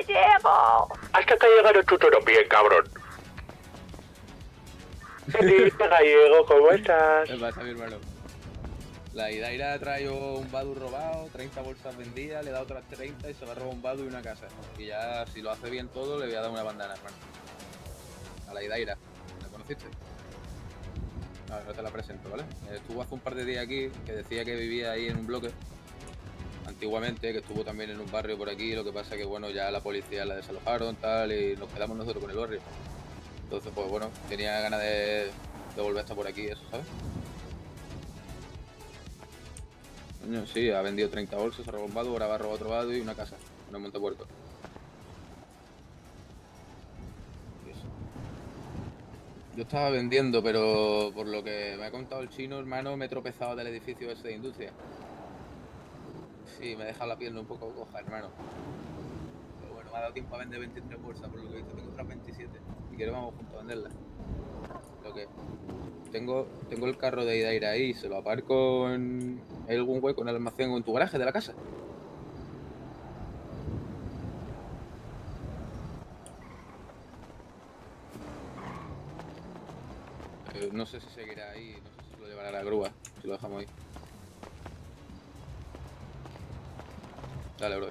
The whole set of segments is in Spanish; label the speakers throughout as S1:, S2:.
S1: llego!
S2: Hasta que llegaron tú todo bien, cabrón. Felipe Gallego, ¿cómo estás?
S3: ¿Qué pasa, mi hermano? La Idaira trae un Badu robado, 30 bolsas vendidas, le da otras 30 y se va a robar un Badu y una casa. Y ya, si lo hace bien todo, le voy a dar una bandana, hermano. A la Idaira. ¿La conociste? No, no te la presento, ¿vale? Estuvo hace un par de días aquí, que decía que vivía ahí en un bloque. Antiguamente, que estuvo también en un barrio por aquí, lo que pasa que, bueno, ya la policía la desalojaron, tal, y nos quedamos nosotros con el barrio. Entonces, pues bueno, tenía ganas de volver a estar por aquí, eso, ¿sabes? Coño, sí, ha vendido 30 bolsas, ha robado un Badu, ahora va a robar otro Badu y una casa, en Montepuerto. Yo estaba vendiendo, pero por lo que me ha contado el chino, hermano, me he tropezado del edificio ese de industria. Sí, me ha dejado la pierna un poco coja, hermano. Pero bueno, me ha dado tiempo a vender 23 bolsas, por lo que he visto tengo otras 27. Y quiero vamos juntos a venderlas. Lo que tengo el carro de Idaira ahí, se lo aparco en algún hueco en el almacén o en tu garaje de la casa. No sé si seguirá ahí, no sé si lo llevará a la grúa, si lo dejamos ahí. Dale, bro.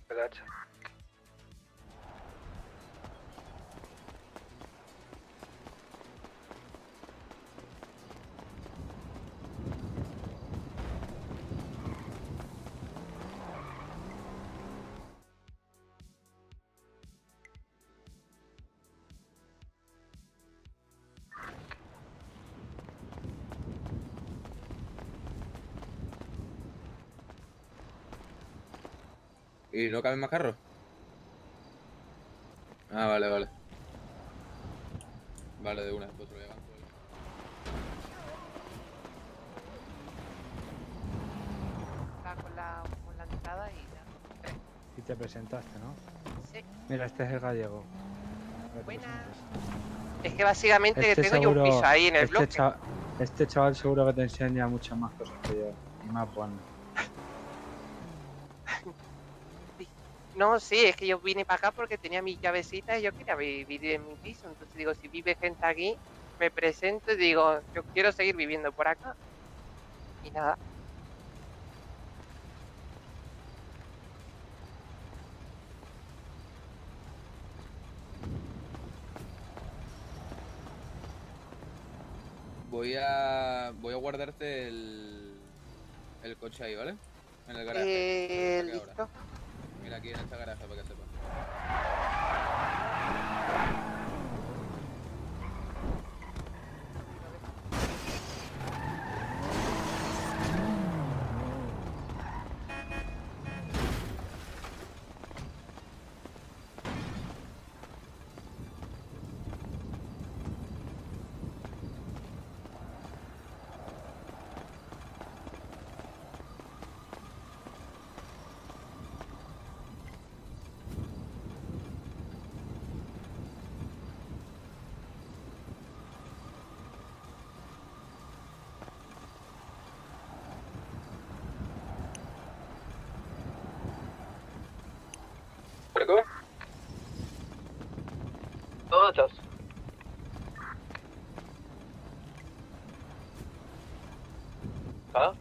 S2: Agacha.
S3: ¿Y no caben más carros? Ah, vale, vale. Vale, de una, pues lo llevan.
S1: Con la entrada y ya.
S4: Y te presentaste, ¿no?
S1: Sí.
S4: Mira, este es el gallego.
S1: Buenas. Es que básicamente
S4: Este
S1: tengo yo un piso ahí en el bloque.
S4: Este chaval seguro que te enseña muchas más cosas que yo. Y más bueno.
S1: No, sí, es que yo vine para acá porque tenía mis llavecitas y yo quería vivir en mi piso. Entonces digo, si vive gente aquí, me presento y digo, yo quiero seguir viviendo por acá. Y nada.
S3: Voy a guardarte el coche ahí, ¿vale? En el garaje.
S1: Listo.
S3: Mira, aquí en esta garaje para que sepas.
S2: ¿Por todos. ¿Ah?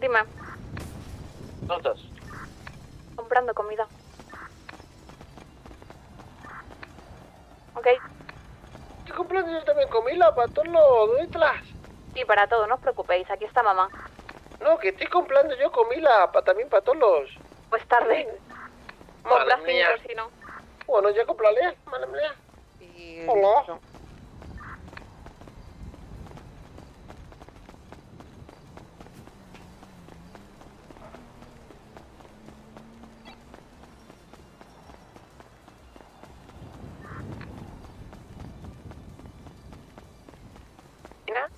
S5: Dime,
S2: Todos.
S5: comprando comida. Ok.
S2: Estoy comprando yo también comida para todos los detrás.
S5: Y para todo, no os preocupéis, aquí está mamá.
S2: No, que estoy comprando yo comida también para todos los...
S5: Pues tarde. Compra 5 si no.
S2: Bueno, ya compraré, madre mía.
S1: Y
S2: Hola.
S1: listo. Mira.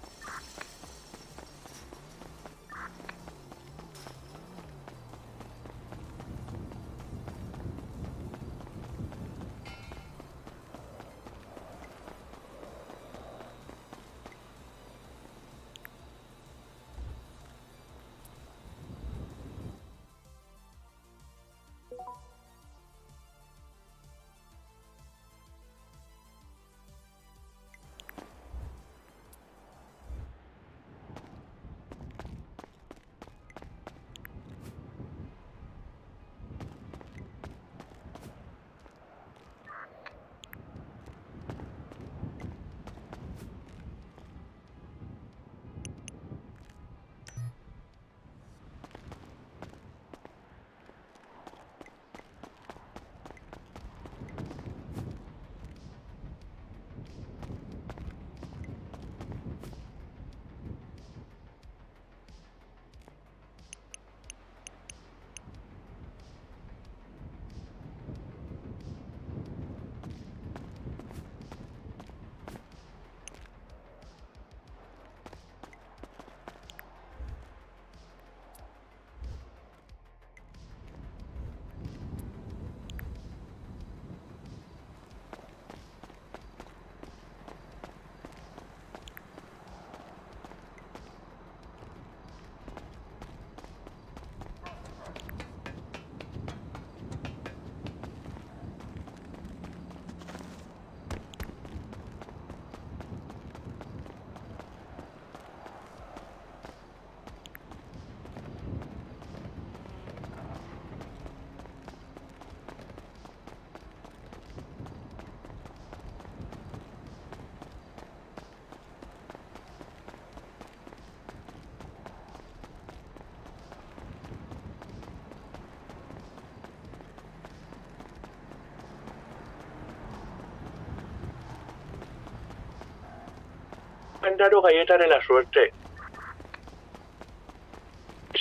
S2: Me han dado galletas de la suerte.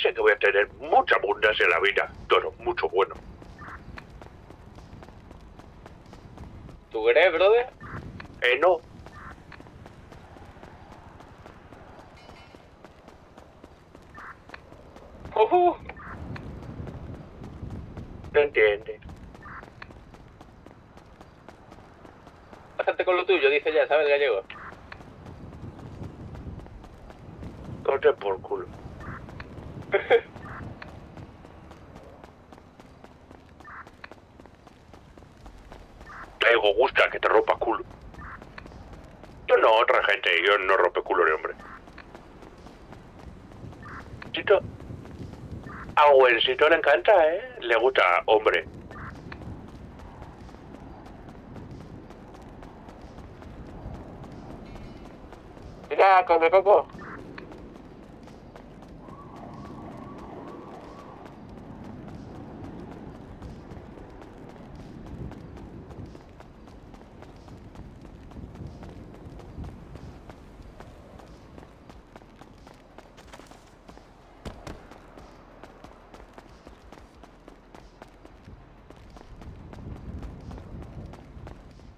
S2: Sé que voy a tener mucha abundancia en la vida. Todo mucho bueno.
S3: ¿Tú crees, brother?
S2: No. No entiende.
S3: Bájate con lo tuyo, dice ya, ¿sabes, gallego?
S2: Corte por culo. Gallego gusta que te rompa culo. Yo no, otra gente. Yo no rompe culo de hombre. Chito. A Gwencito le encanta, Le gusta hombre. Mira, come coco.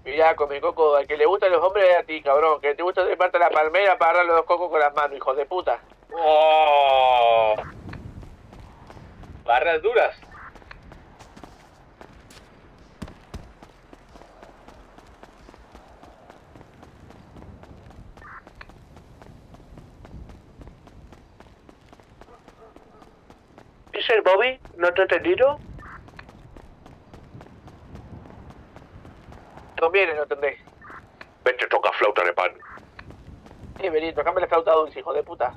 S2: Mira, come coco, al que le gustan los hombres es a ti, cabrón. Que te gusta treparte la palmera para agarrarle los cocos con las manos, hijo de puta.
S3: ¡Oh! Barras duras.
S2: ¿Es el Bobby? ¿No te he entendido?
S6: Te conviene, no entendés.
S2: Vente, toca flauta de pan.
S6: Vení, tocame la flauta dulce, hijo de puta.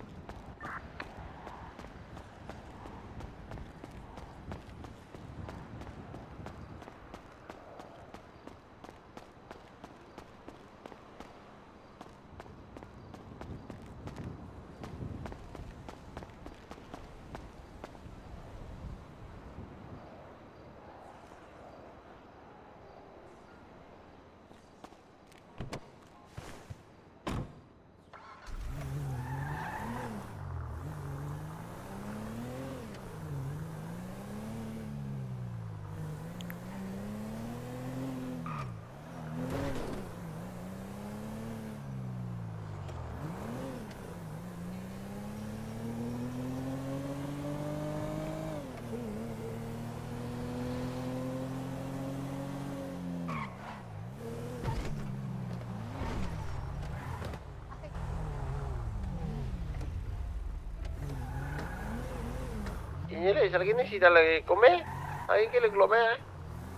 S2: Señores, ¿alguien necesita comer? ¿Alguien que le glomea?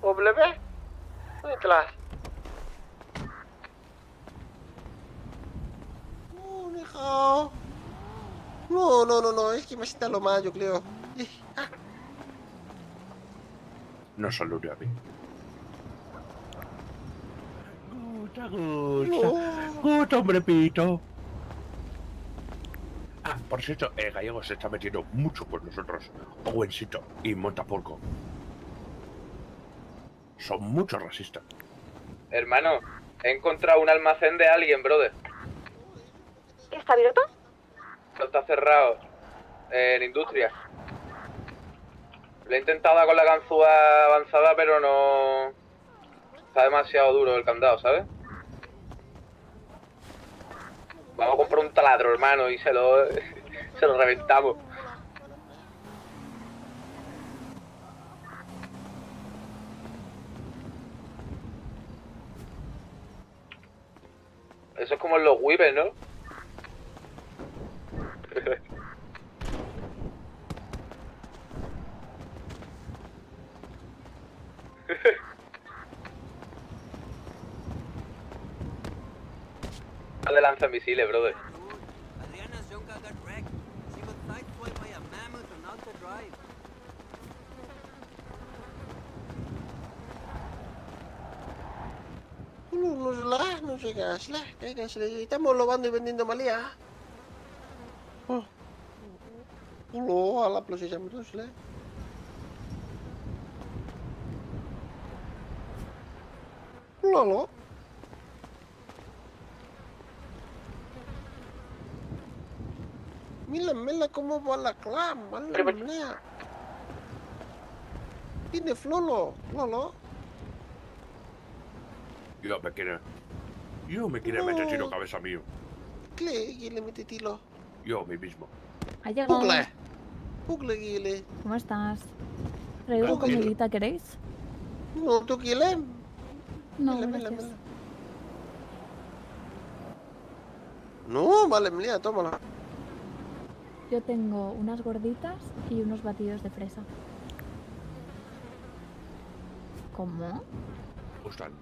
S2: ¿O blebe? ¿Dónde estás?
S7: No, hijo. No, es que me sienta lo más, yo creo.
S2: No salude a mí.
S7: Gusta, hombre, pito.
S2: Ah, por cierto, el gallego se está metiendo mucho con nosotros. Owencito y Montapolco. Son muchos racistas.
S3: Hermano, he encontrado un almacén de alguien, brother.
S5: ¿Está abierto?
S3: No está cerrado. En industria. Le he intentado dar con la ganzúa avanzada, pero no... Está demasiado duro el candado, ¿sabes? Vamos a comprar un taladro, hermano, y se lo reventamos. Eso es como en los whippers, ¿no? De lanzamisiles, brother.
S7: No llegas, estamos robando y vendiendo malía. No, a la plaza ya me No. Mira cómo va la clam, mira. Tiene Lolo.
S8: Yo me quiere meter tiro cabeza mío.
S7: ¿Quién le mete tiro?
S8: Yo, mí mismo.
S9: Ha llegado.
S7: Pugle, Guile.
S9: ¿Cómo estás? ¿Traigo comidita, queréis?
S7: No, ¿tú quieres?
S9: No,
S7: Mira.
S9: gracias.
S7: No, vale, mira, tómala.
S9: Yo tengo unas gorditas y unos batidos de fresa. ¿Cómo?
S8: Están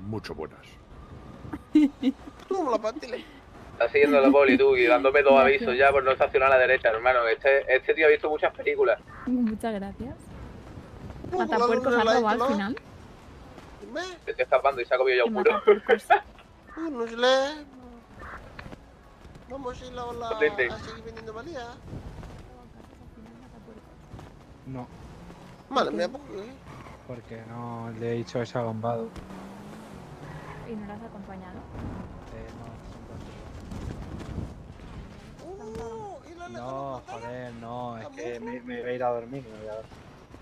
S8: mucho buenas.
S7: Tómala, pantile.
S2: Está siguiendo la poli tú y dándome dos
S9: Gracias.
S2: avisos ya por no estacionar a la derecha, hermano. Este tío ha visto muchas películas.
S9: Muchas gracias. ¿Matapuercos ha robado al final?
S7: Dime.
S2: Me estoy escapando y se ha comido ya
S9: ¿Qué
S2: un muro.
S9: matapuercos?
S7: No se lee. Vamos a ir
S2: Potente.
S7: a seguir vendiendo valía.
S4: No,
S7: Vale,
S9: Ok.
S7: mira,
S4: porque no le he dicho eso a Gombado.
S9: ¿Y no las has acompañado?
S4: No, joder, no, es que me voy a ir a dormir.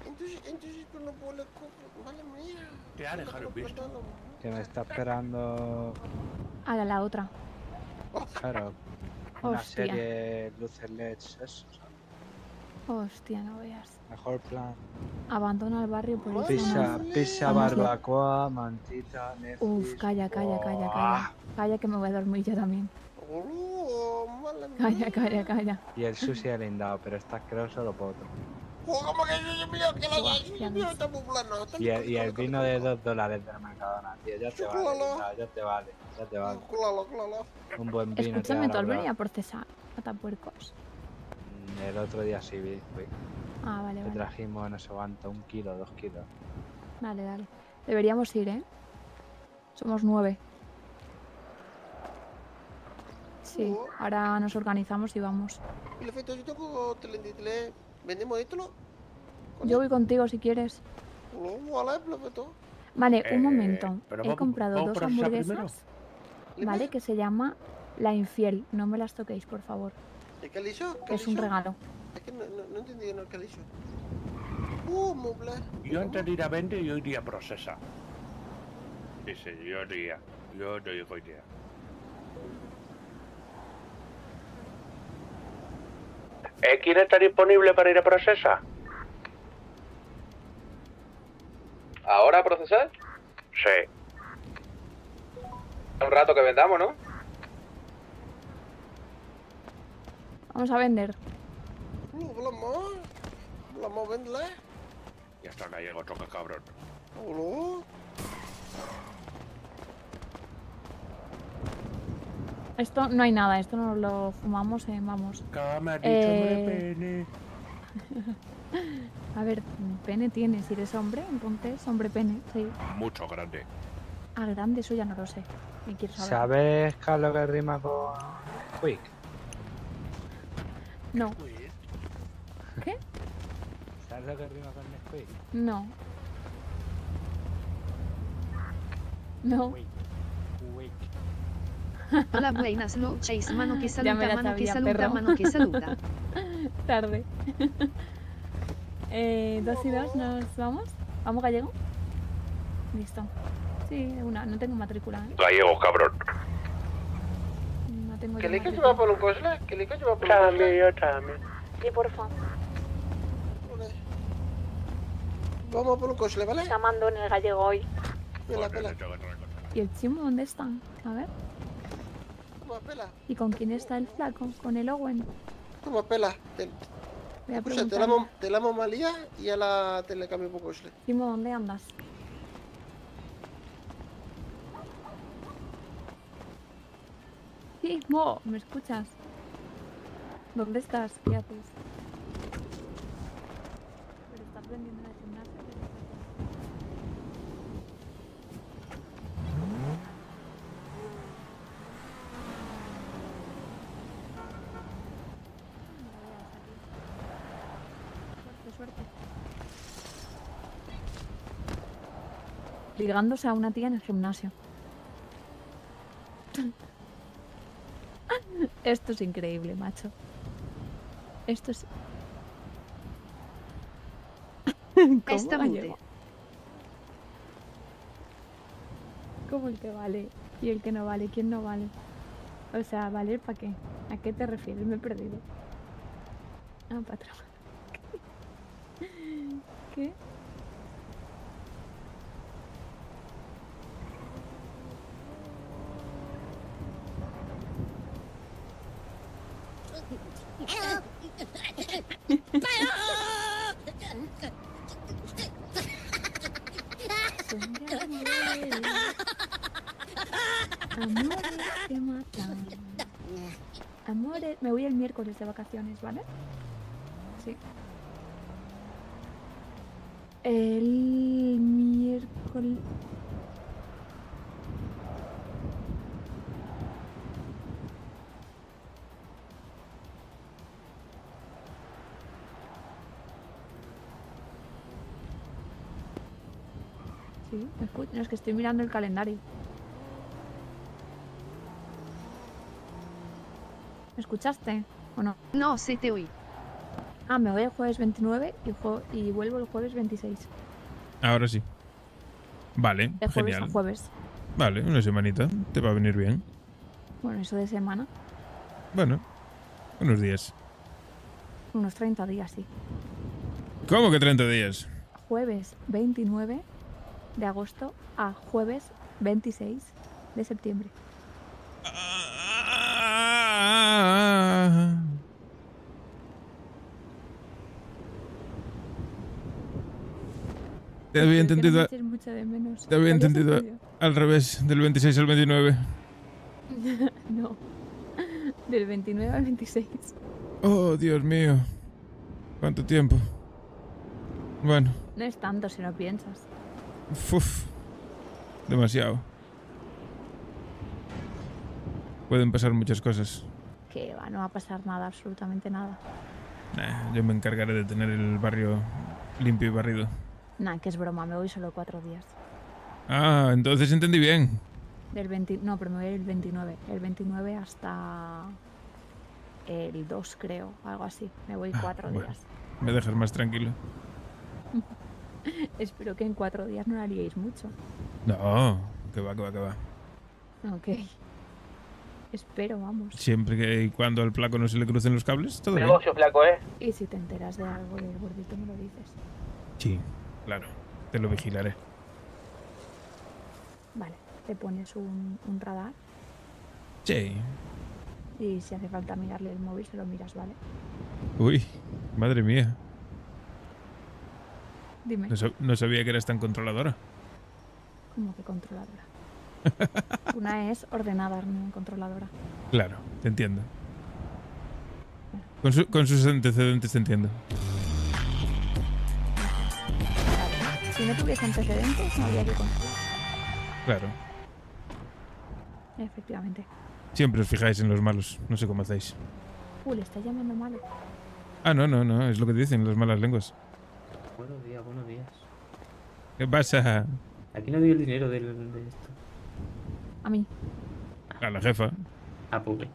S7: Entonces tú no puedes coger. Vale, mira.
S8: Te ha dejado visto.
S4: Que me está esperando,
S9: Haga la otra.
S4: claro, una
S9: Hostia.
S4: serie luces LEDs, eso, ¿sabes?
S9: Hostia, no veas.
S4: Mejor plan.
S9: Abandona el barrio por irse a
S4: Pizza,
S9: unas-
S4: pizza,
S9: Vamos,
S4: barbacoa, mantita, Netflix.
S9: Uf, calla. Calla que me voy a dormir yo también. Calla.
S4: Y el sushi el indado, pero está asqueroso lo potro.
S7: ¿Cómo que yo mira que la
S9: Buah, ya ves.
S7: está muy plano?
S4: Y el vino de $2 del Mercadona, tío, ya te vale, indao, ya te vale.
S7: Claro.
S4: Un buen vino. te
S9: Escúchame,
S4: da
S9: tú has
S4: la
S9: venido a
S4: brava.
S9: procesar matapuercos.
S4: El otro día sí fui.
S9: Ah, vale.
S4: Te trajimos, no sé cuánto, 1 kilo, 2 kilos.
S9: Dale. Deberíamos ir, ¿eh? Somos 9. Sí, ahora nos organizamos y vamos.
S7: Y le feito, yo tengo telenditele. ¿Vendemos esto?
S9: Yo voy contigo si quieres.
S7: No, vale, perfecto.
S9: Vale, un momento.
S8: pero
S9: He
S8: vamos-
S9: comprado
S8: vamos
S9: 2
S8: por esa
S9: hamburguesas, ¿vale? Que se llama La Infiel. No me las toquéis, por favor.
S7: ¿El calizo?
S9: Es un regalo.
S7: Es que no entendí el calizo. Muy bla.
S8: Yo antes de ir a vender, yo iría a procesar. Dice, yo no digo idea.
S2: ¿Quién está disponible para ir a procesar? ¿Ahora a procesar?
S8: Sí.
S2: Un rato que vendamos, ¿no?
S9: Vamos a vender.
S7: No, hablamos, vendle.
S8: Ya está gallego, toca cabrón.
S7: No.
S9: Esto no hay nada, esto nos lo fumamos, vamos.
S8: ¿Qué me has dicho, hombre, pene?
S9: A ver, pene tiene, si eres hombre, entonces hombre pene, sí.
S8: Mucho grande.
S9: Ah, grande, eso ya no lo sé. Ni quiero saber.
S4: ¿Sabes, Carlos, que rima con Quick?
S9: No. ¿Qué?
S4: ¿Sabes lo que rima con Nesquik?
S9: No. No.
S4: Quick.
S10: Hola, buenas noches, mano que
S9: Ya me
S10: saluda,
S9: la
S10: mano que
S9: sabía,
S10: saluda,
S9: perro.
S10: mano que saluda.
S9: Tarde. 2 y 2, ¿nos vamos? ¿Vamos, gallego? Listo. Sí, de una. No tengo matrícula, ¿eh?
S8: Gallego, cabrón.
S9: No tengo
S7: ¿Que
S9: yo
S7: le que
S9: matrícula.
S7: lleva por un cosle? ¿Que le que lleva por un cosle?
S2: Yo también.
S5: Sí, porfa.
S7: Vamos por un cosle, ¿vale?
S5: Llamando en el gallego hoy.
S7: Pela.
S9: ¿Y el chimo dónde está? A ver.
S7: Toma, pela.
S9: ¿Y con quién está el flaco? ¿Con el Owen?
S7: Toma, pela.
S9: Voy a
S7: Escucha, te
S9: preguntar.
S7: la amo malía y a te le cambio por cosle.
S9: Chimo, ¿dónde andas? Sí, Mo, ¿me escuchas? ¿Dónde estás? ¿Qué haces? Pero estás vendiendo en el gimnasio. Suerte. Ligándose a una tía en el gimnasio. Esto es increíble, macho. Esto es... ¿Cómo
S10: Esta
S9: gallego?
S10: mente.
S9: ¿Cómo el que vale? ¿Y el que no vale? ¿Quién no vale? O sea, ¿valer para qué? ¿A qué te refieres? Me he perdido. Ah, patrón. ¿Qué? Amores que matan. Amores. Me voy el miércoles de vacaciones, ¿vale? Sí. El miércoles. Sí, no, es que estoy mirando el calendario. ¿Me escuchaste o no?
S10: No, sí te oí.
S9: Ah, me voy el jueves 29 y vuelvo el jueves 26.
S11: Ahora sí. Vale,
S9: De jueves
S11: genial.
S9: a jueves.
S11: Vale, una semanita. Te va a venir bien.
S9: Bueno, eso de semana.
S11: Bueno, unos días.
S9: Unos 30 días, sí.
S11: ¿Cómo que 30 días?
S9: Jueves 29 de agosto a jueves 26 de septiembre.
S11: Te había
S9: Creo que no
S11: entendido,
S9: me eches mucho de menos.
S11: te había
S9: ¿Lo habías
S11: entendido
S9: entendido?
S11: al revés, del 26 al 29.
S9: No. Del 29 al 26.
S11: Oh, Dios mío. ¿Cuánto tiempo? Bueno,
S9: No es tanto si no piensas.
S11: uf, demasiado. Pueden pasar muchas cosas.
S9: Que va, no va a pasar nada, absolutamente nada.
S11: Nah, yo me encargaré de tener el barrio limpio y barrido.
S9: Nah, que es broma, me voy solo 4 días.
S11: Ah, entonces entendí bien.
S9: Del 20, no, pero me voy el 29. El 29 hasta el 2, creo, algo así. Me voy 4
S11: bueno.
S9: días.
S11: Me dejas más tranquilo.
S9: Espero que en 4 días no la liéis mucho.
S11: No, que va, que va, que va.
S9: Ok. Espero, vamos.
S11: Siempre que y cuando al flaco no se le crucen los cables, todo bien.
S2: Negocio, flaco,
S9: Y si te enteras de algo del gordito, me lo dices.
S11: Sí, claro. Te lo vigilaré.
S9: Vale, te pones un radar
S11: Sí.
S9: y si hace falta mirarle el móvil, se lo miras, ¿vale?
S11: Uy, madre mía.
S9: Dime,
S11: No sabía que eras tan controladora.
S9: ¿cómo que controladora? Una es ordenada, no controladora.
S11: Claro, te entiendo. Con sus antecedentes te entiendo.
S9: Vale. Si no tuviese antecedentes, no habría que controlar.
S11: Claro.
S9: Efectivamente.
S11: Siempre os fijáis en los malos. No sé cómo hacéis.
S9: Le está llamando malo.
S11: Ah, no. Es lo que dicen las malas lenguas.
S12: Buenos días, buenos días.
S11: ¿Qué pasa?
S12: Aquí no dio el dinero de esto.
S9: A mí.
S11: A la jefa.
S12: Ah, pobre.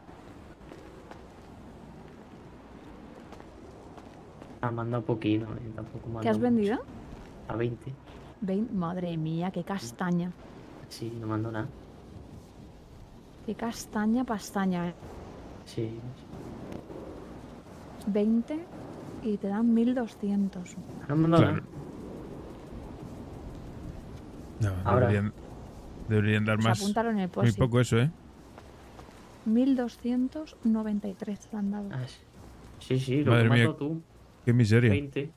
S12: Ha mandado poquito, tampoco manda
S9: ¿Qué has
S12: mucho.
S9: vendido?
S12: A 20.
S9: Madre mía, qué castaña.
S12: Sí, no mando nada.
S9: Qué castaña pastaña,
S12: Sí.
S9: 20 y te dan 1200.
S12: No han mandado
S11: Claro.
S12: nada.
S11: No,
S12: Ahora.
S11: deberían dar
S9: Pues
S11: más.
S9: apúntalo en el
S11: Muy
S9: post.
S11: poco eso, ¿eh?
S9: 1293 te han dado.
S12: Ah, sí, lo
S11: Madre
S12: que
S11: mía,
S12: mandado tú.
S11: qué miseria.
S12: 20.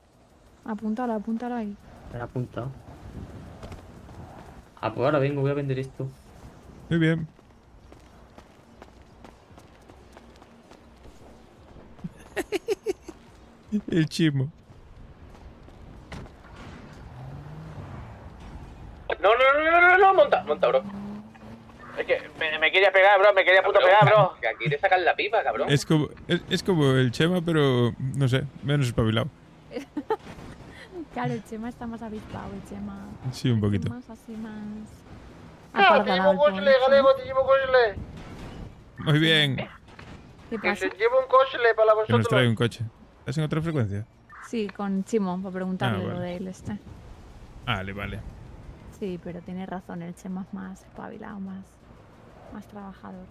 S9: Apúntalo ahí.
S12: Me lo he apuntado. Ah, pues ahora vengo, voy a vender esto.
S11: Muy bien. El chimo.
S2: No, monta, bro. Es que me quería pegar, bro, me quería puto pegar, bro.
S6: Que aquí te sacan la pipa, cabrón.
S11: Es como el Chema, pero no sé, menos espabilado.
S9: Claro, el Chema está más avispado, el Chema.
S11: Sí, un poquito.
S9: Más así, más...
S7: Ah, te llevo un coche, galego, te llevo un coche.
S11: Muy bien.
S9: ¿Qué
S7: Que
S9: pasa?
S7: se lleva un coche para
S11: Que nos trae
S7: vosotros.
S11: un coche. ¿Estás en otra frecuencia?
S9: Sí, con Chimo, para preguntarle
S11: vale.
S9: lo de él este.
S11: Vale.
S9: Sí, pero tiene razón, el Chema es más espabilado, más trabajador.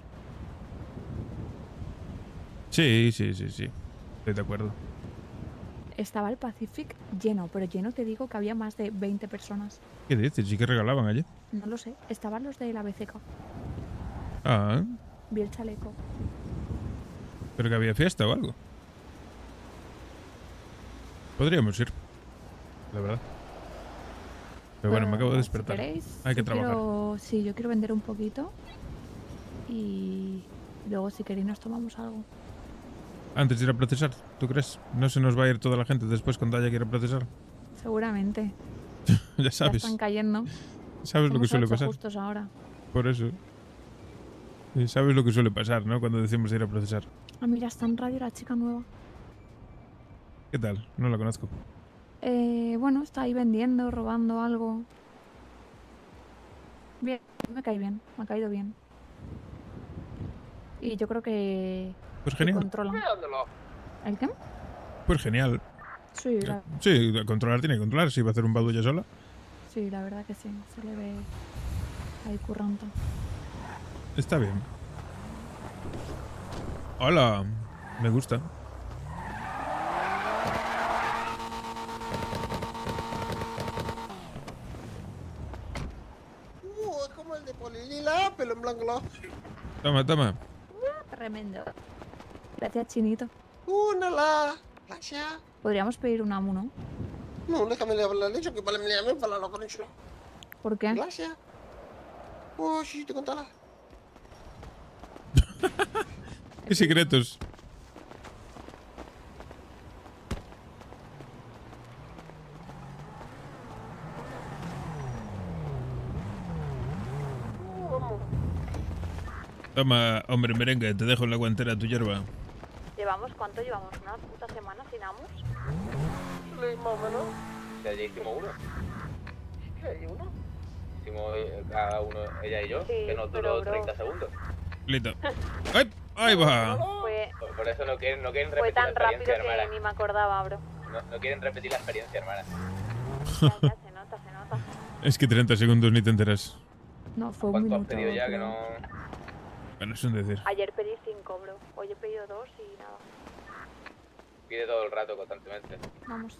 S11: Sí. Estoy de acuerdo.
S9: Estaba el Pacific lleno, pero lleno te digo que había más de 20 personas.
S11: ¿Qué dices? ¿Sí que regalaban allí?
S9: No lo sé, estaban los de la BCK.
S11: Ah,
S9: Vi el chaleco.
S11: pero que había fiesta o algo. Podríamos ir. La verdad. Pero bueno, me acabo de despertar.
S9: Si queréis,
S11: Hay que
S9: yo
S11: trabajar.
S9: Sí, yo quiero vender un poquito. Y luego si queréis nos tomamos algo.
S11: Antes de ir a procesar, ¿tú crees? No se nos va a ir toda la gente después cuando haya que ir a procesar.
S9: Seguramente.
S11: Ya
S9: Ya
S11: sabes.
S9: están cayendo.
S11: Sabes lo que
S9: Somos
S11: suele
S9: 8
S11: pasar.
S9: justos ahora.
S11: Por eso. Y sabes lo que suele pasar, ¿no? Cuando decimos ir a procesar.
S9: Ah, mira, está en radio la chica nueva.
S11: ¿Qué tal? No la conozco.
S9: Bueno, está ahí vendiendo, robando algo. Bien, me cae bien, me ha caído bien. Y yo creo que...
S11: Pues
S9: que
S11: genial.
S9: controla. ¿El qué?
S11: Pues genial.
S9: Sí,
S11: Sí, controlar tiene que controlar. Si va a hacer un badu ya sola.
S9: sí, la verdad que sí. Se le ve ahí currante.
S11: Está bien. Hola. Me gusta.
S7: Es como el de Polilila, pelo en blanco.
S11: Toma.
S9: Tremendo. Gracias, Chinito.
S7: Una gracias.
S9: Podríamos pedir un amo, ¿no?
S7: No, déjame hablar dicho que para me llame para la conexión.
S9: ¿Por qué?
S7: Gracias. Oh, sí, te contará.
S11: ¿Qué secretos? Toma, hombre merengue, te dejo en la guantera tu hierba.
S9: ¿Cuánto llevamos? ¿Una puta semana sin amos?
S7: Sí, más o menos.
S2: Ya hicimos uno.
S7: ¿Qué hay uno?
S2: Hicimos cada uno, ella y yo,
S9: Sí,
S2: que nos
S9: pero,
S2: duró
S9: bro.
S2: 30 segundos.
S11: Listo. ¡Ay! ¡Ahí va!
S2: Por eso no quieren
S9: Fue
S2: repetir la
S9: tan rápido
S2: experiencia,
S9: que
S2: hermana.
S9: ni me acordaba, bro.
S2: No quieren repetir la experiencia, hermana.
S9: Ya, se nota.
S11: Es que 30 segundos ni te enteras.
S9: No, fue un
S2: ¿Cuánto has
S9: minuto.
S2: pedido ya que
S9: creo.
S2: no...?
S11: Bueno, es un decir.
S9: Ayer pedí 5, bro. Hoy he pedido 2 y nada.
S2: Pide todo el rato, constantemente.
S9: Vamos.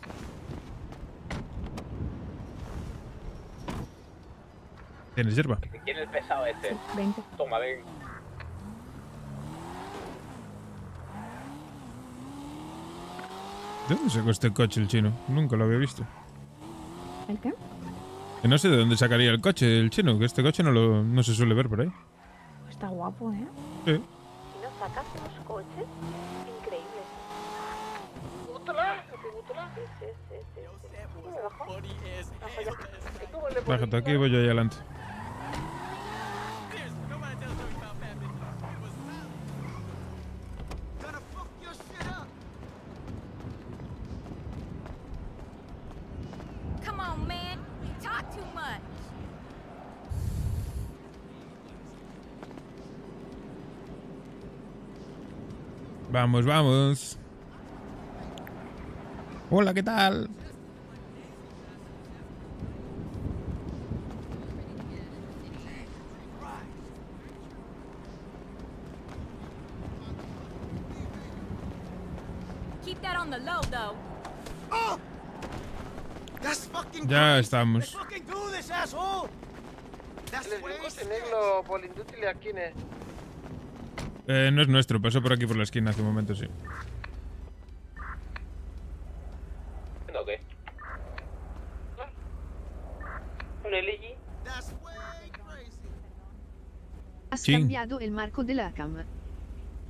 S11: ¿Tienes hierba?
S2: ¿Quién es el pesado este?
S9: Sí, 20.
S2: Toma, ven.
S11: ¿De dónde sacó este coche el chino? Nunca lo había visto.
S9: ¿El qué?
S11: Que no sé de dónde sacaría el coche el chino, que este coche no se suele ver por ahí.
S9: Está guapo, ¿eh?
S11: Sí.
S9: Y nos sacas unos coches increíbles.
S7: Bútala.
S9: Sí. ¿Me bajo? Bajo ya.
S11: Bájate aquí y voy yo ahí adelante.
S5: Come on, man. You talk too much.
S11: Vamos. Hola, ¿qué tal?
S5: Keep that on the low, though.
S11: Ya estamos.
S7: ¿Les dio un coche negro por el industria aquí, ¿eh?
S11: No es nuestro, pasó por aquí por la esquina hace un momento, sí.
S2: ¿O qué? ¿Un Eligi?
S10: Has
S11: Sí.
S10: cambiado el marco de la cama.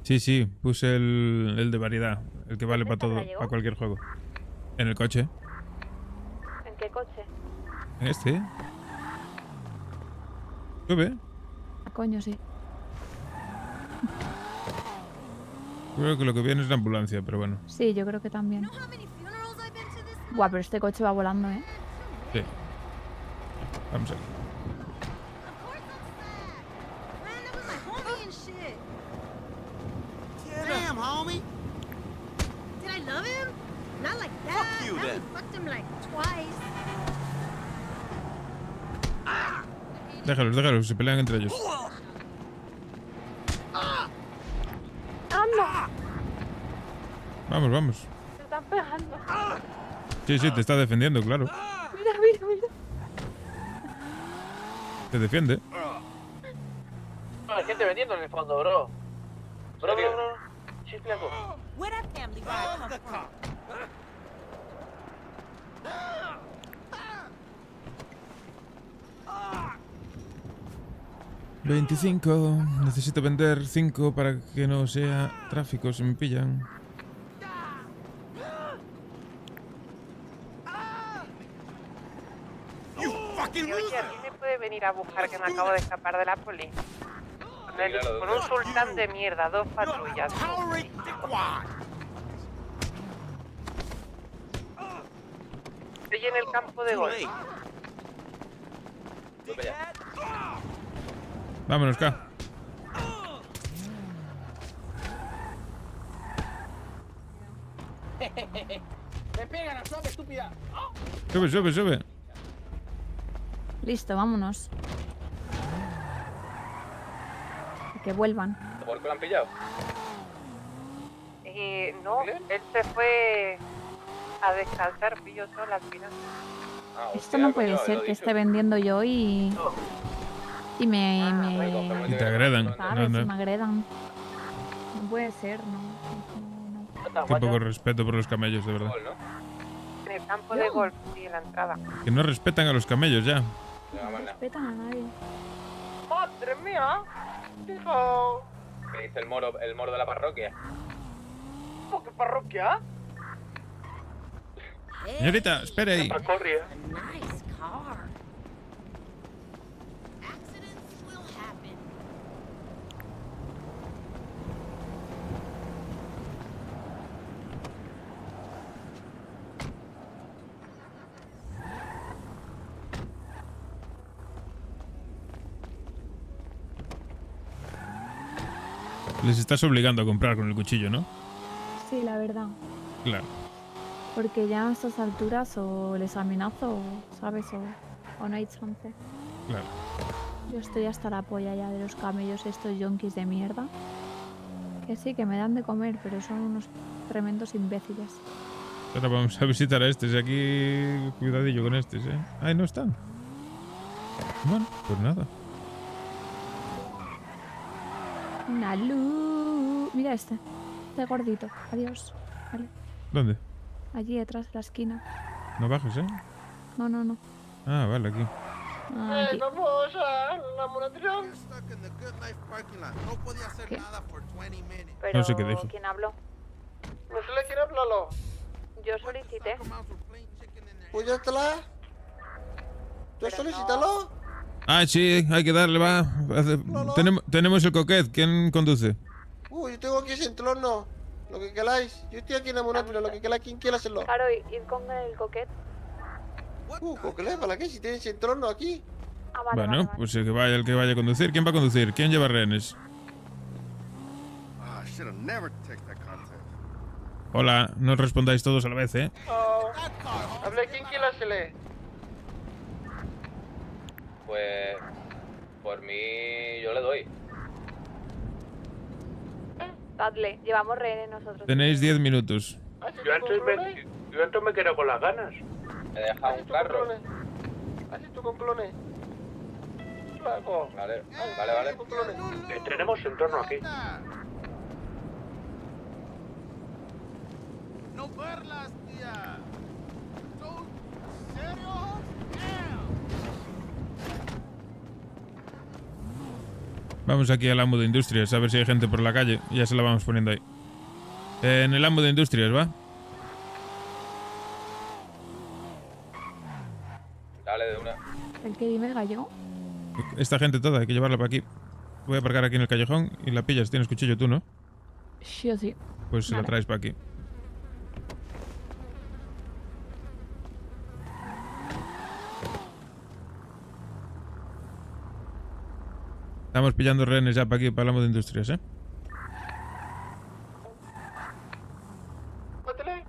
S11: Sí, puse el de variedad, el que vale para todo,
S9: llegó?
S11: para cualquier juego. En el coche.
S9: ¿En qué coche?
S11: En este. Sube.
S9: Ah, coño, sí.
S11: Creo que lo que viene es la ambulancia, pero bueno.
S9: Sí, yo creo que también. Buah, pero este coche va volando, ¿eh?
S11: Sí. Vamos a ver.
S5: Damn, homie. Did I love him?
S11: Déjalos, se pelean entre ellos.
S9: ¡Anda!
S11: Vamos.
S9: Se están pegando.
S11: Sí, te está defendiendo, claro.
S9: Mira.
S11: Te defiende.
S2: No, hay gente vendiendo en el fondo, bro. Bro. Sí, flaco.
S13: Where that family ride come from?
S11: 25. Necesito vender 5 para que no sea tráfico si me pillan.
S1: Oye, ¿alguien me puede venir a buscar que me acabo de escapar de la poli? Con un sultán de mierda, 2 patrullas. Estoy en el campo de golf.
S11: Vámonos, K.
S2: ¡Me pegan a suave, estúpida!
S11: Sube.
S9: Listo, vámonos. Y que vuelvan.
S3: ¿Por qué lo han pillado?
S1: No, él se fue a descansar, pillo sola al final.
S9: Esto no puede ser que esté vendiendo yo y me
S11: Y te agredan.
S9: ¿sabes?
S11: No.
S9: Me agredan. No puede ser, no.
S11: Qué poco respeto por los camellos, de verdad.
S1: En el campo de golf, sí, en la entrada.
S11: Que no respetan a los camellos ya.
S9: No respetan a nadie.
S2: ¡Madre mía! ¡Hijo!
S3: ¿Qué dice el moro de la parroquia?
S2: ¿Qué parroquia?
S11: Señorita, espere ahí.
S2: Corre.
S13: Nice car. Accidents will happen.
S11: Les estás obligando a comprar con el cuchillo, ¿no?
S9: Sí, la verdad.
S11: Claro.
S9: Porque ya a estas alturas o les amenazo, ¿sabes? O no hay chance.
S11: Claro.
S9: Yo estoy hasta la polla ya de los camellos, estos yonkis de mierda. Que sí, que me dan de comer, pero son unos tremendos imbéciles.
S11: Ahora vamos a visitar a estos. Aquí, cuidadillo con estos, ¿eh? Ay, no están. Bueno, pues nada.
S9: Una luz. Mira este gordito. Adiós. Vale.
S11: ¿Dónde?
S9: Allí detrás de la esquina.
S11: No bajes, ¿eh?
S9: No.
S11: Ah, vale, aquí.
S9: Aquí.
S2: Vamos a la monatrión.
S9: ¿Qué?
S5: Pero,
S11: No sé qué dijo.
S5: ¿quién habló?
S2: No se le quiere hablarlo.
S5: Yo solicité.
S7: Pues ya está. ¿Tú has solicitado?
S11: Ah, sí, hay que darle, va. Tenemos el coquet. ¿Quién conduce?
S7: Yo tengo aquí ese entorno. Lo que queráis. Yo estoy aquí en la monatrión, lo que queráis. ¿Quién quiere hacerlo?
S5: Claro, ir con el coquet.
S7: ¿Coquelet? ¿Para qué? Si tienes ese entorno aquí.
S5: Ah, vale,
S11: Bueno, pues el que vaya a conducir. ¿Quién va a conducir? ¿Quién lleva rehenes? Hola, no respondáis todos a la vez, ¿eh?
S2: Hable, ¿quién quiere hacerle?
S3: Pues... por mí... yo le doy.
S5: Dadle, llevamos rehenes nosotros.
S11: Tenéis 10 minutos.
S2: Yo antes me quedo con las ganas.
S3: Me deja un carro.
S2: Así tú con clones. Flaco.
S3: Vale.
S2: Tenemos entorno aquí.
S7: No verlas, tía. ¿Serio?
S11: Vamos aquí al amo de industrias, a ver si hay gente por la calle. Ya se la vamos poniendo ahí. En el amo de industrias, ¿va?
S3: Dale de una.
S9: ¿El que dime gallego?
S11: Esta gente toda, hay que llevarla para aquí. Voy a aparcar aquí en el callejón y la pillas. Tienes cuchillo tú, ¿no?
S9: Sí o sí.
S11: Pues se la
S9: Vale.
S11: traes para aquí. Estamos pillando rehenes ya para aquí, para el amo de industrias, ¿eh?
S2: Mátele.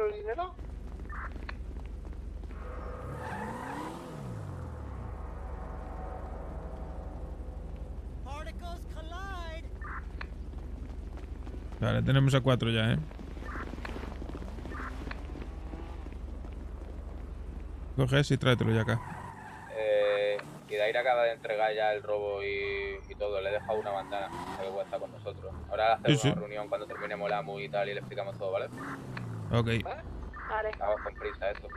S7: el dinero?
S13: Particles collide.
S11: Vale, tenemos a 4 ya, Coge ese y tráetelo ya acá.
S3: Kidaira acaba de entregar ya el robo y todo. Le he dejado una bandana que puede estar con nosotros. Ahora hacemos
S11: Sí, sí.
S3: una reunión cuando terminemos la MU y tal y le explicamos todo, ¿vale?
S11: Ok.
S5: Vale.
S3: Vamos con prisa esto.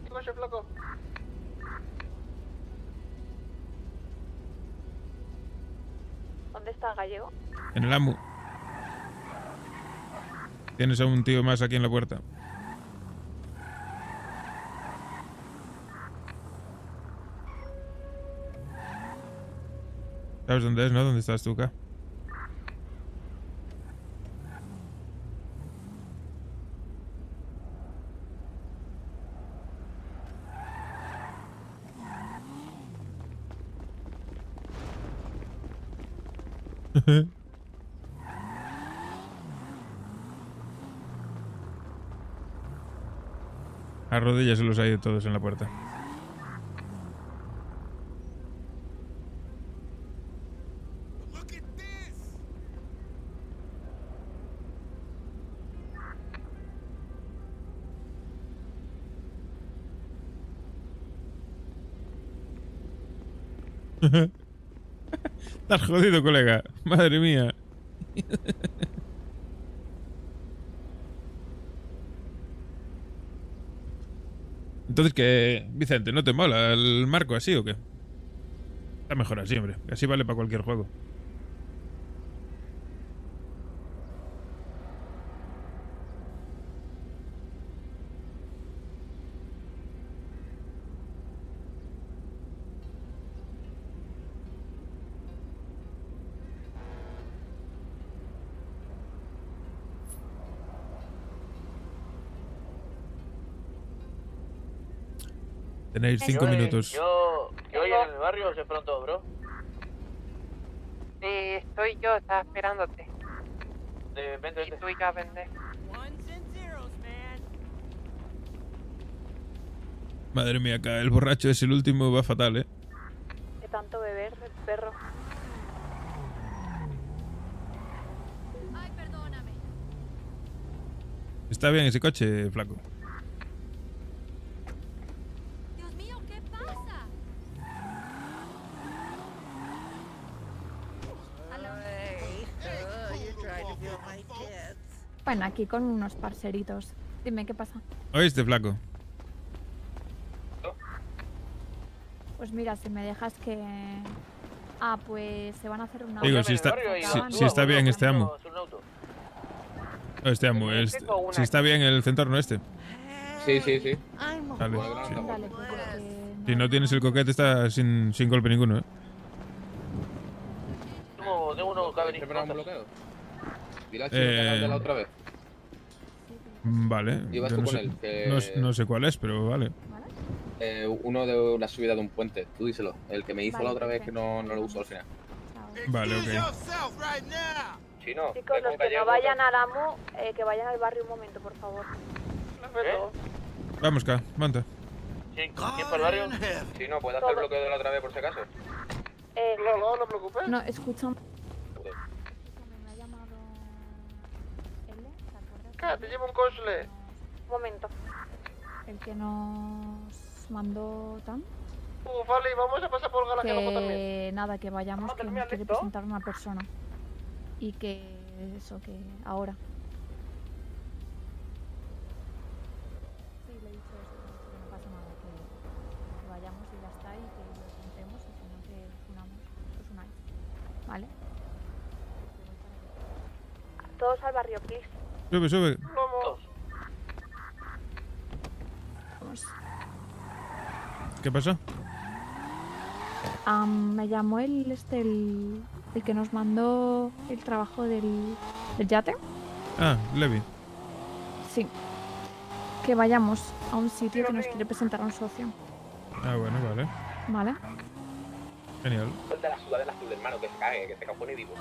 S7: ¿Qué pasa, flaco?
S5: ¿Dónde está Gallego?
S11: En el AMU. Tienes a un tío más aquí en la puerta. ¿Sabes dónde es, no? ¿Dónde estás tú acá? A rodillas se los hay de todos en la puerta. Estás jodido, colega. Madre mía. Entonces, ¿qué, Vicente? ¿No te mola el marco así o qué? Está mejor así, hombre. Así vale para cualquier juego. Tenéis 5 minutos.
S2: Yo hoy en el barrio se pronto, bro.
S1: Estoy yo, estaba esperándote.
S2: Vente.
S1: Y tú ibas a vender.
S13: Ones and zeros, man.
S11: Madre mía, acá el borracho es el último, va fatal, ¿eh?
S5: De tanto beber, el perro.
S13: Ay, perdóname.
S11: Está bien ese coche, flaco.
S13: Dios mío, ¿qué pasa?
S9: Bueno, aquí con unos parceritos. Dime, ¿qué pasa?
S11: ¿Oíste, flaco?
S9: Pues mira, si me dejas que... Ah, pues se van a hacer una...
S11: Digo, si está, si está bien este amo. Este amo, si está bien el centorno este.
S3: Sí.
S11: Vale. Sí.
S9: Dale, porque
S11: Si no tienes el coquete está sin golpe ninguno, ¿eh?
S2: Tengo uno que ha venido.
S3: ¿Siempre un bloqueo? Dile al chico que hablas de la otra vez.
S11: Vale.
S3: Ibas
S11: Yo
S3: tú
S11: no,
S3: con
S11: sé,
S3: él, que-
S11: no sé cuál es, pero vale.
S3: Uno de una subida de un puente. Tú díselo. El que me hizo
S9: Vale,
S3: la otra vez que
S9: perfecto.
S3: no lo usó al final.
S11: Vale, ok.
S3: Chino,
S5: Chicos, los que no vayan al AMU, que vayan al barrio un momento, por favor.
S11: Vamos, K, monta.
S2: ¿Quién para el barrio?
S3: Chino, ¿puedes hacer el bloqueo de la otra vez por si acaso?
S7: No te preocupes.
S9: No, escucha. Me
S3: Joder.
S9: ha llamado... L, ¿te acuerdas?
S7: ¿Qué? Te llevo un cosle.
S5: Un momento.
S9: El que nos mandó Tan.
S7: Vale, vamos a pasar por Galajeroco también.
S9: Que nada, que vayamos, que nos quiere
S7: ¿listo?
S9: presentar una persona. Y que eso, que ahora. Sí, le he dicho eso, que no pasa nada, que vayamos y ya está, y que lo presentemos, y si no que os unáis. ¿Vale?
S5: Todos al barrio, please.
S11: Sube, sube.
S7: Vamos.
S9: Vamos.
S11: ¿Qué pasó?
S9: Me llamó el que nos mandó el trabajo del yate.
S11: Ah, Levi.
S9: Sí. Que vayamos a un sitio que nos quiere presentar a un socio.
S11: Ah, bueno, vale.
S9: ¿Vale?
S11: Genial.
S3: Suelta la sudadera azul, hermano, que se cague, que se capone vivo.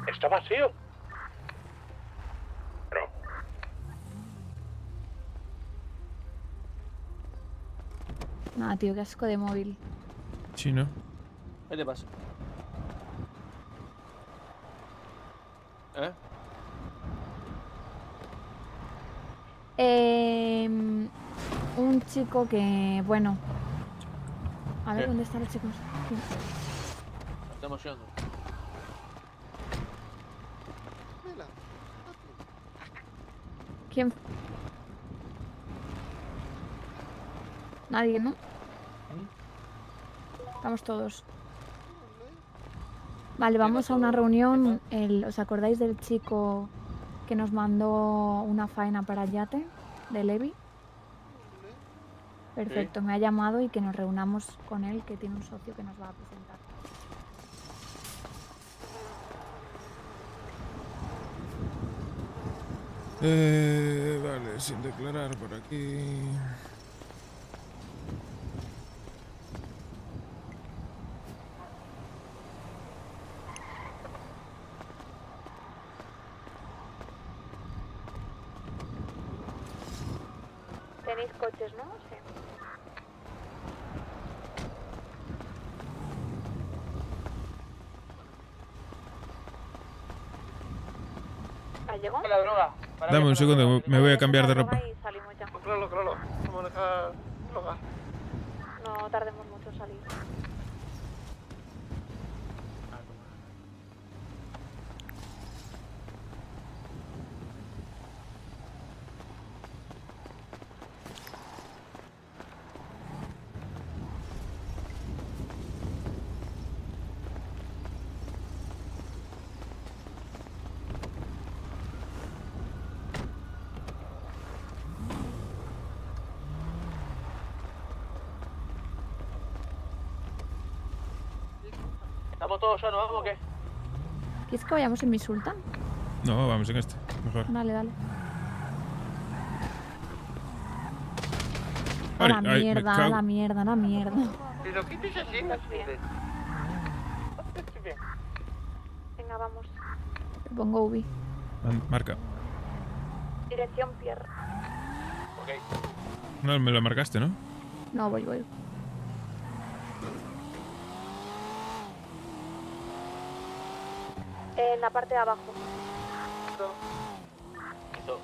S2: Está vacío.
S9: Nada, tío, qué asco de móvil.
S11: Sí, ¿no?
S6: ¿Qué te pasa? ¿Eh?
S9: Un chico que, bueno. A ver,
S6: ¿Qué?
S9: ¿dónde están los chicos? Sí.
S6: Estamos yendo.
S9: ¿Quién? Nadie, ¿no? Estamos todos. Vale, vamos a una reunión. ¿Os acordáis del chico que nos mandó una faena para el yate? De Levi. Perfecto, me ha llamado y que nos reunamos con él, que tiene un socio que nos va a presentar.
S11: Vale, sin declarar por aquí.
S5: Tenéis coches, ¿no? Sí. ¿Llegó?
S2: La droga.
S11: Dame un segundo, me voy a cambiar de ropa.
S5: Y salimos ya.
S7: Claro. Vamos a dejar droga.
S5: No tardemos mucho en salir.
S2: ¿Estamos todos ya, no vamos o qué?
S9: ¿Quieres que vayamos en mi Sultan?
S11: No, vamos en este, mejor.
S9: Dale, dale. A
S11: Ay,
S9: la
S11: ay, me
S9: mierda, a
S11: cago.
S9: la mierda, a la mierda.
S2: Pero ¿qué te así?
S5: Venga, vamos.
S9: Te pongo Ubi.
S11: Marca.
S5: Dirección Pierre.
S2: Ok.
S11: No, me lo marcaste, ¿no?
S9: No, voy.
S5: En la parte de abajo.
S2: Listo.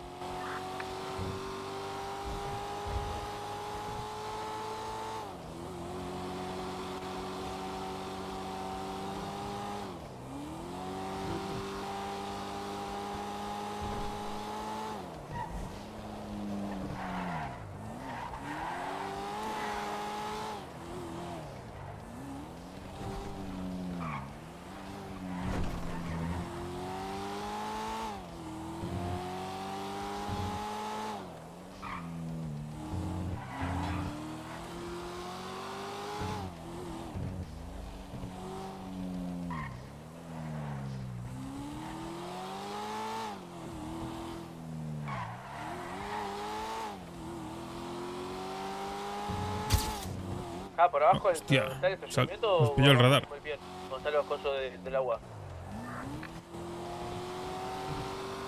S2: Ah, por abajo
S11: Hostia,
S2: está el estacionamiento.
S11: nos pilló el radar.
S2: Muy bien, donde están los cosos del agua.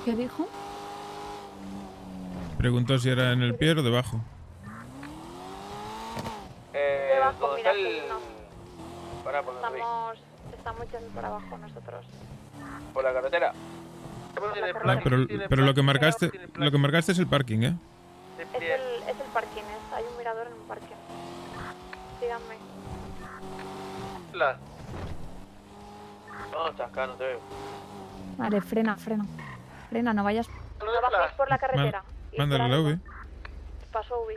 S9: ¿Qué dijo?
S11: Preguntó si era en el pie o debajo.
S5: Debajo,
S2: ¿dónde
S5: mira,
S2: está el...?
S5: no.
S2: Pará, por donde
S5: Estamos yendo por abajo nosotros.
S2: por la carretera.
S11: Ah, pero lo que marcaste es el parking, ¿eh?
S5: Es el parking, hay un mirador en un parking. Síganme.
S2: No, estás acá, no te veo.
S9: Vale, frena. Frena, no vayas.
S5: No bajéis por la carretera. Ir
S11: Mándale
S5: por
S11: la
S5: arriba.
S11: V.
S5: Paso Ubi.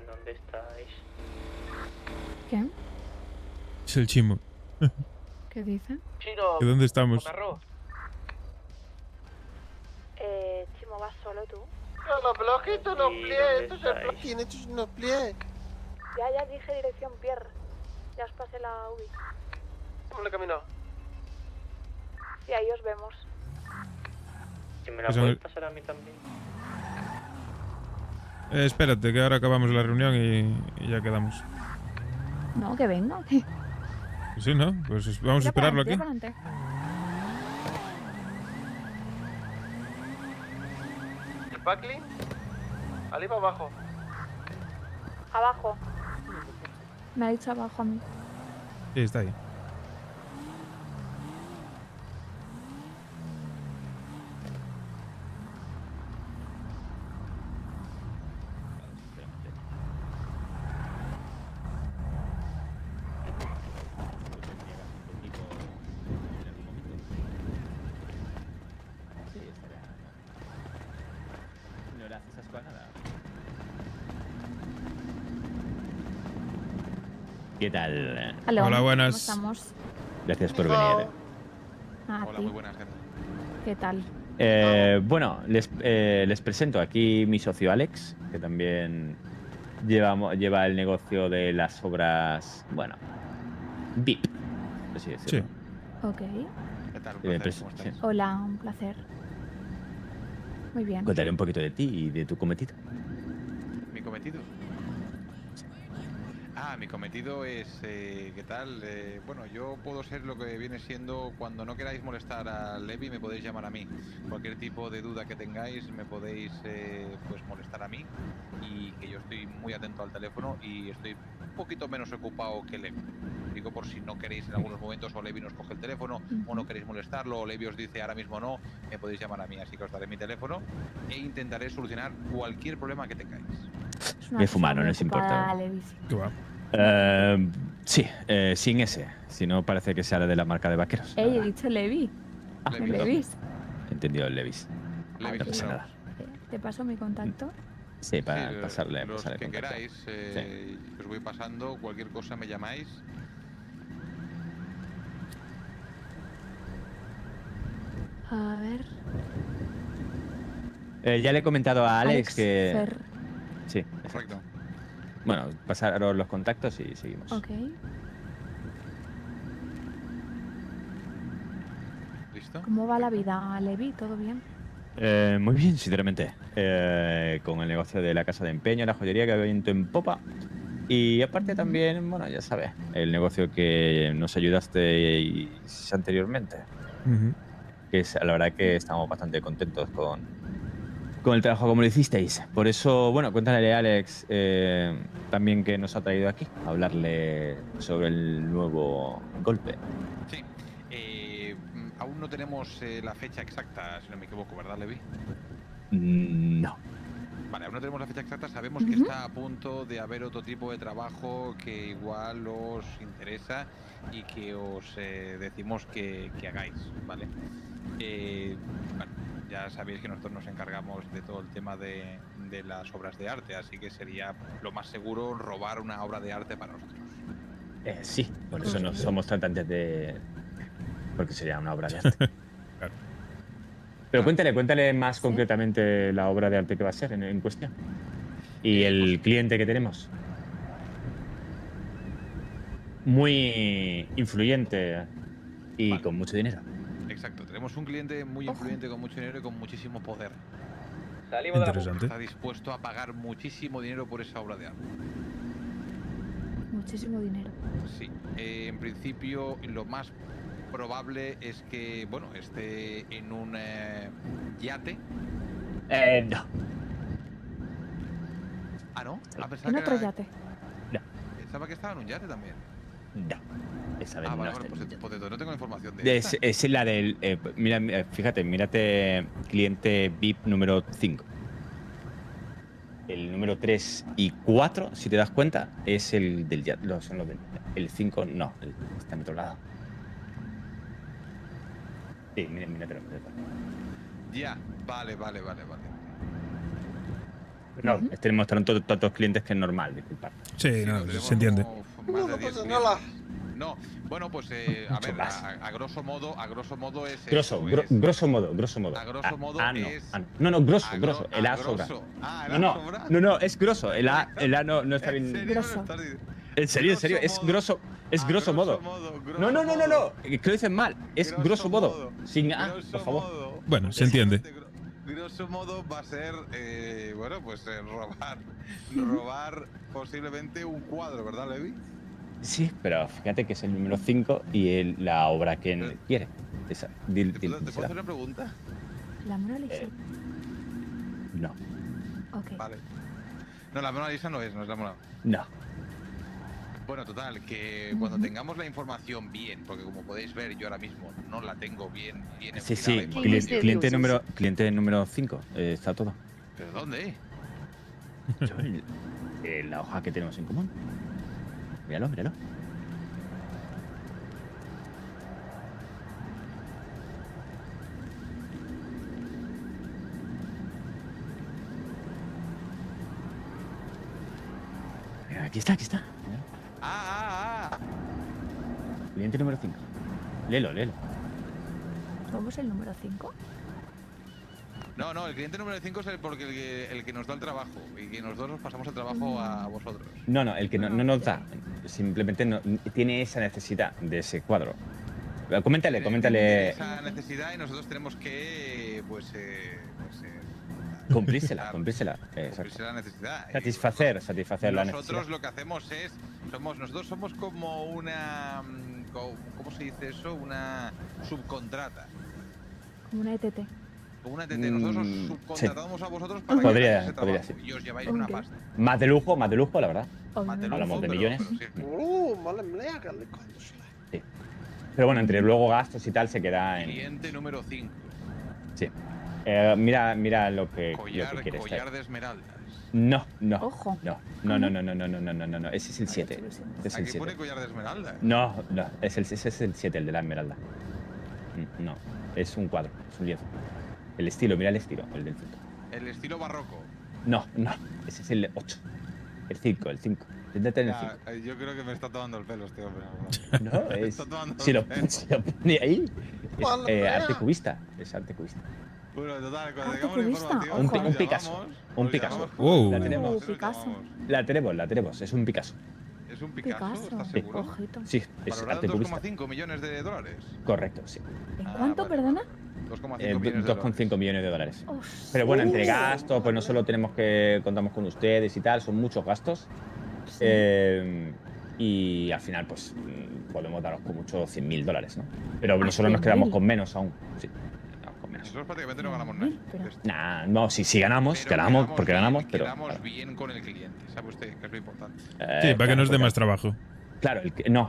S12: ¿Dónde estáis?
S9: ¿Qué?
S11: Es el chimo.
S9: ¿Qué dice?
S2: Chino,
S11: ¿De dónde estamos?
S2: con arroz.
S5: Chimo, ¿vas solo tú?
S7: No, no, pero es que esto no es plie, esto es el plugin, esto es no plie.
S5: Ya dije dirección Pierre. Ya os pasé la UBI.
S2: ¿Cómo le camino?
S5: Sí, ahí os vemos.
S12: Si me la
S11: Eso
S12: puedes
S11: me-
S12: pasar a mí también.
S11: Espérate, que ahora acabamos la reunión y ya quedamos.
S9: No, que venga.
S11: Sí, ¿no? Pues vamos a esperarlo aquí.
S9: Tira para adelante.
S2: ¿El Packlin? Arriba abajo.
S5: Abajo.
S9: Me ha dicho abajo a mí.
S11: Sí, está ahí.
S12: No le haces asco a nada. ¿Qué tal?
S9: Aló,
S11: Hola, buenas.
S9: ¿Cómo estamos?
S12: Gracias por
S7: Hola.
S12: venir.
S9: Ah,
S3: Hola,
S9: ti.
S3: muy buenas, gente.
S9: ¿Qué tal?
S12: Bueno, les presento aquí mi socio Alex, que también lleva el negocio de las obras, bueno, VIP, así decirlo.
S9: Ok.
S3: ¿Qué tal? Un
S12: Eh,
S3: placer,
S12: pues,
S3: ¿cómo estáis?
S12: sí.
S9: Hola, un placer. Muy bien.
S12: Contaré un poquito de ti y de tu cometido.
S3: ¿Mi cometido? Ah, mi cometido es, ¿qué tal? Bueno, yo puedo ser lo que viene siendo, cuando no queráis molestar a Levi, me podéis llamar a mí. Cualquier tipo de duda que tengáis, me podéis pues molestar a mí, y que yo estoy muy atento al teléfono y estoy un poquito menos ocupado que Levi. Digo, por si no queréis en algunos momentos, o Levi nos coge el teléfono, o no queréis molestarlo, o Levi os dice ahora mismo no, me podéis llamar a mí, así que os daré mi teléfono e intentaré solucionar cualquier problema que tengáis.
S9: Es una
S12: Me
S9: persona
S12: fumaron,
S9: muy
S12: no les importa.
S9: ocupada, Levis.
S11: ¿Qué va?
S12: Sí, sin ese. Si no, parece que sea la de la marca de vaqueros.
S9: Ey, he dicho Levi.
S3: Levi,
S9: ¿Me Levis?
S12: Entendido el Levis.
S3: Levi,
S12: No pasa
S3: pero-
S12: nada.
S9: ¿Te paso mi contacto?
S12: Sí, para
S3: Sí,
S12: pasarle
S3: los
S12: pasarle
S3: que
S12: contacto.
S3: queráis, os voy pasando, cualquier cosa me llamáis.
S9: A ver.
S12: Ya le he comentado a Alex, que...
S9: Fer.
S12: Sí,
S3: Correcto.
S12: bueno, pasaros los contactos y seguimos.
S9: Ok.
S3: ¿Listo?
S9: ¿Cómo va la vida, Levi? ¿Todo bien?
S12: Muy bien, sinceramente. Con el negocio de la casa de empeño, la joyería que va viento en popa. Y aparte también, bueno, ya sabes, el negocio que nos ayudaste anteriormente. Que es, la verdad que estamos bastante contentos con el trabajo como lo hicisteis. Por eso, bueno, cuéntale a Alex también que nos ha traído aquí a hablarle sobre el nuevo golpe.
S3: Sí. Aún no tenemos la fecha exacta, si no me equivoco, ¿verdad, Levi?
S12: No.
S3: Vale, aún no tenemos la fecha exacta, sabemos que está a punto de haber otro tipo de trabajo que igual os interesa y que os decimos que hagáis, ¿vale? Bueno, ya sabéis que nosotros nos encargamos de todo el tema de las obras de arte, así que sería lo más seguro robar una obra de arte para nosotros.
S12: Sí, por eso no somos tratantes de... Porque sería una obra de arte.
S11: Claro.
S12: Pero cuéntale más concretamente la obra de arte que va a ser en cuestión. Y el cliente que tenemos. Muy influyente y con mucho dinero.
S3: Exacto, tenemos un cliente muy influyente con mucho dinero y con muchísimo poder.
S11: Interesante.
S3: Está dispuesto a pagar muchísimo dinero por esa obra de arte.
S9: Muchísimo dinero.
S3: Sí, en principio lo más probable es que, bueno, esté en un yate.
S12: No.
S3: Ah, ¿no? Ah, pensaba
S9: En
S3: que
S9: otro
S3: era-
S9: yate.
S3: Pensaba que estaba en un yate también.
S12: No. Esa vez
S3: Ah,
S12: no
S3: vale,
S12: está
S3: vale,
S12: en
S3: pues,
S12: un yate.
S3: pues no tengo información de esta.
S12: Es la del... fíjate, mírate cliente VIP número 5. El número 3 y 4, si te das cuenta, es el del yate. Son los del... El 5 no, está en otro lado. Sí, míratelo.
S3: Ya, vale.
S12: No, tenemos tantos clientes que es normal, disculpad.
S11: Sí, no,
S3: Tenemos
S11: se entiende.
S3: como
S7: No, no pasa nada.
S14: No, bueno, pues a ver, a grosso modo es
S12: Grosso,
S14: eso,
S12: grosso modo, grosso modo.
S14: A grosso modo
S12: no,
S14: es...
S12: No, grosso, grosso. El A sobra.
S14: Ah,
S12: No, no, no, es grosso. El A no está bien. En serio, es grosso. Es grosso modo. No. Que lo dicen mal. Es grosso modo. Sin A, por favor.
S11: Bueno, se entiende.
S14: Grosso modo va a ser, bueno, pues robar posiblemente un cuadro, ¿verdad, Levi?
S12: Sí, pero fíjate que es el número 5 y la obra que quiere. Esa.
S14: ¿Te puedo hacer una pregunta?
S9: La Mona Lisa.
S12: No.
S9: Ok.
S14: Vale. No, la Mona Lisa no es la Mona.
S12: No.
S14: Bueno, total, que cuando tengamos la información bien, porque como podéis ver, yo ahora mismo no la tengo bien
S12: Sí,
S14: enfilada la información.
S12: cliente número 5. Está todo.
S14: ¿Pero dónde?
S12: La hoja que tenemos en común. Míralo. Aquí está. Cliente número 5. Léelo.
S9: ¿Somos el número 5?
S14: No, el cliente número 5 es el que nos da el trabajo y que nosotros nos pasamos el trabajo a vosotros.
S12: No, el que no nos da. Simplemente no, tiene esa necesidad de ese cuadro. Coméntale.
S14: Esa necesidad y nosotros tenemos que,
S12: cumplírsela.
S14: Cumplirse la necesidad.
S12: Satisfacer la necesidad.
S14: Nosotros lo que hacemos es, nosotros somos como una, ¿cómo se dice eso? Una subcontrata.
S9: Como una ETT.
S14: Como una ETT. Nosotros os subcontratamos a vosotros para que
S12: podría
S14: hagáis ese trabajo
S12: ser.
S14: y os lleváis una pasta.
S12: Más de lujo, la verdad.
S9: Obviamente.
S12: Hablamos de millones.
S14: Sí.
S12: Pero bueno, entre luego gastos y tal se queda en...
S14: Cliente número 5.
S12: Sí. Mira lo que quieres.
S14: Collar de esmeraldas.
S12: No.
S9: Ojo.
S12: No. Ese es el 7.
S14: ¿Aquí pone collar de esmeraldas?
S12: No. Ese es el 7, el de la esmeralda. No. Es un cuadro, es un lienzo. El estilo, mira el estilo, el del 5.
S14: El estilo barroco.
S12: No. Ese es el 8. El 5. Inténtate en el 5.
S14: Yo creo que me está tomando el pelo este hombre.
S12: No, si lo pone ahí. Es arte cubista. Es arte cubista.
S14: Bueno, total, cuando tengamos la información.
S12: Un Picasso. Un Picasso.
S11: Wow.
S12: La tenemos. Es un Picasso.
S14: ¿Es un Picasso? ¿Estás seguro?
S9: Ojito.
S12: Sí, es
S14: ¿Valorado
S12: arte
S14: en
S12: cubista.
S14: 2,5 millones de dólares?
S12: Correcto, sí.
S9: ¿En cuánto, perdona?
S14: 2,5 millones de
S12: 2,5 millones de dólares.
S9: Oh,
S12: Pero bueno, entre gastos, pues no solo contamos con ustedes y tal, son muchos gastos.
S9: sí.
S12: Y al final, pues podemos daros con mucho $100.000, ¿no? Pero nosotros nos quedamos con menos aún. Sí, con menos.
S14: Nosotros prácticamente no ganamos nada.
S12: Nah, no, sí ganamos, porque ganamos, pero.
S14: Quedamos bien con el cliente, ¿sabe usted? Que es lo importante.
S11: Sí, para que nos dé más trabajo.
S12: Claro,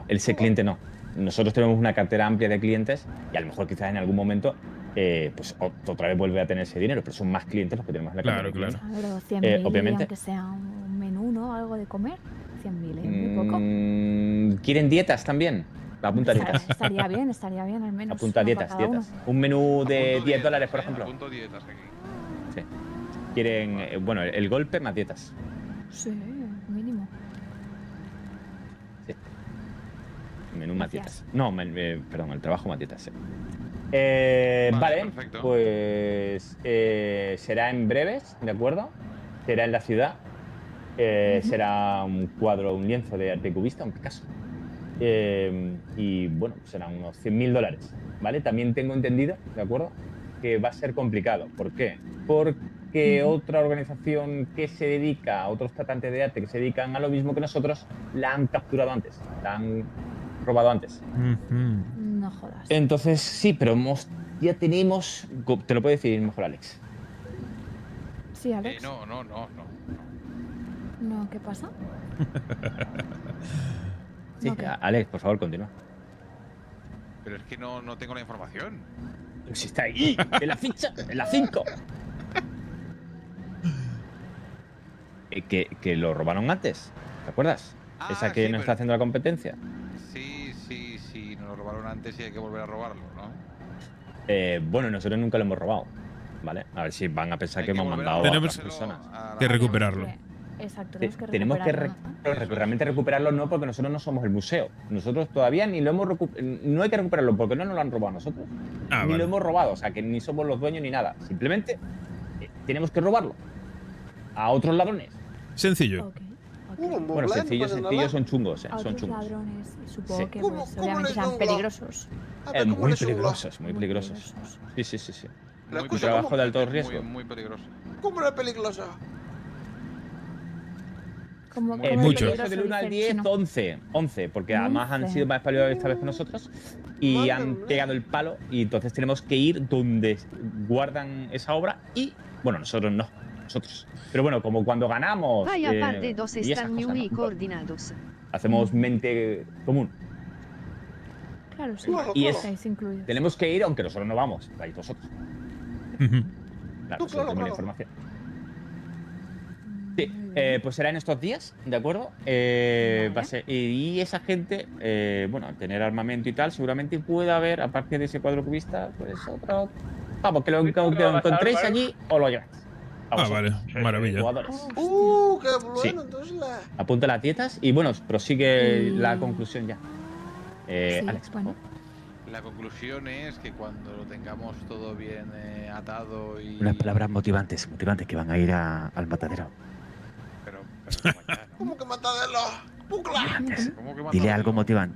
S12: ese cliente no. Nosotros tenemos una cartera amplia de clientes y a lo mejor quizás en algún momento pues otra vez vuelve a tener ese dinero, pero son más clientes los que tenemos en la cartera.
S11: Claro.
S9: Pero 100.000,
S12: obviamente.
S9: aunque sea un menú, ¿no? Algo de comer. 100.000, muy poco.
S12: ¿Quieren dietas también? Apunta dietas.
S9: Estaría bien, al menos.
S12: Apunta dietas. Un menú de $10, por ejemplo.
S14: Apunto dietas aquí.
S12: Sí. Quieren, el golpe más dietas.
S9: Sí, mínimo.
S12: Sí. Menú más
S9: Gracias.
S12: dietas. No, perdón, el trabajo más dietas, sí. Vale,
S14: perfecto.
S12: pues será en breves, ¿de acuerdo? Será en la ciudad. Será un cuadro, un lienzo de arte cubista, un Picasso. Y bueno, serán unos $100.000, ¿vale? También tengo entendido, ¿de acuerdo? Que va a ser complicado. ¿Por qué? Porque otra organización que se dedica, otros tratantes de arte que se dedican a lo mismo que nosotros, la han capturado antes, la han robado antes.
S9: No jodas.
S12: Entonces, sí, pero ya tenemos... Te lo puede decir mejor Alex.
S9: Sí, Alex.
S14: No.
S9: No, ¿qué pasa?
S12: Sí,
S9: Ok.
S12: Alex, por favor, continúa.
S14: Pero es que no tengo la información.
S12: Pero si está ahí, en la ficha, en la 5. Que lo robaron antes, ¿te acuerdas? Esa que nos está haciendo la competencia.
S14: Sí, nos lo robaron antes y hay que volver a robarlo, ¿no?
S12: Bueno, nosotros nunca lo hemos robado, ¿vale? A ver si van a pensar que hemos mandado a otras personas.
S11: Que recuperarlo.
S9: Exacto,
S12: tenemos que realmente recuperarlo, no porque nosotros no somos el museo. Nosotros todavía ni lo hemos no hay que recuperarlo porque no nos lo han robado a nosotros. Ni lo hemos robado, o sea que ni somos los dueños ni nada. Simplemente tenemos que robarlo a otros ladrones.
S11: Sencillo.
S12: Bueno, sencillos son chungos,
S9: A
S12: son
S9: otros
S12: chungos.
S9: ladrones, supongo
S12: Sí.
S9: que
S7: ¿Cómo-
S9: pues,
S7: cómo
S9: obviamente
S7: les
S9: sean
S7: jungla?
S9: peligrosos.
S12: Muy peligrosos, muy peligrosos. Sí.
S7: Pero
S12: Un
S7: escucha,
S12: trabajo
S7: ¿cómo-
S12: de alto riesgo.
S14: Muy peligroso.
S7: ¿Cómo era peligrosa?
S9: Como
S11: mucho.
S12: Del 1 al 10, 11, porque además han sido más espabilados esta vez que nosotros y han pegado el palo y entonces tenemos que ir donde guardan esa obra y, bueno, nosotros no, nosotros. Pero bueno, como cuando ganamos
S10: Hay aparte dos
S12: y esas
S10: están
S12: cosas,
S10: muy
S12: ¿no?
S10: coordinados.
S12: Hacemos mente común.
S9: Claro, sí.
S12: Y
S9: estáis incluidos.
S12: tenemos que ir aunque nosotros no vamos, vais vosotros. Claro, eso es la información. Sí, pues será en estos días, ¿de acuerdo? Va a ser, y esa gente, bueno, al tener armamento y tal, seguramente pueda haber, aparte de ese cuadro cubista, pues otro. Vamos, que lo encontréis allí o lo lleváis.
S11: Vale, maravilla.
S12: Jugadores.
S7: Qué bueno,
S12: Sí.
S7: entonces la...
S12: Apunta las dietas y bueno, prosigue la conclusión ya. Alex, por favor.
S14: La conclusión es que cuando lo tengamos todo bien atado y...
S12: Unas palabras motivantes que van a ir al matadero.
S7: ¿Cómo que matadelo? ¡Pucla!
S12: Dile algo motivante.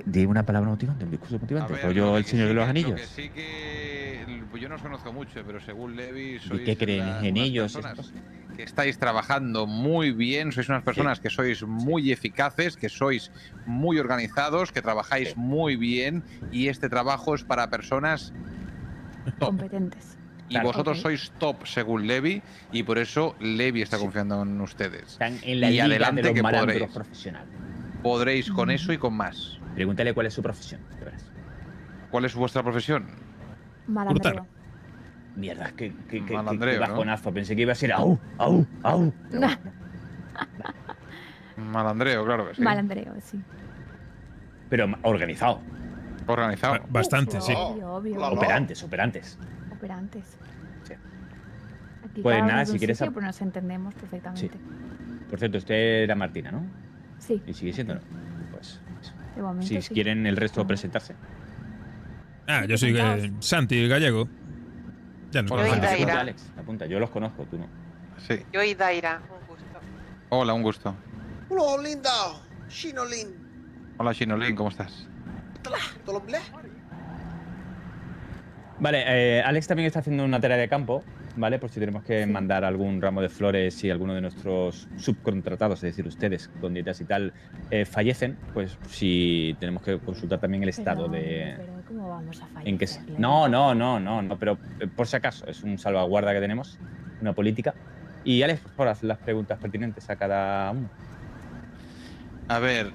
S12: Di una palabra motivante, un discurso motivante. Rollo el Señor de los Anillos.
S14: Lo que sí que pues yo no os conozco mucho, pero según Levi sois
S12: ¿Y qué creen en
S14: unas
S12: ellos?
S14: personas que estáis trabajando muy bien, sois unas personas que sois muy eficaces, que sois muy organizados, que trabajáis muy bien y este trabajo es para personas top.
S9: Competentes.
S14: Y vosotros sois top según Levi y por eso Levi está confiando en ustedes.
S12: Están en la
S14: y
S12: liga
S14: adelante
S12: de los
S14: que
S12: malandros
S14: podréis.
S12: profesionales.
S14: Podréis con eso y con más.
S12: Pregúntale cuál es su profesión, de verás.
S14: ¿Cuál es vuestra profesión?
S9: Malandreo.
S12: Mierda, qué
S14: Malandreo, ¿no?
S12: bajonazo. Pensé que iba a ser au, au, au.
S14: Malandreo, claro que sí.
S9: Malandreo, sí.
S12: Pero organizado.
S14: Organizado.
S11: Bastante, sí.
S9: Obvio.
S12: Operantes.
S9: Operantes.
S12: Sí.
S9: Aquí
S12: Pues
S9: cada uno
S12: nada,
S9: de
S12: si
S9: un
S12: quieres
S9: sitio, pues nos entendemos perfectamente.
S12: Por cierto, usted era Martina, ¿no?
S9: Sí.
S12: Y sigue siendo, ¿no? Pues
S9: De momento,
S12: si
S9: sí.
S12: quieren el resto presentarse.
S11: Yo soy Santi Gallego. Ya nos
S1: Yo
S11: conocemos.
S1: Idaira.
S12: Apunta, Alex, apunta. Yo los conozco, tú no.
S14: Sí.
S1: Yo y Daira, un gusto.
S14: Hola, un gusto.
S7: Hola, linda. Shinolin.
S14: Hola, Shinolin, ¿cómo estás?
S7: ¿Todo lo ble?
S12: Vale, Alex también está haciendo una tarea de campo, ¿vale? Por si tenemos que mandar algún ramo de flores y alguno de nuestros subcontratados, es decir, ustedes con dietas y tal, fallecen, pues si tenemos que consultar también el estado de...
S9: Pero ¿cómo vamos a fallar?
S12: En que no, pero por si acaso, es un salvaguarda que tenemos, una política. Y Alex, por favor, haz las preguntas pertinentes a cada uno.
S14: A ver,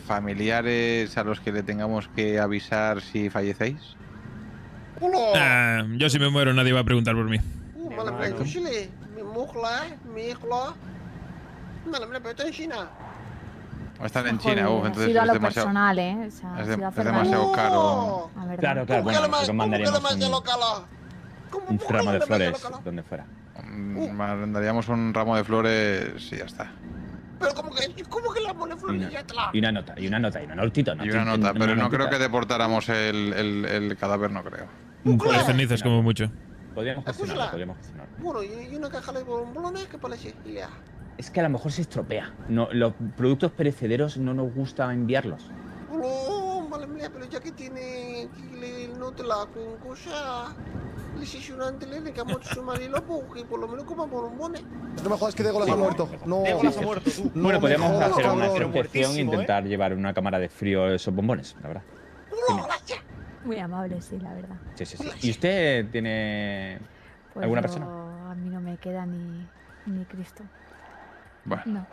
S14: familiares a los que le tengamos que avisar si fallecéis.
S11: Yo si me muero nadie va a preguntar por mí.
S7: Malam ble, tu sili. Mi mukhla, mi ikhla. Malam ble, pero esto en China.
S14: Están en
S9: Joder,
S14: China,
S9: ha
S14: entonces
S9: sido a
S14: es
S9: lo
S14: demasiado,
S9: personal, ¿eh? O sea, ha
S14: es
S9: sido a hacer
S14: demasiado
S9: daño.
S14: caro.
S9: La verdad.
S12: Claro, bueno, nosotros mandaremos un ramo de flores donde fuera.
S14: Mandaríamos un ramo de flores y ya está.
S7: Pero ¿cómo que la mole flor ya te la...
S12: Y una notita.
S14: Y una nota, pero no creo que deportáramos el cadáver, no creo.
S11: Las cenizas como mucho.
S12: Podríamos gestionarlo.
S7: Bueno, y una caja de bombones, ¿qué parece? Ya.
S12: Es que a lo mejor se estropea. No, los productos perecederos no nos gusta enviarlos.
S7: No, malam ble, pero ya que tiene el Nutella con cosa... Le sesionante le dejamos su marido porque por lo menos comamos bombones.
S15: No me jodas que Degolas ha muerto. No,
S7: Degolas ha muerto, tú.
S12: Bueno,
S15: No
S12: podríamos
S15: me jodas,
S12: hacer una
S15: cabrón.
S12: excepción e intentar llevar una cámara de frío esos bombones, la verdad.
S9: Muy amable, sí, la verdad.
S12: Sí. ¿Y usted tiene
S9: Pues
S12: alguna
S9: yo-
S12: persona?
S9: A mí no me queda ni Cristo.
S14: Bueno.
S9: No.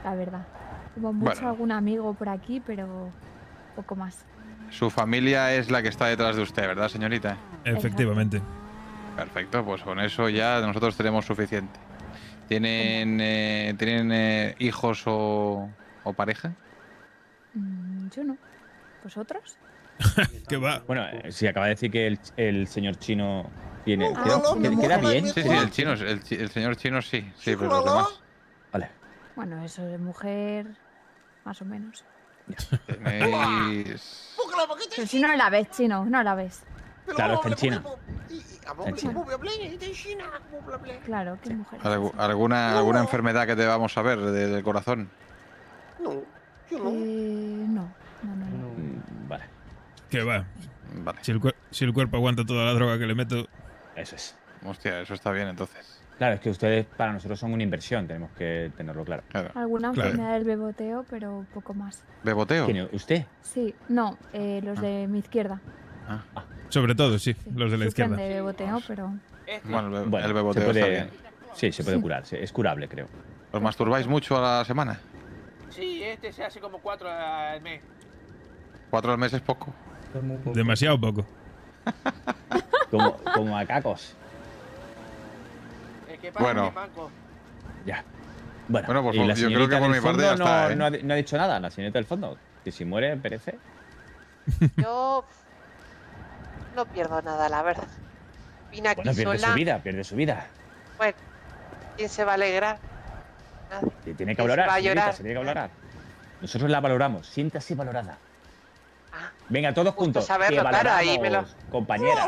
S9: La verdad. Como mucho
S14: Bueno.
S9: algún amigo por aquí, pero poco más.
S14: Su familia es la que está detrás de usted, ¿verdad, señorita?
S11: Efectivamente.
S14: Perfecto, pues con eso ya nosotros tenemos suficiente. ¿Tienen hijos o pareja?
S9: Yo no. ¿Vosotros?
S11: ¿Qué va?
S12: Bueno, si acaba de decir que el señor chino tiene.
S7: Claro,
S12: Queda bien.
S14: Sí, sí, el chino, el señor chino sí, pero los demás.
S12: Vale.
S9: Bueno, eso de mujer, más o menos.
S14: Tenéis.
S9: Pero si no la ves, chino, no la ves.
S12: Claro, está en China.
S9: Claro, que mujer.
S14: ¿Alguna enfermedad que debamos saber del corazón?
S7: No, yo no.
S9: No.
S12: Vale.
S11: ¿Qué va?
S14: Vale.
S11: Si el cuerpo aguanta toda la droga que le meto.
S12: Eso es.
S14: Hostia, eso está bien entonces.
S12: Claro, es que ustedes para nosotros son una inversión, tenemos que tenerlo claro.
S9: Alguna enfermedad del beboteo, pero poco más.
S14: ¿Beboteo?
S12: ¿Quién, usted?
S9: Sí, no, los de mi izquierda.
S11: Sobre todo, sí, los de la
S9: Sufren
S11: izquierda.
S9: de beboteo, pero...
S14: Bueno, el
S12: Bueno,
S14: beboteo
S12: se puede-
S14: está bien.
S12: Sí, se puede curar, es curable, creo.
S14: ¿Os masturbáis mucho a la semana?
S6: Sí, este se hace como 4 al mes.
S14: 4 al mes es poco.
S11: Demasiado poco.
S12: Como a cacos.
S6: ¿Qué pasa,
S14: Bueno.
S6: mi manco?
S12: Ya. Bueno,
S14: Bueno, pues
S12: y la
S14: yo creo que
S12: señorita
S14: por
S12: del
S14: mi parte
S12: fondo
S14: ya está, ¿eh?
S12: no ha dicho nada, la señorita del fondo. Que si muere, perece.
S1: Yo no pierdo nada, la verdad. Vine aquí
S12: Bueno, pierde
S1: sola.
S12: pierde su vida.
S1: Bueno, ¿quién se va a alegrar? Nadie.
S12: Se tiene que
S1: ¿Quién se
S12: valorar,
S1: va a
S12: señorita,
S1: llorar?
S12: se tiene que valorar. Nosotros la valoramos, siéntase valorada. Venga, todos juntos.
S1: saberlo,
S12: Te
S1: claro,
S12: valoramos,
S1: ahí me lo-
S12: compañera.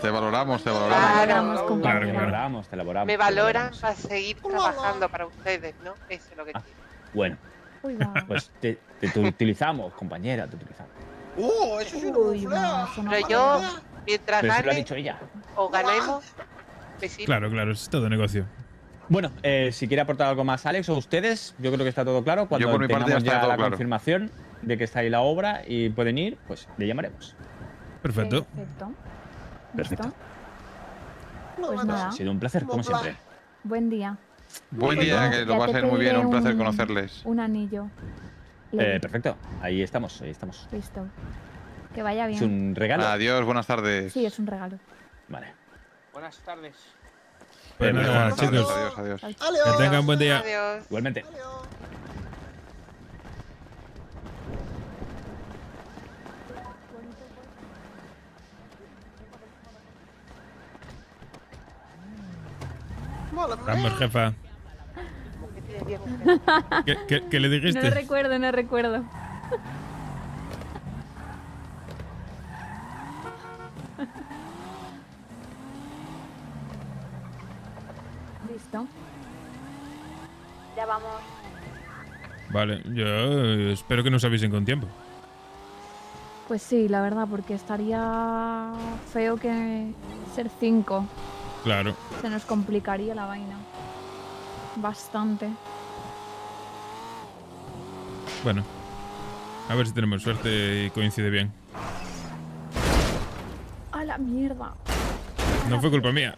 S14: Te valoramos, te
S1: Claro,
S12: Te valoramos, te elaboramos.
S1: Me
S12: te
S1: valoran
S12: valoramos.
S1: para seguir trabajando para ustedes, ¿no? Eso es lo que quiero.
S12: Bueno,
S9: Uy, va.
S12: pues te utilizamos, compañera, te utilizamos.
S7: Eso es una muflea.
S1: Pero yo, mientras
S12: Pero se lo ha
S1: gane
S12: dicho ella.
S1: o ganemos, me sirve.
S11: Claro, es todo negocio.
S12: Bueno, si quiere aportar algo más, Alex, o ustedes, yo creo que está todo claro. Cuando
S14: Yo por mi parte
S12: tengamos
S14: ya está todo
S12: la
S14: claro.
S12: confirmación de que está ahí la obra y pueden ir, pues le llamaremos.
S11: Perfecto.
S12: Perfecto.
S9: Pues nada,
S12: Ha sido un placer, como siempre.
S9: buen día.
S14: Buen día, que lo
S9: Ya
S14: va a
S9: te
S14: ser muy bien,
S9: pediré
S14: un placer conocerles.
S9: Un anillo. Ley.
S12: Perfecto, ahí estamos, ahí estamos.
S9: Listo. Que vaya bien.
S12: Es un regalo.
S14: Adiós, buenas tardes.
S9: Sí, es un regalo.
S12: Vale.
S6: Buenas tardes.
S11: Pues nada,
S14: Buenas tardes,
S11: chicos.
S14: adiós, adiós.
S11: Que tengan buen día.
S1: Adiós.
S12: Igualmente.
S11: Vamos, jefa. ¿Qué le dijiste?
S9: No recuerdo, no recuerdo. Listo. Ya vamos.
S11: Vale, yo espero que nos avisen con tiempo.
S9: Pues sí, la verdad, porque estaría feo que ser 5.
S11: Claro.
S9: Se nos complicaría la vaina. Bastante.
S11: Bueno. A ver si tenemos suerte y coincide bien.
S9: ¡A la mierda!
S11: No fue culpa mía.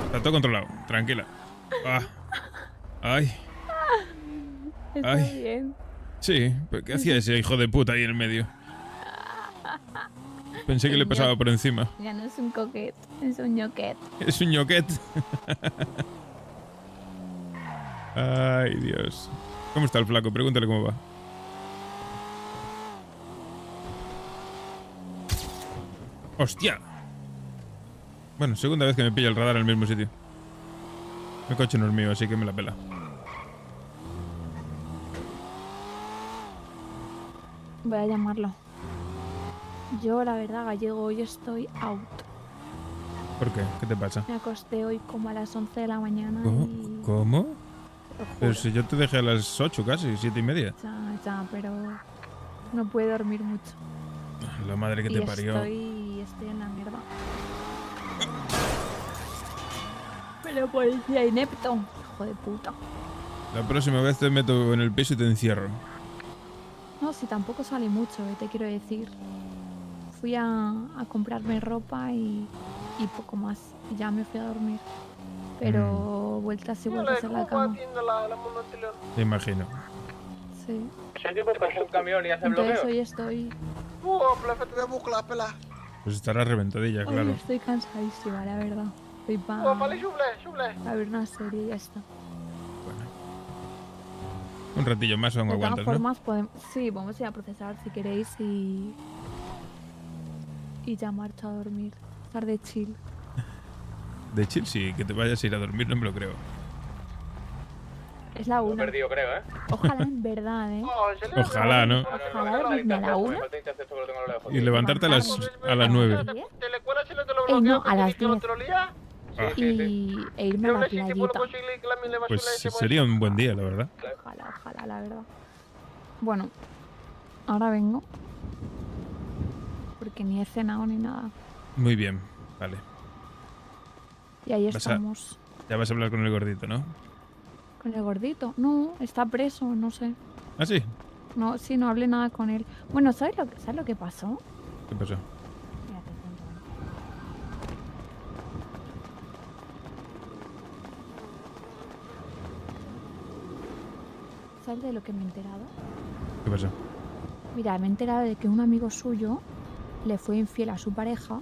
S11: Está todo controlado. Tranquila. Ah. Ay.
S9: Está
S11: Ay.
S9: bien.
S11: Sí, pero ¿qué hacía ese hijo de puta ahí en el medio? Pensé que le pasaba por encima.
S9: Ya no es un coquet, es un ñoquet.
S11: Es un ñoquet. Ay, Dios. ¿Cómo está el flaco? Pregúntale cómo va. ¡Hostia! Bueno, segunda vez que me pilla el radar en el mismo sitio. El coche no es mío, así que me la pela.
S9: Voy a llamarlo. Yo, la verdad, Gallego, hoy estoy out.
S11: ¿Por qué? ¿Qué te pasa?
S9: Me acosté hoy como a las 11 de la mañana
S11: ¿Cómo?
S9: y...
S11: ¿Cómo?
S9: Te lo
S11: Pero
S9: juro.
S11: si yo te dejé a las 8 casi, 7:30.
S9: Ya, pero no puedo dormir mucho.
S11: La madre que
S9: Y
S11: te parió.
S9: estoy en la mierda. Pero policía inepto, hijo de puta.
S11: La próxima vez te meto en el piso y te encierro.
S9: No, si tampoco salí mucho, te quiero decir. Fui a comprarme ropa y poco más. Y ya me fui a dormir. Pero vueltas y vueltas en la cama.
S11: Te imagino.
S9: Sí.
S2: Ese tipo coge un camión y hace
S9: Entonces
S2: bloqueo.
S9: hoy estoy...
S11: Pues estará reventadilla,
S9: Hoy
S11: claro.
S9: estoy cansadísima, la verdad. Estoy para ver una serie y ya está.
S11: Un ratillo más aún
S9: De todas
S11: aguantas, ¿no?
S9: formas, sí, podemos ir a procesar si queréis y ya marcho a dormir. Estar de chill.
S11: De chill, sí, que te vayas a ir a dormir, no me lo creo.
S9: Es la una.
S2: perdido, creo, ¿eh?
S9: Ojalá, en verdad, ¿eh?
S11: Ojalá, ¿no?
S9: Ojalá dormirme a la una.
S11: Y levantarte a las 9.
S9: No, a las 10.
S11: Ah.
S9: E irme a la playita.
S11: Pues sería un buen día, la verdad.
S9: Ojalá, la verdad. Bueno, ahora vengo. Porque ni he cenado ni nada.
S11: Muy bien, vale.
S9: Y ahí
S11: Vas a-
S9: estamos.
S11: Ya vas a hablar con el gordito, ¿no?
S9: ¿Con el gordito? No, está preso, no sé.
S11: ¿Ah, sí?
S9: No, sí, no hablé nada con él. Bueno, ¿sabes lo que pasó?
S11: ¿Qué pasó?
S9: Mira, te cuento. ¿Sabes de lo que me he enterado?
S11: ¿Qué pasó?
S9: Mira, me he enterado de que un amigo suyo le fue infiel a su pareja.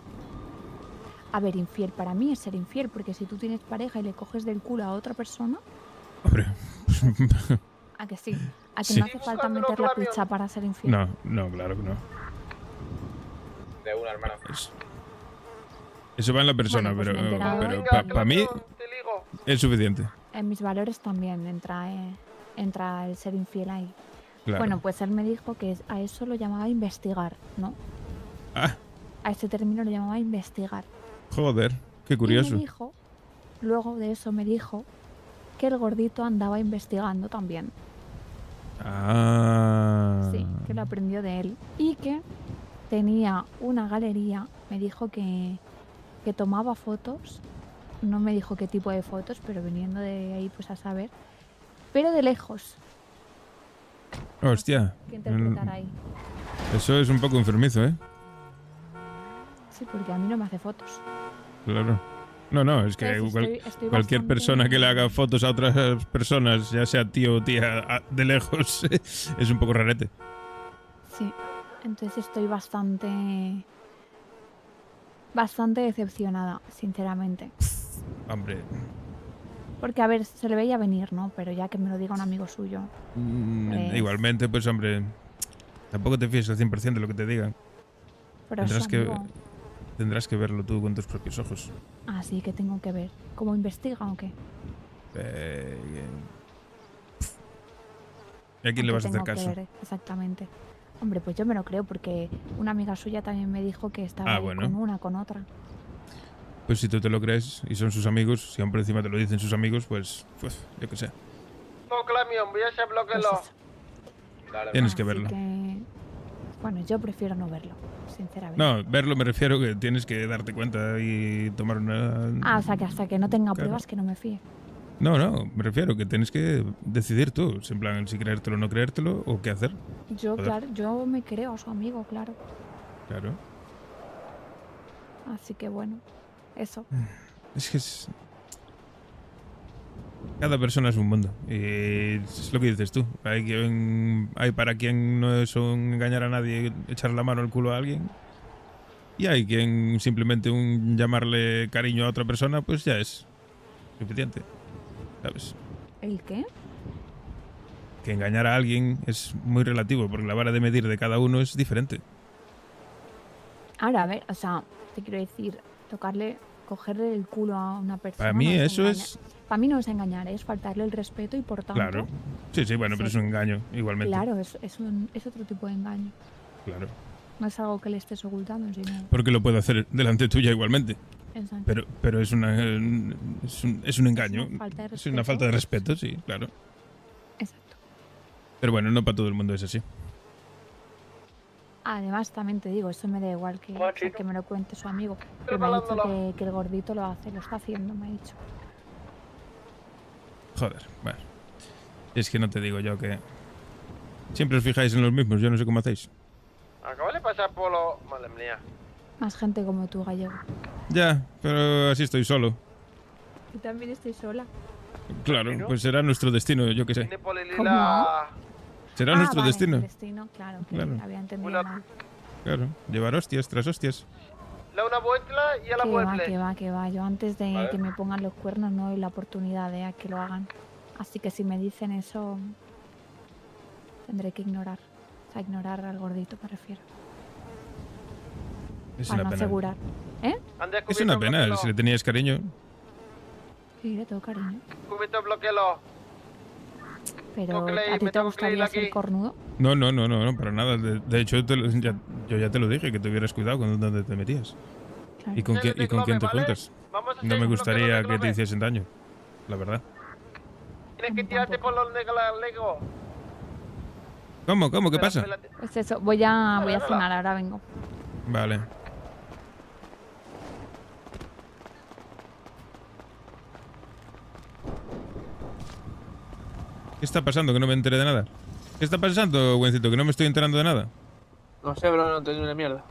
S9: A ver, infiel para mí es ser infiel, porque si tú tienes pareja y le coges del culo a otra persona,
S11: Hombre.
S9: ¿a que sí? ¿A que
S11: Sí.
S9: no hace falta meter la picha para ser infiel?
S11: No, claro que no.
S2: De una, hermano.
S11: Eso va en la persona,
S9: Bueno, pues me he
S11: pero
S9: enterado.
S11: para mí es suficiente.
S9: En mis valores también entra el ser infiel ahí.
S11: Claro.
S9: Bueno, pues él me dijo que a eso lo llamaba investigar, ¿no?
S11: Ah,
S9: A este término lo llamaba investigar.
S11: joder, qué curioso.
S9: Y me dijo, luego de eso me dijo que el gordito andaba investigando también.
S11: Ah.
S9: Sí, que lo aprendió de él. Y que tenía una galería, me dijo que tomaba fotos. No me dijo qué tipo de fotos, pero viniendo de ahí, pues a saber. Pero de lejos.
S11: Hostia.
S9: ¿Qué interpretar ahí?
S11: Eso es un poco enfermizo, ¿eh?
S9: Sí, porque a mí no me hace fotos.
S11: Claro. No, es que
S9: Entonces estoy
S11: cualquier
S9: bastante-
S11: persona que le haga fotos a otras personas, ya sea tío o tía, de lejos, es un poco rarete.
S9: Sí, entonces estoy bastante decepcionada, sinceramente.
S11: Hombre,
S9: Porque, a ver, se le veía venir, ¿no? Pero ya que me lo diga un amigo suyo. Pues-
S11: igualmente, pues hombre, tampoco te fíes al 100% de lo que te digan.
S9: Pero es su amigo.
S11: Tendrás que verlo tú con tus propios ojos.
S9: Así que tengo que ver. ¿Cómo investiga o qué?
S11: ¿Y a quién le
S9: ¿O
S11: vas
S9: qué
S11: a hacer
S9: tengo que
S11: caso?
S9: ver exactamente. Hombre, pues yo me lo creo porque una amiga suya también me dijo que estaba ahí
S11: bueno.
S9: con una, con otra.
S11: Pues si tú te lo crees y son sus amigos, si aún por encima te lo dicen sus amigos, pues yo qué sé.
S2: No, Clamion, voy a hacer bloquearlo.
S11: Tienes que
S9: Así
S11: verlo.
S9: que, bueno, yo prefiero no verlo, sinceramente.
S11: No, verlo me refiero que tienes que darte cuenta y tomar una...
S9: Ah, o sea que hasta que no tenga
S11: Claro.
S9: pruebas que no me fíe.
S11: No, me refiero que tienes que decidir tú, en plan, si creértelo o no creértelo, o qué hacer.
S9: Yo,
S11: Joder.
S9: claro, yo me creo a su amigo, claro.
S11: Claro.
S9: Así que bueno, eso.
S11: Es que es... Cada persona es un mundo. Y es lo que dices tú. Hay para quien no es un engañar a nadie, echar la mano al culo a alguien. Y hay quien simplemente un llamarle cariño a otra persona, pues ya es suficiente. ¿Sabes?
S9: ¿El qué?
S11: Que engañar a alguien es muy relativo, porque la vara de medir de cada uno es diferente.
S9: Ahora, a ver, o sea, te quiero decir, cogerle el culo a una persona.
S11: Para mí
S9: no
S11: eso
S9: engañar.
S11: es...
S9: Para mí no es engañar, es faltarle el respeto y por tanto.
S11: Claro. Sí, bueno, pero es un engaño, igualmente.
S9: Claro, es otro tipo de engaño.
S11: Claro.
S9: No es algo que le estés ocultando, sino.
S11: Porque lo puede hacer delante tuya igualmente.
S9: Exacto.
S11: Pero es un engaño.
S9: Es una falta de
S11: Es una falta de respeto, sí, claro.
S9: Exacto.
S11: Pero bueno, no para todo el mundo es así.
S9: Además, también te digo, eso me da igual que, o sea, que me lo cuente su amigo. Pero me ha dicho que el gordito lo está haciendo, me ha dicho.
S11: Joder, bueno. Es que no te digo yo que... Siempre os fijáis en los mismos, yo no sé cómo hacéis.
S2: Acabo de pasar por lo... Madre mía.
S9: Más gente como tú, gallego.
S11: Ya, pero así estoy solo.
S9: Y también estoy sola.
S11: Claro, pues será nuestro destino, yo qué sé. Será nuestro
S9: vale,
S11: destino.
S9: el destino, claro, que
S11: Claro.
S9: había entendido mal.
S11: Claro, llevar hostias tras hostias.
S2: Da una vuelta y a la vuelta.
S9: Que va. Yo antes de que me pongan los cuernos no doy la oportunidad de a que lo hagan. Así que si me dicen eso, tendré que ignorar. O sea, ignorar al gordito, me refiero.
S11: Es
S9: Para
S11: una
S9: no
S11: pena.
S9: asegurar. ¿Eh?
S11: Es una pena, si le tenías cariño.
S9: Sí, le tengo cariño.
S7: Cubito, bloquealo.
S9: Pero,
S7: Cócley,
S9: ¿a ti
S7: me
S9: te
S7: tengo que
S9: gustaría
S7: ir
S9: ser
S7: aquí.
S9: cornudo?
S11: No, para nada. De hecho, yo ya te lo dije, que tuvieras cuidado con dónde te metías.
S9: Claro.
S11: Y con quién te juntas. No me gustaría que te hiciesen daño, la verdad.
S7: Tienes que tirarte por los Lego.
S11: ¿Cómo? ¿Qué pasa?
S9: Pues eso, voy a cenar, ahora vengo.
S11: Vale. ¿Qué está pasando? Que no me enteré de nada. ¿Qué está pasando, buencito? Que no me estoy enterando de nada.
S2: No sé, bro, no entendí una mierda.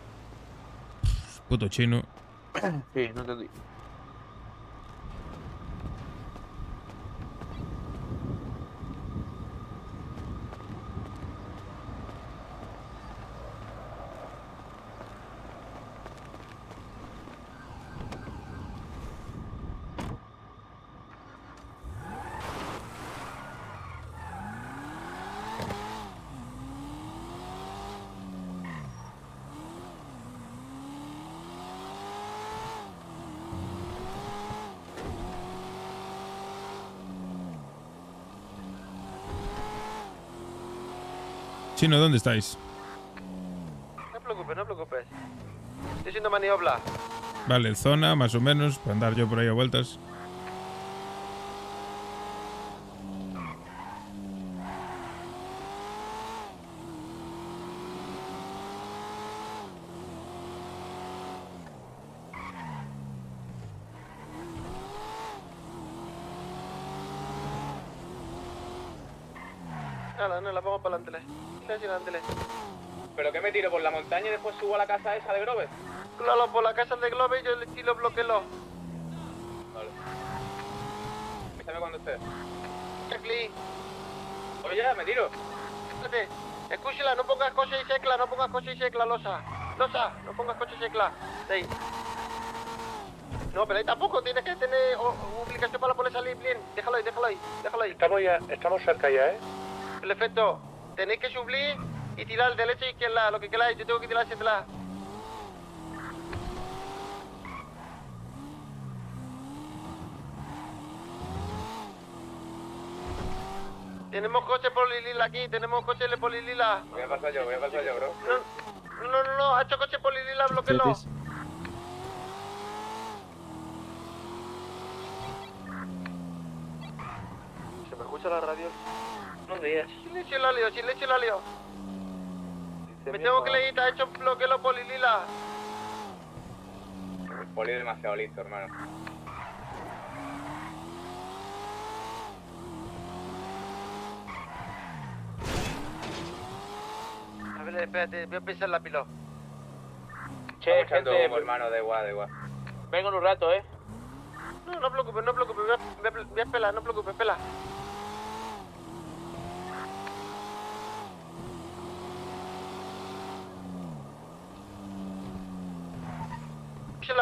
S11: Puto chino.
S2: Sí, no entendí.
S11: Chino, ¿dónde estáis?
S7: No te preocupes, no te preocupes. Estoy haciendo maniobra.
S11: Vale, zona, más o menos, para andar yo por ahí a vueltas.
S7: Nada, no, la pongo para adelante. Adelante.
S6: ¿Pero qué me tiro por la montaña y después subo a la casa esa de Grove?
S7: Claro, por la casa de Globe y yo le tiro bloqueo.
S6: Vale. Avísame cuando estés.
S7: Jacqueline,
S6: Oye, ya, me tiro.
S7: espérate. Escúchela, no pongas coches y secla, Losa. Losa, no pongas coches y secla. Ahí. No, pero ahí tampoco, tienes que tener obligación para poder salir bien. Déjalo ahí.
S8: Estamos cerca ya, ¿eh?
S7: Perfecto. Tenéis que subir y tirar de derecha y izquierda, lo que queráis. Yo tengo que tirar hacia atrás. Tenemos coche polilila aquí, tenemos coche de polilila.
S6: Voy a pasar yo, bro.
S7: No, ha hecho coche polilila, bloquealo.
S2: ¿Se me escucha la radio? ¿Dónde es?
S7: Silencio la lío. Me tengo que leer, ha hecho bloqueo polilila.
S6: El poli es demasiado listo, hermano.
S7: A ver, espérate, voy a pensar la pilo.
S2: Che,
S6: Echando
S2: gente,
S6: humo, hermano, da igual.
S2: vengo en un rato, ¿eh?
S7: No, no preocupes, voy a pelar, no preocupes, pela.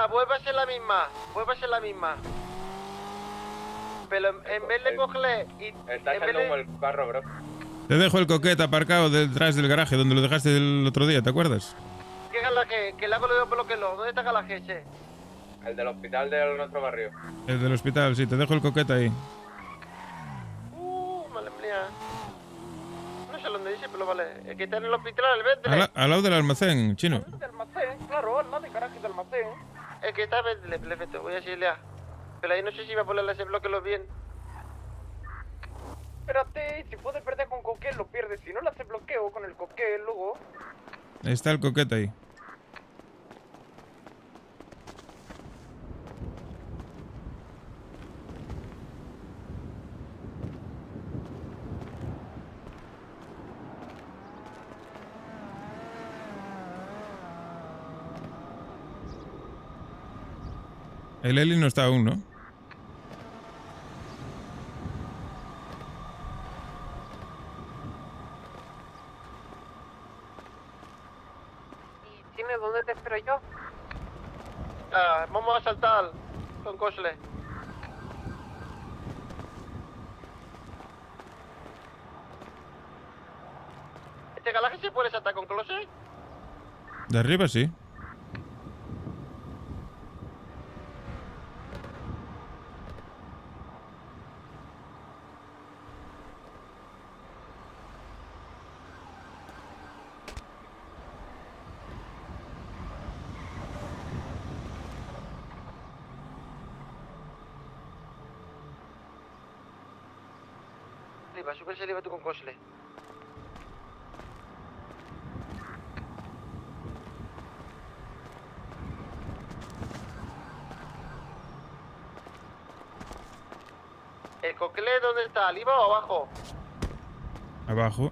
S7: Vuelve a ser la misma. Pero en vez de cogerle y...
S6: Está echando humo el carro, bro.
S11: Te dejo el coquete aparcado detrás del garaje donde lo dejaste el otro día, ¿te acuerdas?
S7: ¿Qué galaje? Que le hago lo por que lo. ¿Dónde está galaje ese?
S6: El del hospital de nuestro barrio.
S11: El del hospital, sí, te dejo el coquete ahí.
S7: Madre mía. No sé dónde dice, pero vale. El que está en el hospital, el verde.
S11: Al lado del almacén, chino.
S7: Del almacén, claro, al lado del garaje del almacén. El que está verde, perfecto, voy a decirle a... Pero ahí no sé si va a ponerle ese bloqueo bien. Espérate, si puedes perder con coquel, lo pierdes. Si no le hace bloqueo con el coquel, luego...
S11: Está el coquete ahí. El Eli no está aún, ¿no?
S1: ¿Y tienes dónde te espero yo?
S7: Vamos a saltar con Cosle. ¿Este garaje se puede saltar con closet?
S11: De arriba sí.
S7: Súbese arriba tú con Cosle. ¿El coquele dónde está? ¿Arriba o abajo?
S11: Abajo.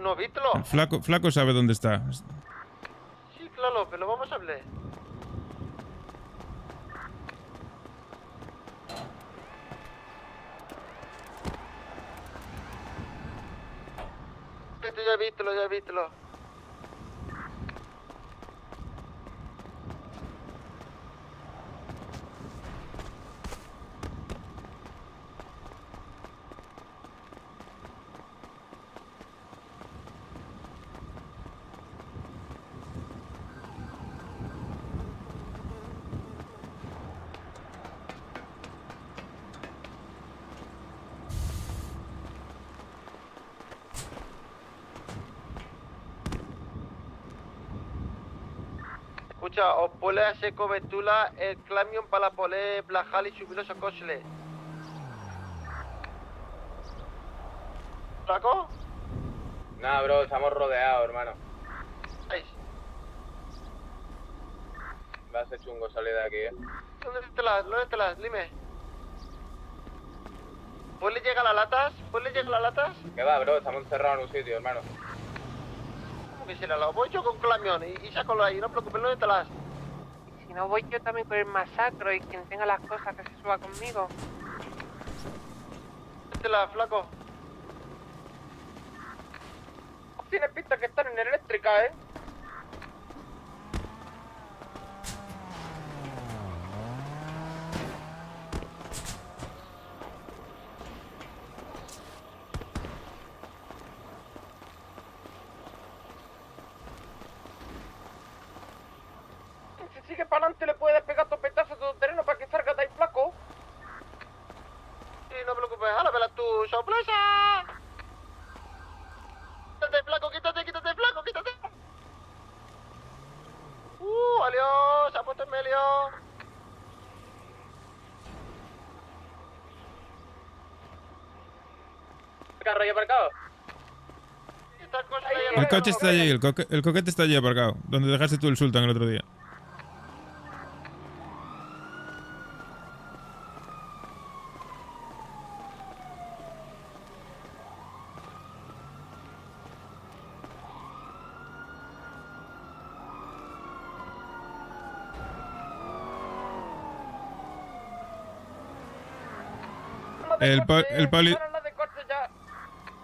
S7: No, vítelo.
S11: El flaco sabe dónde está.
S7: Sí, claro, pero vamos a hablar. Ya he visto. Escucha, os puede hacer cobertura el camión para poder bajar y subir los coches. ¿Flaco?
S6: Nah, bro, estamos rodeados, hermano. Va a ser chungo salir de aquí,
S7: ¿Dónde estás? Dime. ¿Puedes llegar a las latas?
S6: ¿Qué va, bro? Estamos encerrados en un sitio, hermano.
S7: ¿Cómo que será? Lo voy yo con camión y sácalo ahí, no te preocupes, ¿dónde estás?
S1: Si no voy yo también con el masacro y quien tenga las cosas que se suba conmigo.
S7: Flaco.
S6: Tiene pinta que están en eléctrica, ¿eh? Si sigue para adelante le puedes pegar topetazos a todo terreno para que salga de ahí, flaco.
S7: Sí, no te preocupes, ahora verás tu sorpresa. Quítate, flaco, quítate. Alió, se ha puesto en medio.
S6: ¿El carro ya aparcado?
S11: El coche está allí, el coquete está allí aparcado, donde dejaste tú el Sultan el otro día.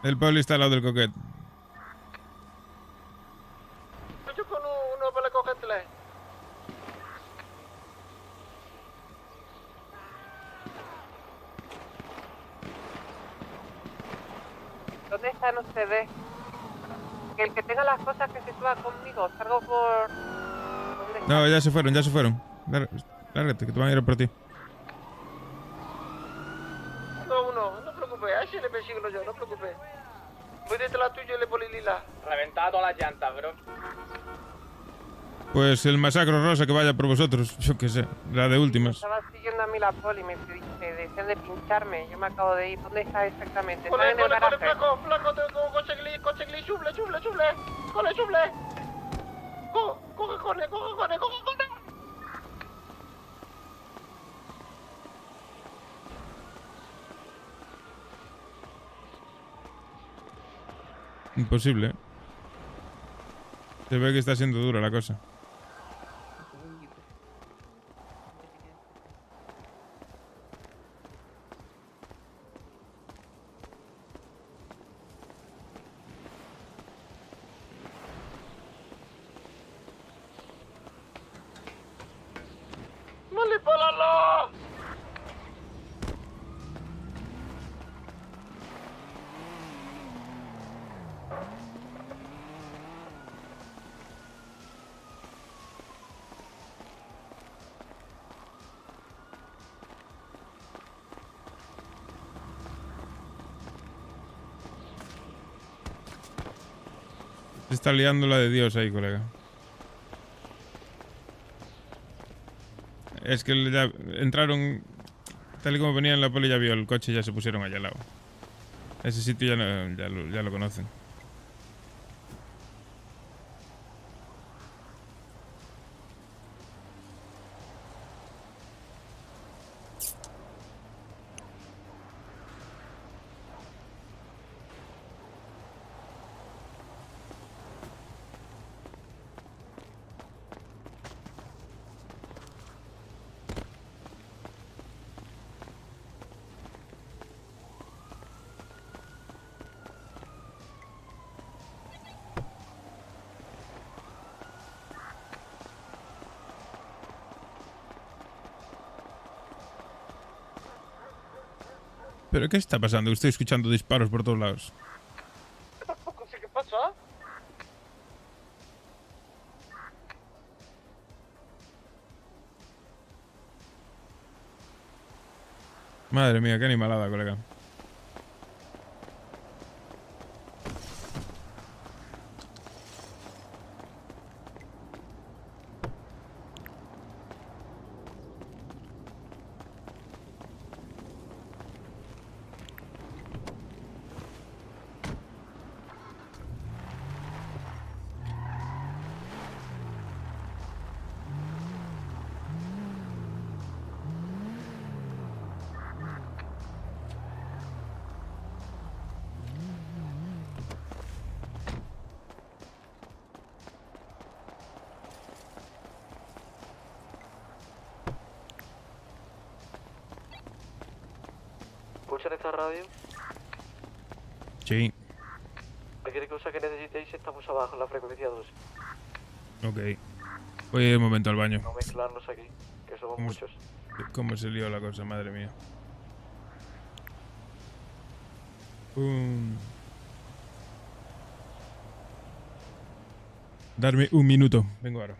S11: El poli está al lado del coquete.
S7: Yo con uno para cogértele.
S1: ¿Dónde están ustedes? Que el que tenga las cosas que se suba conmigo. Salgo por... ¿Dónde está?
S11: No, ya se fueron. Lárgate, que te van a ir a por ti.
S7: No te preocupes, a ese le persigo yo, no te preocupes. Voy detrás tuyo y le poli lila.
S6: Reventada todas las llantas, bro.
S11: Pues el masacro rosa que vaya por vosotros, yo qué sé, la de últimas.
S1: Estaba siguiendo a mí la poli, me decían de pincharme. Yo me acabo de ir. ¿Dónde está exactamente?
S7: Corre,
S1: ¿Están en el garaje?
S7: flaco, tengo coche glis, suble. Corre, suble. Coge.
S11: Imposible, ¿eh? Se ve que está siendo dura la cosa.
S7: ¡Manipulalo!
S11: Se está liando la de Dios ahí, colega. Es que ya entraron, tal y como venía en la poli, ya vio el coche y ya se pusieron allá al lado. Ese sitio ya, ya lo conocen. ¿Pero qué está pasando? Estoy escuchando disparos por todos lados.
S7: Tampoco sé qué pasa.
S11: Madre mía, qué animalada, colega.
S7: ¿Escuchan esta radio?
S11: Sí,
S7: Cualquier cosa que necesitéis, estamos abajo en la frecuencia 2.
S11: ok. Voy a ir un momento al baño.
S7: No mezclarnos aquí, que somos muchos.
S11: ¿Cómo se lió la cosa? Madre mía. Darme un minuto. Vengo ahora.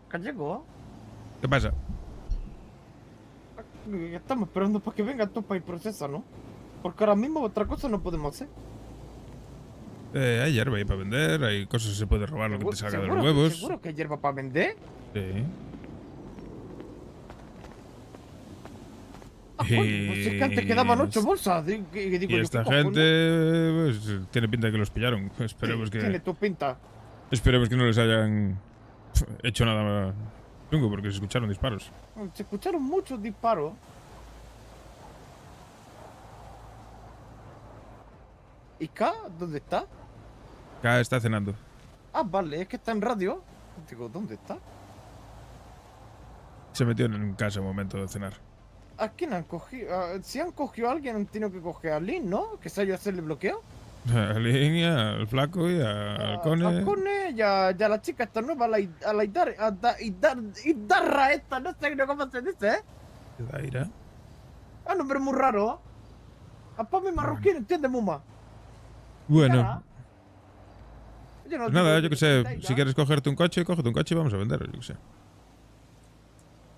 S16: Gallego,
S11: ¿Qué pasa?
S16: estamos esperando para que venga tú para el proceso, ¿no? Porque ahora mismo otra cosa no podemos hacer.
S11: Hay hierba ahí para vender, hay cosas que se puede robar, lo que te salga de los huevos.
S16: ¿Seguro que hay hierba para vender?
S11: Sí.
S16: Pues es que antes quedaban 8 bolsas. Digo
S11: Y
S16: yo,
S11: esta
S16: ¿qué cojones?
S11: gente pues, tiene pinta de que los pillaron. Esperemos
S16: Tiene
S11: que
S16: tu pinta.
S11: esperemos que no les hayan hecho nada chungo porque se escucharon disparos.
S16: Se escucharon muchos disparos. ¿Y K? ¿Dónde está?
S11: Acá está cenando.
S16: Ah, vale, es que está en radio. Digo, ¿dónde está?
S11: Se metió en casa un momento de cenar.
S16: ¿A quién han cogido? Si han cogido a alguien, han tenido que coger a Lynn, ¿no? Que se haya hacerle bloqueo.
S11: A Línea, al flaco y al Cone.
S16: A Cone y a la chica esta nueva, a la Idarra esta, no sé cómo se dice, ¿eh?
S11: Daira.
S16: Ah, nombre muy raro. Apame marroquín, ¿entiendes, Muma?
S11: Bueno,
S16: Yo no
S11: pues nada,
S16: digo
S11: yo que sé,
S16: tenga.
S11: si quieres cogerte un coche, cógete un coche y vamos a venderlo, yo que sé.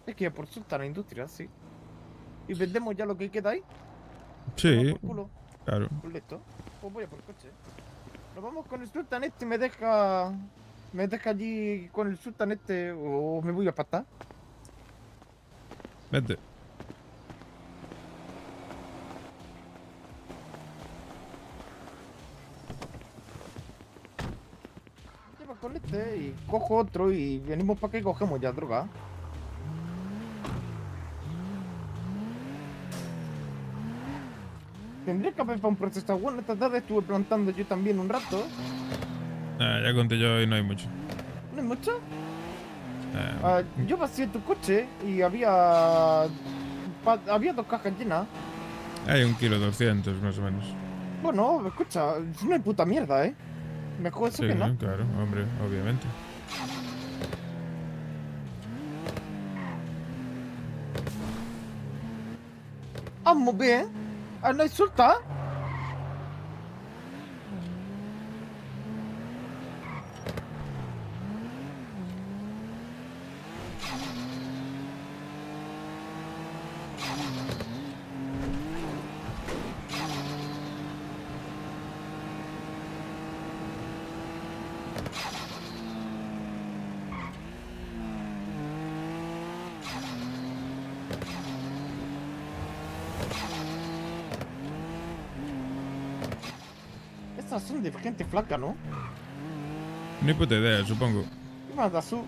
S16: Es que por Sultana Industrial, sí. Y vendemos ya lo que queda ahí.
S11: Sí,
S16: Por culo.
S11: claro.
S16: Pues listo. Pues voy a por coche. Nos vamos con el Sultan este, me deja allí con el Sultan este o me voy a patar.
S11: Vete.
S16: Lleva con este y cojo otro y venimos para que cogemos ya droga. Tendría que haber para un proceso bueno. Esta tarde estuve plantando yo también un rato.
S11: Ah, ya conté yo y no hay mucho.
S16: ¿No hay mucho?
S11: Ah,
S16: Yo vacié tu coche y había 2 cajas llenas.
S11: hay 1,2 kg más o menos.
S16: Bueno, escucha, es una puta mierda, ¿eh? Mejor eso
S11: Sí,
S16: que nada.
S11: claro, hombre, obviamente.
S16: Vamos bien. No insulta. Estas son de gente flaca, ¿no?
S11: Ni puta idea, supongo.
S16: ¿Qué más da su?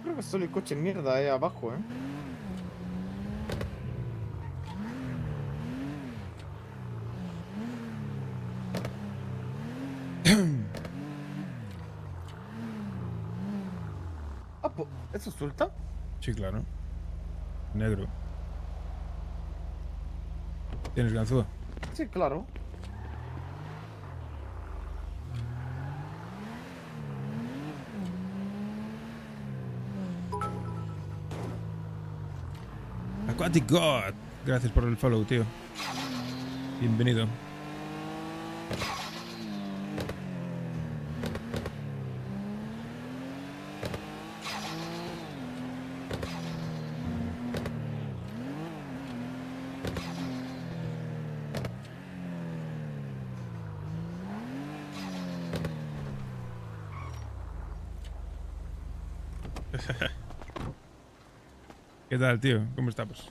S16: Creo que solo el coche mierda abajo, ¿eh? Pues, ¿eso suelta?
S11: Sí, claro. Negro. ¿Tienes ganzúa?
S16: Sí, claro.
S11: Aquatic God. Gracias por el follow, tío. Bienvenido. ¿Qué tal, tío? ¿Cómo estamos?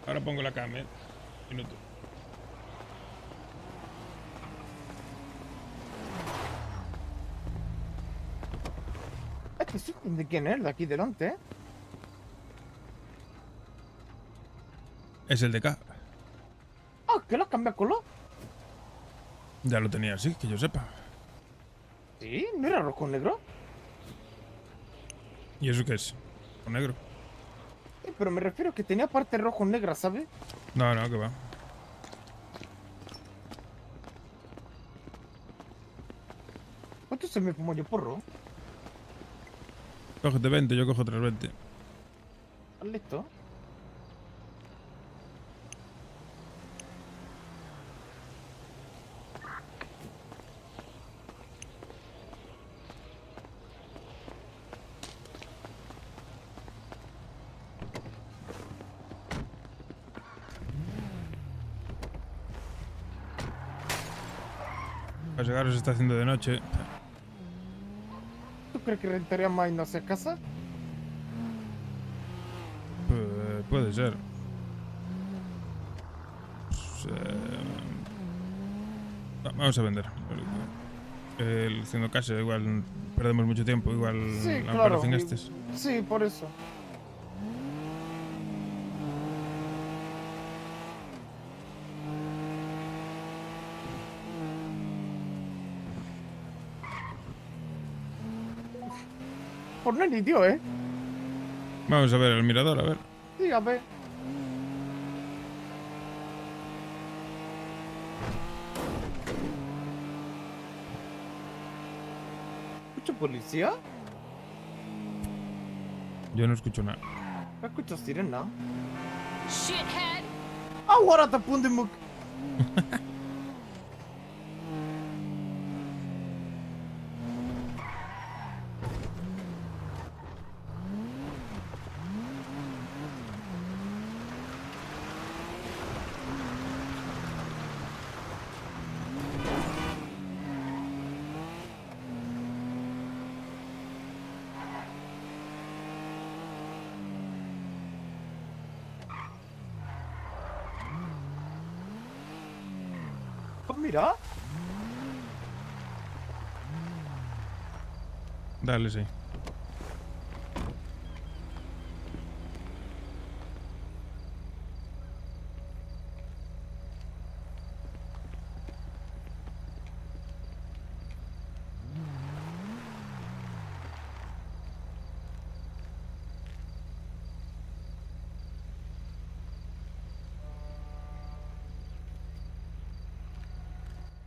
S11: Ahora pongo la cam, Minuto.
S16: Este es de quién es, de aquí delante, ¿eh?
S11: Es el de K.
S16: Ah, ¿que lo has cambiado color?
S11: Ya lo tenía así, que yo sepa.
S16: Sí, ¿no era rojo negro?
S11: ¿Y eso qué es? ¿O negro?
S16: Pero me refiero a que tenía parte rojo negra, ¿sabes?
S11: No, no, que va.
S16: ¿Cuánto se me fumó yo porro?
S11: Cógete 20, yo cojo otras 20.
S16: ¿Listo?
S11: Para llegar se está haciendo de noche.
S16: ¿Tú crees que rentaría más y no hacer casa?
S11: Puede ser. Vamos a vender. Haciendo casa, igual perdemos mucho tiempo, igual
S16: Sí, claro.
S11: aparecen estos.
S16: Sí, por eso. Por no ni tío, ¿eh?
S11: Vamos a ver el mirador, a ver.
S16: Dígame. ¿Escucho policía?
S11: Yo no escucho nada.
S16: ¿No escucho sirena?
S13: Shithead!
S16: Ahora te pundimuk. Pues mira.
S11: Dale, sí.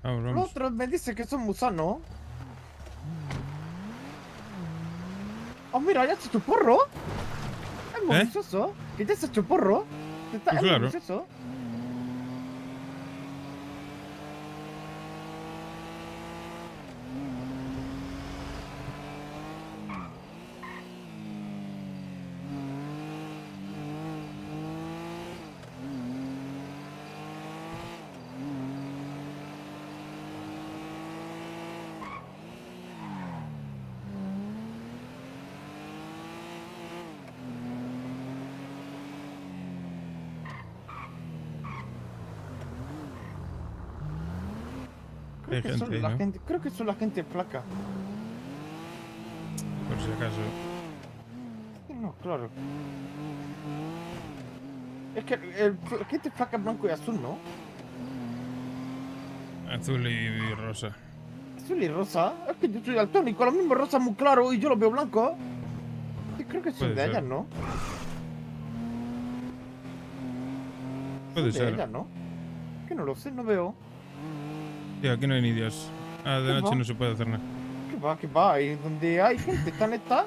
S11: Vamos,
S16: Los
S11: vamos.
S16: otros me dicen que son musanos. Oh, mira, ya se echó porro. Es muy gracioso. Que ya se echó porro. Está,
S11: Pues
S16: es muy
S11: claro.
S16: gracioso. Creo
S11: Hay
S16: que,
S11: gente
S16: son
S11: ahí,
S16: la
S11: ¿no?
S16: gente, creo que son la gente flaca.
S11: Por si acaso.
S16: No, claro. Es que la gente flaca es blanco y azul, ¿no?
S11: Azul y rosa.
S16: Azul y rosa. Es que yo soy daltónico, lo mismo rosa muy claro y yo lo veo blanco. Sí, creo que son
S11: Puede
S16: de
S11: ser.
S16: ellas, ¿no?
S11: Puede
S16: Son de
S11: ser.
S16: ellas, ¿no? Que no lo sé, no veo.
S11: Tío, aquí no hay ni Dios. Ah, de
S16: ¿Qué
S11: noche
S16: va?
S11: no se puede hacer nada.
S16: ¿Qué va? ¿Qué va? Y donde hay gente, están estas.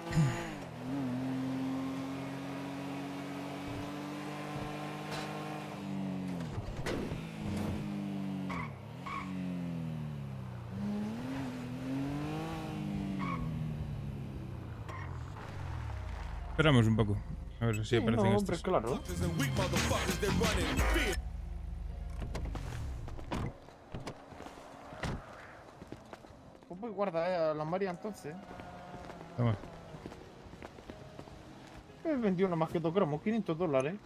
S11: Esperamos un poco. A ver si
S16: Sí,
S11: aparecen
S16: no, hombre,
S11: estos.
S16: claro. Pues voy a guardar a la María entonces.
S11: Toma.
S16: He vendido una más que 2 gramos, $500.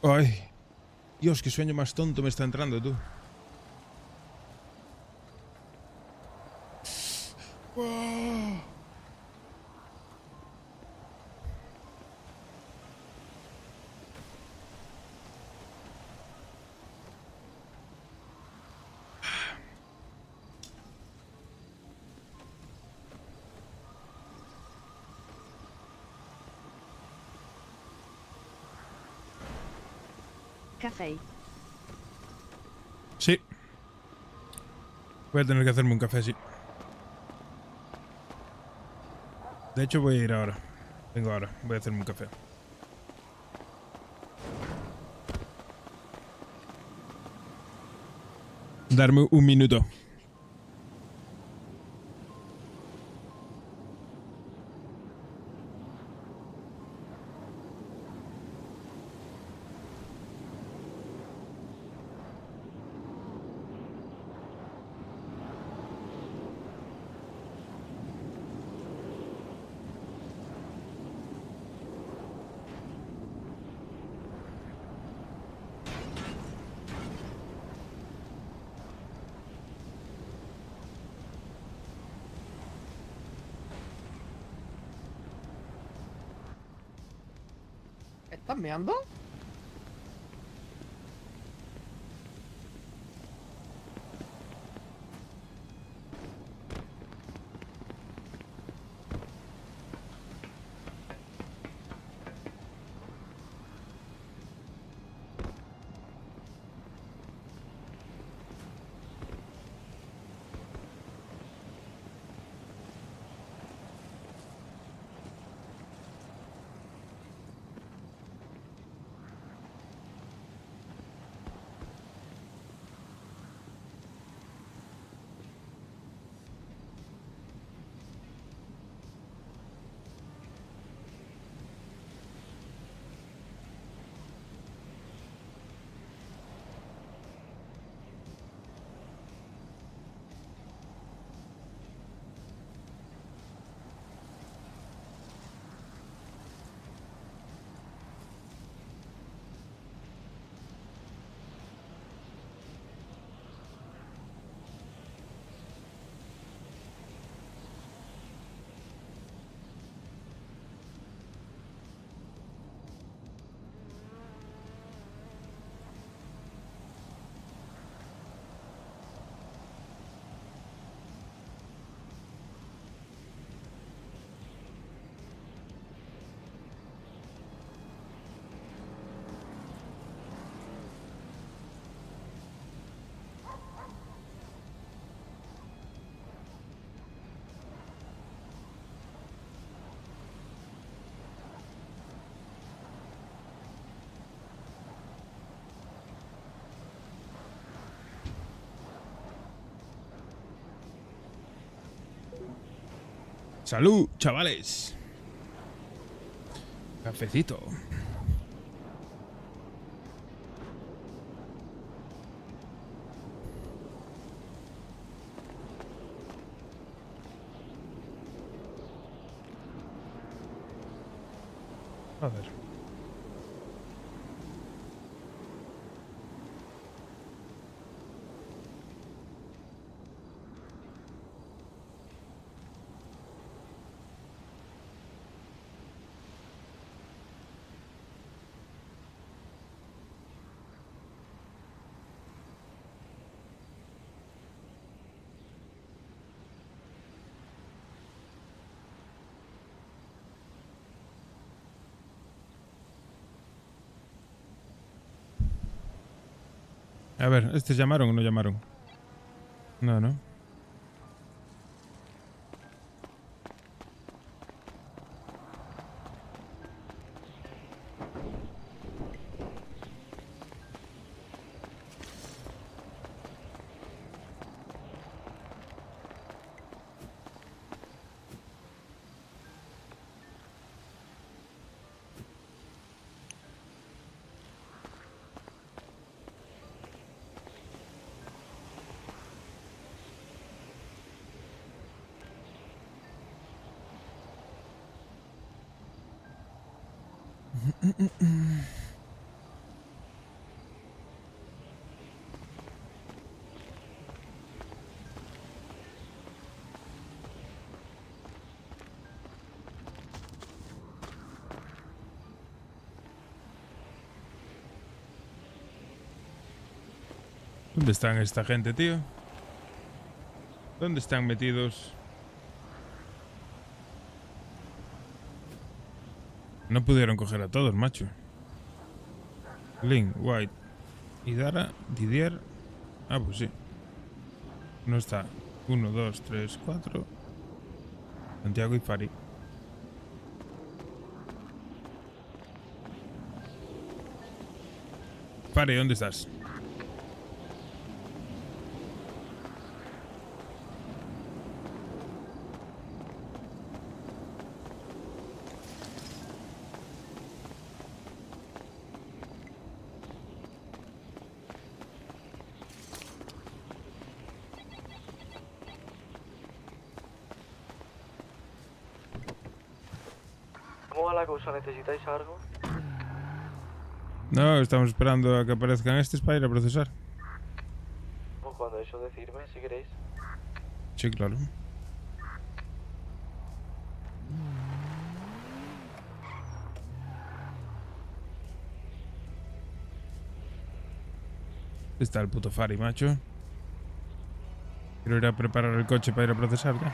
S11: Ay. Dios, qué sueño más tonto me está entrando, tú.
S10: Café.
S11: Sí. Voy a tener que hacerme un café, sí. De hecho, voy a ir ahora. Vengo ahora. Voy a hacerme un café. Darme un minuto.
S16: ¿Estás meando?
S11: Salud, chavales. Cafecito. A ver. A ver, ¿estos llamaron o no llamaron? No, ¿no? ¿Dónde están esta gente, tío? ¿Dónde están metidos? No pudieron coger a todos, macho. Link, White, Idara, Didier. Ah, pues sí. No está. 1, 2, 3, 4. Santiago y Fari. Fari, ¿dónde estás?
S7: ¿Cómo va la cosa? ¿Necesitáis algo?
S11: No, estamos esperando a que aparezcan estos para ir a procesar.
S7: Pues cuando eso decirme, si queréis.
S11: Sí, claro. Está el puto Fari, macho. Quiero ir a preparar el coche para ir a procesar ya.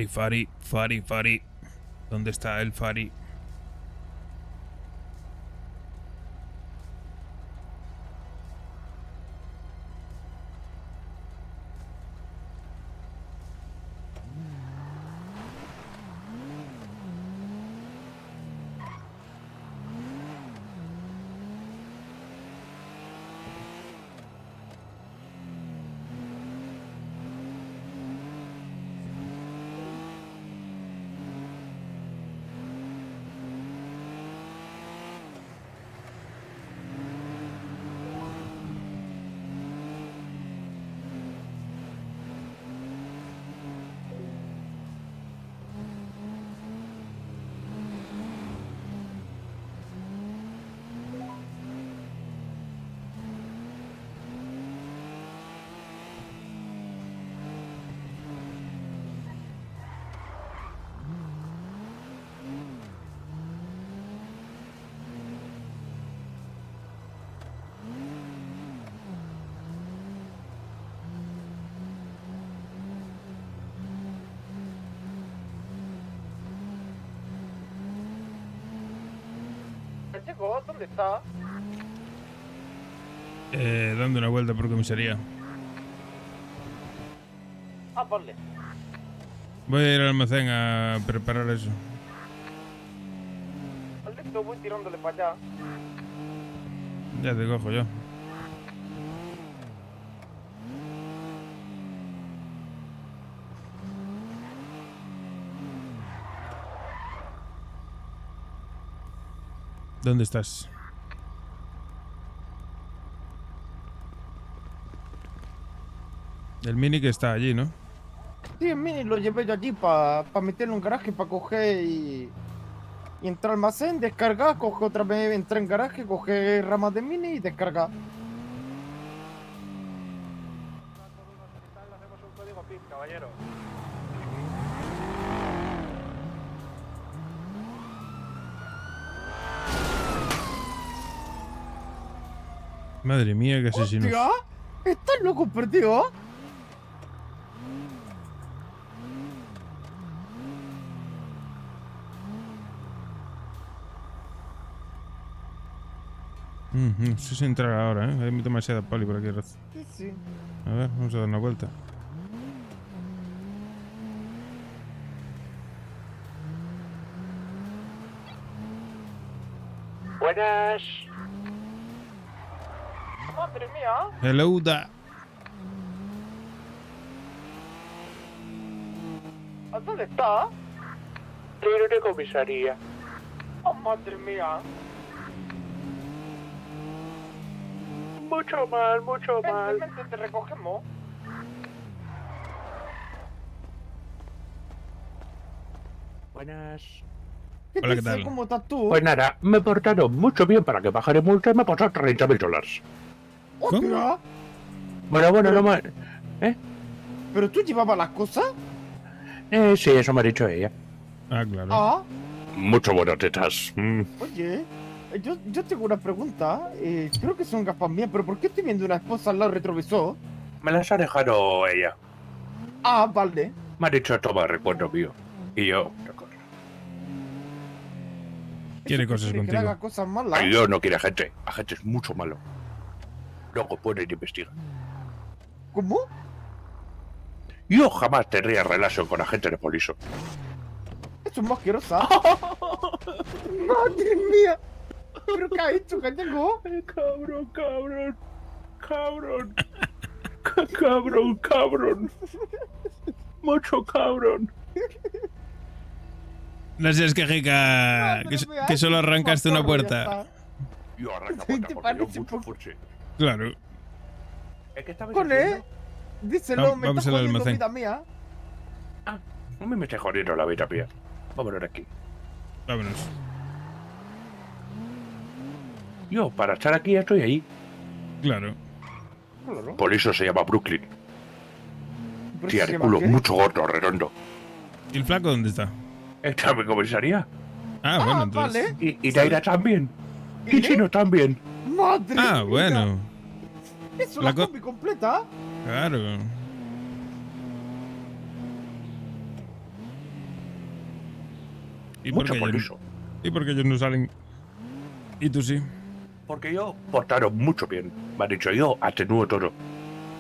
S11: Fari. ¿Dónde está el Fari?
S7: Checo, ¿dónde está?
S11: Dando una vuelta por comisaría.
S7: Ah, vale.
S11: Voy a ir al almacén a preparar eso.
S7: Listo, voy tirándole para allá.
S11: Ya te cojo yo. ¿Dónde estás? El Mini que está allí, ¿no?
S16: Sí, el Mini lo llevé yo allí para meterlo en un garaje para coger y entrar al almacén, descargar, coger otra vez, entrar en garaje, coger ramas de Mini y descargar.
S7: Caballero.
S11: Madre mía, qué asesino.
S16: ¡Hostia! ¿Estás loco perdido?
S11: No sé si entrar ahora, ¿eh? Hay demasiada poli por aquí.
S16: Sí, sí.
S11: A ver, vamos a dar una vuelta.
S2: Buenas.
S7: Madre mía.
S11: Hello da.
S7: ¿A dónde está?
S2: Estoy en una comisaría.
S7: Oh, madre mía.
S2: Mucho mal, mucho mal.
S7: Vente, te recogemos.
S8: Buenas.
S11: Hola, ¿qué tal?
S16: ¿Cómo estás tú?
S8: Pues nada, me portaron mucho bien para que bajara multa y me pasó $30.000.
S16: ¡Hostia!
S8: Bueno, no más.
S16: ¿Pero tú llevabas las cosas?
S8: Sí, eso me ha dicho ella.
S11: Ah, claro.
S16: Ah,
S8: Mucho buenas tetas.
S16: oye. Yo tengo una pregunta. Creo que son gafas mías, pero ¿por qué estoy viendo una esposa al lado del retrovisor?
S8: Me las ha dejado ella.
S16: Ah, vale.
S8: Me ha dicho, toma, recuerdo mío. Y yo,
S11: Quiere cosas
S16: ¿Quiere que le
S11: contigo.
S16: haga cosas malas?
S8: yo no quiero agente. Agente es mucho malo. Luego pueden investigar.
S16: ¿Cómo?
S8: Yo jamás tendría relación con agentes de policía.
S16: Esto es más asquerosa. ¡Madre mía! ¿Pero qué ha hecho, gallego?
S8: Cabrón. Mucho cabrón.
S11: No seas quejica, que solo arrancaste una puerta.
S8: Yo arranco puerta porque yo mucho fuche.
S11: Claro.
S8: Es que estaba
S16: Cole, díselo, me
S11: Vamos
S16: estás
S11: al
S16: jodiendo
S11: almacén.
S16: vida mía.
S8: A mí me está jodiendo la vida mía. Vámonos de aquí.
S11: Vámonos.
S8: Yo, para estar aquí, estoy ahí.
S11: Claro.
S8: Por eso se llama Brooklyn.
S16: ¿Pero
S8: Tía,
S16: se
S8: de
S16: llama
S8: culo
S16: qué?
S8: mucho gordo, redondo.
S11: ¿Y el flaco dónde está?
S8: Está en mi comisaría.
S11: Ah, bueno, entonces.
S16: Vale.
S8: Y Daira también. Y Chino también.
S16: Madre
S11: Ah,
S16: mía.
S11: bueno.
S16: Eso
S11: La
S16: la
S11: co-
S16: combi completa.
S11: Claro. ¿Y por
S8: Mucho
S11: qué
S8: por
S11: ellos-
S8: eso.
S11: ¿Y por qué ellos no salen? ¿Y tú sí?
S8: Porque yo portaron mucho bien. Me han dicho, yo atenúo todo.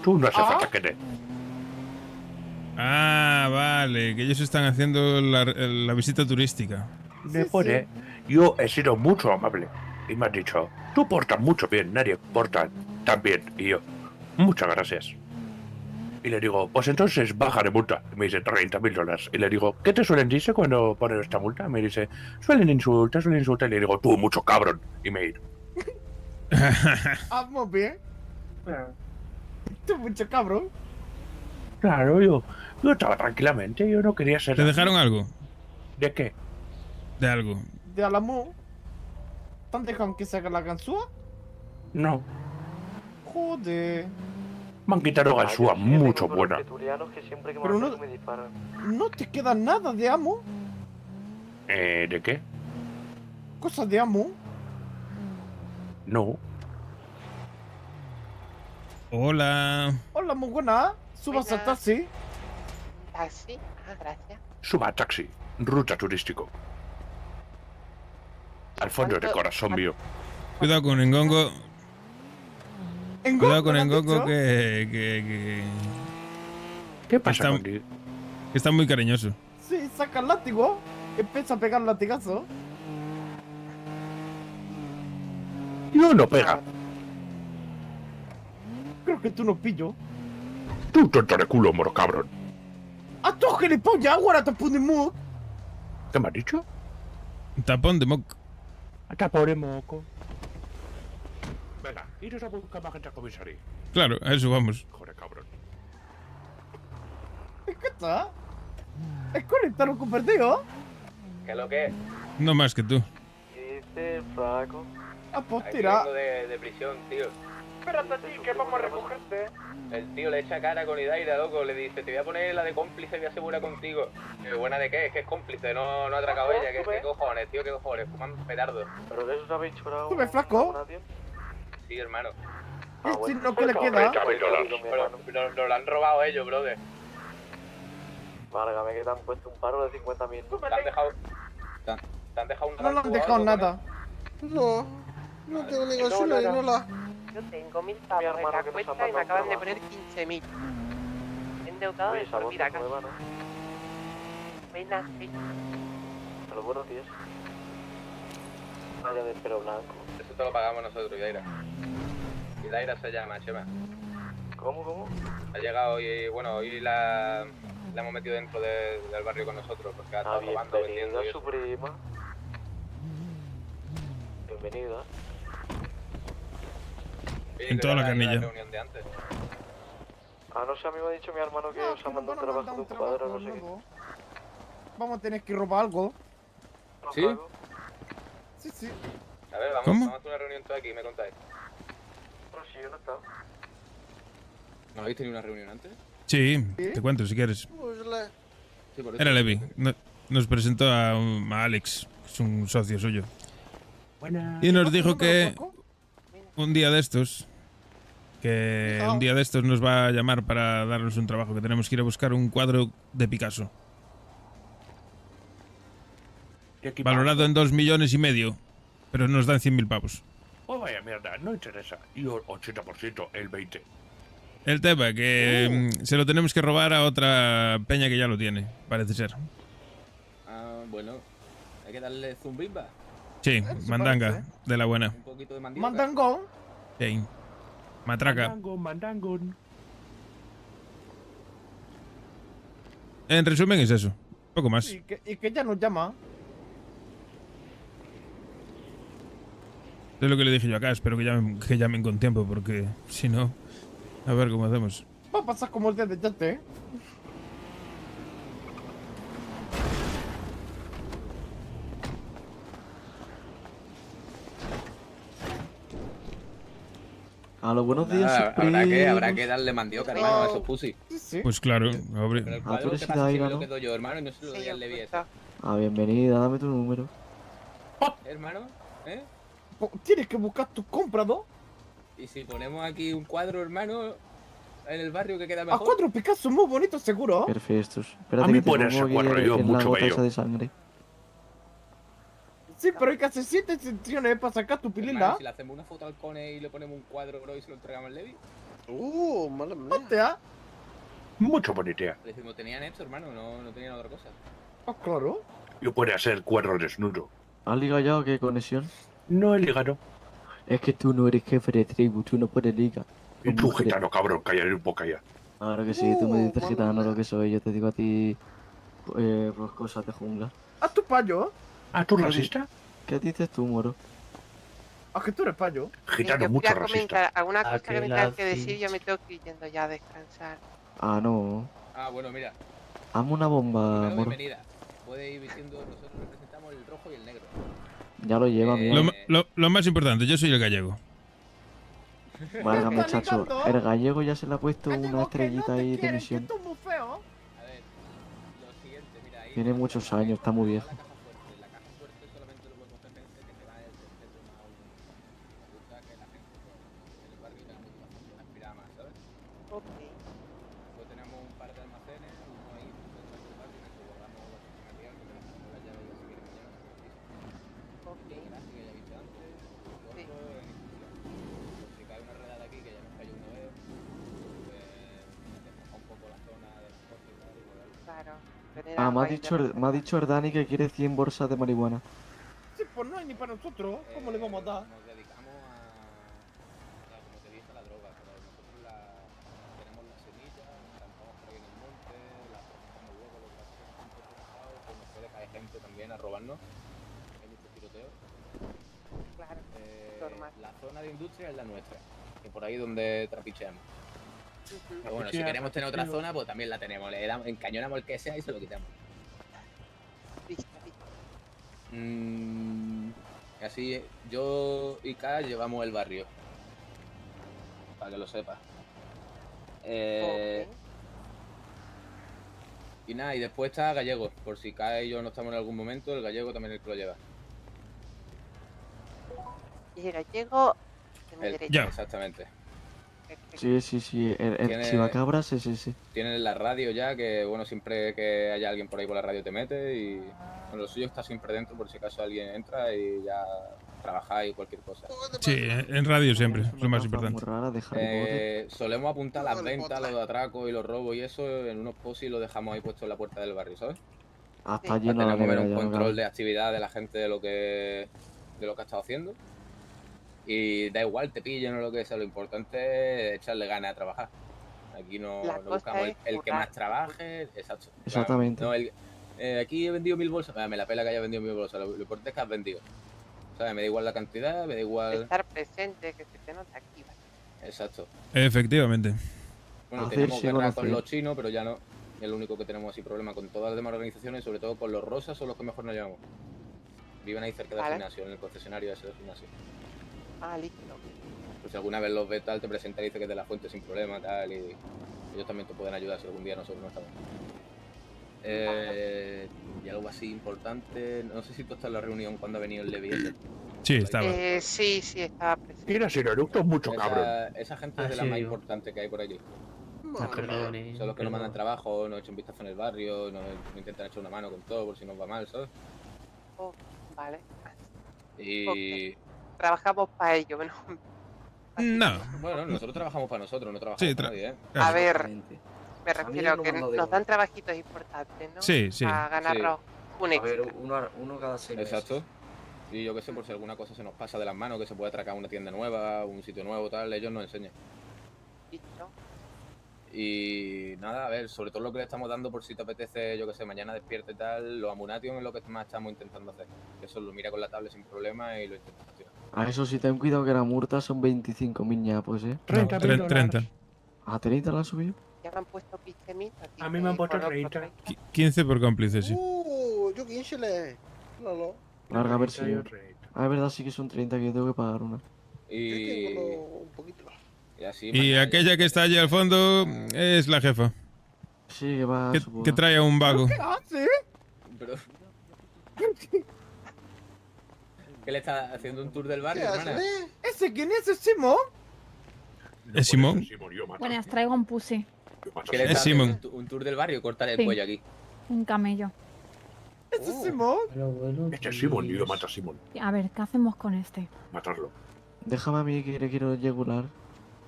S8: Tú no hace falta que te.
S11: Ah, vale, que ellos están haciendo la visita turística.
S8: Después, yo he sido mucho amable. Y me han dicho, tú portas mucho bien, nadie porta tan bien. Y yo, muchas gracias. Y le digo, pues entonces baja de multa. Y me dice, $30,000. Y le digo, ¿qué te suelen decir cuando ponen esta multa? Y me dice, suelen insultar. Y le digo, tú, mucho cabrón. Y me ir.
S16: Vamos bien. Tú mucho cabrón.
S8: Claro, yo estaba tranquilamente, yo no quería ser.
S11: ¿Te dejaron algo?
S8: ¿De qué?
S11: De algo.
S16: De Alamo. ¿Te han dejado que se haga la ganzúa?
S8: No.
S16: Joder.
S8: Me han quitado ganzúa mucho buena.
S16: Pero no te queda nada de amo.
S8: ¿De qué?
S16: Cosas de amo.
S8: No.
S11: Hola.
S16: Hola, muy buena. Subas al taxi.
S1: ¿Taxi? Ah, gracias.
S8: Suba a taxi. Ruta turístico. Al fondo de corazón mío.
S11: Cuidado con Engongo. Cuidado con
S16: ¿me has
S11: Engongo
S16: dicho?
S11: que
S8: ¿Qué pasa
S11: está,
S8: contigo?
S11: que está muy cariñoso.
S16: Sí, saca el látigo. Empieza a pegar latigazo.
S8: Yo no pega.
S16: Creo que tú no pillo.
S8: Tú tonto de culo, moro cabrón.
S16: ¡A tu gilipollas! ¡Ahora te pone mu!
S8: ¿Qué me has dicho?
S11: Tapón de moco.
S8: Tapón de moco. Venga, iros a buscar más gente a comisaría.
S11: Claro, a eso vamos.
S8: Joder, cabrón.
S16: ¿Qué está? ¿Es conectar un perdido?
S6: ¿Qué es lo que es?
S11: No más que tú.
S6: ¿Qué dice Flaco?
S16: Ah, pues
S6: Aquí
S16: tira.
S6: vengo de prisión, tío.
S16: Espérate a ti, que vamos a recogerte.
S6: El tío le echa cara con Idaira, loco. Le dice, te voy a poner la de cómplice y voy a asegurar contigo. ¿Buena de qué? Es que es cómplice, no ha atracado ella. ¿Qué cojones, tío? ¿Qué cojones? Fuman petardo.
S7: ¿Pero de eso habéis chorado?
S16: Sube, flaco.
S6: Sí, hermano.
S16: ¿Y si no que le queda?
S6: Pero lo han robado ellos, brother.
S7: Válgame que te han puesto un paro de 50.000.
S6: Te han dejado... Te han dejado un
S16: No le han dejado nada.
S7: No, no tengo ni gasolina ni nada.
S1: Yo tengo 1.000 pavos en la cuenta y me acaban de poner 15.000. Endeudado de por vida acá. Buenas, sí.
S7: A los buenos días. Vaya de pelo blanco.
S6: Eso te lo pagamos nosotros, Idaira. Idaira se llama, Chema.
S7: ¿Cómo?
S6: Ha llegado y, bueno, hoy la hemos metido dentro del barrio con nosotros porque ha estado robando, vendiendo y
S7: Bienvenida,
S6: eso.
S7: su prima. Bienvenida.
S6: Oye,
S11: En
S6: ¿qué
S11: toda la
S6: tal
S11: canilla.
S6: reunión de antes?
S7: Ah, no sé, a mí me ha dicho mi hermano que os han mandado un trabajo de un cuadro, no sé qué.
S16: Vamos a tener que robar algo.
S6: ¿Sí?
S16: Sí, sí.
S6: A ver,
S11: ¿Cómo?
S6: vamos a hacer una reunión toda aquí, me contáis.
S7: No, sí, yo no estaba.
S3: ¿No habéis tenido una reunión antes?
S11: Sí, te cuento si quieres.
S7: Pues le...
S3: Sí, por eso.
S11: Era Levi. Nos presentó a Alex, que es un socio suyo. Y nos dijo que un día de estos, nos va a llamar para darnos un trabajo, que tenemos que ir a buscar un cuadro de Picasso. Valorado en 2,5 millones, pero nos dan 100.000 pavos.
S8: Oh, vaya mierda, no interesa. Yo 80%, el 20%.
S11: El tema, que se lo tenemos que robar a otra peña que ya lo tiene, parece ser.
S3: Ah, bueno. Hay que darle zumbimba.
S11: Sí, mandanga, de la buena.
S6: Un poquito de mandioca.
S16: Mandangón.
S11: Sí. Matraca.
S8: Mandangón.
S11: En resumen es eso. Poco más.
S16: Y que ya nos llama.
S11: Es lo que le dije yo acá. Espero que llamen con tiempo, porque si no, a ver cómo hacemos.
S16: Va a pasar como el día de Yate, ¿eh?
S17: A los buenos días,
S6: Habrá que darle mandioca, hermano, a esos pussy.
S11: Pues claro, hombre.
S6: Pero el
S17: Ah,
S6: cuadro,
S17: tú eres
S6: ¿qué pasa si
S17: Hidaira,
S6: me lo
S17: ¿no?
S6: quedo yo, hermano? Y no se lo doy al Levi ese.
S17: Ah, bienvenida, dame tu número.
S6: Hermano, ¿eh?
S16: Tienes que buscar tus compras, ¿no?
S6: Y si ponemos aquí un cuadro, hermano, en el barrio que queda
S16: A
S6: mejor.
S16: 4 Picasso muy bonitos, seguro.
S17: Perfecto. Espérate
S8: A mí
S17: que te
S8: puede
S17: pongo
S8: ser
S17: aquí
S8: cuadro, yo,
S17: en la
S8: mucho
S17: gota
S8: bello.
S17: esa de sangre.
S16: Sí, pero hay que hacer 7 secciones para sacar tu
S6: Hermano,
S16: pilila.
S6: si le hacemos una foto al Cone y le ponemos un cuadro, bro, y se lo entregamos al Levi.
S7: Madre mía.
S16: Hostia.
S8: Mucho bonita.
S6: Le decimos, tenían esto, hermano, no tenían otra cosa.
S16: Ah, claro.
S8: Yo puede hacer cuadro desnudo.
S17: ¿Has ligado ya o qué conexión?
S8: No he ligado.
S17: Es que tú no eres jefe de tribu, tú no puedes ligar.
S8: Y tú, gitano, cabrón, callaré un poco ya.
S17: Claro que sí, tú me dices gitano lo que soy, yo te digo a ti pues cosas de jungla.
S16: ¿A tu payo?
S8: ¿Ah, tú racista?
S17: ¿Qué dices tú, moro?
S16: ¿A que tú eres payo?
S8: Gitano,
S1: Yo
S8: mucho
S1: quería
S8: racista.
S1: comentar alguna cosa que me
S17: Aquel
S1: tengas que
S17: así.
S1: decir, yo me tengo que ir yendo ya a descansar.
S17: Ah, no.
S6: Ah, bueno, mira.
S17: Hazme una bomba,
S6: Primero,
S17: moro.
S6: bienvenida. Puede ir diciendo, nosotros representamos el rojo y el negro.
S17: Ya lo lleva, mira.
S11: Lo más importante, yo soy el gallego.
S17: Válgame,
S16: ¿Estás
S17: chacho.
S16: ligando?
S17: El gallego ya se le ha puesto una estrellita ahí de
S16: ¿Quieren que
S17: misión.
S16: esto es muy feo?
S6: A ver, lo siguiente, mira, ahí...
S17: Tiene muchos años, está muy viejo.
S6: La caja fuerte solamente lo puede coger gente que se va del centro a un... Me gusta que la gente en el barrio tenga motivación para aspirar más, ¿sabes?
S1: Ok.
S6: Después tenemos un par de almacenes, uno ahí, dentro del barrio, en el que guardamos los materiales, que le dejamos la llave y ya se viene mañana.
S1: Ok.
S6: Y gracias, que ya he visto antes, y otro en instrucción. Por si cae una redada aquí, que ya nos cayó una vez, pues despeja un poco la zona de los coches y tal, y bueno,
S1: Claro.
S17: Ah, me ha dicho el Dani que quiere 100 bolsas de marihuana.
S16: Sí, pues no hay ni para nosotros. ¿Cómo le vamos a dar?
S6: nos dedicamos a como te dije, a la droga, pero nosotros tenemos las semillas, plantamos por ahí en el monte, las procesamos luego, lo que hacemos es un poco pesado, pues nos puede caer gente también a robarnos. Hay muchos tiroteos.
S1: Claro, normal.
S6: La zona de industria es la nuestra, que por ahí es donde trapicheamos. Pero bueno, si queremos tener otra zona, pues también la tenemos. Le damos, encañonamos el que sea y se lo quitamos. Así, yo y K llevamos el barrio. Para que lo sepas. Y nada, y después está Gallego. Por si K y yo no estamos en algún momento, el Gallego también es el que lo lleva.
S1: Y el gallego de mi
S6: Él,
S1: derecha.
S6: exactamente.
S17: Sí. El
S6: Tiene-
S17: chivacabras, sí.
S6: Tienen la radio ya, que bueno, siempre que haya alguien por ahí por la radio te mete y bueno, lo suyo está siempre dentro por si acaso alguien entra y ya trabajáis o cualquier cosa.
S11: Sí, en radio siempre, es lo más importante.
S6: Solemos apuntar las ventas, los atracos y los robos y eso en unos posts y lo dejamos ahí puesto en la puerta del barrio, ¿sabes?
S17: Hasta
S6: Para
S17: lleno la
S6: tener
S17: nevera
S6: un
S17: ya, no
S6: control
S17: cabe.
S6: de actividad de la gente de lo que ha estado haciendo. Y da igual, te pillen o lo que sea, lo importante es echarle ganas a trabajar. Aquí no buscamos el que más trabaje, exacto.
S17: Exactamente.
S6: No, aquí he vendido 1000 bolsas, me la pela que haya vendido 1000 bolsas, lo importante es que has vendido. O sea, me da igual la cantidad, me da igual...
S1: Estar presente, que se te nota aquí.
S6: Exacto.
S11: Efectivamente.
S6: Bueno,
S17: Hacer
S6: tenemos
S17: sí
S6: guerra
S17: conocer.
S6: con los chinos, pero ya no. Es lo único que tenemos así problema con todas las demás organizaciones, sobre todo con los rosas, son los que mejor nos llevamos. Viven ahí cerca del
S1: Vale.
S6: gimnasio, en el concesionario ese del gimnasio.
S1: Ah, listo.
S6: Pues si alguna vez los ves tal, te presenta y dice que es de la fuente sin problema, tal, y ellos también te pueden ayudar si algún día nosotros no estamos. Y algo así importante, no sé si tú estás en la reunión cuando ha venido el Levi ese.
S11: Sí, estaba.
S1: Sí, estaba presente.
S8: Mira, si eructos mucho, cabrón.
S6: Esa gente es de la más importante que hay por allí. Son los que nos mandan trabajo, nos echan vistazo en el barrio, nos intentan echar una mano con todo por si nos va mal, ¿sabes?
S1: Oh, vale.
S6: Y...
S1: Trabajamos para ello, ¿no?
S11: No.
S6: Bueno, nosotros trabajamos para nosotros, no trabajamos
S11: Sí,
S6: para nadie, ¿eh?
S1: A ver, me refiero
S17: no
S1: que
S17: me lo
S1: nos
S17: digo.
S1: dan trabajitos importantes, ¿no?
S11: Sí.
S1: Para ganarnos un
S17: A ver,
S1: extra.
S17: uno cada 6 meses.
S6: Exacto. Y yo qué sé, por si alguna cosa se nos pasa de las manos, que se puede atracar una tienda nueva, un sitio nuevo, tal, ellos nos enseñan. Y nada, a ver, sobre todo lo que le estamos dando por si te apetece, yo que sé, mañana despierte y tal, los Amunation es lo que más estamos intentando hacer. Eso lo mira con la tablet sin problema y lo intenta gestionar.
S17: A eso sí, ten cuidado que la multa son 25.000 ñapos, ¿eh?
S11: 30.
S17: ¿A 30 la han subido?
S1: Ya me han puesto 15.000.
S8: A mí me han puesto 30.
S11: 15 por cómplice, sí.
S7: Yo 15 le. Lolo.
S17: Larga, a ver si... Ah, es verdad, sí que son 30 que yo tengo que pagar una.
S6: Y...
S7: Un poquito.
S6: Y así...
S11: Y aquella que está allí al fondo es la jefa.
S17: Sí, que va...
S11: Que trae a un vago.
S16: ¿Qué hace?
S6: Pero... ¿Qué le está haciendo un tour del barrio,
S16: ¿Qué
S6: hermana?
S16: hace? ¿Ese quién es? ¿Es Simón?
S11: ¿Es Simón?
S9: Buenas, traigo un pussy.
S6: ¿Qué le
S11: Es
S6: está
S11: Simón.
S6: haciendo un tour del barrio y cortar el
S9: Sí.
S6: cuello aquí?
S9: Un camello.
S16: ¿Ese es Simón?
S8: Este es Simón, yo mato a Simón.
S9: A ver, ¿qué hacemos con este?
S8: Matarlo.
S17: Déjame a mí que le quiero llegular.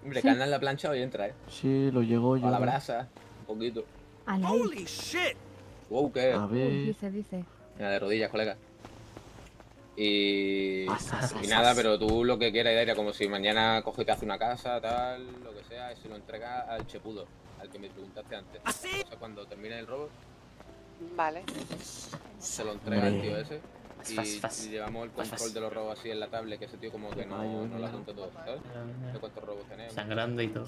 S6: Hombre,
S9: Sí.
S6: carne en la plancha hoy entra, ¿eh?
S17: Sí, lo llego yo.
S6: A la brasa, un poquito.
S9: Al aire.
S6: Wow, ¿qué?
S17: A ver...
S9: Dice.
S6: Mira, de rodillas, colega. Y
S17: Asas.
S6: nada, pero tú lo que quieras, Idaria, como si mañana coge y te hace una casa, tal, lo que sea, y se lo entrega al chepudo, al que me preguntaste antes. O sea, cuando termine el robo,
S1: Vale.
S6: se lo entrega al tío
S17: Hombre.
S6: ese. Y llevamos el control de los robos así en la tablet, que ese tío como que no lo apunta todo, ¿sabes? De cuántos robos tenemos.
S18: Sangrando y todo.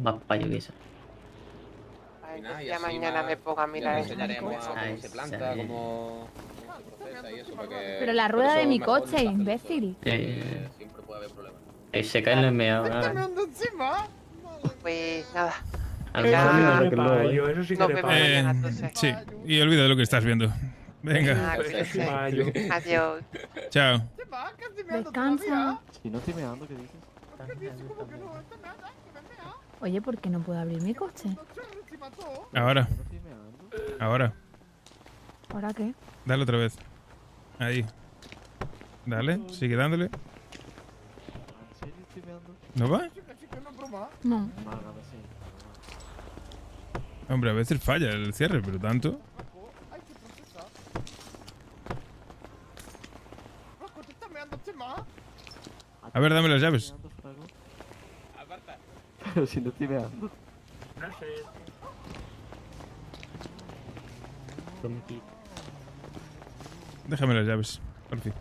S18: Más payo que eso.
S6: Y nada, y
S1: Ya
S6: así
S1: mañana me pongo a mirar
S6: te
S1: eso.
S6: enseñaremos a cómo
S18: Ay,
S6: se planta,
S18: sí.
S6: cómo se procesa y eso, porque...
S9: Pero la
S6: por
S9: rueda
S6: eso
S9: de mi
S6: mejor
S9: coche, imbécil.
S6: siempre puede haber problemas.
S18: Se cae en el meado.
S16: ¿Está meando encima?
S1: Pues nada.
S18: A lo mejor no lo que luego,
S8: Eso sí que
S1: Nos
S8: le
S1: vemos
S8: payo.
S1: mañana, entonces.
S11: Sí, y olvida de lo que estás viendo. Venga,
S1: Ah,
S8: Eso sí payo.
S1: Adiós.
S11: chao.
S16: ¿Qué va? ¿Casi meando
S9: Descansa.
S16: todavía?
S17: Si no estoy meando, ¿qué dices?
S16: ¿Qué dices? ¿Cómo que no? ¿Está meando? ¿Que me mea?
S9: Oye, ¿por qué no puedo abrir mi coche?
S16: No chorro encima todo.
S11: Ahora,
S17: No estoy meando.
S11: ahora.
S9: ¿Ahora qué?
S11: Dale otra vez. Ahí. Dale, sigue dándole.
S17: ¿En serio estoy meando?
S11: ¿No va?
S16: Chica, no es broma.
S9: No.
S17: Válgame, sí.
S11: Hombre, a veces falla el cierre, pero tanto.
S16: Hay que procesar. Rosco, ¿te está meando encima?
S11: A ver, dame las llaves.
S17: ¿Meando, Frago?
S6: Aparta.
S17: Pero si no estoy meando.
S8: No sé.
S11: Déjame las llaves, por fin.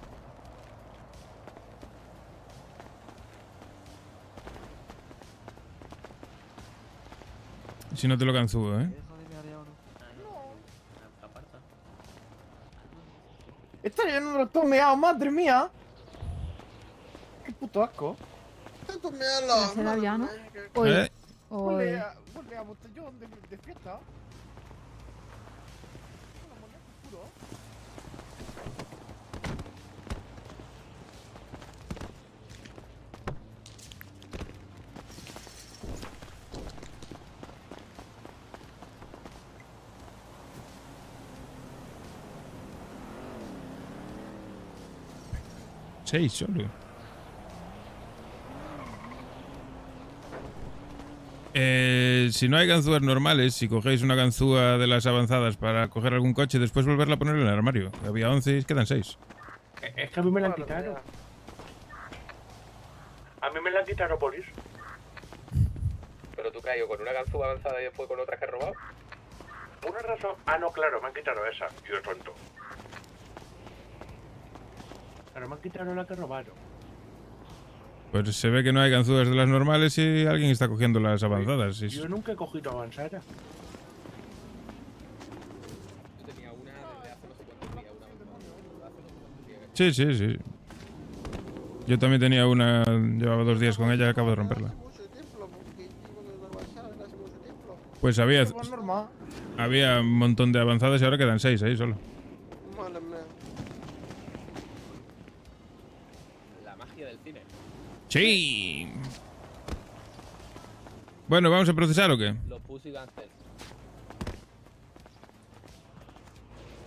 S11: Si no te lo cansubo, ¿eh?
S17: Deja de mear ya o no.
S18: aparta.
S16: Está lleno de todo meado, madre mía. Qué puto asco. Tanto mealo.
S9: Se da ya, ¿no? Hoy.
S11: ¿Eh?
S9: Hoy.
S16: Huele a botellón de fiesta.
S11: Seis solo. Si no hay ganzúas normales, si cogéis una ganzúa de las avanzadas para coger algún coche, después volverla a poner en el armario. Había 11 y quedan 6.
S8: Es que a mí me la han quitado. A mí me la han quitado por eso.
S6: Pero tú caes con una ganzúa avanzada y después con otra que has robado.
S8: Una razón. Ah, no, claro, me han quitado esa. Yo tonto. Pero me han quitado la que robaron.
S11: Pues se ve que no hay ganzúas de las normales y alguien está cogiendo las avanzadas. Sí,
S8: Yo nunca he cogido avanzada.
S6: Yo tenía una desde hace no sé cuántos días, una avanzada. Hace no sé cuántos días.
S11: Sí, sí, sí. Yo también tenía una, llevaba 2 días con ella y acabo de romperla. Pues había un montón de avanzadas y ahora quedan 6 ahí solo.
S6: La magia del cine.
S11: ¡Sí! Bueno, ¿vamos a procesar o qué?
S6: Los Pussy Gangsters.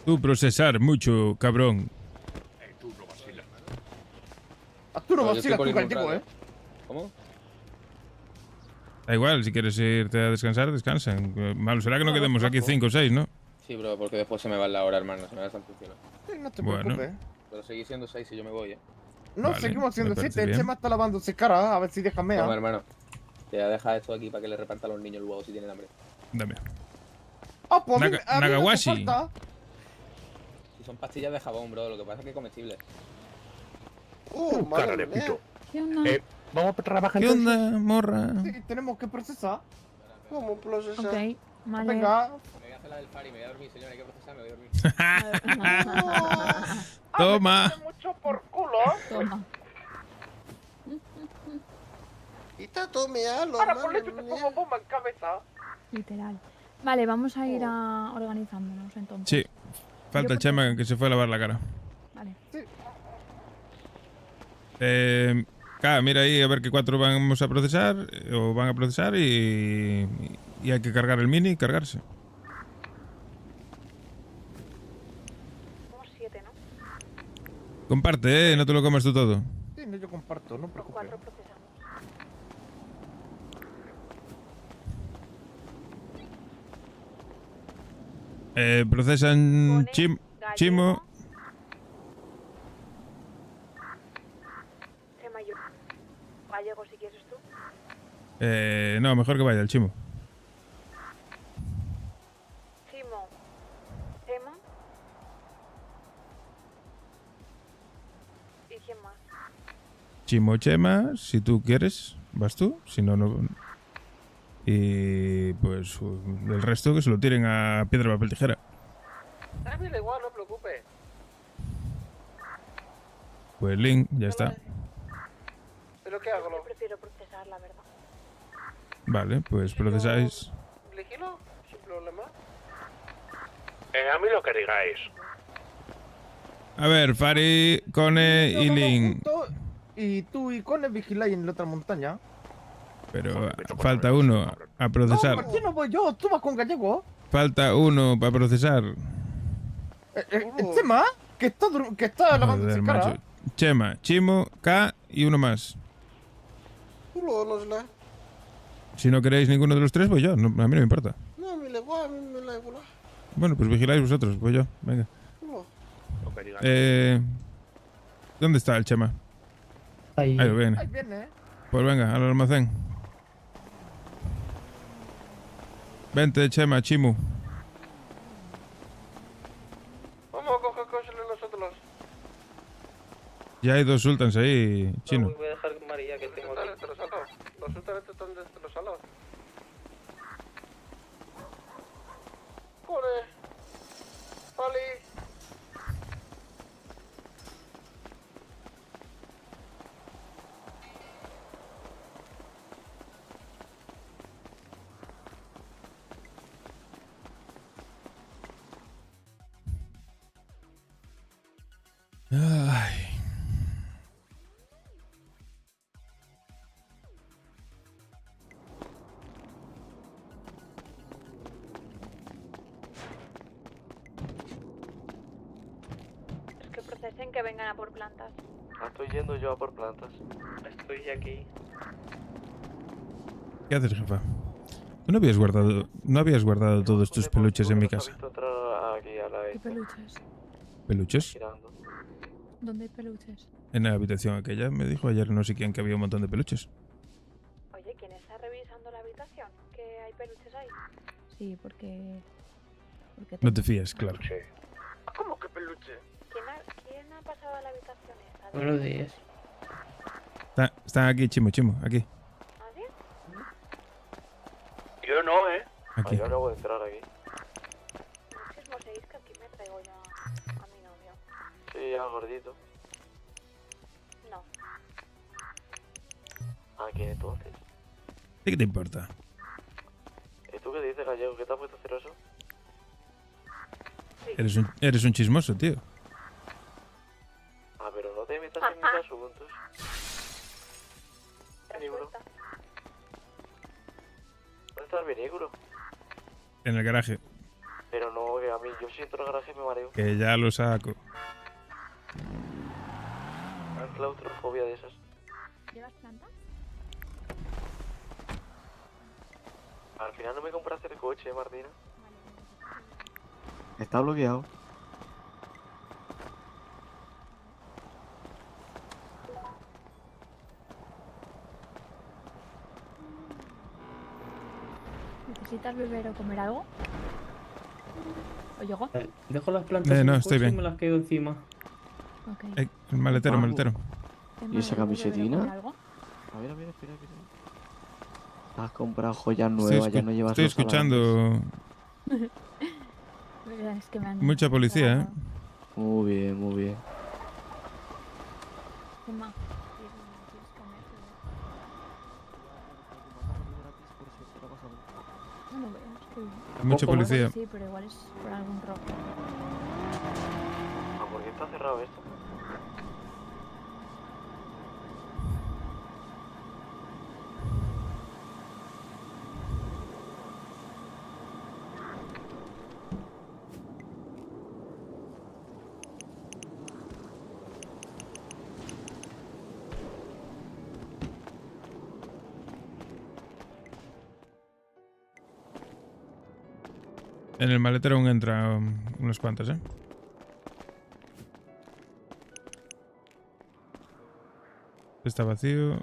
S11: Tú procesar mucho, cabrón.
S8: Tú no vacilas.
S16: Arturo
S6: No, yo
S16: vacila
S6: estoy
S16: tu
S6: por ir un
S16: caltico,
S6: rato. ¿Cómo?
S11: Da igual, si quieres irte a descansar, descansa. Malo será que no quedemos aquí 5 o 6, ¿no?
S6: Sí, bro, porque después se me va la hora, hermano. Se me va el santo cielo.
S16: Sí, no te
S11: Bueno.
S16: preocupes.
S6: Pero seguís siendo 6 si yo me voy,
S16: No,
S11: Vale,
S16: seguimos haciendo
S11: me parece
S16: 7. El
S11: bien.
S16: Chema está lavándose cara, a ver si deja mea.
S6: Toma, hermano. Te voy a dejar esto aquí para que le reparta a los niños luego si tienen hambre.
S11: Dame.
S16: Ah, pues a mí
S11: Naga-
S16: me hace
S11: Nagawashi.
S16: falta.
S6: Si son pastillas de jabón, bro, lo que pasa es que es comestible.
S8: Cara de pito.
S9: ¿Qué onda?
S8: Vamos a trabajar
S11: ¿Qué
S8: entonces.
S11: onda, morra?
S16: Sí, tenemos que procesar.
S7: ¿Cómo procesar?
S9: Ok, vale.
S16: Venga.
S6: Me voy a hacer la del Fari, me voy a dormir, señora, hay que procesar, me voy a dormir.
S11: Toma.
S16: Mucho por culo.
S9: Toma.
S7: Y está todo meado,
S16: Ahora por
S7: madre
S16: hecho te
S7: mía.
S16: pongo bomba en cabeza.
S9: Literal. Vale, vamos a ir organizándonos entonces.
S11: Sí. Falta el Chema que se fue a lavar la cara.
S9: Vale.
S11: Mira ahí a ver qué 4 vamos a procesar o van a procesar y hay que cargar el mini y cargarse.
S5: Somos 7, ¿no?
S11: Comparte, no te lo comas tú todo.
S16: Sí, no, yo comparto, no
S5: Con
S16: preocupes.
S5: 4 procesamos.
S11: Procesan Chimo.
S5: Chema, yo. Gallego, si quieres tú.
S11: No, mejor que vaya el Chimo.
S5: Chimo. Chema. ¿Y quién más?
S11: Chimo Chema, si tú quieres, vas tú. Si no, no. Y pues el resto que se lo tiren a piedra, papel, tijera.
S2: A mí da igual, no te preocupes.
S11: Pues Link, ya está.
S2: ¿Pero qué hago?
S5: Yo prefiero procesar, la verdad.
S11: Vale, pues procesáis.
S2: ¿Elegilo? Sin problema.
S8: A mí lo que digáis.
S11: A ver, Fari, Cone y Link.
S16: Y tú y Cone vigiláis en la otra montaña.
S11: Pero falta uno a procesar.
S16: No, ¿por qué no voy yo? Tú vas con Gallego.
S11: Falta uno para procesar.
S16: El Chema, que está lavándose
S11: Joder,
S16: cara.
S11: macho. Chema, Chimo, K y uno más. Si no queréis ninguno de los 3, voy yo. No, a mí no me importa.
S7: No, a mí da igual, a mí me da igual.
S11: Bueno, pues vigiláis vosotros, voy yo. Venga.
S7: No.
S8: Lo que digáis.
S11: ¿Dónde está el Chema?
S18: Ahí.
S11: Ahí lo viene.
S16: Ahí viene,
S11: Pues venga, al almacén. Vente, Chema, Chimu.
S2: Vamos a coger cosas nosotros.
S11: Ya hay 2 sultans ahí, chino.
S18: Voy a dejar con María que tengo aquí.
S2: Los sultanes están destrozados. Cone. Fali.
S11: Ay.
S5: Es que procesen que vengan a por plantas.
S17: Estoy yendo yo a por plantas.
S18: Estoy aquí.
S11: ¿Qué haces, jefa? ¿Tú no habías guardado todos tus peluches en mi casa?
S17: Aquí a la
S9: ¿Qué peluches?
S11: ¿Peluches?
S17: girando.
S9: ¿Dónde hay peluches?
S11: En la habitación aquella me dijo ayer no sé quién que había un montón de peluches.
S5: Oye, ¿quién está revisando la habitación? ¿Que hay peluches ahí?
S9: Sí, porque
S11: No te fíes, claro.
S2: ¿Cómo que peluche?
S5: ¿Quién ha pasado a la habitación esta?
S18: Buenos días.
S11: Están aquí, Chimo, aquí.
S5: ¿Nadie?
S8: Yo no,
S11: Aquí.
S17: Yo acabo de entrar aquí.
S5: No chismoseéis que aquí me traigo yo a mi novio.
S17: Sí, al gordito.
S5: No.
S17: ¿A quién entonces?
S11: ¿Qué te importa?
S17: ¿Y tú qué dices, Gallego? ¿Qué te has puesto a hacer eso?
S11: Eres un chismoso, tío.
S17: Ah, pero no te metas en mis asuntos. Vinículo. ¿Dónde está el vinículo?
S11: En el garaje.
S17: Pero no, que a mí yo siento el garaje y me mareo.
S11: Que ya lo saco.
S17: Claustrofobia de esas.
S9: ¿Llevas plantas?
S17: Al final no me compraste el coche, Martina. Está bloqueado.
S9: ¿Necesitas beber o comer algo? ¿O llegó?
S18: Dejo las plantas en
S11: no,
S18: el
S11: estoy
S18: coche y
S11: bien.
S18: me las quedo encima.
S9: Ok.
S11: El maletero,
S17: Vamos.
S11: maletero.
S17: ¿Y esa camisetina?
S9: ¿Algo?
S17: A ver, espera. Has comprado joyas nuevas, ya no llevas
S11: Estoy
S17: los
S11: escuchando
S9: Es que me han
S11: mucha policía, ¿eh?
S17: Muy bien, muy bien.
S9: Emma, no lo veo, estoy...
S11: Mucha policía.
S9: Sí, pero igual es por algún robo.
S17: ¿Por qué está cerrado esto?
S11: En el maletero aún entra unas cuantas, ¿eh? Está vacío.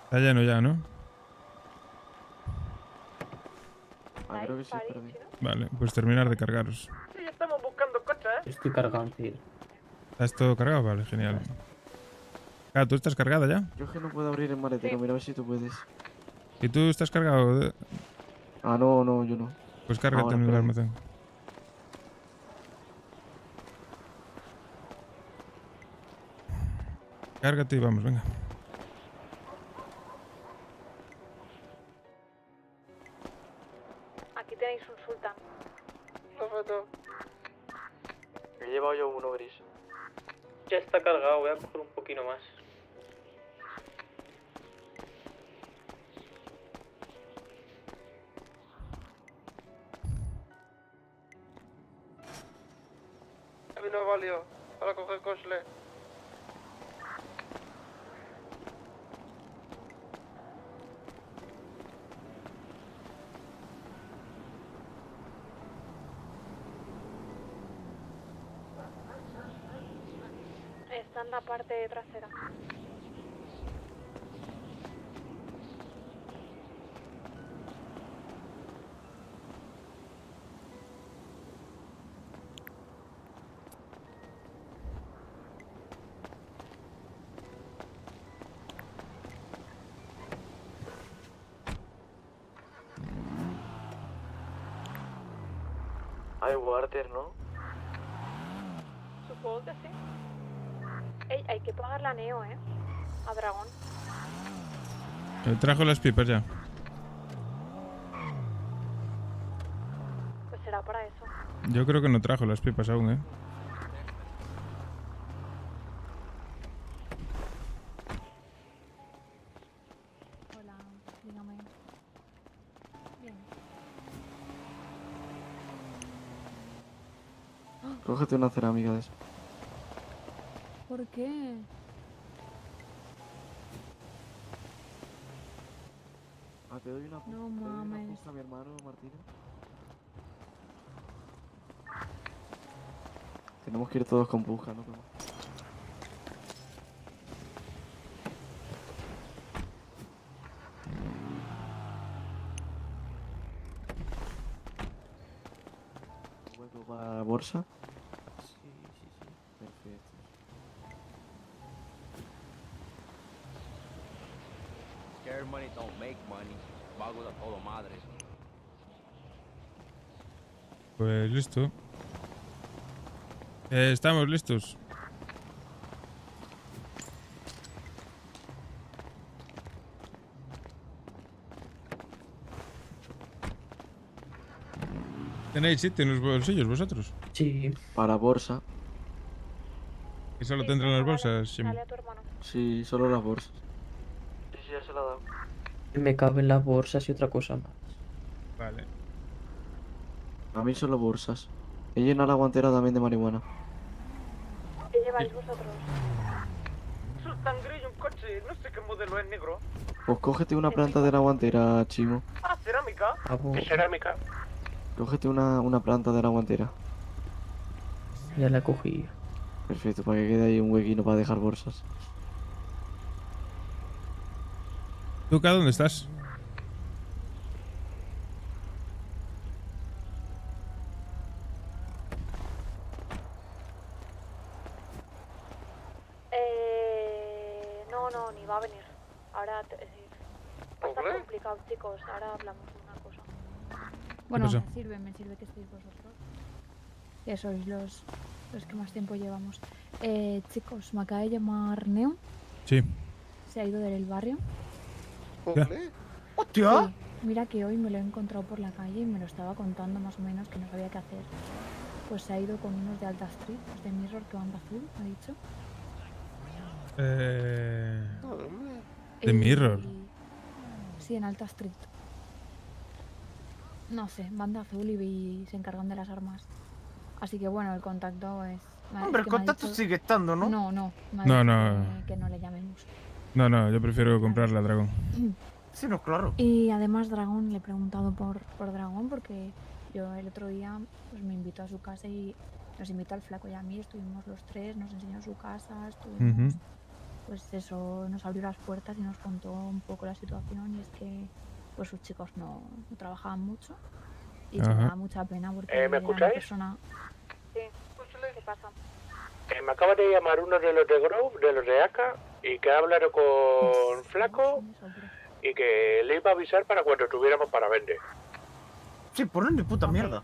S11: Está lleno ya, ¿no?
S17: Creo que sí, espérame.
S11: Vale, pues terminar de cargaros.
S7: Sí, estamos buscando coches, ¿eh?
S18: Estoy cargado, tío.
S11: ¿Estás todo cargado? Vale, genial. Ah, ¿tú estás cargada ya?
S17: Yo es que no puedo abrir el maletero, mira a ver si tú puedes.
S11: ¿Y tú estás cargado?
S17: Ah, no, yo no.
S11: Pues cárgate
S17: Ahora,
S11: en el
S17: espera.
S11: almacén. Cárgate y vamos, venga.
S5: Aquí tenéis un sultán.
S7: Perfecto.
S17: He llevado yo uno gris.
S18: Ya está cargado, voy a coger un poquito más.
S7: A mí no valió para coger cosle.
S5: Está en la parte trasera.
S17: Hay water, ¿no?
S5: Supongo que sí. Ey, hay que pagar la neo, a Dragón.
S11: Trajo las pipas ya.
S5: Pues será para eso.
S11: Yo creo que no trajo las pipas aún, ¿eh?
S9: Hola, dígame. Bien.
S17: Cógete una cerámica de eso.
S9: ¿Por qué?
S17: Ah, te doy una.
S9: No
S17: te doy una
S9: mames.
S17: puja a mi hermano Martínez. Tenemos que ir todos con puja, ¿no? ¿Hueco para la bolsa? Sí. Perfecto.
S6: Scare money don't make money. Vago de todo madre.
S11: Pues listo. Estamos listos. ¿Tenéis sitio en los bolsillos vosotros?
S18: Sí.
S17: Para bolsa.
S11: ¿Y solo tendrán las bolsas? Jimmy?
S5: Dale a tu hermano.
S17: Sí, solo las bolsas. Sí, ya se la ha dado.
S18: Me caben las bolsas y otra cosa más.
S11: Vale.
S17: A mí solo bolsas. He llenado la guantera también de marihuana.
S5: ¿Qué lleváis vosotros?
S16: tan gris un coche, no sé qué modelo es, negro.
S17: Pues cógete una planta de la guantera, Chimo.
S16: Ah, cerámica.
S2: ¿Qué cerámica?
S17: Cógete una planta de la guantera.
S18: Ya la cogí.
S17: Perfecto, para que quede ahí un huequino para dejar bolsas.
S11: ¿Tú acá dónde estás?
S5: No, ni va a venir. Ahora va a estar complicado, chicos. Ahora hablamos de una cosa.
S9: Bueno,
S11: pasó?
S9: me sirve que estéis vosotros. Que sois los que más tiempo llevamos. Chicos, me acaba de llamar Neo.
S11: Sí.
S9: Se ha ido del barrio.
S11: Ya.
S16: ¡Hostia!
S9: Sí, mira que hoy me lo he encontrado por la calle y me lo estaba contando más o menos que no sabía qué hacer. Pues se ha ido con unos de Alta Street, los de Mirror que van de azul, me ha dicho.
S11: De Mirror.
S9: Sí, en Alta Street. No sé, van de azul y se encargan de las armas. Así que bueno, el contacto es...
S16: Hombre, el contacto sigue estando, ¿no?
S9: No, me ha
S11: No,
S9: dicho
S11: no.
S9: que no le llamemos.
S11: No, yo prefiero comprar la Dragon.
S16: Sí, no, claro.
S9: Y además Dragón, le he preguntado por Dragón porque yo el otro día pues me invitó a su casa y nos invitó al flaco y a mí, estuvimos los tres, nos enseñó su casa, estuvimos, pues eso, nos abrió las puertas y nos contó un poco la situación y es que pues sus chicos no trabajaban mucho y se me da mucha pena porque
S2: ¿me
S9: era una
S2: escucháis?
S9: persona...
S5: Sí, ¿qué pasa?
S2: Me acaba de llamar uno de los de Grove, de los de ACA, y que ha hablado con Flaco y que le iba a avisar para cuando tuviéramos para vender.
S16: Sí, por una puta mierda.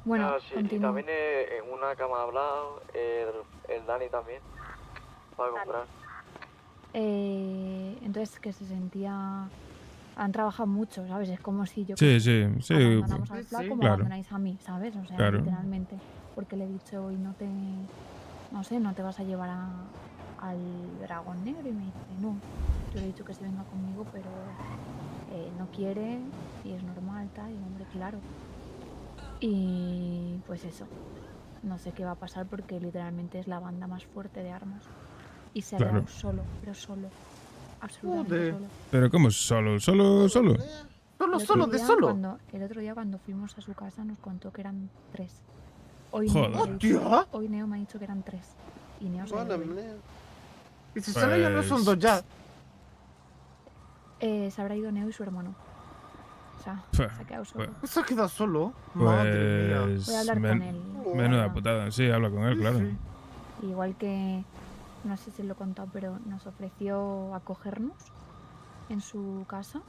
S9: Bueno,
S17: sí, y también en una cama ha hablado el Dani también. Para comprar.
S9: Entonces que se sentía... Han trabajado mucho, ¿sabes? Es como si yo...
S11: Sí.
S9: Abandonamos al flaco, me
S11: Claro.
S9: abandonáis a mí, ¿sabes? O sea,
S11: Claro.
S9: literalmente. Porque le he dicho hoy no te vas a llevar al dragón negro y me dice no. Yo le he dicho que se venga conmigo, pero no quiere y es normal, tal. Y hombre, claro. Y pues eso. No sé qué va a pasar porque literalmente es la banda más fuerte de armas. Y se ha
S11: Claro.
S9: quedado solo, pero solo. Absolutamente
S16: Joder.
S9: solo.
S11: Pero ¿cómo solo? ¿Solo?
S9: El otro día cuando fuimos a su casa nos contó que eran 3. Hoy
S11: Joder.
S9: Neo, me ha dicho, hoy Neo me ha dicho que eran 3. Y Neo se ha ido hoy.
S16: Y si sale ya no son dos ya.
S9: Se habrá ido Neo y su hermano. O sea, se ha quedado solo.
S16: ¿Se ha quedado solo? Madre mía.
S11: Pues...
S9: Voy a hablar con él.
S11: Menuda putada. Sí, habla con él, claro.
S9: Igual que, no sé si lo he contado, pero nos ofreció acogernos en su casa.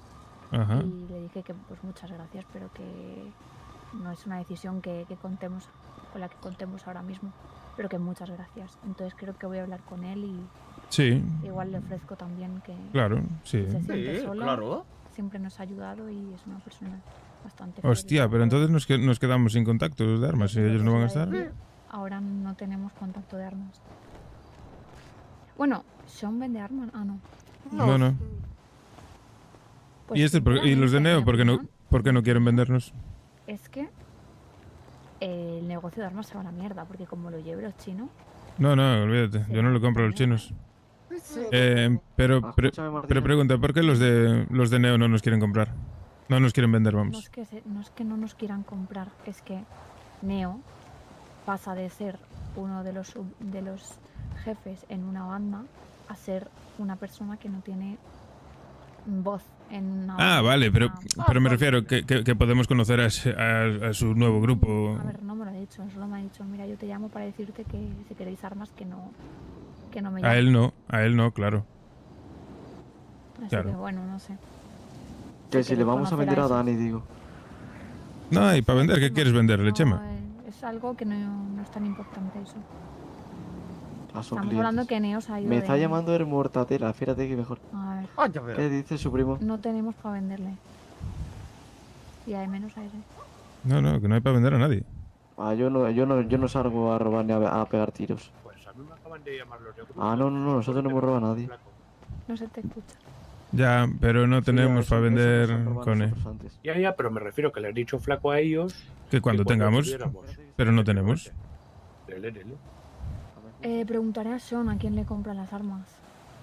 S11: Ajá.
S9: Y le dije que pues muchas gracias, pero que no es una decisión que contemos, con la que contemos ahora mismo, pero que muchas gracias. Entonces creo que voy a hablar con él y
S11: Sí.
S9: igual le ofrezco también que
S11: Claro, sí.
S9: se siente
S16: Sí,
S9: solo,
S16: claro.
S9: siempre nos ha ayudado y es una persona bastante
S11: Hostia, pero entonces nos quedamos sin contactos de armas. Si ellos no van a estar.
S9: Ahora no tenemos contacto de armas. Bueno, ¿Sean vende armas? Ah, no.
S11: No.
S9: Pues
S11: ¿Y los de Neo por qué no quieren vendernos?
S9: es que el negocio de armas se va a la mierda, porque como lo lleve los chinos,
S11: No, olvídate. Yo no le compro a los chinos. Pero pregunta, ¿por qué los de Neo no nos quieren comprar? No nos quieren vender,
S9: no
S11: vamos.
S9: es que no nos quieran comprar, es que Neo pasa de ser uno de los jefes en una banda a ser una persona que no tiene voz en una banda.
S11: Vale, pero me refiero que podemos conocer a su nuevo grupo.
S9: A ver, no me lo ha dicho, solo me ha dicho, mira, yo te llamo para decirte que si queréis armas que no me
S11: A
S9: llames.
S11: él no, claro.
S9: Así
S11: claro.
S9: que bueno, no sé.
S17: Que si le vamos a vender a
S9: esos.
S17: Dani, digo.
S11: No, y para vender, ¿qué quieres venderle, Chema?
S9: Es algo que no es tan importante eso.
S17: Son
S9: Estamos
S17: clientes.
S9: hablando que Neo se ha ido
S17: Me
S9: de-
S17: está llamando el Mortatela, fíjate que mejor.
S9: A ver,
S16: Ah, ya veo.
S17: ¿Qué dice su primo?
S9: no tenemos para venderle. Y hay menos a ese.
S11: No, que no hay para vender a nadie.
S17: Yo no salgo a robar ni a pegar tiros.
S8: Pues a mí me acaban de llamar los de Grove.
S17: No, nosotros no hemos robado a nadie.
S9: No se te escucha.
S11: Ya, pero no tenemos para vender con él.
S8: Ya, pero me refiero que le he dicho Flaco a ellos
S11: Que cuando
S8: que
S11: tengamos,
S8: tuviéramos.
S11: pero no tenemos.
S8: Lele.
S9: Preguntaré a Sean a quién le compran las armas.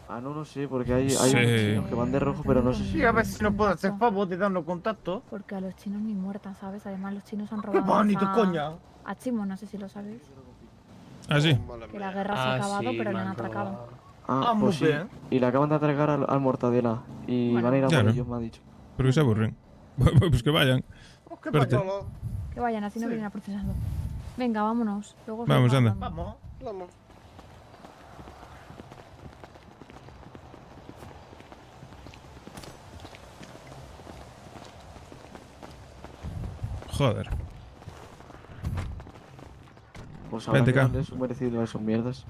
S17: Ah, no sé, porque hay
S11: Sí.
S17: unos chinos que van de rojo, pero no sé si...
S16: Sí, a ver si nos puede hacer favor de darnos contacto.
S9: Porque a los chinos ni muertas, ¿sabes? Además, los chinos han
S16: ¡Qué
S9: robado
S16: bonito,
S9: a...
S16: coña!
S9: a Chimo, no sé si lo sabéis.
S11: Ah, sí.
S9: Que la guerra se ha acabado,
S18: sí,
S9: pero le
S18: me
S9: han
S18: han
S9: atracado.
S18: robado.
S17: Ah,
S16: muy
S17: pues sí.
S16: bien.
S17: Y le acaban de atracar al Mortadela. Y
S9: Bueno.
S17: van a ir a por
S11: Claro.
S17: ellos, me ha dicho.
S11: ¿Por qué se aburren? Pues que vayan.
S16: ¡Qué
S11: Suerte.
S16: pañuelo!
S9: Que vayan, así no
S16: Sí.
S9: vienen a procesando. Venga, vámonos. Luego os
S11: Vamos,
S9: lo
S11: anda.
S9: hablamos.
S16: Vamos.
S11: Joder.
S17: Pues habrá
S11: Vente,
S17: que
S11: K.
S17: darle su merecido a esos mierdas.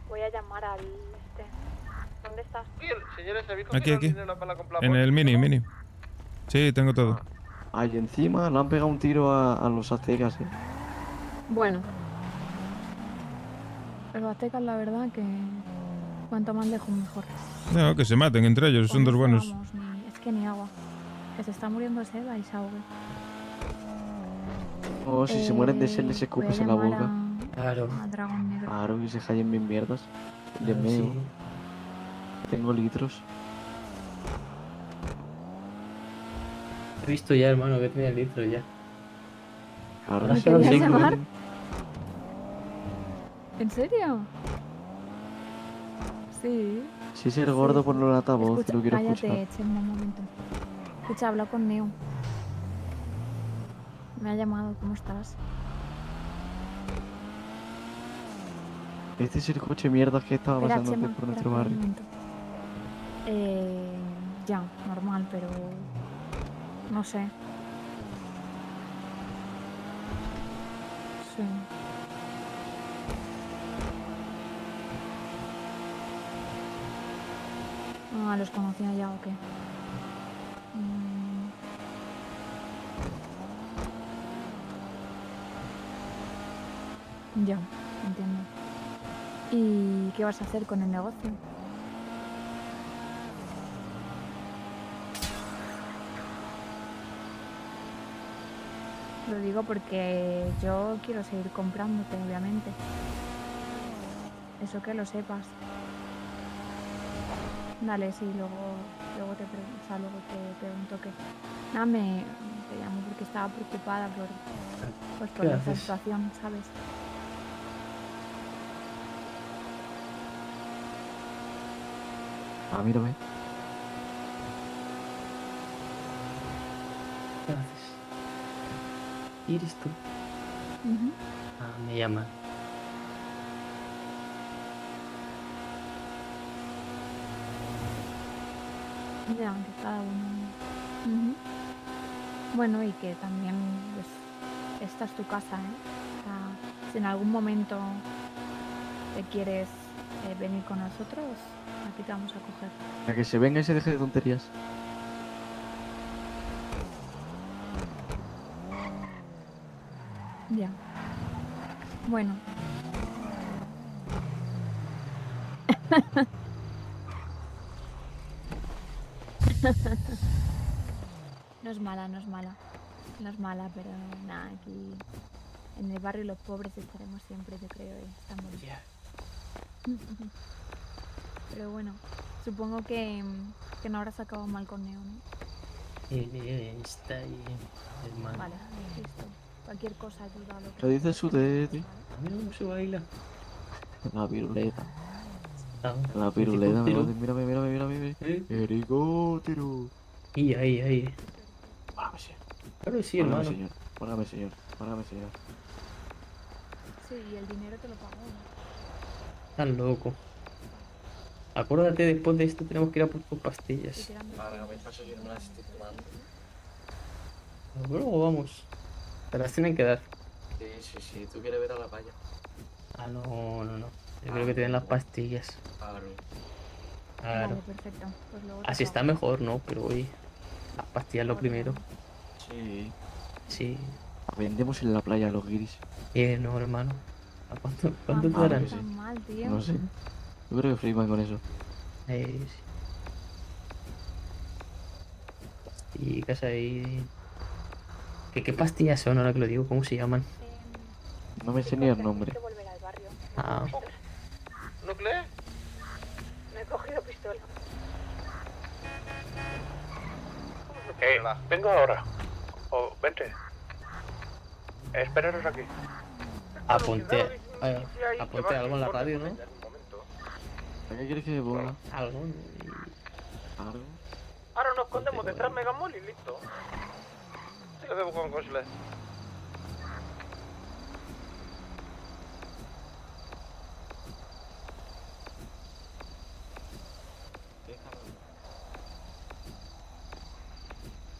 S5: Voy a llamar al... ¿Dónde estás?
S7: Señores, ¿habéis
S11: Aquí,
S7: cogido
S11: aquí.
S7: el dinero para comprar
S11: En el mini. Sí, tengo todo.
S17: Ahí encima le han pegado un tiro a los aztecas,
S9: Bueno. Los aztecas, la verdad, que cuanto más lejos mejor.
S11: No, que se maten entre ellos, son dos buenos.
S9: Vamos, es que ni agua. Que se está muriendo de sed, ahí se ahogue.
S17: O si se mueren de sed les escupes en la boca.
S18: Claro.
S9: A Dragón Negro.
S17: Claro, que se callen bien mierdas. Les
S18: Ah,
S17: meo.
S18: sí.
S17: Tengo litros.
S18: He visto ya, hermano, que tiene litro ya.
S17: Claro,
S18: Ahora
S9: ¿Me
S18: se lo
S9: querías
S18: digo.
S9: llamar? ¿En serio? Sí.
S17: Si es el gordo, ponlo en el altavoz,
S9: Escucha,
S17: lo quiero
S9: cállate,
S17: escuchar.
S9: Chema, un momento. Escucha, habla con Neo. Me ha llamado, ¿cómo estás?
S17: Este es el coche mierda que estaba
S9: Espera,
S17: pasando
S9: Chema,
S17: antes por
S9: espera,
S17: nuestro
S9: espera un
S17: barrio.
S9: momento. Ya, normal, pero... No sé. Sí. Ah, ¿los conocía ya o qué? Ya, entiendo. ¿Y qué vas a hacer con el negocio? Lo digo porque yo quiero seguir comprándote, obviamente. Eso que lo sepas. Dale, sí, luego luego te pregunto que... Nada, te llamo porque estaba preocupada por
S18: ¿Qué
S9: esta
S18: haces?
S9: situación, ¿sabes?
S17: Ah, mírame.
S18: ¿Qué haces? ¿Eres tú?
S9: Ujú.
S18: Ah, me llama.
S9: Ya, que cada uno... Ujú. Bueno, y que también, pues, esta es tu casa, ¿eh? O sea, si en algún momento te quieres venir con nosotros, aquí te vamos a coger.
S17: A que se venga y se deje de tonterías.
S9: Ya. Bueno. No es mala, no es mala. No es mala, pero nada, aquí en el barrio los pobres estaremos siempre, yo creo, y estamos bien. Pero bueno, supongo que no habrás acabado mal con Neo, ¿no?
S18: Está ahí, hermano.
S9: Vale, listo. Cualquier cosa ayuda a lo que...
S17: ¿Qué dice su tete?
S18: A mí no se baila.
S17: La piruleta.
S18: Ah,
S17: La piruleta,
S18: helicóptero.
S17: mírame, mírame. Helicóptero.
S18: Ahí.
S17: Págame, señor.
S18: Claro, sí,
S17: Págame,
S18: hermano.
S17: señor. Págame, señor.
S9: Sí, y el dinero te lo pago, ¿no?
S18: Estás loco. Acuérdate, después de esto tenemos que ir a por tus pastillas.
S17: Págame, paso, yo no me las estoy tomando.
S18: Luego vamos. Te las tienen que dar.
S17: Sí. Tú quieres ver a la playa.
S18: Ah, no. Yo creo que te den las pastillas.
S17: Claro.
S18: Claro.
S9: Vale, perfecto. Pues luego te
S18: Así
S9: pago.
S18: está mejor, ¿no? Pero oye, las pastillas lo primero.
S17: Sí.
S18: Sí.
S17: Vendemos en la playa los guiris.
S18: No, hermano. ¿A cuánto te
S17: Ah,
S18: darán?
S17: que sí.
S9: Tan mal, tío.
S17: No sé. Yo creo que flipan con eso.
S18: Sí. Pastillas ahí. ¿Qué pastillas son ahora que lo digo? ¿Cómo se llaman?
S17: No me sé ni el nombre.
S18: Ah.
S7: ¿Nuclear?
S5: No he cogido pistola.
S2: Vengo ahora. O vente. Espéranos aquí.
S18: Apunté algo en la radio, ¿no?
S17: ¿Qué quieres que ponga?
S18: Algo.
S17: ¿Algo?
S7: Ahora nos escondemos detrás de Megamall y listo. Sí, lo veo con Gosles.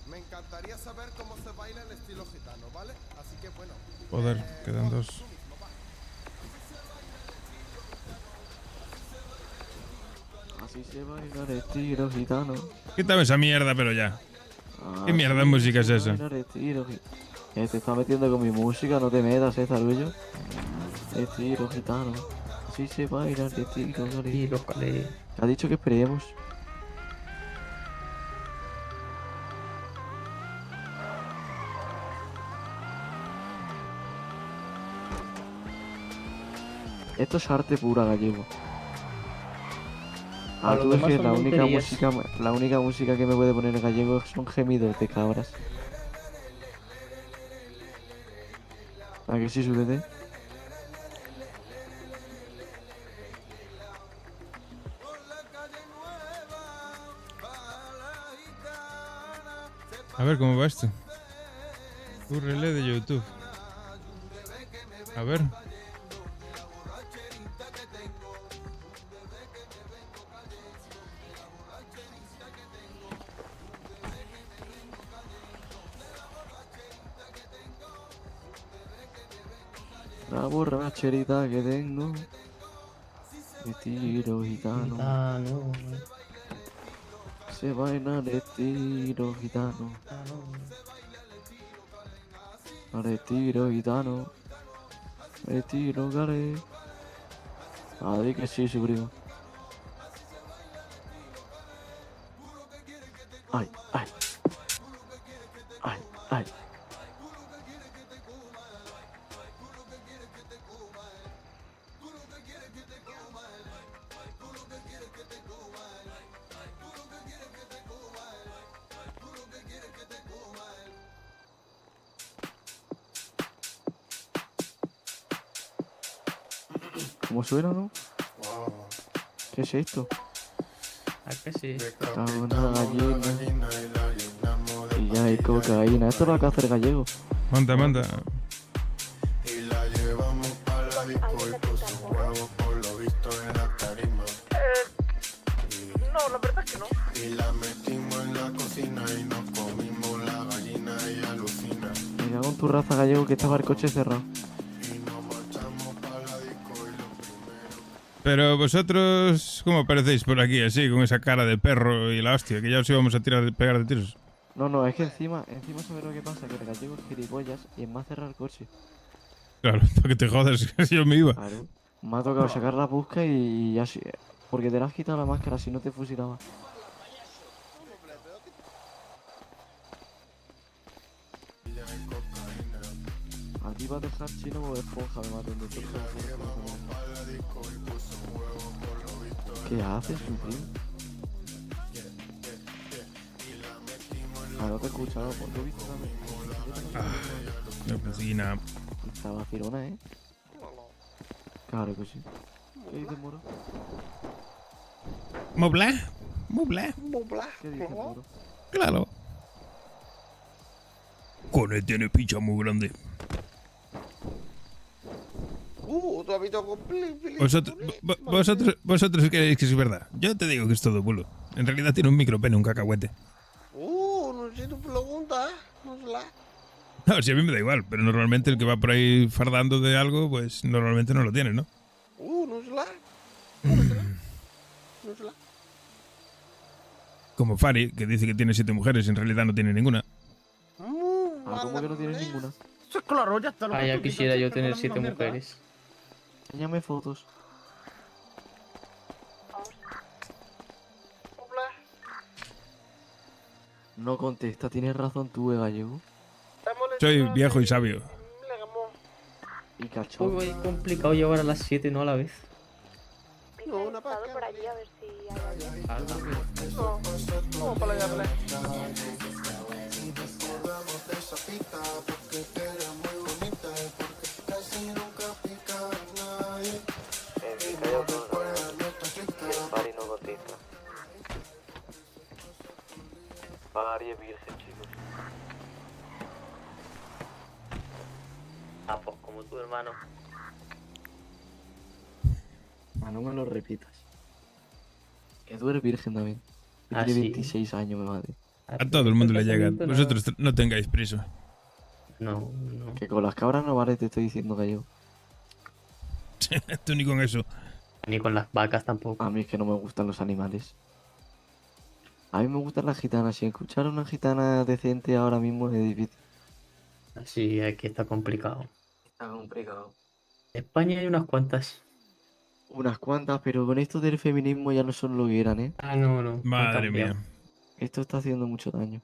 S15: Me encantaría saber cómo se baila el estilo gitano, ¿vale? Así que bueno.
S11: Joder, quedan dos.
S17: Así se baila el estilo gitano.
S11: Quítame esa mierda, pero ya. ¿Qué mierda de música es esa?
S17: Te está metiendo con mi música, no te metas, Zarullo. Estilo gitano. Así se baila el estilo gitano. Ha dicho que esperemos. Esto es arte pura, gallego.
S18: A los
S17: tú ves
S18: demás
S17: que
S18: son
S17: la única
S18: tonterías.
S17: música que me puede poner el gallego son gemidos de cabras. ¿A que sí, súbete?
S11: A ver cómo va esto. URL de YouTube. A ver.
S17: La borracherita que tengo. Estilo gitano. Se baila de estilo gitano. Al estilo gitano. Estilo gale. Di que sí, su primo. Ay, ay. Ay, ay. ¿Cómo suena, no? ¿Qué es esto?
S18: ¿A que sí?
S17: Está una gallina. Y ya hay cocaína. Esto es lo que hace el gallego.
S11: Manda, manda.
S7: No, la verdad es que no.
S15: Y la metimos en la cocina y nos comimos la gallina y alucina.
S17: Me cago en tu raza, gallego, que estaba el coche cerrado.
S11: Pero vosotros, ¿cómo aparecéis por aquí así, con esa cara de perro y la hostia? Que ya os íbamos a pegar de tiros.
S17: No, es que encima sabes lo que pasa, que el gallego es gilipollas y es más cerrar el coche.
S11: Claro, para que te jodas, que yo me iba.
S17: Claro. Me ha tocado sacar la busca y así. Porque te la has quitado la máscara, si no te fusilaba. Aquí va a dejar chino o esponja, me maten de todo. ¿Qué haces, su primo? No te he escuchado, ¿por qué he visto
S11: No conseguí nada.
S17: Esta vacilona, ¿eh? Claro que sí. ¿Qué dices, moro?
S11: ¿Mobla? ¿Mobla?
S17: ¿Qué dices, moro?
S11: Claro. Cone tiene picha muy grande.
S7: ¿Tú has visto con
S11: Vosotros creéis que es verdad. Yo te digo que es todo bulo. En realidad tiene un micropene, un cacahuete.
S7: no sé tu pregunta, no sé la.
S11: No, si a mí me da igual, pero normalmente el que va por ahí fardando de algo, pues normalmente no lo tiene, ¿no?
S7: No sé la. No sé la.
S11: Como Fari, que dice que tiene 7 mujeres y en realidad no tiene ninguna.
S17: ¿Cómo que no tienes ninguna?
S16: Eso es claro, ya está.
S18: Ah, ya quisiera yo tener 7 mujeres.
S17: Enséñame fotos. No contesta, tienes razón tú, gallego.
S11: Soy viejo y sabio.
S17: Y
S18: Un
S17: cachorro.
S18: poco complicado llevar a las 7, no a la vez.
S5: No, una pasada por allí a ver si hay alguien.
S7: Vamos para allá, para allá.
S17: Pari no cotiza. Pari es virgen, chicos.
S18: Ah, pues como tu hermano.
S17: No me lo repitas. Que tú eres virgen también.
S18: Ah,
S17: Tiene
S18: sí.
S17: 26 años, mi madre.
S11: A todo el mundo le llega. Vosotros no tengáis prisa.
S18: No, no.
S17: Que con las cabras no vale, te estoy diciendo que yo.
S11: Tú ni con eso.
S18: Ni con las vacas tampoco.
S17: A mí es que no me gustan los animales. A mí me gustan las gitanas. Si escuchar a una gitana decente ahora mismo es difícil.
S18: Sí, aquí está complicado.
S17: Está complicado.
S18: En España hay unas cuantas.
S17: Unas cuantas, pero con esto del feminismo ya no son lo que eran, ¿eh?
S18: Ah, no, no.
S11: Madre mía.
S17: Esto está haciendo mucho daño.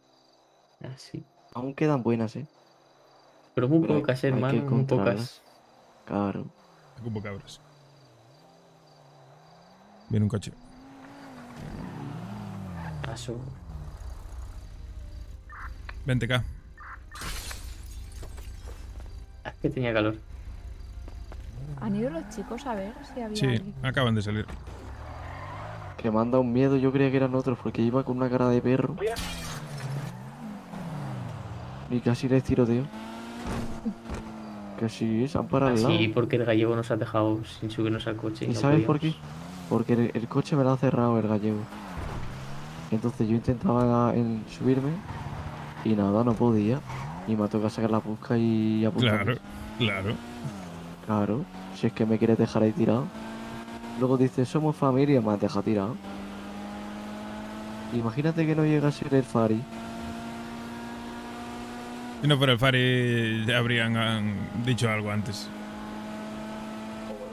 S18: Ah, sí.
S17: Aún quedan buenas, ¿eh?
S18: Pero muy
S17: Pero
S18: pocas,
S17: hay que
S18: hermano, muy
S17: encontrarlas.
S18: pocas.
S17: Claro.
S11: Como cabras. Viene un coche.
S18: Paso.
S11: Vente acá.
S18: Es que tenía calor.
S9: ¿Han ido los chicos a ver si había
S11: Sí,
S9: alguien?
S11: acaban de salir.
S17: Que me han dado un miedo, yo creía que eran otros porque iba con una cara de perro. Y casi les tiroteo. Que sí, se han parado al lado.
S18: Sí, porque el gallego nos ha dejado sin subirnos al coche.
S17: ¿Y
S18: no
S17: sabes por
S18: podíamos.
S17: qué? Porque el coche me lo ha cerrado el gallego. Entonces yo intentaba subirme y nada, no podía. Y me ha tocado sacar la busca y apuntar.
S11: Claro, claro.
S17: Claro, si es que me quieres dejar ahí tirado. Luego dices, somos familia, me has dejado tirado. Imagínate que no llega a ser el Fari.
S11: Si no fuera el Fari, ya habrían dicho algo antes.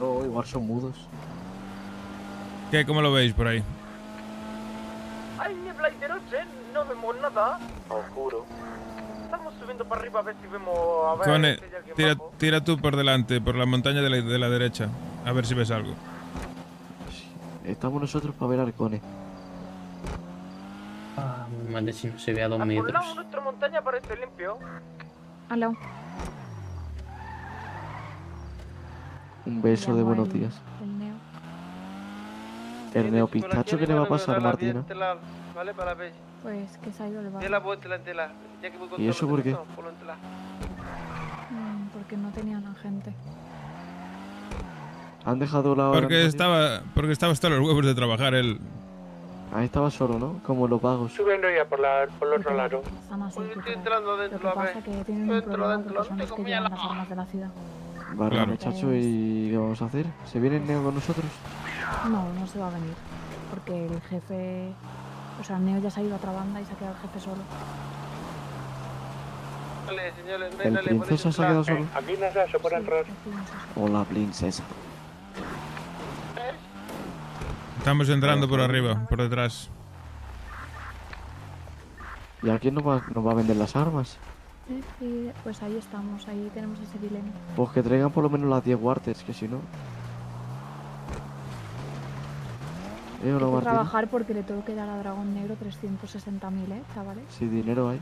S17: O no, igual son mudos.
S11: ¿Qué? ¿Cómo lo veis por ahí?
S16: Hay niebla y de noche, no vemos nada.
S17: Oscuro.
S16: Estamos subiendo para arriba a ver si vemos. A ver
S11: Cone,
S16: si hay alguien
S11: tira,
S16: bajo.
S11: tira tú por delante, por la montaña de la derecha. A ver si ves algo.
S17: Estamos nosotros para ver al Cone.
S18: Ah, madre, si no se ve a 2
S16: Por un lado,
S18: metros.
S16: nuestra montaña parece limpio.
S9: Al lado.
S17: Un beso de
S9: Llamo
S17: buenos
S9: el-
S17: días.
S9: el neo.
S17: El neopistacho, ¿qué le va a pasar, Martina?
S7: Vale, para ver.
S9: Pues que se ha ido el
S7: De la
S9: bar.
S7: vuelta, la. Ya que voy con
S17: ¿Y eso por qué?
S7: Ponlo en tela.
S9: Porque no tenían a gente.
S17: Han dejado la hora.
S11: Porque estaba hasta los huevos de trabajar él.
S17: Ahí estaba solo, ¿no? Como los vagos.
S2: Subiendo ya por el otro lado.
S9: Están así. yo
S7: Estoy
S9: creo.
S7: entrando
S9: Lo que
S7: dentro, a ver.
S9: pasa que tienen un
S7: Dentro,
S9: problema
S7: dentro,
S9: porque son
S7: no
S9: los
S7: tengo
S9: que llevan
S7: miedo.
S9: las armas de la ciudad.
S17: Vale,
S11: Claro.
S17: muchachos, ¿y qué vamos a hacer? ¿Se viene el Neo con nosotros?
S9: No, no se va a venir. Porque el jefe... O sea, Neo ya se ha ido a otra banda y se ha quedado el jefe solo.
S7: Vale, señores,
S17: ¿El
S7: véndale,
S17: princesa se ha quedado solo?
S2: Aquí nada, se puede entrar.
S17: Hola, princesa.
S11: Estamos entrando por arriba, por detrás.
S17: ¿Y a quién nos va a vender las armas?
S9: Sí, pues ahí estamos, ahí tenemos ese dilema.
S17: Pues que traigan por lo menos las 10 guartes, que si no... ¿O
S9: Hay
S17: no,
S9: que
S17: Martín?
S9: trabajar porque le tengo que dar a Dragón Negro 360.000, chavales.
S17: Si dinero hay.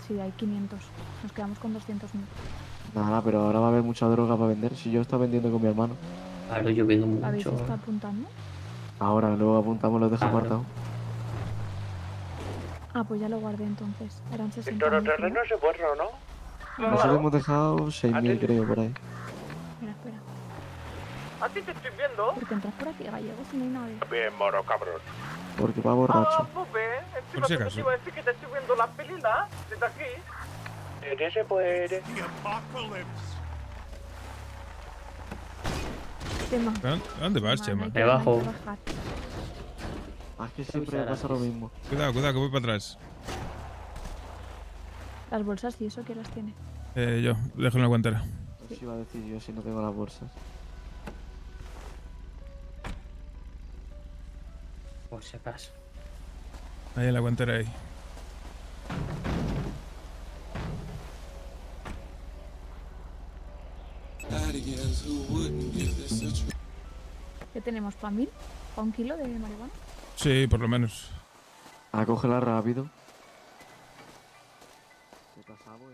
S9: Sí, hay 500. Nos quedamos con 200.000.
S17: Nada, pero ahora va a haber mucha droga para vender. Si yo estaba vendiendo con mi hermano.
S18: Claro, yo vendo
S9: ¿Habéis
S18: mucho.
S9: estado apuntando?
S17: Ahora, luego apuntamos, los dejo
S18: Claro.
S17: apartados.
S9: Ah, pues ya lo guardé entonces. Eran 60.000.
S2: El todoterreno es bueno, ¿no?
S17: Nosotros hemos dejado 6.000, creo, por ahí.
S9: Espera, espera.
S16: A ti te estoy viendo.
S9: ¿Por qué entras por aquí, gallego, si no hay nadie?
S2: Bien, moro, cabrón.
S17: Porque va borracho.
S16: Pope, encima
S11: Por si
S16: que te
S11: acaso.
S16: iba a decir que te estoy viendo las pelinas desde aquí.
S2: En ese puede.
S9: Chema.
S11: ¿A dónde vas, Chema?
S9: hay que
S18: Debajo.
S9: trabajar.
S17: Ah, es que siempre me pasa lo mismo.
S11: Cuidado, cuidado, que voy para atrás.
S9: Las bolsas y eso, ¿quién las tiene?
S11: Yo, dejo en la guantera.
S17: Eso iba a decir yo si no tengo las bolsas.
S18: Por si acaso.
S11: Ahí en la guantera, ahí.
S9: tenemos? ¿Para 1000? ¿Para 1 kilo de marihuana?
S11: Sí, por lo menos.
S17: A cógela rápido. Te pasamos,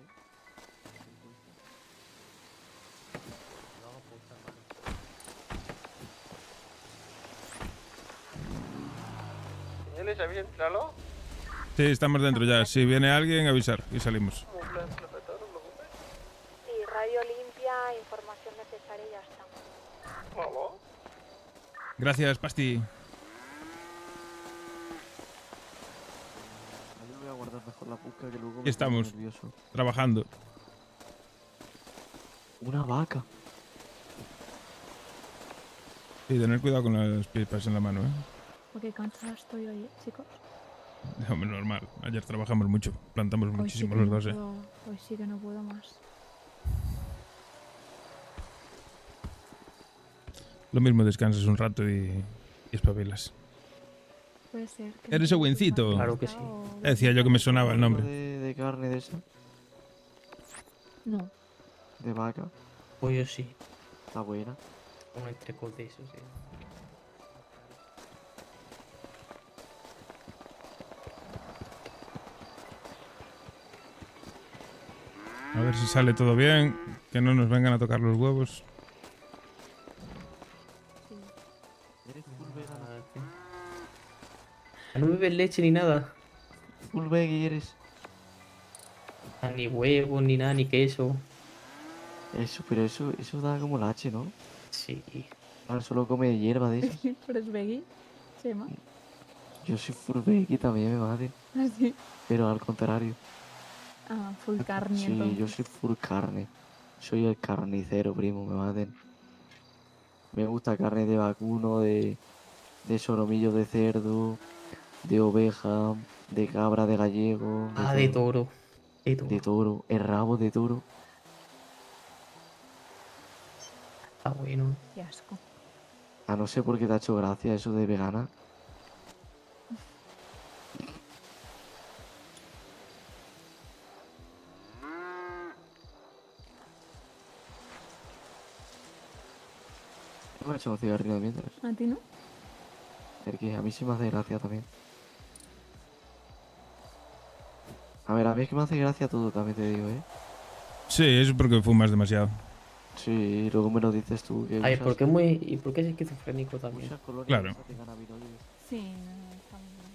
S7: Señores, ¿habéis entrado?
S11: Sí, estamos dentro ya. Si viene alguien, avisar y salimos.
S5: Sí, radio limpia, información necesaria y ya está.
S7: Vamos.
S11: Gracias, Pasti.
S17: Yo voy a guardar mejor la puca que luego me
S11: Aquí estamos,
S17: pongo nervioso.
S11: trabajando.
S17: Una vaca.
S11: Y tener cuidado con las pipas en la mano, ¿eh?
S9: Porque cansada estoy hoy, chicos.
S11: Hombre, normal. Ayer trabajamos mucho. Plantamos
S9: Hoy sí
S11: muchísimo
S9: que
S11: los
S9: no
S11: dos, ¿eh?
S9: puedo- Hoy sí que no puedo más.
S11: Lo mismo descansas un rato y espabilas.
S9: Puede ser. que
S11: ¿Eres
S9: me
S11: Owencito?
S18: Claro que sí.
S11: Decía yo que me sonaba el nombre.
S17: De carne de esa.
S9: No.
S17: De vaca.
S18: Pollo sí.
S17: Está buena.
S18: Un entrecot de esos, sí.
S11: A ver si sale todo bien. Que no nos vengan a tocar los huevos.
S18: No bebes leche ni nada.
S17: Full veggie eres.
S18: Ah, ni huevos, ni nada, ni queso.
S17: Eso, pero eso da como lache, ¿no?
S18: Sí.
S17: Ahora solo come hierba de esas.
S9: ¿Pero es veggie? Chema.
S17: Yo soy full veggie también, me madre.
S9: Así.
S17: Pero al contrario.
S9: Ah, full carne.
S17: Sí,
S9: entonces.
S17: yo soy full carne. Soy el carnicero, primo, me maten. Me gusta carne de vacuno, de solomillo de cerdo, de oveja, de cabra, de gallego.
S18: Ah, de toro. De toro.
S17: De toro, el rabo de toro.
S18: Está bueno.
S9: Qué asco.
S17: Ah, no sé por qué te ha hecho gracia eso de vegana. Me ha hecho un cigarrillo mientras.
S9: ¿A ti no?
S17: Porque a mí sí me hace gracia también. A ver, a mí es que me hace gracia todo, también te digo, ¿eh?
S11: Sí, eso es porque fumas demasiado.
S17: Sí, luego me lo dices tú. Que
S18: Ay,
S17: usas-
S18: ¿por qué muy, y por qué es esquizofrénico también?
S17: usas colonias
S11: Claro.
S17: esas de cannabinoides.
S9: Sí, no, está muy bien.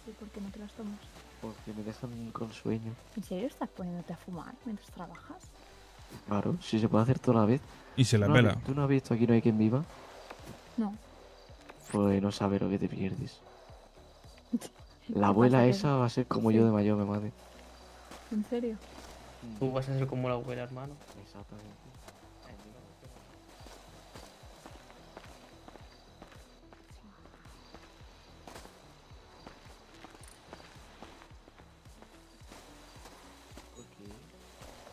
S9: ¿Y por qué no te las tomas?
S17: Porque me dejan con sueño.
S9: ¿En serio estás poniéndote a fumar mientras trabajas?
S17: Claro, si se puede hacer toda la vez.
S11: Y se la
S17: ¿Tú no has
S11: pela.
S17: vi- ¿Tú no has visto Aquí no hay quien viva?
S9: No.
S17: Pues no sabes lo que te pierdes.
S9: ¿Qué
S17: La abuela
S9: pasa, que-
S17: esa va a ser como
S9: Sí.
S17: yo de mayor, me madre.
S9: ¿En serio?
S18: Tú vas a ser como la abuela, hermano.
S17: Exactamente.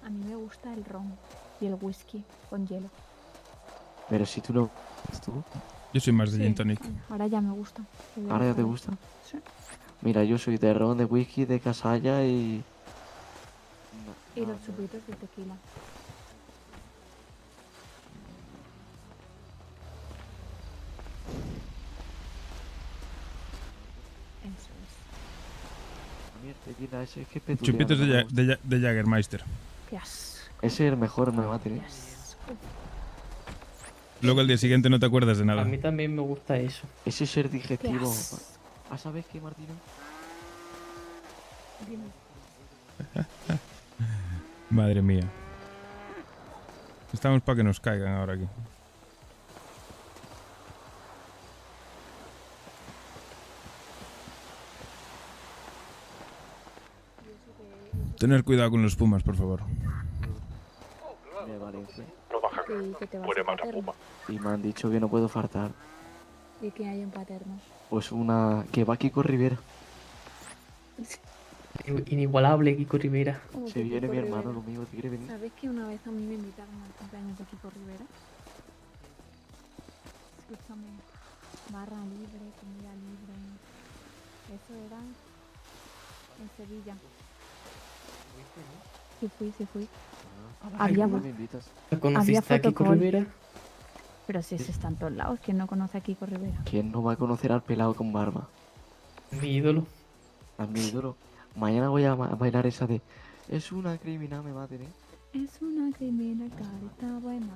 S9: A mí me gusta el ron y el whisky con hielo.
S17: Pero si tú no... ¿Tú?
S11: Yo soy más de
S9: Sí,
S11: gin tonic.
S9: ahora ya me gusta.
S17: ¿Ahora ya te gusta?
S9: Sí.
S17: Mira, yo soy de ron, de whisky, de casalla y...
S9: Y los chupitos de tequila. Eso es.
S17: A mí el tequila ese es que es petulia,
S11: Chupitos
S17: no
S11: de,
S17: me
S11: Ja-
S17: gusta.
S11: de Ja- de Jagermeister.
S9: Qué asco.
S17: Ese es el mejor, me mate, ¿eh?
S9: Qué asco.
S11: Luego al día siguiente no te acuerdas de
S18: A
S11: nada.
S18: mí también me gusta eso.
S17: Ese es el digestivo.
S9: asco.
S17: ¿Ah, sabes qué, Martino?
S9: Dime.
S11: Madre mía. Estamos para que nos caigan ahora aquí. Tener cuidado con los pumas, por favor.
S17: De Valencia.
S8: No baja.
S9: Que te vas
S8: Puede
S9: a
S8: matar
S9: Paterno.
S8: puma.
S17: Y me han dicho que no puedo faltar.
S9: ¿Y qué hay en Paterno?
S17: Pues una... Que va Kiko Rivera.
S18: Inigualable, Kiko Rivera.
S9: Como
S17: Se
S9: que
S17: viene
S9: Kiko
S17: mi hermano
S9: Rivera.
S17: conmigo, ¿te quiere venir?
S9: ¿Sabes que una vez a mí me invitaron al cumpleaños de Kiko Rivera? Escúchame, barra libre, comida libre. Eso era en Sevilla. Sí fui.
S17: Ay,
S9: Había,
S17: ¿cómo me invitas?
S18: ¿Conociste a Kiko
S9: fotocall.
S18: Rivera?
S9: Pero si se está en todos lados, ¿quién no conoce a Kiko Rivera?
S17: ¿Quién no va a conocer al pelado con barba?
S18: Mi ídolo.
S17: A mi ídolo. Mañana voy a bailar esa de... Es una criminal, me maten, ¿eh?
S9: Es una criminal carita buena.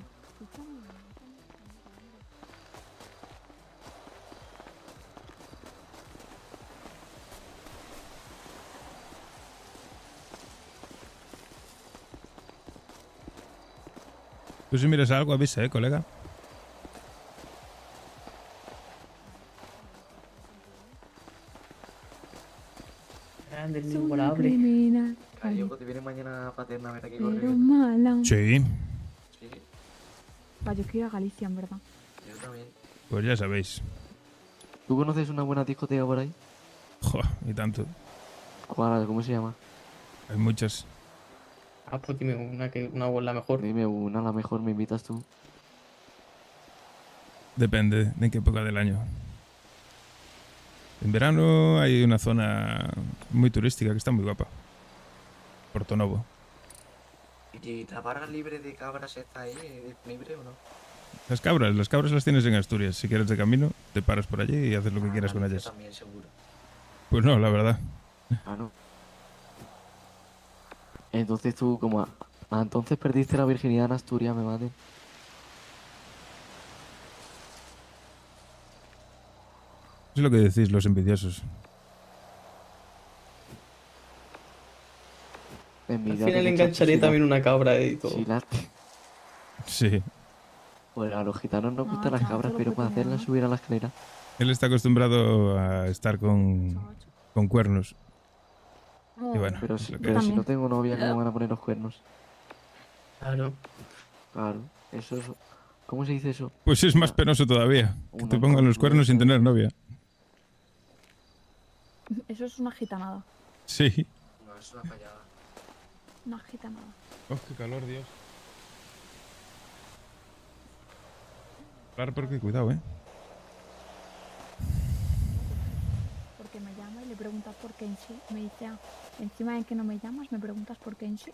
S11: Tú si miras algo, avisa, colega.
S18: Grande, el
S9: Es una
S18: inigualable.
S9: criminal.
S17: Gallego, te viene mañana paterna a ver aquí
S9: Pero
S17: con
S9: mala.
S11: Sí,
S17: Sí,
S9: Va, yo quiero ir a Galicia, en verdad.
S17: yo también.
S11: pues ya sabéis.
S17: ¿Tú conoces una buena discoteca por ahí?
S11: Jo, y tanto.
S17: ¿Cuál? ¿Cómo se llama?
S11: Hay muchas.
S18: Ah, pues dime una voz la mejor.
S17: Dime una, la mejor me invitas tú.
S11: Depende de en qué época del año. En verano hay una zona muy turística que está muy guapa. Portonovo.
S17: ¿Y la barra libre de cabras está ahí disponible o no?
S11: Las cabras las tienes en Asturias. Si quieres de camino, te paras por allí y haces lo que quieras con ellas.
S17: También, seguro.
S11: Pues no, la verdad.
S17: Ah, no. Entonces tú, como... entonces perdiste la virginidad en Asturias, me maten.
S11: Es lo que decís los envidiosos.
S18: Al final engancharía también una cabra y todo.
S17: Sí,
S11: Sí.
S17: Pues a los gitanos nos gustan las
S9: chaval,
S17: cabras,
S9: solo
S17: pero para
S9: puede
S17: hacerlas subir a la escalera.
S11: Él está acostumbrado a estar con cuernos. Y bueno,
S17: Pero,
S11: es
S17: si,
S11: lo que
S17: pero
S11: es.
S17: si no tengo novia, ¿cómo van a poner los cuernos?
S18: Claro.
S17: Claro, eso es... ¿Cómo se dice eso?
S11: Pues es más penoso todavía. Que te pongan los cuernos sin tener novia.
S9: Eso es una gitanada.
S11: Sí.
S17: No, es una fallada.
S9: Una gitanada.
S11: Oh, qué calor, Dios. Claro, porque cuidado,
S9: Porque me llama y le preguntas por qué en sí. Me dice, encima de que no me llamas, me preguntas por qué en sí.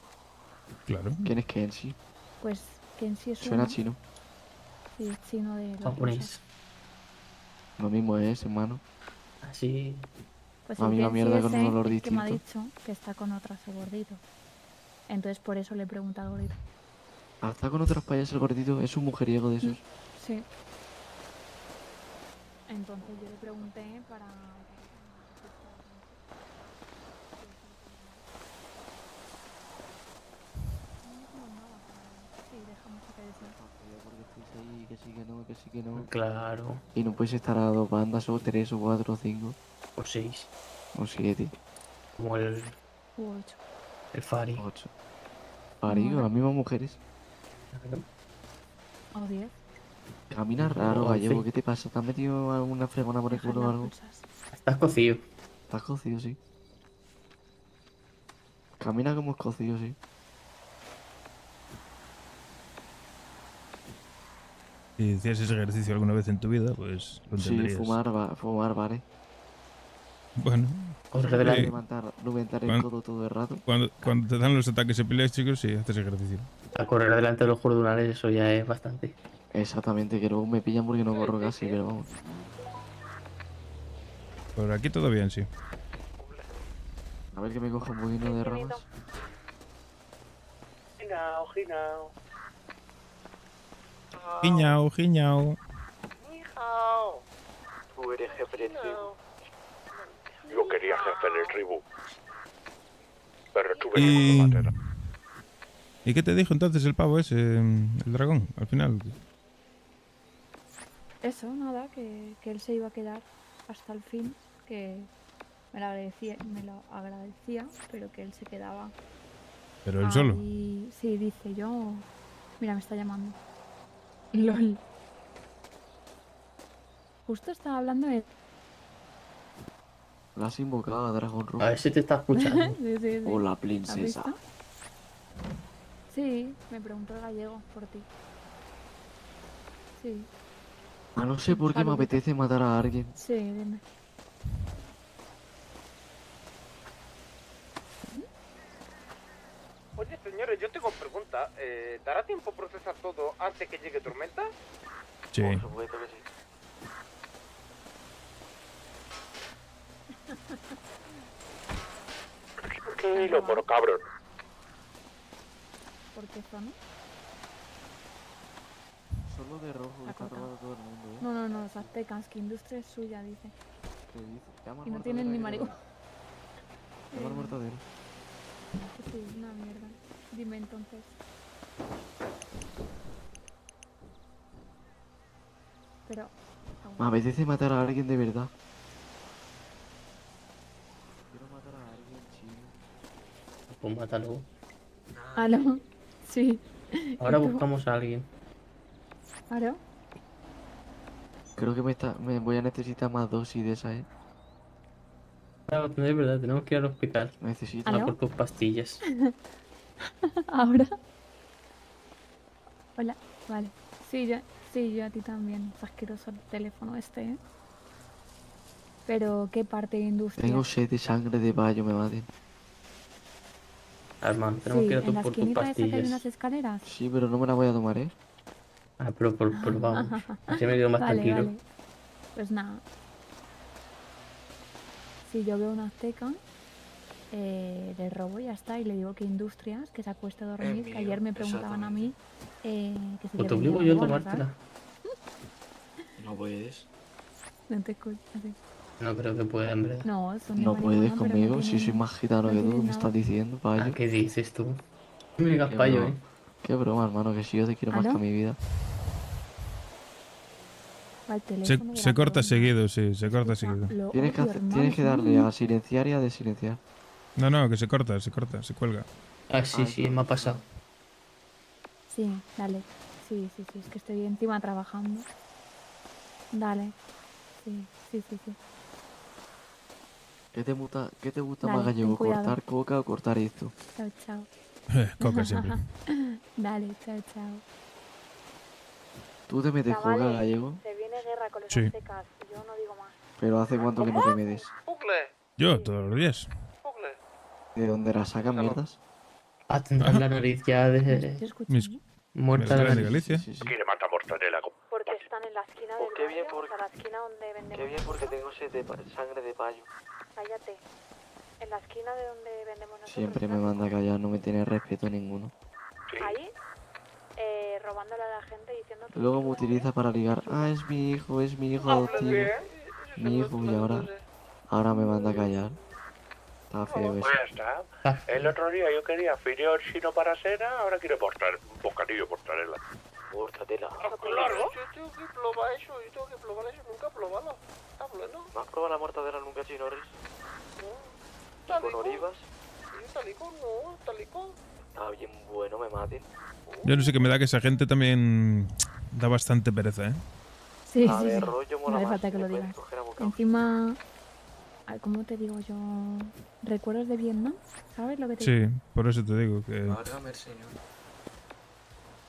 S11: Claro.
S17: ¿Quién es Kenshi?
S9: Pues que en sí es
S17: Suena
S9: uno.
S17: chino.
S9: Sí, es chino de los
S18: Japonés.
S9: rusos.
S17: Lo mismo es, hermano.
S18: Así.
S9: Pues
S17: A
S9: el
S17: mí la
S9: Kenshi
S17: mierda con
S9: ese
S17: un olor
S9: es que me ha
S17: distinto.
S9: dicho que está con otras el gordito. Entonces por eso le pregunta al gordito.
S17: Hasta con otros payasos el gordito, es un mujeriego de esos.
S9: Sí. Entonces yo le pregunté para... Sí, dejamos que decir.
S17: Porque estáis ahí, que sí, que no, que sí, que no.
S18: Claro.
S17: Y no puedes estar a dos bandas, o tres, o cuatro, o cinco.
S18: O 6.
S17: O siete.
S18: Como el
S9: U 8.
S18: Fari.
S17: 8. Marico, las mismas mujeres.
S9: O 10.
S17: Camina raro,
S18: O
S17: Gallego,
S18: 11.
S17: ¿qué te pasa? ¿Te has metido alguna fregona por el culo o algo?
S18: Estás cocido.
S17: Estás cocido, sí. Camina como escocido, sí.
S11: Si hicieses ejercicio alguna vez en tu vida, pues lo
S17: Sí,
S11: entenderías.
S17: fumar, vale.
S11: Bueno.
S18: Corre delante.
S17: Levantar el
S11: Cuando-
S17: codo todo el rato.
S11: Cuando te dan los ataques epilépticos, sí, haces ejercicio.
S18: A correr delante de los jordunales, eso ya es bastante.
S17: Exactamente, que luego me pillan porque no corro casi, pero vamos.
S11: Por aquí todo bien, sí.
S17: A ver que me coja un poquito de ramas.
S2: Ginao, ginao.
S11: Giñao, giñao.
S2: Hijao.
S8: Tú eres jefe de tribu. Yo quería jefe de tribu. Pero tuve que
S11: Y...
S8: matar.
S11: ¿Y qué te dijo entonces el pavo ese, el dragón, al final?
S9: Eso, nada, que él se iba a quedar hasta el fin, que me lo agradecía, pero que él se quedaba.
S11: Pero él solo.
S9: ahí. Sí, dice yo. Mira, me está llamando. LOL. Justo estaba hablando de.
S17: La has invocado a Dragon Room.
S18: A ver si te está escuchando.
S9: Sí, sí, sí.
S17: Hola,
S9: ¿Has
S17: princesa.
S9: visto? Sí, me preguntó el gallego por ti. Sí,
S17: No sé por qué me
S9: Saludito.
S17: apetece matar a alguien.
S9: sí, dime.
S2: Oye,
S16: pregunta, ¿dará tiempo procesar todo antes que llegue tormenta?
S11: Sí.
S17: Por supuesto que sí.
S2: Tranquilo, moro cabrón.
S9: ¿Por qué zona?
S17: Solo de rojo
S9: La
S17: está
S9: coca.
S17: robado todo el mundo, ¿eh?
S9: No, no, no, los aztecas, que industria es suya, dice.
S17: ¿Qué dice? Llama al
S9: Y no
S17: mortadelo
S9: tienen ni
S17: ahí,
S9: marihuana.
S17: Llama al mortadelo.
S9: Sí, una mierda. Dime entonces. Pero...
S17: Me apetece matar a alguien de verdad. Quiero matar a alguien, chido.
S18: Pues mátalo.
S9: ¿Aló? Sí.
S18: Ahora
S9: ¿Y tú?
S18: buscamos a alguien.
S9: ¿Aló?
S17: Creo que me voy a necesitar más dosis de esa, ¿eh?
S18: Claro, no es verdad, tenemos que ir al hospital.
S17: Necesito.
S18: A por tus pastillas.
S9: ¿Ahora? Hola, vale. Sí, yo a ti también. Es asqueroso el teléfono este, ¿eh? Pero, ¿qué parte de industria?
S17: Tengo sed de sangre de bayo, me maten.
S18: Hermano, tenemos
S9: Sí,
S18: que ir a
S9: en la
S18: por tus
S9: esquinita esa que hay
S18: pastillas.
S9: unas escaleras.
S17: Sí, pero no me la voy a tomar, ¿eh?
S18: Ah, pero vamos. Así me quedo más
S9: Vale,
S18: tranquilo.
S9: vale. Pues nada. Si yo veo una azteca, le robo y ya está. Y le digo que industrias, que se acueste a dormir. Que
S17: mío,
S9: ayer me preguntaban a mí que si
S18: Pues te
S9: le vendía
S18: obligo yo a
S9: marihuana,
S18: tomártela.
S17: No puedes.
S9: No te escucho, sí.
S18: No creo que pueda, en verdad.
S9: No, son de
S17: No
S9: marihuana,
S17: puedes
S9: pero no
S17: conmigo, si
S9: tienen-
S17: soy más gitano
S9: no
S17: que tú,
S9: tienen
S17: me
S9: nada.
S17: estás diciendo, payo.
S18: Ah, ¿qué dices tú? No me digas
S17: Qué
S18: payo,
S17: broma. Qué broma, hermano, que si yo te quiero más que
S9: ¿Aló?
S17: a mi vida.
S9: Va el
S11: Se,
S9: teléfono de
S11: se
S9: la
S11: corta
S9: corona.
S11: seguido, sí, se corta seguido.
S9: Lo
S17: Tienes que,
S9: odio, hermano,
S17: tienes que
S9: es
S17: darle
S9: muy-
S17: a silenciar y a desilenciar.
S11: No, que se corta, se cuelga.
S18: Ah, sí, me ha pasado.
S9: Sí, dale. Sí, es que estoy encima trabajando. Dale. Sí.
S17: ¿Qué te gusta
S9: Dale,
S17: más, gallego?
S9: ten cuidado.
S17: ¿Cortar coca o cortar esto?
S9: Chao.
S11: Coca siempre.
S9: Dale, chao.
S17: ¿Tú te metes coca,
S5: Chavales,
S17: gallego?
S5: se viene guerra con los
S11: Sí.
S5: aztecas. Yo no digo más.
S17: ¿Pero hace cuánto que no te metes?
S11: Yo, todos los días.
S17: ¿De dónde la sacan mierdas?
S18: Ah, tendrás la nariz ya de...
S11: Mis
S18: Muerta la
S11: de
S18: nariz.
S11: Galicia.
S2: Quiere matar mortadela.
S5: Porque están en la esquina del
S17: qué bien,
S5: barrio, o sea, la esquina donde vendemos...
S17: Qué bien, porque tengo sed de sangre de payo.
S5: Cállate. En la esquina de donde vendemos nosotros...
S17: Siempre me manda a callar, no me tiene respeto ninguno.
S5: Ahí, robándole a la gente diciendo que...
S17: Luego me utiliza para ligar. Ah, es mi hijo adoptivo. Mi hijo, y ahora me manda a callar. Está feo eso.
S2: Pues ya está. El otro día yo quería fideo chino para cena, ahora quiero un bocadillo mortadela.
S17: Mortadela.
S7: Claro. Yo tengo que probar eso, nunca he probado. Está bueno.
S17: ¿No has probado la mortadela nunca, Chinorris?
S7: ¿Talico?
S17: ¿Con olivas?
S7: Sí, talico, no, talico.
S17: Está bien bueno, me maten.
S11: Yo no sé qué me da que esa gente también da bastante pereza, ¿eh?
S9: Sí.
S17: A ver, rollo
S9: No
S17: mola
S9: hace
S17: más,
S9: falta que
S17: le
S9: lo
S17: puedes
S9: digas.
S17: coger a bocado.
S9: Encima... Ay, ¿cómo te digo yo? ¿Recuerdos de Vietnam? ¿Sabes lo que te
S11: Sí,
S9: digo?
S11: por eso te digo que...
S17: Válgame el señor.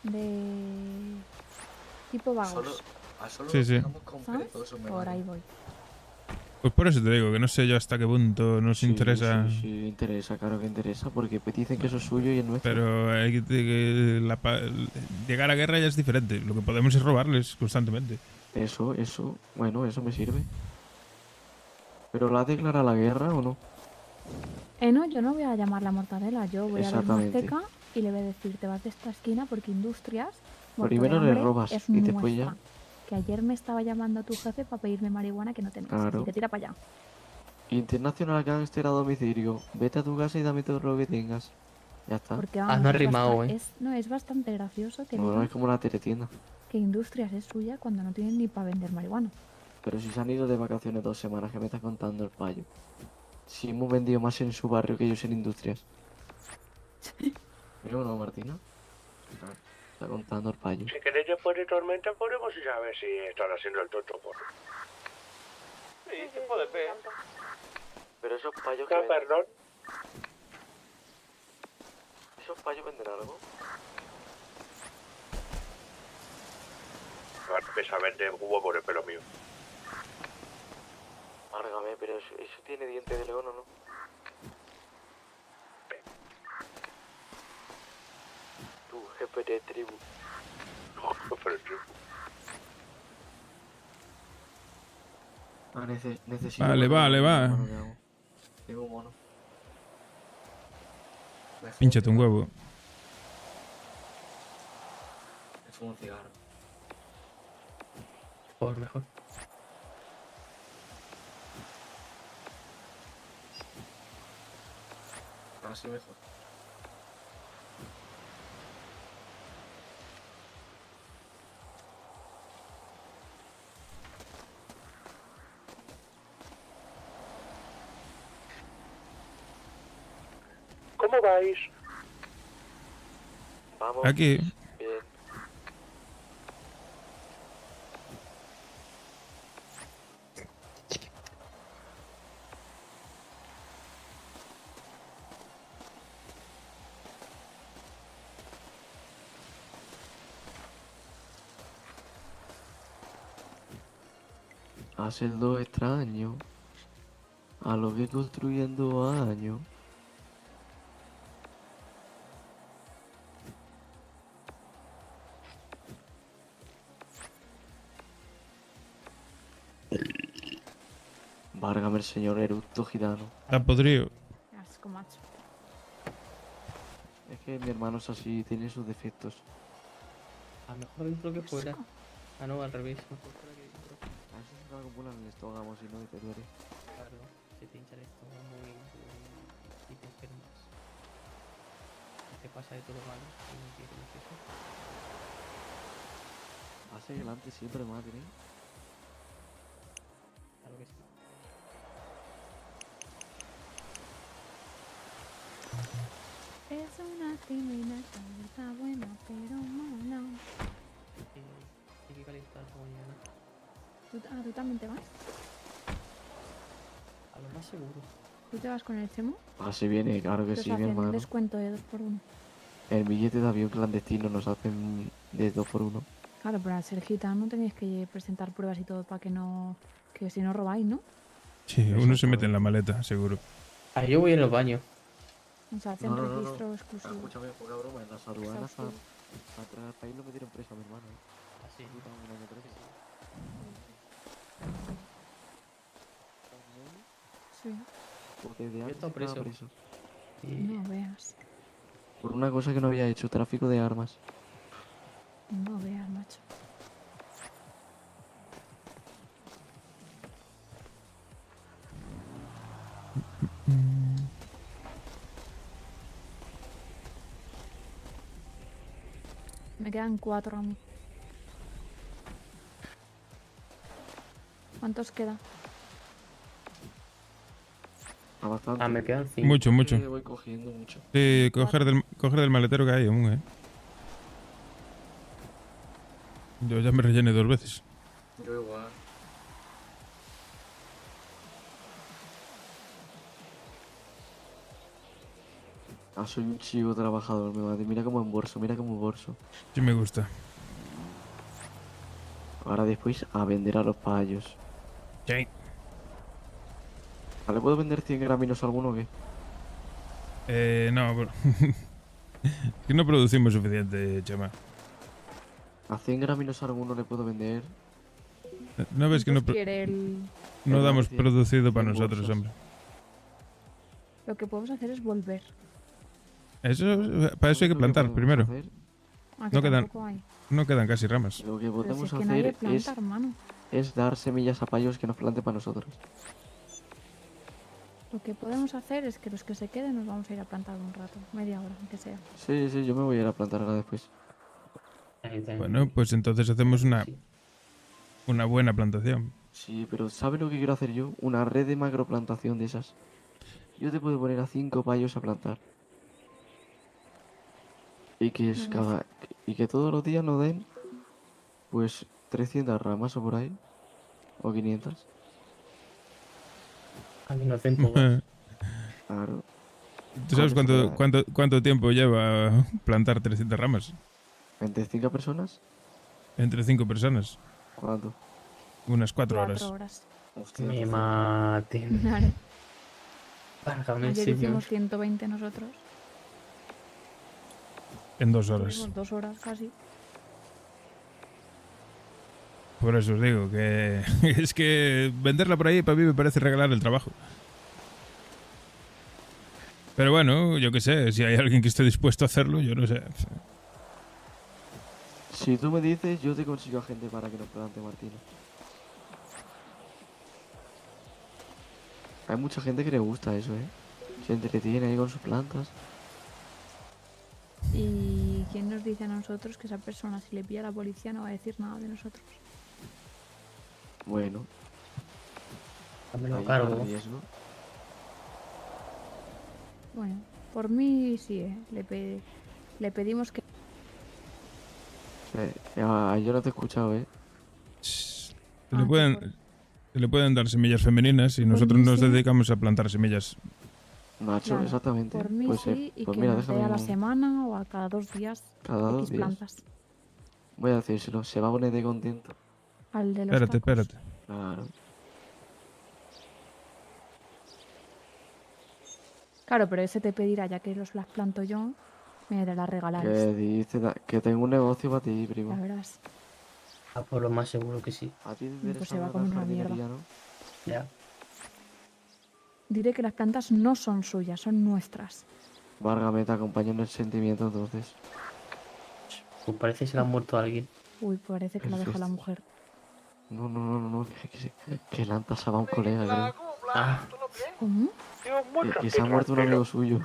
S9: De... Tipo vagos.
S11: Sí, sí.
S9: ¿Sabes? Por ahí voy.
S11: Pues por eso te digo que no sé yo hasta qué punto nos interesa.
S17: Sí, interesa, claro que interesa, porque pues dicen que eso es suyo y es nuestro.
S11: Pero hay llegar a guerra ya es diferente. Lo que podemos es robarles constantemente.
S17: Eso, bueno, eso me sirve. ¿Pero la declara la guerra o no?
S9: No, yo no voy a llamar la mortadela. Yo voy a ver una
S17: Exactamente.
S9: azteca y le voy a decir, te vas de esta esquina porque industrias... muerto
S17: Primero
S9: de
S17: le
S9: hambre,
S17: robas
S9: es
S17: y después ya...
S9: nuestra. Que ayer me estaba llamando a tu jefe para pedirme marihuana que no tenías.
S17: Claro.
S9: Así que tira para allá.
S17: International Gangster a domicilio. Vete a tu casa y dame todo lo que tengas. Ya está.
S9: Porque
S18: no
S9: vamos,
S18: ha
S9: es
S18: rimado,
S9: bastante- no, es bastante gracioso que
S17: No,
S9: digan
S17: es como la teletienda.
S9: que industrias es suya cuando no tienen ni para vender marihuana.
S17: Pero si se han ido de vacaciones 2 semanas, ¿qué me estás contando el payo? Si hemos vendido más en su barrio que ellos en industrias. ¿Yo no, Martina? Está contando el payo.
S2: Si queréis después de tormenta podemos ir a ver si están haciendo el tonto por...
S7: Sí, se puede ver.
S17: Pero esos payos
S2: Ah, perdón.
S17: ¿Esos payos venden algo?
S2: Empieza a vender huevo por el pelo mío.
S17: Árgame, pero eso tiene diente de león o no. tu jefe de tribu.
S8: Jefe de tribu.
S17: Ah, necesito...
S11: Vale,
S17: ponerme
S11: vale,
S17: un
S11: va.
S17: mono que hago. Tengo un mono.
S11: Pínchate un huevo.
S17: Me fumo un cigarro.
S18: Mejor.
S17: Así mejor.
S2: ¿Cómo vais?
S17: Vamos.
S11: Aquí.
S17: Bien. Hacerlo extraño a lo que construyendo años. Válgame el señor eructo gitano.
S11: Está podrido.
S9: Qué asco, macho.
S17: Es que mi hermano es así, tiene sus defectos.
S18: A lo mejor dentro que fuera. Ah, no, al revés. Mejor fuera que dentro.
S17: A veces se te acumulan en el estómago, si no, y te duele.
S18: Claro, se te hincha el estómago y te enfermas. Y te pasa de todo malo y no quieres eso.
S17: Hace delante siempre, madre.
S18: Claro que sí.
S9: Es una criminal, está buena, pero mala.
S18: Hay que calentar mañana.
S9: ¿Tú también te vas?
S18: A lo más seguro.
S9: ¿Tú te vas con el Chemo?
S17: Así viene, claro que
S9: Te
S17: sí, mi
S9: hacen un
S17: hermano.
S9: descuento de 2x1.
S17: El billete de avión clandestino nos hacen de 2x1.
S9: Claro, pero al ser gitano tenéis que presentar pruebas y todo para que no... Que si no robáis, ¿no?
S11: Sí, uno se mete en la maleta, seguro.
S18: Ah, yo voy en los baños.
S9: O sea, hacen registro exclusivo.
S17: Escúchame, poca broma, en las aduanas
S9: Exhaustivo.
S17: para entrar al país lo metieron preso a mi hermano.
S18: Así.
S17: Un año preso.
S9: Sí.
S17: Pues desde
S18: Yo he
S17: antes
S18: estado
S17: estaba
S18: preso.
S9: No veas.
S17: Por una cosa que no había hecho, tráfico de armas.
S9: No veas, macho. Me quedan 4 a mí. ¿Cuántos queda?
S17: Bastante.
S18: Ah, me quedan 5.
S11: Mucho, mucho.
S17: Voy cogiendo mucho.
S11: Sí, coger del maletero que hay aún, Yo ya me rellené 2 veces.
S17: Yo igual. Ah, soy un chivo trabajador, mi madre. Mira como embolso, mira como embolso.
S11: Sí me gusta.
S17: Ahora después a vender a los payos.
S11: Sí.
S17: ¿Le puedo vender 100 graminos a alguno o qué?
S11: No, que no producimos suficiente, Chema.
S17: A 100 graminos a alguno le puedo vender.
S11: ¿No ves que no,
S9: Quiere el...
S11: no damos producido para
S17: 100
S11: nosotros,
S17: bolsas.
S11: hombre?
S9: Lo que podemos hacer es volver.
S11: Para eso hay que plantar primero.
S9: Ah, que
S11: No quedan,
S9: tampoco hay.
S11: no quedan casi ramas.
S17: Lo que
S9: Pero si
S17: podemos
S9: es que nadie
S17: hacer
S9: planta, hermano.
S17: es dar semillas a payos que nos planten para nosotros.
S9: Lo que podemos hacer es que los que se queden nos vamos a ir a plantar un rato. Media hora, aunque sea.
S17: Sí, sí, yo me voy a ir a plantar ahora después.
S11: Bueno, pues entonces hacemos una buena plantación.
S17: Sí, pero ¿sabes lo que quiero hacer yo? Una red de macroplantación de esas. Yo te puedo poner a 5 payos a plantar. Y que es y que todos los días nos den pues 300 ramas o por ahí. O 500.
S18: A mí no hacen todas.
S17: Claro.
S11: ¿Tú sabes cuánto tiempo lleva plantar 300 ramas?
S17: ¿Entre 5 personas?
S11: Entre 5 personas.
S17: ¿Cuánto?
S11: Unas 4
S9: 4
S11: horas.
S9: horas.
S17: Hostia,
S18: Me maten.
S9: Vale.
S18: Válgame el
S9: Ayer
S18: señor.
S9: hicimos 120 nosotros.
S11: En 2 horas.
S9: Tuvimos 2 horas casi.
S11: Por eso os digo que es que venderla por ahí para mí me parece regalar el trabajo. Pero bueno, yo qué sé, si hay alguien que esté dispuesto a hacerlo, yo no sé.
S17: Si tú me dices, yo te consigo a gente para que nos plante, Martino. Hay mucha gente que le gusta eso, ¿eh? Se entretiene ahí con sus plantas.
S9: ¿Y quién nos dice a nosotros que esa persona, si le pilla a la policía, no va a decir nada de nosotros?
S17: Bueno.
S18: Dámelo
S17: ahí
S18: cargo.
S17: está el riesgo.
S9: Bueno, por mí sí, le pedimos que...
S17: Yo no te he escuchado, ¿eh?
S11: Se le pueden dar semillas femeninas y nosotros
S9: mí
S11: nos
S9: sí.
S11: dedicamos a plantar semillas.
S17: Nacho,
S9: Claro,
S17: exactamente.
S9: por mí
S17: Pues,
S9: sí, y
S17: pues
S9: que
S17: mira,
S9: nos dé a la
S17: déjame.
S9: semana o a cada 2 días
S17: Cada 2
S9: X
S17: días.
S9: plantas.
S17: Voy a decírselo, se va a poner de contento.
S9: Al de los
S11: Espérate,
S9: tacos.
S11: espérate.
S17: Claro.
S9: Claro, pero ese te pedirá, ya que las planto yo, me las
S17: ¿Qué
S9: regalarás.
S17: dices? Que tengo un negocio para ti, primo.
S9: Ya verás.
S18: Ah, por lo más seguro que sí.
S17: A ti te
S9: Pues
S17: interesa
S9: se va a
S17: la
S9: comer una mierda.
S17: jardinería, ¿no?
S18: Ya.
S9: Diré que las plantas no son suyas, son nuestras.
S17: Várgame, te acompaño en el sentimiento entonces.
S18: Pues parece que se le ha muerto a alguien.
S9: Uy, parece que la deja la mujer.
S17: No, que le han tasado a un colega, creo.
S18: Ah,
S9: ¿Cómo?
S17: Que se ha muerto un amigo suyo.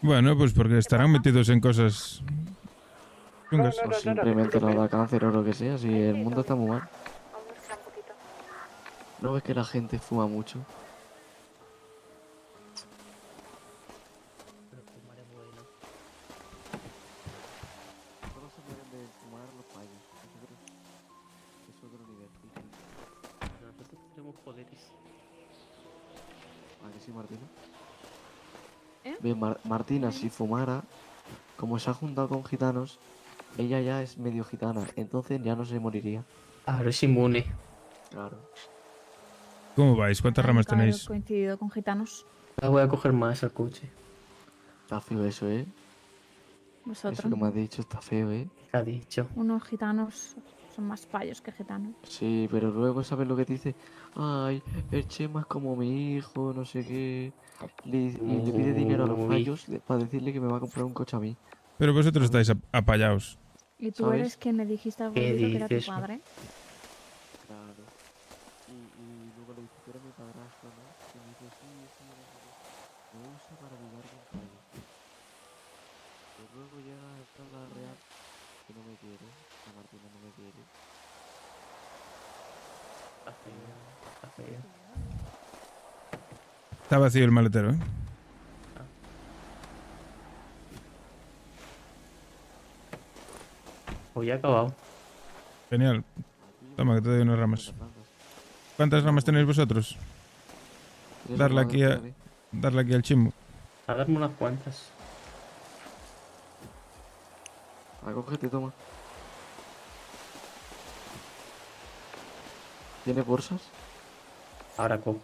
S11: Bueno, pues porque estarán metidos en cosas chungas.
S17: O simplemente nos da cáncer o lo que sea, si el mundo está muy mal.
S5: Vamos a esperar un poquito.
S17: ¿No ves que la gente fuma mucho?
S18: pero fumar es bueno.
S17: Solo se pueden fumar los payos. Es otro nivel.
S18: Nosotros tenemos poderes.
S17: ¿A que sí, Martina?
S9: ¿Eh?
S17: Ve, Martina, si fumara, como se ha juntado con gitanos, ella ya es medio gitana, entonces ya no se moriría.
S18: Ahora es inmune.
S17: Claro.
S11: ¿Cómo vais? ¿Cuántas ramas
S9: Nunca
S11: tenéis?
S9: he coincidido con gitanos.
S18: La voy a coger más al coche.
S17: Está feo eso, ¿eh?
S9: Vosotros.
S17: Eso que me has dicho está feo, ¿eh?
S18: ¿Qué ha dicho?
S9: Unos gitanos son más payos que gitanos.
S17: Sí, pero luego sabes lo que te dice. Ay, el Chema es como mi hijo, no sé qué. Y le pide dinero a los
S18: Uy.
S17: payos para decirle que me va a comprar un coche a mí.
S11: Pero vosotros estáis apallados.
S9: ¿Y tú
S17: ¿Sabes?
S9: eres quien le dijiste al
S18: ¿Qué
S9: gordito que era tu
S18: dices?
S9: padre?
S17: Claro. Y luego le dice, tú eres mi padrastro, ¿no? Y me dice, sí, no sé qué. Me usa para ligar con payos. Y luego llega esta la real que no me quiere. La Martina no me quiere.
S18: Está feo. Está feo.
S11: Está vacío el maletero, ¿eh?
S18: Pues ya he acabado.
S11: Genial. Toma, que te doy unas ramas. ¿Cuántas ramas tenéis vosotros? Darle aquí, darle aquí al chimbo.
S18: A darme unas cuantas.
S17: Acógete, toma. ¿Tiene bolsas?
S18: Ahora cojo.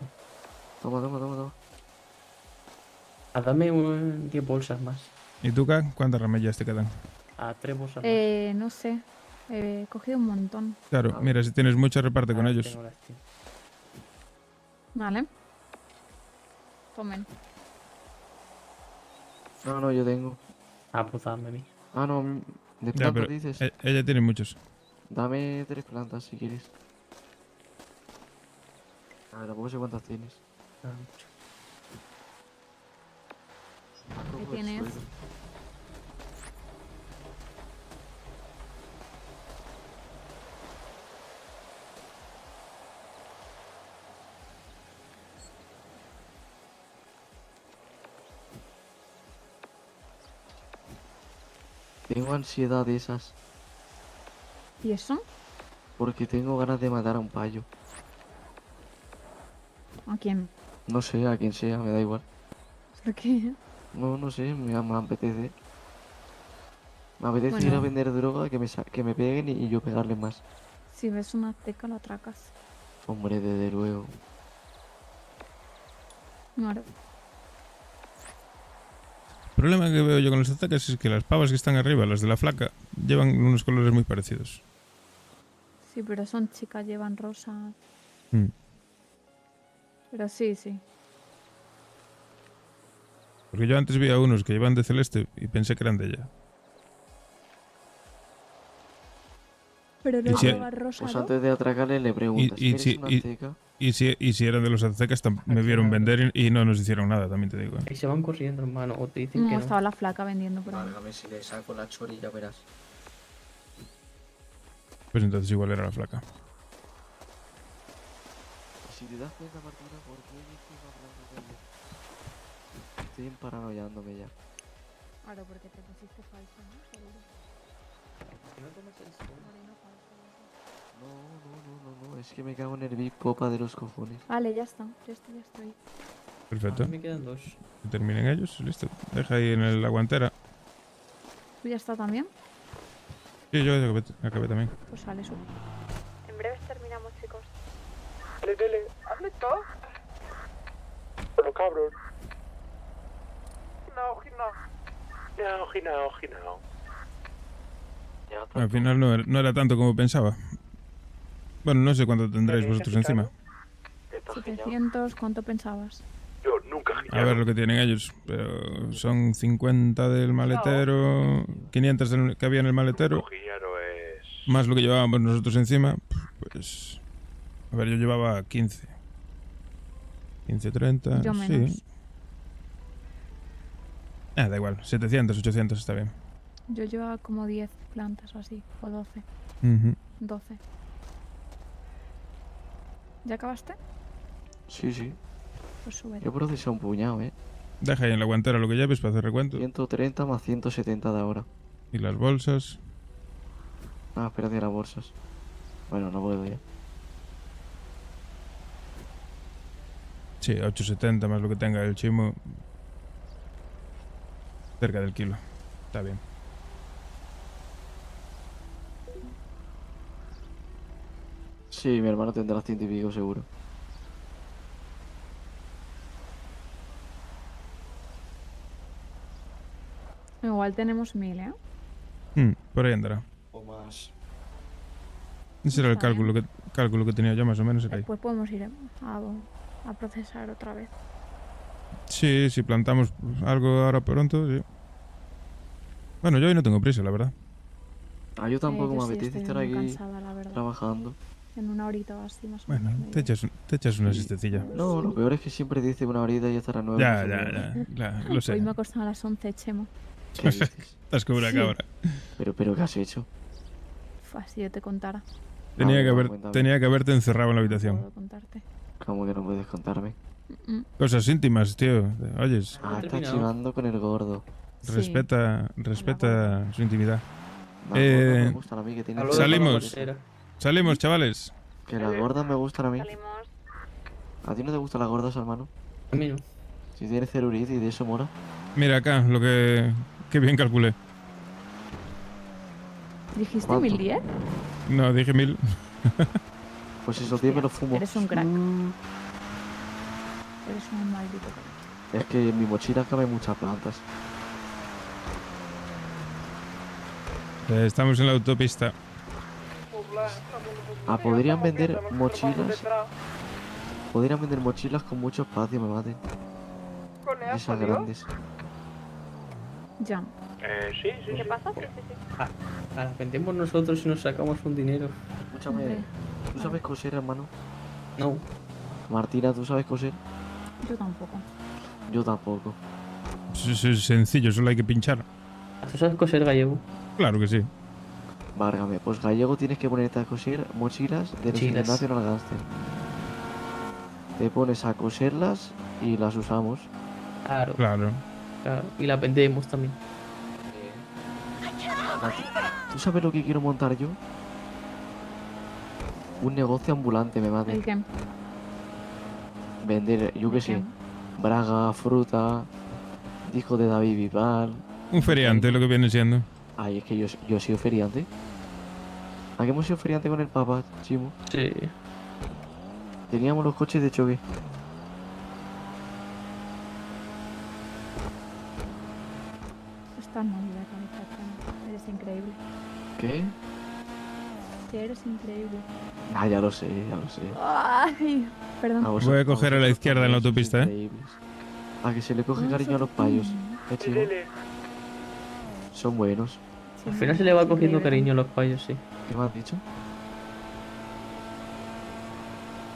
S17: Toma.
S18: A dame 10 bolsas más.
S11: ¿Y tú, K? ¿Cuántas ramillas te quedan?
S18: A 3 bolsas más.
S9: No sé. He cogido un montón.
S11: Claro, mira, si tienes mucho, reparte con ellos.
S18: Tengo las 100.
S9: Vale. Tomen.
S17: No, yo tengo.
S18: Ah, pues dame a mí.
S17: Ah, no, de
S11: Ya,
S17: plantas
S11: pero
S17: dices.
S11: ella tiene muchos.
S17: Dame 3 plantas si quieres. A ver, tampoco sé cuántas tienes.
S18: Ah, mucho.
S9: ¿Qué
S17: Cojo el
S9: tienes?
S17: suelo. Tengo ansiedad de esas,
S9: ¿Y eso?
S17: porque tengo ganas de matar a un payo.
S9: ¿A quién?
S17: No sé, a quien sea, me da igual.
S9: ¿Por qué?
S17: No sé, me apetece. Me apetece ir a
S9: Bueno.
S17: vender droga, que me peguen y yo pegarle más.
S9: Si ves una azteca, la atracas.
S17: Hombre, desde luego.
S9: Claro.
S11: El problema que veo yo con los aztecas es que las pavas que están arriba, las de la flaca, llevan unos colores muy parecidos.
S9: Sí, pero son chicas, llevan rosas.
S11: Mm.
S9: Pero sí, sí.
S11: Porque yo antes vi a unos que llevan de celeste y pensé que eran de ella.
S9: Pero no
S11: Y si-
S9: lleva rosa,
S17: Pues
S9: ¿no?
S17: antes de atracarle le preguntas,
S11: Y
S17: ¿eres
S11: si-
S17: una
S11: y-
S17: azteca?
S11: Y si eran de los aztecas, me vieron vender y no nos hicieron nada, también te digo.
S18: Y se van corriendo, hermano, o te dicen
S9: No,
S18: que no.
S9: estaba la flaca vendiendo por ahí.
S17: Válgame, si le saco la chorilla, verás.
S11: Pues entonces igual era la flaca.
S17: Si te das cuenta, Martina, ¿por qué estoy hablando de ella? Estoy paranoiándome ya.
S9: Claro, porque te pusiste falso, ¿no? Seguro.
S17: No, es que me cago en el Big Popa de los cojones.
S9: Vale, ya está. Ya estoy.
S11: Perfecto.
S18: A mí me quedan 2.
S11: Que terminen ellos, listo. Deja ahí en la guantera.
S9: ¿Tú ya está también?
S11: Sí, yo acabé también.
S9: Pues sale, sube.
S5: En breve terminamos, chicos.
S2: Dele, hazle todo. Bueno, cabrón. No, ginao.
S11: Al final no era tanto como pensaba. Bueno, no sé cuánto tendréis vosotros encima.
S9: 700, ¿cuánto pensabas?
S2: Yo nunca
S11: A ver lo que tienen ellos. Pero son 50 del maletero, 500 que había en el maletero, más lo que llevábamos nosotros encima. Pues. A ver, yo llevaba 15. 15, 30.
S9: Yo menos.
S11: Sí. Da igual. 700, 800 está bien.
S9: Yo llevaba como 10 plantas o así, o 12.
S11: Ujú.
S9: 12. ¿Ya acabaste?
S17: Sí.
S9: Pues sube.
S17: Yo procesé un puñado,
S11: Deja ahí en la guantera lo que lleves para hacer recuento.
S17: 130 más 170 de ahora.
S11: Y las bolsas.
S17: Ah, espérate, las bolsas. Bueno, no puedo ya.
S11: Sí, 870 más lo que tenga el chimo. Cerca del kilo. Está bien.
S17: Sí, mi hermano tendrá 100 y pico seguro.
S9: Igual tenemos 1000, ¿eh?
S11: Por ahí andará.
S17: O más.
S11: Ese era el
S9: Está bien.
S11: cálculo que tenía yo más o menos. Era ahí.
S9: Después podemos ir a procesar otra vez.
S11: Sí, si plantamos algo ahora pronto, sí. Bueno, yo hoy no tengo prisa, la verdad.
S17: Ah, yo tampoco
S9: yo
S17: me
S9: sí
S17: apetece
S9: estoy
S17: estar
S9: muy
S17: aquí
S9: cansada, la verdad.
S17: trabajando.
S9: En una horita o así más o
S11: Bueno,
S9: menos.
S11: te echas una siestecilla.
S17: No, lo peor es que siempre dice una horita y hasta las 9.
S11: Ya, lo sé.
S9: Hoy me ha costado a las 11, Chemo.
S17: ¿Qué dices?
S11: Estás como una
S9: Sí.
S11: cabra.
S17: Pero ¿qué has hecho?
S9: Si yo te contara,
S11: Tenía
S17: cuéntame.
S11: que haberte encerrado en la habitación.
S9: puedo contarte.
S17: ¿Cómo que no puedes contarme?
S11: Cosas íntimas, tío. Oyes,
S17: Ah, está chivando con el gordo.
S11: respeta su intimidad.
S17: Las gordas me gustan a mí, que tienen...
S11: Salimos, chavales.
S17: Que las gordas me gustan a mí. ¿A ti no te gustan las gordas, hermano?
S18: A mí no.
S17: Si tienes celulitis y de eso mora.
S11: Mira acá, lo que bien calculé.
S9: ¿Dijiste
S17: ¿Cuánto?
S9: 1010?
S11: No, dije 1000.
S17: Pues esos 10 me los fumo.
S9: Eres un crack. Eres un maldito crack.
S17: Es que en mi mochila caben muchas plantas.
S11: Estamos en la autopista.
S17: Ah, podrían vender mochilas. Podrían vender mochilas con mucho espacio, me maten. Esas grandes.
S9: Ya.
S2: Sí.
S5: ¿Qué pasa? Sí.
S18: A las vendemos nosotros y nos sacamos un dinero.
S17: Escúchame, ¿tú sabes coser, hermano?
S18: No.
S17: Martina, ¿tú sabes coser?
S9: Yo tampoco.
S17: Yo tampoco.
S11: Es sencillo, solo hay que pinchar.
S18: ¿Tú sabes coser gallego?
S11: Claro que sí.
S17: Várgame, pues gallego tienes que ponerte a coser mochilas de los
S18: Mochilas.
S17: International Gangster. Te pones a coserlas y las usamos.
S18: Claro.
S11: Claro.
S18: Y las vendemos también.
S17: ¿Tú sabes lo que quiero montar yo? Un negocio ambulante, me mate.
S9: ¿El qué?
S17: Vender, yo qué sé, braga, fruta, discos de David Bisbal.
S11: Un feriante, lo que viene siendo.
S17: Ay, es que yo he sido feriante. ¿A qué hemos sido feriante con el Papa, Chimo?
S18: Sí.
S17: Teníamos los coches de choque.
S9: Estás mal de la cabeza, Chan. Eres increíble.
S17: ¿Qué?
S9: Que eres increíble.
S17: Ah, ya lo sé, ya lo sé.
S9: Ay, perdón.
S11: Voy a coger a la izquierda en la autopista, ¿eh?
S17: A que se le coge cariño a los payos. Chico? Son buenos.
S18: Al final se le va cogiendo cariño a los payos, sí.
S17: ¿Qué me has dicho?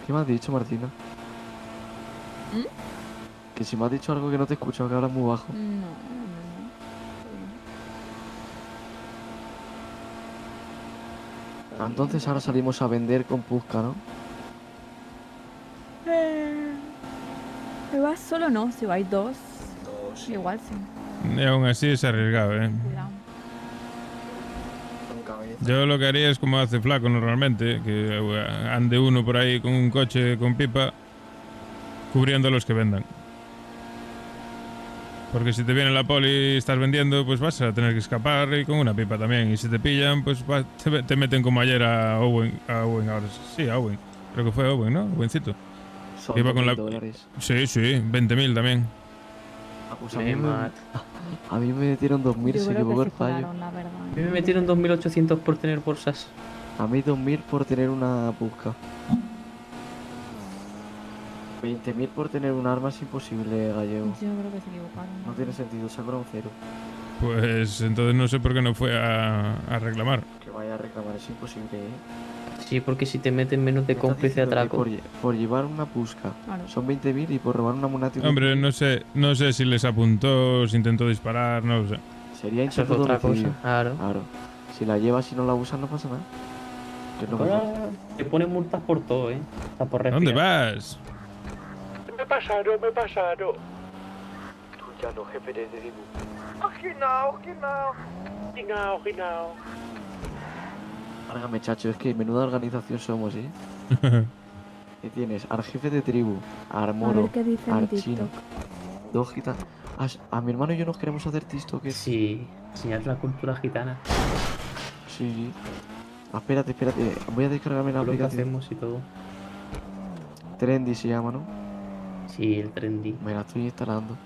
S17: ¿Qué me has dicho, Martina? Que si me has dicho algo que no te escucho, que hablas muy bajo. Entonces ahora salimos a vender con Pusca, ¿no?
S9: ¿Me vas solo no? Si vais dos. Igual sí.
S11: Y aún así es arriesgado, ¿eh?
S9: Cuidado.
S11: Yo lo que haría es como hace Flaco normalmente, que ande uno por ahí con un coche con pipa, cubriendo a los que vendan. Porque si te viene la poli y estás vendiendo, pues vas a tener que escapar y con una pipa también. Y si te pillan, pues te meten como ayer a Owen. A Owen ahora sí, a Owen. Creo que fue Owen, ¿no? Owencito.
S17: Son
S11: Iba con la...
S17: $20.
S11: Sí, 20.000 también.
S17: Pues a mí me metieron 2.000, se equivocó el fallo.
S18: A mí me metieron 2.800 por tener bolsas.
S17: A mí 2.000 por tener una Pusca. 20.000 por tener un arma es imposible, Gallego.
S9: Yo creo que se equivocaron.
S17: No tiene sentido, sacar un 0.
S11: Pues entonces no sé por qué no fue a reclamar.
S17: Que vaya a reclamar, es imposible, ¿eh?
S18: Sí, porque si te meten menos de cómplice atraco.
S17: Por llevar una Pusca son 20.000 y por robar una Monati...
S11: Hombre, no sé si les apuntó, si intentó disparar, no lo sé.
S17: Sería
S18: Eso es
S17: intento de
S18: otra cosa,
S17: homicidio.
S18: claro.
S17: Si la llevas y no la usas no pasa nada. Que es lo
S18: Ahora
S17: mejor.
S18: te ponen multas por todo, ¿eh? Hasta por respirar.
S11: ¿Dónde vas?
S2: Me pasaron.
S17: Tú ya no, jefe de dibujo.
S2: Ginao.
S17: Árgame, chacho, es que menuda organización somos, ¿eh? ¿Qué tienes? Al jefe de tribu, al
S9: A
S17: moro,
S9: ver qué dice en
S17: al
S9: TikTok.
S17: chino. 2 gitanos. A mi hermano y yo nos queremos hacer TikTok.
S18: Sí, enseñar la cultura gitana.
S17: Sí. Espérate. Voy a descargarme la
S18: Lo que
S17: aplicación.
S18: hacemos y todo.
S17: Trendy se llama, ¿no?
S18: Sí, el trendy.
S17: Me la estoy instalando.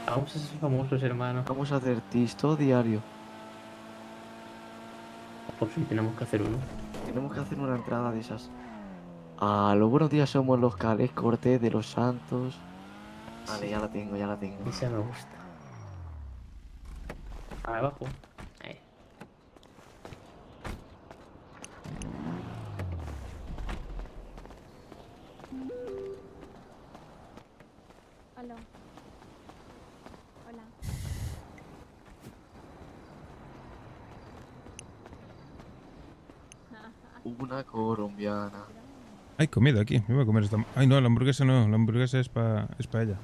S18: Vamos a ser famosos, hermano.
S17: Vamos a hacer TikTok diario.
S18: Por si tenemos que hacer uno.
S17: Tenemos que hacer una entrada de esas. Los buenos días somos los Calés Cortés de los Santos. Vale, ya la tengo.
S18: Esa me gusta. Abajo. Ahí.
S9: Hola. Hola.
S17: Una colombiana.
S11: Hay comida aquí, me voy a comer esta... Ay, no, la hamburguesa no, la hamburguesa es para ella.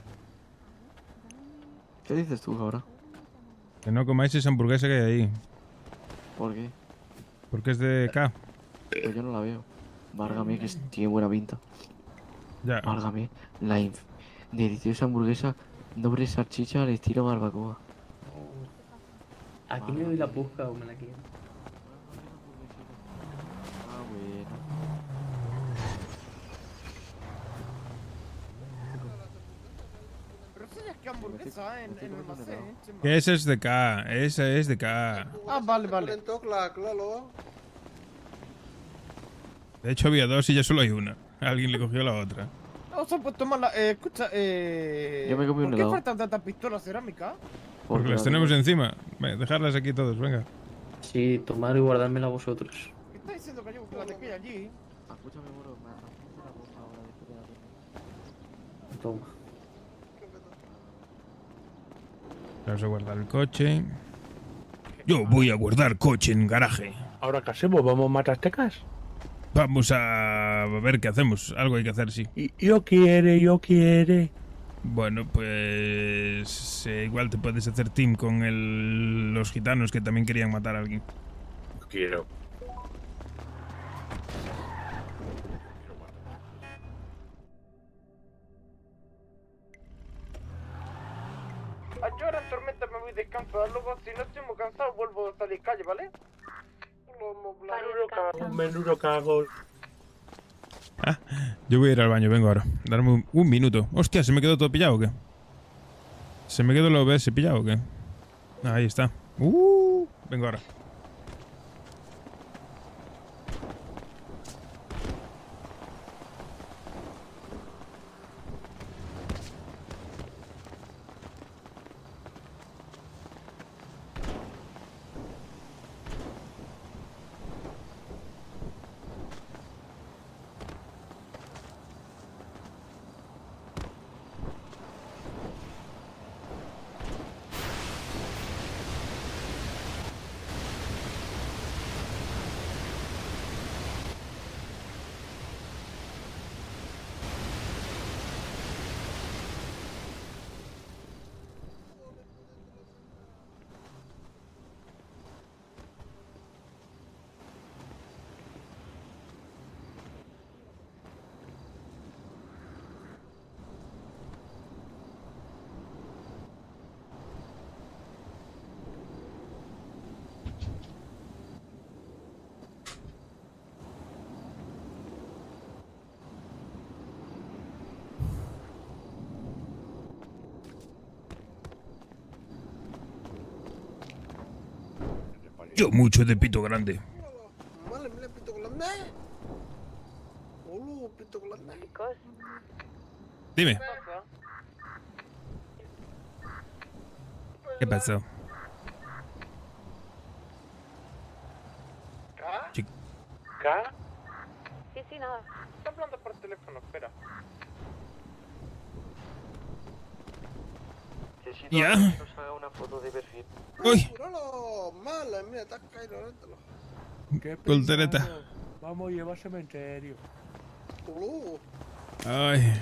S17: ¿Qué dices tú ahora?
S11: Que no comáis esa hamburguesa que hay ahí.
S17: ¿Por qué?
S11: Porque es de K.
S17: Pues yo no la veo. Válgame, que tiene buena pinta.
S11: Ya.
S17: Válgame, deliciosa hamburguesa, doble salchicha al estilo barbacoa.
S18: Aquí me doy la pusca o me la quiero.
S17: Ah, bueno.
S16: Pero eso ya es que hamburguesa en el almacén.
S11: Que esa es de K, esa es de K.
S16: Ah, vale.
S11: De hecho había dos y ya solo hay una. Alguien le cogió la otra.
S16: O sea, pues toma la... escucha,
S17: Yo me comí un
S16: ¿por qué
S17: helado.
S16: faltan tantas pistolas cerámicas?
S11: Porque las tenemos encima. Dejarlas aquí todos, venga.
S18: Sí, tomar y guardármela vosotros.
S16: ¿Qué está diciendo que yo que la dejé allí?
S17: Escúchame, bro, me haces una cosa ahora después de la tienda.
S18: Toma.
S11: Vamos a guardar el coche. Yo voy a guardar coche en garaje.
S2: ¿Ahora qué hacemos? ¿Vamos matastecas?
S11: Vamos a ver qué hacemos. Algo hay que hacer, sí.
S2: Yo quiere.
S11: Bueno, pues... igual te puedes hacer team con los gitanos que también querían matar a alguien.
S2: Quiero.
S16: Yo ahora en tormenta me voy a descansar, luego si no estoy muy cansado vuelvo a salir calle, ¿vale?
S2: Menudo cago.
S11: Yo voy a ir al baño, vengo ahora. Darme un minuto. Hostia, ¿se me quedó todo pillado o qué? ¿Se me quedó el OBS pillado o qué? Ahí está. Vengo ahora. Yo mucho de pito grande.
S7: Vale, mira, pito grande. Hola, pito grande.
S11: Dime. ¿Qué pasó?
S2: ¿Qué?
S5: Sí, nada.
S2: Está hablando por teléfono, espera.
S11: ¿Ya?
S17: Nos haga una foto de perfil.
S11: ¡Uy!
S7: Míralo, mala, mira, está caído, rétalo.
S2: Qué
S11: Voltereta.
S2: pesado. Vamos a llevar al cementerio.
S11: Ay.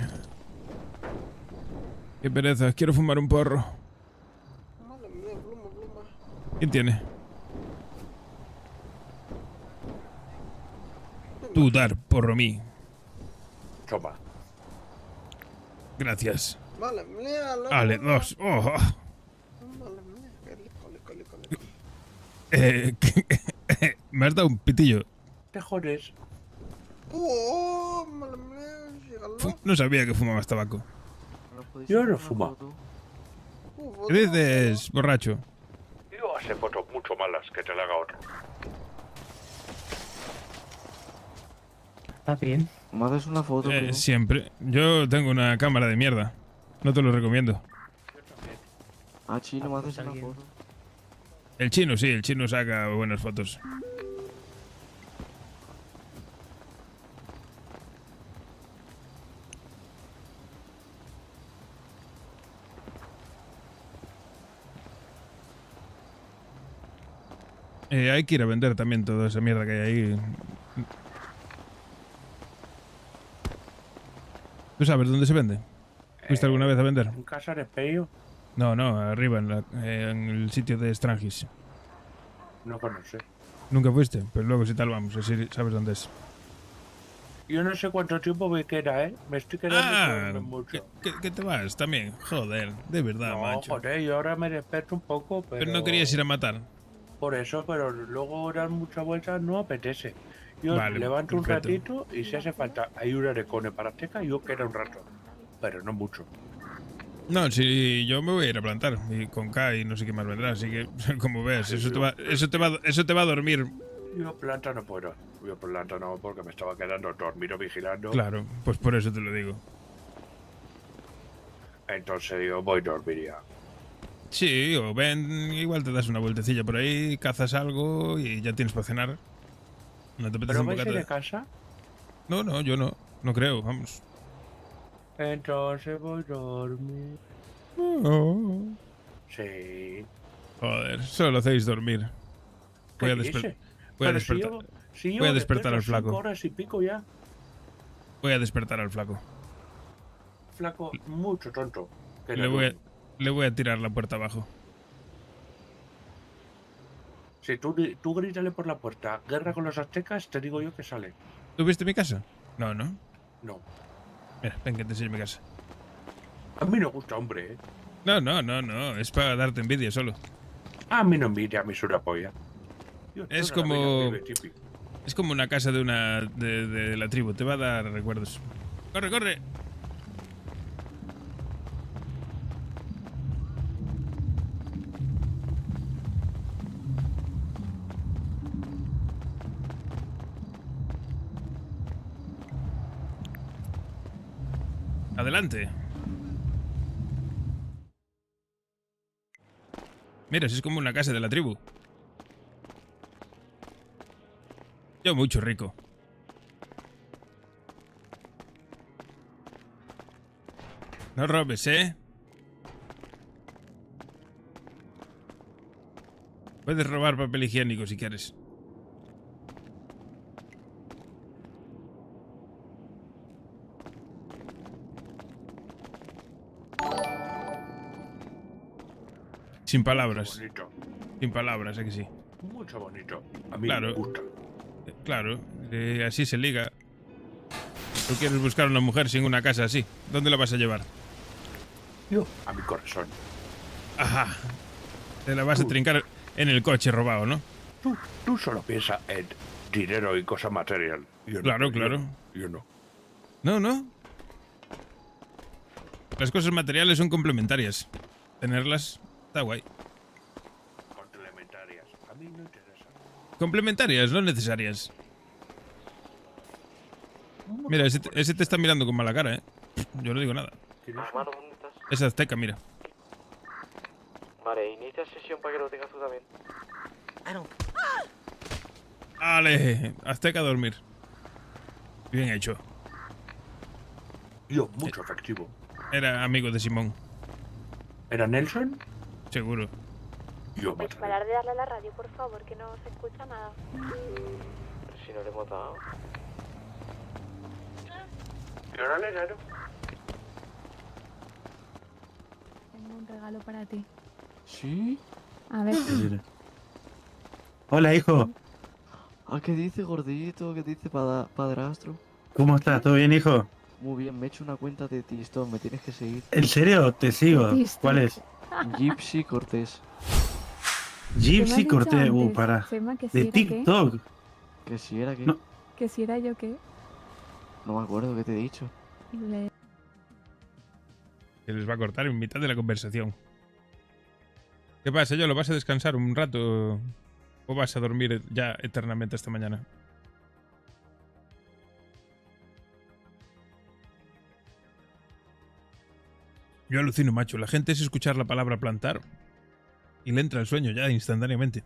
S11: Qué pereza, quiero fumar un porro.
S7: Mala, mira, pluma.
S11: ¿Quién tiene? Tú dar porro mí.
S8: Toma.
S11: Gracias.
S7: Vale, mira, loco.
S11: Vale, dos. Oh.
S7: Vale, mira,
S11: Me has dado un pitillo.
S2: Te jodes.
S7: Vale, mira, llegalo.
S11: No sabía que fumabas tabaco.
S8: Yo no fumo.
S11: ¿Qué dices, borracho?
S8: Yo hace fotos mucho malas que te la haga otro.
S18: Está bien.
S17: ¿Me haces una foto? primo?
S11: Siempre. Yo tengo una cámara de mierda. No te lo recomiendo.
S17: Ah, Chino, ¿me haces una foto?
S11: El chino, sí, el chino saca buenas fotos. Hay que ir a vender también toda esa mierda que hay ahí. ¿Tú sabes dónde se vende? ¿Fuiste alguna vez a vender?
S2: ¿En casa de Peyo?
S11: No, arriba, en el sitio de Strangis.
S2: No conoce.
S11: ¿Nunca fuiste? Pues luego si tal vamos, así sabes dónde es.
S2: Yo no sé cuánto tiempo me queda, ¿eh? Me estoy quedando mucho.
S11: ¿Qué te vas también? Joder, de verdad,
S2: No,
S11: macho.
S2: joder, yo ahora me desperto un poco, pero...
S11: Pero no querías ir a matar.
S2: Por eso, pero luego dar muchas vueltas no apetece. Yo
S11: Vale,
S2: levanto
S11: perfecto.
S2: un ratito y si hace falta hay una de cone para Azteca, yo quedo un rato. Pero no mucho.
S11: No, si yo me voy a ir a plantar y con K y no sé qué más vendrá, así que como ves, eso te va a dormir.
S2: Yo planta no puedo. Yo planta no, porque me estaba quedando dormido vigilando.
S11: Claro, pues por eso te lo digo.
S2: Entonces digo, voy a dormir ya.
S11: Sí, o ven, igual te das una vueltecilla por ahí, cazas algo y ya tienes para cenar. ¿No te apetece
S2: ¿Pero
S11: un
S2: vais a
S11: bocata
S2: ir
S11: de-
S2: de casa?
S11: No, yo no. No creo, vamos.
S2: Entonces voy a dormir. Sí.
S11: Joder, solo hacéis dormir. Voy a,
S2: ¿Qué
S11: desper-
S2: dice?
S11: voy a
S2: Pero si
S11: despertar.
S2: llevo- si llevo
S11: Voy a despertar al
S2: despierto 5
S11: flaco.
S2: horas y pico ya.
S11: Voy a despertar al flaco.
S2: Flaco, mucho tonto. Que
S11: Le
S2: no
S11: voy, a,
S2: duermo.
S11: le voy a tirar la puerta abajo.
S2: Si tú grítale por la puerta, guerra con los aztecas, te digo yo que sale.
S11: ¿Tú viste mi casa? No.
S2: No.
S11: Mira, ven que te enseño mi casa.
S2: A mí no gusta, hombre, ¿eh?
S11: No. Es para darte envidia solo.
S2: A mí no envidia, a mí es una polla. Yo
S11: Es
S2: toda la vida
S11: como.
S2: vive típico.
S11: Es como una casa de una. de la tribu. Te va a dar recuerdos. ¡Corre! Adelante. Mira, si es como una casa de la tribu. Yo mucho rico. No robes, ¿eh? Puedes robar papel higiénico si quieres. Sin palabras.
S8: Bonito.
S11: Sin palabras, ¿eh que sí?
S8: Mucho bonito. A mí
S11: Claro.
S8: me gusta.
S11: Claro, así se liga. Tú quieres buscar una mujer sin una casa así. ¿Dónde la vas a llevar?
S8: Yo, a mi corazón.
S11: Ajá. Te la vas a trincar en el coche robado, ¿no?
S8: Tú solo piensas en dinero y cosa material. Yo
S11: Claro,
S8: no,
S11: claro.
S8: Yo no.
S11: No, no. Las cosas materiales son complementarias. Tenerlas está guay.
S8: Complementarias. A mí no interesa.
S11: Complementarias, no necesarias. Mira, ese te está mirando con mala cara, ¿eh? Yo no digo nada.
S17: Hermano, ¿dónde estás?
S11: Es azteca, mira.
S17: Vale, inicia sesión para que lo tengas tú también.
S11: ¡Ale! Azteca a dormir. Bien hecho.
S8: Yo, mucho efectivo.
S11: Era amigo de Simón.
S8: ¿Era Nelson?
S11: Seguro.
S8: Yo
S5: ¿Puedes parar de darle a la radio, por favor, que no se escucha nada?
S17: Si no le hemos dado.
S2: ¿Qué hora le dieron?
S9: Tengo un regalo para ti.
S17: ¿Sí?
S9: A ver.
S19: Hola, hijo.
S17: Ah, ¿qué dice, gordito? ¿Qué dice padrastro?
S19: ¿Cómo estás? ¿Todo bien, hijo?
S17: Muy bien, me he hecho una cuenta de Tistón, me tienes que seguir.
S19: ¿En serio? Te sigo. ¿Cuál es?
S17: Gypsy Cortés.
S19: Gypsy
S9: dicho
S19: Cortés.
S9: antes,
S19: Para.
S9: Sema, que si
S19: De
S9: era qué.
S19: TikTok.
S17: ¿Que si era qué?
S19: No.
S9: Que si era yo qué.
S17: No me acuerdo qué te he dicho.
S11: Se les va a cortar en mitad de la conversación. ¿Qué pasa, yo? ¿Lo vas a descansar un rato o vas a dormir ya eternamente esta mañana? Yo alucino, macho. La gente es escuchar la palabra plantar y le entra el sueño ya instantáneamente.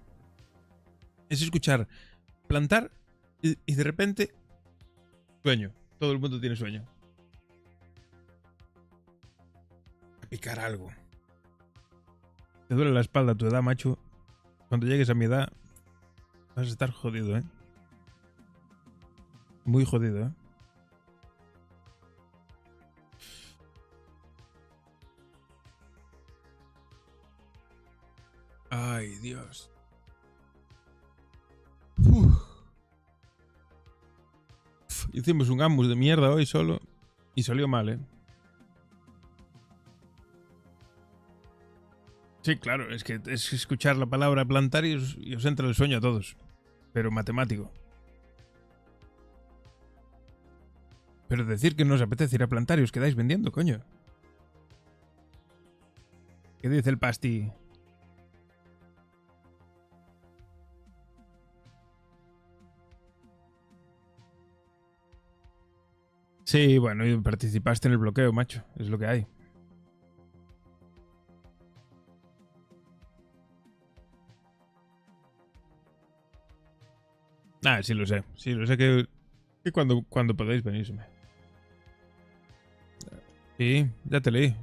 S11: Es escuchar plantar y de repente sueño. Todo el mundo tiene sueño. A picar algo. Te duele la espalda a tu edad, macho. Cuando llegues a mi edad vas a estar jodido, ¿eh? Muy jodido, ¿eh? Ay, Dios. Hicimos un gambus de mierda hoy solo y salió mal, ¿eh? Sí, claro, es que es escuchar la palabra plantar y os entra el sueño a todos. Pero matemático. Pero decir que no os apetece ir a plantar y os quedáis vendiendo, coño. ¿Qué dice el pasti? Sí, bueno, y participaste en el bloqueo, macho. Es lo que hay. Ah, sí lo sé. Sí, lo sé que cuando podéis venirme. Sí, ya te leí.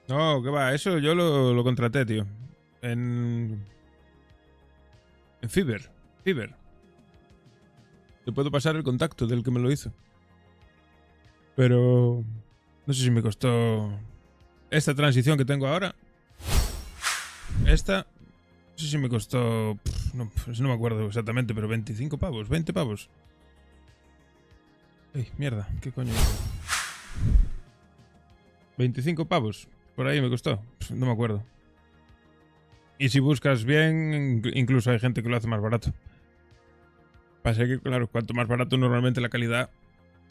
S11: No, que va, eso yo lo contraté, tío. En Fiverr. Te puedo pasar el contacto del que me lo hizo. Pero no sé si me costó esta transición que tengo ahora. Esta no sé si me costó, no me acuerdo exactamente, pero 25 pavos, 20 pavos. Ey, mierda, ¿qué coño hice? 25 pavos, por ahí me costó, no me acuerdo. Y si buscas bien, incluso hay gente que lo hace más barato. Pasa que, claro, cuanto más barato, normalmente la calidad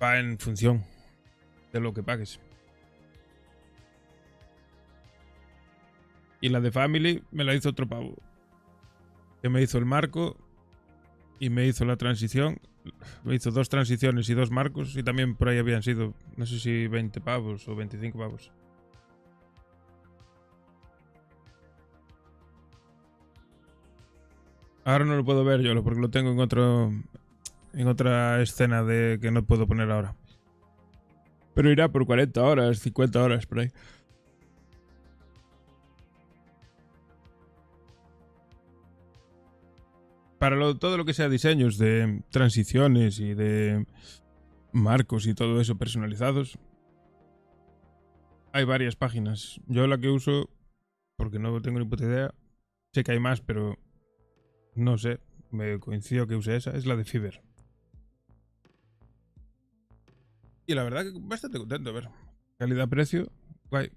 S11: va en función de lo que pagues. Y la de Family me la hizo otro pavo. que me hizo el marco y me hizo la transición. Me hizo 2 transiciones y 2 marcos y también por ahí habían sido, no sé si 20 pavos o 25 pavos. Ahora no lo puedo ver yo porque lo tengo en otra escena de que no puedo poner ahora. Pero irá por 40 horas, 50 horas por ahí. Para todo lo que sea diseños de transiciones y de marcos y todo eso personalizados, hay varias páginas. Yo la que uso, porque no tengo ni puta idea, sé que hay más, pero no sé, me coincido que use esa, es la de Fiverr. Y la verdad que bastante contento, a ver. Calidad-precio, guay.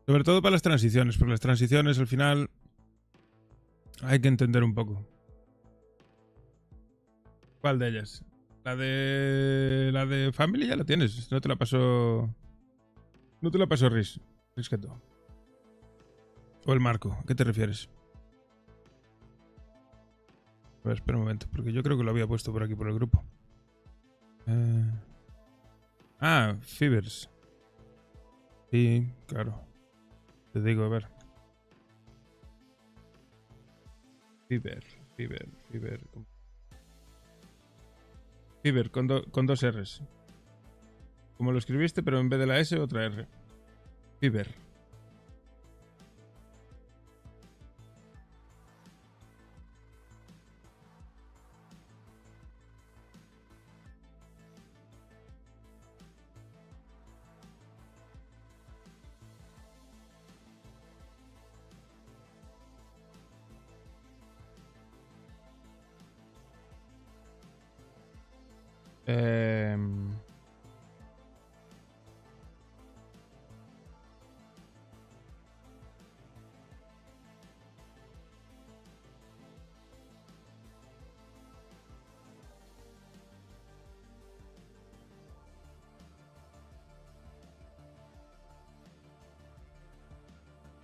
S11: Sobre todo para las transiciones, porque las transiciones al final hay que entender un poco. ¿Cuál de ellas? La de Family ya la tienes, no te la pasó Riz, Risqueto. O el marco, ¿a qué te refieres? A ver, espera un momento, porque yo creo que lo había puesto por aquí por el grupo. Fivers. Sí, claro. Te digo, a ver. Fiverr con 2 R's. Como lo escribiste, pero en vez de la S, otra R. Fiverr.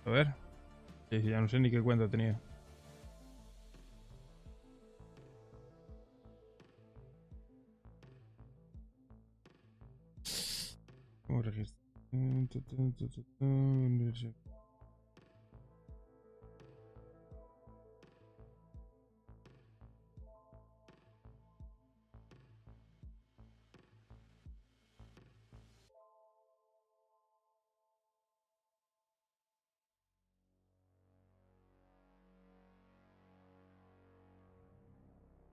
S11: A ver. Sí, ya no sé ni qué cuenta tenía. ¿Cómo registro?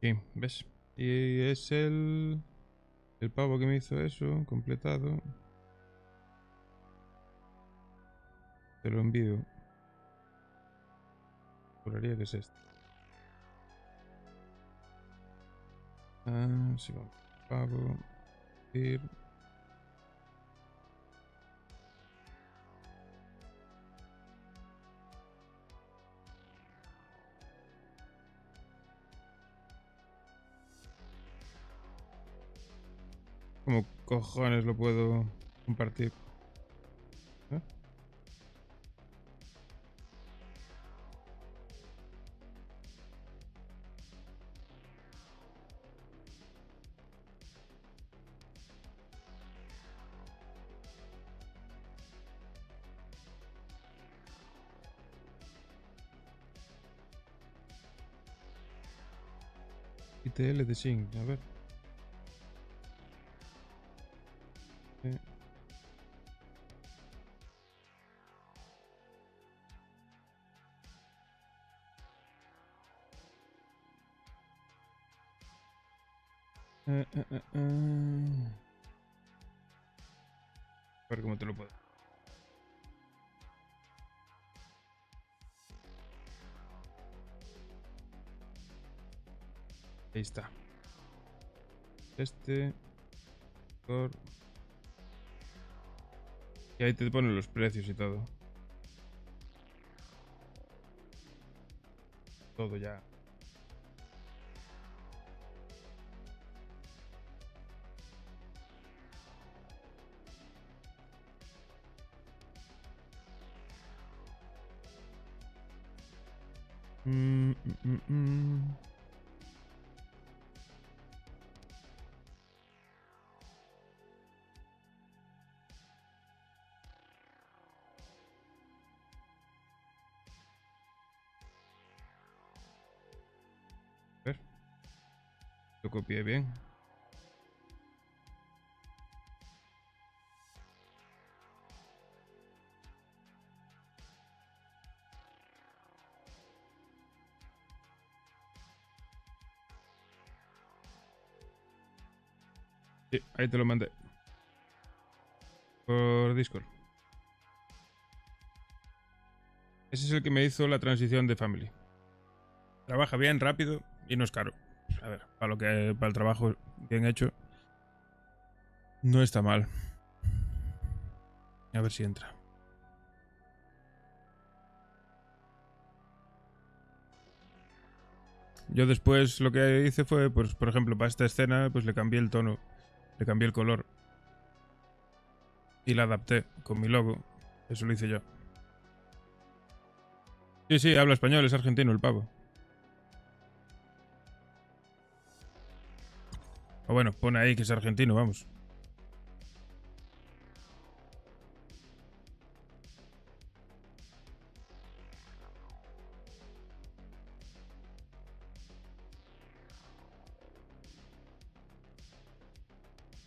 S11: Sí, ¿ves? Y es el pavo que me hizo eso, completado. Te lo envío. Juraría que es este. Sí, vamos. Pavo. Ir. ¿Cómo cojones lo puedo compartir? ¿Eh? ITL de Sync, a ver. A ver cómo te lo puedo. Ahí está. Y ahí te ponen los precios y todo. Todo ya. Mm, mm, mm. A ver. Lo copié bien. Sí, ahí te lo mandé. Por Discord. Ese es el que me hizo la transición de Family. Trabaja bien, rápido y no es caro. A ver, para el trabajo bien hecho, no está mal. A ver si entra. Yo después lo que hice fue, pues, por ejemplo, para esta escena, pues le cambié el tono. Le cambié el color. Y la adapté con mi logo. Eso lo hice yo. Sí, sí, habla español, es argentino el pavo. O bueno, pone ahí que es argentino, vamos.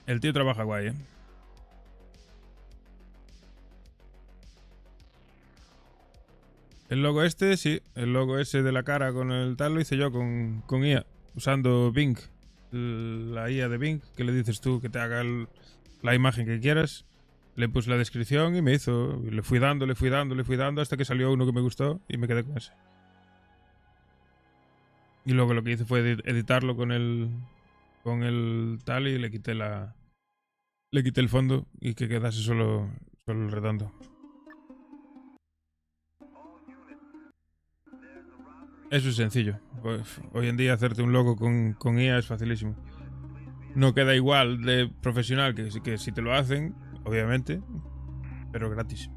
S11: El tío trabaja guay, ¿eh? El logo este, sí. El logo ese de la cara con el tal lo hice yo con IA. Usando Bing. La IA de Bing. Que le dices tú que te haga la imagen que quieras. Le puse la descripción y me hizo. Le fui dando hasta que salió uno que me gustó y me quedé con ese. Y luego lo que hice fue editarlo con el tal y le quité el fondo y que quedase solo el redondo. Eso es sencillo. Pues, hoy en día hacerte un logo con IA es facilísimo. No queda igual de profesional que si te lo hacen, obviamente, pero gratis.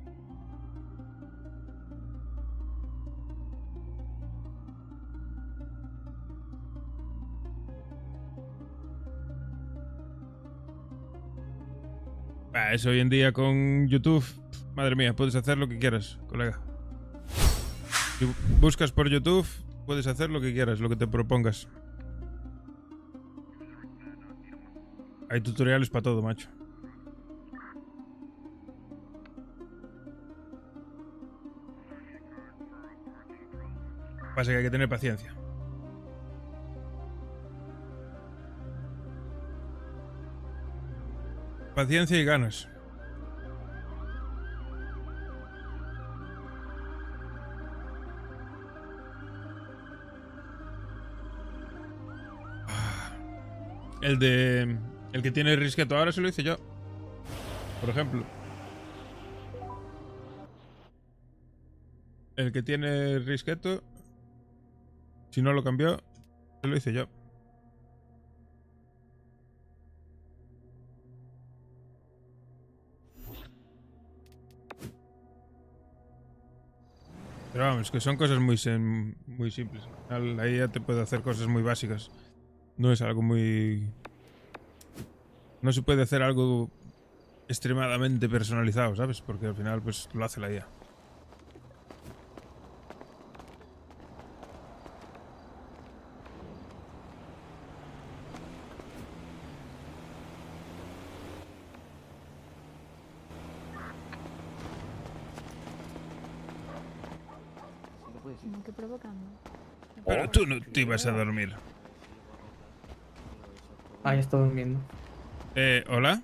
S11: Eso hoy en día con YouTube, madre mía, puedes hacer lo que quieras, colega. Si buscas por YouTube, puedes hacer lo que quieras, lo que te propongas. Hay tutoriales para todo, macho. Pasa que hay que tener paciencia. Paciencia y ganas. El que tiene risqueto ahora se lo hice yo. Por ejemplo. El que tiene risqueto, si no lo cambió, se lo hice yo. Pero vamos, que son cosas muy simples. Ahí ya te puede hacer cosas muy básicas. No es algo muy... No se puede hacer algo extremadamente personalizado, ¿sabes? Porque al final pues lo hace la IA.
S9: Como que provocando.
S11: Pero tú no te ibas a dormir.
S18: Ah, ya está durmiendo.
S11: ¿Hola?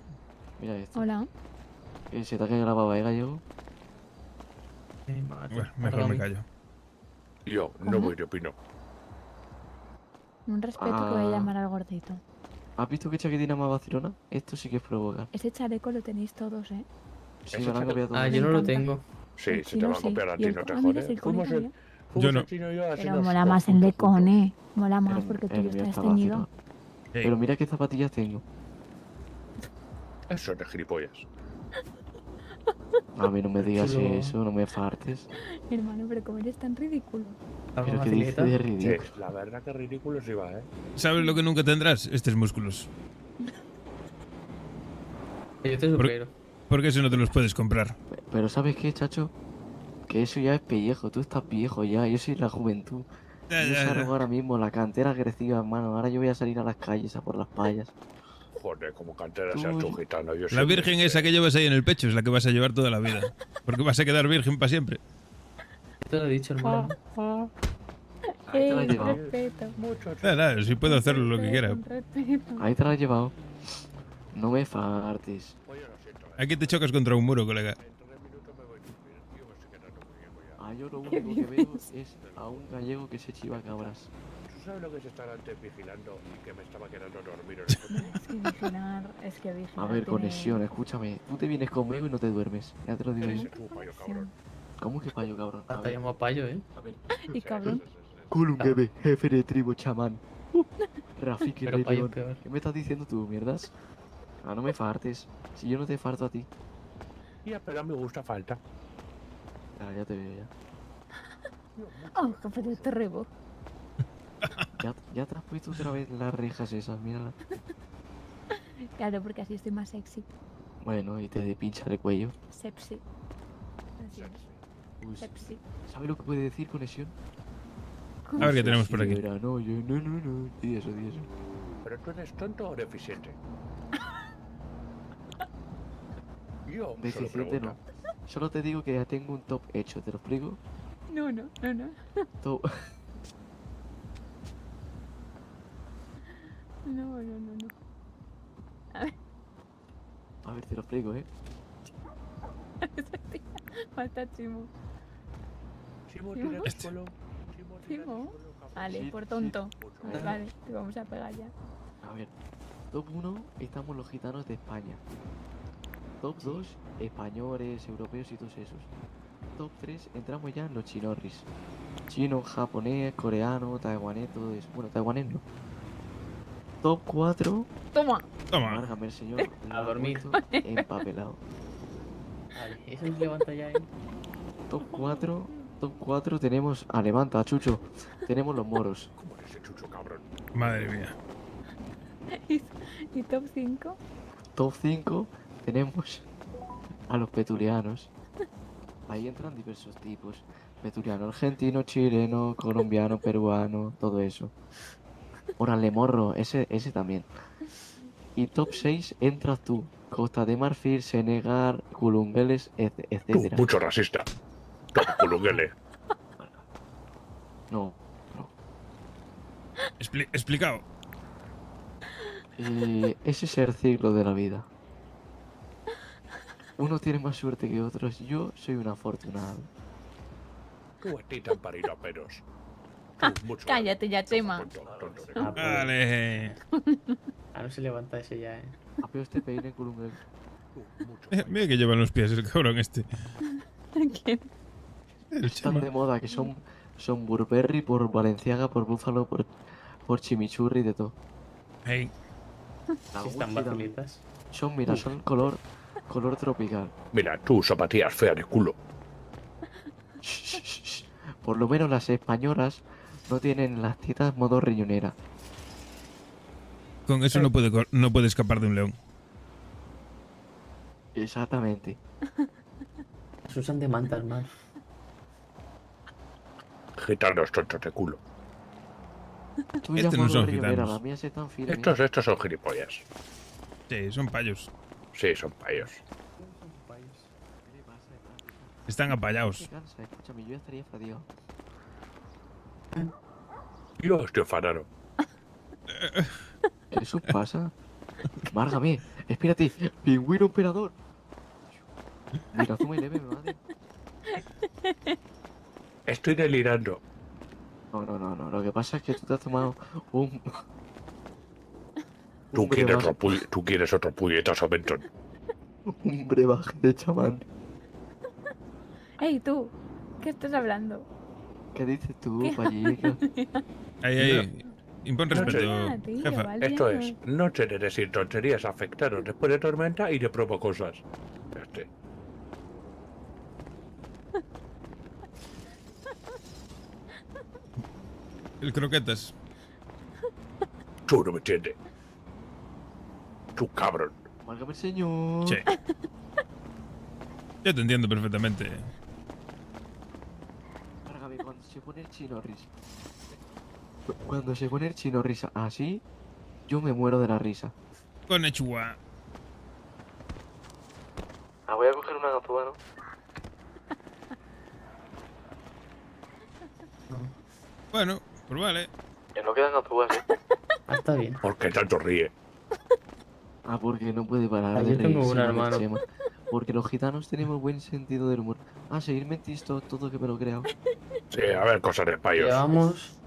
S17: Mira esto.
S9: Hola.
S17: ¿Se te ha caído la baba de gallego?
S11: Bueno, mejor me callo.
S8: Yo no voy de opino.
S9: Un respeto que voy a llamar al gordito.
S17: ¿Has visto qué chaquetina más vacilona? Esto sí que es provocar.
S9: Ese chaleco lo tenéis todos, ¿eh?
S17: Sí, me lo han copiado todos.
S18: Ah, yo no lo tengo.
S8: Sí, se te va a copiar a ti, no te
S9: mira,
S8: jodes.
S9: el conito, ¿eh?
S11: Yo no.
S9: Pero mola más el de Cone. Mola más porque tú ya
S17: mira,
S9: estás
S17: está
S9: teñido.
S17: vacilona. Pero mira qué zapatillas tengo.
S8: Eso de gilipollas.
S17: A mí no me digas
S18: Chulo.
S17: eso, no me fartes.
S9: Hermano, pero como eres tan ridículo.
S17: Pero que dice de ridículo.
S8: Sí, la verdad que ridículo sí va, ¿eh?
S11: ¿Sabes lo que nunca tendrás? Estos músculos.
S18: Yo te supero.
S11: Porque eso no te los puedes comprar.
S17: Pero ¿sabes qué, chacho? Que eso ya es pellejo, tú estás viejo ya, yo soy la juventud.
S11: Ya,
S17: Yo
S11: ya,
S17: salgo
S11: ya.
S17: ahora mismo, la cantera agresiva, hermano. Ahora yo voy a salir a las calles a por las payas.
S8: Joder, como cantera seas
S17: Tú-
S8: tú gitano. Yo
S11: La
S8: soy
S11: virgen
S8: este.
S11: esa que llevas ahí en el pecho es la que vas a llevar toda la vida. Porque vas a quedar virgen para siempre.
S18: Te lo he dicho, hermano.
S17: Ahí te la has
S9: Ey,
S17: llevado.
S9: respeto.
S11: Nada, si puedo hacerlo lo que quiera.
S9: Respeto.
S17: Ahí te la has llevado. No me fartes.
S11: Aquí te chocas contra un muro, colega.
S17: Ah, yo lo único que veo es a un gallego que se chiva cabras.
S8: ¿Tú sabes lo que es estar antes vigilando y que me estaba quedando dormido en el coche?
S9: Es que vigilar, es que vigilar.
S17: A ver,
S9: tiene-
S17: conexión, escúchame. Tú te vienes conmigo y no te duermes. Ya te lo digo yo.
S8: Eres tú, payo cabrón.
S17: ¿Cómo que payo, cabrón? A
S18: Te
S17: ver.
S18: llamo Payo, ¿eh?
S17: A ver.
S9: Y cabrón.
S17: Kulungebe, jefe de tribu chamán. Rafiki
S18: Pero
S17: Rey
S18: Payo
S17: León.
S18: es peor.
S17: ¿Qué me estás diciendo tú, mierdas? Ah, no me fartes. Si yo no te farto a ti.
S8: Ya, pero me gusta falta.
S17: Ah, ya te veo ya.
S9: Oh, qué de terrebo.
S17: Ya te has puesto otra vez las rejas esas, mírala.
S9: Claro, porque así estoy más sexy.
S17: Bueno, y te de pincha el cuello.
S9: Sepsi. Así es.
S17: Pues,
S9: Sepsi.
S17: ¿sabes lo que puede decir conexión?
S11: A ver qué tenemos por aquí.
S17: No, yo, no. Di eso, di eso.
S8: ¿Pero tú eres tonto o deficiente? Yo solo
S17: Deficiente
S8: pregunto.
S17: no. Solo te digo que ya tengo un top hecho, ¿te lo explico?
S9: No.
S17: Top...
S9: No. A ver,
S17: A ver, te lo explico, ¿eh?
S9: falta Chimo.
S8: Chimo,
S9: Chimo.
S8: tira el suelo.
S9: Chimo. Vale,
S17: Sí,
S9: por
S17: sí.
S9: tonto. Vale, te vamos a pegar ya.
S17: A ver, top 1 estamos los gitanos de España. Top 2, españoles, europeos y todos esos. Top 3 entramos ya en los chinorris. Chino, japonés, coreano, taiwanés, todo eso. Bueno, taiwanés no. Top 4,
S9: Toma.
S11: Toma.
S17: márgame el señor. lo
S18: A
S17: ha
S18: dormir.
S17: puesto empapelado.
S18: Vale, eso se levanta ya, ¿eh?
S17: Top 4 tenemos. Ah, levanta, Chucho. Tenemos los moros.
S8: ¿Cómo eres ese chucho, cabrón?
S11: Madre mía.
S9: ¿Y top 5?
S17: Top 5 tenemos a los petulianos. Ahí entran diversos tipos. Petuliano argentino, chileno, colombiano, peruano, todo eso. Órale, morro, ese también. Y top 6 entras tú. Costa de Marfil, Senegal, Culungueles,
S8: Tú,
S17: etcétera.
S8: mucho racista. Toma, culunguele.
S17: No.
S11: Explicado.
S17: Ese es el ciclo de la vida. Uno tiene más suerte que otros. Yo soy un afortunado.
S8: Tú a ti te han parido a peros. Tú, mucho.
S9: Cállate ya, Chema.
S8: Tonto de
S18: Ah, pues,
S11: Vale.
S18: ah, no se levanta ese ya, ¿eh?
S17: Apeo este peine Culunguel.
S8: Tú, mucho.
S11: Mira que llevan los pies el cabrón este.
S9: ¿Quién?
S11: El
S17: Están
S11: Chema.
S17: de moda que son Burberry por Valenciaga, por Búfalo, por Chimichurri, de todo.
S11: Hey.
S17: La
S18: Si están
S17: Gucci también.
S18: vacilitas.
S17: Son, mira, son color tropical.
S8: Mira, tú, zapatillas feas de culo.
S17: Shh. Por lo menos las españolas no tienen las tetas modo riñonera.
S11: Con eso no puede escapar de un león.
S17: Exactamente.
S18: Se usan de manta, hermano.
S8: Gitanos tontos de culo.
S17: Tú
S11: Estos
S17: ya
S11: no
S17: modo
S11: son
S17: riñonera,
S11: gitanos.
S17: las mías se están finas.
S8: Estos son gilipollas.
S11: Sí, son payos.
S8: Sí, son payos.
S11: Están apayados.
S17: Cansa, escúchame, yo ya estaría fadigado.
S8: Yo estoy fanaro.
S17: ¿Qué eso pasa? Márgame, espérate, pingüino emperador. Mira, tú me leve, me madre.
S8: Estoy delirando.
S17: No, lo que pasa es que tú te has tomado un...
S8: Tú quieres
S17: brebaje-
S8: tú quieres otro puñetazo, Benton.
S17: un brebaje de chamán.
S9: Ey, tú. ¿Qué estás hablando?
S17: ¿Qué dices tú,
S9: ¿Qué
S17: pallica?
S11: Ahí. Impon respeto,
S9: Ah, tío,
S11: jefa.
S9: vale.
S8: Esto es, noche de decir tonterías afectados después de tormenta y de probo cosas. Este.
S11: El croquetas.
S8: Tú no me entiendes. Tú cabrón.
S17: Válgame el señor.
S11: Sí. Yo te entiendo perfectamente.
S17: Válgame, cuando se pone el chino risa. Cuando se pone el chino risa así, yo me muero de la risa.
S11: Con Echua.
S17: Ah, voy a coger una ganzúa, ¿no?
S11: Bueno, pues vale.
S17: Que no quedan ganzúas, ¿eh?
S18: Está bien.
S8: ¿Por qué tanto ríe?
S17: Ah, porque no puede parar
S18: Ah,
S17: de
S18: yo tengo
S17: reírse
S18: una,
S17: con el
S18: hermano.
S17: Chema. Porque los gitanos tenemos buen sentido del humor. Ah, seguirme en TikTok, todo que me lo he creado.
S8: Sí, a ver, cosas de payos.
S18: Llevamos...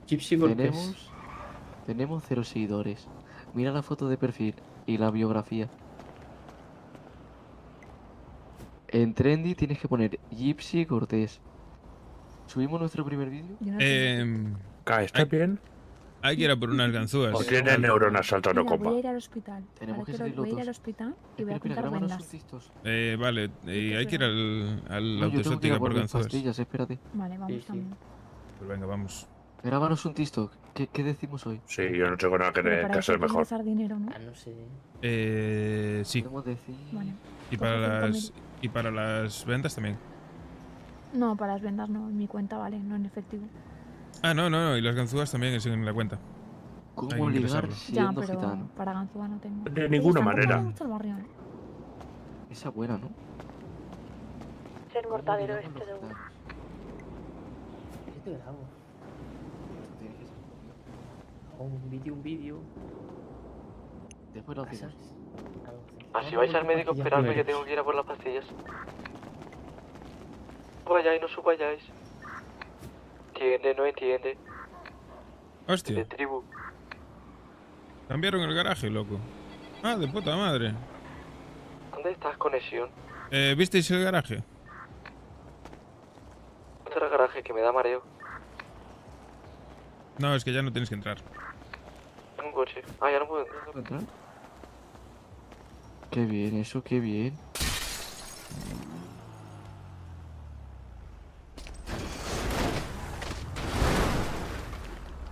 S18: Gypsy golpes.
S17: Tenemos 0 seguidores. Mira la foto de perfil y la biografía. En Trendy tienes que poner Gypsy Cortés. ¿Subimos nuestro primer vídeo?
S8: ¿Estás bien?
S11: Hay que ir a por unas ganzúas.
S8: O tiene neuronas saltando
S9: Mira,
S8: copa.
S9: voy a ir al hospital.
S17: Tenemos
S9: Ahora
S17: que
S9: quiero-
S17: salir los
S9: voy a ir
S17: dos.
S9: al hospital y voy a
S17: Espera,
S9: comprar
S17: grábanos
S9: vendas.
S17: sus tistos.
S11: Vale, hay que ir al
S17: No, yo tengo que ir a
S11: autoestética
S17: por
S11: por
S17: mis
S11: ganzúas.
S17: pastillas, espérate.
S9: Vale, vamos también.
S11: Pues venga, vamos.
S17: Grábanos un TikTok. ¿Qué decimos hoy?
S8: Sí, yo no tengo nada que,
S9: Pero para
S8: que
S9: eso
S8: hacer
S9: hay que
S8: mejor.
S9: ingresar dinero, ¿no?
S18: No sé.
S11: Sí.
S17: Podemos decir...
S9: Vale.
S11: Y para las ventas también.
S9: No, para las vendas no, en mi cuenta vale, no en efectivo.
S11: Ah, no, y las ganzúas también es en la cuenta.
S17: ¿Cómo
S11: Hay que
S17: ligar
S11: ingresarlo.
S9: Ya,
S17: siendo
S9: pero
S17: gitano?
S9: para ganzúa no tengo.
S8: De
S9: Oye,
S8: ninguna
S9: tampoco
S8: manera.
S9: me gusta el barrio, ¿eh?
S17: Esa buena, ¿no?
S5: Es el mortadero este de uno.
S18: Yo te grabo. Hago un vídeo.
S17: Después lo hacemos.
S18: Algo así.
S17: Ah, si vais al médico, esperadme que tengo que ir a por las pastillas. No vayáis, no subáis. Entiende, no entiende.
S11: Hostia,
S17: De tribu.
S11: cambiaron el garaje, loco. Ah, de puta madre.
S17: ¿Dónde estás, conexión?
S11: ¿Visteis el garaje?
S17: Otro garaje que me da mareo.
S11: No, es que ya no tienes que entrar.
S17: Tengo un coche. Ah, ya no puedo entrar. Qué bien, eso, qué bien.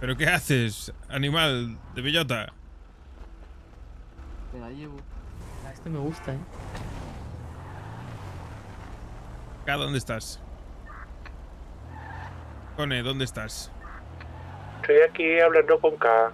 S11: ¿Pero qué haces, animal de bellota?
S17: Me la llevo.
S18: Esto me gusta, ¿eh?
S11: Acá, ¿dónde estás? Cone, ¿dónde estás?
S2: Estoy aquí hablando con K.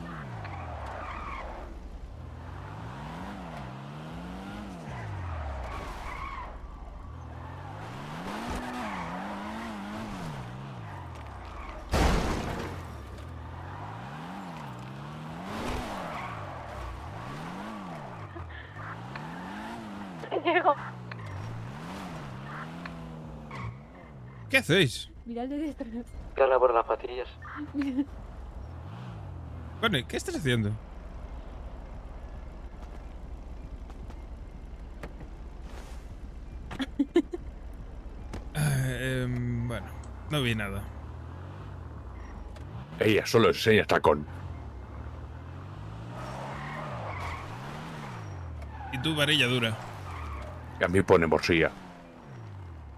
S5: Llego.
S11: ¿Qué hacéis?
S9: Mira el de detrás.
S17: Carla por las patillas.
S11: Cone, ¿qué estás haciendo? Bueno, no vi nada.
S8: Ella solo enseña tacón.
S11: Y tú, varilla dura.
S8: Y a mí pone morcilla.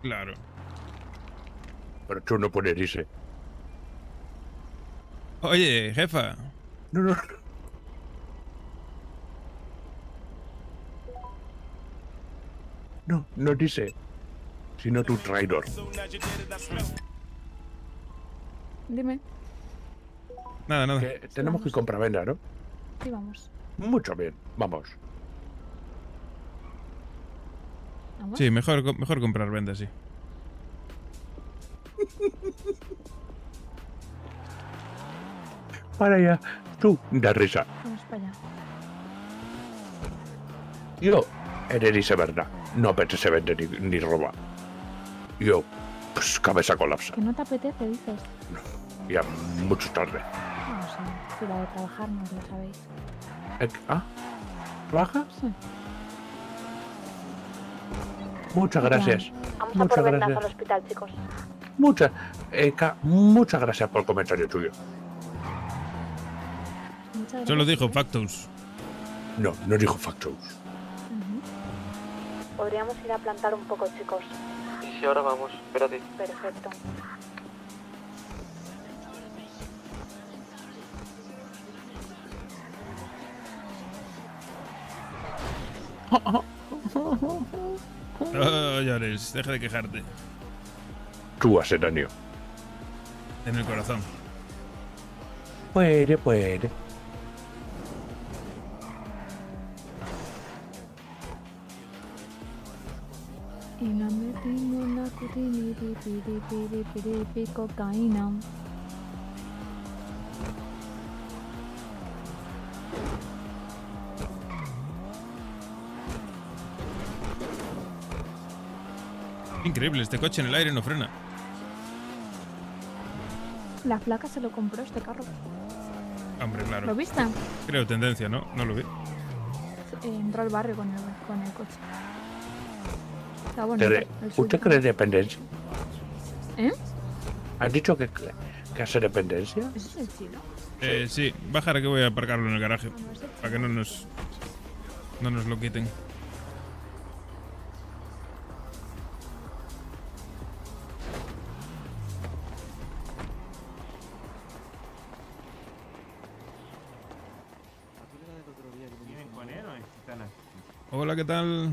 S11: Claro.
S8: Pero tú no pones dice.
S11: Oye, jefa.
S8: No. No dice. Sino tu traidor.
S9: Dime.
S11: Nada.
S8: Que tenemos que comprar venda, ¿no?
S9: Sí, vamos.
S8: Mucho bien. Vamos.
S9: ¿Vamos?
S11: Sí, mejor comprar vendas, sí.
S8: Para allá. Tú, da risa.
S9: Vamos para allá.
S8: Yo, eres dice verdad. No apetece vender ni roba. Yo, pues cabeza colapsa.
S9: Que no te apetece, dices.
S8: Ya mucho tarde.
S9: No sé, si la de trabajar no lo sabéis.
S8: ¿Ah? ¿Baja?
S9: Sí.
S8: Muchas gracias.
S5: Vamos a
S8: Muchas
S5: por vendas
S8: gracias.
S5: al hospital, chicos.
S8: Muchas gracias por el comentario tuyo.
S9: Muchas gracias.
S11: Solo dijo Factos.
S8: No dijo Factos.
S5: Podríamos ir a plantar un poco, chicos.
S17: Y si ahora vamos, espérate.
S5: Perfecto.
S11: No llores, deja de quejarte.
S8: Tú, Asenanio.
S11: En el corazón.
S8: Puede.
S9: Y la metimos en la cutini, cocaína.
S11: Increíble, este coche en el aire no frena.
S9: La flaca se lo compró este carro.
S11: Hombre, claro.
S9: ¿Lo viste?
S11: Creo tendencia, ¿no? No lo vi.
S9: Entró al barrio con el coche. Está bonito. el suyo
S8: ¿Usted cree dependencia?
S9: ¿Eh?
S8: ¿Has dicho que hace dependencia?
S9: ¿Ese es el chino?
S11: Sí, bajar que voy a aparcarlo en el garaje. Para que no nos lo quiten. Hola, ¿qué tal?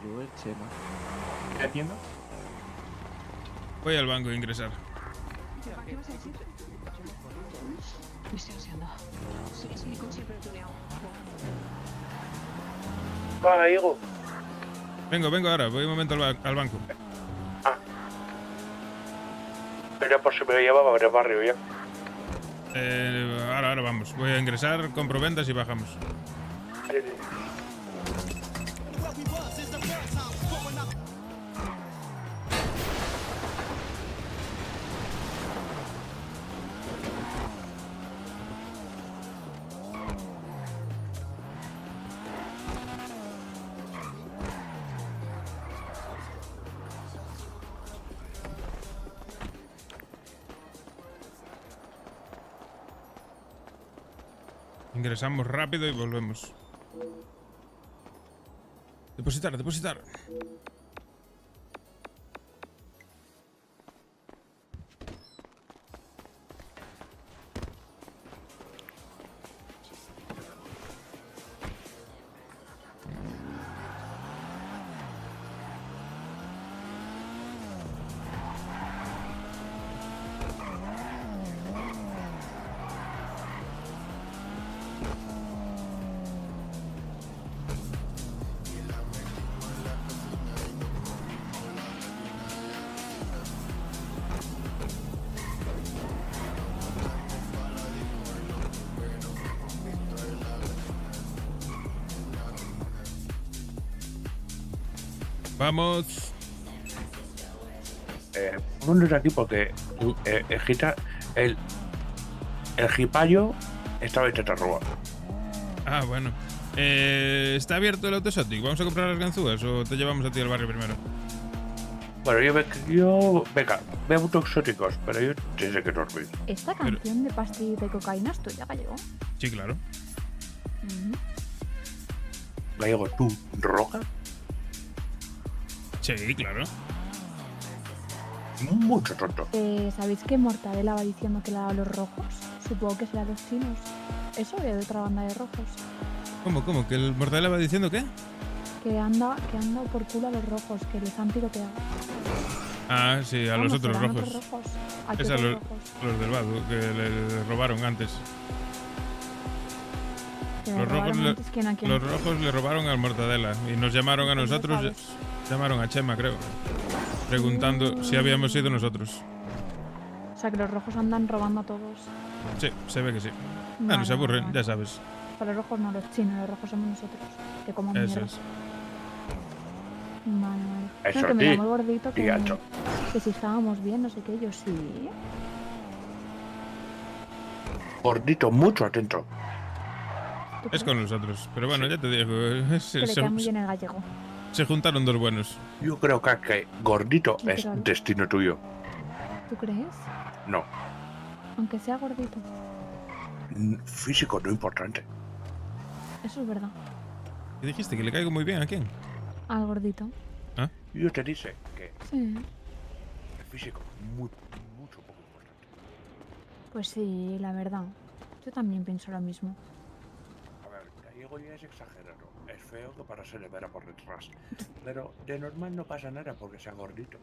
S17: Yo el Chema.
S19: ¿Qué atiendo?
S11: Voy al banco a ingresar.
S10: ¿Qué vas a decir? Me estoy ansiando. Es mi coche pertuneado.
S2: Va, Diego.
S11: Vengo ahora, voy un momento al banco.
S2: Era por si me lo llevaba por el barrio ya.
S11: Ahora vamos. Voy a ingresar, compro ventas y bajamos. Ingresamos rápido y volvemos. Depositar. Vamos.
S8: No es aquí porque el jipayo estaba intentando robar.
S11: Ah, bueno. ¿Está abierto el Autoexotic? ¿Vamos a comprar las ganzúas o te llevamos a ti al barrio primero?
S8: Bueno, venga, veo autoexóticos, pero yo tendré que dormir.
S9: ¿Esta canción de pastilla de cocaína es tuya, Gallego?
S11: Sí, claro.
S8: Gallego, ¿tú roja?
S11: Sí, claro.
S8: Mucho tonto.
S9: ¿Sabéis que Mortadela va diciendo que le ha dado los rojos? Supongo que será los chinos. Eso de otra banda de rojos.
S11: ¿Cómo? ¿Que el Mortadela va diciendo qué?
S9: Que anda por culo a los rojos, que les han tiroteado.
S11: Ah, sí, a los otros
S9: serán
S11: rojos.
S9: otros rojos. ¿A qué
S11: Es a
S9: otros
S11: los,
S9: rojos?
S11: los del Badu, que le robaron antes.
S9: Que le robaron antes, ¿quién a quién?
S11: Los rojos le robaron al Mortadela y nos llamaron a
S9: ¿Cómo
S11: nosotros.
S9: sabes?
S11: Llamaron a Chema, creo. Preguntando si habíamos sido nosotros.
S9: O sea, que los rojos andan robando a todos.
S11: Sí, se ve que sí.
S9: Vale,
S11: No se aburren,
S9: vale.
S11: ya sabes.
S9: Pero los rojos no, los chinos, los rojos somos nosotros. Que como
S11: Eso
S9: mierda.
S11: es.
S9: Vale.
S8: Eso
S9: No, que me
S8: sí,
S9: llamó el gordito
S8: tíacho.
S9: que si estábamos bien, no sé qué, yo sí.
S8: Gordito, mucho atento.
S11: Es con nosotros. Pero bueno, ya te digo.
S9: Que le cae muy bien el gallego.
S11: Se juntaron dos buenos.
S8: Yo creo que gordito es
S9: Literal.
S8: destino tuyo.
S9: ¿Tú crees?
S8: No,
S9: Aunque sea gordito.
S8: físico no importante.
S9: Eso es verdad.
S11: ¿Qué dijiste? ¿Que le caigo muy bien a quién?
S9: Al gordito.
S11: ¿Ah?
S8: Yo te dice que
S9: Sí.
S8: el físico mucho poco importante.
S9: Pues sí, la verdad. Yo también pienso lo mismo.
S8: A ver, gallego ya es exagerado. Es feo que para se le verá por detrás. Pero de normal no pasa nada porque sea gordito.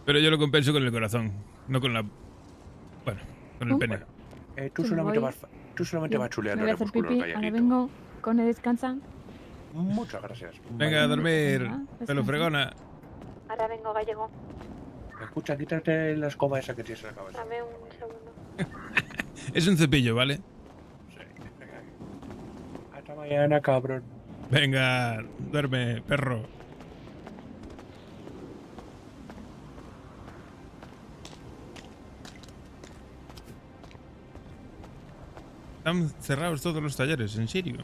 S11: Pero yo lo compenso con el corazón, no con la... Bueno, con el pene.
S8: Tú
S9: Sí, me
S8: solamente
S9: voy.
S8: vas chuleando
S9: Me voy a
S8: el
S9: hacer
S8: músculo
S9: pipí,
S8: del
S9: ahora
S8: galleguito.
S9: vengo con el descansan.
S8: Muchas gracias.
S11: Venga, a dormir,
S9: Venga,
S11: pelo fregona.
S5: Ahora vengo, gallego.
S8: Escucha, quítate la escoba esa que tienes en la cabeza.
S5: Dame un segundo.
S11: Es un cepillo, ¿vale?
S8: Hasta mañana, cabrón.
S11: Venga, duerme, perro. Están cerrados todos los talleres, ¿en serio?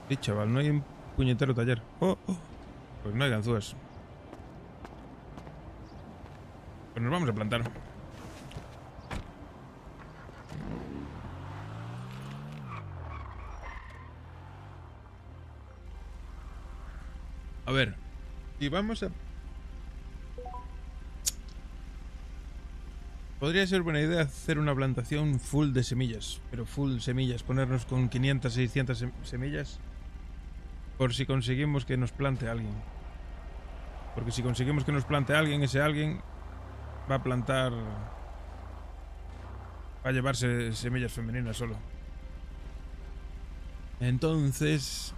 S11: Sí, chaval, no hay un puñetero taller. Oh, oh. Pues no hay ganzúas. Pues nos vamos a plantar. A ver, y vamos a... Podría ser buena idea hacer una plantación full de semillas, pero full semillas, ponernos con 500, 600 semillas, por si conseguimos que nos plante alguien. Porque si conseguimos que nos plante alguien, ese alguien va a plantar... Va a llevarse semillas femeninas solo. Entonces...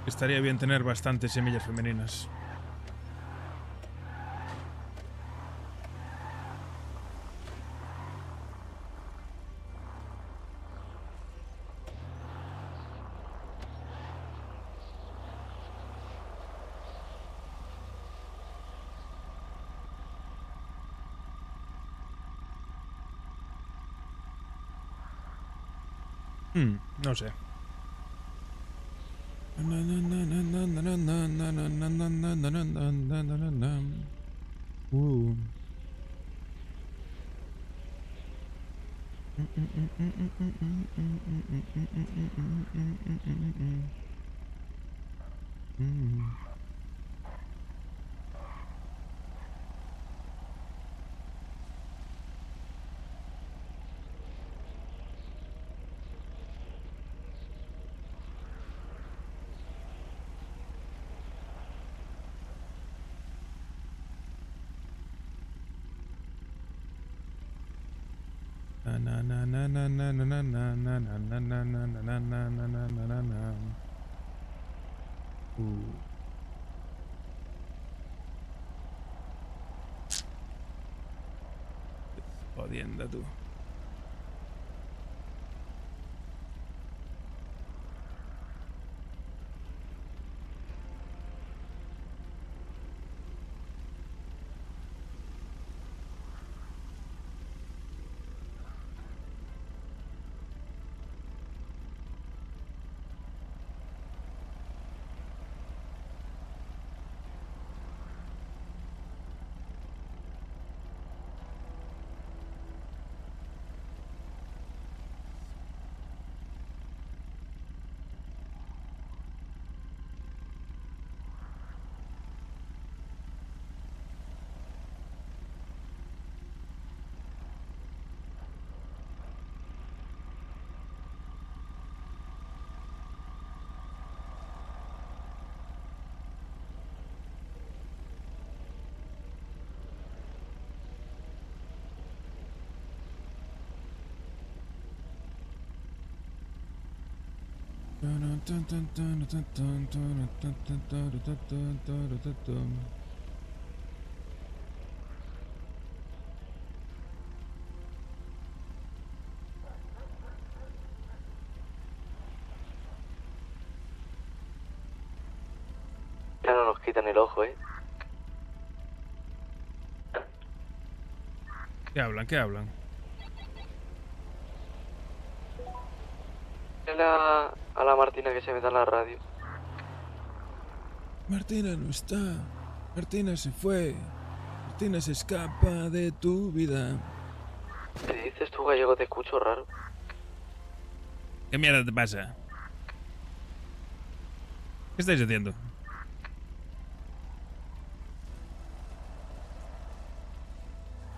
S11: Estaría bien tener bastantes semillas femeninas. No sé. Jodienda tú.
S17: Ya no nos quitan el ojo, ¿eh?
S11: ¿Qué hablan? ¿Qué hablan?
S17: Dile a la Martina que se meta en la radio.
S11: Martina no está. Martina se fue. Martina se escapa de tu vida.
S17: ¿Qué dices tú, gallego? Te escucho raro.
S11: ¿Qué mierda te pasa? ¿Qué estáis haciendo?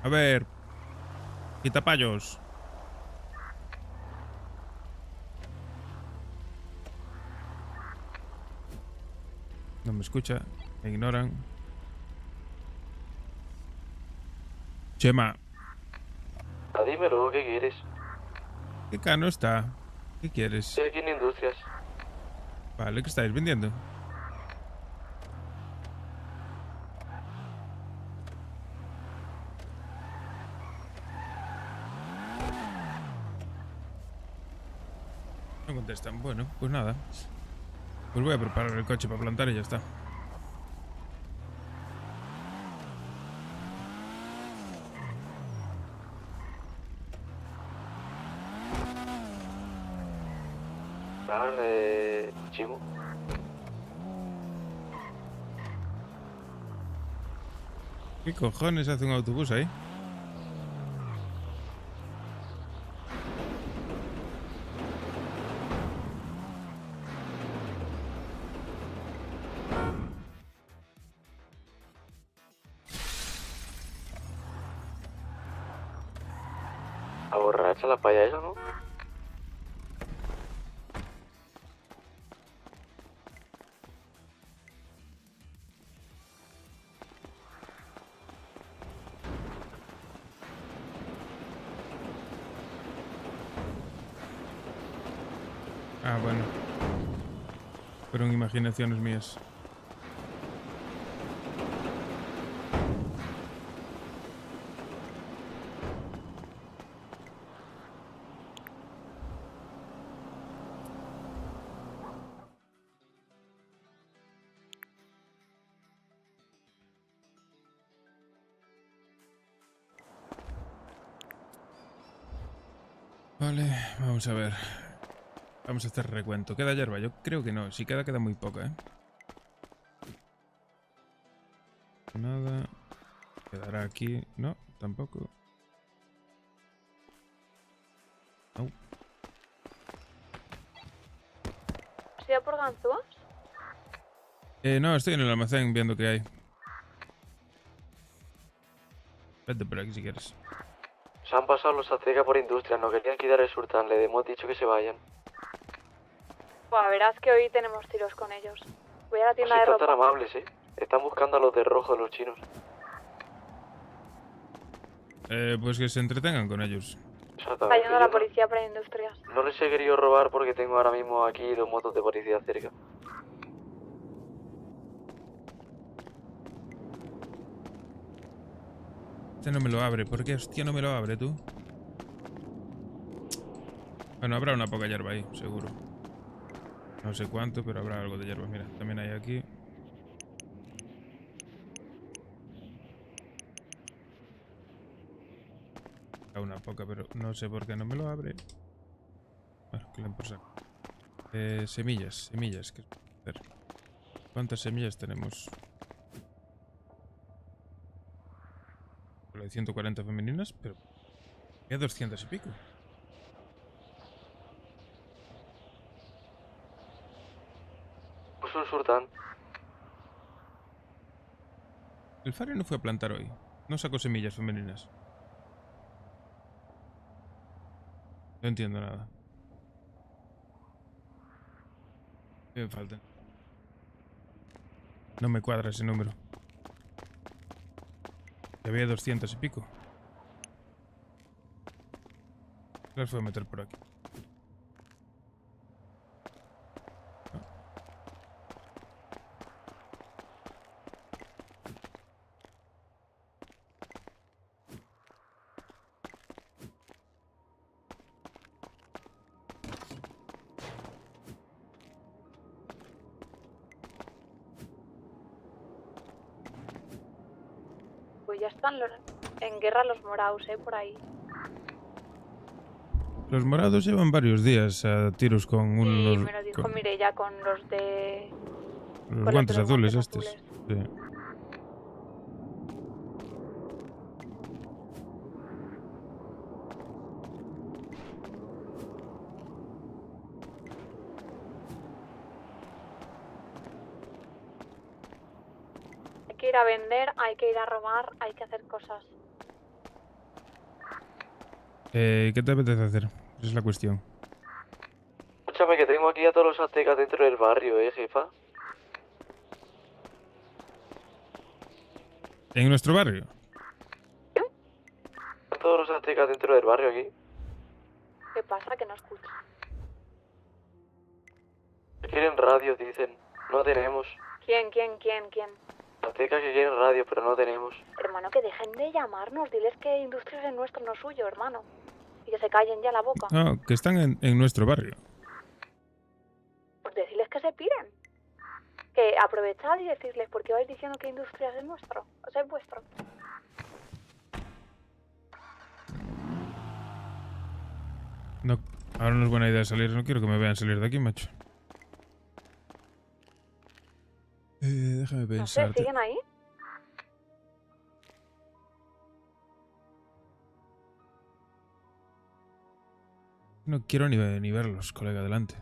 S11: A ver, Quitapayos. No me escucha. Me ignoran. Chema.
S17: Dímelo, ¿qué quieres?
S11: ¿Qué cano está? ¿Qué quieres?
S17: Estoy aquí en Industrias.
S11: Vale, ¿qué estáis vendiendo? No contestan. Bueno, pues nada. Pues voy a preparar el coche para plantar y ya está.
S17: Chimo.
S11: ¿Qué cojones hace un autobús ahí?
S17: A borracha la paya esa, ¿no?
S11: Ah, bueno. Fueron imaginaciones mías. Vale, vamos a ver. Vamos a hacer recuento. ¿Queda hierba? Yo creo que no. Si queda, queda muy poca, ¿eh? Nada. Quedará aquí. No, tampoco. No.
S5: ¿Has ido por ganzúas?
S11: No, estoy en el almacén viendo qué hay. Vete por aquí si quieres.
S17: Se han pasado los Azteca por Industrias, no querían quitar el Sultán, le hemos dicho que se vayan.
S5: Buah, verás que hoy tenemos tiros con ellos. Voy a la tienda
S17: Pues
S5: de
S17: están tan
S5: ropa.
S17: amables, Están buscando a los de rojo de los chinos.
S11: Pues que se entretengan con ellos.
S17: Exactamente.
S5: Ayuda a la policía para Industrias.
S17: No les he querido robar porque tengo ahora mismo aquí 2 motos de policía cerca.
S11: Este no me lo abre. ¿Por qué hostia no me lo abre tú? Bueno, habrá una poca hierba ahí, seguro. No sé cuánto, pero habrá algo de hierba. Mira, también hay aquí. Una poca, pero no sé por qué no me lo abre. Bueno, que le den por saco. Semillas. ¿Qué hacer? ¿Cuántas semillas tenemos? Solo hay 140 femeninas, pero hay 200 y pico.
S17: Pues un Sultán.
S11: El Fari no fue a plantar hoy. No sacó semillas femeninas. No entiendo nada. ¿Qué me falta? No me cuadra ese número. Que había 200 y pico. Las voy a meter por aquí.
S5: Pues ya están en guerra los moraos, por ahí.
S11: Los morados llevan varios días a tiros con
S5: Sí,
S11: unos...
S5: me lo dijo
S11: con
S5: Mireia con los de...
S11: los
S5: con
S11: guantes
S5: los
S11: azules
S5: guantes
S11: estos.
S5: azules.
S11: Sí.
S5: Hay que ir a vender, hay que ir a robar, hay que hacer cosas.
S11: ¿Qué te apetece hacer? Esa es la cuestión.
S17: Escúchame, que tengo aquí a todos los aztecas dentro del barrio, jefa.
S11: ¿En nuestro barrio?
S17: Todos los aztecas dentro del barrio aquí.
S5: ¿Qué pasa? Que no escucho.
S17: Quieren radio, dicen. No tenemos.
S5: ¿Quién?
S17: Aztecas que quieren radio, pero no tenemos.
S5: Hermano, que dejen de llamarnos. Diles que Industrias es nuestro, no suyo, hermano. Y que se callen ya la boca.
S11: No, que están en nuestro barrio.
S5: Pues decirles que se piren. Que aprovechad y decirles, porque vais diciendo que Industrias es nuestro. O sea, es vuestro.
S11: No, ahora no es buena idea salir. No quiero que me vean salir de aquí, macho. Déjame
S5: No sé,
S11: pensar.
S5: ¿siguen ahí?
S11: No quiero ni verlos, colega, adelante.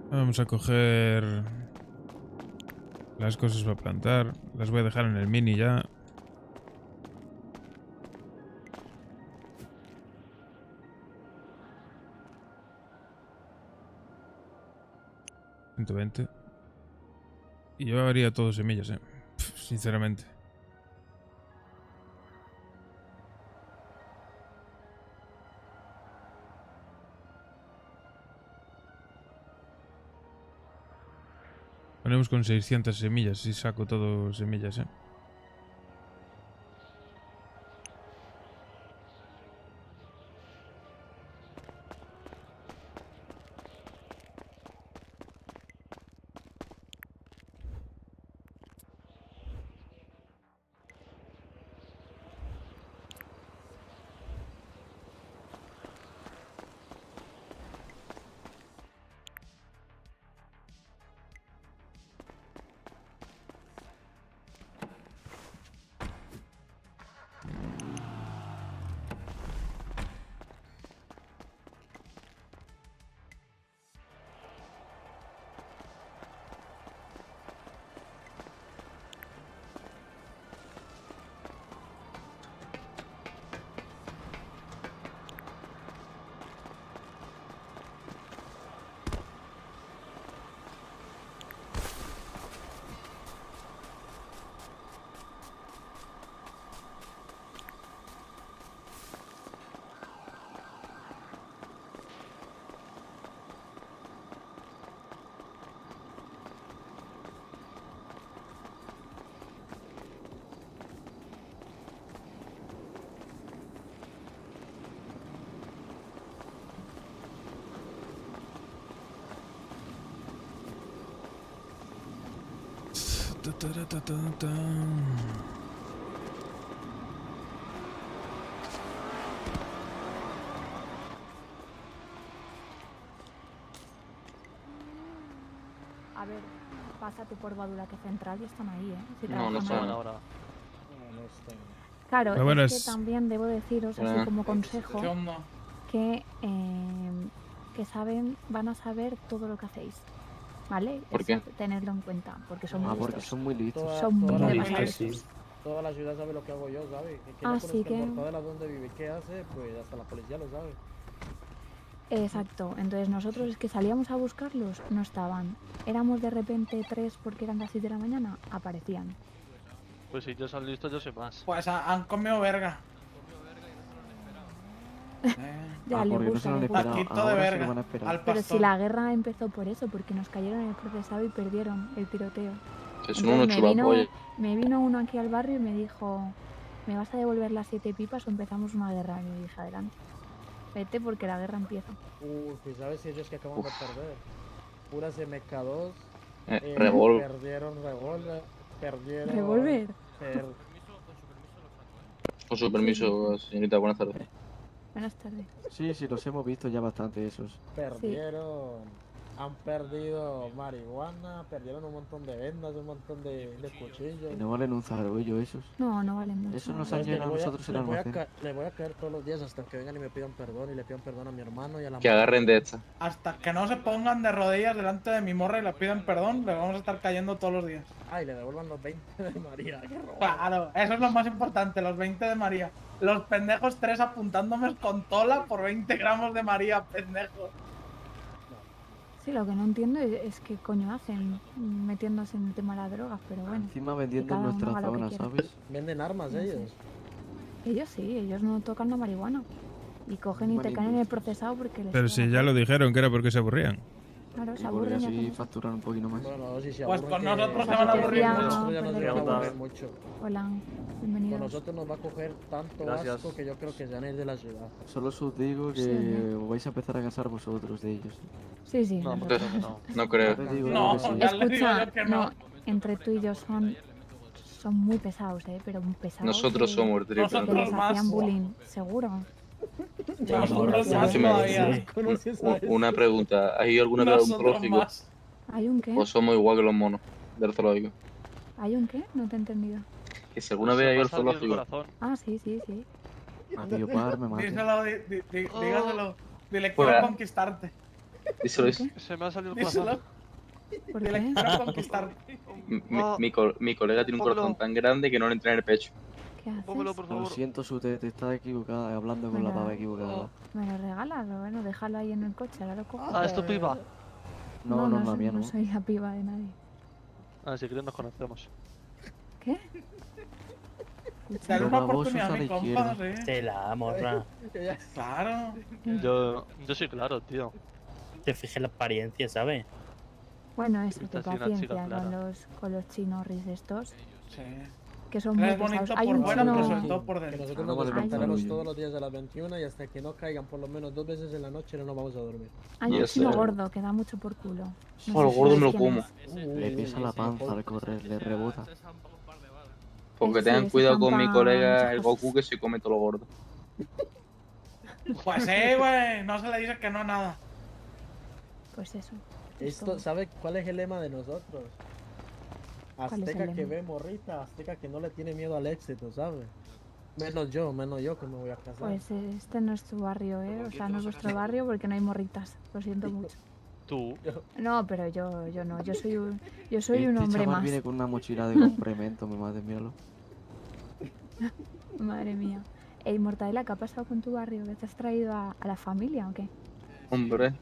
S11: Vamos a coger las cosas para plantar. Las voy a dejar en el mini ya. $120. Y yo haría todo semillas, sinceramente. Ponemos con 600 semillas y saco todo semillas,
S9: A ver, pásate por Badulaque Central y están ahí, Si
S20: No, no
S9: trabajan
S20: están
S9: ahí.
S20: ahora.
S9: Claro,
S11: Pero bueno,
S9: es que también debo deciros, así como consejo, que van a saber todo lo que hacéis, ¿vale?
S20: ¿Por
S9: Eso,
S20: qué?
S9: tenedlo en cuenta, porque son muy
S17: porque
S9: listos.
S17: son muy listos.
S9: Son muy
S16: Toda la
S9: demasiado
S16: ciudad-
S9: listos.
S16: Toda la ciudad sabe lo que hago yo, ¿sabes? Que
S9: Así
S16: no conozca
S9: que-
S16: el Mortadela dónde vive, qué hace, pues hasta la policía lo sabe.
S9: Exacto, entonces nosotros es que salíamos a buscarlos, no estaban. Éramos de repente 3 porque eran las 6 de la mañana, aparecían.
S20: Pues si ellos son listos, yo sé más.
S21: Pues han comido verga.
S9: Ya, le
S17: porque no
S9: gusta,
S17: se lo han
S9: le gusta.
S17: esperado.
S21: Taquito de
S17: Ahora sí
S21: verga.
S17: lo van a esperar.
S21: Al
S9: Pero si
S21: pastor.
S9: la guerra empezó por eso, porque nos cayeron en el procesado y perdieron el tiroteo.
S20: Que son
S9: Entonces
S20: unos chupapollas.
S9: me vino uno aquí al barrio y me dijo, ¿me vas a devolver las 7 pipas o empezamos una guerra? Y le dije, adelante. Vete porque la guerra empieza.
S16: Pues sabes si ellos que acaban de perder. Puras MK2.
S20: Revólver.
S16: Perdieron revólver. Perdieron.
S9: ¿Revólver?
S20: Con su permiso, señorita, buenas tardes.
S9: Buenas tardes.
S17: Sí, sí, los hemos visto ya bastante esos.
S16: Perdieron. Han perdido marihuana, perdieron un montón de vendas, un montón de cuchillos.
S17: Y no valen un zarollo esos.
S9: No, no valen mucho.
S17: Eso nos
S16: Pues
S17: han llegado a nosotros el almacén.
S16: Le voy a caer todos los días hasta que vengan y me pidan perdón y le pidan perdón a mi hermano y a la
S21: Que agarren de esta.
S22: Hasta que no se pongan de rodillas delante de mi morra y le pidan perdón, le vamos a estar cayendo todos los días.
S16: Ay, le devuelvan los 20 de María. Qué robo.
S22: Claro, eso es lo más importante, los 20 de María. Los pendejos 3 apuntándome con tola por 20 gramos de María, pendejos.
S9: Sí, lo que no entiendo es qué coño hacen metiéndose en el tema de las drogas, pero bueno.
S17: Encima vendiendo
S9: que
S17: en
S9: cada uno
S17: nuestra
S9: haga lo que
S17: zona,
S9: quiera.
S17: ¿sabes?
S16: Venden armas
S9: No sé.
S16: ellos.
S9: Ellos sí, ellos no tocan la marihuana. Y cogen y te caen en el procesado porque les...
S11: Pero si ya lo dijeron, que era porque se aburrían.
S9: Claro, se
S17: Y porque
S9: aburren y
S17: así
S9: hacen...
S17: facturan un poquito más.
S16: Bueno, si se
S22: Pues
S16: aburren
S22: con
S16: que-
S22: nosotros se van a aburrir
S9: Ya,
S22: mucho.
S16: Nosotros ya nos
S9: pero
S16: vamos a
S9: pues-
S16: aburrir mucho.
S9: Hola,
S16: Con
S9: bienvenidos.
S16: nosotros nos va a coger tanto
S22: Gracias.
S16: asco que yo creo que se van a ir de la ciudad.
S17: Solo os digo que
S9: Sí.
S17: os vais a empezar a cansar vosotros de ellos.
S9: Sí, sí.
S21: No,
S9: nosotros.
S21: no creo.
S17: Ya te digo
S22: No,
S17: yo que sí.
S22: ya le digo
S9: Escucha,
S22: yo que no.
S9: no, entre tú y yo son muy pesados, pero muy pesados.
S21: Nosotros
S9: que-
S21: somos
S22: Nosotros
S9: que
S21: triple.
S9: les
S22: más.
S9: hacían bullying, seguro.
S22: Nosotros
S9: Sí,
S22: más
S9: sí,
S22: todavía.
S21: Una pregunta. ¿Has ido alguna vez a un
S22: Nosotros
S21: zoológico?
S22: más.
S9: ¿Hay un qué?
S21: ¿O somos igual que los monos del zoológico?
S9: ¿Hay un qué? No te he entendido.
S21: Que si alguna vez has ido al zoológico.
S9: Ah, sí, sí, sí.
S17: A tío par me mata.
S22: Díselo, dígaselo. Dile,
S21: Pues,
S22: quiero conquistarte.
S21: Díselo, díselo.
S20: Se me ha salido el
S22: Díselo.
S20: corazón.
S9: ¿Por
S22: Dile,
S9: qué?
S22: quiero conquistarte.
S21: Mi colega tiene un corazón tan grande que no le entra en el pecho.
S9: ¿Qué haces?
S20: Pómelo, por
S17: Lo
S20: favor.
S17: siento, Sute, te estás equivocada, hablando con la
S9: Venga.
S17: pava equivocada.
S9: ¿Me lo regalas? O bueno, déjalo ahí en el coche, ahora lo cojo.
S20: Ah, ¿es tu piba?
S17: No, no, la
S9: soy-
S17: mía
S9: no
S17: no.
S9: soy la piba de nadie.
S20: Ah, si quieres nos conocemos.
S9: ¿Qué?
S22: Dale
S17: Los
S22: una
S17: babosos
S22: oportunidad
S17: a
S22: a
S17: la
S22: mi compa,
S17: izquierda.
S22: sí.
S23: Te la morra.
S22: Claro.
S20: Yo sí, claro, tío.
S23: Te fijé la apariencia, ¿sabes?
S9: Bueno, eso,
S20: Esta
S9: tu
S20: sí, una chica
S9: paciencia
S20: clara.
S9: con los chinorris estos,
S22: Sí.
S9: que son muy
S22: Eres
S9: pesados.
S22: bonito
S9: Hay
S22: por
S9: un
S22: fuera, pero
S9: chino...
S22: sobre todo por
S16: Que
S22: dentro.
S16: nosotros
S17: No
S16: nos
S17: vale
S16: despertaremos
S17: tanto.
S16: todos los días a las 21 y hasta que no caigan por lo menos 2 veces en la noche no nos vamos a dormir.
S9: Hay un
S21: Ya
S9: chino
S21: sé.
S9: gordo que da mucho por culo. No
S21: Oh, el
S9: sé si
S21: gordo
S9: sabes
S21: me lo
S9: quién
S21: como.
S9: es.
S17: Le pesa la panza al correr, le rebota.
S21: Porque
S9: Sí,
S21: tengan
S9: ese
S21: cuidado con mi
S9: zampa
S21: colega
S9: muchas
S21: el
S9: cosas.
S21: Goku que se come todo lo gordo.
S22: Pues sí, güey. No se le dice que no a nada.
S9: Pues eso.
S16: Esto, ¿sabe cuál es el lema de nosotros?
S9: ¿Cuál es el
S16: Azteca que
S9: lema?
S16: ve morrita, Azteca que no le tiene miedo al éxito, ¿sabes? Menos yo que me voy a casar.
S9: Pues este no es tu barrio, ¿eh? O sea, no es vuestro barrio porque no hay morritas. Lo siento mucho.
S20: Tú.
S9: No, pero yo no. Yo soy un
S17: Este
S9: hombre
S17: chaval
S9: más.
S17: viene con una mochila de complemento, mi madre, míralo.
S9: Madre mía. Ey, Mortadela, ¿qué ha pasado con tu barrio? ¿Que te has traído a la familia o qué?
S21: Hombre.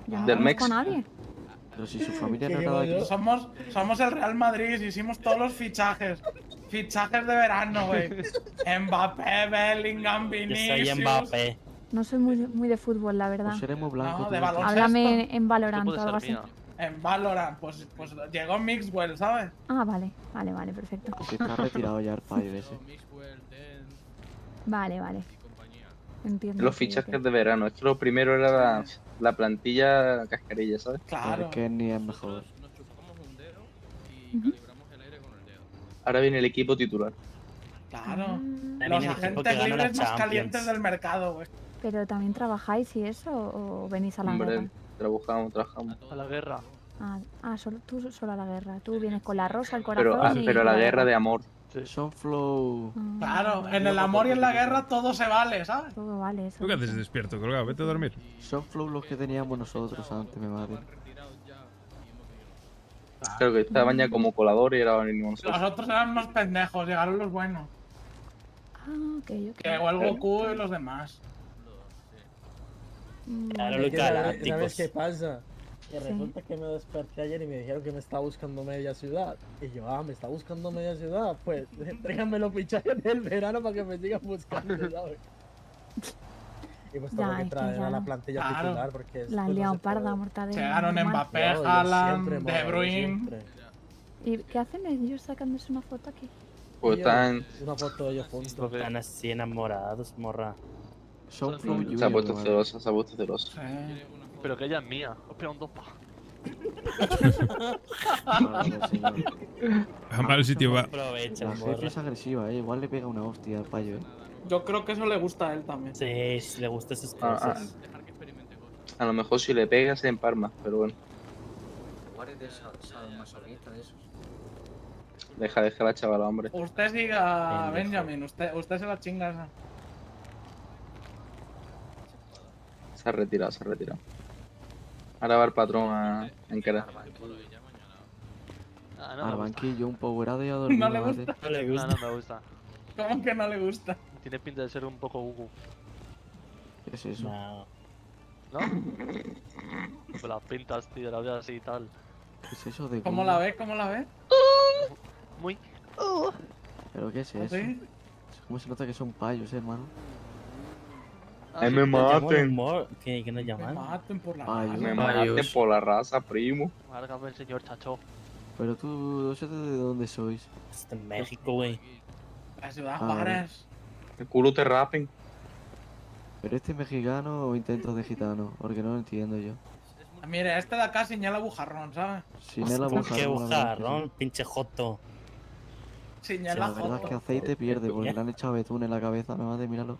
S9: Yo no
S21: Del
S9: conozco
S21: Mex.
S9: a nadie.
S17: Pero si su familia no
S22: Que
S17: era de
S22: yo-
S17: aquí.
S22: somos el Real Madrid, hicimos todos los fichajes. Fichajes de verano, güey. Mbappé, Bellingham,
S23: Yo soy
S22: Vinicius.
S23: Mbappé.
S9: No soy muy de fútbol, la verdad.
S17: Pues seremos blancos.
S22: No, de
S17: todos.
S22: baloncesto.
S9: Háblame en Valorant
S20: Puede
S9: o algo
S20: ser
S9: así.
S20: mía.
S22: En Valorant, pues llegó Mixwell, ¿sabes?
S9: Ah, vale, perfecto.
S17: Que está retirado ya el payo ese.
S9: Vale. Entiendo.
S21: Los
S9: sí,
S21: fichajes
S9: ok.
S21: de verano. Es que lo primero era la plantilla cascarilla, ¿sabes?
S22: Claro.
S17: Es que ni es mejor.
S9: Ujú.
S21: Ahora viene el equipo titular.
S22: Claro.
S23: También
S22: Los
S23: el equipo que
S22: agentes
S23: gana la
S22: libres más
S23: Champions.
S22: calientes del mercado, güey.
S9: Pero también trabajáis y eso o venís a la guerra.
S21: Hombre, trabajamos.
S20: A la guerra.
S9: Tú solo a la guerra. Tú vienes con la rosa al corazón.
S21: Pero,
S9: y
S21: pero la guerra de amor.
S17: Son flow.
S22: Claro, en el amor y en la guerra todo se vale, ¿sabes?
S9: Todo vale, eso.
S11: ¿Tú qué haces despierto, colgado? Vete a dormir.
S17: Son flow los que teníamos nosotros antes, mi madre.
S21: Creo que estaban ya como colador y ahora venimos nosotros.
S22: Los otros eran unos pendejos, llegaron los buenos.
S9: Ah, ok.
S22: Llegó el Goku y los demás.
S23: Claro,
S16: Es
S23: los
S16: que ¿sabes
S23: galácticos.
S16: qué pasa? Que
S9: Sí.
S16: resulta que me desperté ayer y me dijeron que me está buscando media ciudad. Y yo, me está buscando media ciudad. Pues tráiganme los fichajes del verano para que me sigan buscando, ¿sabes? Y pues tengo
S9: Ya,
S16: que
S9: es que
S16: traer
S9: ya
S16: a la plantilla
S22: Claro.
S16: titular porque es,
S9: La han
S16: pues, no
S9: liado
S16: se puede.
S9: parda, Mortadela.
S22: Llegaron
S9: normal.
S22: Mbappé,
S16: Yo
S22: Haaland,
S16: siempre,
S22: De
S16: moro, yo
S22: Bruyne.
S16: siempre.
S9: ¿Y qué hacen ellos sacándose una foto aquí?
S21: Pues
S16: Ellos-
S21: están.
S16: Una foto de ellos juntos.
S23: Están así enamorados, morra.
S17: Son flow
S21: Se ha
S17: Junior,
S21: puesto
S17: mi madre.
S21: celosa, se ha puesto celosa.
S20: Pero que ella es mía. Os pega un 2 pa.
S17: Madre señor.
S11: A mal sitio va.
S23: Aprovecha,
S17: La jefe
S23: morra.
S17: es agresiva, igual le pega una hostia al payo,
S22: Yo creo que eso le gusta a él también.
S23: Sí, sí, le gustan esas
S21: Ah,
S23: cosas.
S21: A lo mejor si le pegas se empalma, pero bueno.
S17: Igual es de sadomasoquista de esos.
S21: Deja a la chavala, hombre.
S22: Usted siga,
S21: Pendejo.
S22: Benjamin, usted se la chinga esa.
S21: Se ha retirado, se ha retirado. Ahora va el patrón a encarar.
S20: Ah, no
S17: Al
S20: me gusta.
S17: banquillo, un powerado y a dormir.
S22: No le
S17: mate.
S22: gusta.
S20: No le gusta. No, no me gusta.
S22: ¿Cómo que no le gusta?
S20: Tiene pinta de ser un poco Gugu.
S17: ¿Qué es eso?
S23: No.
S20: ¿No? Pues las pintas, tío, la veo así y tal.
S17: ¿Qué es eso de
S22: ¿Cómo
S17: Google?
S22: la ves? ¿Cómo la ves?
S20: Muy.
S17: ¿Pero qué es eso?
S22: ¿Sí?
S17: ¿Cómo se nota que son payos, hermano?
S21: Ay, me maten.
S23: ¿Qué nos
S22: Me
S23: llaman?
S22: maten por la
S17: Ay,
S22: raza.
S21: Me maten por la raza, primo.
S20: Márgame el señor Chacho.
S17: Pero tú, ¿vosotros de dónde sois?
S23: Es de México, güey.
S22: La ciudad
S17: Ah,
S22: Juárez.
S21: El culo te rapen.
S17: ¿Pero este es mexicano o intentos de gitano? Porque no lo entiendo yo.
S22: Mire, este de acá señala bujarrón, ¿sabes?
S17: Sin él a
S23: ¿Por qué
S17: bujarrón, la verdad que sí.
S23: bujarrón? Pinche joto.
S22: Señala
S17: La verdad es que
S22: joto.
S17: aceite pierde porque le han echado betún en la cabeza, no de míralo.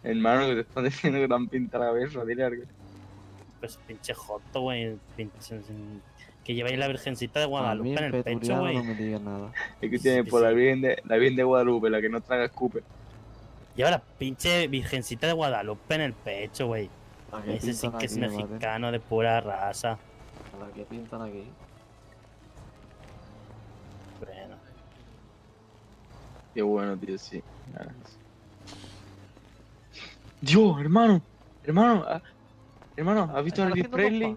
S21: Hermano, que te están diciendo que te han pintado la cabeza, dile algo.
S23: Pues pinche joto, güey. Que lleváis la virgencita de
S17: A mí
S23: Guadalupe en
S17: en
S23: el pecho,
S17: peturiano
S23: güey.
S17: no me digas nada.
S21: Es que tiene por la Virgen de Guadalupe, la que no traga escupe.
S23: Lleva la pinche virgencita de Guadalupe en el pecho, güey.
S17: ¿A qué
S23: Ese sí
S17: pintan
S23: que es
S17: aquí, mate?
S23: mexicano de pura raza.
S17: ¿A la que pintan aquí?
S23: Bueno.
S21: Qué bueno, tío, sí. Gracias. Dios, hermano. Hermano, ¿has visto a Elvis Presley?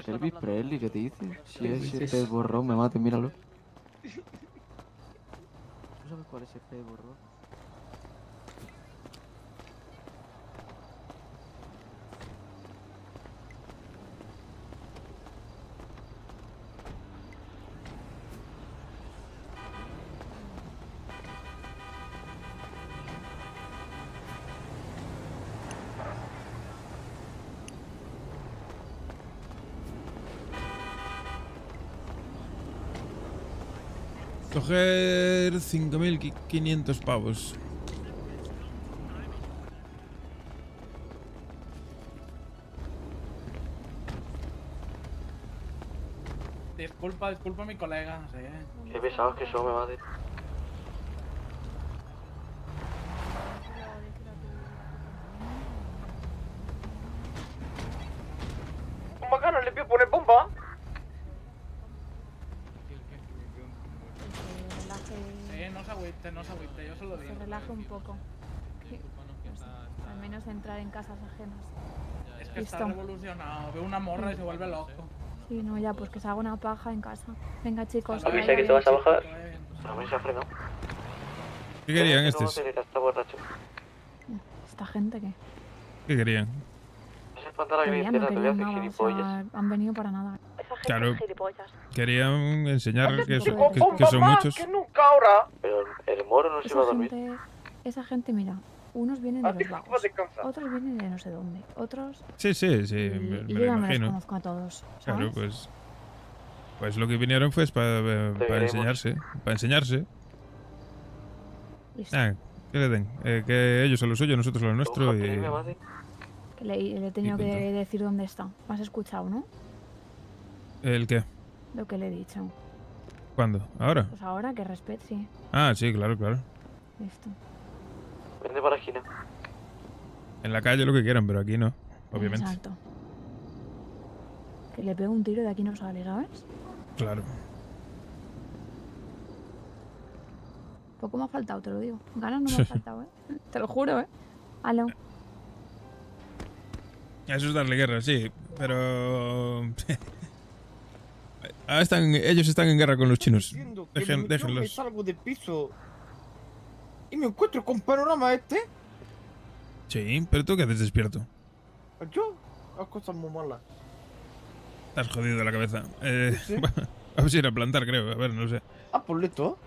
S17: Elvis Presley, ¿qué te dice? Si es el pez borrón, me mate, míralo. ¿Tú sabes cuál es el pez borrón?
S11: Coger 5.500 pavos.
S22: Disculpa mi colega, sí.
S17: Qué pesados que son, me mate.
S7: Un bacano le pido poner bomba.
S22: Sí, no se agüite, yo se lo digo.
S9: Se relaje un poco. Sí, no sé, al menos entrar en casas ajenas.
S22: Es que está
S9: Listo.
S22: revolucionado, ve una morra y se vuelve loco.
S9: Sí, no, ya, pues que se haga una paja en casa. Venga, chicos.
S22: Avisa
S9: vaya
S22: que
S9: bien.
S22: te vas a bajar.
S17: A mí se ha frenado.
S11: ¿Qué querían estos?
S17: Está borracho.
S9: ¿Esta gente qué?
S11: ¿Qué querían?
S17: Se espanta la
S9: Querían, no
S17: grillera, te voy a
S9: querían
S17: hacer
S9: nada, o
S17: gilipollas.
S9: sea, han venido para nada.
S11: Claro.
S5: Gilipollas.
S11: Querían enseñar que son,
S22: Con
S11: que son
S22: bomba
S11: muchos.
S22: que nunca ahora.
S17: Pero el moro no se va a dormir.
S9: Esa gente, mira, unos vienen de los vagos, otros vienen de no sé dónde, otros...
S11: Sí, me
S9: Y
S11: lo
S9: yo ya me los
S11: imagino.
S9: conozco a todos,
S11: Claro,
S9: ¿sabes?
S11: pues lo que vinieron fue para
S17: queremos.
S11: enseñarse. Para enseñarse.
S9: Listo.
S11: Ah, que le den. Que ellos a lo suyo, nosotros a lo nuestro. Y...
S9: Que le he tenido
S11: Y
S9: que
S11: punto.
S9: decir dónde está. ¿Me has escuchado, no?
S11: ¿El qué?
S9: Lo que le he dicho.
S11: ¿Cuándo? ¿Ahora?
S9: Pues ahora que respete, sí.
S11: Ah, sí, claro.
S9: Listo.
S17: Vende para la esquina.
S11: En la calle lo que quieran, pero aquí no, obviamente.
S9: Exacto. Que le pego un tiro de aquí no sale, ¿sabes?
S11: Claro.
S9: Poco me ha faltado, te lo digo. Ganas no me ha faltado, ¿eh? Te lo juro, ¿eh? Aló.
S11: Eso es darle guerra, sí, pero... ellos están en guerra con los chinos.
S4: Me
S11: Déjenlos.
S4: salgo del piso y me encuentro con panorama este.
S11: Sí, pero tú qué haces despierto.
S4: Yo, las cosas muy malas.
S11: Estás jodido de la cabeza.
S4: Sí.
S11: Vamos a ir a plantar, creo. A ver, no sé.
S4: Ah, pues listo.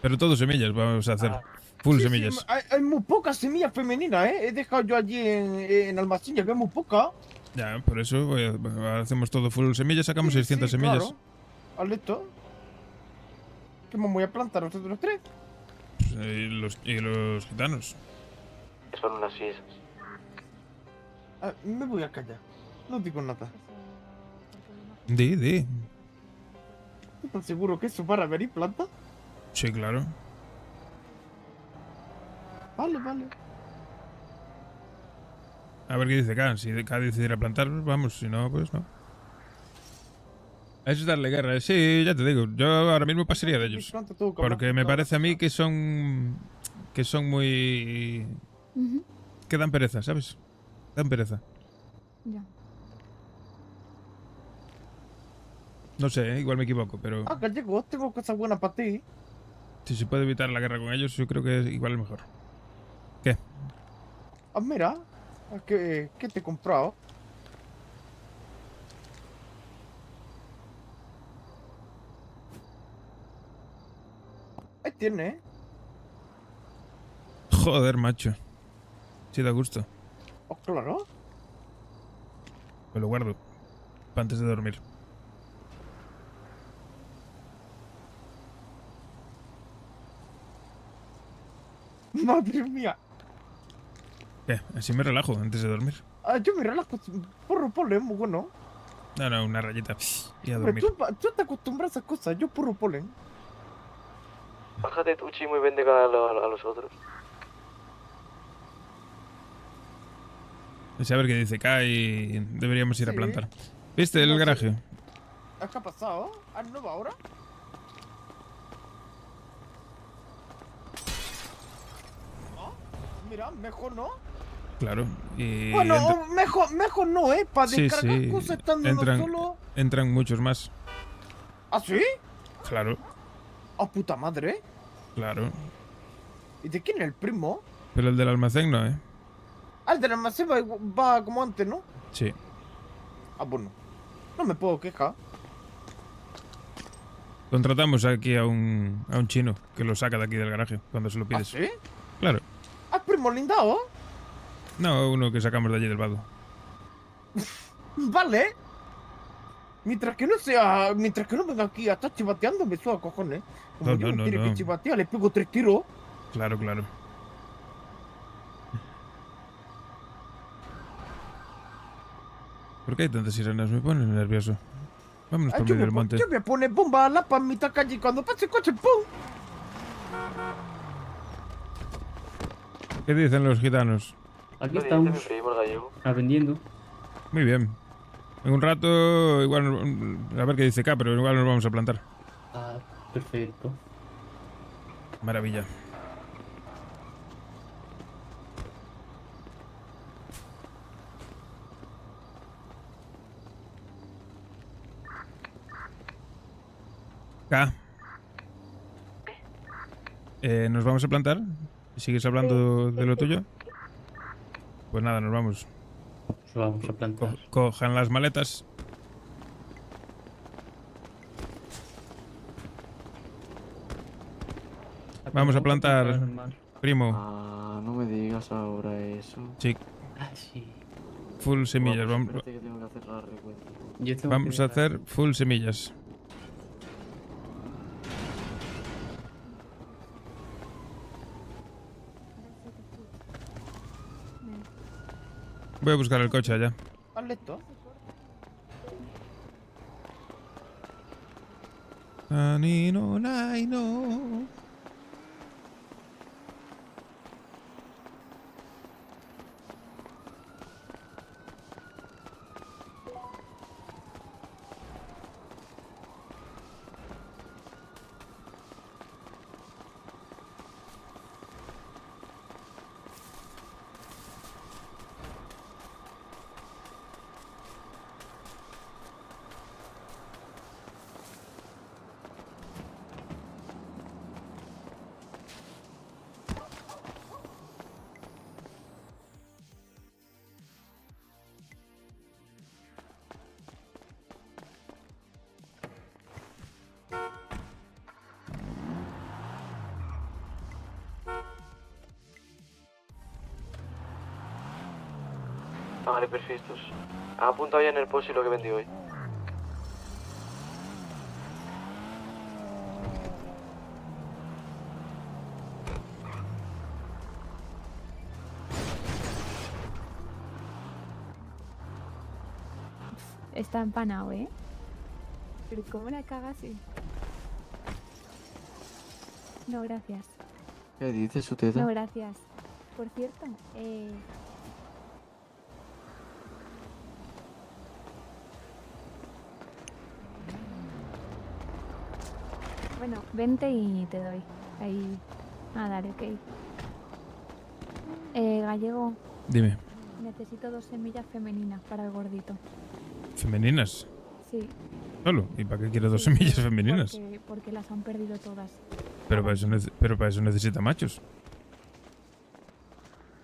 S11: Pero todo semillas vamos a hacer. Full
S4: Sí,
S11: semillas.
S4: sí, hay muy pocas semillas femeninas, ¿eh? He dejado yo allí en Almacén, ya había muy pocas.
S11: Ya, por eso hacemos todo full semillas, sacamos 600 semillas.
S4: Claro. Ah, listo. ¿Qué me voy a plantar nosotros tres?
S11: Y los gitanos.
S17: Son unas sillas.
S4: Ah, me voy a callar. No digo nada.
S11: Di.
S4: ¿Estás seguro que eso para ver y planta?
S11: Sí, claro.
S4: Vale.
S11: A ver qué dice K. Si K decidiera plantar, vamos. Si no, pues no. Eso es darle guerra. Sí, ya te digo. Yo ahora mismo pasaría de ellos. Porque me parece a mí que son muy...
S9: Ujú.
S11: que dan pereza, ¿sabes? Dan pereza.
S9: Ya.
S11: No sé, igual me equivoco, pero
S4: Ah, gallego, tengo cosas buenas para ti.
S11: si se puede evitar la guerra con ellos, yo creo que es igual mejor. ¿Qué?
S4: Ah, mira. ¿Qué te he comprado? Ahí tiene, ¿eh?
S11: Joder, macho. Sí, da gusto.
S4: Oh, claro.
S11: Me lo guardo. Para antes de dormir.
S4: Madre mía.
S11: ¿Qué? Así me relajo antes de dormir.
S4: Ah, yo me relajo. Porro polen, muy bueno.
S11: No, una rayita. Y a
S4: Hombre,
S11: dormir.
S4: tú te acostumbras a esas cosas. Yo porro polen.
S17: Bájate tú, Chimo, y vende a los otros.
S11: A ver qué dice K y deberíamos ir a
S4: Sí.
S11: plantar. ¿Viste el garaje?
S4: ¿Qué ha pasado? ¿Has nuevo ahora? Ah, mira, mejor no.
S11: Claro. Y
S4: Bueno, mejor no, ¿eh? Para
S11: sí,
S4: descargar
S11: sí.
S4: cosas estando no solo.
S11: Entran muchos más.
S4: ¿Ah, sí?
S11: Claro,
S4: ¡Ah, puta madre!
S11: claro.
S4: ¿Y de quién es el primo?
S11: Pero el del almacén no, ¿eh?
S4: Ah, el del almacén va como antes, ¿no?
S11: Sí.
S4: Ah, bueno. No me puedo quejar.
S11: Contratamos aquí a un chino que lo saca de aquí del garaje cuando se lo
S4: ¿Ah,
S11: pides.
S4: sí?
S11: Claro.
S4: ¿Ah, primo lindao?
S11: No, uno que sacamos de allí del vado.
S4: Vale. Mientras que no venga aquí a estar chivateando, me suda cojones. Como
S11: No,
S4: yo
S11: no,
S4: tiene
S11: no.
S4: que chivatear, le pego 3 tiros.
S11: Claro. ¿Por qué hay tantas sirenas? Me ponen nervioso. Vámonos por
S4: yo,
S11: medio del monte.
S4: yo voy a poner bomba a la pa' en mitad calle y cuando pase el coche, ¡pum!
S11: ¿Qué dicen los gitanos?
S23: Aquí estamos. Aprendiendo.
S11: Muy bien. En un rato, igual, a ver qué dice K, pero igual nos vamos a plantar.
S23: Ah, perfecto.
S11: Maravilla. K. ¿Nos vamos a plantar? ¿Sigues hablando de lo tuyo? Pues nada, nos vamos.
S23: Nos vamos a plantar.
S11: Cojan las maletas. Vamos a plantar, primo.
S17: Ah, no me digas ahora eso.
S11: Sí.
S23: Ah, sí.
S11: Full semillas.
S17: Guapo,
S11: Vamos,
S17: espérate que tengo que hacer la recuenta.
S11: vamos a hacer full semillas. Voy a buscar el coche allá.
S4: Hazle esto.
S11: Anino, naino.
S17: Vale, perfectos. Ha apuntado ya en el post y lo que vendí hoy.
S9: Está empanado, ¿eh? Pero ¿cómo la cagas así? No, gracias.
S17: ¿Qué dice su teta?
S9: No, gracias. Por cierto, bueno, vente y te doy. Ahí. Ah, dale, ok. Gallego,
S11: Dime.
S9: necesito 2 semillas femeninas para el gordito.
S11: ¿Femeninas?
S9: Sí.
S11: ¿Solo? ¿Y para qué quiere 2 semillas femeninas?
S9: Porque las han perdido todas.
S11: Pero para eso necesita machos.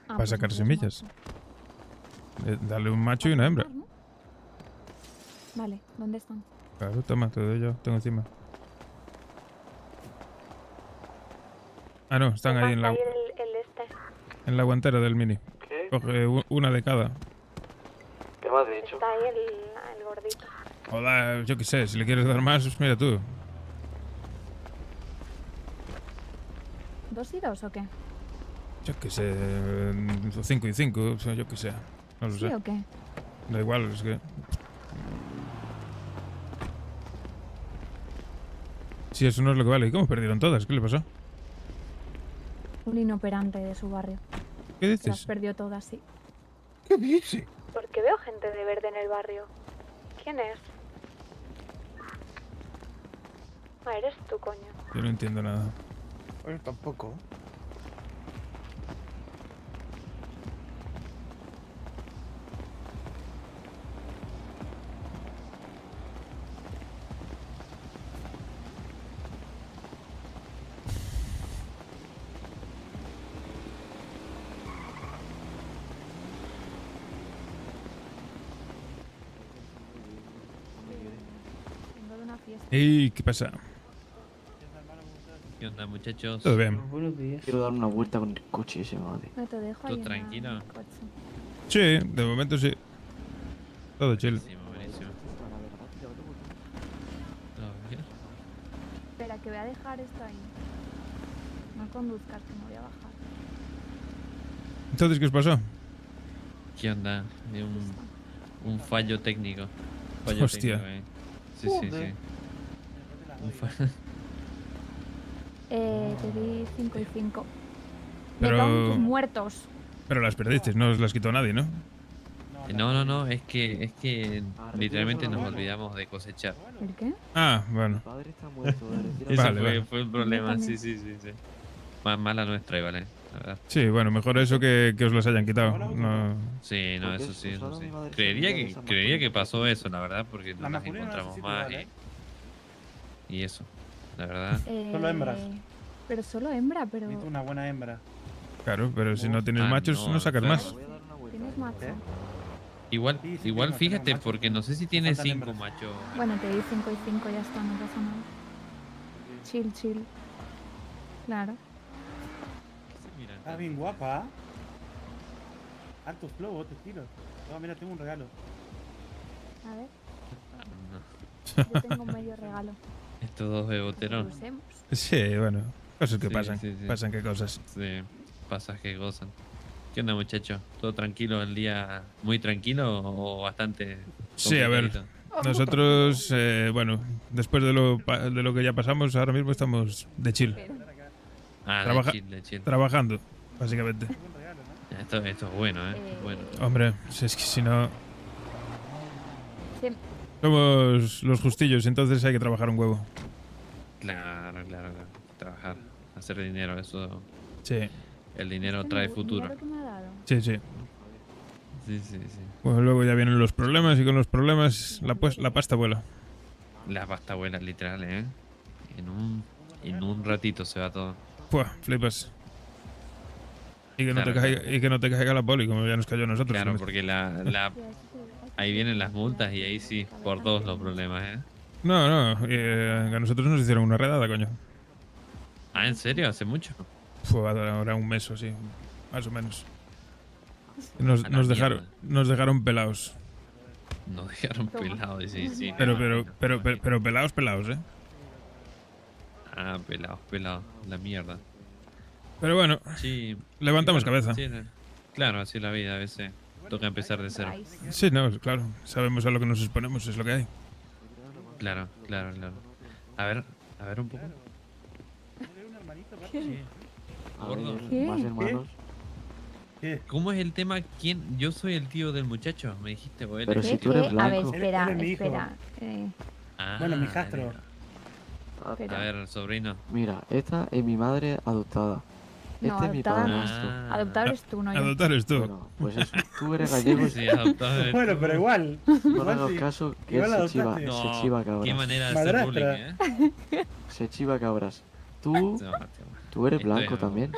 S9: Ah,
S11: Para
S9: pues
S11: sacar
S9: entonces
S11: semillas. Dale un macho y una hembra.
S9: Vale, ¿dónde están?
S11: Claro, toma, te doy yo. Tengo encima. Ah, no, están ahí en la, en la guantera del mini.
S17: ¿Qué?
S11: Coge una de cada.
S17: ¿Qué me has dicho?
S5: Está ahí el gordito.
S11: Joder, yo qué sé, si le quieres dar más, pues mira tú.
S9: 2 y 2 o qué?
S11: Yo qué sé, 5 y 5, o sea, yo qué sé. No lo
S9: ¿Sí
S11: sé.
S9: o qué?
S11: Da igual, es que... Si eso no es lo que vale. ¿Y cómo perdieron todas? ¿Qué le pasó?
S9: Un inoperante de su barrio.
S11: ¿Qué
S9: Las
S11: dices?
S9: perdió todas, sí.
S11: ¿Qué dice?
S5: Porque veo gente de verde en el barrio. ¿Quién es? Ah, eres tú, coño.
S11: Yo no entiendo nada.
S4: Yo tampoco.
S9: Vengo de una fiesta.
S11: ¿Y qué pasa?
S12: ¿Qué onda, muchachos?
S11: Todo bien.
S18: Buenos días.
S17: Quiero dar una vuelta con el coche ese, madre.
S9: No te dejo ahí.
S12: ¿Tú
S9: en la-
S12: tranquilo?
S9: en el coche.
S11: Sí, de momento sí. Todo chill.
S12: Buenísimo. Todo bien.
S9: Espera, que voy a dejar esto ahí. No conduzcas, que me voy a bajar.
S11: Entonces, ¿qué os pasó?
S12: ¿Qué onda? De un fallo técnico. Fallo
S11: Hostia.
S12: técnico, Sí, sí, sí. Un fallo.
S9: Te di 5 y 5.
S11: Pero-
S9: Muertos.
S11: Pero las perdisteis, no os las quitó nadie, ¿no?
S12: No, es que literalmente nos olvidamos de cosechar.
S9: ¿El qué?
S11: Ah, bueno.
S17: Padre está muerto,
S12: Eso
S11: Vale,
S12: fue,
S11: vale.
S12: fue el problema,
S9: también.
S12: sí. Más mala nuestra, ¿vale? La verdad.
S11: Sí, bueno, mejor eso que os las hayan quitado. No...
S12: Sí, no,
S17: Porque
S12: eso sí,
S17: eso
S12: eso sí.
S17: mi madre
S12: Creería
S17: sabía de
S12: que,
S17: esa
S12: creería
S17: masculina.
S12: que pasó eso, la verdad, porque no
S22: La
S12: las
S22: masculina no
S12: encontramos
S22: necesito
S12: más
S22: igual,
S12: y eso, la verdad.
S22: Solo hembras.
S9: Pero solo hembra, pero.
S22: Necesito una buena hembra.
S11: Claro, pero si no tienes
S12: Ah,
S11: machos, no sacas
S12: enfermo.
S11: más.
S17: Voy a dar una vuelta.
S9: Tienes macho.
S22: ¿Eh?
S12: Igual,
S22: Sí, sí,
S12: igual
S22: tengo
S12: fíjate,
S22: macho.
S12: porque no sé si tiene
S22: Faltan
S12: 5
S22: hembras.
S12: machos.
S9: Bueno, te di 5 y 5, ya está, no pasa nada. Chill. Claro.
S12: Mira,
S22: Está bien guapa. Alto flow, te tiro. Oh, mira, tengo un regalo.
S9: A ver,
S12: no.
S9: yo tengo medio regalo.
S12: Estos dos beboteros.
S9: Lo usemos.
S11: Sí, bueno. Cosas que
S12: Sí,
S11: pasan.
S12: sí, sí.
S11: Pasan que cosas.
S12: Sí, pasas que gozan. ¿Qué onda, muchacho? ¿Todo tranquilo el día? ¿Muy tranquilo o bastante?
S11: Sí, a ver.
S12: complicadito?
S11: Nosotros, bueno, después de lo que ya pasamos, ahora mismo estamos de chill.
S12: Ah,
S11: Trabaja-
S12: de chill.
S11: Trabajando, básicamente.
S12: Esto es bueno, ¿eh? Bueno.
S11: Hombre, si es que si no...
S9: Sí.
S11: Somos los justillos, entonces hay que trabajar un huevo.
S12: Claro. Trabajar, hacer dinero, eso.
S11: Sí.
S12: El dinero
S9: Este
S12: trae
S9: mira
S12: futuro.
S9: lo que me ha dado.
S11: Sí.
S12: Sí.
S11: Bueno, luego ya vienen los problemas y con los problemas la pasta vuela.
S12: La pasta abuela, literal, ¿eh? En un ratito se va todo.
S11: Puah, flipas. Y que,
S12: Claro,
S11: no te caiga, y que no te caiga la poli, como ya nos cayó a nosotros.
S12: Claro,
S11: ¿no?
S12: porque ahí vienen las multas y ahí sí, por dos los problemas, ¿eh?
S11: No, a nosotros nos hicieron una redada, coño.
S12: Ah, ¿en serio? ¿Hace mucho?
S11: Fue ahora un mes o así, más o menos. Nos,
S12: A la
S11: nos
S12: mierda.
S11: dejaron pelados.
S12: Nos dejaron pelados, sí.
S11: Pero pelados, ¿eh?
S12: Ah, pelados, la mierda.
S11: Pero bueno,
S12: Sí.
S11: levantamos
S12: bueno,
S11: cabeza.
S12: sí, claro, así es la vida a veces. toca empezar de cero.
S11: Sí, no, claro. Sabemos a lo que nos exponemos, es lo que hay.
S12: Claro. A ver un poco.
S9: ¿Qué?
S12: Gordo.
S17: Más hermanos.
S12: ¿Cómo es el tema? ¿Quién? Yo soy el tío del muchacho, me dijiste, o él.
S17: Pero si tú eres
S9: A ver,
S17: blanco.
S9: espera,
S19: Él es mi hijo.
S9: espera.
S19: Bueno, mi hijastro.
S12: A ver, sobrino.
S17: Mira, esta es mi madre adoptada.
S9: No,
S17: Este es mi
S9: adoptada no.
S17: padrastro.
S9: Adoptar eres tú, no yo.
S11: Adoptar eres tú.
S17: Bueno, pues eso. Tú eres gallego.
S12: Sí, adoptado eres
S19: Bueno,
S12: tú.
S19: pero igual.
S17: No le hagas caso que él
S19: Igual
S17: se chiva,
S19: adoptaste.
S17: se chiva cabras.
S12: Qué manera de hacer bullying, ¿eh?
S17: Se chiva cabras. Tú eres
S12: Esto
S17: blanco
S12: es-
S17: también.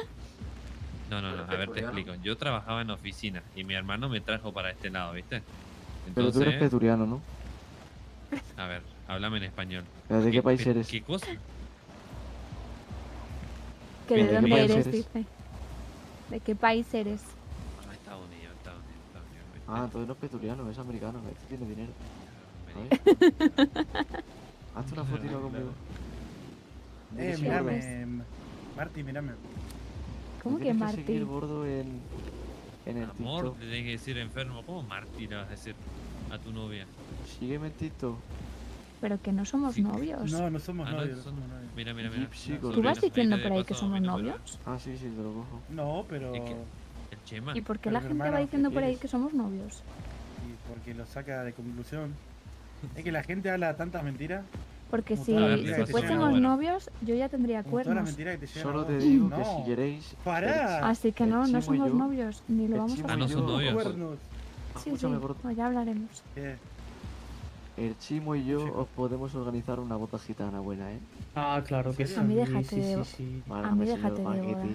S12: No, a ver, te explico. Yo trabajaba en oficina y mi hermano me trajo para este lado, ¿viste?
S17: Pero tú eres peturiano, ¿no?
S12: A ver, háblame en español.
S17: ¿Pero de qué país eres?
S12: ¿Qué cosa?
S9: ¿Que de
S17: ¿De qué
S9: dónde
S17: país
S9: eres,
S17: eres?
S9: dice? ¿De qué país eres?
S12: Estados Unidos.
S17: Ah, entonces no es peturiano, es americano. Este tiene dinero. ¿Sabes? Hazte una fotito conmigo. Dile si
S19: Mírame. Marty, mírame.
S9: ¿Cómo
S17: Me
S9: que
S17: tienes seguir
S9: Martín?
S17: gordo en el
S12: Amor,
S17: TikTok.
S12: te tienes que decir enfermo. ¿Cómo Marty le vas a decir a tu novia?
S17: Sígueme en TikTok.
S9: Pero que no somos novios.
S19: No somos
S12: Ah, no,
S19: novios.
S12: son- Mira.
S17: Gypsy
S9: ¿Tú
S17: Gordillo.
S9: vas diciendo
S12: Ahí te
S9: por ahí
S12: paso
S9: que somos
S12: mi número.
S9: novios?
S17: Ah, sí, te lo cojo.
S19: No, pero.
S12: El Chema.
S9: ¿Y por qué
S19: Pero
S9: la
S19: mi
S9: gente va
S19: hermano,
S9: diciendo
S19: ¿qué
S9: por ahí
S19: quieres?
S9: que somos novios?
S19: Y porque lo saca de conclusión. Es que la gente habla tantas mentiras.
S9: Porque
S19: Como
S9: si,
S19: todas las
S12: le
S19: mentiras
S9: si
S19: que te
S9: fuésemos
S19: llegan a vos.
S9: novios, yo ya tendría
S19: Como todas las
S9: cuernos.
S19: mentiras que te llegan a
S17: Solo
S19: vos.
S17: te digo que
S19: No.
S17: si queréis.
S19: ¡Pará!
S9: Así que no, no
S17: Chimo y
S9: somos
S17: yo-
S9: novios, ni lo
S17: el
S9: vamos
S17: Chimo
S9: a
S12: Ah, no
S9: hacer.
S12: son novios.
S19: Cuernos.
S9: Sí, sí,
S17: Escúchame, gordo.
S9: pues ya hablaremos.
S19: ¿Qué?
S17: El Chimo y yo os podemos organizar una boda gitana buena, ¿eh?
S18: Ah, claro que sí.
S9: A mí déjate
S18: sí,
S9: de-
S18: sí, sí.
S17: Vale,
S9: A mí
S17: me
S9: déjate
S17: señor
S9: de
S17: Paquete.
S9: bodas.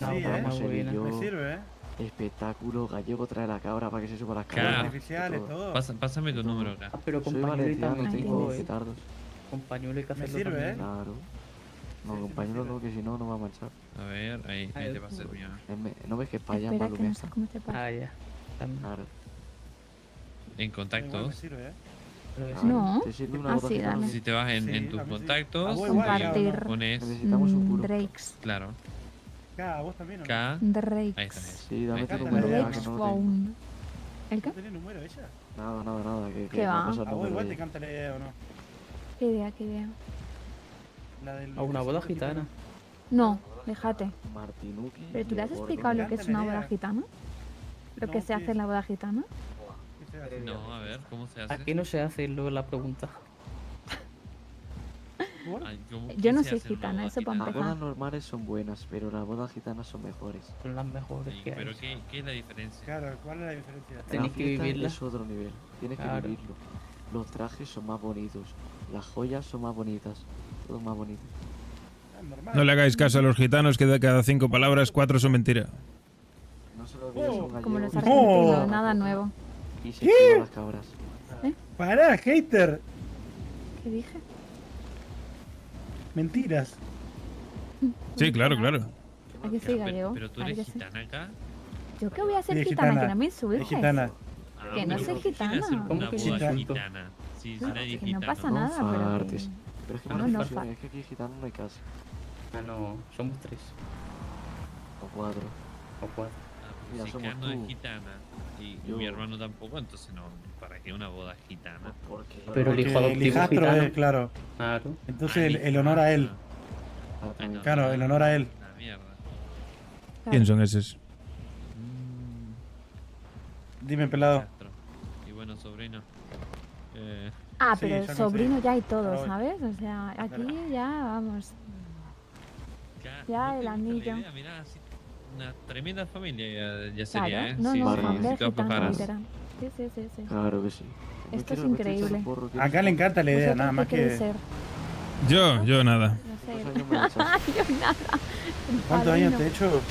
S18: No,
S19: Sí,
S18: pero
S19: ¿eh?
S18: más buena.
S19: Me sirve, ¿eh?
S17: Espectáculo gallego trae la cabra para que se suba las
S12: Claro.
S17: cabras.
S19: Artificiales, todo.
S12: Pásame tu número acá.
S18: Ah, pero con
S17: Soy
S18: pañuelo y
S17: valenciano y
S18: también
S17: tengo
S18: tengo, ¿eh?
S17: petardos.
S18: Con pañuelo hay que
S19: Me
S18: hacerlo
S19: sirve,
S18: también.
S19: ¿eh?
S17: Claro. No,
S19: Sí,
S17: compañero
S19: sí,
S17: no, que si no, no va a manchar.
S12: A ver, ahí te pasa el mío.
S17: ¿No ves que es para allá,
S9: Espera
S17: más
S9: que no sé cómo se pasa.
S18: Ah, ya. También.
S17: Claro.
S12: En
S19: Igual me
S12: contactos.
S19: sirve, ¿eh?
S18: Pero es-
S17: Claro.
S9: No.
S17: ¿Te sirve una
S9: Ah,
S17: boda
S9: sí,
S17: gitana?
S9: dame.
S12: Si te vas en
S19: Sí,
S12: tus
S19: a mí sí.
S12: contactos,
S19: A vos igual,
S9: Compartir.
S19: ya, ¿no?
S12: pones,
S17: Necesitamos un puro.
S9: Drakes.
S12: claro,
S19: Acá, ¿a vos también o no?
S12: K.
S9: Drakes.
S12: Ahí está.
S17: Sí, dame tu
S19: encanta
S17: número,
S19: la
S17: ya,
S9: Drakes
S17: que no lo tengo.
S9: phone. ¿El qué?
S19: ¿No tenés número ella?
S17: Nada, que
S9: ¿Qué
S17: me
S9: va?
S17: ha pasado el
S19: ¿A vos
S17: número
S19: igual
S17: de
S19: te
S17: ella.
S19: canta la idea o no?
S9: ¿Qué idea, qué idea?
S19: La del
S18: A una boda
S19: ese
S18: gitana.
S9: No, déjate.
S17: Martinuki.
S9: ¿Pero tú le has
S17: Gordo.
S9: explicado lo que es una
S19: Cántale,
S9: boda
S19: idea.
S9: gitana? ¿Lo que
S19: No,
S9: se hace
S19: ¿qué?
S9: en la boda gitana?
S19: ¿Qué se hace?
S12: No, a ver, ¿cómo se hace?
S18: Aquí no se hace luego la pregunta.
S12: Ay, ¿cómo-
S9: Yo
S12: qué
S9: no
S12: se
S9: soy
S12: hace en una
S9: gitana,
S12: boda
S9: eso para
S12: gitana?
S17: Las bodas
S9: empezar.
S17: normales son buenas, pero las bodas gitanas son mejores.
S18: Son las mejores
S12: Sí,
S18: que hay.
S12: pero ¿qué es la diferencia?
S19: Claro, ¿cuál es la diferencia?
S18: Tenéis
S17: La
S18: que
S17: fiesta
S18: vivirla.
S17: es otro nivel, tienes que
S18: Claro.
S17: vivirlo. Los trajes son más bonitos, las joyas son más bonitas, todo más bonito.
S19: Ah, normal.
S11: No le hagáis caso a los gitanos que de cada 5 palabras, 4 son mentira.
S17: No se lo olvides a un gallego.
S9: Como los
S17: que-
S9: argentinos, nada nuevo.
S17: Y se chiva las cabras.
S19: ¡Pará, hater!
S9: ¿Qué dije?
S19: Mentiras.
S11: Sí, claro, claro.
S9: ¿A que soy gallego?
S12: Pero tú
S9: ¿A
S12: eres
S9: que sí?
S12: gitana acá.
S9: ¿Yo qué voy a ser
S19: Sí, es
S9: gitana?
S19: gitana.
S9: Que no me
S19: Es
S9: insultes.
S19: gitana.
S12: Ah,
S9: Que no
S12: pero
S9: soy
S12: ¿por qué quiere hacer
S9: gitana.
S18: ¿Cómo
S12: una
S18: que
S12: boda
S19: gitana?
S12: gitana? Sí, si
S9: No,
S12: nadie es
S9: que no
S12: gitano.
S9: pasa nada,
S17: No
S9: pero
S17: fartes.
S9: que-
S17: Pero es que
S9: No,
S17: no,
S9: no
S17: funciona,
S9: fa-
S17: es que aquí gitano no hay casi.
S18: Ah, no, somos 3
S17: O 4.
S18: o 4.
S12: Ah, pues
S17: Mira,
S12: si
S17: somos
S12: K no es
S17: tú.
S12: gitana y
S17: Yo.
S12: mi hermano tampoco, entonces no, ¿para qué una boda gitana?
S17: Porque
S18: Pero el hijo
S19: Porque el
S18: adoptivo es
S19: hijastro
S18: gitano.
S19: es, claro.
S18: Claro.
S19: Entonces el honor a él.
S12: Ay, no,
S19: Claro, el honor a él.
S12: Una mierda.
S11: ¿Quién son esos?
S19: Dime, pelado.
S12: Castro. Y bueno, sobrino.
S9: Ah,
S19: Sí,
S9: pero
S19: ya
S9: el
S19: no sé.
S9: sobrino ya y todo,
S19: Ahora voy.
S9: ¿sabes? O sea, aquí ya, vamos.
S12: K,
S9: Ya
S12: ¿no te
S9: el
S12: gusta la
S9: anillo.
S12: idea? Mirá, así, una tremenda familia ya
S9: Claro,
S12: sería, ¿eh?
S9: no,
S12: Sí,
S9: no,
S12: sí,
S9: familia
S12: si te
S9: gitana,
S12: aflojaras.
S9: literal. Sí, sí, sí, sí.
S17: Claro que sí. Me
S9: Esto es
S17: quiero repetir
S9: increíble.
S17: el porro, ¿quieres?
S19: Acá le encanta la idea,
S9: ¿Vosotros
S19: nada
S9: qué
S19: más
S9: queréis
S19: que.
S9: ser?
S11: Yo nada.
S9: No
S17: ¿Cuántos
S9: sé.
S17: años me echas?
S9: Yo nada. El
S19: ¿Cuántos años
S9: padrino.
S19: te he hecho?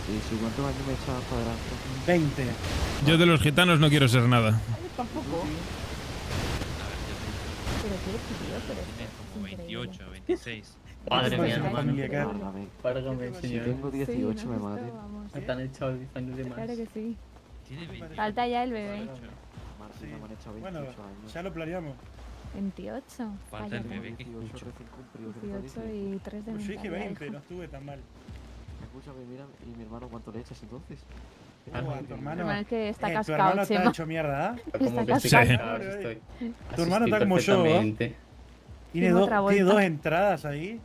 S17: Sí, ¿cuántos años me echas padrastro?
S19: 20.
S11: Yo de los gitanos no quiero ser nada.
S9: Tampoco. Pero tú eres judío, pero
S12: Tienes
S9: es
S12: como
S9: increíble.
S12: 28, 26.
S18: Madre mía,
S19: Una familia acá.
S17: Válgame.
S18: Válgame,
S17: Si
S18: señor.
S17: tengo 18
S9: Sí,
S17: me
S9: no,
S17: maten.
S9: esto, vamos.
S18: Me han echado 10 años de más.
S9: Claro que sí.
S12: Tiene 28.
S9: Falta ya el bebé.
S17: Martín, me han echado 28
S19: Bueno,
S17: años.
S19: ya lo planeamos.
S9: 28.
S12: Falta el
S9: Cállate.
S12: bebé que
S17: 18 recién cumplido, ¿qué te
S9: 18
S17: parece?
S9: y 3 de
S19: Pues yo dije
S9: mentalidad,
S19: 20,
S9: hijo.
S19: no estuve tan mal.
S17: Escúchame, mira, ¿y mi hermano cuánto le echas entonces?
S19: Tu hermano,
S9: Hermano, es que está
S19: tu
S9: cascado,
S19: hermano está
S9: Chema.
S19: hecho mierda, ¿eh?
S9: Está cascado.
S19: Tu hermano está como yo, ¿eh? Tiene
S9: Tiene
S19: dos,
S9: otra
S19: tiene
S9: vuelta.
S19: dos entradas ahí.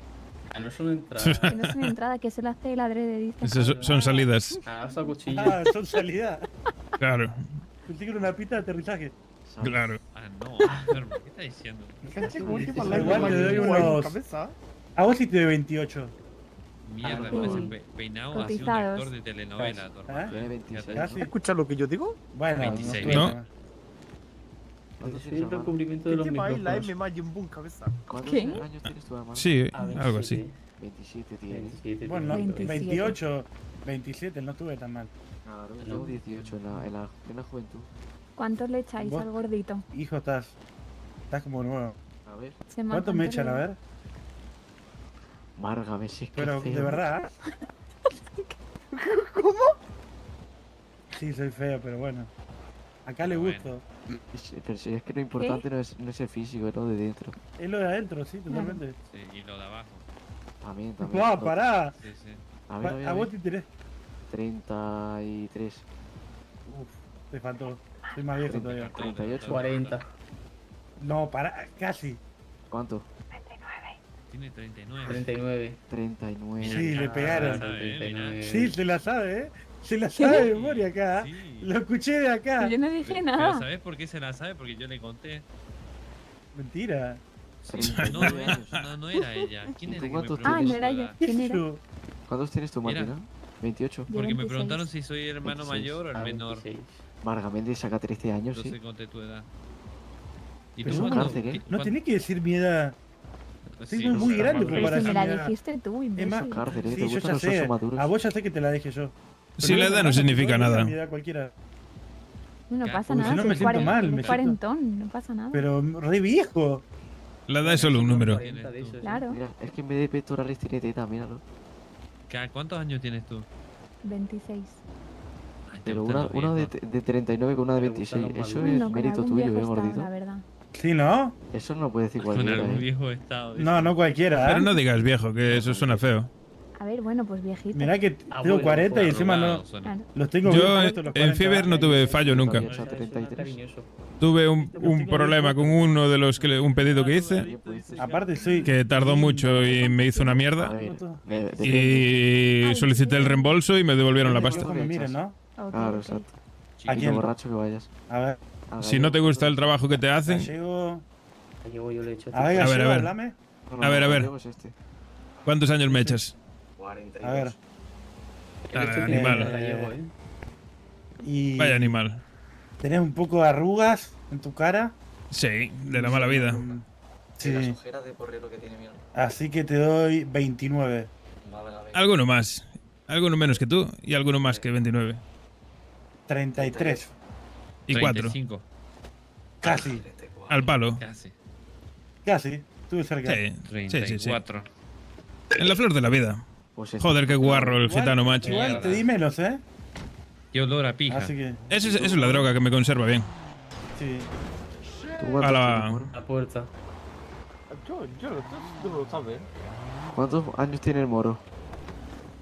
S3: Ah, no son entradas.
S9: Que no es una entrada, que se la hace el adrede, dice.
S11: Esas son salidas.
S3: Ah, esa cuchilla.
S19: Ah, son salidas.
S11: Claro,
S19: Consigo una pista de aterrizaje.
S11: claro.
S12: Ah, no, enfermo, ¿qué está diciendo?
S19: Igual te doy unos... A vos sí te doy 28.
S12: Mierda,
S9: Sí.
S12: parece peinado así un
S9: Cotizados.
S12: actor de telenovela, tu hermano.
S17: Tiene 26.
S19: ¿Casi?
S4: ¿Escuchas lo que yo digo?
S19: Bueno,
S12: 26.
S19: no.
S11: No.
S17: ¿Cuántos
S3: Sí,
S17: tienes,
S3: el
S17: hermano?
S3: recubrimiento
S4: ¿Qué
S3: de los
S4: tema hay? La
S3: micrófonos.
S4: M Majin Boom, cabeza.
S17: ¿Cuántos
S9: ¿Qué?
S17: años tienes tu hermano?
S11: Sí,
S3: Ah,
S11: algo así.
S17: 27 tiene.
S3: 27,
S19: Bueno, no,
S9: 27.
S19: 28, 27, no estuve tan mal.
S17: Claro, yo tengo 18 en la plena juventud.
S9: ¿Cuántos le echáis
S19: ¿Vos?
S9: al gordito?
S19: Hijo, estás como nuevo.
S17: A ver.
S9: Chema,
S19: ¿Cuánto me
S9: ¿cuántos
S19: echan? A
S9: le-
S19: ver.
S17: Márgame, si es que
S19: Pero
S17: feo.
S19: de verdad.
S4: ¿Cómo?
S19: Sí, soy feo, pero bueno. Acá le
S12: Bueno.
S19: gusto.
S17: Sí, pero si es que lo importante no es el físico, es lo de dentro.
S19: Es lo de adentro, sí, totalmente.
S12: Sí, y lo de abajo.
S17: También, también.
S19: No, pará.
S12: Sí, sí.
S17: A ver, a ver,
S19: A
S17: a
S19: vos
S17: ver.
S19: te interesa.
S17: 33.
S19: Uf, te faltó. Soy más viejo todavía.
S17: 38.
S3: 40.
S19: No, pará, casi.
S17: ¿Cuánto?
S12: Tiene 39.
S3: 39.
S17: 39.
S19: Sí, le pegaron.
S12: Sabe, mira.
S19: Sí, se la sabe, ¿eh? Se la sabe de memoria acá.
S12: Sí.
S19: Lo escuché de acá.
S9: Yo no dije
S12: Pero
S9: nada.
S12: ¿sabes por qué se la sabe? Porque yo le conté.
S19: Mentira.
S12: No, no era ella. ¿Quién
S17: ¿Y
S12: era
S17: tú
S12: que me
S17: cuántos
S12: preguntó
S9: Ah, no
S12: su
S9: era
S12: edad?
S9: yo. ¿Quién era?
S19: Eso.
S17: ¿Cuántos tienes tu
S12: Mira.
S17: máquina? 28.
S9: Yo
S12: Porque me
S9: 26.
S12: preguntaron si soy hermano
S17: 26.
S12: mayor o el
S3: Ah,
S12: menor.
S3: 26.
S17: Margamente saca 13 años,
S12: Entonces
S17: sí.
S12: conté tu edad. ¿Y
S19: Pero
S12: tú
S19: no,
S12: cuánto?
S17: cárcel, ¿eh?
S12: ¿Qué-
S19: No
S12: cuánto?
S19: tenés que decir mi edad.
S12: Sí,
S19: Soy muy
S12: pero
S19: grande
S12: hermano,
S9: Pero
S19: para
S9: si me
S19: decir
S9: la
S19: mi edad.
S9: dijiste tú,
S19: Es más,
S9: imbécil.
S17: Cárcel, ¿eh?
S19: sí,
S17: ¿Te
S19: yo
S17: gustan
S19: ya
S17: los
S19: sé.
S17: osos maduros?
S19: A vos ya sé que te la dije yo.
S11: Sí, la edad no significa nada.
S19: Mi edad cualquiera.
S9: No pasa
S19: Porque
S9: nada,
S19: si no
S9: si
S19: me
S9: es
S19: siento mal,
S9: es
S19: me siento-
S9: cuarentón, no pasa nada.
S19: Pero re viejo.
S11: La edad es solo un número.
S3: 40 de esos, ¿eh?
S9: Claro,
S17: Mira, es que en vez de pectorales tiene teta, míralo.
S12: ¿Cuántos años tienes tú?
S9: 26.
S12: Ay, te
S17: Pero
S12: gustan
S17: una
S12: los
S17: de,
S12: viejos.
S17: de 39 con una de
S3: Me gustan
S17: 26.
S3: los
S17: Eso
S3: maduros.
S17: es
S9: No, con
S17: mérito
S9: algún
S17: tuyo,
S9: viejo
S17: ¿eh,
S9: estaba,
S17: gordito?
S9: la verdad.
S19: Sí, ¿no?
S17: Eso no puede decir
S12: Con
S17: cualquiera,
S12: algún
S17: ¿eh?
S12: viejo estado. dice.
S19: No, no cualquiera. ¿eh?
S11: Pero no digas viejo, que eso suena feo.
S9: A ver, bueno, pues viejito.
S19: Mirá que
S3: Ah,
S19: tengo
S3: bueno,
S19: 40 y
S3: pues,
S19: encima no.
S12: Arrugado suena.
S9: Claro.
S19: Los tengo bien
S11: Yo
S19: puestos los
S11: en
S19: 40.
S11: Fiverr no tuve fallo nunca.
S17: Todavía
S3: Esa-
S17: hecho
S3: esa suena
S17: 33.
S3: cariñoso.
S11: Tuve un problema con uno de los que un pedido que hice
S19: Aparte soy...
S11: que tardó mucho y me hizo una
S17: A
S11: mierda
S17: ver, depende.
S11: y solicité el reembolso y me devolvieron la pasta.
S19: Ojo, me miren, ¿no?
S9: Ok,
S17: Claro,
S9: ok.
S17: exacto.
S19: ¿A
S17: Y lo
S19: quién?
S17: borracho que vayas.
S19: A ver,
S17: Al
S11: Si no te gusta el trabajo que te hacen,
S19: gallego...
S3: Gallego yo le he hecho.
S19: A ver,
S11: A ver,
S19: gallego,
S11: a ver.
S19: háblame.
S17: No,
S11: A ver, a ver.
S17: gallego es este.
S11: ¿cuántos años me echas?
S19: A ver.
S11: Ah, animal.
S3: Gallego, ¿eh?
S19: Y...
S11: Vaya animal.
S19: ¿Tenés un poco de arrugas en tu cara?
S11: Sí, de la mala vida.
S19: Sí.
S17: Las ojeras de porrero que tiene, mierda.
S19: Así que te doy 29.
S11: Alguno más. Alguno menos que tú y alguno más que 29.
S19: 33.
S11: Y 4.
S12: 35.
S19: Casi.
S11: Al palo.
S12: Casi.
S19: Casi. Estuve cerca.
S11: Sí, sí, sí, sí.
S12: 34.
S11: En la flor de la vida.
S17: Pues
S11: Joder, qué guarro el
S19: Igual-
S11: gitano macho.
S19: Igual te di menos, ¿eh?
S12: Qué olor a pija.
S19: Así que...
S11: Eso es la droga que me conserva bien.
S19: Sí.
S17: ¿Tú
S11: A la-
S3: La puerta.
S4: Yo lo sabes.
S17: ¿Cuántos años tiene el moro?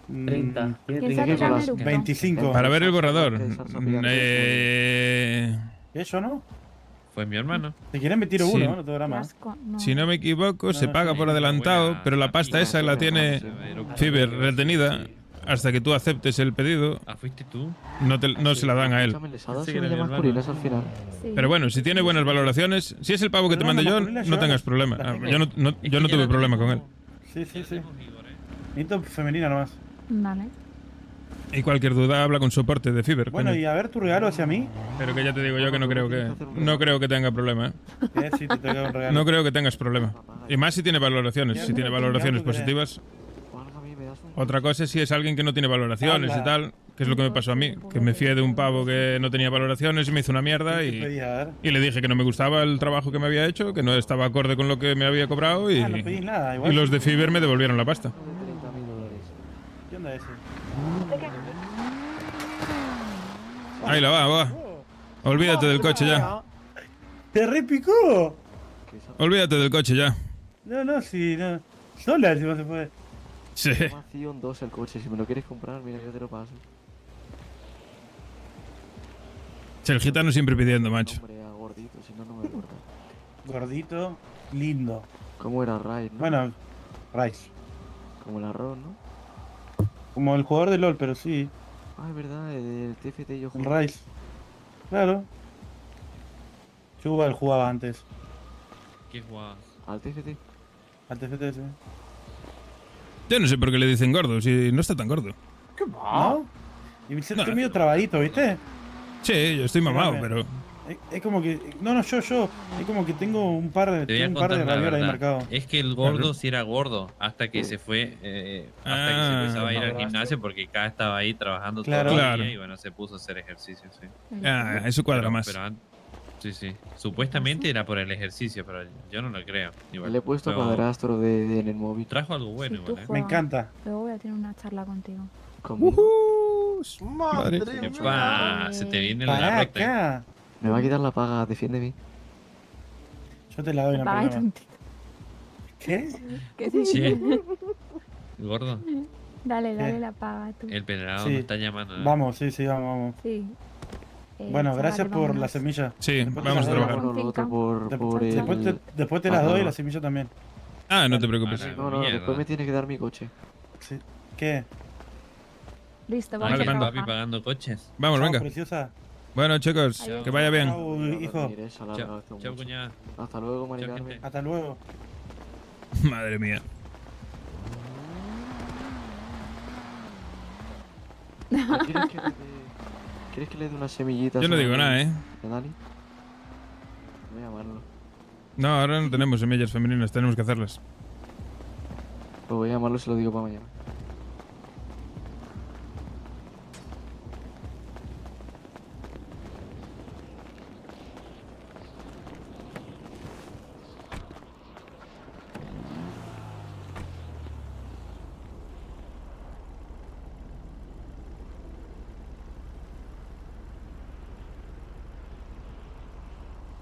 S3: 30. Tiene
S9: ¿Quién sabe
S3: 30.
S9: la Neruco?
S19: 25.
S11: Para ver el borrador.
S19: ¿Eso no?
S12: Fue mi hermano.
S19: Si quieren me tiro
S11: Sí.
S19: uno, no te
S9: Qué
S19: drama.
S9: asco, no.
S11: Si no me equivoco, se
S19: No,
S11: paga
S19: sí.
S11: por adelantado, pero la pasta esa la tiene Fiverr retenida hasta que tú aceptes el pedido.
S12: Ah, ¿fuiste tú?
S11: No se la dan a él.
S17: Escúchame, les ha dado
S12: Pensé que era
S17: semillas
S12: mi
S17: masculinas al final.
S9: Sí.
S11: Pero bueno, si tiene buenas valoraciones, si es el pavo que te
S19: Pero
S11: mandé
S19: no,
S11: yo,
S19: masculina
S11: no
S19: yo
S11: tengas
S19: la
S11: problema.
S19: tengo.
S11: Yo no
S12: Es que
S11: tuve
S12: ya la
S11: problema con él.
S12: tenemos.
S19: Sí, sí, sí.
S12: Igor, ¿eh?
S19: Necesito femenina nomás.
S9: Vale.
S11: Y cualquier duda habla con soporte de Fiverr.
S19: Bueno,
S11: coño.
S19: y a ver tu regalo hacia mí.
S11: Pero que ya te digo yo que no creo que tenga problema. ¿eh?
S19: Sí, te toca un regalo.
S11: No creo que tengas problema. Y más si tiene valoraciones. Si tiene valoraciones positivas. Otra cosa es si es alguien que no tiene valoraciones y tal, que es lo que me pasó a mí. Que me fié de un pavo que no tenía valoraciones y me hizo una mierda
S19: ¿Qué pedí?
S11: y
S19: A ver.
S11: le dije que no me gustaba el trabajo que me había hecho, que no estaba acorde con lo que me había cobrado y,
S19: Ah, no pedís nada, igual.
S11: y los de Fiverr me devolvieron la pasta.
S19: ¿Qué onda ese?
S11: Ahí la va. Olvídate del coche ya.
S19: ¡Te repicó!
S11: Olvídate del coche ya.
S19: No, sí, no. Sola encima se puede.
S11: Sí.
S17: Vacío en 2 el coche. Si me lo quieres comprar, mira, yo te lo paso.
S11: Si el gitano siempre pidiendo, macho.
S17: Hombre, a gordito, si no, no me acuerdo.
S19: Gordito, lindo.
S17: ¿Cómo era Rice, no?
S19: Bueno, Rice.
S17: Como el arroz, ¿no?
S19: Como el jugador de LOL, pero sí.
S17: Ah, es verdad, el TFT yo
S19: El
S17: jugaba.
S19: Rice. Claro. Yo jugaba antes.
S12: ¿Qué jugabas?
S17: ¿Al TFT?
S19: Al TFT, sí.
S11: Yo no sé por qué le dicen gordo, si no está tan gordo.
S19: ¿Qué va? ¿No? Y se estoy medio trabadito, ¿viste?
S11: Sí, yo estoy mamado,
S19: Espérame.
S11: pero...
S19: Es como que... No, yo. Es como que tengo un par de,
S12: Te voy a
S19: tengo un par de
S12: contar la
S19: raviolas ahí
S12: verdad.
S19: marcados.
S12: Es que el gordo sí era gordo hasta que se fue, hasta que se empezaba a ir al gimnasio porque cada estaba ahí trabajando
S11: Claro.
S12: todo el
S11: Claro.
S12: día y bueno, se puso a hacer ejercicio, sí.
S11: Ah, eso cuadra más.
S12: Sí, sí. Supuestamente era por el ejercicio, pero yo no lo creo. Igual.
S17: Le he puesto
S12: Luego
S17: padrastro en el móvil.
S12: trajo algo bueno
S9: Si tú
S12: igual,
S9: juegas, Luego voy a tener una charla contigo.
S17: Madre
S12: Epa, se te viene el
S19: Para
S12: garrote.
S19: acá.
S17: Me va a quitar la paga, defiéndeme.
S19: Yo te la doy, no hay
S9: Paga
S19: problema.
S9: tontito.
S19: ¿Qué?
S9: ¿Qué te
S12: Sí.
S9: digo?
S12: Gordo,
S9: Dale la paga tú.
S12: el pedrado
S19: Sí.
S12: me está llamando. ¿eh?
S19: Vamos, sí, vamos.
S9: Sí.
S19: Bueno,
S9: chaval,
S19: gracias por
S9: vámonos.
S19: la semilla.
S11: Sí,
S19: Después
S11: vamos
S19: te
S11: a
S19: la doy.
S11: trabajar.
S17: Bueno, lo otro por el...
S19: Después te las doy y la semilla también.
S11: Ah, no te preocupes.
S17: No, no, después me tienes que dar mi coche.
S19: Sí. ¿Qué?
S9: Listo,
S12: Vale,
S9: vamos a
S12: papi
S9: trabajar.
S12: pagando coches.
S11: Vamos,
S19: Chao,
S11: venga.
S19: preciosa.
S11: Bueno, chicos,
S12: Adiós.
S11: que vaya bien.
S19: Chao, hijo.
S12: Chao, cuñada.
S17: Hasta luego, Mari
S12: Chao,
S17: Carmen.
S12: gente.
S19: Hasta luego.
S11: Madre mía.
S17: ¿Quieres que le dé unas semillitas?
S11: Yo no
S17: a
S11: digo nada, ¿eh?
S17: a Dani? Voy a llamarlo.
S11: No, ahora no tenemos semillas femeninas, tenemos que hacerlas.
S17: Pues voy a llamarlo y se lo digo para mañana.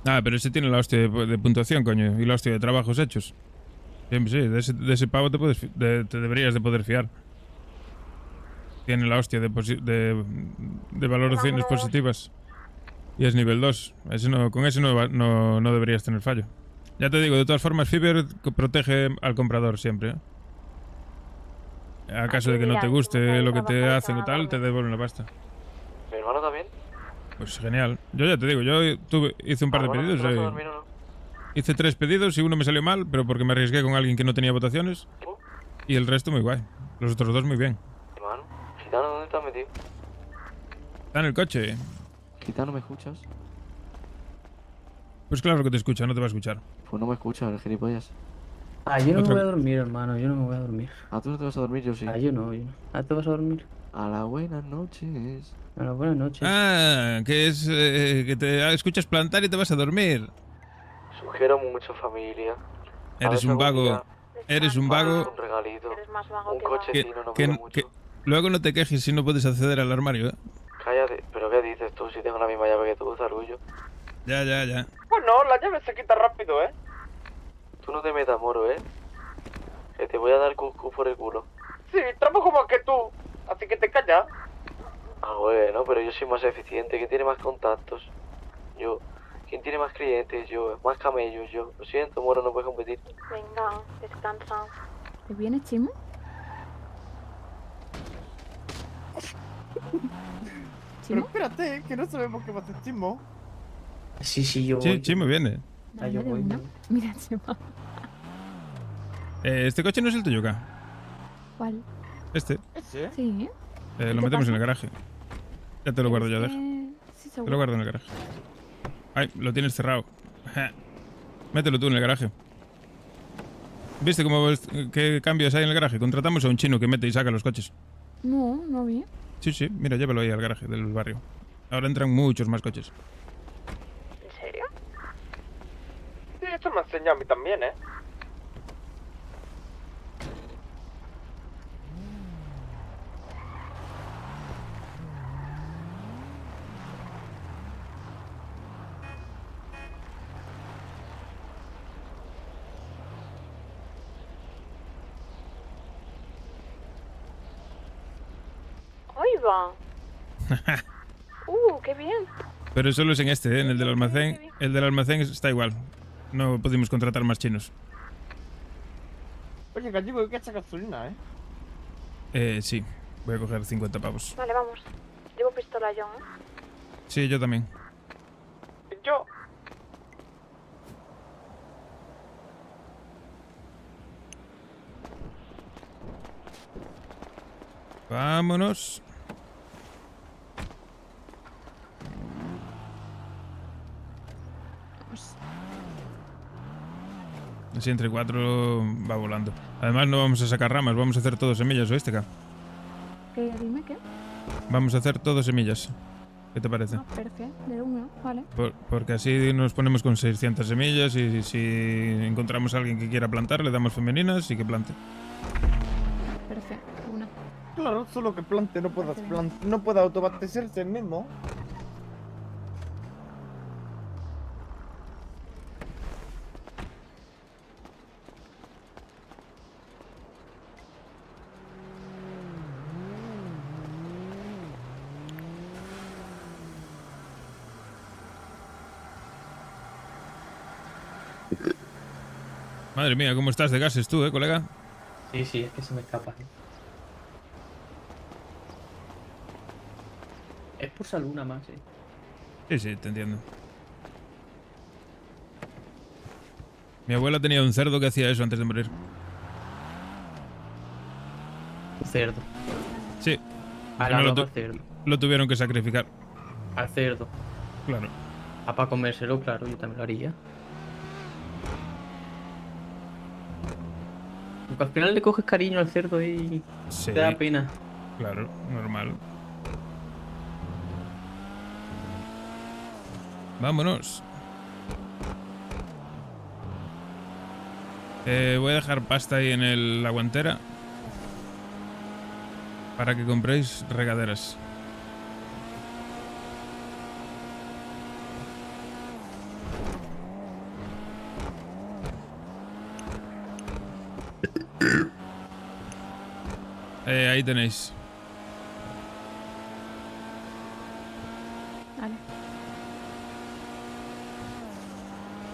S11: Ah, pero ese tiene la hostia de puntuación, coño, y la hostia de trabajos hechos. Siempre sí, de ese pavo te deberías de poder fiar. Tiene la hostia de valoraciones positivas. Y es nivel 2. Con ese no deberías tener fallo. Ya te digo, de todas formas, Fiverr protege al comprador siempre. A caso de que no te guste lo que te hacen y tal, te devuelven la pasta.
S17: ¿Mi hermano también?
S11: Pues genial. Yo ya te digo, yo hice un par de pedidos.
S17: ¿Te vas a dormir o no?
S11: Hice 3 pedidos y uno me salió mal, pero porque me arriesgué con alguien que no tenía votaciones. Y el resto muy guay. Los otros 2 muy bien.
S17: Hermano, Gitano, ¿dónde estás metido?
S11: Está en el coche.
S17: Gitano, ¿me escuchas?
S11: Pues claro que te escucha, no te va a escuchar.
S17: Pues no me escuchas, el gilipollas.
S3: Ah, yo no
S11: Otra-
S3: me voy a dormir, hermano. Yo no me voy a dormir.
S17: ¿A tú no te vas a dormir? Yo sí.
S3: Ah, yo no. Ah, ¿te vas a dormir?
S17: A las buenas noches.
S3: A las buenas noches.
S11: Ah, que es que te escuchas plantar y te vas a dormir.
S17: Sugiero mucho, familia.
S11: Eres un vago. Eres un vago.
S17: Un regalito.
S5: Eres más vago
S17: Un
S5: que
S17: cochecino, no pido mucho.
S11: Que luego no te quejes si no puedes acceder al armario, ¿eh?
S17: Cállate, pero ¿qué dices tú? Si tengo la misma llave que tú, Zarullo.
S11: Ya.
S4: Bueno, la llave se quita rápido, ¿eh?
S17: Tú no te metas, moro, ¿eh? Que te voy a dar cuscús por el culo.
S4: Sí, trabajo más que tú, así que te callas.
S17: Ah, bueno, pero yo soy más eficiente. ¿Quién tiene más contactos? Yo. ¿Quién tiene más clientes? Yo. Más camellos, yo. Lo siento, moro, no puedes competir.
S5: Venga, descansa.
S9: ¿Te viene, Chimo?
S4: Pero espérate, que no sabemos qué va a hacer Chimo.
S3: Sí, yo
S11: Sí,
S3: voy.
S11: Chimo viene.
S3: Ah, yo
S9: Dale
S3: voy.
S9: una. Mira, Chimo.
S11: Este coche no es el tuyo, acá.
S9: ¿Cuál?
S11: Este.
S9: Sí.
S11: Lo metemos en el garaje. Ya te lo guardo yo, deja.
S9: Sí,
S11: Te
S9: seguro.
S11: lo guardo en el garaje. Ay, lo tienes cerrado. Ja. Mételo tú en el garaje. ¿Viste qué cambios hay en el garaje? Contratamos a un chino que mete y saca los coches.
S9: No, no vi.
S11: Sí, mira, llévalo ahí al garaje del barrio. Ahora entran muchos más coches.
S5: ¿En serio?
S4: Sí, esto me ha enseñado a mí también, ¿eh?
S5: ¡Ahí va! ¡Qué bien!
S11: Pero solo es en este, ¿eh? En el del almacén. El del almacén está igual. No pudimos contratar más chinos.
S4: Oye, gallego, hay que echar gasolina, ¿eh?
S11: Sí. Voy a coger 50 pavos.
S5: Vale, vamos. Llevo pistola yo, ¿eh?
S11: Sí, yo también.
S4: Yo.
S11: Vámonos. Así entre 4 va volando. Además no vamos a sacar ramas, vamos a hacer todo semillas, ¿oíste, K?
S9: ¿Qué? Dime qué.
S11: Vamos a hacer todo semillas. ¿Qué te parece?
S9: Ah, perfecto, de una, vale.
S11: Porque así nos ponemos con 600 semillas y si encontramos a alguien que quiera plantar, le damos femeninas y que plante.
S9: Perfecto, una.
S4: Claro, solo que plante, no pueda autoabastecerse el mismo.
S11: Madre mía, ¿cómo estás de gases tú, colega?
S18: Sí, sí, es que se me escapa. Es por salud nada más,
S11: Sí, sí, te entiendo. Mi abuela tenía un cerdo que hacía eso antes de morir.
S18: Un cerdo.
S11: Sí.
S18: Ahora
S11: No
S18: hablamos al cerdo.
S11: lo tuvieron que sacrificar.
S18: Al cerdo.
S11: Claro.
S18: Para comérselo, claro, yo también lo haría. Porque al final le coges cariño al cerdo y
S11: Sí.
S18: te da pena.
S11: Claro, normal. Vámonos. Voy a dejar pasta ahí en la guantera para que compréis regaderas. Ahí tenéis.
S9: Vale.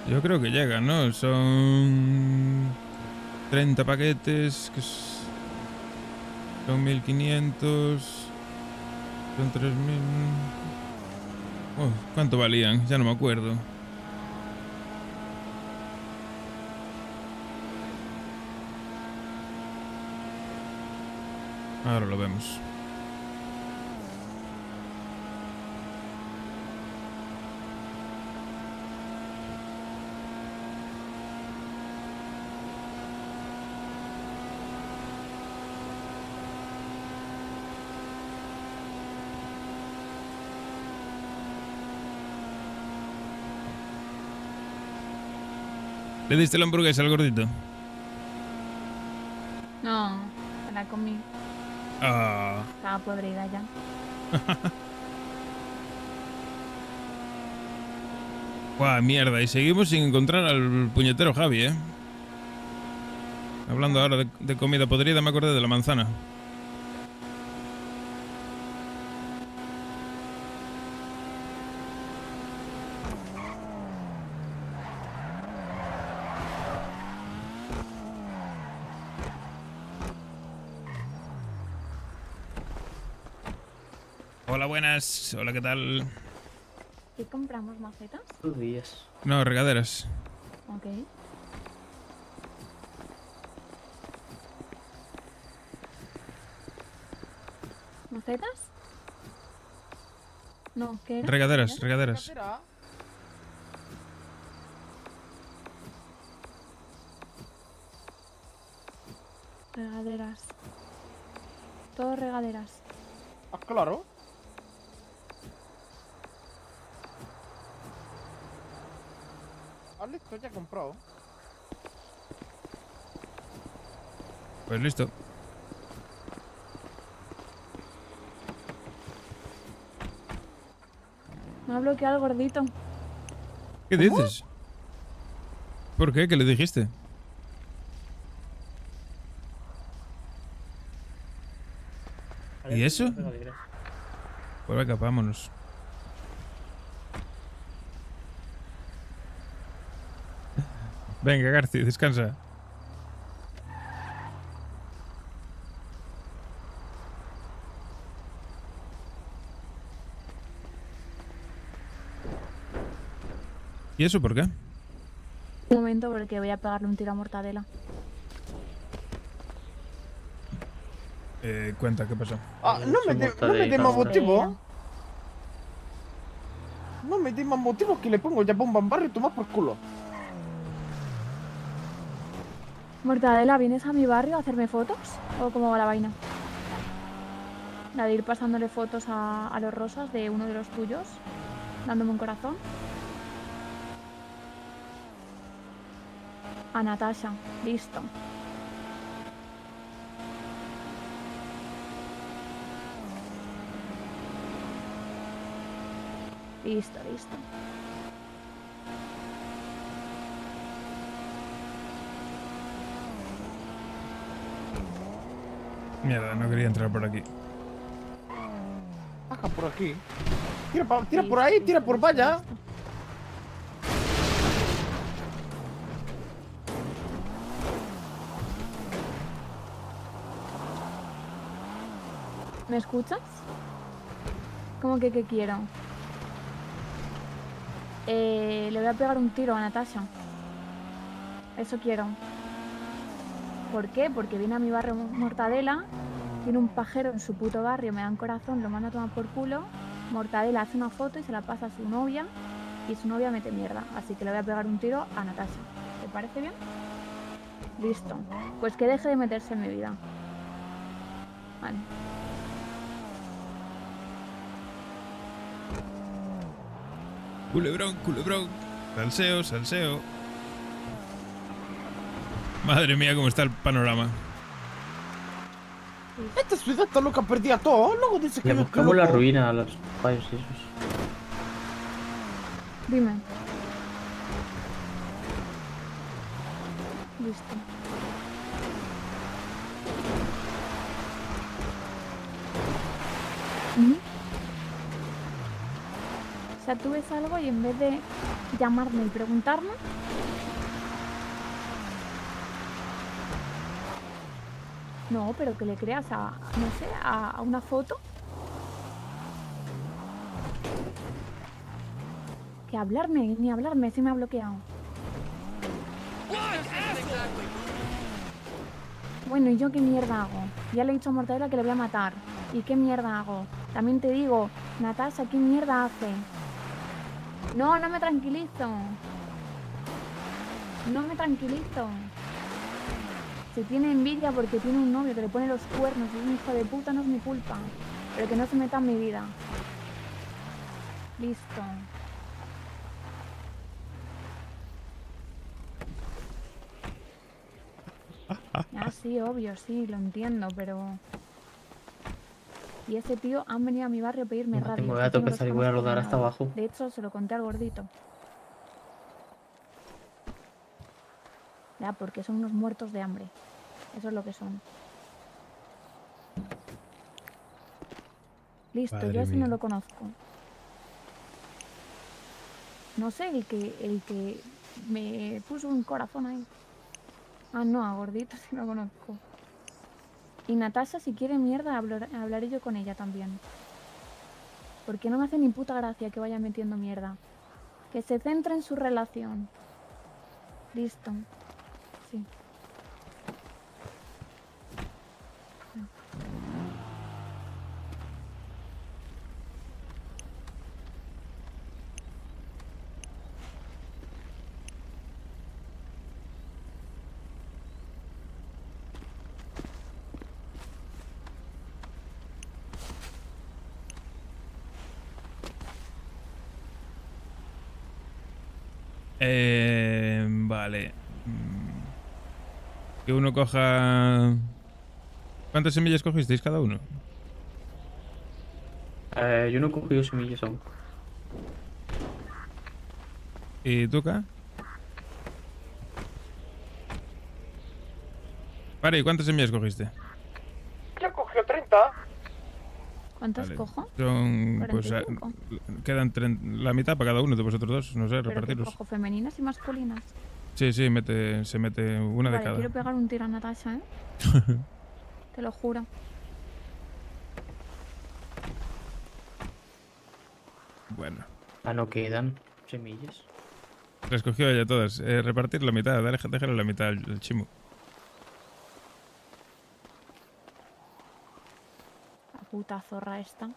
S11: Yo creo que llegan, ¿no? Son 30 paquetes, que son 1500, son 3000. ¿Cuánto valían? Ya no me acuerdo. Ahora lo vemos. ¿Le diste la hamburguesa al gordito?
S9: No, me la comí.
S11: Ah.
S9: Estaba podrida ya.
S11: Buah, mierda. Y seguimos sin encontrar al puñetero Javi, ¿eh? Hablando ahora de comida podrida, me acordé de la manzana. Hola, buenas. Hola, ¿qué tal?
S9: ¿Qué compramos, macetas?
S18: Tus días.
S11: No, regaderas.
S9: Ok. ¿Macetas? No, ¿qué era?
S11: Regaderas, regaderas.
S9: Regaderas. Todo regaderas.
S4: Ah, claro. Ah, listo, ya he comprado.
S11: Pues listo.
S9: Me ha bloqueado el gordito.
S11: ¿Qué dices? ¿Por qué? ¿Qué le dijiste? ¿Y eso? Pues venga, vámonos. Venga, Garci, descansa. ¿Y eso por qué?
S9: Un momento, porque voy a pegarle un tiro a Mortadela.
S11: Cuenta, ¿qué pasó?
S4: Ah, no me di más motivo. No me di más motivo que le pongo ya bomba en barrio y tomas por culo.
S9: Mortadela, ¿vienes a mi barrio a hacerme fotos? ¿O cómo va la vaina? La de ir pasándole fotos a los rosas de uno de los tuyos, dándome un corazón. A Natasha, listo. Listo, listo.
S11: Mierda, no quería entrar por aquí.
S4: Baja por aquí. Tira por ahí, tira por valla.
S9: ¿Me escuchas? ¿Cómo que qué quiero? Le voy a pegar un tiro a Natasha. Eso quiero. ¿Por qué? Porque viene a mi barrio Mortadela, tiene un pajero en su puto barrio, me dan corazón, lo manda a tomar por culo. Mortadela hace una foto y se la pasa a su novia y su novia mete mierda. Así que le voy a pegar un tiro a Natasha. ¿Te parece bien? Listo. Pues que deje de meterse en mi vida. Vale.
S11: Culebrón, culebrón. Salseo, salseo. Madre mía, cómo está el panorama.
S4: Esta ciudad está loca, perdida todo. Luego dice que
S3: Le
S4: yo
S3: buscamos la ruina a los fallos esos.
S9: Dime. Listo. ¿Mm? O sea, tú ves algo y en vez de llamarme y preguntarme, no, pero que le creas a, no sé, a una foto. Que hablarme, ni hablarme, se me ha bloqueado. Bueno, ¿y yo qué mierda hago? Ya le he dicho a Mortadela que le voy a matar. ¿Y qué mierda hago? También te digo, Natasha, ¿qué mierda hace? No, no me tranquilizo. No me tranquilizo. Se tiene envidia porque tiene un novio que le pone los cuernos y es un hijo de puta, no es mi culpa. Pero que no se meta en mi vida. Listo. Ah, sí, obvio, sí, lo entiendo, pero... Y ese tío han venido a mi barrio a pedirme
S3: No,
S9: radio.
S3: tengo gato que salir, voy a rodar hasta abajo.
S9: De hecho, se lo conté al gordito. Ya, porque son unos muertos de hambre. Eso es lo que son. Listo,
S11: Madre
S9: yo ese
S11: mía.
S9: no lo conozco. No sé, el que me puso un corazón ahí. Ah, no, a gordito sí lo conozco. Y Natasha, si quiere mierda, hablaré yo con ella también. Porque no me hace ni puta gracia que vaya metiendo mierda. Que se centre en su relación. Listo. Sí.
S11: Vale. Que uno coja... ¿Cuántas semillas cogisteis cada uno?
S3: Yo no he cogido semillas aún.
S11: ¿Y tú, Ka? Vale, ¿y cuántas semillas cogiste?
S4: Ya cogió 30.
S9: ¿Cuántas
S11: Vale.
S9: cojo?
S11: Son... Pues,
S9: 45.
S11: quedan la mitad para cada uno de vosotros dos. No sé,
S9: Pero que
S11: repartirlos.
S9: cojo femeninas y masculinas.
S11: Sí, se mete una de
S9: Vale,
S11: cada.
S9: quiero pegar un tiro a Natasha, ¿eh? Te lo juro.
S11: Bueno.
S3: No quedan semillas.
S11: Las cogió ella todas. Repartir la mitad, déjale la mitad al chimo.
S9: La puta zorra esta.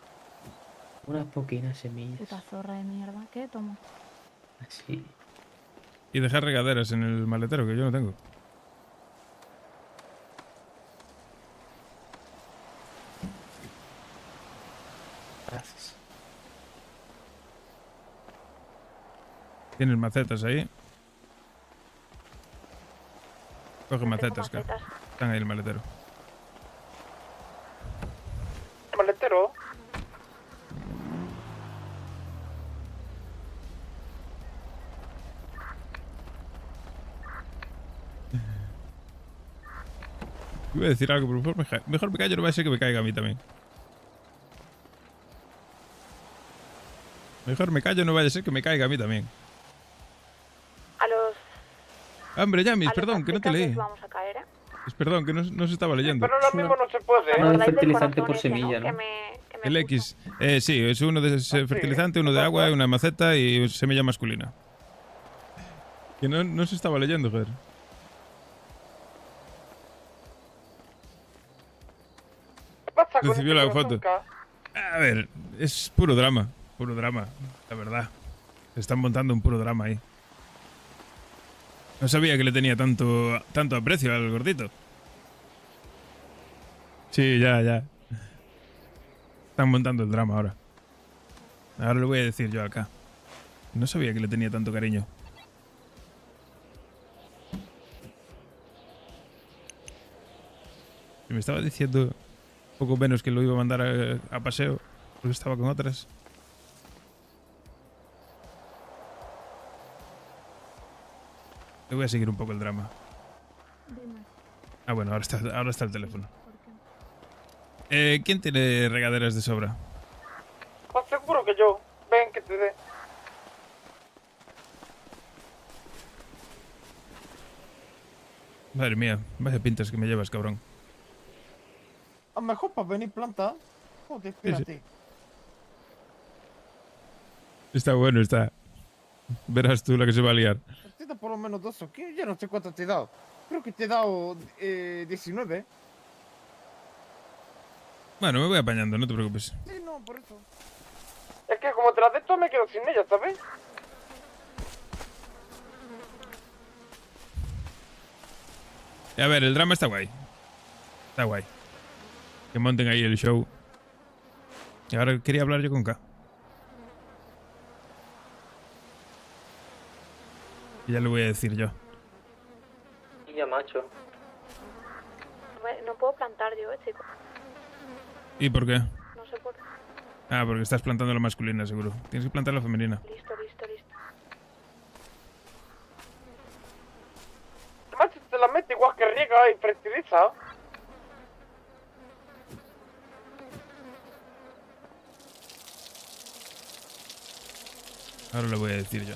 S3: Unas poquitas semillas.
S9: Puta zorra de mierda. ¿Qué? Toma.
S3: Así.
S11: Y dejar regaderas en el maletero, que yo no tengo.
S3: Gracias.
S11: Tienes macetas ahí. Coge macetas,
S5: macetas.
S11: están ahí en el maletero.
S22: Maletero.
S11: Iba a decir algo, pero mejor me callo, no va a ser que me caiga a mí también. Mejor me callo, no vaya a ser que me caiga a mí también.
S5: A los...
S11: Hombre, Yamis,
S5: a los
S11: perdón, que no te
S5: africanos
S11: leí.
S5: vamos a caer, ¿eh?
S11: Perdón, que no se estaba leyendo.
S22: Pero lo mismo no se puede.
S3: No,
S5: ¿Os
S3: es
S5: dais del
S3: fertilizante
S5: corazón
S3: por
S5: ese,
S3: semilla,
S5: Que
S3: ¿no?
S5: me
S11: El X. Sí, es uno de fertilizante, uno de agua, una maceta y semilla masculina. Que no se estaba leyendo, joder.
S22: ¿Qué pasa con
S11: Recibió
S22: este
S11: la foto.
S22: corazón
S11: A ver, es puro drama, la verdad. Se están montando un puro drama ahí. No sabía que le tenía tanto aprecio al gordito. Sí, ya. Están montando el drama ahora. Ahora lo voy a decir yo acá. No sabía que le tenía tanto cariño. Y me estaba diciendo poco menos que lo iba a mandar a paseo porque estaba con otras. Le voy a seguir un poco el drama.
S9: Dime.
S11: Ah, bueno, ahora está el teléfono. ¿Quién tiene regaderas de sobra?
S22: Pues seguro que yo. Ven que te dé.
S11: Madre mía, vaya pintas que me llevas, cabrón.
S4: A lo mejor para venir planta. Joder, espérate.
S11: Está bueno, está. Verás tú la que se va a liar.
S4: Te da por lo menos 2 o qué. Yo no sé cuánto te he dado. Creo que te he dado 19.
S11: Bueno, me voy apañando, no te preocupes.
S4: Sí, no, por eso.
S22: Es que como te las de esto me quedo sin ella, ¿sabes?
S11: A ver, el drama está guay. Está guay. Que monten ahí el show. Y ahora quería hablar yo con K. Y ya lo voy a decir yo.
S3: Ya, macho.
S5: No puedo plantar yo, chicos.
S11: ¿Y por qué?
S5: No sé por qué.
S11: Ah, porque estás plantando la masculina, seguro. Tienes que plantar la femenina.
S5: Listo.
S22: Además te la mete igual que riega y fertiliza.
S11: Ahora lo voy a decir yo.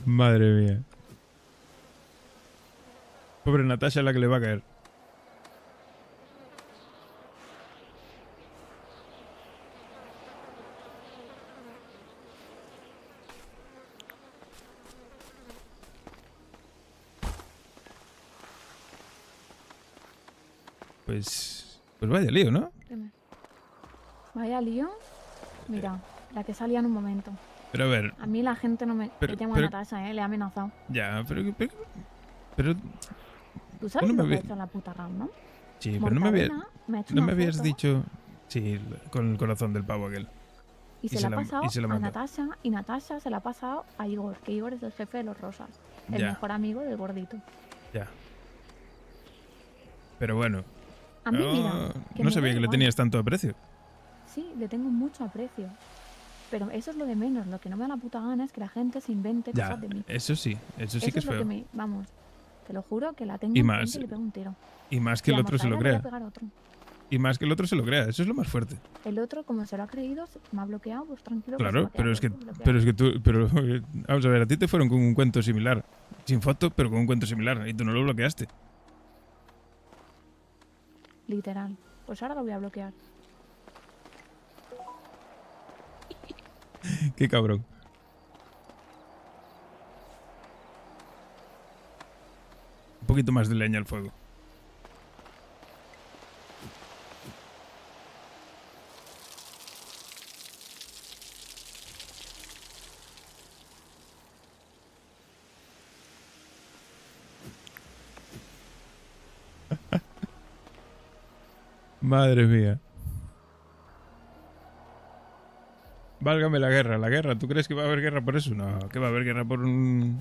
S11: Madre mía. Pobre Natasha, la que le va a caer. Pues vaya lío, ¿no?
S9: Dime. Vaya lío. Mira, la que salía en un momento.
S11: Pero a ver,
S9: A mí la gente no me...
S11: Pero-
S9: Le llamo
S11: pero-
S9: a Natasha, le he amenazado.
S11: ya, pero
S9: ¿Tú sabes
S11: no me
S9: lo que ha
S11: ve-
S9: hecho la puta Ram, no?
S11: sí, pero no me
S9: Mortadela me ha hecho
S11: no
S9: una
S11: me habías
S9: foto
S11: dicho, sí, con el corazón del pavo aquel.
S9: Y se la ha pasado
S11: y se la
S9: a
S11: mandó.
S9: Natasha y Natasha se la ha pasado a Igor, que Igor es el jefe de los rosas. El
S11: Ya.
S9: mejor amigo del gordito.
S11: Ya. Pero bueno.
S9: A mí, mira, que
S11: no
S9: me
S11: sabía
S9: da
S11: que le
S9: igual.
S11: tenías tanto aprecio.
S9: Sí, le tengo mucho aprecio. Pero eso es lo de menos. Lo que no me da la puta gana es que la gente se invente
S11: Ya,
S9: cosas de mí.
S11: eso sí que es
S9: lo
S11: feo.
S9: que me... Vamos. Te lo juro que la tengo
S11: Y
S9: enfrente
S11: más.
S9: y le pego un tiro.
S11: Y más que
S9: Y
S11: el
S9: a
S11: otro se lo
S9: Mortadela le voy a
S11: crea.
S9: pegar otro.
S11: Y más que el otro se lo crea. Eso es lo más fuerte.
S9: El otro, como se lo ha creído, me ha bloqueado, pues tranquilo. que se va
S11: Claro,
S9: a quedar
S11: pero es que tú, vamos a ver, a ti te fueron con un cuento similar. Sin foto, pero con un cuento similar. Y tú no lo bloqueaste.
S9: Literal. Pues ahora lo voy a bloquear.
S11: Qué cabrón. Un poquito más de leña al fuego. Madre mía. Válgame la guerra. ¿Tú crees que va a haber guerra por eso? No, que va a haber guerra por un...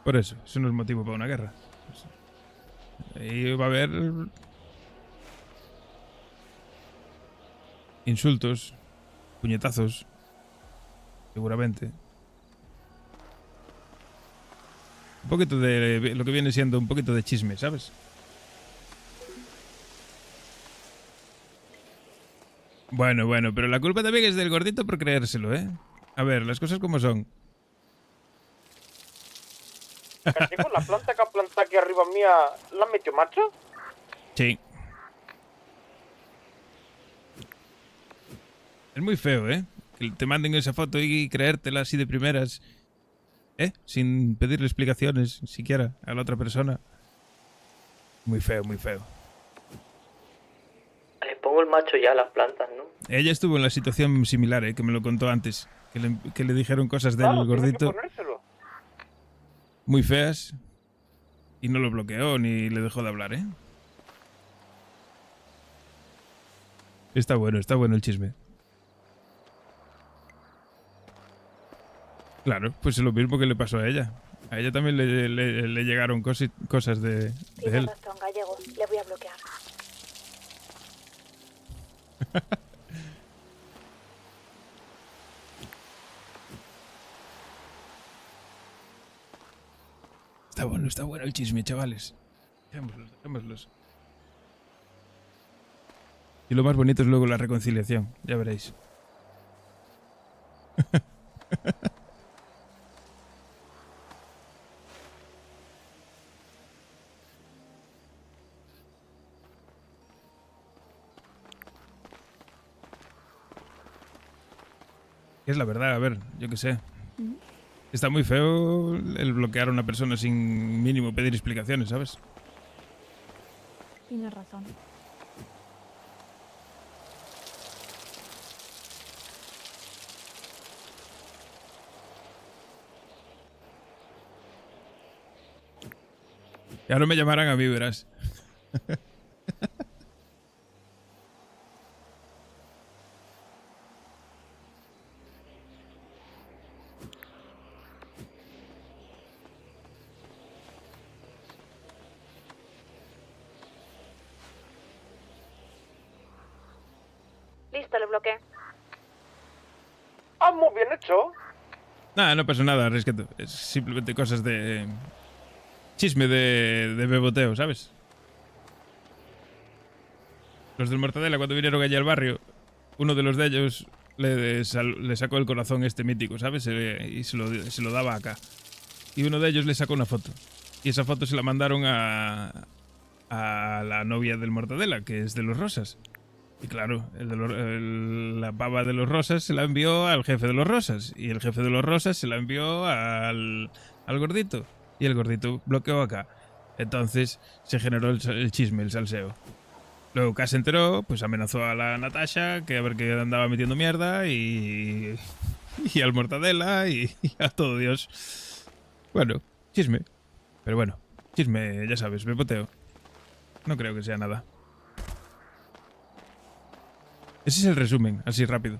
S11: Por eso. Eso no es motivo para una guerra. Y va a haber... insultos, puñetazos, seguramente. Un poquito de lo que viene siendo un poquito de chisme, ¿sabes? Bueno, pero la culpa también es del gordito por creérselo, ¿eh? A ver, las cosas como son.
S4: Con la planta que ha plantado aquí arriba mía, ¿la han metido macho?
S11: Sí. Es muy feo, ¿eh? Que te manden esa foto y creértela así de primeras. ¿Eh? Sin pedirle explicaciones siquiera a la otra persona. Muy feo, muy feo.
S3: Le pongo el macho ya a las plantas, ¿no?
S11: Ella estuvo en la situación similar, ¿eh? Que me lo contó antes. Que le dijeron cosas del
S4: Claro, tiene que
S11: gordito
S4: ponérselo.
S11: muy feas. Y no lo bloqueó ni le dejó de hablar, ¿eh? Está bueno el chisme. Claro, pues es lo mismo que le pasó a ella. A ella también le llegaron cosas de
S5: Tiene
S11: él.
S5: razón, Gallego. Le voy a bloquear.
S11: Está bueno el chisme, chavales. Dejémoslos. Y lo más bonito es luego la reconciliación, ya veréis. Es la verdad, a ver, yo qué sé. Está muy feo el bloquear a una persona sin mínimo pedir explicaciones, ¿sabes?
S9: Tienes razón.
S11: Ya no me llamarán a mí, verás.
S5: Listo, le bloqueé.
S4: Ah, muy bien hecho.
S11: Nada, no pasa nada, rescato. Es simplemente cosas de... chisme de beboteo, ¿sabes? Los del Mortadela, cuando vinieron allí al barrio, uno de los de ellos le sacó el corazón este mítico, ¿sabes? Y se lo daba acá. Y uno de ellos le sacó una foto. Y esa foto se la mandaron a la novia del Mortadela, que es de los Rosas. Y claro, la pava de los Rosas se la envió al jefe de los Rosas. Y el jefe de los Rosas se la envió al gordito. Y el gordito bloqueó acá. Entonces se generó el chisme, el salseo. Luego K se enteró, pues amenazó a la Natasha, que a ver que andaba metiendo mierda, y al Mortadela, y a todo Dios. Bueno, chisme. Pero bueno, chisme, ya sabes, beboteo. No creo que sea nada. Ese es el resumen, así rápido.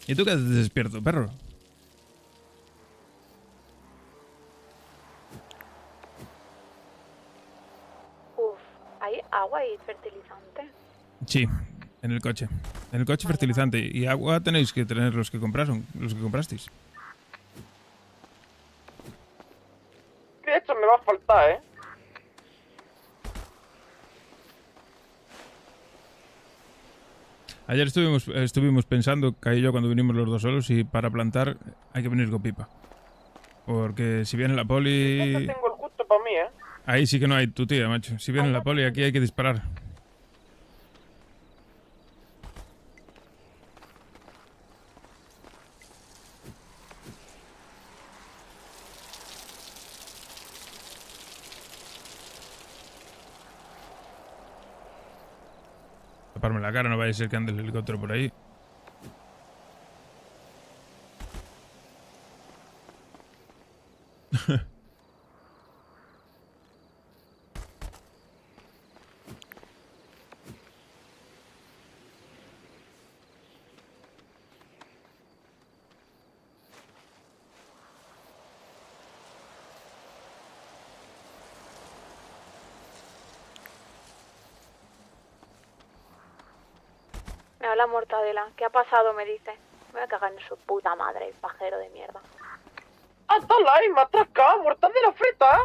S11: ¿Y tú qué haces despierto, perro?
S5: Uf, hay agua y fertilizante.
S11: Sí, en el coche. En el coche fertilizante. Y agua tenéis que tener los que compraron, los que comprasteis.
S4: De hecho, me va a faltar, ¿eh?
S11: Ayer estuvimos pensando, Kai y yo, cuando vinimos los dos solos, y para plantar hay que venir con pipa. Porque si viene la poli...
S4: Tengo el gusto para mí, ¿eh?
S11: Ahí sí que no hay tu tía, macho. Si viene la poli, aquí hay que disparar. Taparme la cara, no vaya a ser que ande el helicóptero por ahí.
S5: Me habla Mortadela. ¿Qué ha pasado? Me dice. Me voy a cagar en su puta madre, el pajero de mierda.
S4: ¡Hasta la me ha atracado! ¡Mortadela frita!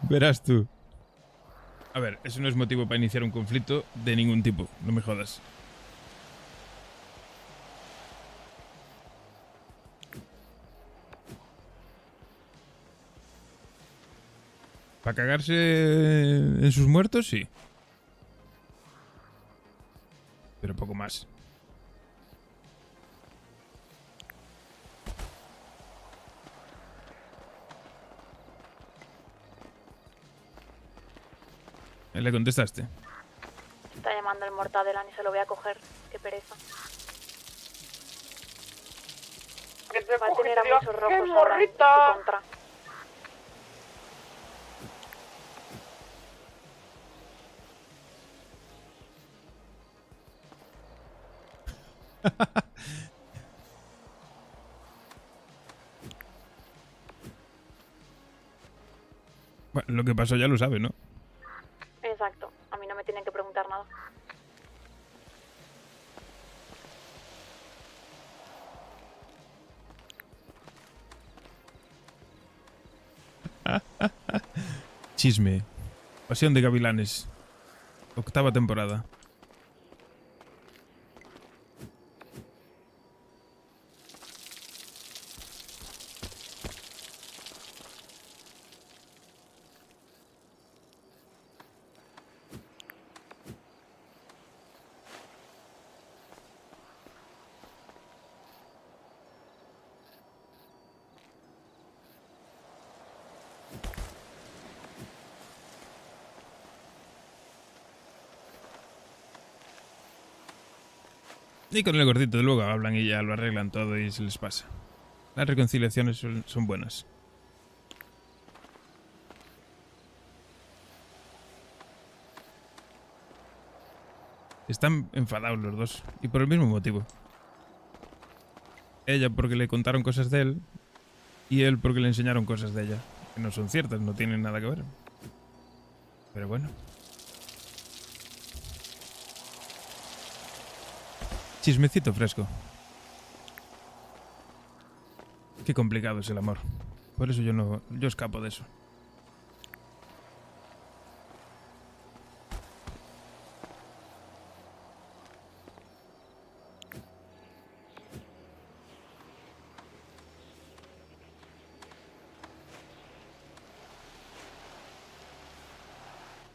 S11: Verás tú. A ver, eso no es motivo para iniciar un conflicto de ningún tipo. No me jodas. ¿Para cagarse en sus muertos? Sí. Pero poco más. ¿Le contestaste?
S5: Está llamando el Mortadela, ni se lo voy a coger. Qué pereza. Va a tener a muchos rojos ahora en su contra.
S11: Bueno, lo que pasó ya lo sabe, ¿no?
S5: Exacto. A mí no me tienen que preguntar nada.
S11: Chisme. Pasión de Gavilanes. 8ª temporada. Y con el gordito de luego hablan y ya lo arreglan todo y se les pasa. Las reconciliaciones son buenas. Están enfadados los dos. Y por el mismo motivo. Ella porque le contaron cosas de él. Y él porque le enseñaron cosas de ella. Que no son ciertas, no tienen nada que ver. Pero bueno. Chismecito fresco. Qué complicado es el amor. Por eso yo escapo de eso.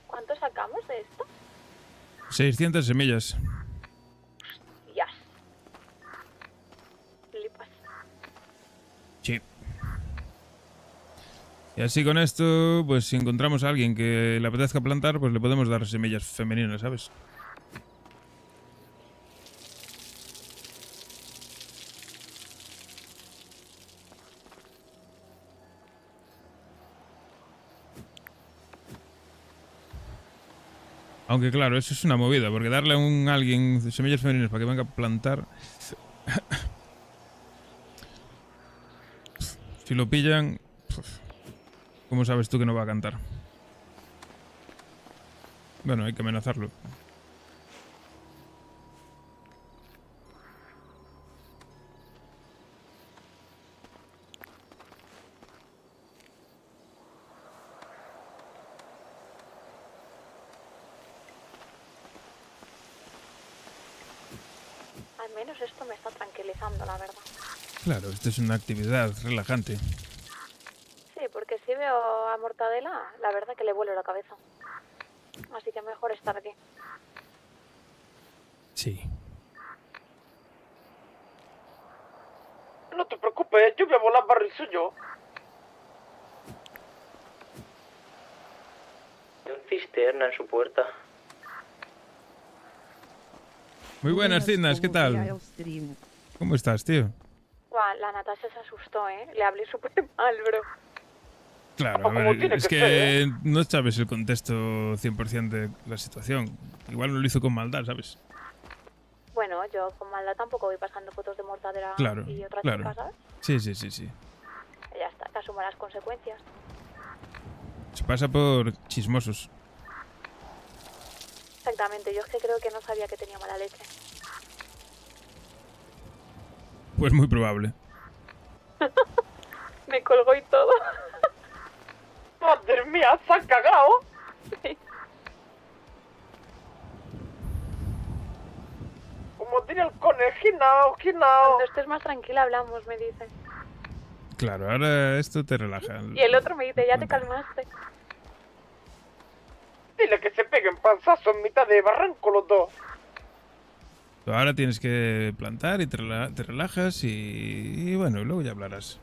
S5: ¿Cuánto sacamos de esto?
S11: 600 semillas.
S5: Yes. Flipas.
S11: Sí. Y así con esto, pues si encontramos a alguien que le apetezca plantar, pues le podemos dar semillas femeninas, ¿sabes? Aunque claro, eso es una movida, porque darle a alguien semillas femeninas para que venga a plantar... Si lo pillan, ¿cómo sabes tú que no va a cantar? Bueno, hay que amenazarlo.
S5: Al menos esto me está tranquilizando, la verdad.
S11: Claro, esto es una actividad relajante.
S5: Sí, porque si veo a Mortadela, la verdad que le vuelo la cabeza. Así que mejor estar aquí.
S11: Sí.
S4: No te preocupes, yo voy a volar barril suyo.
S3: Hay un cisterna en su puerta.
S11: Muy buenas, Cidnas, ¿qué tal? ¿Cómo estás, tío?
S5: Guau, la Natasha se asustó, ¿eh? Le hablé súper mal, bro.
S11: Claro, a ver, es que no sabes el contexto 100% de la situación. Igual no lo hizo con maldad, ¿sabes?
S5: Bueno, yo con maldad tampoco voy pasando fotos de Mortadela
S11: Claro,
S5: y otras
S11: claro.
S5: chicas, ¿sabes?
S11: Sí, sí, sí, sí.
S5: Y ya está, que asuma las consecuencias.
S11: Se pasa por chismosos.
S5: Exactamente, yo es que creo que no sabía que tenía mala leche.
S11: Pues muy probable.
S5: Me colgó y todo.
S4: Madre mía, se han cagado.
S5: Sí.
S4: Como diría el conejinao,
S5: Cuando estés más tranquila hablamos, me dice.
S11: Claro, ahora esto te relaja.
S5: Y el otro me dice, ya te calmaste.
S4: Dile que se peguen panzazo en mitad de barranco los dos.
S11: Ahora tienes que plantar y te relajas y bueno, luego ya hablarás.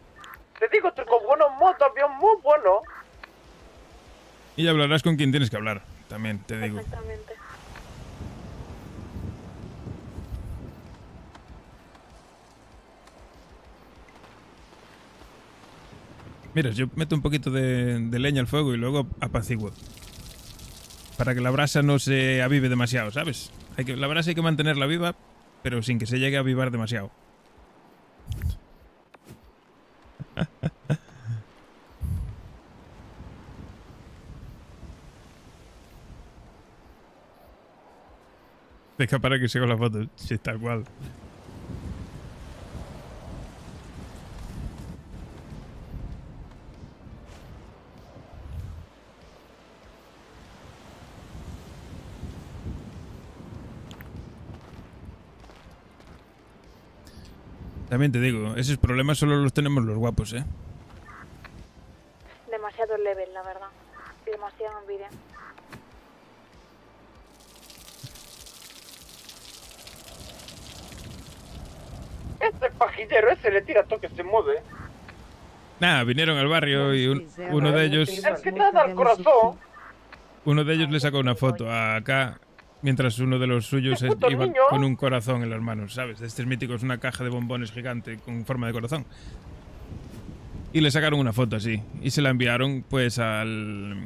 S4: Te digo, truco bueno, moto, avión muy bueno.
S11: Y ya hablarás con quien tienes que hablar, también te digo.
S5: Exactamente.
S11: Mira, yo meto un poquito de leña al fuego y luego apaciguo. Para que la brasa no se avive demasiado, ¿sabes? La brasa hay que mantenerla viva, pero sin que se llegue a avivar demasiado. Deja para que siga la foto, sí, tal cual. También te digo, esos problemas solo los tenemos los guapos, ¿eh?
S5: Demasiado level, la verdad. Y demasiada envidia.
S4: Este pajillero ese le tira toque, se mueve.
S11: Nada, vinieron al barrio y uno de ellos...
S4: Es que te da el corazón.
S11: Uno de ellos le sacó una foto acá, mientras uno de los suyos iba con un corazón en las manos, ¿sabes? Este es mítico, es una caja de bombones gigante con forma de corazón. Y le sacaron una foto así, y se la enviaron pues al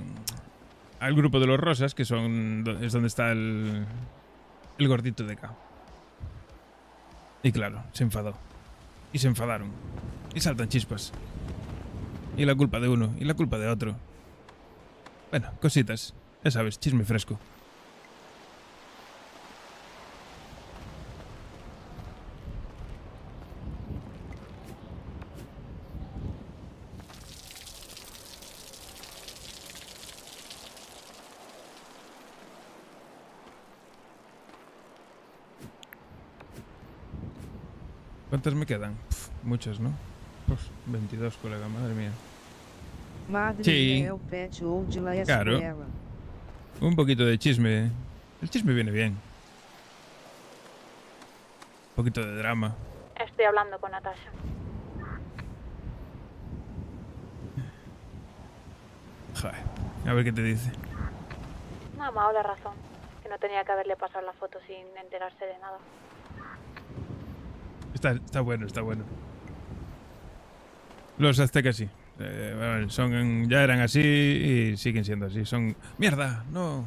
S11: grupo de los rosas, que es donde está el gordito de acá. Y claro, se enfadó. Y se enfadaron. Y saltan chispas. Y la culpa de uno, y la culpa de otro. Bueno, cositas. Ya sabes, chisme fresco. ¿Cuántas me quedan? Muchas, ¿no? 22, colega, madre mía. Sí. Claro. Un poquito de chisme. El chisme viene bien. Un poquito de drama.
S5: Estoy hablando con Natasha.
S11: Joder, a ver qué te dice.
S5: No, me ha dado la razón. Que no tenía que haberle pasado la foto sin enterarse de nada.
S11: Está bueno, está bueno. Los aztecas sí. Ya eran así y siguen siendo así. Son... ¡Mierda! ¡No!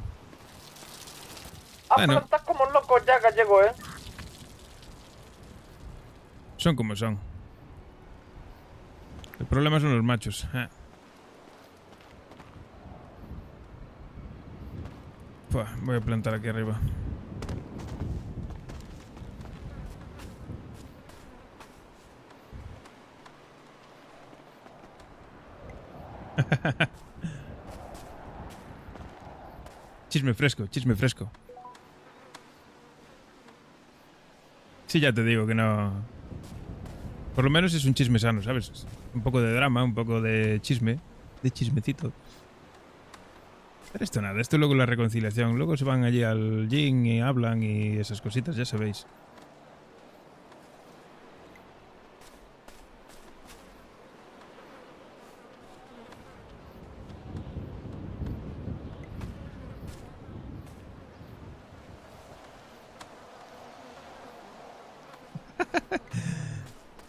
S4: Bueno. Estás como loco ya, gallego, ¿eh?
S11: Son como son. El problema son los machos. Voy a plantar aquí arriba. Chisme fresco, chisme fresco. Sí, ya te digo que no... Por lo menos es un chisme sano, ¿sabes? Un poco de drama, un poco de chisme. De chismecito. Pero esto nada, esto luego la reconciliación. Luego se van allí al gym y hablan y esas cositas, ya sabéis.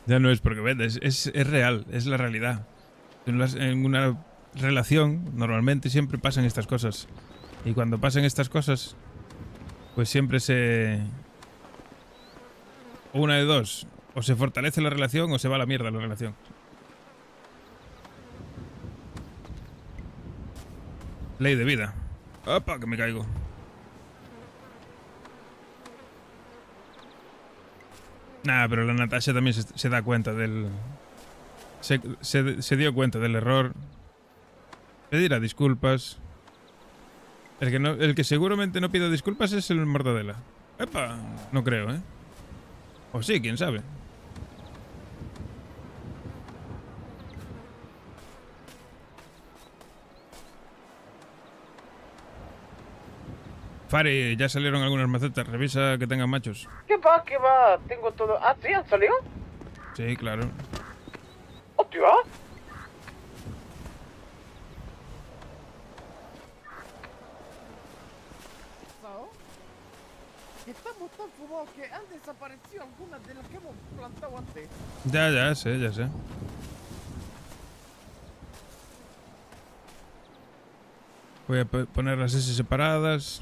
S11: Ya no es porque vendes, es real, es la realidad. En una relación, normalmente siempre pasan estas cosas. Y cuando pasan estas cosas, pues siempre o una de dos, o se fortalece la relación o se va a la mierda la relación. Ley de vida. ¡Opa! Que me caigo. Nah, pero la Natasha también se da cuenta del... Se dio cuenta del error. Pedirá disculpas. El que seguramente no pida disculpas es el Mortadela. ¡Epa! No creo, ¿eh? O sí, quién sabe. Fari, ya salieron algunas macetas. Revisa que tengan machos.
S22: ¿Qué va? ¿Qué va? Tengo todo... Ah, ¿sí? ¿Han salido?
S11: Sí, claro.
S22: ¡Hostia! Estamos tan fumados que han desaparecido algunas de las que hemos plantado antes.
S11: Ya sé, ya sé. Voy a poner las S separadas.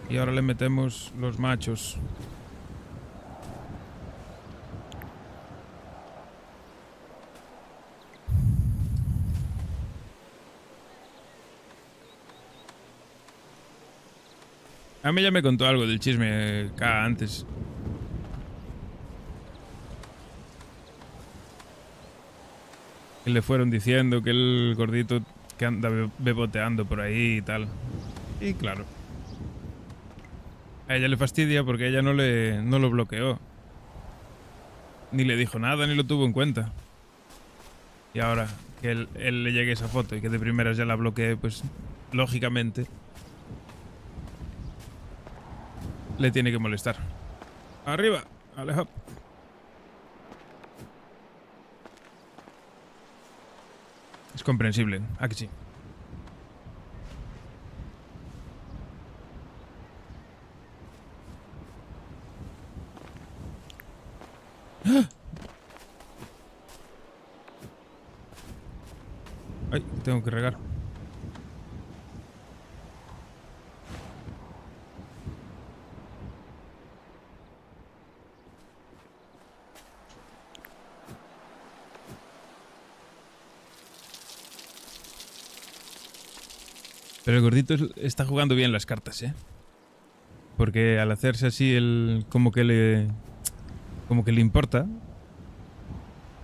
S11: Y ahora le metemos los machos. A mí ya me contó algo del chisme K antes. Que le fueron diciendo que el gordito que anda beboteando por ahí y tal. Y claro. A ella le fastidia porque ella no lo bloqueó. Ni le dijo nada, ni lo tuvo en cuenta. Y ahora que él le llegue esa foto y que de primeras ya la bloquee, pues lógicamente le tiene que molestar. ¡Arriba! ¡Alejo! Es comprensible, ¿a que sí? Ay, tengo que regar. Pero el gordito está jugando bien las cartas, ¿eh? Porque al hacerse así como que le importa,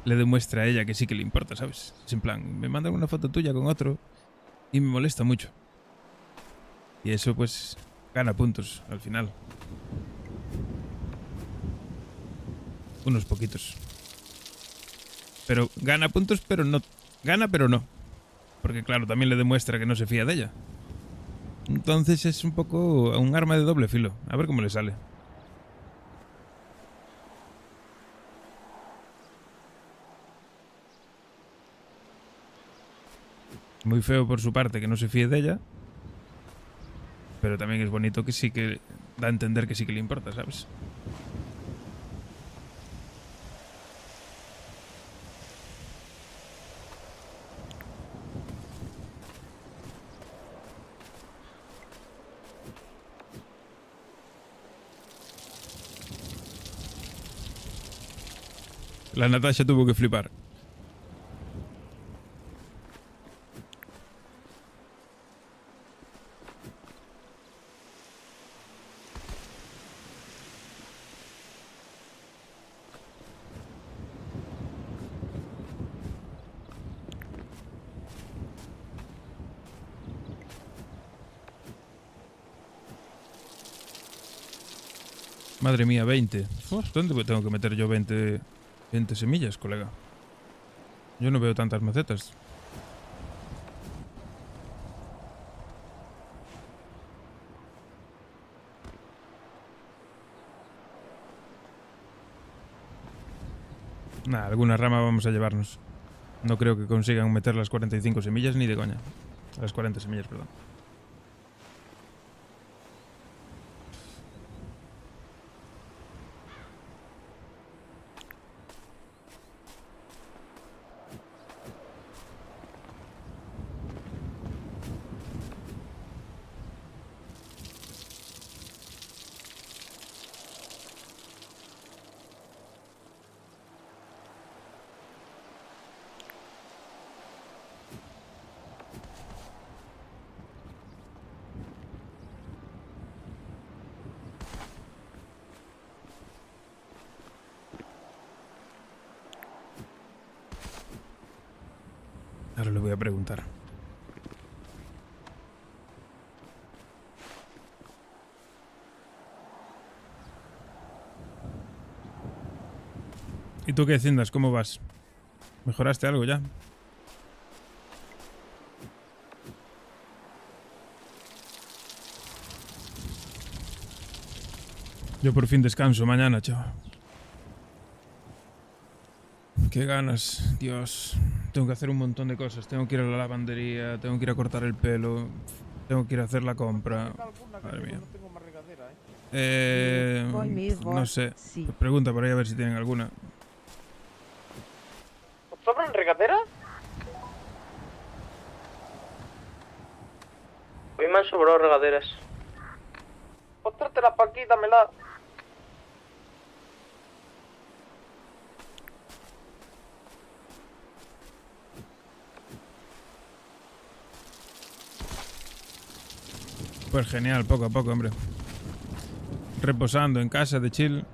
S11: le demuestra a ella que sí que le importa, ¿sabes? Es en plan, me mandan una foto tuya con otro y me molesta mucho. Y eso pues gana puntos al final. Unos poquitos. Pero gana puntos, pero no. Gana, pero no. Porque claro, también le demuestra que no se fía de ella. Entonces es un poco un arma de doble filo. A ver cómo le sale. Muy feo por su parte que no se fíe de ella. Pero también es bonito que sí que da a entender que sí que le importa, ¿sabes? La Natasha tuvo que flipar. Madre mía, 20. Uf, ¿dónde tengo que meter yo 20 semillas, colega? Yo no veo tantas macetas. Nah, alguna rama vamos a llevarnos. No creo que consigan meter las 45 semillas ni de coña. Las 40 semillas, perdón. Ahora le voy a preguntar. ¿Y tú qué, Cindas? ¿Cómo vas? ¿Mejoraste algo ya? Yo por fin descanso mañana, chaval. Qué ganas, Dios. Tengo que hacer un montón de cosas. Tengo que ir a la lavandería, tengo que ir a cortar el pelo, tengo que ir a hacer la compra. Madre mía.
S10: Conmigo,
S11: No sé.
S10: sí.
S11: Pregunta por ahí a ver si tienen alguna.
S22: ¿Sobran regaderas?
S3: A mí me han sobrado regaderas.
S22: Pues tráetela pa' aquí, dámela.
S11: Pues genial, poco a poco, hombre. Reposando en casa de chill.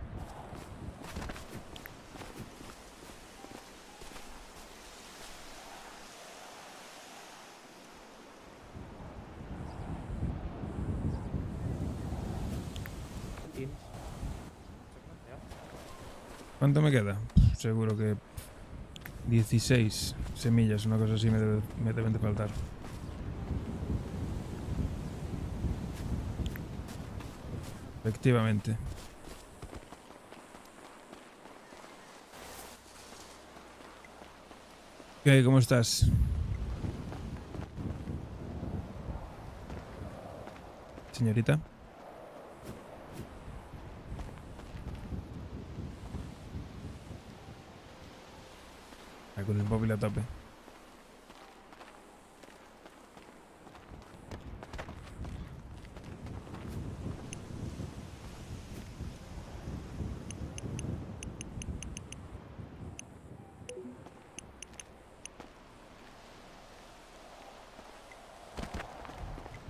S11: ¿Cuánto me queda? Seguro que 16 semillas, una cosa así me deben de faltar. Efectivamente. ¿Qué? ¿Cómo estás? Señorita. Ah, con el móvil a tope.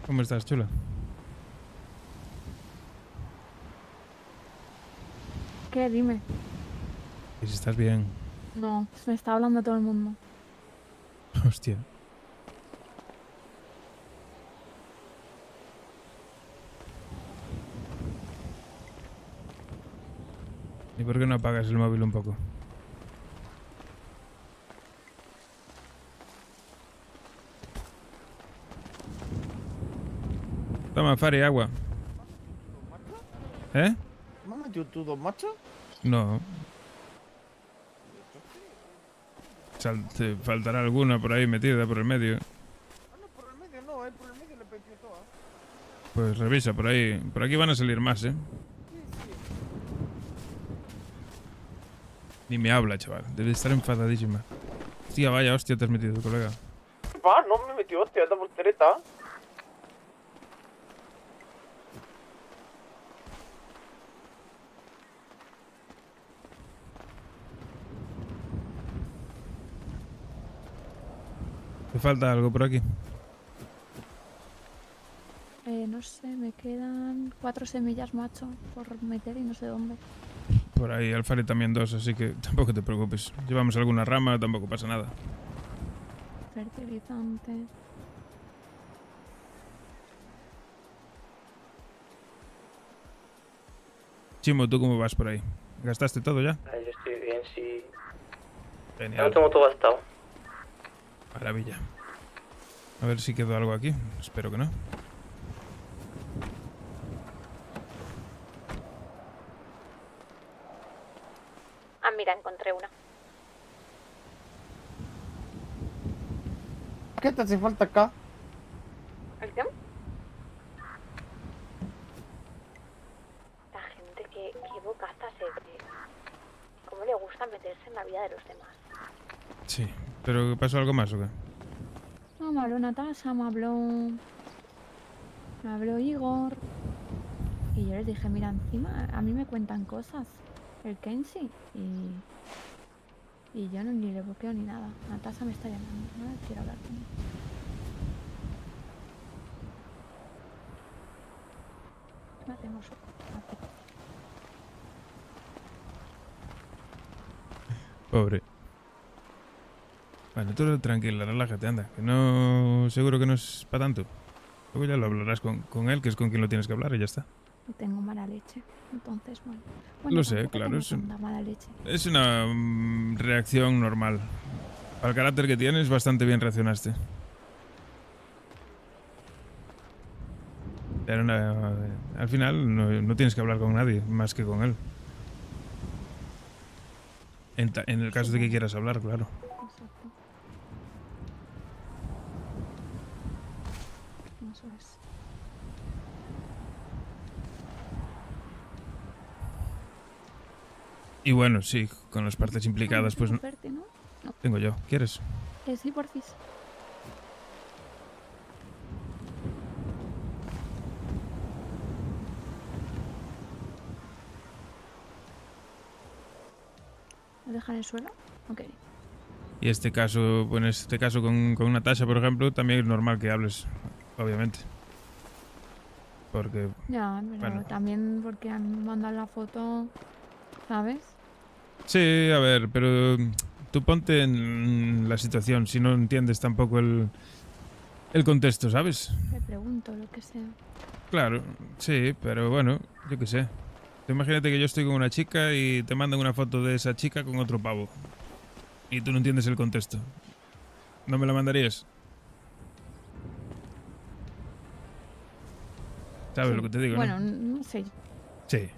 S11: ¿Cómo estás, chula?
S9: ¿Qué? Dime.
S11: ¿Y si estás bien?
S9: No, me está hablando todo el mundo.
S11: Hostia. ¿Y por qué no apagas el móvil un poco? Toma, Fari, agua. ¿Eh?
S4: ¿Me has metido tú dos machos?
S11: No. Te faltará alguna por ahí metida por el medio.
S4: Por el medio no, por el medio le petí todas.
S11: Pues revisa por ahí. Por aquí van a salir más, ¿eh? Ni me habla, chaval. Debe estar enfadadísima. Hostia, vaya hostia te has metido, colega.
S22: Va, no me metió hostia, esta voltereta.
S11: ¿Te falta algo por aquí?
S9: No sé, me quedan 4 semillas, macho, por meter y no sé dónde.
S11: Por ahí, Alfari también 2, así que tampoco te preocupes. Llevamos alguna rama, tampoco pasa nada.
S9: Fertilizante.
S11: Chimo, ¿tú cómo vas por ahí? ¿Gastaste todo ya?
S3: Ahí yo estoy bien, sí. Ya
S11: Genial.
S3: lo tengo todo gastado.
S11: Maravilla. A ver si quedó algo aquí. Espero que no.
S5: Ah, mira, encontré una.
S4: ¿Qué te hace falta acá?
S5: ¿El qué? La gente que bocaza se ve. ¿Cómo le gusta meterse en la vida de los demás?
S11: Sí. ¿Pero pasó algo más o qué?
S9: No, me habló Natasha, me habló Igor. Y yo les dije, mira, encima a mí me cuentan cosas. El Kenshi. Y yo no ni le bloqueo ni nada. Natasha me está llamando. No quiero hablar con él. No tengo su...
S11: Pobre. Vale, tú tranquila, relájate, anda. Que no... Seguro que no es para tanto. Luego ya lo hablarás con él, que es con quien lo tienes que hablar y ya está.
S9: Y tengo mala leche. Entonces, bueno.
S11: Lo sé,
S9: tampoco
S11: claro.
S9: tengo tanta mala leche.
S11: Es una reacción normal. Para el carácter que tienes, bastante bien reaccionaste. Pero al final no tienes que hablar con nadie, más que con él. En el caso de que quieras hablar, claro.
S9: Exacto. Eso es.
S11: Y bueno, sí, con las partes implicadas, pues...
S9: Verte, ¿no? No.
S11: Tengo yo. ¿Quieres?
S9: Sí, porfis. ¿Lo dejan en el suelo? Ok.
S11: Y este caso, bueno, en este caso con Natasha, por ejemplo, también es normal que hables, obviamente. Porque...
S9: Ya, pero
S11: bueno.
S9: también porque han mandado la foto, ¿sabes?
S11: Sí, a ver, pero tú ponte en la situación, si no entiendes tampoco el contexto, ¿sabes?
S9: Le pregunto, lo que sea.
S11: Claro, sí, pero bueno, yo qué sé. Tú imagínate que yo estoy con una chica y te mandan una foto de esa chica con otro pavo. Y tú no entiendes el contexto. ¿No me la mandarías? ¿Sabes
S9: Sí.
S11: lo que te digo?
S9: Bueno,
S11: ¿no?
S9: no sé.
S11: Sí.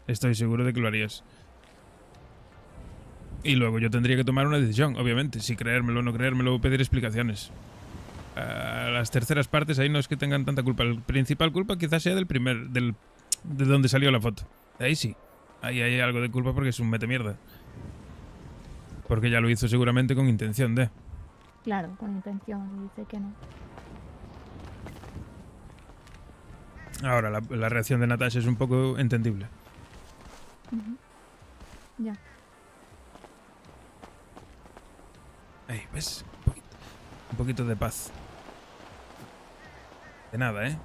S11: Estoy seguro de que lo harías. Y luego yo tendría que tomar una decisión, obviamente. Si creérmelo o no creérmelo, pedir explicaciones. A las terceras partes ahí no es que tengan tanta culpa. La principal culpa quizás sea de donde salió la foto. Ahí sí. Ahí hay algo de culpa porque es un mete mierda. Porque ya lo hizo seguramente con intención de...
S9: Claro, con intención, y dice que no.
S11: Ahora, la reacción de Natasha es un poco entendible.
S9: Ujú. Ya.
S11: Ahí, ¿ves? Un poquito de paz. De nada, ¿eh?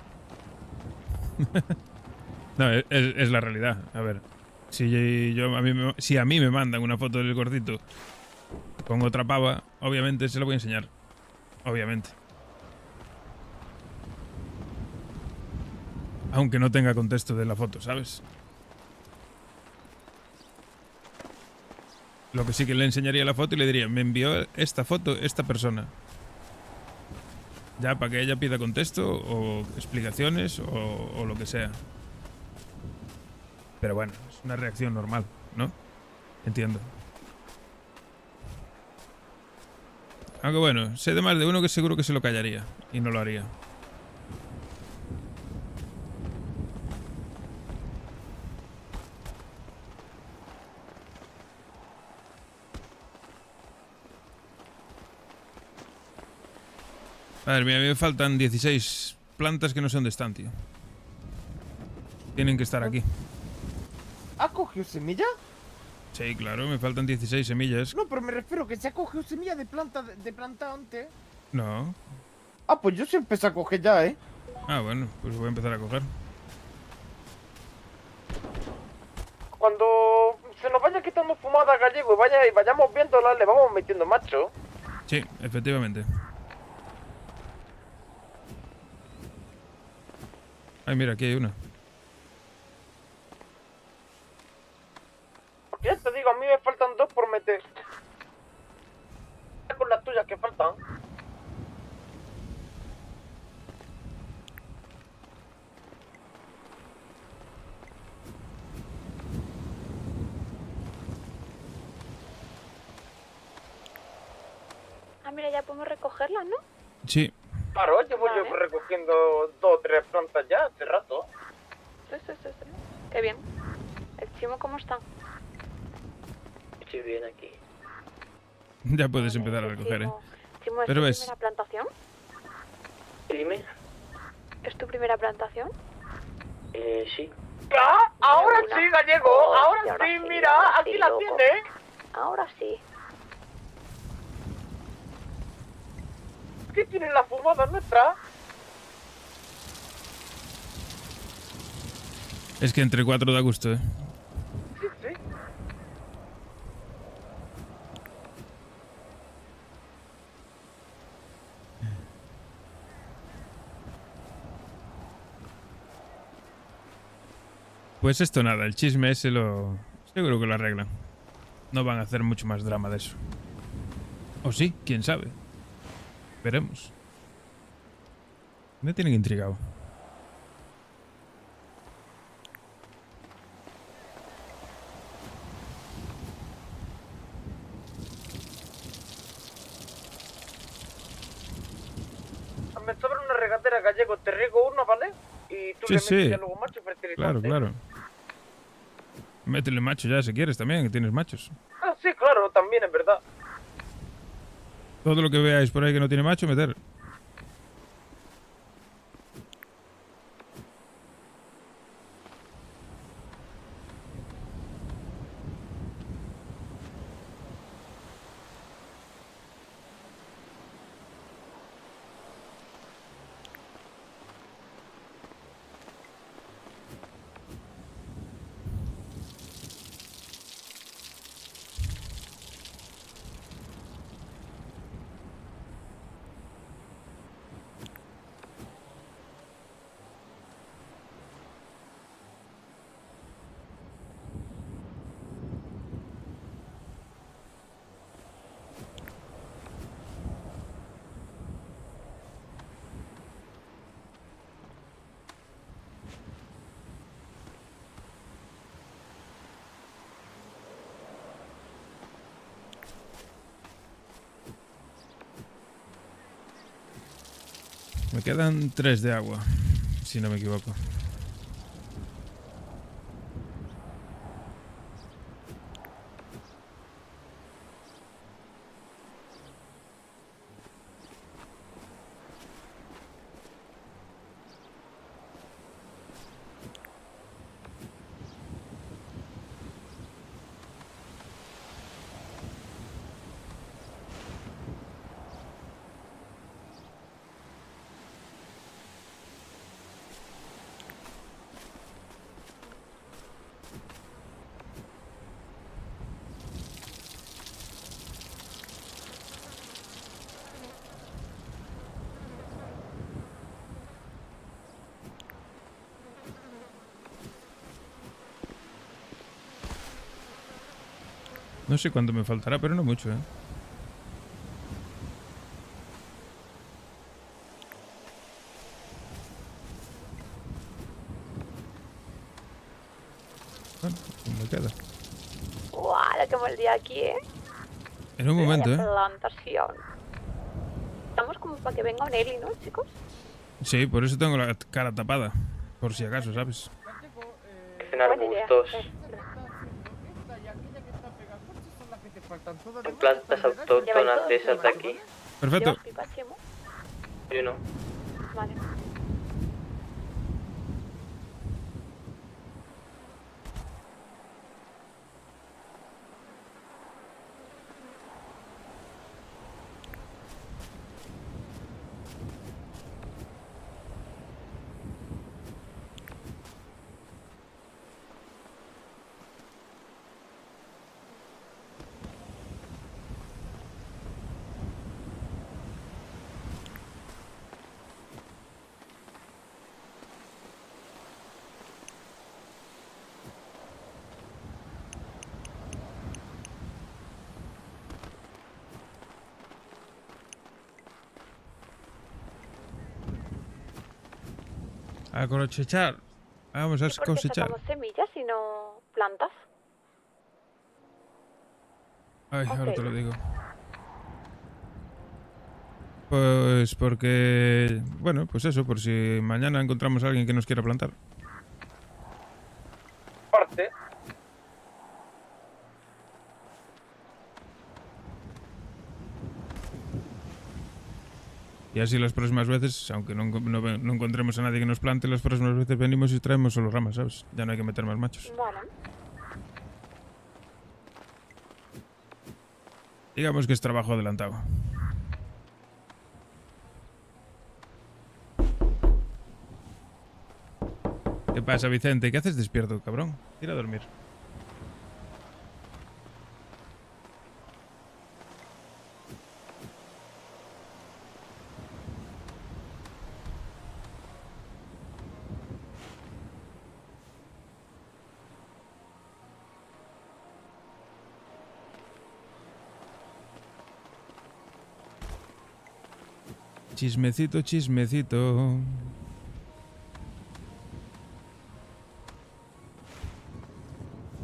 S11: No, es la realidad. A ver, si a mí me mandan una foto del gordito con otra pava, obviamente se la voy a enseñar. Obviamente. Aunque no tenga contexto de la foto, ¿sabes? Lo que sí que le enseñaría la foto y le diría, me envió esta foto esta persona. Ya, para que ella pida contexto o explicaciones o lo que sea. Pero bueno, es una reacción normal, ¿no? Entiendo. Aunque bueno, sé de más de uno que seguro que se lo callaría y no lo haría. A ver, mira, a mí me faltan 16 plantas que no son de stand, tío. Tienen que estar aquí.
S4: ¿Ha cogido semilla?
S11: Sí, claro, me faltan 16 semillas.
S4: No, pero me refiero que se ha cogido semilla de planta antes.
S11: No.
S4: Ah, pues yo sí empecé a coger ya, ¿eh?
S11: Ah, bueno, pues voy a empezar a coger.
S4: Cuando se nos vaya quitando fumada gallego y vayamos viéndola, le vamos metiendo macho.
S11: Sí, efectivamente. Ay, mira, aquí hay una.
S4: Gallego, a mí me faltan 2 por meter. Con las tuyas que faltan.
S5: Ah, mira, ya podemos recogerlas, ¿no?
S11: Sí.
S4: Claro, llevo yo recogiendo 2 o 3 plantas ya hace rato.
S5: Sí. Qué bien. ¿El Chimo cómo está?
S3: Estoy bien aquí.
S11: Ya puedes empezar a recoger, ¿eh?
S5: Chimo, ¿es
S11: Pero
S5: tu
S11: ves,
S5: primera plantación?
S3: Dime.
S5: ¿Es tu primera plantación?
S3: Sí.
S4: ¡Ah! ¡Ahora
S5: Una.
S4: sí, Gallego!
S5: Oh,
S4: ¡Ahora
S5: sí, ahora
S4: sí!
S5: sí,
S4: ¡Mira!
S5: ahora
S4: ¡Aquí
S5: sí,
S4: la
S5: loco.
S4: tienes!
S5: Ahora sí.
S4: ¿Qué tiene la fumada nuestra?
S11: es que entre 4 da gusto, ¿eh?
S4: Sí, sí.
S11: Pues esto nada, el chisme ese lo... Seguro que lo arreglan. No van a hacer mucho más drama de eso. O sí, quién sabe. Veremos. Me tienen intrigado.
S4: Me sobra una regatera, Gallego. Te riego una, ¿vale? Y tú
S11: Sí,
S4: le metes
S11: sí.
S4: ya luego macho fertilizante.
S11: Claro. Métele macho ya si quieres también, que tienes machos.
S4: Ah, sí, claro, también es verdad.
S11: Todo lo que veáis por ahí que no tiene macho, meter. Me quedan 3 de agua, si no me equivoco. No sé cuánto me faltará, pero no mucho, ¿eh? Bueno, pues me queda.
S5: ¡Guau! Lo que hemos el día aquí, ¿eh?
S11: En un momento,
S5: Vaya
S11: ¿eh?
S5: plantación. Estamos como para que venga un Eli, ¿no, chicos?
S11: Sí, por eso tengo la cara tapada. Por si acaso, ¿sabes?
S3: En arbustos. En plantas autóctonas de esas de aquí.
S11: Perfecto.
S5: ¿Llevas pipa, Chimo?
S3: Yo no.
S5: Vale.
S11: A cosechar. Vamos a
S5: ¿Y por qué
S11: cosechar.
S5: sacamos semillas y no plantas?
S11: Ay, ahora
S5: Ok.
S11: te lo digo. Pues porque... Bueno, pues eso, por si mañana encontramos a alguien que nos quiera plantar.
S4: Parte.
S11: Y así las próximas veces, aunque no encontremos a nadie que nos plante, las próximas veces venimos y traemos solo ramas, ¿sabes? Ya no hay que meter más machos.
S5: Bueno.
S11: Digamos que es trabajo adelantado. ¿Qué pasa, Vicente? ¿Qué haces despierto, cabrón? Ir a dormir. Chismecito, chismecito.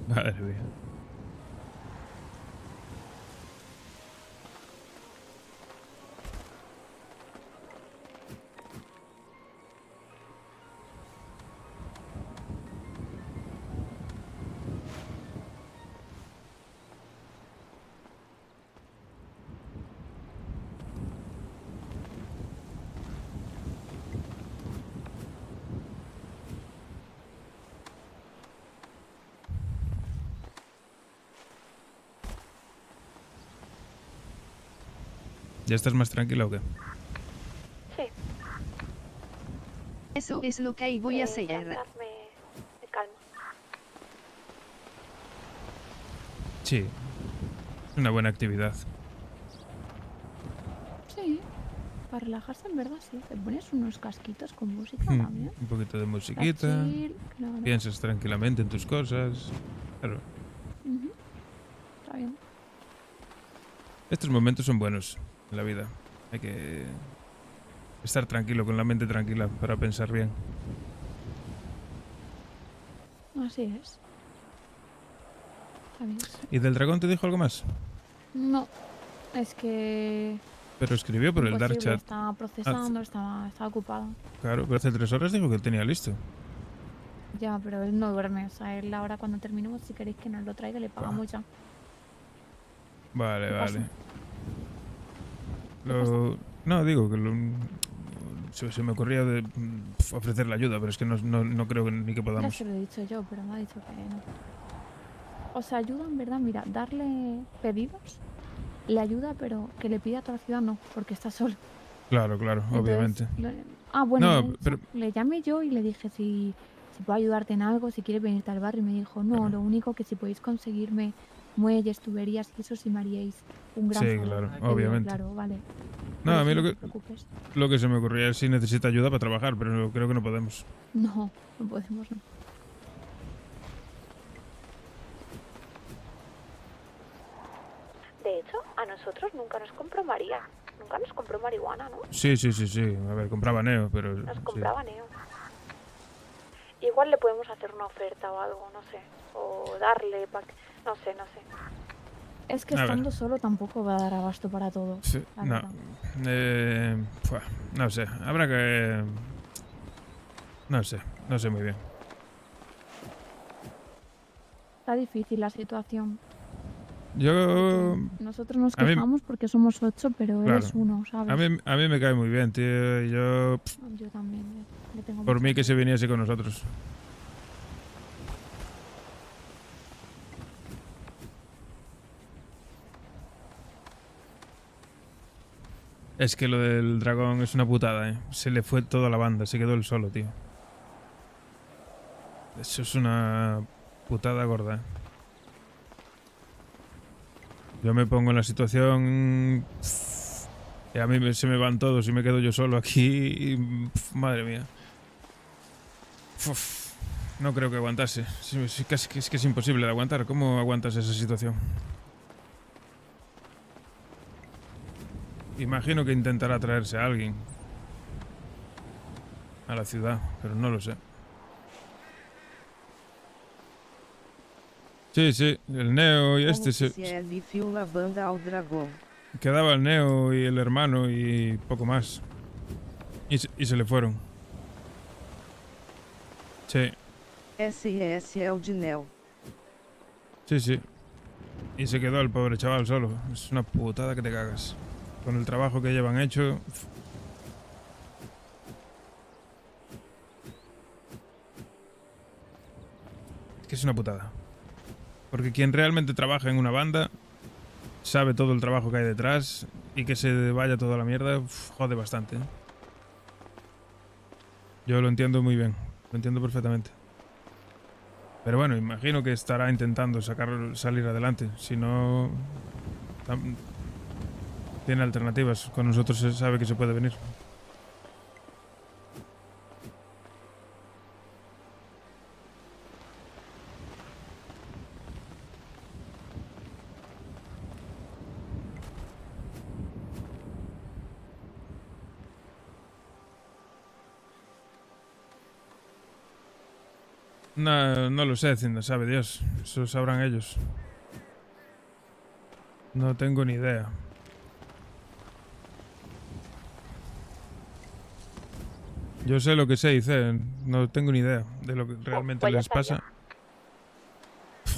S11: Madre mía. ¿Ya estás más tranquila o qué?
S5: Sí.
S10: Eso es lo que voy a hacer.
S5: Me calmo.
S11: Sí. Es una buena actividad.
S9: Sí. Para relajarse, en verdad, sí. Te pones unos casquitos con música también.
S11: Un poquito de musiquita.
S9: Chill, claro.
S11: Piensas tranquilamente en tus cosas. Claro.
S9: Ujú. Está bien.
S11: Estos momentos son buenos en la vida. Hay que estar tranquilo, con la mente tranquila, para pensar bien.
S9: Así es. Está bien.
S11: ¿Y del dragón te dijo algo más?
S9: No. Es que...
S11: Pero escribió por el dark
S9: imposible,
S11: chat.
S9: Estaba procesando, estaba ocupada.
S11: Claro, pero hace 3 horas dijo que él tenía listo.
S9: Ya, pero él no duerme. O sea, él ahora cuando terminemos, si queréis que nos lo traiga, le pagamos ya.
S11: Vale,
S9: ¿Qué
S11: vale.
S9: pasa?
S11: No, digo que se me ocurría de ofrecerle ayuda, pero es que no creo ni que
S9: Ya
S11: podamos.
S9: se lo he dicho yo, pero me ha dicho que no. O sea, ayuda en verdad, mira, darle pedidos le ayuda, pero que le pida a toda la ciudad no, porque está solo.
S11: Claro, claro,
S9: Entonces,
S11: obviamente.
S9: Bueno,
S11: No,
S9: de hecho,
S11: pero-
S9: le llamé yo y le dije si puedo ayudarte en algo, si quieres venirte al barrio. Y me dijo, no, lo único que si podéis conseguirme muelles, tuberías y eso, si me haríais un gran
S11: Sí,
S9: favor.
S11: claro,
S9: Le digo,
S11: obviamente.
S9: claro, vale.
S11: No,
S9: Le
S11: a mí
S9: dije,
S11: lo
S9: no
S11: que,
S9: te preocupes.
S11: lo que se me ocurría es si necesita ayuda para trabajar, pero creo que no podemos.
S9: No, no podemos, no.
S5: De hecho, a nosotros nunca nos compró María. Nunca nos compró marihuana, ¿no?
S11: Sí. A ver, compraba Neo, pero...
S5: Nos
S11: sí.
S5: compraba Neo. Igual le podemos hacer una oferta o algo, no sé. O darle no sé.
S9: Es que
S11: A ver.
S9: estando solo tampoco va a dar abasto para todo.
S11: Sí,
S9: la
S11: no.
S9: verdad.
S11: No sé, habrá que... No sé muy bien.
S9: Está difícil la situación.
S11: Yo...
S9: Nosotros nos
S11: a mí-
S9: quejamos porque somos 8, pero
S11: Claro.
S9: eres uno, ¿sabes?
S11: A mí me cae muy bien, tío. Yo...
S9: Yo también, le tengo
S11: Por
S9: mucha
S11: mí que se
S9: fe.
S11: viniese con nosotros. Es que lo del dragón es una putada, ¿eh? Se le fue toda la banda, se quedó él solo, tío. Eso es una putada gorda, ¿eh? Yo me pongo en la situación... Y a mí se me van todos y me quedo yo solo aquí y... Madre mía. Uf, no creo que aguantase. Es que es imposible de aguantar. ¿Cómo aguantas esa situación? Imagino que intentará traerse a alguien. a la ciudad, pero no lo sé. Sí, sí, el Neo y este se... Quedaba el Neo y el hermano y poco más. Y se le fueron. Sí.
S1: SES é o de Neo.
S11: Sí, sí. Y se quedó el pobre chaval solo. Es una putada que te cagas. Con el trabajo que llevan hecho... Es que es una putada. Porque quien realmente trabaja en una banda sabe todo el trabajo que hay detrás y que se vaya toda la mierda, jode bastante. Yo lo entiendo muy bien, lo entiendo perfectamente. Pero bueno, imagino que estará intentando salir adelante. Si no, tiene alternativas. Con nosotros se sabe que se puede venir. No, no lo sé, Cinda, sabe Dios. Eso sabrán ellos. No tengo ni idea. Yo sé lo que sé y sé. No tengo ni idea de lo que realmente les pasa.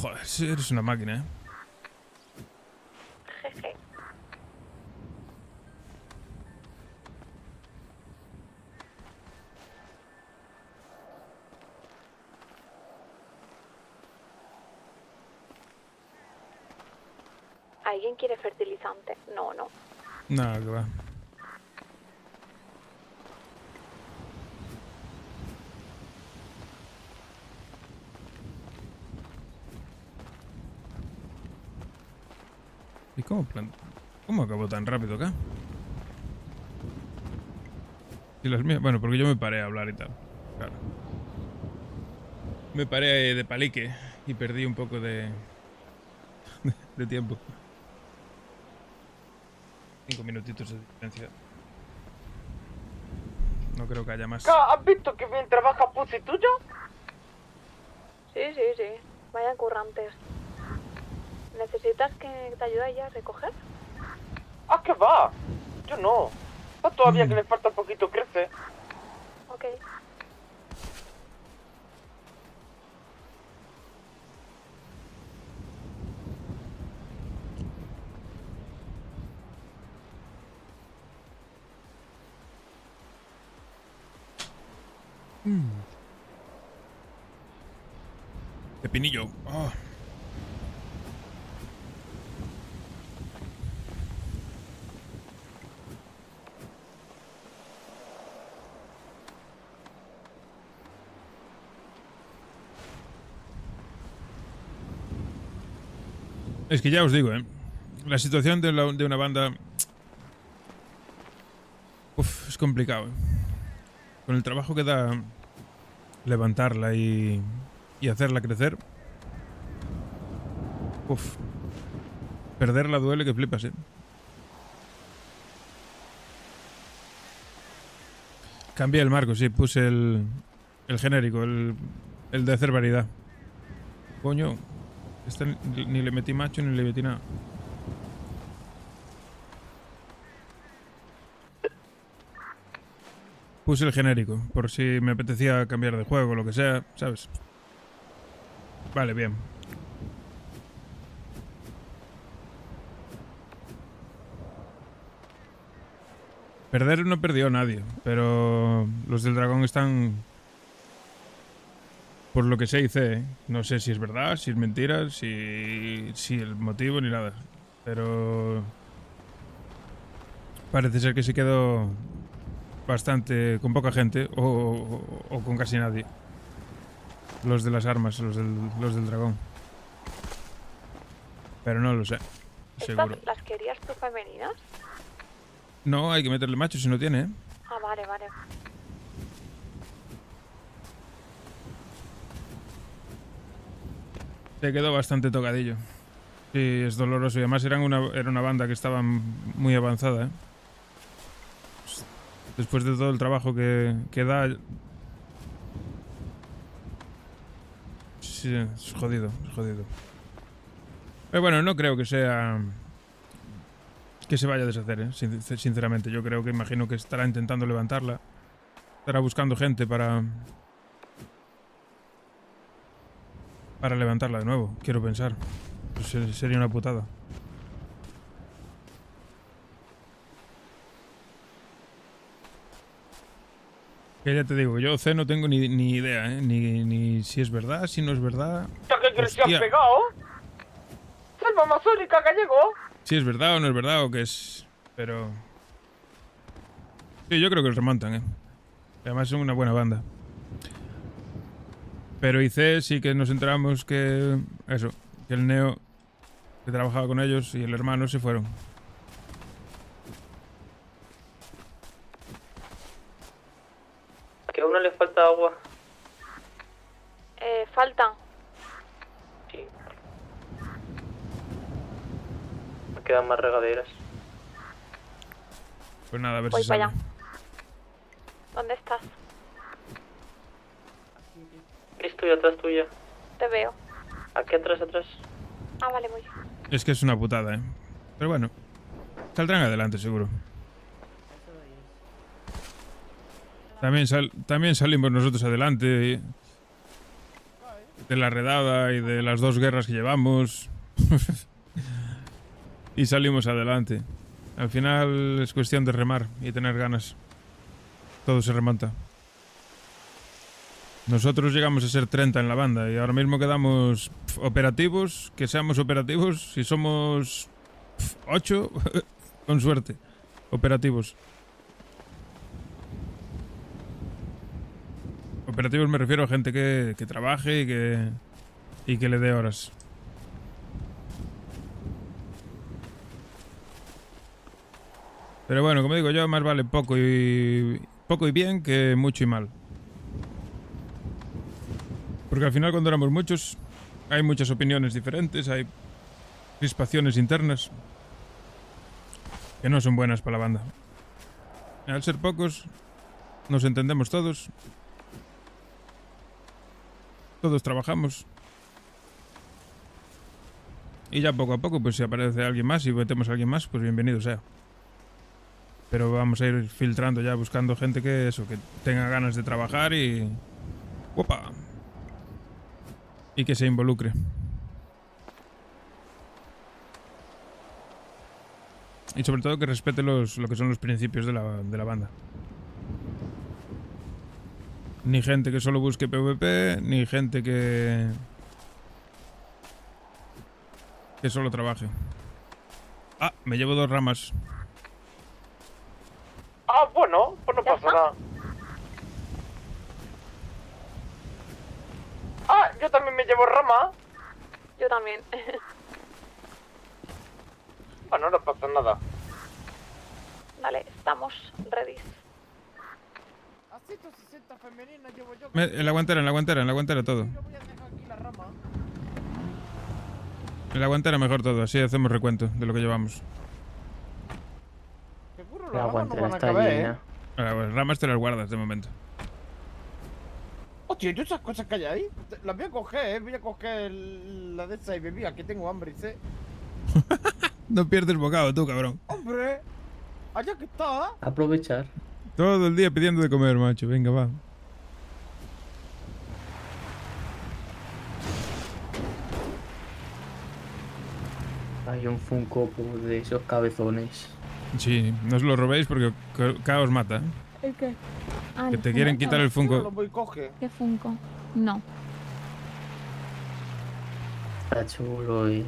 S11: Joder, eres una máquina, ¿eh?
S5: Jeje. ¿Alguien quiere fertilizante? No, no.
S11: Nada, que va. ¿Y cómo acabó tan rápido acá? Y las mías... Bueno, porque yo me paré a hablar y tal. Claro. Me paré de palique y perdí un poco de tiempo. 5 minutitos de diferencia. No creo que haya más.
S4: ¿Has visto que bien trabaja Pussy tuyo?
S5: Sí, sí, sí. Vayan currantes. ¿Necesitas que te ayude ella a recoger?
S4: Ah, ¿qué va? Yo no. Está todavía que le falta un poquito crece.
S5: Ok.
S11: Pepinillo. Oh. Es que ya os digo, la situación de una banda es complicado. Con el trabajo que da levantarla y hacerla crecer, perderla duele que flipas, Cambié el marco, sí, puse el genérico, el de hacer variedad. Coño, este ni le metí macho ni le metí nada. Puse el genérico, por si me apetecía cambiar de juego o lo que sea, ¿sabes? Vale, bien. Perder no perdió nadie, pero los del dragón están... Por lo que sé y sé, no sé si es verdad, si es mentira, si el motivo ni nada. Pero... Parece ser que se quedó bastante... con poca gente o con casi nadie. Los de las armas, los del dragón. Pero no lo sé, seguro.
S5: ¿Estas las querías tú femeninas?
S11: No, hay que meterle macho si no tiene, ¿eh?
S5: Ah, vale, vale.
S11: Se quedó bastante tocadillo. Sí, es doloroso. Y además era una banda que estaba muy avanzada, ¿eh? Después de todo el trabajo que da... Sí, es jodido, es jodido. Pero bueno, no creo que sea... que se vaya a deshacer, sinceramente. Yo creo que imagino que estará intentando levantarla. Estará buscando gente para levantarla de nuevo, quiero pensar. Pues sería una putada. Que ya te digo, yo no tengo ni idea, ni si es verdad, si no es verdad.
S4: ¿Qué crees que
S11: Hostia.
S4: has pegado? ¡Selva amazónica, gallego!
S11: Si es verdad o no es verdad o qué es. Pero... sí, yo creo que remontan, Además son una buena banda. Pero IC sí que nos enteramos que... eso, que el Neo, que trabajaba con ellos, y el hermano se fueron.
S3: Que a uno le falta agua.
S5: Faltan.
S3: Sí. Me quedan más regaderas.
S11: Pues nada, a ver
S5: Voy
S11: si
S5: para
S11: sale.
S5: allá. ¿Dónde estás?
S3: Estoy atrás tuya.
S5: Te veo.
S3: Aquí atrás, atrás.
S5: Ah, vale, muy bien.
S11: Es que es una putada, Pero bueno, saldrán adelante seguro. También salimos nosotros adelante de la redada y de las 2 guerras que llevamos. Y salimos adelante. Al final es cuestión de remar y tener ganas. Todo se remonta. Nosotros llegamos a ser 30 en la banda y ahora mismo quedamos operativos, que seamos operativos, si somos 8, con suerte, operativos. Operativos me refiero a gente que trabaje y que le dé horas. Pero bueno, como digo yo, más vale poco y bien que mucho y mal. Porque al final cuando éramos muchos hay muchas opiniones diferentes, hay crispaciones internas que no son buenas para la banda. Al ser pocos, nos entendemos todos. Todos trabajamos. Y ya poco a poco, pues si aparece alguien más y metemos a alguien más, pues bienvenido sea. Pero vamos a ir filtrando ya, buscando gente que tenga ganas de trabajar y... ¡opa! Y que se involucre. Y sobre todo que respete lo que son los principios de la banda. Ni gente que solo busque PvP, ni gente que solo trabaje. Ah, me llevo 2 ramas.
S4: Ah, bueno, pues no pasa nada. Ah, yo también me llevo rama.
S5: Yo también.
S4: Bueno, no pasa nada.
S5: Vale, estamos ready.
S4: A 160 femenina llevo yo.
S11: En la guantera todo.
S4: Yo voy a dejar aquí la rama.
S11: En la guantera mejor todo, así hacemos recuento de lo que llevamos.
S4: Seguro
S3: La
S4: las ramas no
S3: guantera
S4: van a
S3: está
S4: caber,
S3: llena.
S11: Ahora, pues, ramas te las guardas de momento.
S4: Hostia, ¿y esas cosas que hay ahí? Las voy a coger, voy a coger la de esa y bebida, que tengo hambre, ¿sí?
S11: No pierdes bocado tú, cabrón.
S4: ¡Hombre! Allá que está.
S3: Aprovechar.
S11: Todo el día pidiendo de comer, macho. Venga, va.
S3: Hay un Funko de esos cabezones.
S11: Sí, no os lo robéis porque caos mata.
S9: ¿El qué? Ah,
S11: Que
S9: el
S11: te quieren
S9: Funko.
S11: quitar el Funko.
S4: voy, coge.
S9: ¿Qué Funko? No.
S3: Está chulo y...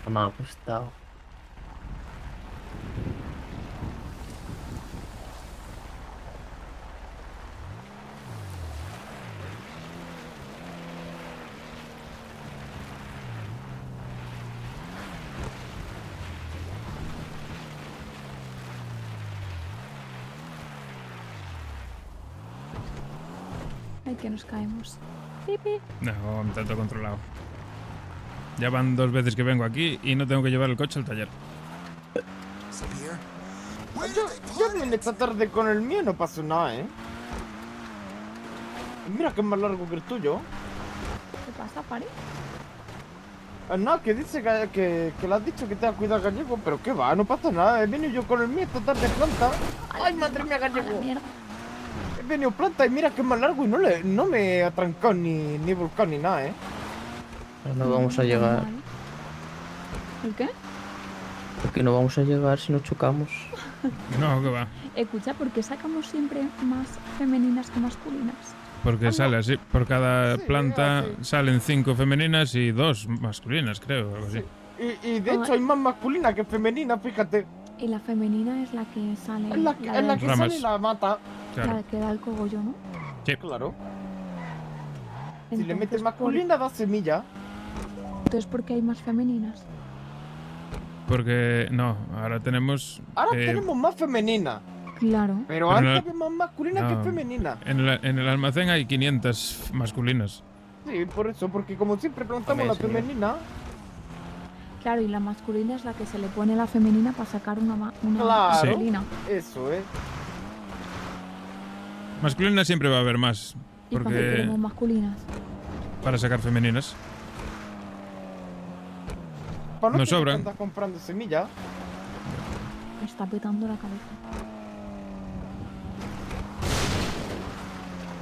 S3: no me ha gustado.
S9: Ay, que nos caemos. Pipi.
S11: No, me tanto controlado. Ya van 2 veces que vengo aquí y no tengo que llevar el coche al taller.
S4: Yo vine esta tarde con el mío y no pasó nada, ¿eh? Mira que es más largo que el tuyo.
S9: ¿Qué pasa, Pari?
S4: No, que dice que le has dicho que te has cuidado Gallego, pero que va, no pasa nada. He venido yo con el mío esta tarde planta. ¡Ay, madre mía, Gallego! He venido planta y mira que es más largo y no me ha trancado ni volcán ni nada, ¿eh?
S3: No vamos a llegar.
S9: ¿El qué?
S3: Porque no vamos a llegar si no chocamos.
S11: No, que va.
S9: Escucha, ¿por qué sacamos siempre más femeninas que masculinas?
S11: Porque sale así, por cada planta salen 5 femeninas y 2 masculinas, creo, o algo así.
S4: Y de hecho hay más masculina que femenina, fíjate.
S9: Y la femenina es la que sale.
S4: Es la que
S11: Ramas.
S4: sale y la mata.
S11: Claro.
S9: La que da el cogollo, ¿no?
S11: Sí.
S4: Claro. Si le
S9: Entonces,
S4: metes masculina, da semilla.
S9: Entonces, ¿por qué hay más femeninas?
S11: Porque, no, ahora tenemos...
S4: Ahora tenemos más femenina.
S9: Claro.
S4: Pero
S11: Pero
S4: antes
S11: no-
S4: había más masculina
S11: no.
S4: que femenina.
S11: En el almacén hay 500 masculinas.
S4: Sí, por eso, porque como siempre plantamos la femenina.
S9: Claro, y la masculina es la que se le pone a la femenina para sacar una
S4: Claro.
S9: masculina.
S4: Eso,
S11: Masculinas siempre va a haber más.
S9: ¿Y para qué
S11: Porque
S9: queremos masculinas?
S11: para sacar femeninas.
S4: Para
S11: Nos sobran.
S4: Estás comprando semilla.
S9: Me está petando la cabeza.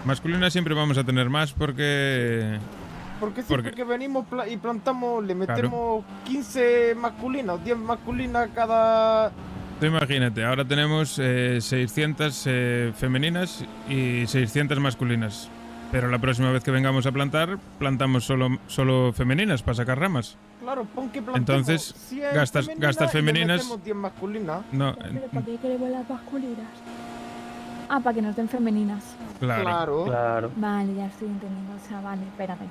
S11: Masculinas siempre vamos a tener más porque...
S4: Porque siempre que venimos y plantamos, le metemos 15 masculinas, 10 masculinas cada...
S11: Tú imagínate, ahora tenemos 600 femeninas y 600 masculinas. Pero la próxima vez que vengamos a plantar, plantamos solo femeninas para sacar ramas.
S4: Claro, pon que plantemos
S11: Entonces,
S4: 100
S11: gastas
S4: femeninas y le
S11: femeninas.
S4: metemos 10 masculinas.
S11: No,
S9: ¿Pero para qué queremos las masculinas? Ah, para que nos den femeninas.
S11: claro.
S9: Vale, ya estoy entendiendo. O sea, vale, espérate.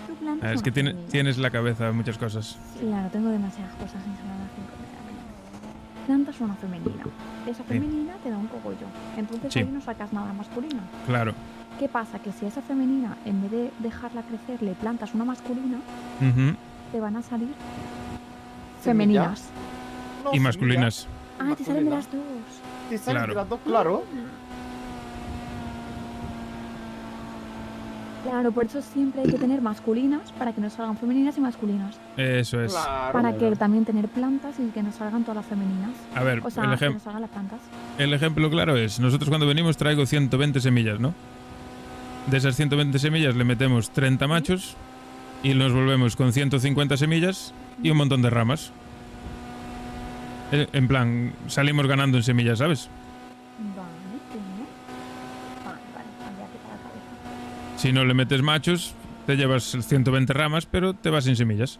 S9: ¿Tú plantas
S11: Es
S9: una
S11: que
S9: femenina?
S11: tienes la cabeza muchas cosas.
S9: Claro, tengo demasiadas cosas instaladas. Plantas una femenina. Esa femenina te da un cogollo. Entonces
S11: Sí.
S9: ahí no sacas nada masculina.
S11: Claro.
S9: ¿Qué pasa? Que si a esa femenina, en vez de dejarla crecer, le plantas una masculina,
S11: Ujú.
S9: te van a salir femeninas.
S11: Y masculinas.
S9: Ah, te salen de las dos.
S4: Te salen
S11: Claro.
S4: de las dos, claro.
S9: Claro, por eso siempre hay que tener masculinas para que nos salgan femeninas y masculinas.
S11: Eso es.
S9: Para que también tener plantas y que nos salgan todas las femeninas.
S11: A ver,
S9: o sea,
S11: el
S9: que nos salgan las plantas.
S11: El ejemplo claro es, nosotros cuando venimos traigo 120 semillas, ¿no? De esas 120 semillas le metemos 30 machos y nos volvemos con 150 semillas y un montón de ramas. En plan, salimos ganando en semillas, ¿sabes?
S9: Vale, ya te la cabeza.
S11: Si no le metes machos, te llevas 120 ramas, pero te vas sin semillas.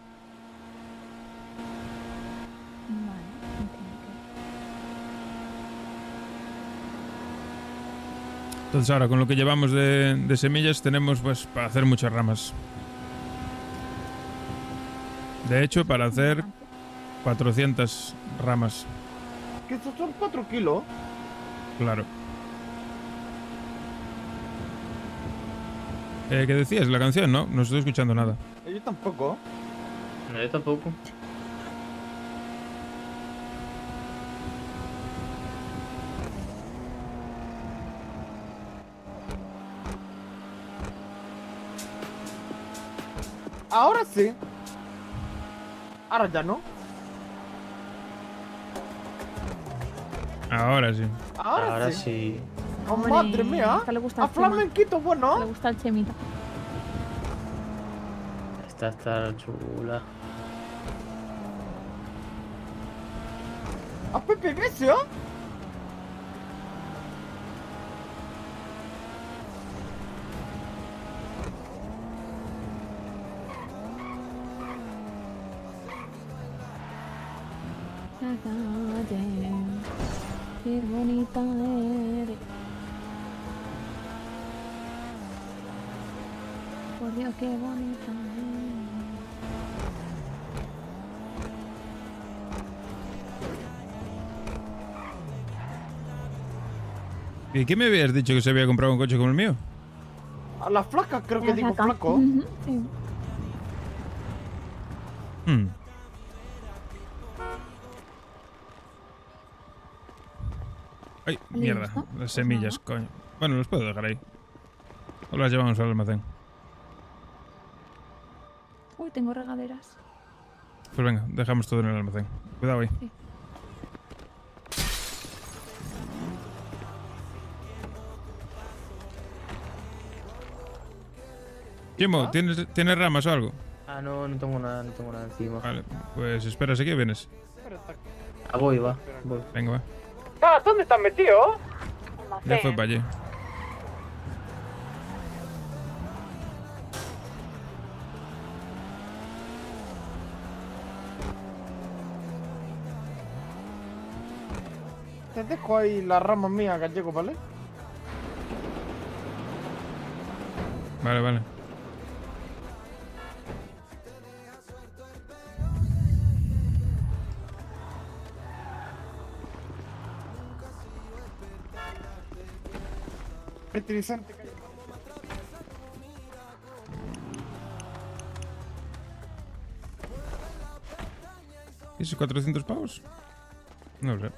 S11: Entonces ahora con lo que llevamos de semillas tenemos pues para hacer muchas ramas. De hecho, para hacer 400 ramas,
S4: Que estos son 4 kilos.
S11: claro. ¿Qué decías? La canción, ¿no? No estoy escuchando nada.
S4: Yo tampoco.
S3: No, yo tampoco.
S4: Ahora sí. Ahora ya no.
S11: Ahora sí.
S4: Ahora
S3: sí.
S4: Oh,
S9: Hombre,
S4: madre mía.
S9: a esta le gusta
S4: A
S9: el Chema.
S4: flamenquito, bueno.
S9: Le gusta el chemita.
S3: Esta está chula.
S4: A Pepe Besio.
S9: La calle, qué bonita eres. Por Dios, qué bonita eres.
S11: ¿Y qué me habías dicho que se había comprado un coche como el mío?
S4: A la flaca, creo que
S9: La
S4: digo
S9: flaca.
S4: flaco.
S9: Ujú, sí.
S11: Ay, mierda. Las semillas, coño. Bueno, los puedo dejar ahí. O las llevamos al almacén.
S9: Uy, tengo regaderas.
S11: Pues venga, dejamos todo en el almacén. Cuidado ahí.
S9: Sí.
S11: Chimo, ¿tienes ramas o algo?
S3: Ah, no, no tengo nada encima.
S11: Vale, pues espera, ¿sí que vienes?
S3: Ah, voy, va. Voy.
S11: Venga, va.
S2: Ah, ¿dónde estás metido?
S11: Ya fue para allí.
S4: Te dejo ahí las ramas mías, gallego, ¿vale?
S11: Vale, vale.
S4: Fertilizante.
S11: ¿Y esos 400 pavos? No lo sé.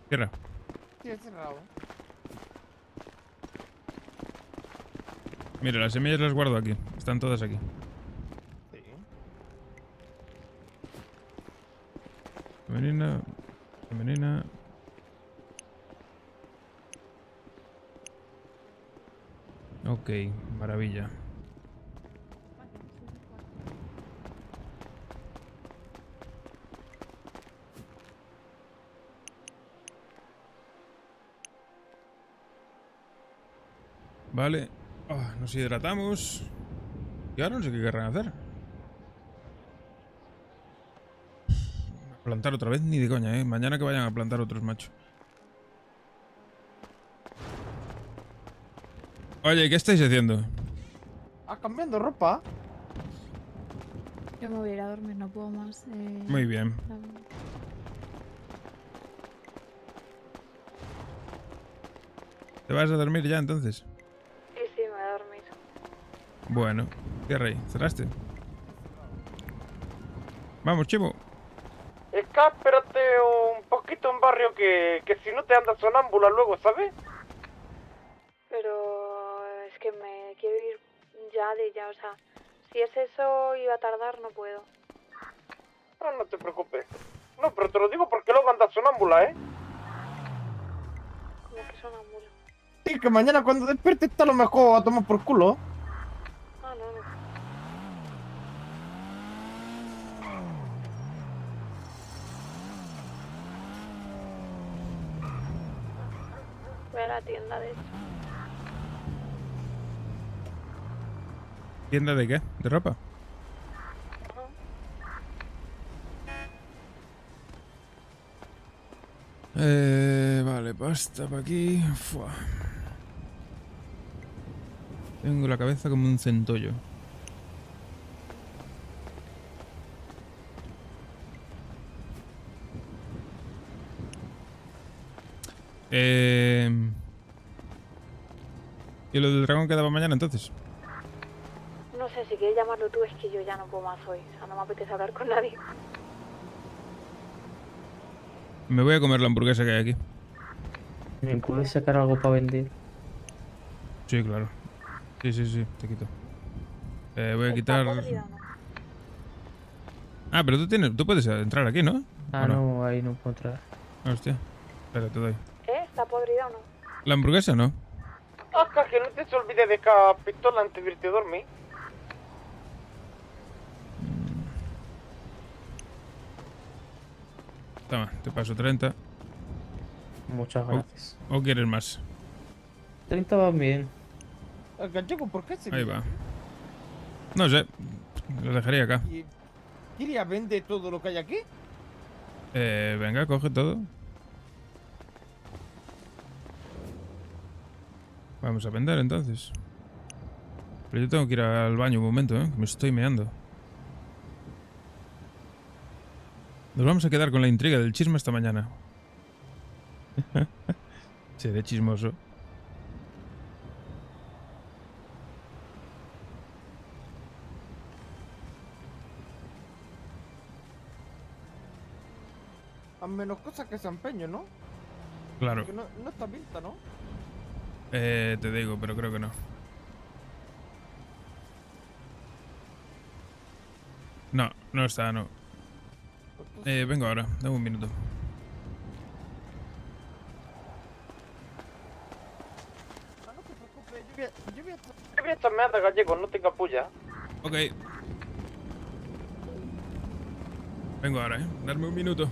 S11: Cierra.
S4: Sí, es cerrado.
S11: Mira, las semillas las guardo aquí. Están todas aquí.
S4: Sí.
S11: Femenina. Femenina. Ok, maravilla. Vale. Nos hidratamos. Y ahora no sé qué querrán hacer. Plantar otra vez ni de coña, ¿eh? Mañana que vayan a plantar otros, macho. Oye, ¿qué estáis haciendo?
S4: Ah, cambiando ropa.
S9: Yo me voy a ir a dormir, no puedo más.
S11: Muy bien. ¿Te vas a dormir ya entonces?
S5: Sí, me voy a dormir.
S11: Bueno, cierra ahí. ¿Cerraste? Vamos, Chimo.
S4: Esca, espérate un poquito en barrio que si no te andas sonámbula luego, ¿sabes?
S5: Pero es que me quiero ir ya, o sea, si es eso iba a tardar, no puedo.
S4: No, no te preocupes. No, pero te lo digo porque luego andas sonámbula, ¿eh?
S5: Como que sonámbula.
S4: Sí, que mañana cuando despiertes está lo mejor a tomar por culo.
S5: Ah, no. Voy a la tienda, de hecho.
S11: ¿Tienda de qué? ¿De ropa? Vale, pasta para aquí. Fua. Tengo la cabeza como un centollo. ¿Y lo del dragón quedaba mañana entonces?
S5: No sé, si quieres llamarlo tú, es que yo ya no puedo más hoy. O sea, no me apetece hablar con nadie.
S11: Me voy a comer la hamburguesa que hay aquí.
S3: ¿Me puedes sacar algo para vender?
S11: Sí, claro. Sí, te quito. Voy a quitar... Ah, pero tú puedes entrar aquí, ¿no?
S3: Ah, no, ahí no puedo entrar.
S11: Hostia. Espera, te doy.
S5: ¿Está podrida o no?
S11: ¿La hamburguesa no?
S4: Acá, que no te se olvide de cada pistola antes de irte a dormir.
S11: Toma, te paso 30.
S3: Muchas gracias.
S11: ¿O quieres más?
S3: 30 van bien.
S4: El gallego, ¿por qué se
S11: Ahí va. No sé. Lo dejaría acá.
S4: ¿Quería vender todo lo que hay aquí?
S11: Venga, coge todo. Vamos a vender entonces. Pero yo tengo que ir al baño un momento, ¿eh? Me estoy meando. Nos vamos a quedar con la intriga del chisme esta mañana. Seré chismoso.
S4: A menos cosas que se empeño, ¿no?
S11: Claro.
S4: Que no está pinta, ¿no?
S11: Te digo, pero creo que no. No, no está, no. Vengo ahora, dame un minuto.
S4: Yo voy a echarme a gallego, no tenga puya.
S11: Ok. Vengo ahora, darme un minuto.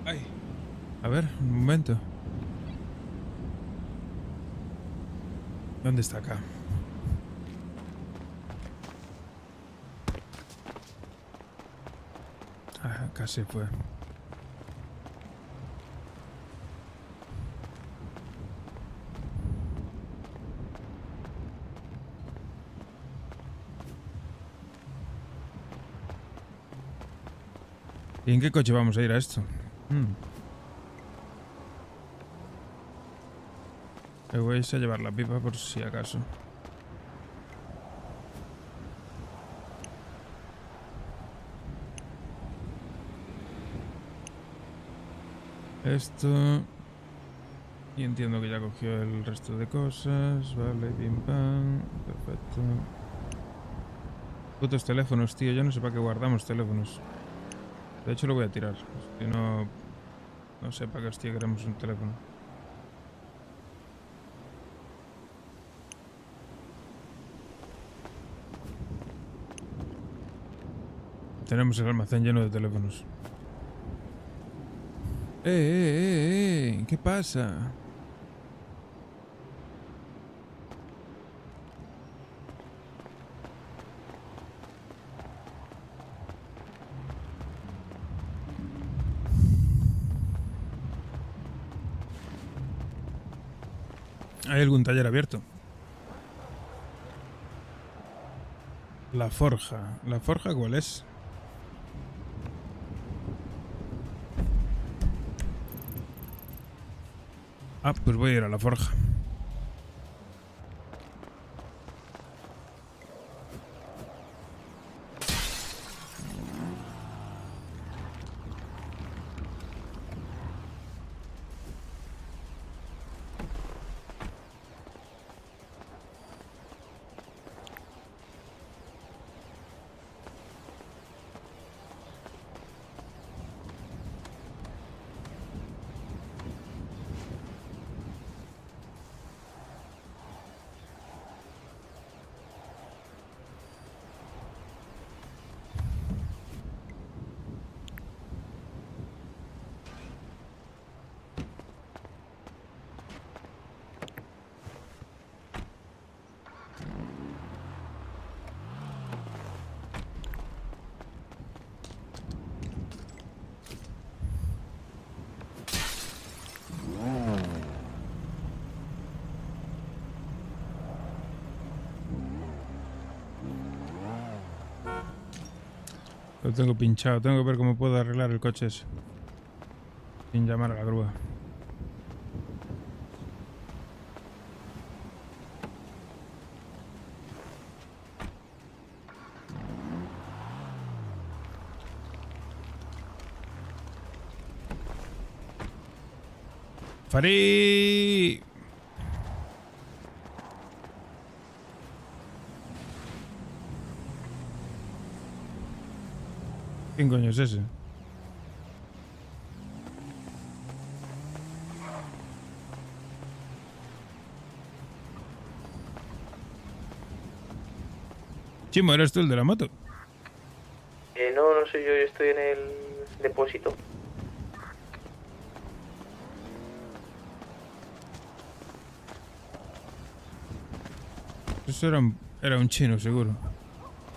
S11: Ay. A ver, un momento. ¿Dónde está acá? Ah, casi fue. ¿Y en qué coche vamos a ir a esto? Me voy a llevar la pipa por si acaso. Esto. Y entiendo que ya cogió el resto de cosas. Vale, pim pam. Perfecto. Putos teléfonos, tío. Yo no sé para qué guardamos teléfonos. De hecho lo voy a tirar. Si no... No sé para qué hostia queremos un teléfono. Tenemos el almacén lleno de teléfonos. ¿Qué pasa? ¿Hay algún taller abierto? La forja. ¿La forja cuál es? Ah, pues voy a ir a la forja. Lo tengo pinchado, tengo que ver cómo puedo arreglar el coche ese. Sin llamar a la grúa. ¡Fari! ¿Quién coño es ese? Chimo, ¿eres tú el de la moto?
S3: No, no soy yo estoy en el depósito.
S11: Eso era un chino, seguro.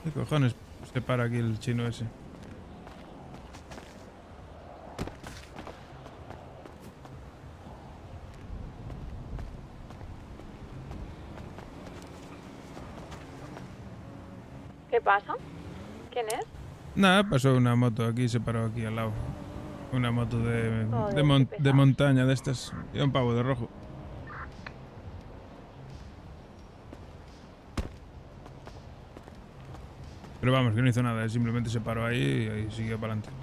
S11: ¿Qué cojones se para aquí el chino ese?
S5: ¿Qué pasa? ¿Quién es?
S11: Nada, pasó una moto aquí, se paró aquí al lado. Una moto
S5: Joder,
S11: de montaña de estas. Y un pavo de rojo. Pero vamos, que no hizo nada, él simplemente se paró ahí y ahí siguió para adelante.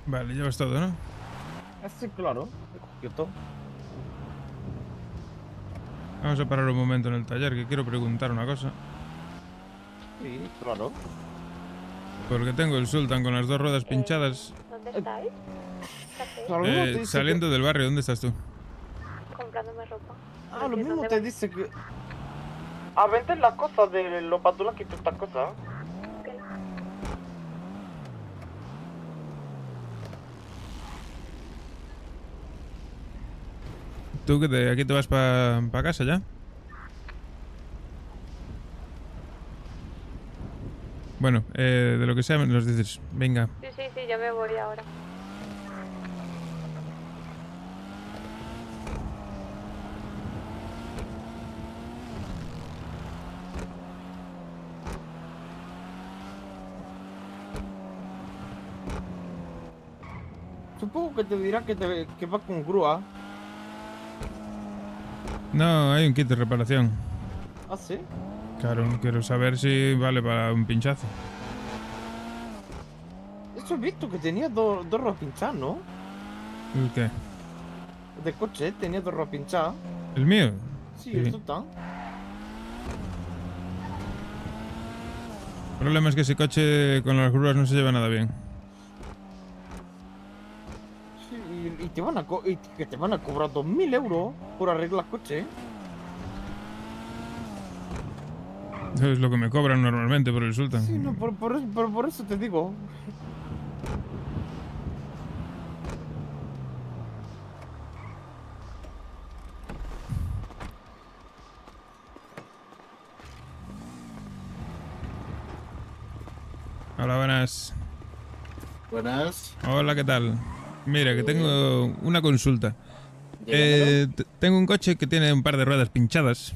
S11: Vale, llevas todo, ¿no?
S4: Sí, claro. Quieto.
S11: Vamos a parar un momento en el taller, que quiero preguntar una cosa.
S4: Sí, claro.
S11: Porque tengo el Sultan con las dos ruedas pinchadas.
S5: ¿Dónde estáis? ¿Qué hacéis?
S11: Saliendo del barrio, ¿dónde estás tú?
S5: Comprándome ropa.
S4: Ah, lo mismo te dice que... A vender las cosas de los patulas y todas estas cosas.
S11: ¿Tú que de aquí te vas para casa ya? Bueno, de lo que sea me nos dices. Venga.
S5: Sí, yo me voy ahora.
S4: Supongo que te dirá que va con grúa.
S11: No, hay un kit de reparación.
S4: ¿Ah, sí?
S11: Claro, quiero saber si vale para un pinchazo.
S4: Eso he visto que tenía dos ruedas pinchadas, ¿no?
S11: ¿El qué?
S4: De coche, tenía dos ruedas pinchadas.
S11: ¿El mío?
S4: Sí, el Sultan.
S11: El problema es que ese coche con las grúas no se lleva nada bien.
S4: Sí, y te van a que te van a cobrar 2000 euros por arreglar coche.
S11: Eso es lo que me cobran normalmente por el Sultan.
S4: Sí, no, por eso te digo.
S11: Hola, buenas.
S6: Buenas.
S11: Hola, ¿qué tal? Mira, que tengo una consulta.
S6: Dígamelo.
S11: Tengo un coche que tiene un par de ruedas pinchadas.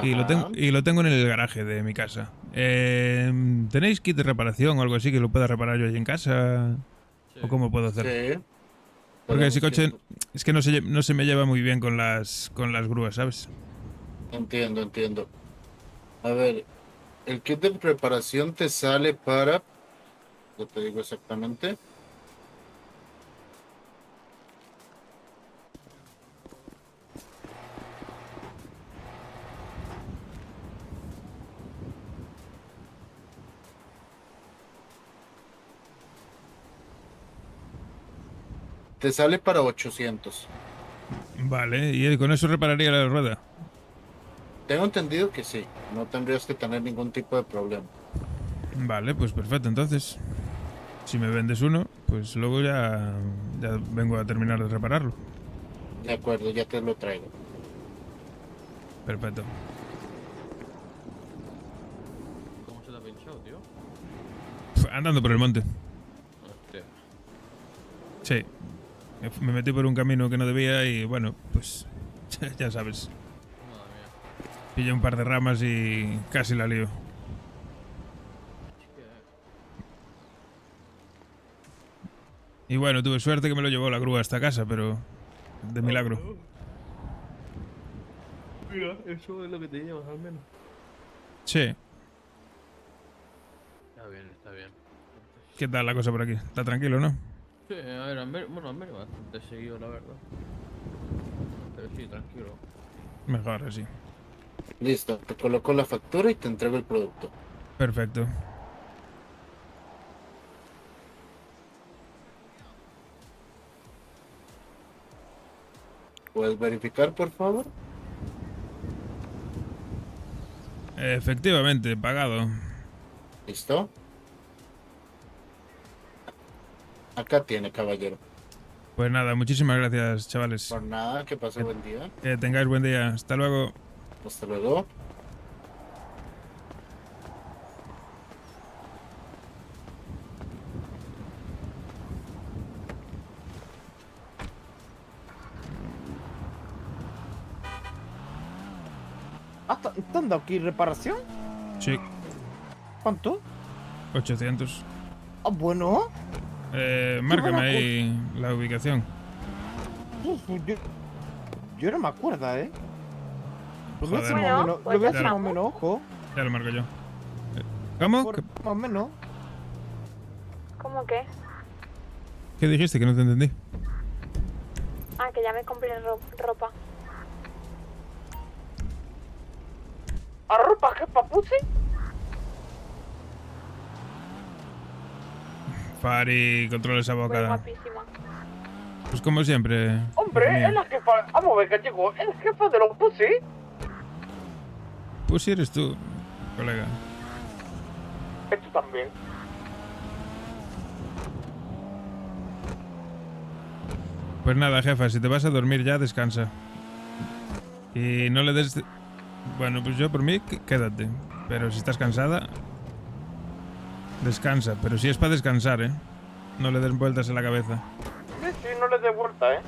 S11: Y
S6: Ajá.
S11: lo tengo en el garaje de mi casa. ¿Tenéis kit de reparación o algo así que lo pueda reparar yo allí en casa? ¿O cómo puedo hacer?
S6: Sí.
S11: Porque ese
S6: Podemos
S11: coche es que no se me lleva muy bien con las grúas, ¿sabes?
S6: Entiendo. A ver, el kit de preparación te sale para... Yo te digo exactamente. Te sale para 800.
S11: Vale, ¿y con eso repararía la rueda?
S6: Tengo entendido que sí. No tendrías que tener ningún tipo de problema.
S11: Vale, pues perfecto, entonces. Si me vendes uno, pues luego ya vengo a terminar de repararlo.
S6: De acuerdo, ya te lo traigo.
S11: Perfecto.
S12: ¿Cómo se la ha pinchado, tío?
S11: Andando por el monte.
S12: Hostia.
S11: Sí. Me metí por un camino que no debía y bueno, pues ya sabes. Pillé un par de ramas y casi la lío. Y bueno, tuve suerte que me lo llevó la grúa hasta casa, pero de milagro.
S20: Mira, eso es lo que te llevas al menos.
S11: Sí.
S20: Está bien, está bien.
S11: ¿Qué tal la cosa por aquí? Está tranquilo, ¿no?
S20: Sí, a ver, bueno, al menos bastante seguido, la verdad. Pero sí, tranquilo.
S11: Mejor así.
S6: Listo, te coloco la factura y te entrego el producto.
S11: Perfecto.
S6: ¿Puedes verificar, por favor?
S11: Efectivamente, pagado.
S6: ¿Listo? Acá tiene, caballero.
S11: Pues nada, muchísimas gracias, chavales.
S6: Por nada, que pase buen día.
S11: Que tengáis buen día. Hasta luego.
S6: Hasta luego.
S4: ¿Te han dado aquí reparación?
S11: Sí,
S4: ¿Cuánto?
S11: 800.
S4: Ah, bueno.
S11: Márcame ahí la ubicación.
S4: Uf, yo no me acuerdo, ¿eh? Lo voy a hacer
S11: Joder.
S4: más o menos, lo voy a hacer
S11: Ya
S4: más o menos, ojo.
S11: Ya lo marco yo. ¿Cómo?
S4: Más o menos.
S5: ¿Cómo que?
S11: ¿Qué dijiste? Que no te entendí.
S5: Ah, que ya me compré ropa.
S4: ¿A ropa qué papuche?
S11: Fari, controla esa
S5: Muy
S11: bocada.
S5: guapísima.
S11: Pues como siempre.
S4: Hombre,
S11: hija mía.
S4: es la jefa. Vamos a ver, gallego. Es la jefa de los pussy.
S11: Pues si eres tú, colega.
S4: Esto también.
S11: Pues nada, jefa, si te vas a dormir ya, descansa. Y no le des... Bueno, pues yo por mí, quédate. Pero si estás cansada, descansa. Pero si es para descansar, ¿eh? No le des vueltas en la cabeza.
S4: Sí, no le dé vuelta, ¿eh?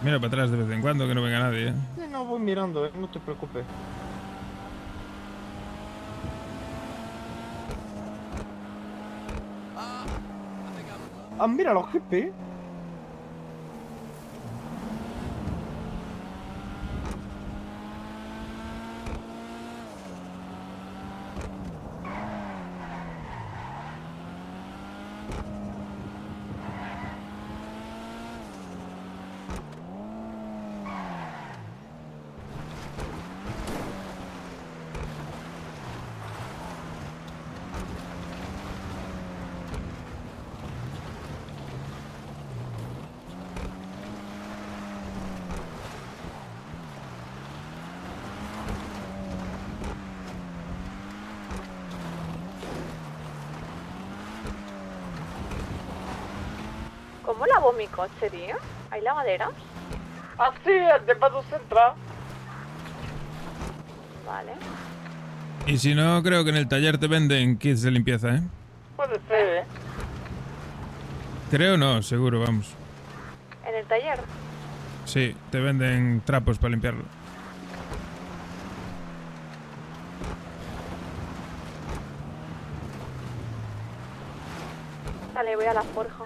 S11: Mira para atrás de vez en cuando, que no venga nadie, ¿eh?
S4: Sí, no, voy mirando, no te preocupes. Ah, mira los hippies.
S5: ¿Cómo lavo mi coche, tío? ¿Hay lavaderas?
S4: Así es, de Paso Central.
S5: Vale.
S11: Y si no, creo que en el taller te venden kits de limpieza, ¿eh?
S4: Puede ser, ¿eh?
S11: Creo no, seguro, vamos.
S5: ¿En el taller?
S11: Sí, te venden trapos para limpiarlo.
S5: Vale, voy a la forja.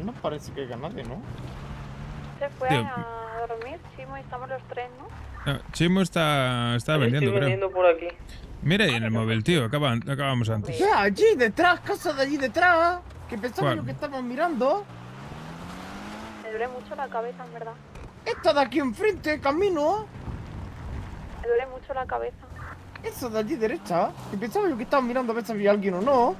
S4: No parece que haya nadie, ¿no?
S5: Se fue
S11: Tío.
S5: a dormir, Chimo, y estamos los tres, ¿no?
S11: No, Chimo está vendiendo,
S4: Estoy
S11: creo.
S4: vendiendo por aquí.
S11: Mira ahí en el móvil, tío. Acabamos antes.
S4: Ya, allí detrás, casa de allí detrás. Que pensaba
S11: ¿Cuál?
S4: yo que estábamos mirando.
S5: Me duele mucho la cabeza, en verdad.
S4: Esta de aquí enfrente, camino.
S5: Me duele mucho la cabeza.
S4: Esa de allí derecha. Que pensaba yo que estaba mirando a ver si había alguien o no.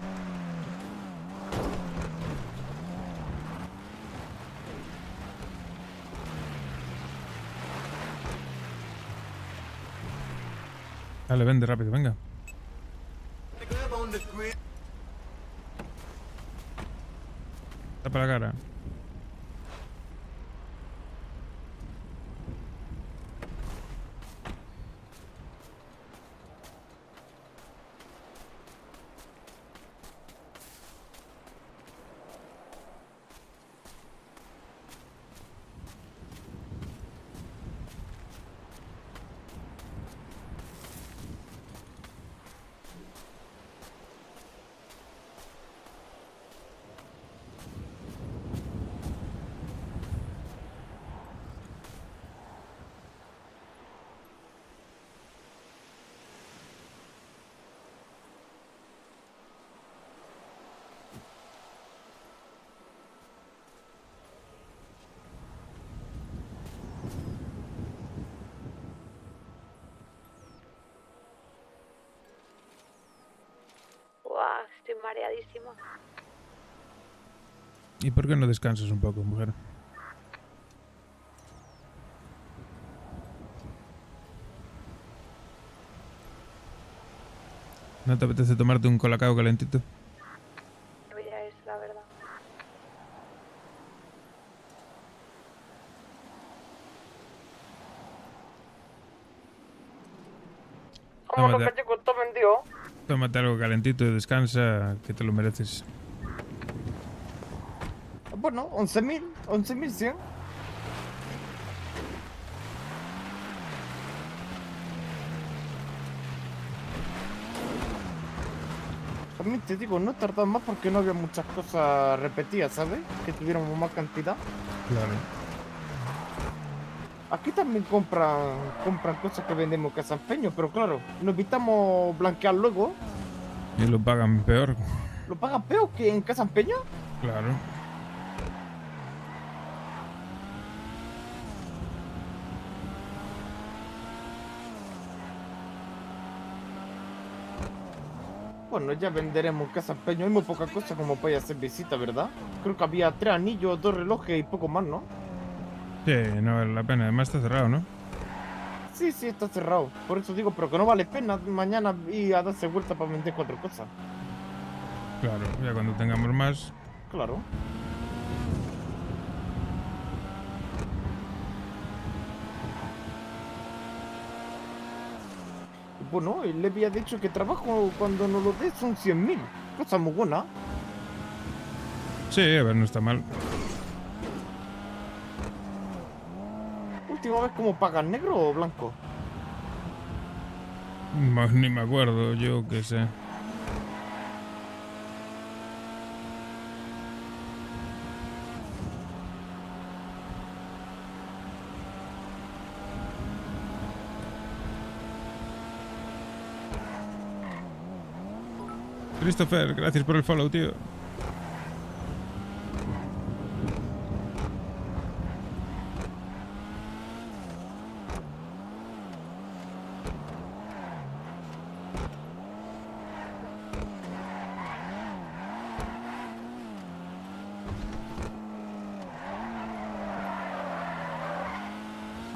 S11: Dale, vende rápido, venga. Tapa la cara.
S5: Buah, estoy mareadísima.
S11: ¿Y por qué no descansas un poco, mujer? ¿No te apetece tomarte un colacao calentito?
S5: Ya es la verdad.
S4: Vámonos, gallego, está vendido.
S11: Tómate algo calentito y descansa, que te lo mereces.
S4: Bueno, 11.100. También te digo, no tardó más porque no había muchas cosas repetidas, ¿sabes? Que tuviéramos más cantidad.
S11: Claro.
S4: Aquí también compran cosas que vendemos en Casa Empeño, pero claro, nos evitamos blanquear luego.
S11: Y lo pagan peor.
S4: ¿Lo pagan peor que en Casa Empeño?
S11: Claro.
S4: Bueno, ya venderemos en Casa Empeño. Hay muy poca cosa como para ir a hacer visita, ¿verdad? Creo que había 3 anillos, 2 relojes y poco más, ¿no?
S11: Sí, no vale la pena. Además está cerrado, ¿no?
S4: Sí, está cerrado. Por eso digo, pero que no vale pena mañana ir a darse vuelta para vender 4 cosas.
S11: Claro, ya cuando tengamos más.
S4: Claro. Bueno, él le había dicho que trabajo cuando nos lo dé son 100.000. Cosa muy buena.
S11: Sí, a ver, no está mal.
S4: Última vez, ¿cómo pagan? ¿Negro o blanco?
S11: Ni me acuerdo, yo qué sé. Christopher, gracias por el follow, tío.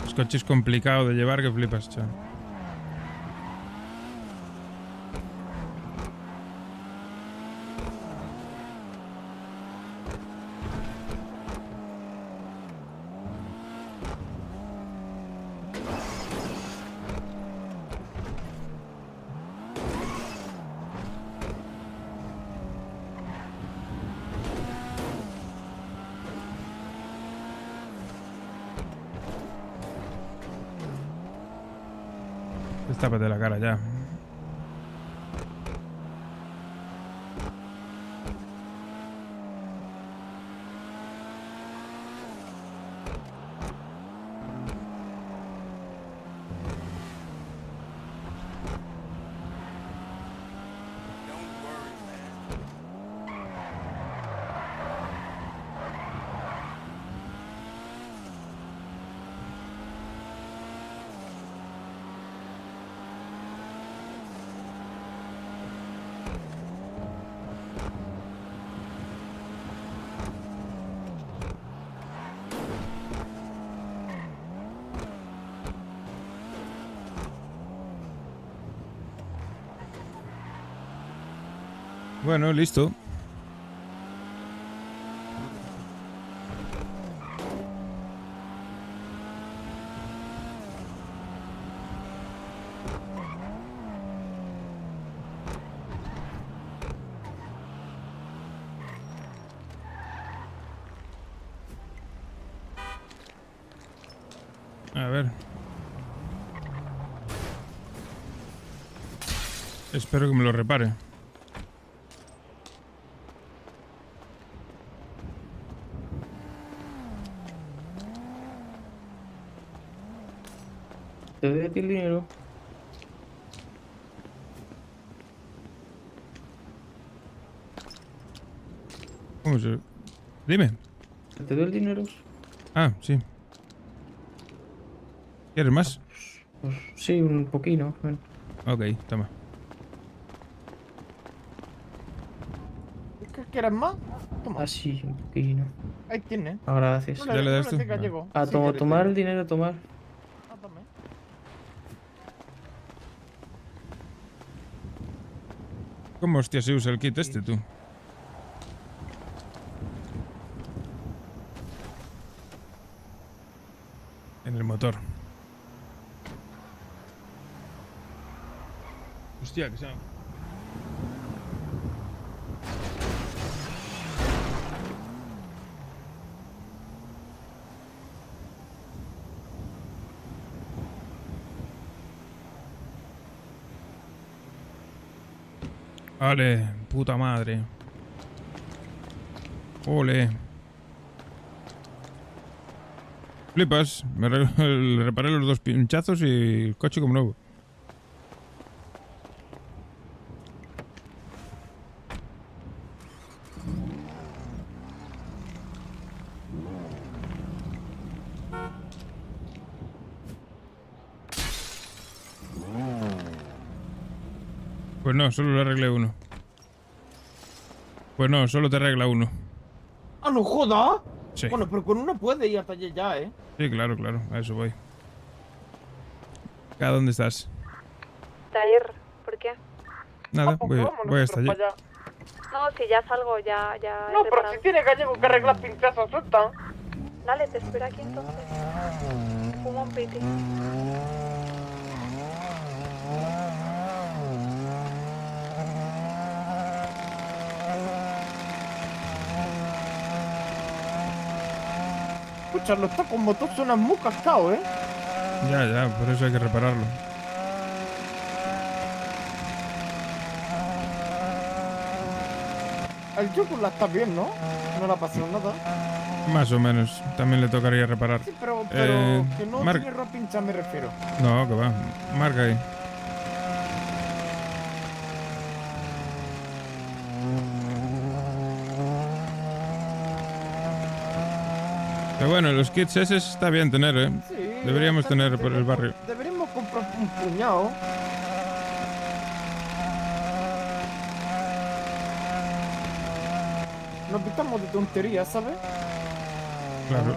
S11: Los coches complicado de llevar que flipas, chaval. Tápate la cara ya. Bueno, listo. A ver. Espero que me lo repare.
S3: ¿Te doy a ti el dinero?
S11: ¿Cómo se...? Dime.
S3: ¿Te doy el dinero?
S11: Ah, sí. ¿Quieres más?
S3: Pues sí, un poquito. Bueno.
S11: Ok, toma.
S4: ¿Qué quieres más? Toma.
S3: Ah, sí, un poquito.
S4: Ahí tiene.
S3: Ah, gracias.
S11: ¿Ya le das tú?
S4: Gallego.
S3: A
S4: Sí,
S3: tomar
S4: quieres,
S3: el dinero, tomar.
S4: Ah, tome.
S11: ¿Cómo hostia se usa el kit este, tú? En el motor. Hostia, que se... Vale, puta madre. Ole. Flipas, le reparé los dos pinchazos y el coche como nuevo. Pues no, solo le arreglé uno. Pues no, solo te arregla uno.
S4: ¡Ah, no joda!
S11: Sí.
S4: Bueno, pero con uno puede ir hasta allí ya, ¿eh?
S11: Sí, claro, claro, a eso voy. ¿A dónde estás?
S5: Taller, ¿por qué?
S11: Nada, voy hasta allí.
S5: No, si ya salgo, ya
S4: No,
S5: he
S4: pero
S5: reparado.
S4: si tiene gallego que arreglar pinchazos, suelta.
S5: Dale, te espero aquí entonces. Fumo un piti.
S4: Escucha, los tacos motos suenan muy cascados, ¿eh?
S11: Ya, por eso hay que repararlo.
S4: El Yokula está bien, ¿no? No le ha pasado nada.
S11: Más o menos, también le tocaría reparar.
S4: Sí, pero que no
S11: marca.
S4: tiene ropa pincha, me refiero.
S11: No, que va, marca ahí. Pero bueno, los kits ese está bien tener, ¿eh?
S4: Sí,
S11: Deberíamos tener por el barrio.
S4: Deberíamos comprar un puñado. Nos quitamos de tonterías, ¿sabes?
S11: Claro.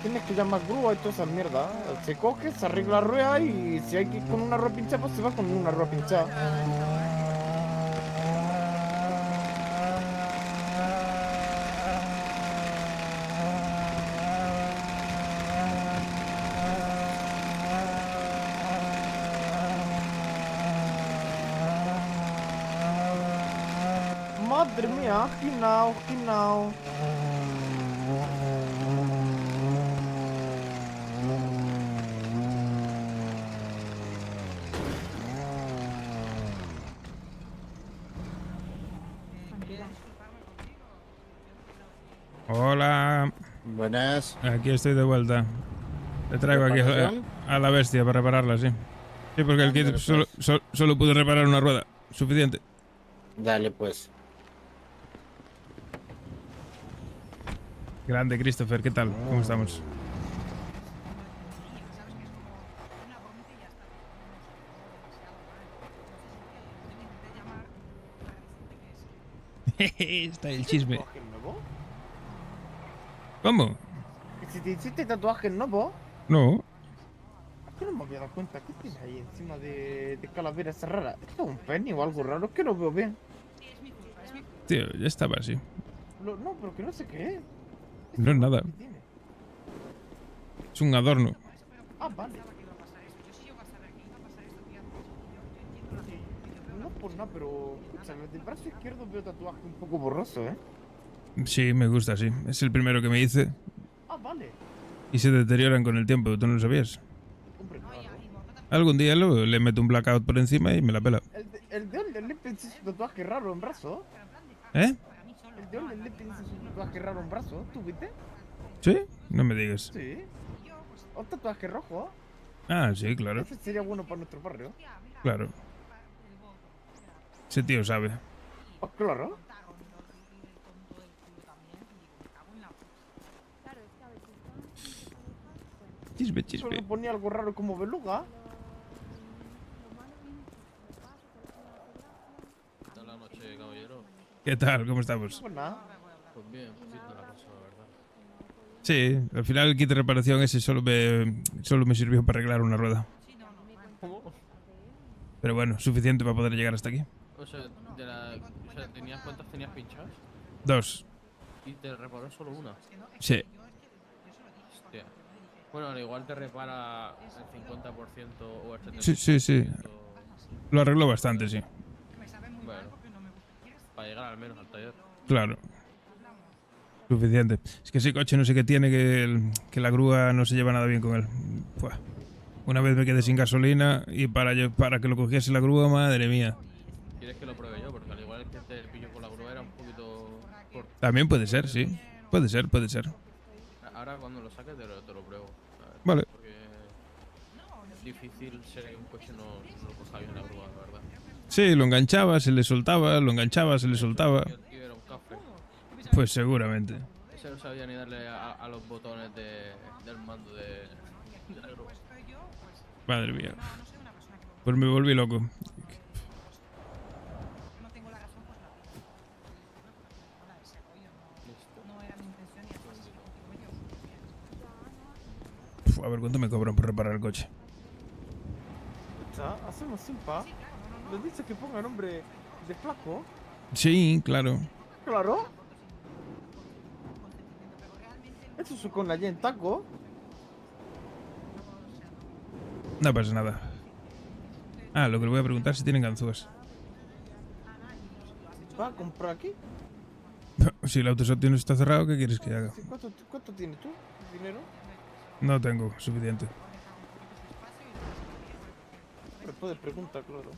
S4: Tienes que llamar grúa y toda esa mierda. Se coge, se arregla la rueda y si hay que ir con una rueda pinchada, pues se va con una rueda pinchada. Madre mía, ginao, ginao.
S11: Hola.
S6: Buenas.
S11: Aquí estoy de vuelta. Te traigo aquí a la bestia para repararla, sí. Sí, porque el kit solo pude reparar una rueda. Suficiente.
S6: Dale, pues.
S11: Grande, Christopher, ¿qué tal? ¿Cómo estamos? Está el chisme.
S4: ¿Tatuaje nuevo?
S11: ¿Cómo?
S4: Si te hiciste tatuaje nuevo,
S11: No.
S4: Yo no me había dado cuenta. ¿Qué tiene ahí encima de calavera esa rara? ¿Esto es un penny o algo raro? Es que no veo bien.
S11: Tío, ya estaba así.
S4: No, pero que no sé qué es.
S11: No es nada. Es un adorno.
S4: Ah, vale. No por nada, pero... Escucha, en el del brazo izquierdo veo tatuaje un poco borroso, ¿eh?
S11: Sí, me gusta, sí. Es el primero que me hice.
S4: Ah, vale.
S11: Y se deterioran con el tiempo, ¿tú no lo sabías?
S4: Hombre, claro.
S11: Algún día le meto un blackout por encima y me la pela.
S4: El de Olden Lippens es un tatuaje raro en brazo.
S11: ¿Eh?
S4: El de Olden Lippens es un tatuaje raro en brazo, ¿tú viste?
S11: ¿Sí? No me digas.
S4: Sí. Un tatuaje rojo.
S11: Ah, sí, claro.
S4: Ese sería bueno para nuestro barrio.
S11: Claro. Ese tío sabe.
S4: Oh, claro.
S11: Chisme, chisme.
S4: Solo ponía algo raro como beluga.
S20: ¿Qué tal la noche, caballero?
S11: ¿Qué tal? ¿Cómo estamos?
S4: Pues nada.
S20: Pues bien, poquito la cosa, la verdad.
S11: Sí, al final el kit de reparación ese solo me sirvió para arreglar una rueda.
S20: ¿Cómo?
S11: Pero bueno, suficiente para poder llegar hasta aquí.
S20: O sea, ¿tenías cuántas tenías pinchadas?
S11: 2.
S20: ¿Y te reparó solo una?
S11: Sí.
S20: Hostia. Bueno, al igual te repara el 50% o el 70%.
S11: Sí. Lo arregló bastante, sí.
S20: Bueno, para llegar al menos al taller.
S11: Claro. Suficiente. Es que ese coche no sé qué tiene, que la grúa no se lleva nada bien con él. Buah. Una vez me quedé sin gasolina y para que lo cogiese la grúa, madre mía.
S20: ¿Quieres que lo pruebe yo? Porque al igual que te pillo con la grúa era un poquito corto.
S11: También puede ser, sí. Puede ser.
S20: Ahora cuando lo saques te lo pruebo. ¿Sabes?
S11: Vale.
S20: Porque es difícil ser que un coche no lo coja bien la grúa, la verdad.
S11: Sí, lo enganchaba, se le soltaba, lo enganchaba, se le soltaba.
S20: El tío era un café.
S11: Pues seguramente.
S20: Ese no sabía ni darle a los botones del mando de la grúa.
S11: Madre mía. Pues me volví loco. A ver cuánto me cobran por reparar el coche.
S4: Hacemos simpa. ¿Les dice que ponga nombre de flaco?
S11: Sí, claro.
S4: Claro. Eso es con la Y en taco.
S11: No pasa nada. Ah, lo que le voy a preguntar es si tienen ganzúas.
S4: ¿Va a comprar aquí?
S11: Si el autoshop no está cerrado, ¿qué quieres que haga?
S4: ¿Cuánto tienes tú? ¿Dinero?
S11: No tengo suficiente.
S4: Me puedes preguntar, claro.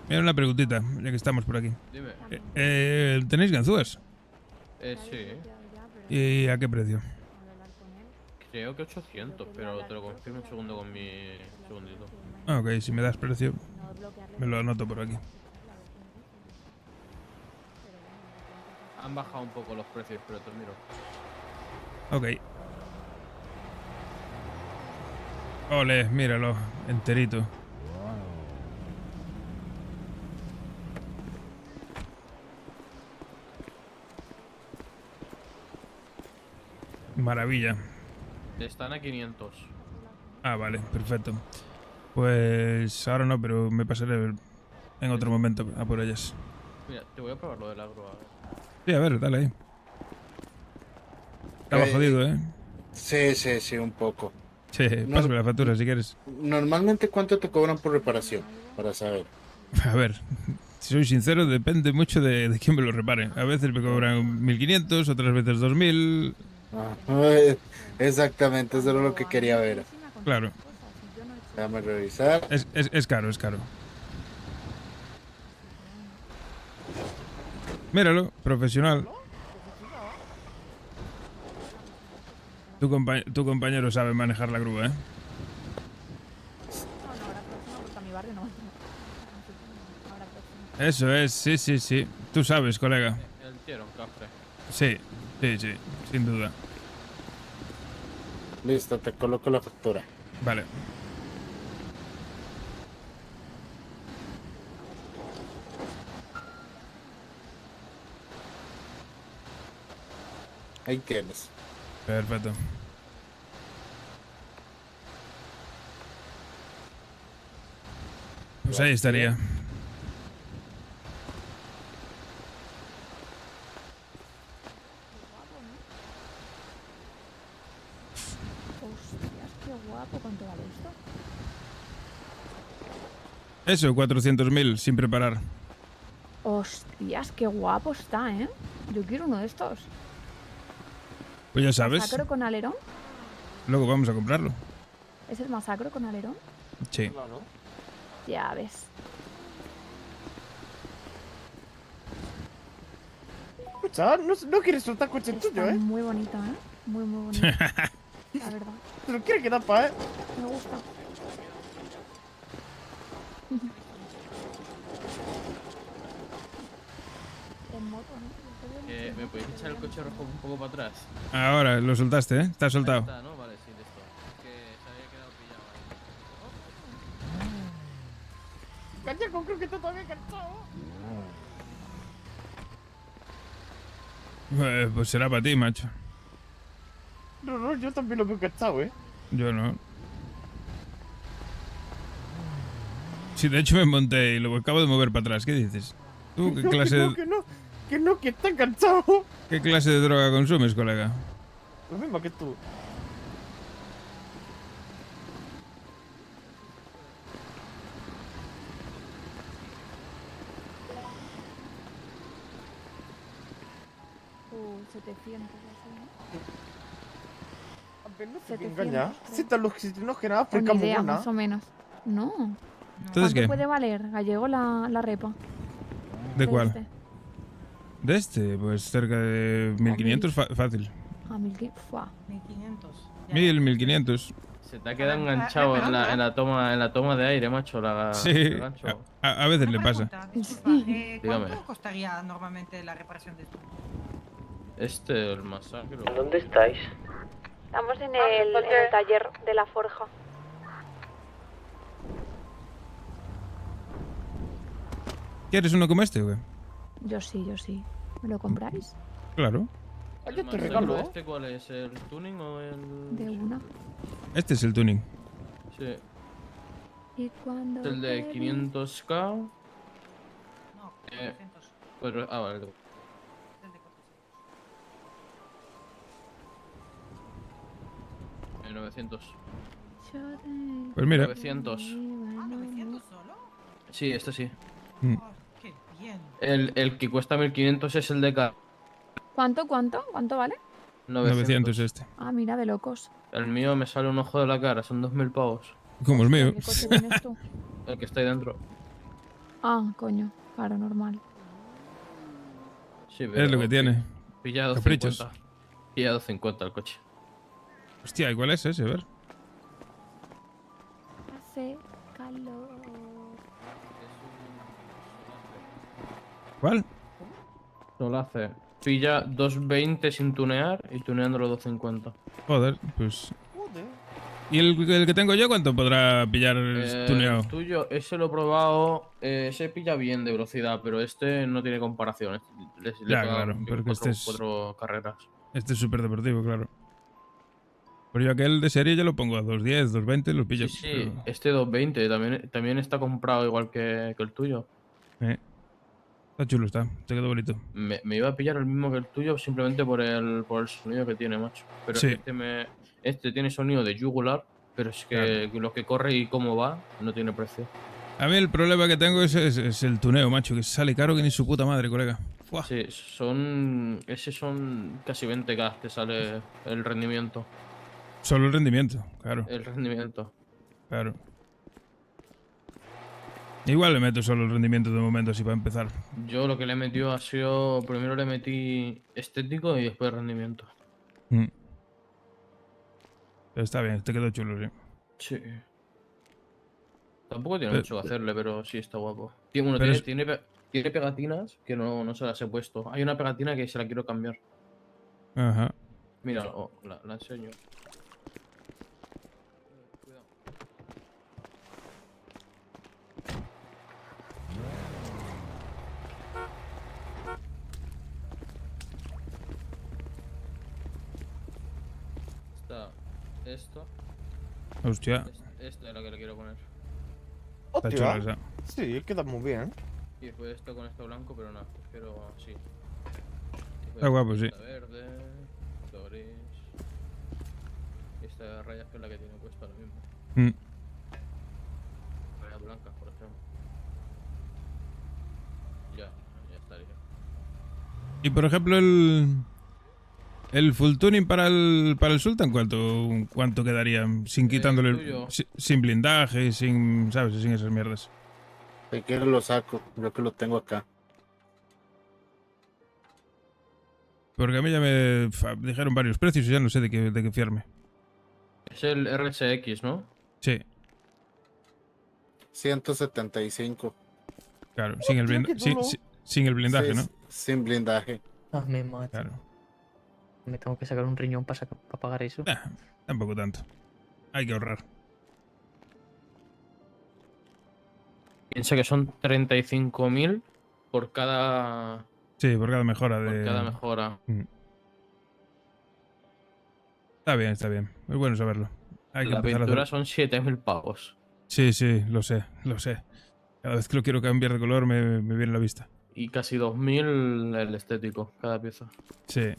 S11: Mira una preguntita, ya que estamos por aquí.
S20: Dime.
S11: ¿Tenéis ganzúas?
S20: Sí.
S11: ¿Y a qué precio?
S20: Creo que 800, pero te lo confirmo un segundo con mi segundito.
S11: Ah, ok, si me das precio, me lo anoto por aquí.
S20: Han bajado un poco los precios, pero te miro.
S11: Ok. Ole, míralo, enterito. Maravilla.
S20: Están a 500.
S11: Ah, vale, perfecto. Pues ahora no, pero me pasaré en otro momento a por ellas.
S20: Mira, te voy a probar lo del agro. A ver.
S11: Sí, a ver, dale ahí. Estaba jodido, ¿eh?
S6: Sí, un poco.
S11: Sí, pásame la factura si quieres.
S6: Normalmente, ¿cuánto te cobran por reparación? Para saber.
S11: A ver, si soy sincero, depende mucho de quién me lo repare. A veces me cobran 1500, otras veces 2000.
S6: Exactamente, eso era lo que quería ver.
S11: Claro.
S6: Déjame revisar.
S11: Es caro, es caro. Míralo, profesional. Tu compañero sabe manejar la grúa, ¿eh? Eso es, sí. Tú sabes, colega.
S20: El tío era un cafre.
S11: Sí, sin duda.
S6: Listo, te coloco la factura.
S11: Vale.
S6: Ahí tienes.
S11: Perfecto. Pues ahí estaría.
S9: Hostias, qué guapo. ¿Cuánto vale esto?
S11: Eso, 400.000 sin preparar.
S9: Hostias, qué guapo está, ¿eh? Yo quiero uno de estos.
S11: Pues ya sabes.
S9: ¿Masacro con alerón?
S11: Luego vamos a comprarlo.
S9: ¿Es el masacro con alerón?
S11: Sí.
S9: Ya ves.
S4: Escucha, no quieres soltar coche tuyo, ¿eh?
S9: Muy bonito, ¿eh? Muy bonito. La verdad.
S4: Te lo quiere quedar pa', ¿eh?
S9: Me gusta. En moto, ¿no?
S20: ¿Me podéis echar el coche rojo un poco para atrás?
S11: Ahora, lo soltaste, ¿eh? Está soltado.
S20: Ahí está, ¿no? Vale, sí, listo. Es que se había quedado pillado ahí.
S4: Gallego, creo que está todavía cansado.
S11: Pues será para ti, macho.
S4: No, yo también lo veo cansado, ¿eh?
S11: Yo no. Sí, de hecho me monté y lo acabo de mover para atrás. ¿Qué dices? ¿Tú qué clase de...
S4: Que está cansado.
S11: ¿Qué clase de droga consumes, colega?
S4: Lo mismo que tú.
S9: Uh, 700 así,
S4: No te
S9: 700,
S4: engaña.
S9: creo.
S4: Si te los oxigenógenas,
S9: Con
S4: porque
S9: idea,
S4: buena.
S9: más o menos. No.
S11: Entonces,
S9: ¿Cuánto
S11: ¿qué?
S9: puede valer, Gallego, la repa?
S11: ¿De cuál?
S9: este?
S11: De este, pues cerca de 1500 fácil.
S9: A 1500.
S11: 1500.
S20: Se te ha quedado enganchado en la toma de aire, macho.
S11: Sí,
S20: el gancho.
S11: a veces le pasa.
S20: Dígame.
S10: ¿Cuánto costaría normalmente la reparación de esto?
S20: El masacre.
S5: ¿Dónde estáis? Estamos en el taller de la forja.
S11: ¿Quieres uno como este o qué?
S9: Yo sí. ¿Me lo compráis?
S11: Claro.
S4: Oye, te
S20: ¿El
S4: regalo.
S20: ¿Este cuál es? ¿El tuning o el...?
S9: De una.
S11: Este es el tuning.
S20: Sí.
S9: Y cuando...
S20: ¿Es el de 500k?
S10: No, 400.
S20: Vale. El 900.
S11: Pues mira.
S20: 900.
S10: Ah, 900 solo.
S20: Sí, este sí.
S11: Mm.
S10: Qué bien.
S20: El que cuesta 1500 es el de K.
S9: ¿Cuánto vale?
S11: 900 este.
S9: Ah, mira, de locos.
S20: El mío me sale un ojo de la cara, son 2000 pavos.
S11: Como el mío.
S9: ¿Qué coche tienes tú?
S20: El que está ahí dentro.
S9: Ah, coño. Claro, normal.
S20: Sí,
S11: Es lo que tiene.
S20: Pilla
S11: Caprichos.
S20: 250. Pilla 250 el coche.
S11: Hostia, ¿y cuál es ese? A ver.
S9: Hace calor.
S11: ¿Cuál?
S20: Solace. Pilla 220 sin tunear y tuneándolo 250.
S11: Joder, pues... ¿Y el que tengo yo cuánto podrá pillar tuneado?
S20: El tuyo, ese lo he probado. Ese pilla bien de velocidad, pero este no tiene comparación. Le
S11: Ya,
S20: pega
S11: claro, porque este es...
S20: cuatro carreras.
S11: Este es súper deportivo, claro. Pero yo aquel de serie ya lo pongo a 210, 220, lo pillo.
S20: Sí,
S11: pero-
S20: este 220 también está comprado igual que el tuyo.
S11: Está chulo, está. Te quedó bonito.
S20: Me iba a pillar el mismo que el tuyo simplemente por el sonido que tiene, macho. Pero
S11: Sí.
S20: es que este tiene sonido de jugular, pero es que lo que corre y cómo va no tiene precio.
S11: A mí el problema que tengo es el tuneo, macho, que sale caro que ni su puta madre, colega. Fuah.
S20: Sí, son casi 20k te sale el rendimiento.
S11: Solo el rendimiento, claro.
S20: El rendimiento.
S11: Claro. Igual le meto solo el rendimiento de momento así para empezar.
S20: Yo lo que le he metido ha sido, primero le metí estético y después rendimiento.
S11: Mm. Pero está bien, te quedó chulo, sí.
S20: Sí. Tampoco tiene mucho que hacerle, pero sí está guapo. Tiene,
S11: Pero es-
S20: tiene pegatinas que no se las he puesto. Hay una pegatina que se la quiero cambiar.
S11: Ajá.
S20: Mira, la enseño. Está esto.
S11: Hostia.
S20: Esta es la que le quiero poner.
S11: Está chula esa.
S4: Sí, queda muy bien.
S20: Y después esto con esto blanco, pero no, prefiero así.
S11: Está guapo, sí.
S20: Esta verde, esta gris. Y esta raya que es la que tiene puesta ahora mismo. Raya blanca, por ejemplo. Ya estaría.
S11: Y por ejemplo, el full tuning para el Sultan, ¿cuánto quedaría? Sin quitándole. Sin blindaje, sin. ¿Sabes? Sin esas mierdas.
S6: Si quieres lo saco, yo que lo tengo acá.
S11: Porque a mí ya me dijeron varios precios y ya no sé de qué fiarme.
S20: Es el RSX, ¿no?
S11: Sí.
S6: 175.
S11: Claro, sin el blindaje,
S6: Sí,
S11: ¿no?
S6: Sin blindaje.
S3: Ah, me mata.
S11: Claro.
S3: Me tengo que sacar un riñón para pagar eso.
S11: Tampoco tanto. Hay que ahorrar.
S20: Piensa que son 35.000 por cada...
S11: Sí, por cada mejora de...
S20: Por cada mejora.
S11: Está bien. Es bueno saberlo. Hay que
S20: La
S11: empezar a
S20: pintura
S11: hacer-
S20: son 7.000 pavos.
S11: Sí, lo sé. Cada vez que lo quiero cambiar de color me viene a la vista.
S20: Y casi 2.000 el estético, cada pieza.
S11: Sí.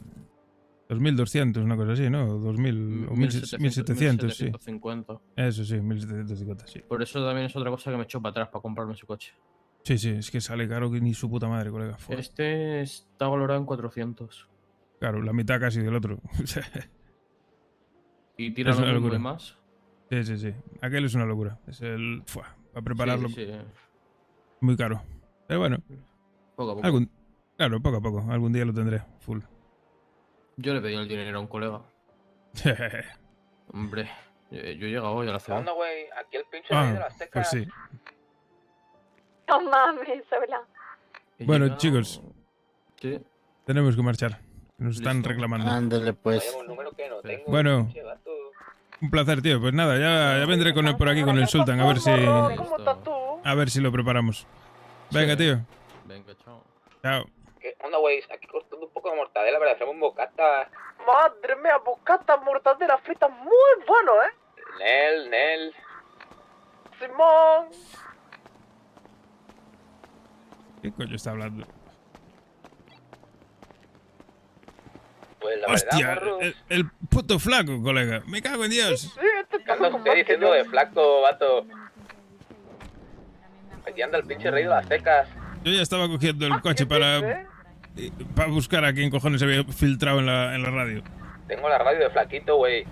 S11: 2.200, una cosa así, ¿no? 2.000 o 1.700, sí.
S20: 1.750.
S11: Eso sí, 1.750, sí.
S20: Por eso también es otra cosa que me echó para atrás para comprarme ese coche.
S11: Sí, es que sale caro que ni su puta madre, colega. Fua.
S20: Este está valorado en 400.
S11: Claro, la mitad casi del otro.
S20: Y tira
S11: Es
S20: lo
S11: una
S20: mismo y
S11: locura.
S20: más.
S11: Sí. Aquel es una locura. Es el... Para prepararlo.
S20: Sí.
S11: Muy caro. Pero bueno.
S20: Poco a poco.
S11: Claro, poco a poco. Algún día lo tendré. Full.
S20: Yo le pedí el dinero a un colega. Hombre, yo he llegado hoy a la ciudad.
S7: güey, aquí el pinche rey de las
S11: Pues
S7: tecas.
S11: sí.
S5: No mames, hola.
S11: Bueno, chicos.
S20: Sí.
S11: Tenemos que marchar. Nos están reclamando.
S6: Ándale, pues.
S11: Bueno. Un placer, tío. Pues nada, ya vendré con él por aquí con el Sultan a ver si... A ver si lo preparamos. Venga, tío.
S20: Venga, chao.
S11: Chao.
S7: ¿Qué onda, güey? Aquí cortando un poco de mortadela para hacer un bocata.
S22: Madre mía, bocata, mortadela frita, muy bueno,
S7: Nel.
S22: Simón.
S11: ¿Qué coño está hablando?
S7: Pues la
S11: Hostia,
S7: verdad, morro.
S11: el puto flaco, colega. Me cago en Dios.
S7: ¿Qué anda usted diciendo de flaco, vato? Aquí anda el pinche rey de las tecas.
S11: Yo ya estaba cogiendo el coche para buscar a quién cojones se había filtrado en la radio.
S7: Tengo la radio de flaquito, güey.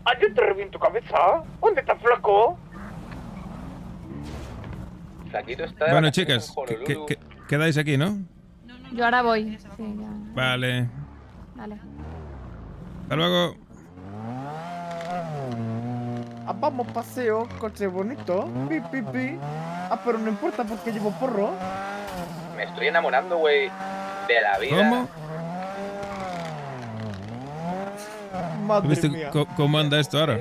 S22: Ah, yo te reviento cabeza. ¿Dónde está flaco?
S7: Flaquito está de
S11: Bueno,
S7: vacaciones
S11: chicas,
S7: en Honolulu.
S11: quedáis aquí, ¿no?
S9: Yo ahora voy. Sí, ya.
S11: Vale.
S9: Dale.
S11: Hasta luego.
S4: Vamos paseo, coche bonito. Pi. Pero no importa porque llevo porro.
S7: Me estoy enamorando, güey, de la vida.
S11: ¿Cómo?
S4: Madre
S11: ¿Viste
S4: mía.
S11: cómo anda esto ahora?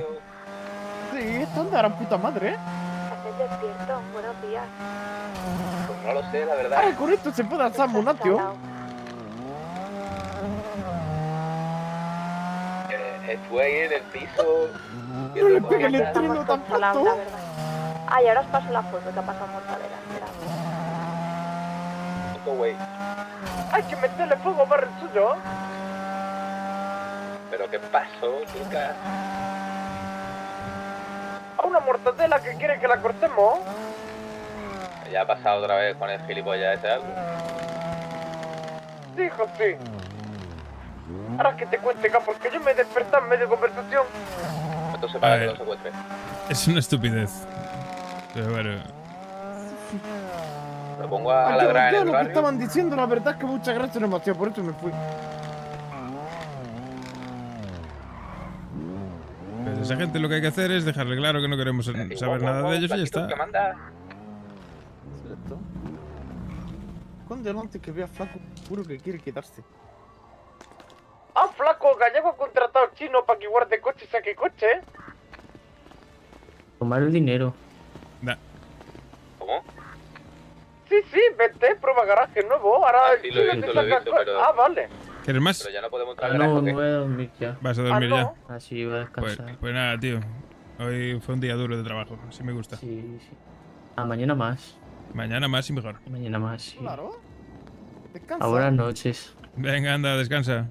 S4: Sí, esto andará puta madre.
S5: Estás despierto, buenos días.
S7: Pues no lo sé, la verdad.
S4: Ahora con esto se puede alzar monatio.
S7: Estuve ahí en el piso.
S4: No le pegué el estreno tan
S5: Estamos la
S4: pronto.
S5: verdad. Ay, ahora os paso la foto que ha pasado mortadela. Espera.
S7: Güey.
S22: Hay que meterle fuego para el suyo.
S7: ¿Pero qué pasó, chica?
S22: A una mortadela que quiere que la cortemos.
S7: Ya ha pasado otra vez con el gilipollas ese algo.
S22: Sí, hijo, sí. Ahora que te cuente acá, porque yo me he despertado en medio de conversación.
S7: Entonces para que no se encuentre.
S11: Es una estupidez. Pero bueno.
S7: Me pongo a ladrar en
S4: Yo
S7: el
S4: lo que
S7: barrio.
S4: estaban diciendo, la verdad es que muchas gracias demasiado, por eso me fui.
S11: Pues esa gente lo que hay que hacer es dejarle claro que no queremos saber nada de ellos y ya está.
S7: ¿Qué manda?
S4: Con delante que vea flaco, juro que quiere quedarse.
S22: Ah, flaco, gallego ha contratado chino para que guarde coche y saque coche.
S3: Tomar el dinero.
S7: ¿Cómo?
S22: Sí, vete, prueba garaje nuevo. Ahora
S7: sí, lo he
S22: chino te
S7: visto, lo he
S22: saca
S7: visto, pero-
S22: Ah, vale.
S11: ¿Quieres más?
S7: Pero ya no podemos entrar
S3: Ah,
S7: en
S3: no,
S7: el
S3: no
S7: garaje.
S3: voy a dormir ya.
S11: Vas a dormir
S22: Ah,
S11: ya.
S22: no.
S3: Así voy a descansar.
S11: Pues nada, tío. Hoy fue un día duro de trabajo, así me gusta.
S3: Sí, sí. A mañana más.
S11: Mañana más y mejor.
S3: Mañana más, sí.
S4: Claro. Descansa.
S3: A buenas noches.
S11: Venga, anda, descansa.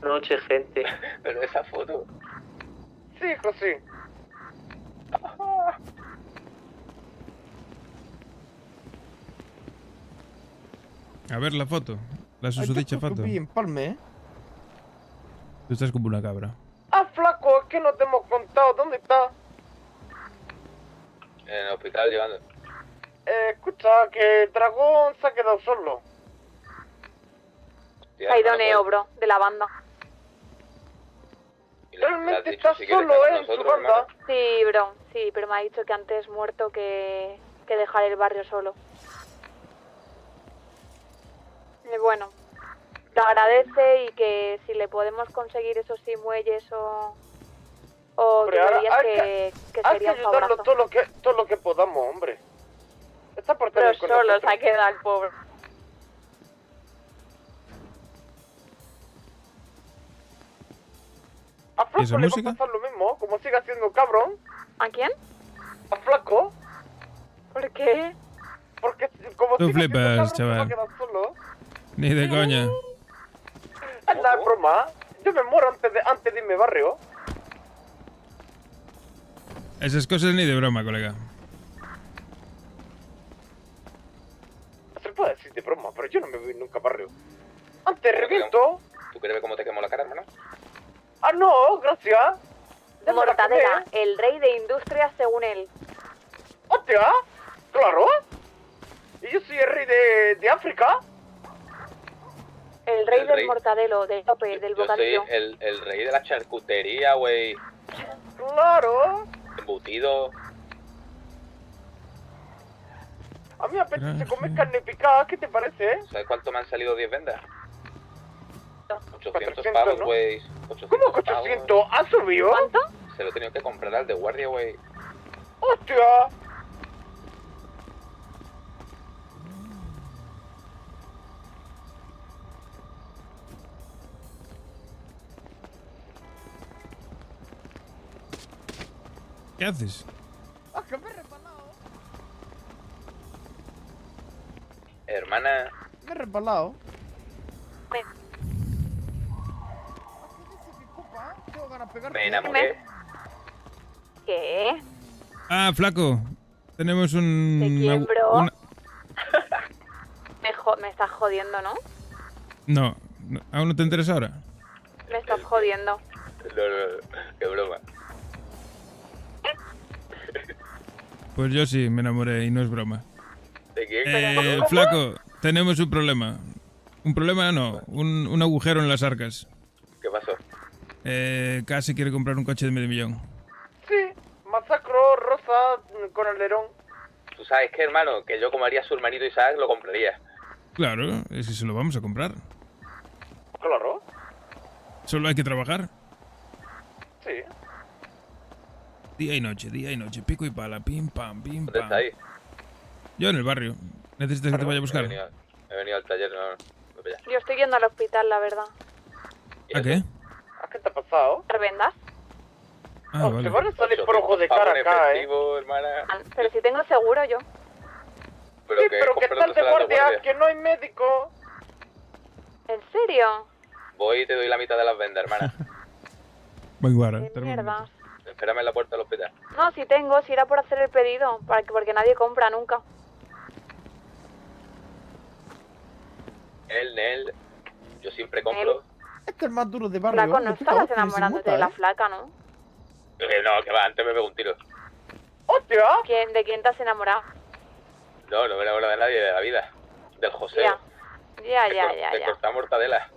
S3: Noche, gente.
S21: Pero esa foto.
S2: Sí, José.
S11: A ver la foto. La
S4: Ay, yo
S11: susodicha
S4: creo que
S11: foto.
S4: vi empalme, ¿eh?
S11: Tú estás como una cabra.
S2: Ah, flaco, es que no te hemos contado. ¿Dónde está?
S21: En el hospital llevando.
S2: Escucha, que el dragón se ha quedado solo.
S21: Tía,
S5: Ha ido
S21: no
S5: Neo,
S21: puedo.
S5: bro, de la banda.
S2: Realmente
S21: dicho
S2: está
S21: si quieres
S2: solo,
S21: estar con
S2: en su
S21: nosotros,
S2: banda.
S5: Sí, bro, sí, pero me ha dicho que antes muerto que dejar el barrio solo. Y bueno, te agradece y que si le podemos conseguir esos sí muelles o
S2: Hombre, ahora
S5: tuberías
S2: hay
S5: que
S2: hay
S5: sería
S2: que
S5: un
S2: ayudarlo
S5: favorazo.
S2: todo lo que podamos, hombre. Está por
S5: Pero
S2: tener con
S5: solo
S2: nosotros.
S5: se ha quedado el pobre.
S2: A
S11: ¿Y esa
S2: Flaco le va
S11: música?
S2: a pasar lo mismo, como siga siendo cabrón.
S5: ¿A quién?
S2: A Flaco,
S5: ¿Por qué?
S2: porque como
S11: Tú
S2: siga siendo
S11: flipas,
S2: cabrón se va a
S11: chaval.
S2: quedar solo.
S11: Ni de coña.
S2: Anda, es broma. Yo me muero antes de irme barrio.
S11: Esas cosas ni de broma, colega.
S2: Se puede decir de broma, pero yo no me voy nunca a barrio. Antes reviento.
S21: ¿Tú quieres ver cómo te quemo la cara, hermano?
S2: Ah, no, gracias. Ya me la
S5: Mortadela,
S2: quemé.
S5: el rey de industrias según él.
S2: ¡Hostia! ¡Claro! ¿Y yo soy el rey de África?
S5: El rey
S21: El
S5: del
S21: rey.
S5: mortadelo, del tope, del
S21: Yo soy
S5: bocadillo.
S21: el rey de la charcutería, güey.
S2: ¡Claro!
S21: Embutido.
S2: A mí me apetece comer carne picada, ¿qué te parece?
S21: ¿Sabes cuánto me han salido 10 vendas? 800
S2: 400,
S21: pavos,
S2: ¿no?
S21: güey.
S2: ¿Cómo que 800? ¿Ha subido?
S5: ¿Cuánto?
S21: Se lo he tenido que comprar al de guardia, güey.
S2: ¡Hostia!
S11: ¿Qué haces?
S4: ¡Ah, que me he resbalado!
S21: Hermana,
S4: Me he resbalado. Tengo ganas de pegarte.
S21: me enamoré.
S5: ¿Qué?
S11: Ah, flaco. Tenemos un...
S5: ¿De quién, bro?
S11: una-
S5: Me estás jodiendo, ¿no?
S11: No, no, ¿aún no te interesa ahora?
S5: Me estás jodiendo.
S21: No, qué broma.
S11: Pues yo sí, me enamoré y no es broma.
S21: ¿De quién?
S11: Flaco, tenemos un problema. Un problema no, un agujero en las arcas.
S21: ¿Qué pasó?
S11: Casi quiere comprar un coche de medio millón.
S2: Sí, masacro rosa con alerón.
S21: Tú sabes que, hermano, que yo como haría su hermanito Isaac, lo compraría.
S11: Claro, es que se lo vamos a comprar.
S2: Claro.
S11: Solo hay que trabajar.
S2: Sí.
S11: Día y noche, pico y pala, pim pam, pim
S21: ¿Dónde
S11: pam.
S21: está ahí?
S11: Yo en el barrio. ¿Necesitas que te vaya a buscar?
S21: He venido al taller, no, no pillas.
S5: Yo estoy yendo al hospital, la verdad.
S11: ¿A qué?
S2: ¿Qué te ha pasado?
S5: ¿Revendas?
S11: Ah,
S2: Te
S11: vale.
S2: van a salir por ojo de cara acá,
S21: hermana.
S5: Pero si tengo seguro yo.
S21: Pero
S2: Sí, pero que están de guardia, que no hay médico.
S5: ¿En serio?
S21: Voy y te doy la mitad de las vendas, hermana.
S11: Voy guara.
S5: ¿Qué mierda?
S21: Espérame en la puerta del hospital.
S5: No, si tengo, si era por hacer el pedido, porque nadie compra nunca.
S21: Nel, yo siempre compro.
S4: Este es más duro de barrio.
S5: Flaco, no
S4: Me pica
S5: estabas
S4: hostia y se
S5: enamorándote
S4: muta,
S5: de la
S4: ¿eh?
S5: flaca, ¿no?
S21: No, que va, antes me pego un tiro.
S2: ¡Hostia!
S5: ¿De quién te has enamorado?
S21: No me enamoro de nadie de la vida. Del José.
S5: Ya,
S21: De cortar mortadela.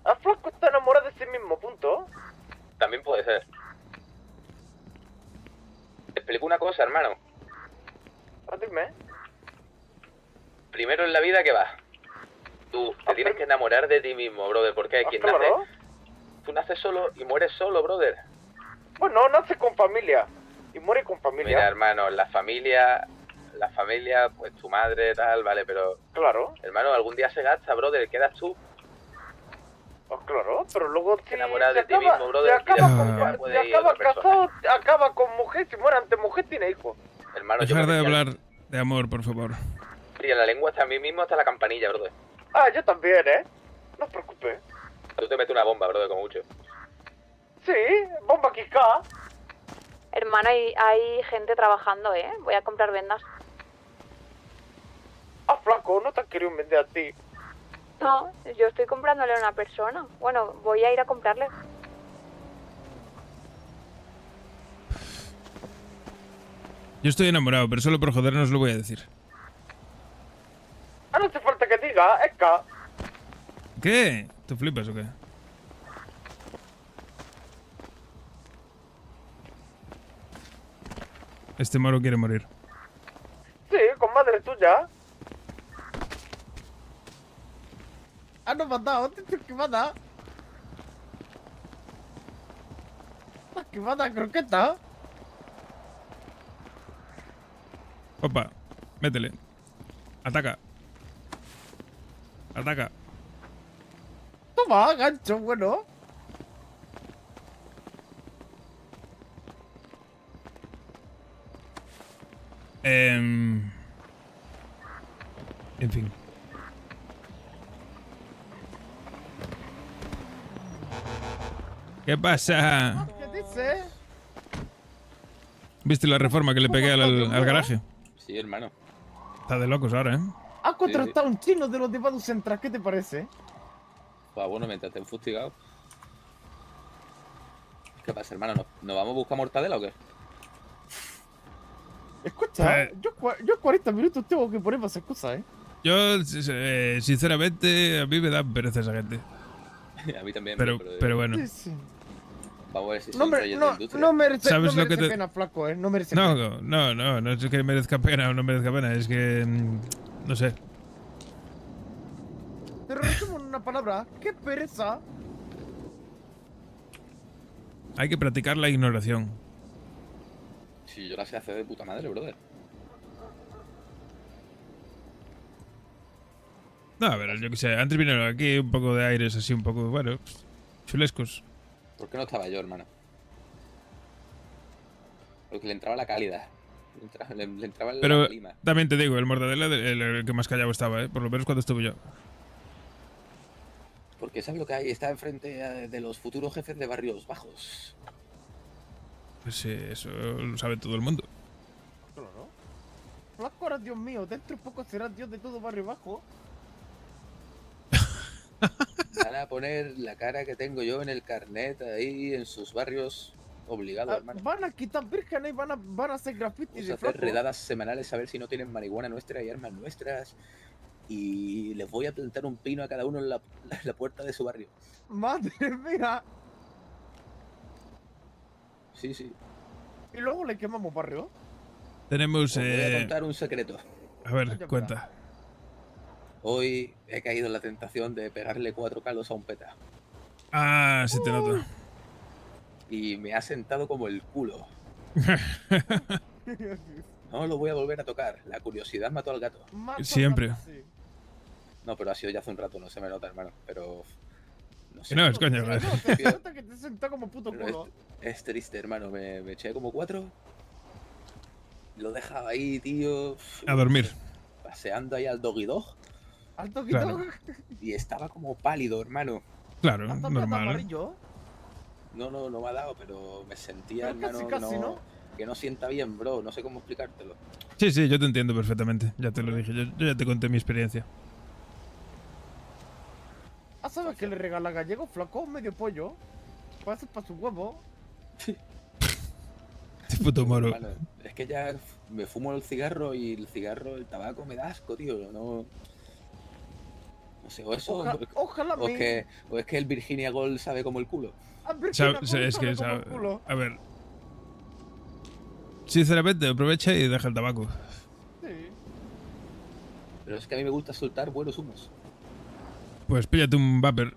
S2: A Flaco está enamorado de sí mismo, punto.
S21: También puede ser. Te explico una cosa, hermano.
S2: Dime.
S21: Primero en la vida, ¿qué va? Tú te tienes que enamorar de ti mismo, brother, porque hay quien nace...
S2: Claro.
S21: Tú naces solo y mueres solo, brother.
S2: Bueno, nace con familia. Y muere con familia.
S21: Mira, hermano, la familia, pues tu madre, tal, vale, pero...
S2: Claro.
S21: Hermano, algún día se gasta, brother, quedas tú.
S4: Oh, claro, pero luego si
S21: Enamorada de
S4: se
S21: ti
S4: acaba,
S21: mismo, brother,
S4: se acaba,
S21: que
S4: con,
S21: ya
S4: se
S21: puede ir
S4: acaba
S21: otra
S4: casado, acaba con mujer, si muere ante mujer tiene hijos.
S21: Hermano, yo
S11: Dejar de
S21: me metí
S11: hablar de amor, por favor.
S21: en la lengua hasta a mí mismo hasta la campanilla, brother.
S4: Ah, yo también, no os preocupes.
S21: Tú te metes una bomba, brother, como mucho.
S4: Sí, bomba Kika.
S5: Hermano, hay gente trabajando, Voy a comprar vendas.
S4: Ah, flaco, no te han querido vender a ti.
S5: No, yo estoy comprándole a una persona. Bueno, voy a ir a comprarle.
S11: Yo estoy enamorado, pero solo por joder no os lo voy a decir.
S4: Ah, no hace falta que diga, Eka.
S11: ¿Qué? ¿Tú flipas o qué? Este moro quiere morir.
S4: Sí, con madre tuya. Ah, no me has dado, ¿qué me has dado? ¿Qué me has dado, croqueta?
S11: Opa, métele. Ataca. Ataca.
S4: Toma, gancho, bueno.
S11: En fin. ¿Qué pasa?
S4: ¿Qué dice?
S11: ¿Viste la reforma que le pegué al garaje?
S21: Sí, hermano.
S11: Está de locos ahora, ¿eh?
S4: Has contratado a un chino de los de Badu Central, ¿qué te parece?
S21: Pues bueno, mientras te han fustigado. ¿Qué pasa, hermano? ¿Nos vamos a buscar mortadela o qué?
S4: Escucha, yo 40 minutos tengo que poner para hacer cosas,
S11: Yo, sinceramente, a mí me da pereza esa gente.
S21: A mí también.
S11: Pero bueno.
S4: Sí, sí.
S21: Vamos a ver si
S4: No,
S21: son reyes de industria.
S4: no merece,
S11: ¿Sabes
S4: no
S11: lo que
S4: merece
S11: te-
S4: pena, flaco, No merece pena.
S11: No es que merezca pena o no merezca pena, es que... no sé.
S4: Te resumo en una palabra. ¡Qué pereza!
S11: Hay que practicar la ignoración.
S21: Si yo la sé hacer de puta madre, brother.
S11: No, a ver, yo qué sé, antes vinieron aquí un poco de aires así, un poco, bueno, chulescos.
S21: ¿Por qué no estaba yo, hermano? Porque le entraba la cálida. Le entraba la
S11: Pero
S21: clima.
S11: también te digo, el Mortadela, el que más callado estaba, por lo menos cuando estuve yo.
S21: Porque ¿sabes lo que hay? Está enfrente de los futuros jefes de barrios bajos.
S11: Pues sí, eso lo sabe todo el mundo.
S4: Claro. Flaco, ahora, Dios mío, dentro de poco serás Dios de todo barrio bajo.
S21: Van a poner la cara que tengo yo en el carnet ahí en sus barrios. Obligado, hermano.
S4: Van a quitar vírgenes y van a hacer grafitis
S21: Vamos a
S4: de
S21: hacer
S4: flaco.
S21: redadas semanales a ver si no tienen marihuana nuestra y armas nuestras. Y les voy a plantar un pino a cada uno en la puerta de su barrio.
S4: Madre mía.
S21: Sí, sí.
S4: Y luego le quemamos barrio.
S11: Tenemos...
S21: Os voy a contar un secreto.
S11: A ver, cuenta.
S21: Hoy he caído en la tentación de pegarle 4 calos a un peta.
S11: Ah, sí te noto.
S21: Y me ha sentado como el culo. No lo voy a volver a tocar. La curiosidad mató al gato.
S11: Siempre.
S21: No, pero ha sido ya hace un rato, no se me nota, hermano. Pero...
S11: Que no, es coño, joder.
S4: Se nota que te sentó como puto
S21: Pero
S4: culo.
S21: es triste, hermano. Me eché como 4. Lo dejaba ahí, tío.
S11: A dormir.
S21: Paseando ahí al doggy dog.
S4: Alto
S11: Claro.
S21: Y estaba como pálido, hermano.
S11: Claro, normal.
S4: Amarillo.
S21: No me ha dado, pero me sentía,
S4: Pero
S21: hermano,
S4: casi, ¿no?
S21: que no sienta bien, bro. No sé cómo explicártelo.
S11: Sí, sí, yo te entiendo perfectamente. Ya te lo dije, yo ya te conté mi experiencia.
S4: ¿Ah, sabes que le regala a Gallego, flaco? Medio pollo. Para hacer para su huevo.
S11: Este puto moro.
S21: Hermano, es que ya me fumo el cigarro y el tabaco me da asco, tío. No sé, o eso.
S4: Ojalá
S21: o es que el Virginia Gold sabe como el culo.
S11: Es que, a ver. Sinceramente, aprovecha y deja el tabaco.
S21: Pero es que a mí me gusta soltar buenos humos.
S11: Pues píllate un vapor,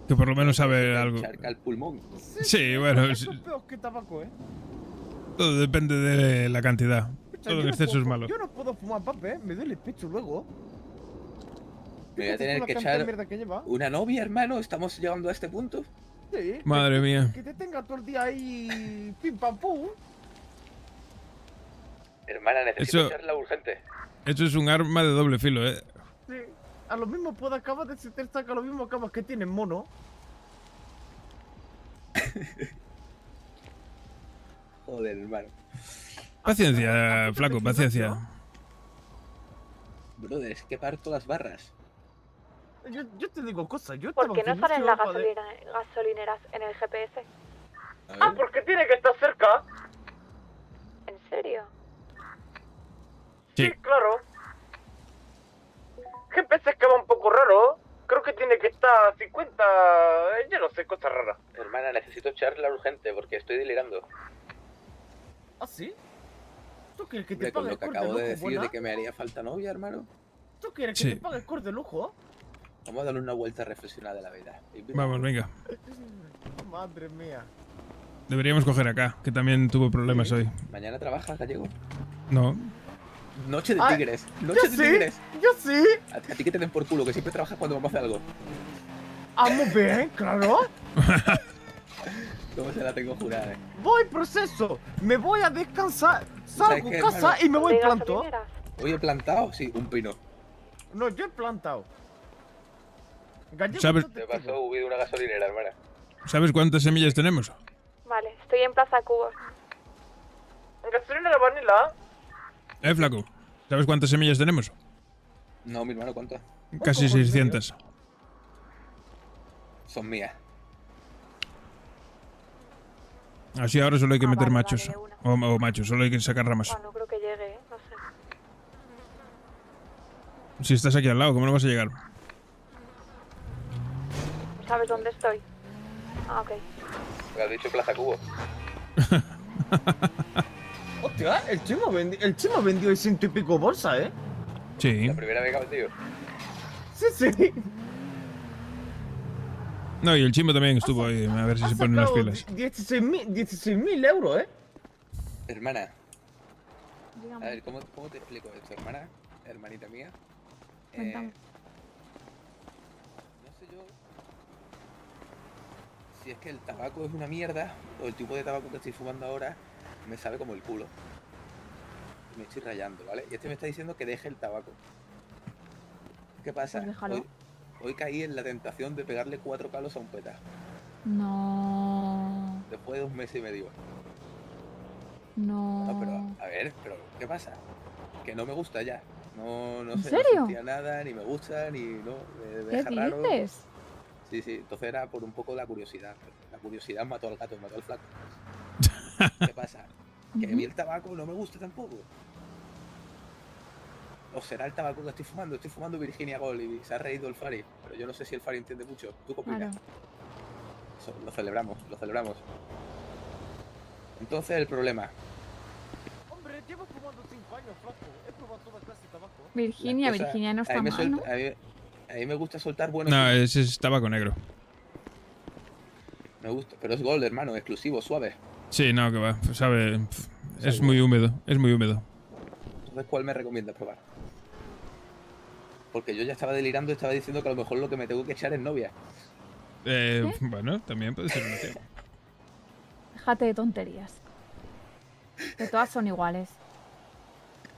S11: que por lo menos sabe algo.
S21: Charca el pulmón.
S11: Sí, bueno,
S4: Eso es peor que tabaco,
S11: todo depende de la cantidad.
S4: Escucha,
S11: Todo
S4: yo
S11: en
S4: no
S11: exceso
S4: puedo-
S11: es malo.
S4: Yo no puedo fumar vape, me duele el pecho luego.
S21: Me voy a tener que echar una novia, hermano. ¿Estamos llegando a este punto?
S4: Sí.
S11: Madre mía.
S4: Que te tenga todo el día ahí pim pam pum.
S21: Hermana, necesito
S11: Eso-
S21: echarla urgente.
S11: Eso es un arma de doble filo, ¿eh?
S4: Sí. A lo mismo puede acabar de se te saca lo mismo acabas que tienen mono.
S21: Joder, hermano.
S11: Paciencia, flaco, paciencia.
S21: Brother, es que parto las barras.
S4: Yo te digo cosas, yo
S5: ¿Por qué no salen las
S4: gasolina?
S5: gasolineras en el GPS?
S4: Ah, porque tiene que estar cerca.
S5: ¿En serio?
S11: Sí.
S4: Claro. GPS es que va un poco raro. Creo que tiene que estar a 50. Yo no sé, cosa rara.
S21: Hermana, necesito echarla urgente porque estoy delirando.
S4: ¿Ah, sí? ¿Tú quieres que
S21: Hombre,
S4: te
S21: con
S4: pague
S21: lo que
S4: el corte
S21: acabo
S4: de
S21: de
S4: lujo,
S21: decir
S4: buena?
S21: de que me haría falta novia, hermano.
S4: ¿Tú quieres que
S11: Sí.
S4: te pague el corte de lujo?
S21: Vamos a darle una vuelta reflexionada de la vida.
S11: Vamos, venga.
S4: Madre mía.
S11: Deberíamos coger acá, que también tuvo problemas hoy.
S21: Mañana trabajas, gallego.
S11: No.
S21: Noche de
S4: Ah,
S21: tigres.
S4: yo
S21: Noche de
S4: sí,
S21: tigres.
S4: yo sí.
S21: A ti que te den por culo, que siempre trabajas cuando vamos a hacer algo.
S4: Vamos bien, claro.
S21: ¿Cómo se la tengo jurada?
S4: Voy proceso. Me voy a descansar. Salgo
S21: qué,
S4: a casa
S21: hermano?
S4: y me voy
S5: ¿De
S4: planto.
S5: gasolineras?
S21: Oye, plantado, sí, un pino.
S4: No, yo he plantado. Gallego,
S11: ¿Sabes?
S4: yo te
S21: Te pasó huir una gasolinera, hermana.
S11: ¿Sabes cuántas semillas tenemos?
S5: Vale, estoy en Plaza Cuba.
S4: Gasolina de vanilla.
S11: Flaco. ¿Sabes cuántas semillas tenemos?
S21: No, mi hermano, ¿cuánto?
S11: Casi 600.
S21: Son mías.
S11: Así ahora solo hay que meter
S5: vale,
S11: machos.
S5: vale, de una.
S11: O machos, solo hay que sacar ramas.
S5: Bueno, no creo que llegue, ¿eh? No sé.
S11: Si estás aquí al lado, ¿cómo no vas a llegar?
S5: ¿Sabes dónde estoy? Ah, ok.
S21: Me has dicho Plaza Cubo.
S4: Hostia, el Chimo vendió 100 y pico bolsas, ¿eh?
S11: Sí.
S21: La primera vez que ha vendido.
S4: Sí, sí.
S11: No, y el Chimo también estuvo ahí, a ver si se ponen las pilas.
S4: 16.000 euros, ¿eh?
S21: Hermana.
S5: Dígame.
S21: A ver, ¿cómo te explico esto, hermana? Hermanita mía.
S5: Cuéntame.
S21: No sé yo si es que el tabaco es una mierda o el tipo de tabaco que estoy fumando ahora me sabe como el culo. Me estoy rayando, ¿vale? Y este me está diciendo que deje el tabaco. ¿Qué pasa?
S9: Pues déjalo.
S21: Hoy caí en la tentación de pegarle 4 palos a un peta.
S9: No.
S21: Después de 1 mes y medio.
S9: No.
S21: No, pero, a ver, pero ¿qué pasa? Que no me gusta ya. No
S9: ¿En
S21: sé,
S9: serio?
S21: no sentía nada, ni me gusta, ni no, me
S9: ¿Qué
S21: deja raro.
S9: dices?
S21: Sí, sí, entonces era por un poco la curiosidad. La curiosidad mató al gato, mató al flaco. ¿Qué pasa? Que a mí el tabaco no me gusta tampoco. O será el tabaco que estoy fumando Virginia Gold y se ha reído el Fari, pero yo no sé si el Fari entiende mucho. ¿Tú qué opinas?
S9: Claro.
S21: Eso, lo celebramos. Entonces el problema.
S4: Hombre, llevo fumando 5 años, flaco. He probado toda clase de tabaco.
S9: Virginia,
S21: las cosas-
S9: Virginia no
S21: a
S9: está
S21: mí me
S9: mal, ¿no?
S21: suelta- a mí me gusta soltar buenos.
S11: No, ese es tabaco negro.
S21: Me gusta, pero es Gold, hermano, exclusivo, suave.
S11: Sí, no, que va. Sabe. Es muy húmedo, es muy húmedo.
S21: Entonces, ¿cuál me recomiendas probar? Porque yo ya estaba delirando y estaba diciendo que a lo mejor lo que me tengo que echar es novia.
S11: Bueno, también puede ser una opción.
S9: Déjate de tonterías. Que todas son iguales.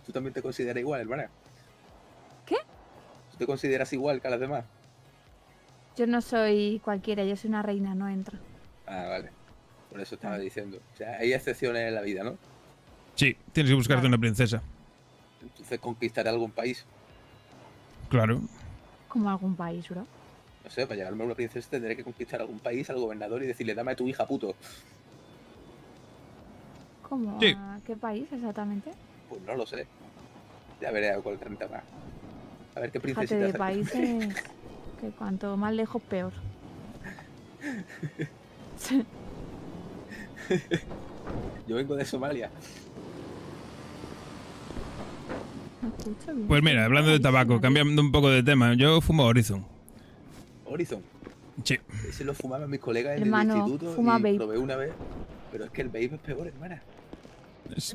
S21: ¿Tú también te consideras igual, hermana?
S9: ¿Qué?
S21: ¿Tú te consideras igual que a las demás?
S9: Yo no soy cualquiera, yo soy una reina, no entro.
S21: Ah, vale. Por eso estaba diciendo. O sea, hay excepciones en la vida, ¿no?
S11: Sí, tienes que buscarte una princesa.
S21: Entonces conquistar algún país.
S11: Claro.
S9: Como algún país, bro.
S21: No sé, para llegarme a una princesa tendré que conquistar algún país, al gobernador y decirle, dame a tu hija, puto.
S9: ¿Cómo?
S21: Sí.
S9: ¿A qué país exactamente?
S21: Pues no lo sé. Ya veré a cuál renta más. A ver qué
S9: Déjate
S21: princesita
S9: de
S21: sale.
S9: países que cuanto más lejos peor.
S21: Yo vengo de Somalia.
S9: No escucho bien.
S11: Pues mira, hablando de tabaco, cambiando un poco de tema, yo fumo Horizon.
S21: Horizon.
S11: Sí.
S21: Ese lo fumaban mis colegas en
S9: Hermano,
S21: el instituto
S9: fuma
S21: y
S9: vape.
S21: probé una vez. Pero es que el vape es peor, hermana.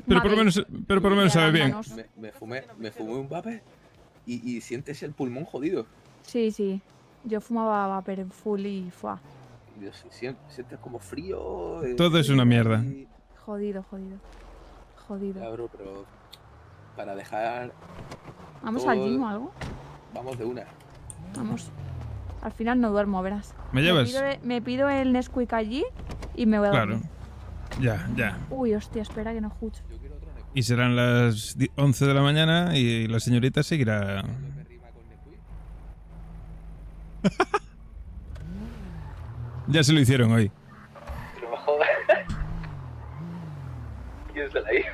S11: Pero por lo menos sabe bien.
S21: Me fumé un vape y sientes el pulmón jodido.
S9: Sí, sí. Yo fumaba vapor en full y fue
S21: Dios, sientes como frío.
S11: Todo es una mierda.
S9: jodido, jodido. Jodido.
S21: Cabrón, pero para dejar.
S9: ¿Vamos
S21: todo-
S9: al gym o algo?
S21: Vamos de una.
S9: Vamos. Al final no duermo, verás.
S11: ¿Me llevas?
S9: Me pido el Nesquik allí y me voy a
S11: Claro.
S9: dormir.
S11: Ya.
S9: Uy, hostia, espera que no escucho.
S11: Y serán las 11 de la mañana y la señorita seguirá. Ya se lo hicieron hoy.
S21: No me jodas. ¿Quién se la hizo?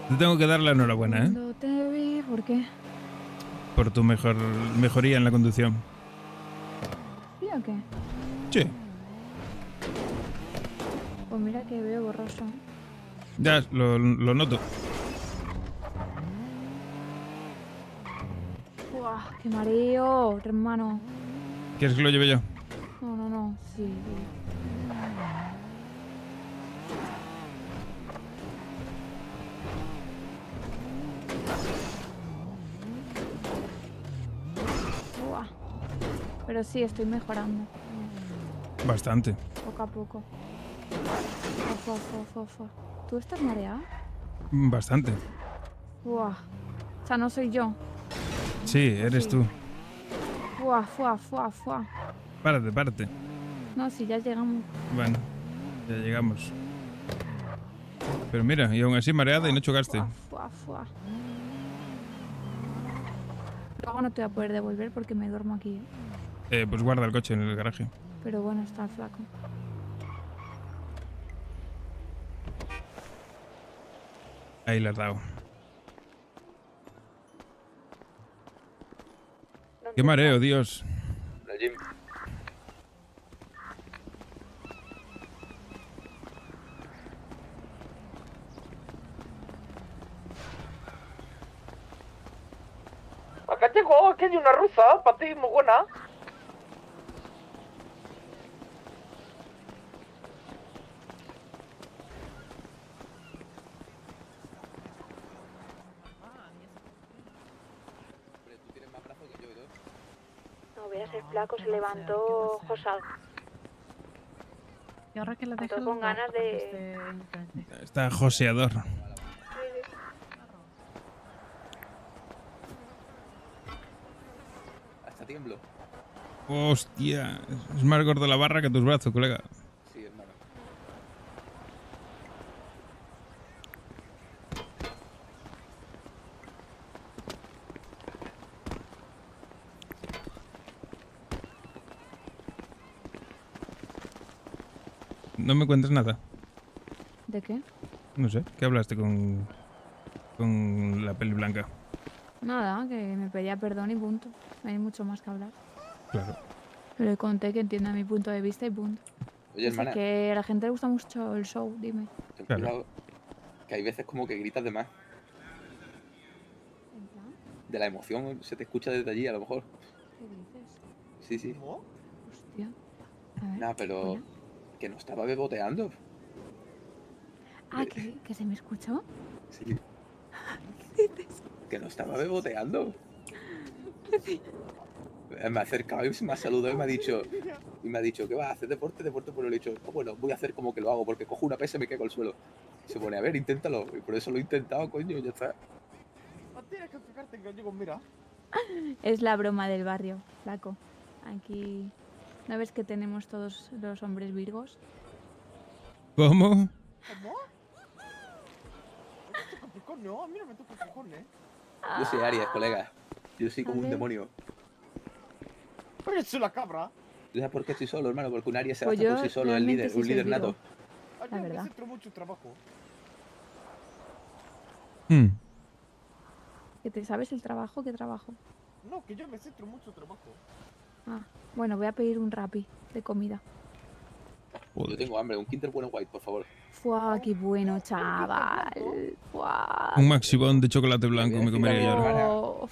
S11: Te tengo que dar la enhorabuena, ¿eh?
S9: Cuando te vi, ¿por qué?
S11: Por tu mejoría en la conducción.
S9: ¿Sí o qué?
S11: Sí.
S9: Pues mira que veo borroso.
S11: Ya, lo noto.
S9: Buah, qué mareo, hermano.
S11: ¿Quieres que lo lleve yo?
S9: No, sí. Buah. Pero sí, estoy mejorando,
S11: Bastante.
S9: poco a poco. Fua. ¿Tú estás mareado?
S11: Bastante.
S9: Buah. O sea, no soy yo.
S11: Sí, eres tú.
S9: Fua.
S11: Párate.
S9: No, si ya llegamos.
S11: Bueno, ya llegamos. Pero mira, y aún así mareada y no chocaste.
S9: Fua. Luego no te voy a poder devolver porque me duermo aquí, ¿eh?
S11: Pues guarda el coche en el garaje.
S9: Pero bueno, está flaco.
S11: Ahí le has dado. Qué mareo, Dios.
S21: El gym.
S22: Acá llegó, aquí hay una rusa, para ti, muy buena.
S5: No, verás, el flaco se levantó josado.
S10: Y ahora que la
S5: Levantó
S10: dejo
S5: con ganas de...
S11: Está joseador.
S21: Hasta tiemblo.
S11: Hostia, es más gordo la barra que tus brazos, colega.
S21: Sí, hermano.
S11: No me cuentes nada.
S9: ¿De qué?
S11: No sé, ¿qué hablaste con la peli blanca?
S9: Nada, que me pedía perdón y punto. No hay mucho más que hablar.
S11: Claro.
S9: Pero le conté que entienda mi punto de vista y punto.
S21: Oye,
S9: O sea,
S21: hermana.
S9: que a la gente le gusta mucho el show, dime.
S21: Ten cuidado, que hay veces como que gritas de más. De la emoción se te escucha desde allí, a lo mejor.
S9: ¿Qué dices?
S21: Sí, sí.
S9: Hostia. A ver.
S21: Nah, pero que no estaba beboteando.
S9: Ah, ¿que se me escuchó?
S21: Sí. Que no estaba beboteando. Me ha acercado y me ha saludado y me ha dicho, ¿qué vas a hacer deporte? Pero le he dicho, "Oh, bueno, voy a hacer como que lo hago, porque cojo una pesa y me caigo al suelo. Y se pone, a ver, inténtalo. Y por eso lo he intentado, coño, ya está.
S4: No tienes que fijarte en gallego, mira.
S9: Es la broma del barrio, flaco. Aquí... ¿No ves que tenemos todos los hombres virgos?
S11: ¿Cómo?
S4: ¿Cómo? Oye, Capricornio, no, a mí no me toca Capricornio,
S21: Yo soy Aries, colega. Yo soy como un
S9: ver.
S21: demonio.
S4: Pero soy la cabra.
S21: ¿Tú sabes por qué estoy solo, hermano? Porque un Aries se
S9: Pues
S21: basta
S9: yo
S21: por sí solo, el
S9: realmente
S21: líder,
S9: sí
S21: un
S9: soy
S21: líder
S9: Virgo.
S21: nato.
S4: Ay,
S9: La
S4: yo
S9: verdad.
S4: me centro mucho en trabajo.
S9: ¿Que te sabes el trabajo? ¿Qué trabajo?
S4: No, que yo me centro mucho en trabajo.
S9: Ah, bueno, voy a pedir un Rappi de comida.
S21: Yo tengo hambre, un Kinder Bueno White, por favor.
S9: Fua, qué bueno, chaval. Fua.
S11: Un maxibón de chocolate blanco me comería yo ahora.
S9: Oh,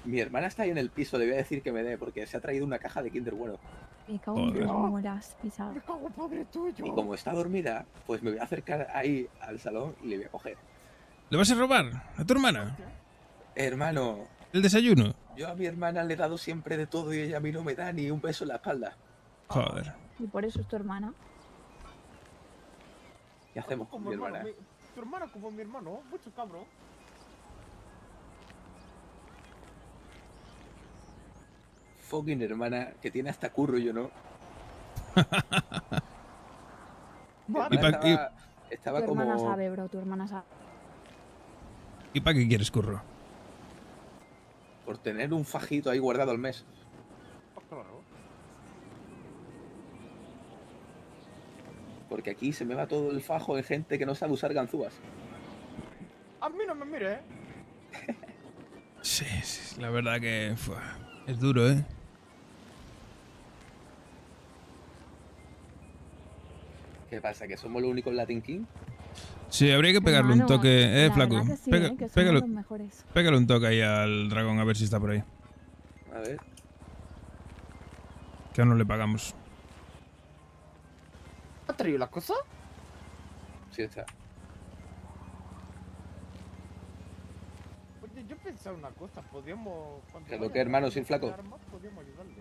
S21: Mi hermana está ahí en el piso, le voy a decir que me dé, porque se ha traído una caja de Kinder Bueno.
S9: Me cago en cómo la has pisado.
S21: Me cago en padre tuyo. Y como está dormida, pues me voy a acercar ahí al salón y le voy a coger.
S11: ¿Le vas a robar a tu hermana
S21: Hermano,
S11: el desayuno?
S21: yo a mi hermana le he dado siempre de todo y ella a mí no me da ni un beso en la espalda.
S11: Joder.
S9: Y por eso es tu hermana.
S21: ¿Qué hacemos con mi hermana?
S4: Tu hermana como mi hermano, mucho cabrón.
S21: Fucking hermana, que tiene hasta curro y yo no. Mi hermana estaba
S9: Tu hermana
S21: como...
S9: sabe, bro, tu hermana sabe.
S11: ¿Y para qué quieres, curro?
S21: Por tener un fajito ahí guardado al mes. Porque aquí se me va todo el fajo en gente que no sabe usar ganzúas.
S4: A mí no me mire,
S11: Sí, la verdad que es duro, ¿eh?
S21: ¿Qué pasa? ¿Que somos los únicos Latin King?
S11: Sí, habría que pegarle un
S9: Hermano,
S11: toque,
S9: la
S11: flaco.
S9: verdad que sí, que somos
S11: Pégalo,
S9: los mejores.
S11: pégale un toque ahí al dragón a ver si está por ahí.
S21: A ver.
S11: Que aún no le pagamos.
S4: ¿Ha traído las cosas?
S21: Sí está.
S4: Oye, yo pensaba una cosa, podríamos...
S21: ¿Qué lo que, hermano, sin flaco?
S4: Podríamos ayudarle.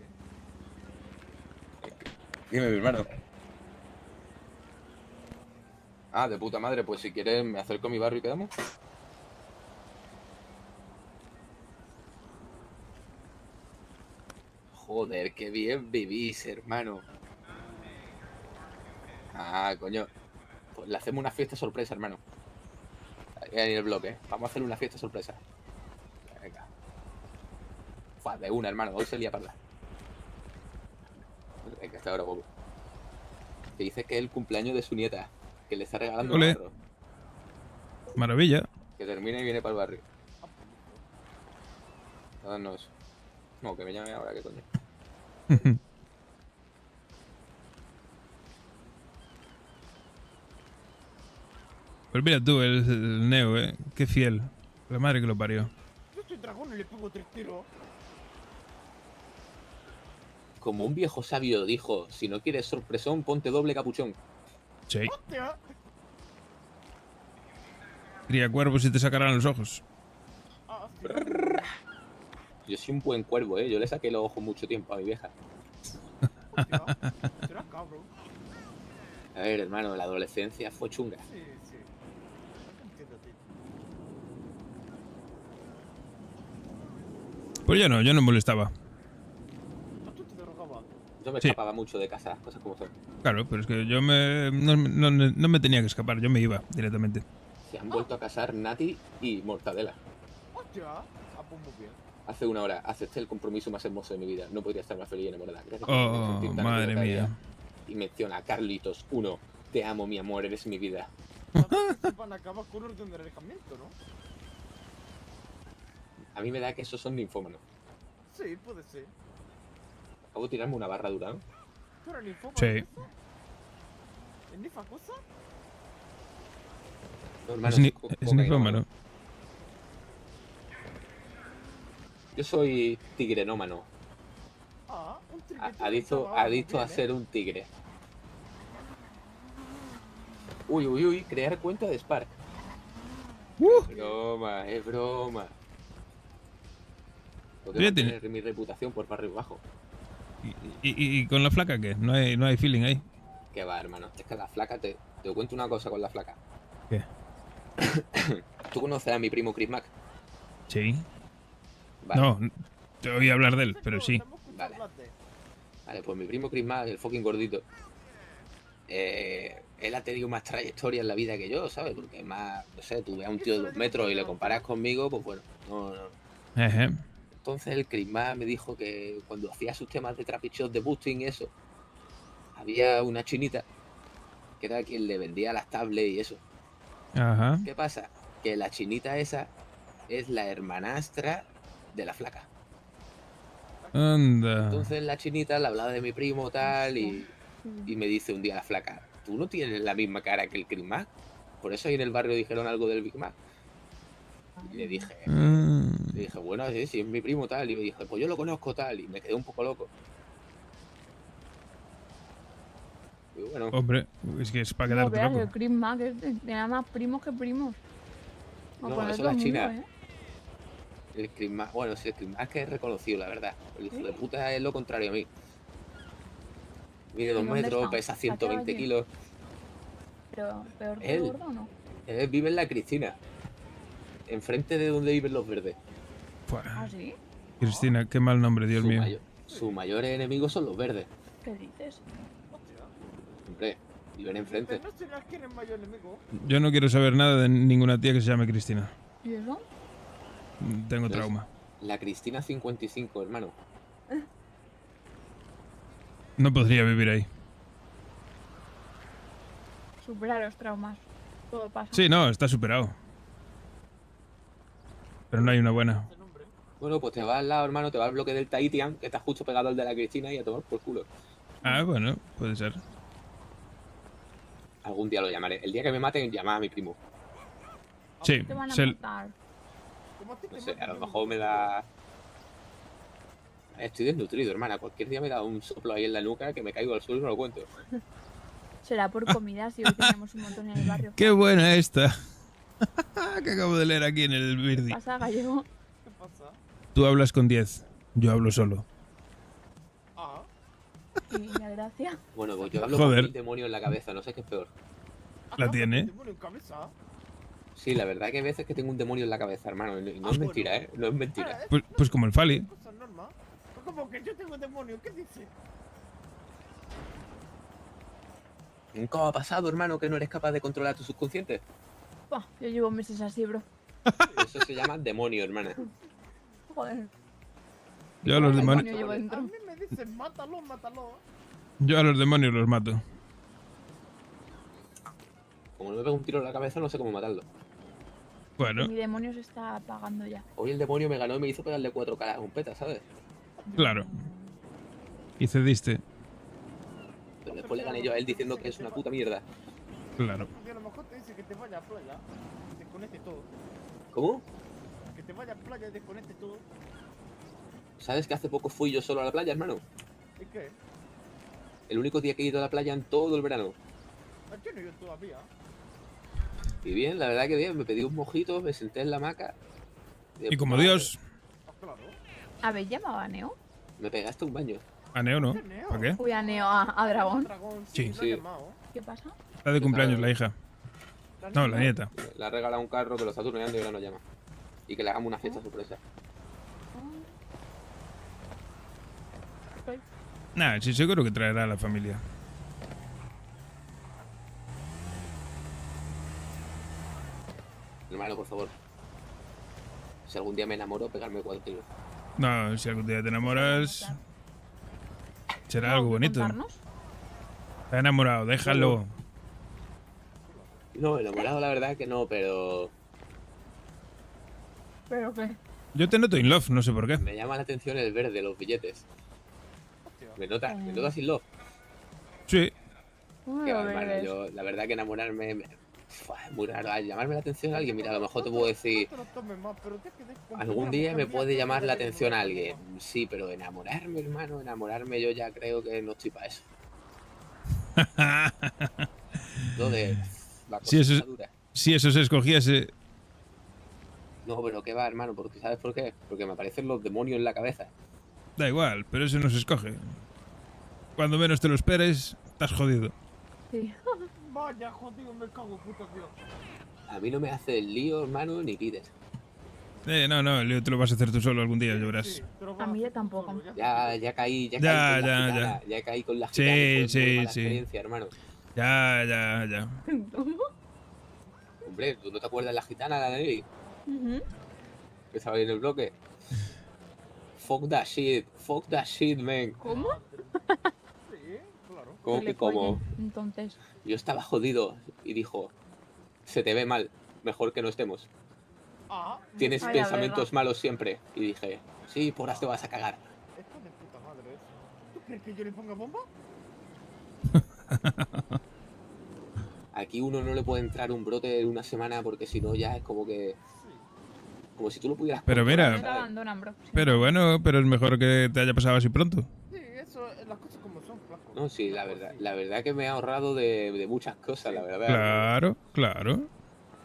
S21: Dime, mi hermano. Ah, de puta madre, pues si quieres me acerco a mi barrio y quedamos. Joder, qué bien vivís, hermano. Ah, coño. Pues le hacemos una fiesta sorpresa, hermano. Ahí en el bloque, ¿eh? Vamos a hacerle una fiesta sorpresa. Venga. Fua, de una, hermano. Hoy se lía parda. Venga, hasta ahora, bobo. Que dice que es el cumpleaños de su nieta. Que le está regalando
S11: Ole.
S21: un carro.
S11: Maravilla.
S21: Que termina y viene para el barrio. Ah, no, eso. No, que me llame ahora, ¿qué coño?
S11: Pues mira tú, el Neo, qué fiel. La madre que lo parió.
S4: Yo soy dragón y le pego 3 tiros.
S21: Como un viejo sabio dijo, si no quieres sorpresón, ponte doble capuchón.
S11: Sí.
S4: ¡Hostia!
S11: Cría cuervos y te sacarán los ojos.
S21: Yo soy un buen cuervo, ¿eh? Yo le saqué los ojos mucho tiempo a mi vieja.
S4: Será cabrón.
S21: A ver, hermano, la adolescencia fue chunga.
S4: Sí, sí. Entiendo a ti.
S11: Pues yo no molestaba.
S4: ¿Tú te drogabas?
S21: Yo me
S11: Sí.
S21: escapaba mucho de casa, cosas como son.
S11: Claro, pero es que yo no me tenía que escapar, yo me iba directamente.
S21: Se han vuelto a casar Nati y Mortadela.
S4: ¡Hostia! Ah, pues muy bien.
S21: Hace una hora acepté el compromiso más hermoso de mi vida. No podría estar más feliz y enamorada. Gracias por
S11: Oh,
S21: sentir tan
S11: madre
S21: equivocada.
S11: mía.
S21: Y menciona a Carlitos 1. Te amo, mi amor, eres mi vida.
S4: Van a acabar con orden de alejamiento, ¿no?
S21: A mí me da que esos son ninfómanos.
S4: Sí, puede ser.
S21: Acabo de tirarme una barra dura, ¿no?
S4: ¿Tú eres ninfómano?
S11: Sí.
S4: ¿Es nifa cosa?
S21: No, hermano,
S11: Es
S21: cocainómano.
S11: ninfómano.
S21: Yo soy tigrenómano.
S4: Ah, un
S21: Adicto a ser un tigre. Uy, uy, uy, crear cuenta de Spark. Es broma, es broma. Porque
S11: Ya
S21: va a
S11: tiene-
S21: tener mi reputación por barrio bajo.
S11: ¿Y con la flaca qué? No hay feeling ahí.
S21: Que va, hermano. Es que la flaca, te cuento una cosa con la flaca.
S11: ¿Qué?
S21: ¿Tú conoces a mi primo Chris Mack?
S11: Sí.
S21: Vale.
S11: No, te oí hablar de él, pero sí.
S21: Vale. Vale, pues mi primo Chris Mack, el fucking gordito. Él ha tenido más trayectoria en la vida que yo, ¿sabes? Porque es más, no sé, tú ves a un tío de 2 metros y le comparas conmigo, pues bueno, no.
S11: Ejé.
S21: Entonces el Chris Mack me dijo que cuando hacía sus temas de trapichos de boosting y eso, había una chinita que era quien le vendía las tablets y eso.
S11: Ajá.
S21: ¿Qué pasa? Que la chinita esa es la hermanastra de la flaca.
S11: Anda.
S21: Entonces la chinita le hablaba de mi primo tal y me dice un día la flaca, ¿tú no tienes la misma cara que el Chris Mack? Por eso ahí en el barrio dijeron algo del Big Mac. Y le dije,
S11: Ah.
S21: bueno, sí, es mi primo tal. Y me dije, pues yo lo conozco tal. Y me quedé un poco loco. Y bueno,
S11: Hombre, es que es para
S9: No
S11: quedarte
S9: veas,
S11: loco.
S9: el Chris Mack tenía más primos que primos.
S21: no,
S9: Con
S21: eso
S9: todo
S21: es
S9: el
S21: China.
S9: mundo, ¿eh?
S21: El Crisma, bueno, sí, el Crisma es que es reconocido, la verdad. El hijo de puta es lo contrario a mí. Mide 2
S9: dónde
S21: metros,
S9: está?
S21: pesa
S9: ¿Se ha quedado
S21: 120
S9: allí?
S21: kilos.
S9: Pero peor que
S21: Él.
S9: gordo o no.
S21: Él vive en la Cristina. Enfrente de donde viven los verdes.
S9: ¿Ah, sí?
S11: Cristina, qué mal nombre, Dios mío.
S21: Sus mayores enemigos son los verdes.
S9: ¿Qué dices?
S21: Hombre, viven enfrente.
S4: ¿No serás quién es mayor enemigo?
S11: Yo no quiero saber nada de ninguna tía que se llame Cristina.
S9: ¿Y eso?
S11: Tengo
S21: Entonces,
S11: trauma.
S21: La Cristina 55, hermano.
S11: No podría vivir ahí.
S9: Superar los traumas. Todo pasa.
S11: Sí, no, está superado. Pero no hay una buena.
S21: Bueno, pues te vas al lado, hermano, te vas al bloque del Tahitian, que está justo pegado al de la Cristina, y a tomar por culo.
S11: Ah, bueno, puede ser.
S21: Algún día lo llamaré. El día que me maten, llama a mi primo.
S11: Sí,
S9: Te van a
S11: se-
S9: matar.
S21: No sé, a lo mejor me da... Estoy desnutrido, hermana. Cualquier día me da un soplo ahí en la nuca que me caigo al suelo y no lo cuento.
S9: Será por comida si hoy tenemos un montón en el barrio.
S11: Qué buena esta. Que acabo de leer aquí en el
S9: ¿Qué
S11: Birdi.
S9: pasa, gallego?
S11: Tú hablas con 10, yo hablo solo.
S9: Y la gracia.
S21: Bueno, pues yo hablo
S11: Joder.
S21: con el demonio en la cabeza, no sé qué es peor.
S11: ¿La tiene?
S4: ¿Demonio en cabeza?
S21: Sí, la verdad que hay veces que tengo un demonio en la cabeza, hermano. Y no es mentira, ¿eh? No es mentira.
S11: Pues como el Fali.
S4: Cosa normal. Como que yo tengo demonio, ¿qué dice?
S21: ¿Nunca ha pasado, hermano, que no eres capaz de controlar tu subconsciente?
S9: Buah, yo llevo meses así, bro.
S21: Eso se llama demonio, hermana.
S9: Joder.
S11: Yo a los demonios,
S9: Demonio llevo dentro.
S4: A mí me dicen, mátalo, mátalo.
S11: yo a los demonios los mato.
S21: Como no me pego un tiro en la cabeza, no sé cómo matarlo.
S11: Bueno,
S9: Mi demonio se está apagando ya.
S21: Hoy el demonio me ganó y me hizo pegarle 4 caras a un peta, ¿sabes?
S11: claro. Y cediste.
S21: Pero después le gané yo a él diciendo que es una puta mierda.
S11: Claro.
S4: Porque a lo mejor te dice que te vaya a playa y desconecte todo.
S21: ¿Cómo?
S4: Que te vaya a playa y desconecte todo.
S21: ¿Sabes que hace poco fui yo solo a la playa, hermano?
S4: ¿Y qué?
S21: El único día que he ido a la playa en todo el verano.
S4: Yo no he ido todavía.
S21: Y bien, la verdad que bien. Me pedí un mojito, me senté en la hamaca.
S11: Y como Dios,
S9: ¿Habéis llamado a Neo?
S21: Me pegaste un baño.
S11: a Neo no. ¿Para qué?
S9: Fui a Neo, a Dragón.
S11: Sí.
S21: Sí.
S9: ¿Qué pasa?
S11: Está de cumpleaños la hija. No, la nieta.
S21: Le ha regalado un carro que lo está turneando y ahora no llama. Y que le hagamos una fiesta sorpresa.
S11: Nah, sí, seguro que traerá a la familia.
S21: Hermano, por favor. Si algún día me enamoro, pegarme 4 tiros.
S11: No, si algún día te enamoras, será algo bonito.
S9: ¿Contarnos?
S11: Está enamorado, déjalo.
S21: No, enamorado la verdad que no, pero...
S9: ¿Pero qué?
S11: Yo te noto in love, no sé por qué.
S21: Me llama la atención el verde, los billetes. Me nota sin love.
S11: Sí.
S9: Uy,
S21: Que,
S9: lo
S21: hermano,
S9: ves.
S21: yo, la verdad que enamorarme es muy raro. Al llamarme la atención a alguien, mira, a lo mejor te puedo decir,
S4: No te lo tomes más, pero te quedes con
S21: algún
S4: una
S21: día
S4: mujer
S21: me
S4: mía
S21: puede
S4: que
S21: llamar
S4: te
S21: la
S4: quiere
S21: atención a
S4: mucho.
S21: alguien. Sí, pero enamorarme, hermano, enamorarme yo ya creo que no estoy para eso. Entonces, la cosa
S11: Si eso,
S21: está dura.
S11: si eso se escogiese,
S21: No, pero qué va, hermano, porque ¿sabes por qué? Porque me aparecen los demonios en la cabeza.
S11: da igual, pero eso no se escoge. Cuando menos te lo esperes, estás jodido.
S9: Sí.
S4: Vaya, jodido, me cago, puta Dios.
S21: A mí no me hace el lío, hermano, ni pides.
S11: No, el lío te lo vas a hacer tú solo algún día, ya verás.
S9: A mí ya tampoco.
S21: Ya caí,
S11: Ya,
S21: con la
S11: ya,
S21: gitana,
S11: ya.
S21: ya caí con la
S11: Sí,
S21: gitana. y fue muy
S11: sí,
S21: mala
S11: sí.
S21: experiencia, hermano.
S11: Ya.
S21: Hombre, ¿tú no te acuerdas de la gitana, la Nelly? Que estaba ahí en el bloque. Fuck that shit, man.
S9: ¿Cómo?
S21: ¿Cómo
S9: Que
S21: que
S9: le
S21: cómo?
S9: follen, entonces.
S21: Yo estaba jodido y dijo, se te ve mal, mejor que no estemos. Tienes
S9: Ay, la
S21: pensamientos
S9: verdad.
S21: malos siempre. Y dije, sí, por ahora te vas a cagar.
S4: Esto de puta madre eso. ¿Tú crees que yo le ponga bomba?
S21: Aquí uno no le puede entrar un brote en una semana porque si no ya es como que...
S13: como si tú lo pudieras.
S11: Pero
S13: controlar,
S11: mira,
S9: No te abandonan, bro.
S11: pero bueno, pero es mejor que te haya pasado así pronto.
S4: Sí, eso, las cosas como son, flaco.
S13: No, sí, la verdad que me ha ahorrado de muchas cosas, la verdad.
S11: Claro, claro.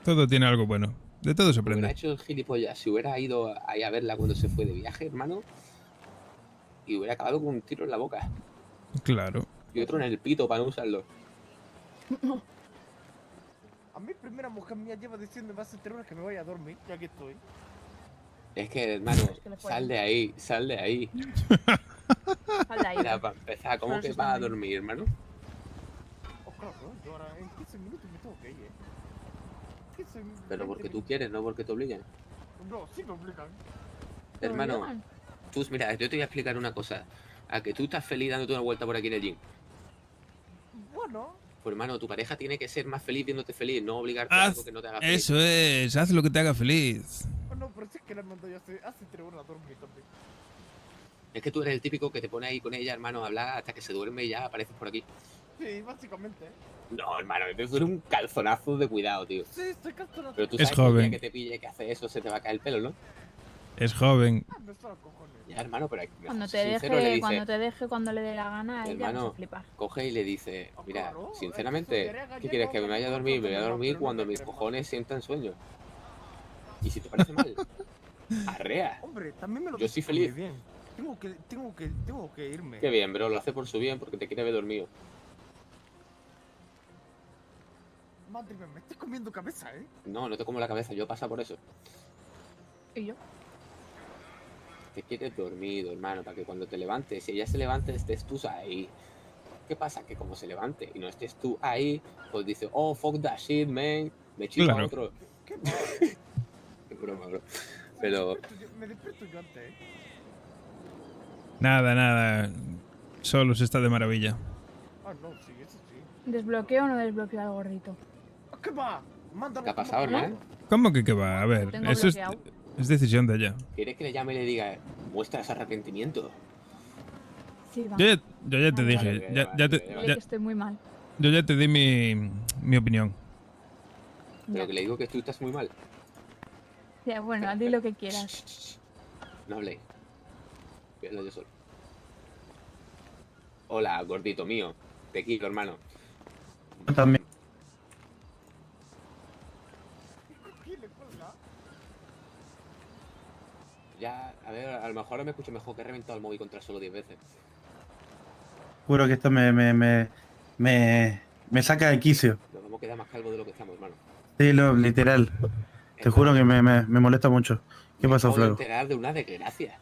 S11: Todo tiene algo bueno. De todo se
S13: Hubiera
S11: aprende.
S13: hecho el gilipollas si hubiera ido ahí a verla cuando se fue de viaje, hermano, y hubiera acabado con un tiro en la boca
S11: Claro.
S13: y otro en el pito para no usarlo.
S4: A mi primera mujer mía lleva diciéndome hace 3 horas que me vaya a dormir, ya que estoy.
S13: Es que, hermano,
S9: que le
S13: sal de ahí, sal de ahí.
S9: Sal de ahí.
S13: Mira, para empezar, ¿cómo
S9: Solo
S13: que
S9: se
S13: vas a
S9: están ahí.
S13: dormir, hermano?
S4: Oh, claro, yo ahora en 15 minutos me tengo que ir, 15
S13: Pero porque tú quieres, no porque te obligan.
S4: No, sí me obligan.
S13: Hermano, tú, mira, yo te voy a explicar una cosa. A que tú estás feliz dándote una vuelta por aquí en el gym.
S4: Bueno,
S13: Pues hermano, tu pareja tiene que ser más feliz viéndote feliz, no obligarte a algo que no te haga feliz.
S11: Eso es, haz lo que te haga feliz.
S4: bueno, pero si es que la mando yo hace 3 horas a dormir también.
S13: Es que tú eres el típico que te pone ahí con ella, hermano, a hablar hasta que se duerme y ya apareces por aquí.
S4: Sí, básicamente.
S13: No, hermano, tú eres un calzonazo de cuidado, tío.
S4: Sí, estoy calculando.
S13: Pero tú
S11: Es
S13: sabes que el día
S11: joven.
S13: que te pille que hace eso se te va a caer el pelo, ¿no?
S11: Es joven.
S4: Me está los cojones.
S13: Ya, hermano, pero
S9: Cuando te
S13: sincero le dice,
S9: cuando le dé la gana, ella vas
S13: hermano,
S9: a flipar.
S13: coge y le dice, mira,
S4: claro,
S13: sinceramente, ¿qué quieres? ¿Que me vaya a dormir? Me voy a dormir cuando mis cojones sientan sueño. Y si te parece mal, arrea.
S4: Hombre, también me lo
S13: Yo soy
S4: dice muy
S13: feliz.
S4: bien. Tengo que irme.
S13: Qué bien, bro, lo hace por su bien porque te quiere ver dormido.
S4: Madre mía, me estoy comiendo cabeza, ¿eh?
S13: No, no te como la cabeza, yo pasa por eso.
S9: ¿Y yo?
S13: Te quieres dormido, hermano, para que cuando te levantes, si ella se levante, estés tú ahí. ¿Qué pasa? Que como se levante y no estés tú ahí, pues dice, oh, fuck that shit, man, me chico
S11: Claro.
S13: a otro. Qué broma, bro. Pero,
S4: Me despierto yo antes, ¿eh?
S11: Nada, nada. Solo se está de maravilla.
S4: Ah, no, sí, eso sí.
S9: ¿Desbloqueo o no desbloqueo al gordito?
S4: ¿Qué va? Mándalo.
S13: ¿qué ha pasado, hermano?
S11: ¿Cómo que qué va? A ver,
S9: Lo tengo
S11: eso es
S9: bloqueado.
S11: decisión de ella.
S13: ¿Quieres que le llame y le diga, muestras arrepentimiento?
S9: Sí, va.
S11: Yo ya te
S9: Vale,
S11: dije,
S13: vale,
S11: ya,
S13: vale,
S11: ya te,
S13: vale,
S9: Dile
S11: ya-
S9: que estoy muy mal.
S11: yo ya te di mi opinión.
S13: Pero que le digo que tú estás muy mal.
S9: Ya, bueno, di lo que quieras.
S13: No habléis. Voy a hablar yo solo. Hola, gordito mío. Te quiero, hermano.
S8: También.
S13: Ya, a ver, a lo mejor ahora me escucho mejor que he reventado el móvil contra el suelo 10 veces.
S8: Juro que esto me saca de quicio.
S13: Nos vamos a quedar más calvos de lo que estamos, hermano.
S8: Sí, literal. Te juro que me molesta mucho. ¿Qué pasó,
S13: Acabo de
S8: Flaco?
S13: enterar de una desgracia.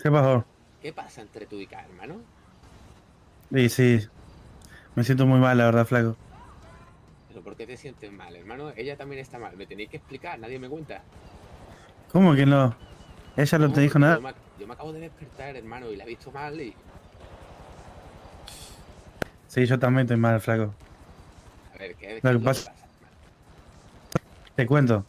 S8: ¿Qué pasó?
S13: ¿Qué pasa entre tú y K, hermano?
S8: Y sí, me siento muy mal, la verdad, Flaco.
S13: ¿Pero por qué te sientes mal, hermano? Ella también está mal. Me tenéis que explicar, nadie me cuenta.
S8: ¿Cómo que no? Ella no te dijo nada.
S13: Yo me acabo de despertar, hermano, y la he visto mal y...
S8: Sí, yo también estoy mal, Flaco.
S13: A ver, ¿qué
S8: Lo
S13: es
S8: que
S13: lo que
S8: pasa-
S13: pasa?
S8: Te cuento.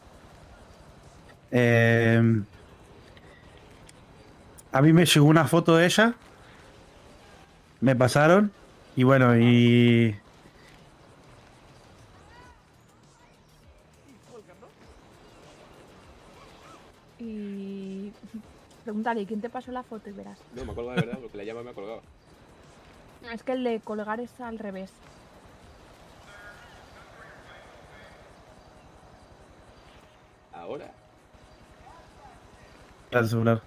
S8: A mí me llegó una foto de ella. Me pasaron. Y bueno, y...
S9: Y... Pregúntale, ¿quién te pasó la foto y verás?
S13: No, me acuerdo de verdad, porque la llama me ha colgado.
S9: Es que el de colgar es al revés.
S13: Ahora.
S8: Al celular.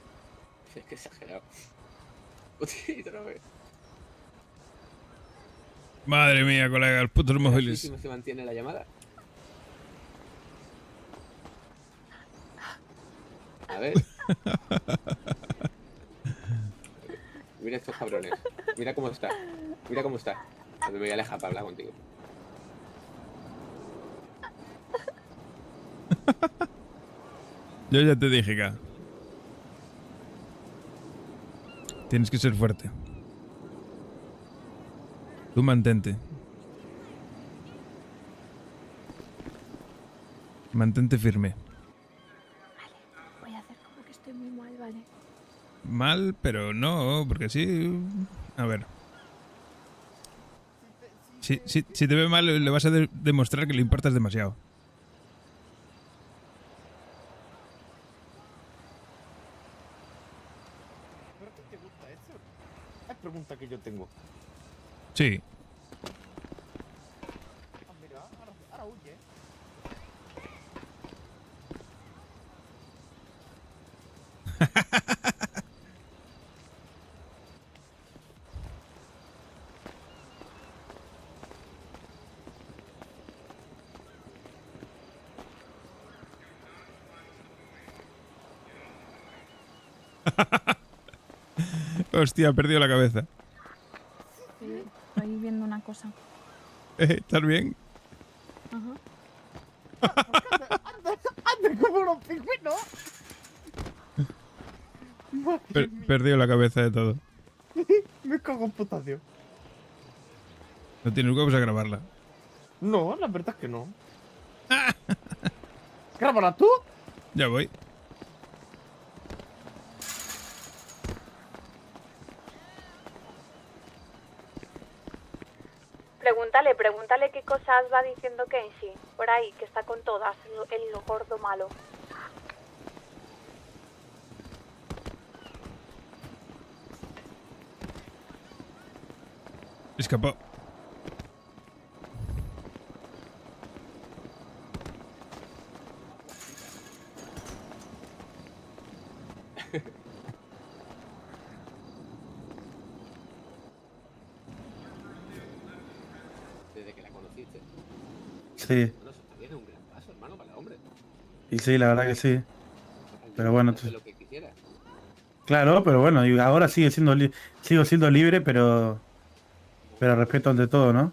S13: Es que exagerado. Hostia, otra vez.
S11: Madre mía, colega, los putos móviles.
S13: ¿Sí se mantiene la llamada? A ver. Mira estos cabrones. Mira cómo está. Mira cómo está. Me voy a alejar para hablar contigo.
S11: Yo ya te dije, K. Tienes que ser fuerte. Tú mantente. Mantente firme.
S9: Voy a hacer como que estoy muy mal, ¿vale?
S11: Mal, pero no, porque sí. A ver. Si te ve mal, le vas a demostrar que le importas demasiado.
S4: pregunta que yo tengo.
S11: Sí.
S4: Ah, mira, ahora huye.
S11: Hostia, he perdido la cabeza.
S9: Sí, estoy viendo una cosa.
S11: ¿Estás bien?
S9: Ajá.
S4: ¡Ande como unos pingüinos!
S11: Perdido la cabeza de todo.
S4: Me cago en putación.
S11: No tienes huevos a grabarla.
S4: No, la verdad es que no. ¿Grábala tú?
S11: Ya voy.
S5: Pregúntale qué cosas va diciendo Kenshi. Por ahí, que está con todas, el gordo malo.
S11: Escapó.
S13: Desde que la conociste.
S19: Sí.
S13: Bueno, eso también es un gran paso, hermano, para el hombre.
S19: Y sí, la verdad que sí. Pero bueno,
S13: Hacer lo que quisiera.
S19: claro, pero bueno, y ahora sigo siendo libre, pero respeto ante todo, ¿no?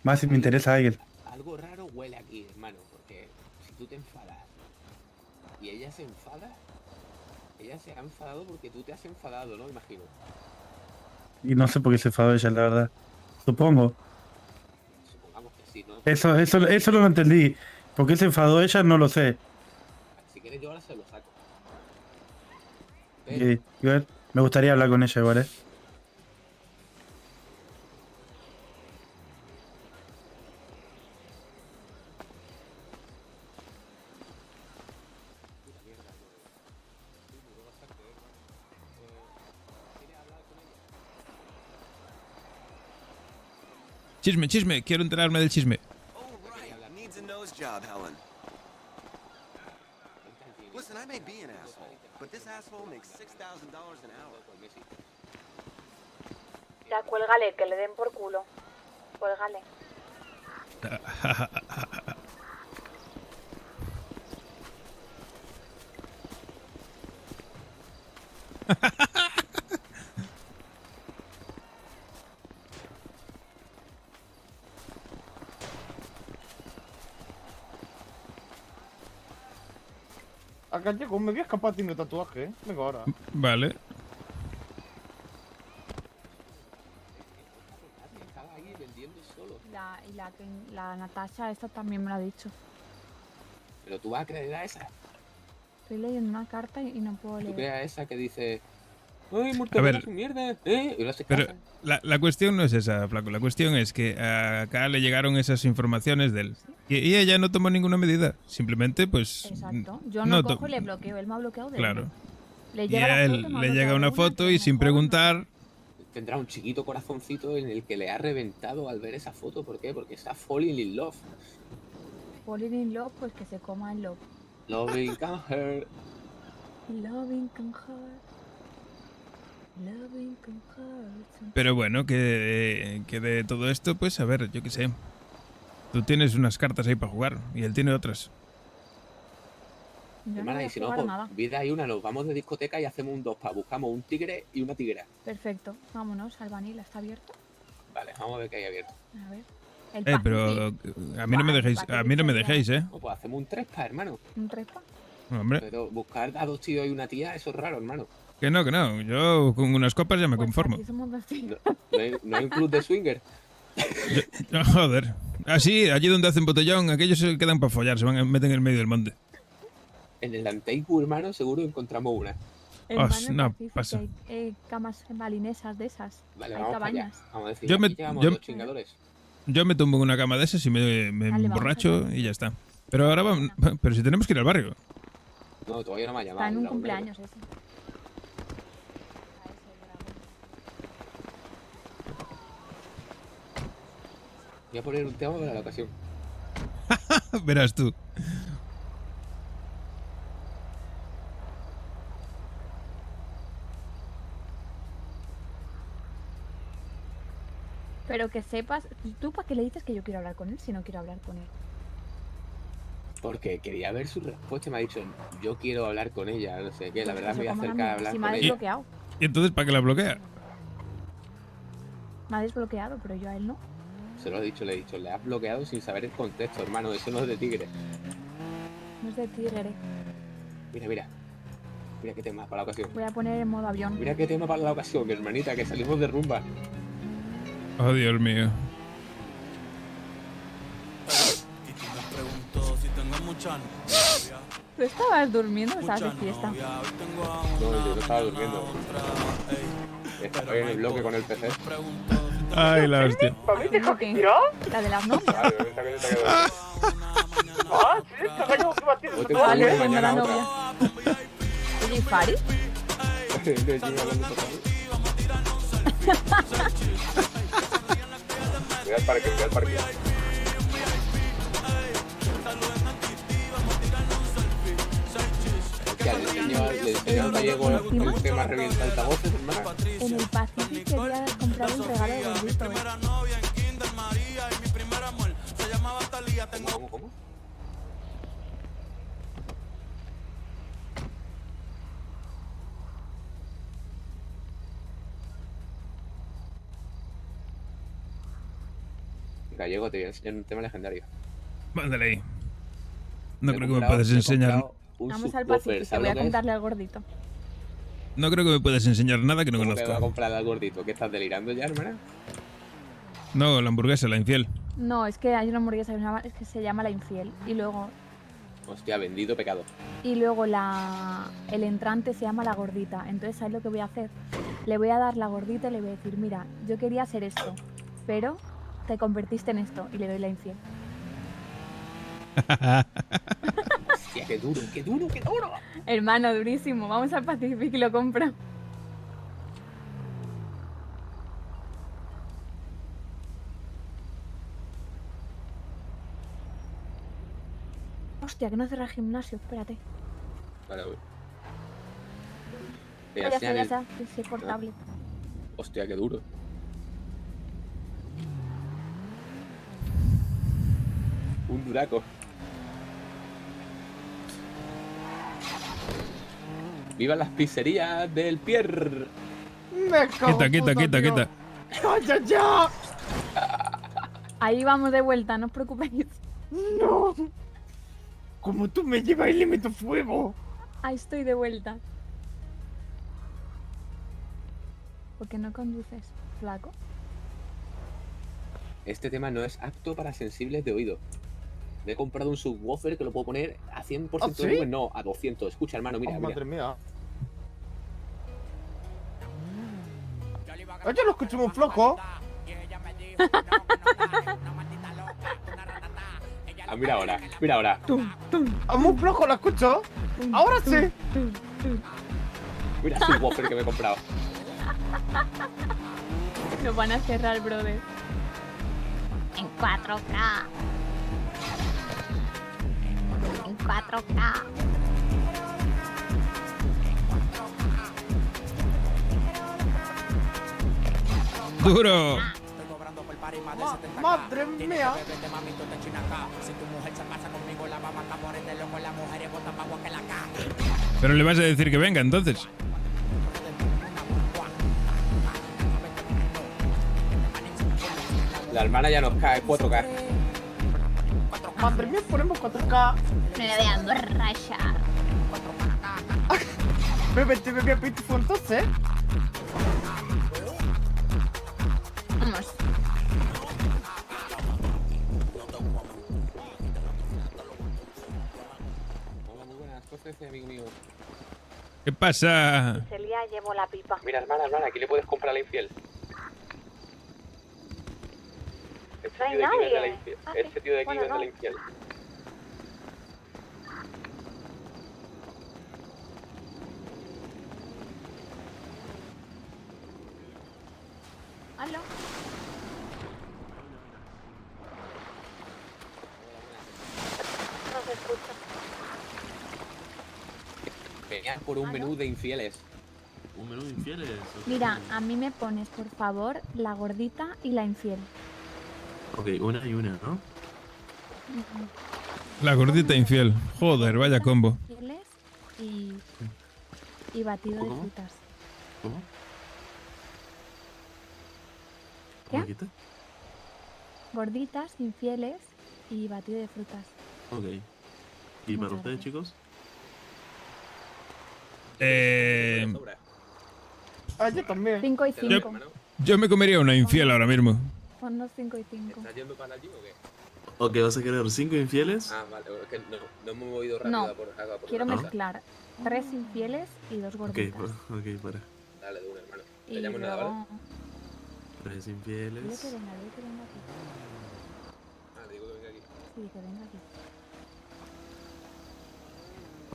S19: Más si me interesa alguien.
S13: Algo raro huele aquí, hermano, porque si tú te enfadas y ella se enfada, ella se ha enfadado porque tú te has enfadado, ¿no? Imagino.
S19: Y no sé por qué se enfadó ella, la verdad. Supongo.
S13: Supongamos que sí, ¿no?
S19: Eso no lo entendí. ¿Por qué se enfadó ella? No lo sé.
S13: Si quieres yo ahora se lo saco.
S19: Y, igual, me gustaría hablar con ella igual, ¿eh?
S11: Chisme, chisme. Quiero enterarme del chisme.
S14: Needs a nose job, Helen. Listen, I may be an asshole, but this asshole makes $6,000 an hour.
S5: Ya, cuélgale, que le den por culo. Cuélgale.
S4: A Gallego, me voy a escapar haciendo tatuaje, ¿eh? Venga ahora.
S11: Vale.
S13: Estaba ahí vendiendo solo.
S9: La Natasha, esta también me lo ha dicho.
S13: Pero tú vas a creer a esa.
S9: Estoy leyendo una carta y no puedo
S13: Tú
S9: leer.
S13: crees a esa que dice... ¡Ay,
S11: A
S13: Mortadelo
S11: ver.
S13: es un mierda! ¿Eh? Y no se
S11: Pero
S13: casan.
S11: la cuestión no es esa, Flaco. La cuestión es que acá le llegaron esas informaciones de él. Y ella no tomó ninguna medida. Simplemente, pues...
S9: Exacto. Yo no
S11: to-
S9: cojo y le bloqueo. Él me ha bloqueado de
S11: Claro.
S9: Le
S11: Y
S9: llega
S11: a
S9: la
S11: él
S9: foto, me ha
S11: le llega
S9: bloqueado
S11: una
S9: de
S11: foto
S9: que
S11: y
S9: me
S11: sin
S9: jodan.
S11: preguntar...
S13: Tendrá un chiquito corazoncito en el que le ha reventado al ver esa foto. ¿Por qué? Porque está falling in love.
S9: Falling in love, pues que se coma el love.
S13: Loving can hurt.
S9: Loving can hurt. Loving can hurt.
S11: Pero bueno, que de todo esto, pues a ver, yo qué sé. Tú tienes unas cartas ahí para jugar y él tiene otras.
S9: Yo no
S13: Hermana,
S9: voy a
S13: y si no,
S9: jugar a
S13: pues,
S9: nada.
S13: vida hay una, nos vamos de discoteca y hacemos un 2 buscamos un tigre y una tigra.
S9: Perfecto. Vámonos, Albanil, ¿está abierto?
S13: Vale, vamos a ver qué hay abierto.
S9: A ver. El pan,
S11: Pero
S9: sí.
S11: a mí no me
S9: Buah,
S11: dejéis,
S9: el
S11: a mí no me
S9: paquete
S11: dejéis, ¿eh?
S13: Oh, pues hacemos un 3 hermano.
S9: ¿Un trepa?
S11: Hombre,
S13: Pero buscar a 2 tíos y una tía, eso es raro, hermano.
S11: que no, que no. Yo con unas copas ya me
S9: Pues
S11: conformo.
S9: aquí somos dos tíos.
S13: No hay un club de swinger.
S11: No, joder. Así, allí donde hacen botellón, aquellos se quedan para follar, se van meten en el medio del monte.
S13: En el Anteiku, hermano, seguro encontramos una.
S9: En
S11: Os,
S9: Banner
S11: no,
S9: Pacific
S11: pasa.
S9: hay camas balinesas de esas.
S13: Vale,
S9: hay
S13: vamos para allá.
S9: cabañas.
S13: Vamos a decir,
S11: Yo me-
S13: aquí llevamos
S11: yo-
S13: 2 chingadores.
S11: Yo me tumbo en una cama de esas y me
S9: Vale, vamos
S11: emborracho y ya está. Pero ahora vamos. Pero si tenemos que ir al barrio.
S13: No, todavía no me ha llamado.
S9: Está en un
S13: la
S9: cumpleaños ese.
S13: Voy a poner un tema para la ocasión.
S11: Verás tú.
S9: Pero que sepas, ¿tú para qué le dices que yo quiero hablar con él si no quiero hablar con él?
S13: Porque quería ver su respuesta y me ha dicho, yo quiero hablar con ella, no sé qué. La verdad
S9: Eso
S13: me voy a
S9: como a
S13: acercar a
S9: mí,
S13: hablar
S9: si me
S13: con
S9: ha
S13: ella.
S9: desbloqueado.
S11: ¿Y entonces para qué la bloquea?
S9: Me ha desbloqueado, pero yo a él no.
S13: Se lo he dicho, le he dicho, le has bloqueado sin saber el contexto, hermano. Eso no es de tigre.
S9: No es de tigre.
S13: Mira, mira. Mira qué tema para la ocasión.
S9: Voy a poner en modo avión.
S13: Mira qué tema para la ocasión, hermanita, que salimos de rumba.
S11: Oh, Dios mío.
S9: ¿Tú estabas durmiendo o estabas de fiesta?
S13: No, yo no estaba durmiendo. Estaba en el bloque con el PC.
S11: Ay, la hostia.
S22: ¿Para mí te cogió?
S9: La de las novias.
S13: Vale, esta que se te quedó.
S22: Ah, sí, está callado que batir.
S13: Hoy te
S9: Vale,
S13: pongo
S9: pues no la
S13: mañana
S9: novia. Oye, ¿y Fari?
S13: Mira el parque, mira el parque. Hostia, le enseñó al gallego el tema revienta altavoces, hermana.
S9: En el Pacific quería comprar un regalo de gordito.
S13: ¿Cómo? Gallego, te voy a enseñar un tema legendario.
S11: Mándale ahí. No
S13: Me he
S11: creo que me
S13: comprado-
S11: puedas
S13: me he
S11: enseñar.
S13: comprado un
S9: Vamos al
S13: subwoofer,
S9: Pacific, que
S13: ¿sabes
S9: voy a
S13: lo que es?
S9: contarle al gordito.
S11: No creo que me puedas enseñar nada que no
S13: ¿Cómo que va a
S11: conozca.
S13: comprar al gordito? ¿Qué estás delirando ya, hermana?
S11: No, la hamburguesa, la infiel.
S9: No, es que hay una hamburguesa que se llama La Infiel. Y luego
S13: Hostia, bendito pecado.
S9: el entrante se llama La Gordita. Entonces, ¿sabes lo que voy a hacer? Le voy a dar la gordita y le voy a decir, mira, yo quería hacer esto, pero te convertiste en esto. Y le doy La Infiel.
S13: Hostia, qué duro, qué duro, qué duro.
S9: Hermano, durísimo. Vamos al Pacific y lo compra. Hostia, que no cerra el gimnasio. Espérate.
S13: Vale, voy.
S9: Ya está, ya está. Sí, es portable.
S13: Hostia, qué duro. Un duraco. ¡Viva las pizzerías del Pierre!
S22: Me cago
S11: Quita,
S22: en
S11: quita,
S22: puta,
S11: quita,
S22: tío.
S11: quita.
S22: ¡Calla ya!
S9: Ahí vamos de vuelta, no os preocupéis.
S22: ¡No! Como tú me llevas y le meto fuego.
S9: Ahí estoy de vuelta. ¿Por qué no conduces, flaco?
S13: Este tema no es apto para sensibles de oído. Me he comprado un subwoofer que lo puedo poner a 100%
S22: ¿Ah,
S13: de
S22: sí?
S13: volumen. No, a 200. Escucha, hermano, mira,
S22: Oh,
S13: mira.
S22: madre mía. Oye, lo escucho muy flojo.
S13: Ah, mira ahora, mira ahora.
S22: Ah, muy flojo, lo escucho. Ahora sí.
S13: Mira el subwoofer que me he comprado.
S9: Nos van a cerrar, brother. En 4K. En 4K.
S11: ¡Duro!
S22: Madre mía.
S11: Pero le vas a decir que venga, entonces.
S13: La hermana ya nos cae 4K.
S22: Madre mía, ponemos 4K.
S9: Me voy a emborrachar.
S22: Bébete, bebé a Pitiful entonces.
S9: Vamos.
S13: Hola, muy buenas cosas, amigo mío.
S11: ¿Qué pasa?
S5: Celia llevo la pipa.
S13: Mira, hermana, aquí le puedes comprar a la infiel. Este
S5: No hay
S13: tío de aquí vende
S5: nadie.
S13: la infiel.
S5: Ah,
S13: Este
S5: sí.
S13: tío de aquí
S5: Bueno,
S13: vende
S5: no.
S13: la infiel.
S9: Hazlo.
S13: Genial, por un menú de infieles.
S15: Un menú de infieles.
S9: Mira, a mí me pones, por favor, la gordita y la infiel.
S15: Ok, una y una, ¿no?
S11: La gordita infiel. Joder, vaya combo.
S9: Infieles y batido de
S15: ¿Cómo?
S9: frutas.
S15: ¿Cómo?
S9: ¿Qué?
S15: ¿Cómo quita?
S9: Gorditas, infieles y batido de frutas.
S15: Ok. ¿Y para
S9: Muchas
S15: ustedes, chicos?
S4: Ah, yo también.
S9: 5 y 5.
S11: Yo me comería una infiel ahora mismo.
S9: Ponnos 5 y 5.
S13: ¿Estás yendo para allí o qué?
S15: Ok, ¿vas a querer 5 infieles?
S13: Ah, vale, es que no hemos movido rápido
S9: No,
S13: a por
S9: quiero
S13: una cosa.
S9: mezclar 3 infieles y 2
S15: Ok,
S9: gorditas.
S15: ok, para.
S13: Dale, de una, hermano.
S9: Y
S13: Te llamo nada,
S9: luego...
S13: ¿vale?
S15: 3
S9: Dile
S15: infieles.
S9: que venga, dile que venga aquí.
S13: Ah, digo que venga aquí.
S9: Sí, que venga aquí.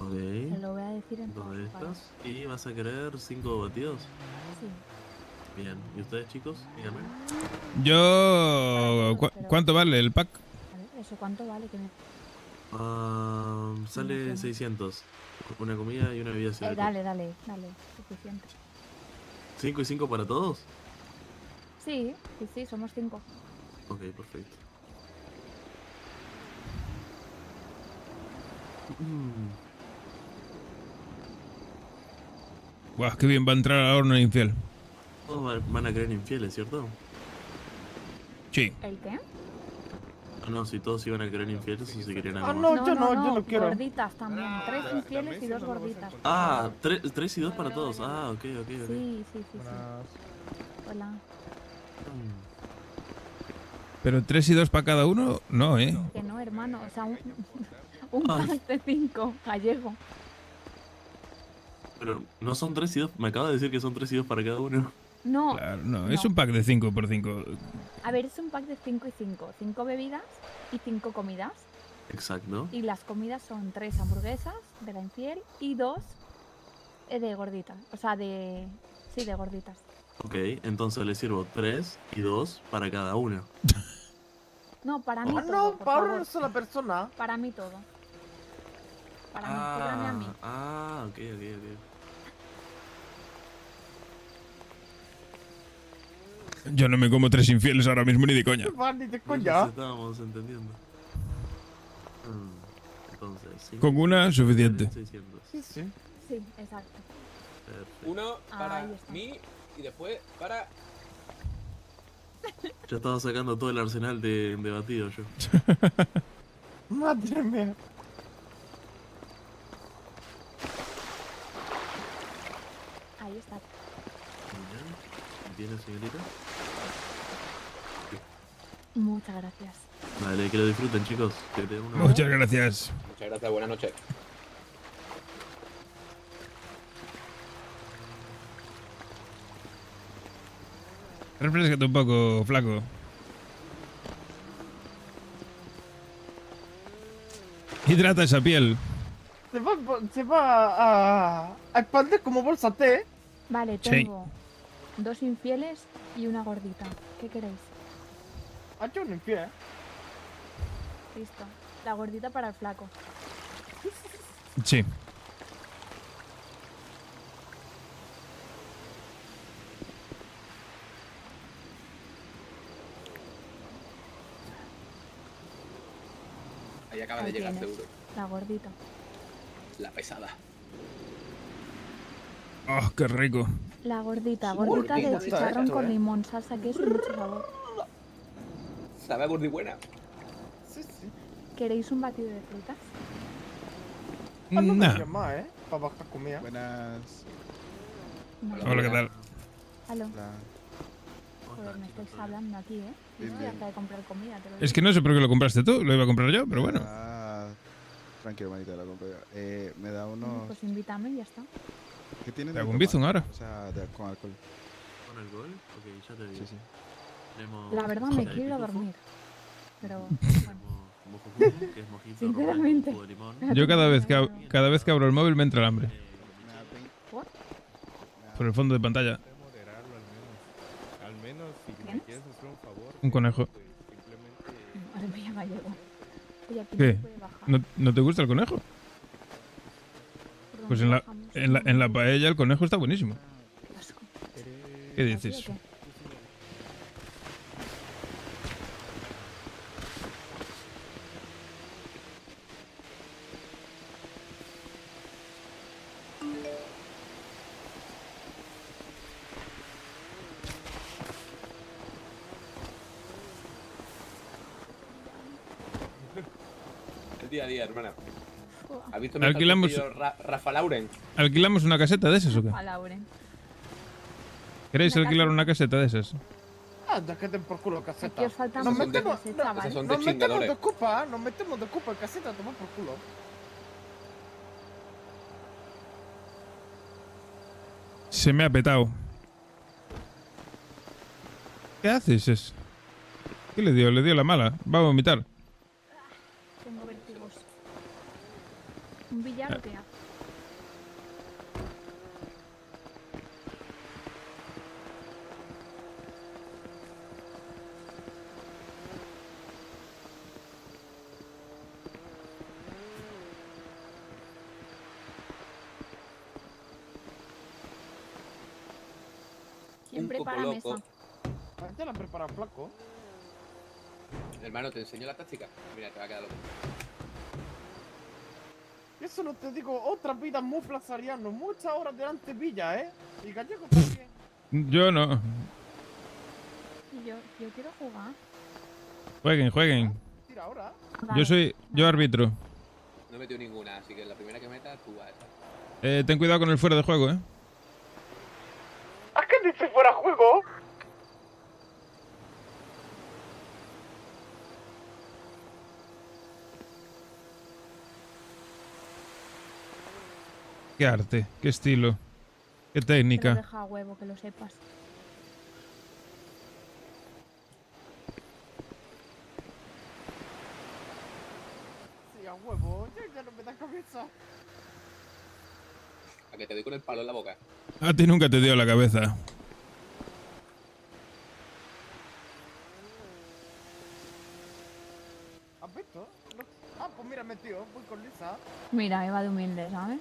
S15: Ok.
S9: Se lo voy a decir en
S15: 2
S9: todas
S15: de
S9: las
S15: estas. ¿Y vas a querer 5 batidos?
S9: Sí.
S15: Bien. ¿Y ustedes, chicos? Díganme.
S11: Yo... ¿Cuánto vale el pack?
S9: A ver, ¿eso cuánto vale? Que me...
S15: Sale 600. Una comida y una bebida sin alcohol.
S9: dale, suficiente.
S15: 5 y 5 para todos.
S9: Sí, somos 5.
S15: Ok, perfecto.
S11: Buah, qué bien va a entrar ahora una infiel.
S15: Todos van a creer infieles, ¿cierto?
S11: Sí.
S9: ¿El qué?
S15: Ah, no, si todos iban a creer infieles o si querían algo
S4: Ah,
S15: más.
S4: no, yo no quiero.
S9: Gorditas también. 3 infieles y 2 gorditas.
S15: Ah, 3 y 2 para todos. Ah, ok.
S9: Sí. Hola.
S11: Pero 3 y 2 para cada uno, no, ¿eh?
S9: Que no, hermano. O sea, un pack de 5 gallego.
S15: Pero no son 3 y 2. Me acaba de decir que son 3 y 2 para cada uno.
S9: No.
S11: Claro, no, es un pack de 5 por 5.
S9: A ver, es un pack de 5 y 5. 5 bebidas y 5 comidas.
S15: Exacto.
S9: Y las comidas son 3 hamburguesas de la infiel y 2 de gorditas. O sea, de... Sí, de gorditas.
S15: Ok, entonces le sirvo 3 y 2 para cada uno.
S9: No, para mí
S4: Ah,
S9: todo,
S4: no,
S9: por
S4: para
S9: favor.
S4: una sola persona.
S9: Para mí todo. Para mí, cóbrame a mí.
S15: Ok.
S11: Yo no me como 3 infieles ahora mismo ni de coña.
S4: Ni de
S15: No
S4: coña.
S15: nos estábamos entendiendo. Entonces, cinco
S11: Con una,
S15: infieles,
S11: suficiente.
S15: 600.
S4: Sí.
S9: Sí, exacto.
S15: Perfecto.
S13: Uno para
S9: Ahí está.
S13: mí y después para...
S15: Ya estaba sacando todo el arsenal de batidos yo.
S4: Madre mía.
S9: Ahí está.
S15: ¿Tiene, señorita?
S9: Muchas gracias.
S15: Vale, que lo disfruten, chicos. Que tengan una
S11: Muchas gracias.
S13: Muchas gracias, buenas noches.
S11: Refrescate un poco, flaco. Hidrata esa piel.
S4: Se va a expandir como bolsa té.
S9: Vale,
S11: Sí.
S9: tengo 2 infieles y una gordita. ¿Qué queréis?
S4: Ha hecho un infiel.
S9: Listo. La gordita para el flaco.
S11: Sí.
S13: Ahí acaba
S9: Ahí
S13: de llegar
S9: tienes.
S13: seguro.
S9: La gordita.
S13: La pesada.
S11: Oh, qué rico.
S9: La gordita.
S13: Sí,
S9: Gordita de
S13: gordita,
S9: chicharrón
S13: esto,
S9: con
S13: ¿eh?
S9: limón, salsa, queso y mucho sabor.
S13: Sabe a gordi buena.
S9: ¿Queréis un batido de frutas?
S4: Ah, no me
S11: Nah.
S4: llama, para bajar comida.
S16: Buenas.
S9: No.
S11: Hola, ¿qué tal?
S9: Aló.
S16: Hola.
S9: Joder, me estáis hablando aquí, ¿eh? Yo
S16: Bien,
S9: estoy
S16: bien.
S9: hasta de comprar comida. Te lo
S11: Es
S9: digo.
S11: que no sé por qué lo compraste tú, lo iba a comprar yo, pero bueno.
S16: Tranquilo, manita, la compré yo. Me da unos...
S9: Pues invítame y ya está.
S16: ¿Qué tienen
S11: Te
S16: de
S11: hago un
S16: tomar?
S11: bizum ahora.
S16: O sea, con alcohol.
S15: ¿Con alcohol? Ok, ya te digo.
S16: Sí.
S15: Tenemos
S9: La verdad me
S15: salsa de
S9: quiero ir a
S15: pitufo,
S9: dormir. Pero...
S15: mojo jugo, que es mojito,
S9: Sinceramente.
S15: jugo de limón.
S11: Yo cada vez que abro el móvil me entra el hambre.
S9: ¿Por?
S11: Por el fondo de pantalla.
S16: Al menos, si
S9: ¿Tienes?
S16: me quieres hacer un favor.
S11: Un conejo.
S9: Madre mía, gallego. Oye, aquí no
S11: ¿Qué?
S9: se puede bajar.
S11: ¿No te gusta el conejo?
S9: ¿Por
S11: Pues en la paella el conejo está buenísimo. ¿Qué dices?
S13: El día a día, hermana. ¿Has visto mi
S11: Alquilamos-
S13: calzoncillo Rafa Lauren?
S11: ¿Alquilamos una caseta de esas o qué?
S9: A Lauren.
S11: ¿Queréis alquilar una caseta de esas?
S4: Anda, que den por culo caseta.
S9: Aquí os falta
S4: Nos
S9: mucho
S4: metemos,
S9: caseta,
S4: no,
S9: ¿vale?
S13: Esos son de
S4: nos metemos
S13: chingadores.
S4: de copa, nos metemos de copa en caseta, tomar por culo.
S11: Se me ha petado. ¿Qué haces? ¿Qué le dio? Le dio la mala. Va a vomitar.
S9: Tengo vértigos. ¿Un billar o qué hace? ¿Quién
S13: Un poco
S9: prepara
S13: loco.
S9: mesa?
S4: Ya la han preparado, flaco.
S13: Hermano, te enseño la táctica. Mira, te va a quedar loco.
S4: Eso no te digo, otra vida muy plazariano, muchas horas delante Villa, Y Gallego también.
S11: Yo no.
S9: Yo quiero jugar.
S11: Jueguen.
S4: Tira ahora.
S11: Yo árbitro.
S13: No he metido ninguna, así que la primera que metas, tú vas a esa.
S11: Ten cuidado con el fuera de juego,
S4: ¿A qué dice fuera juego?
S11: Qué arte, qué estilo, qué
S9: Te lo
S11: técnica.
S9: deja a huevo, que lo sepas.
S4: Sí, a huevo, ya no me da cabeza.
S13: A que te doy con el palo en la boca.
S11: A ti nunca te dio la cabeza.
S4: ¿Has visto? Ah, pues mira, metido, voy con Lisa.
S9: Mira, Eva de humilde, ¿sabes?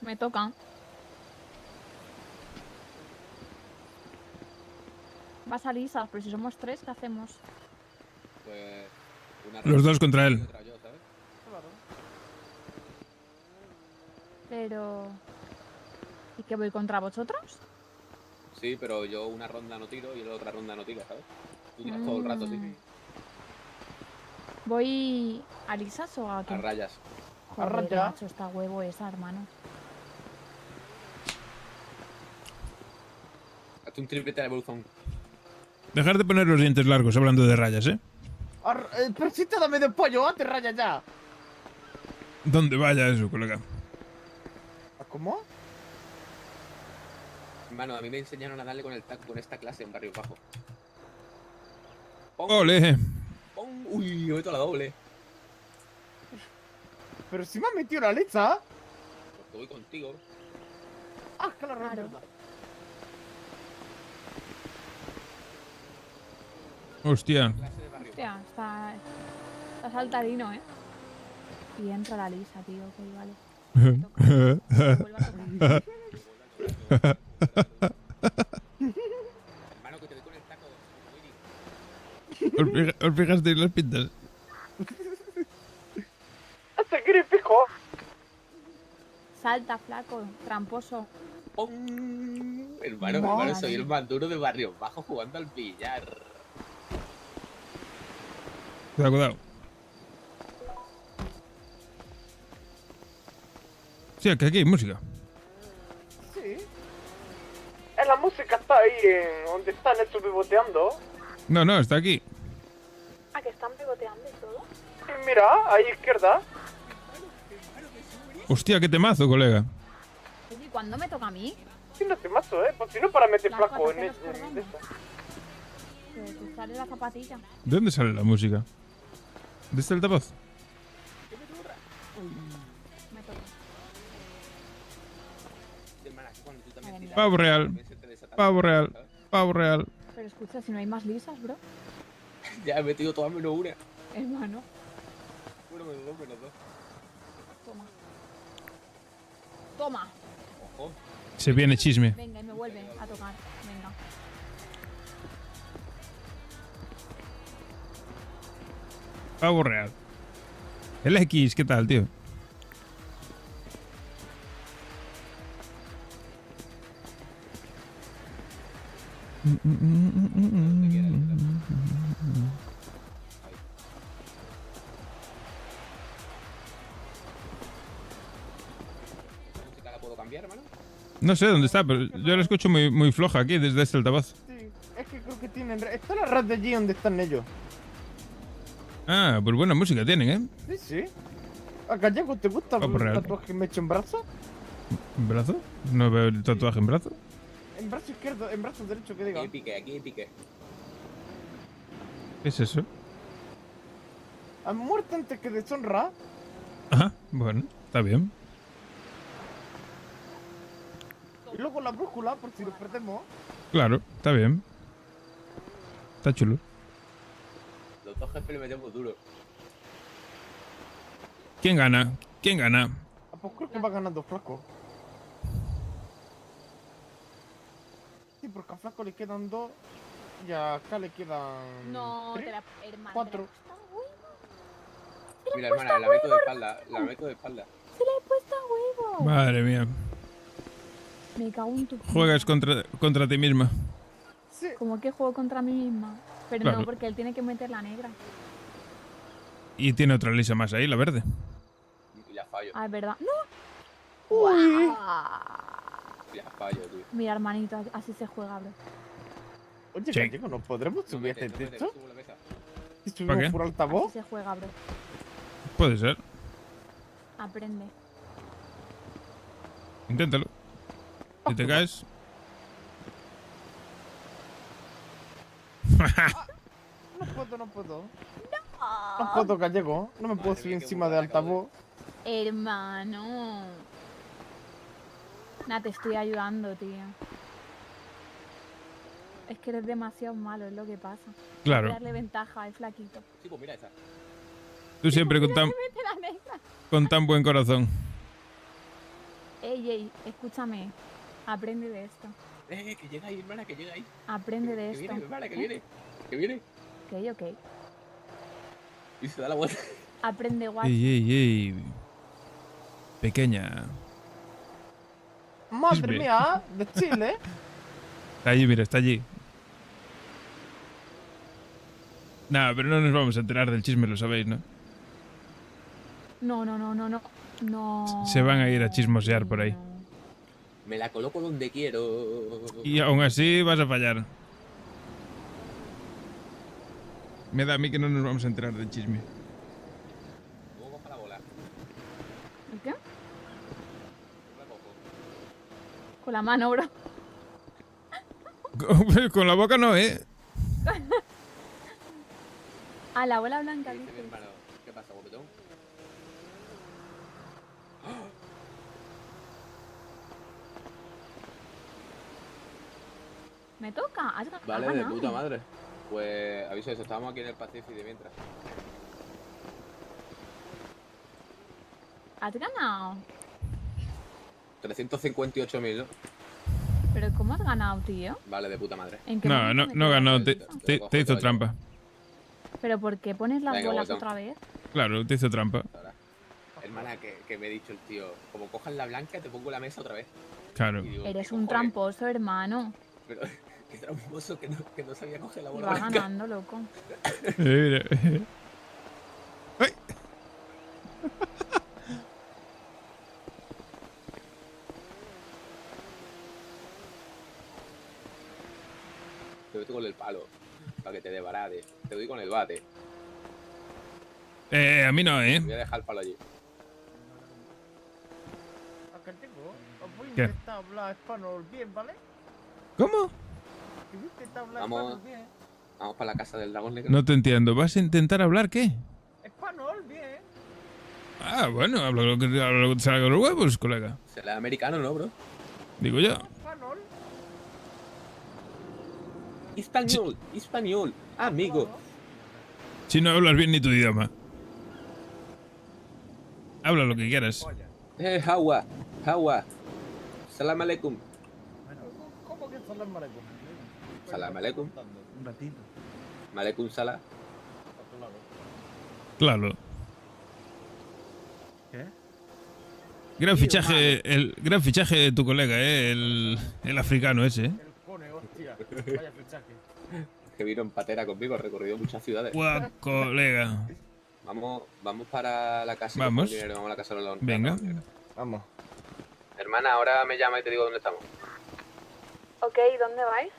S9: Me toca. Vas a Lisa, pero si somos tres, ¿qué hacemos?
S13: Pues. Una
S11: Los dos contra él.
S13: y otra yo, ¿sabes?
S4: Claro.
S9: Pero... ¿Y qué voy contra vosotros?
S13: Sí, pero yo una ronda no tiro y la otra ronda no tiro, ¿sabes? Tú tiras todo el rato, sí.
S9: ¿Voy a Lisas o a
S13: A
S9: quién?
S13: rayas.
S9: Joder,
S4: raya.
S9: macho, está huevo esa, hermano.
S13: Hazte un triplete de evolución.
S11: Dejar de poner los dientes largos hablando de rayas,
S4: Pero si te da medio pollo, te raya ya.
S11: ¿Dónde vaya eso, colega?
S4: ¿Cómo?
S13: Hermano, a mí me enseñaron a darle con el tac con esta clase en Barrio Bajo.
S11: ¡Ole!
S13: Uy, me meto a la doble.
S4: Pero si me has metido la lecha.
S13: Porque voy contigo.
S4: Ah, claro, es verdad.
S11: Hostia.
S9: Hostia, está saltarino, Y entra la Lisa, tío, que vale.
S13: Hermano, que te doy con el taco.
S11: ¿Os fijasteis las pintas?
S4: ¡Hasta que eres fijo!
S9: Salta, flaco, tramposo.
S13: Hermano, soy el más duro de Barrio Bajo jugando al billar.
S11: Cuidado. Sí, que aquí hay música.
S4: Sí. La música está ahí, donde están estos pivoteando.
S11: No, está aquí.
S5: ¿A que están pivoteando y todo?
S4: Mira, ahí izquierda.
S11: Hostia, qué temazo, colega.
S9: Oye, ¿y cuándo me toca a mí?
S4: Sí, no te mazo, Pues si no para meter
S9: Las
S4: flaco en
S9: patas de los
S4: eso.
S9: Que te sale la zapatilla.
S11: ¿De dónde sale la música? ¿De este altavoz?
S9: Me toca.
S11: Pavo real. Pavo real. Pavo real.
S9: Pero escucha, si no hay más lisas, bro.
S13: Ya he metido todas menos una.
S9: Hermano.
S13: Bueno,
S21: menos dos.
S9: Toma. Toma.
S21: Ojo.
S11: Se viene chisme.
S9: Venga, y me vuelve a tocar. Venga.
S11: Pavo real. El X, ¿qué tal, tío?
S21: ¿La música la puedo cambiar, hermano?
S11: No sé dónde está, pero yo la escucho muy floja aquí desde este altavoz.
S4: Sí, es que creo que tienen... Está la red de allí donde están ellos.
S11: Ah, pues buena música tienen, ¿eh?
S4: Sí, sí. ¿A Gallego te gusta el
S11: Papo real.
S4: tatuaje que me he hecho en brazo?
S11: ¿En brazo? No veo el tatuaje en brazo.
S4: En brazo izquierdo, en brazo derecho, que diga.
S21: Aquí pique, aquí pique.
S11: ¿Qué es eso?
S4: ¿Han muerto antes que deshonra?
S11: Ajá, bueno, está bien.
S4: Y luego la brújula, por si nos perdemos.
S11: Claro, está bien. Está chulo.
S21: Los dos jefes le metemos duro.
S11: ¿Quién gana? ¿Quién gana?
S4: Ah, pues creo que va ganando Flaco. Sí, porque a Flaco le quedan 2 y a acá le quedan...
S9: No,
S4: 3,
S9: te la... Hermana,
S4: 4.
S21: Mira, hermana, la meto de espalda. La meto de espalda.
S9: Se la he puesto a huevo.
S11: Madre mía.
S9: Me cago en tu...
S11: Juegas contra ti misma.
S4: Sí.
S9: Como que juego contra mí misma. Pero
S11: Claro.
S9: no, porque él tiene que meter la negra.
S11: Y tiene otra lisa más ahí, la verde.
S21: Y la fallo.
S9: Ah, es verdad. ¡No!
S4: Uy.
S21: Y la fallo, tío.
S9: Mira, hermanito, así se juega, bro.
S4: Oye,
S11: Sí.
S4: Gallego, ¿nos podremos subir a este texto?
S21: Subo la mesa.
S4: ¿Y
S11: ¿Para
S4: subimos
S11: qué?
S4: por altavoz?
S9: Así se juega, bro.
S11: Puede ser.
S9: Aprende.
S11: Inténtalo. Si te caes...
S4: No puedo, no puedo. No puedo, Gallego. No me puedo subir encima de altavoz.
S9: Hermano. Nah, te estoy ayudando, tío. Es que eres demasiado malo, es lo que pasa.
S11: Claro.
S9: Hay que darle ventaja al flaquito.
S21: Sí, pues mira esa.
S11: Tú siempre con tan,
S9: Mete la negra.
S11: con tan buen corazón.
S9: Ey, escúchame. Aprende de esto.
S21: Que llega ahí, hermana, que llega ahí.
S9: Aprende de
S21: Que
S9: esto.
S21: viene, hermana, que
S9: ¿eh?
S21: viene. Que viene.
S9: Ok.
S21: Y se da la vuelta.
S9: Aprende, guay.
S11: Ey. Pequeña.
S4: Madre
S11: Chisme.
S4: mía, de Chile.
S11: Está allí, mira, está allí. Nada, pero no nos vamos a enterar del chisme, lo sabéis, ¿no?
S9: No.
S11: Se van a ir a chismosear por ahí.
S21: Me la coloco donde quiero.
S11: Y aún así vas a fallar. Me da a mí que no nos vamos a enterar del chisme.
S21: ¿Cómo coja la bola?
S9: ¿El qué? Con la mano, bro.
S11: Con la boca no, ¿eh?
S9: Ah, la bola blanca,
S21: ¿Qué dice mi
S9: dices.
S21: hermano? ¿Qué pasa, guapetón?
S9: Me toca. Has
S21: Vale,
S9: has
S21: de
S9: ganado.
S21: puta madre. Pues aviso eso, estábamos aquí en el Pacífico de mientras.
S9: Has ganado.
S21: 358.000, ¿no?
S9: Pero ¿cómo has ganado, tío?
S21: Vale, de puta madre.
S9: ¿En qué
S11: No,
S9: momento
S11: no
S9: me
S11: ganó.
S9: quedas?
S11: Te hizo trampa.
S9: ¿Pero por qué pones las
S21: Venga,
S9: bolas
S21: botón.
S9: otra vez?
S11: Claro, te hizo trampa.
S21: Hermana, que me he dicho el tío, como cojan la blanca, te pongo la mesa otra vez.
S11: Claro.
S21: Y digo,
S9: Eres
S21: ¿qué
S9: un
S21: cojones?
S9: tramposo, hermano.
S21: Pero qué tramposo que no sabía coger la
S9: Y
S21: bola
S9: va
S21: blanca.
S9: ganando, loco.
S11: Mira.
S21: Te doy con el palo, para que te desbarate. Te doy con el bate.
S11: A mí no, ¿eh?
S21: Voy a dejar el palo allí.
S4: Acá tengo. Os voy a
S11: ¿Qué?
S4: intentar hablar español bien, ¿vale?
S11: ¿Cómo?
S4: Que voy a intentar hablar
S21: Vamos.
S4: español bien.
S21: Vamos para la casa del dragón negro.
S11: No te entiendo. ¿Vas a intentar hablar qué?
S4: Español bien.
S11: Ah, bueno, habla lo que te salga de los huevos, colega.
S21: Será americano, ¿no, bro?
S11: Digo yo.
S4: Español.
S21: Español, amigo.
S11: Si no hablas bien ni tu idioma. Habla lo que quieras.
S13: Hawa. Salam aleikum.
S4: ¿Cómo que salam aleikum?
S13: Salam aleikum.
S19: Un ratito.
S13: Aleikum salam.
S11: Claro.
S19: ¿Qué?
S11: Gran gran fichaje de tu colega, el africano ese.
S4: El cone, hostia. Vaya fichaje.
S13: Que vino en patera conmigo, ha recorrido muchas ciudades.
S11: Guau, colega.
S13: Vamos para la casa.
S11: Vamos.
S13: Vamos a la casa de los
S11: Venga.
S4: Vamos.
S13: Hermana, ahora me llama y te digo dónde estamos.
S5: Ok, ¿dónde vais?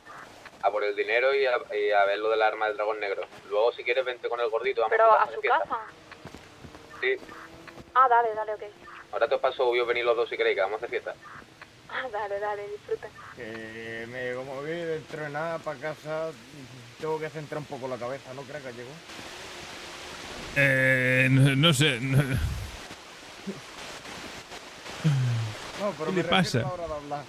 S13: A por el dinero y a ver lo del arma del dragón negro. Luego, si quieres, vente con el gordito. Vamos
S5: Pero
S13: a
S5: a su casa.
S13: Sí.
S5: Ah, dale, ok.
S13: Ahora te os paso, obvio, venir los dos si queréis, que vamos a hacer fiesta.
S5: Ah, dale, disfruten.
S4: Como voy dentro de nada para casa, tengo que centrar un poco la cabeza, ¿no crees, Gallego?
S11: No sé.
S4: No, pero
S11: ¿Qué
S4: me
S11: le pasa?
S4: refiero a la hora de hablar.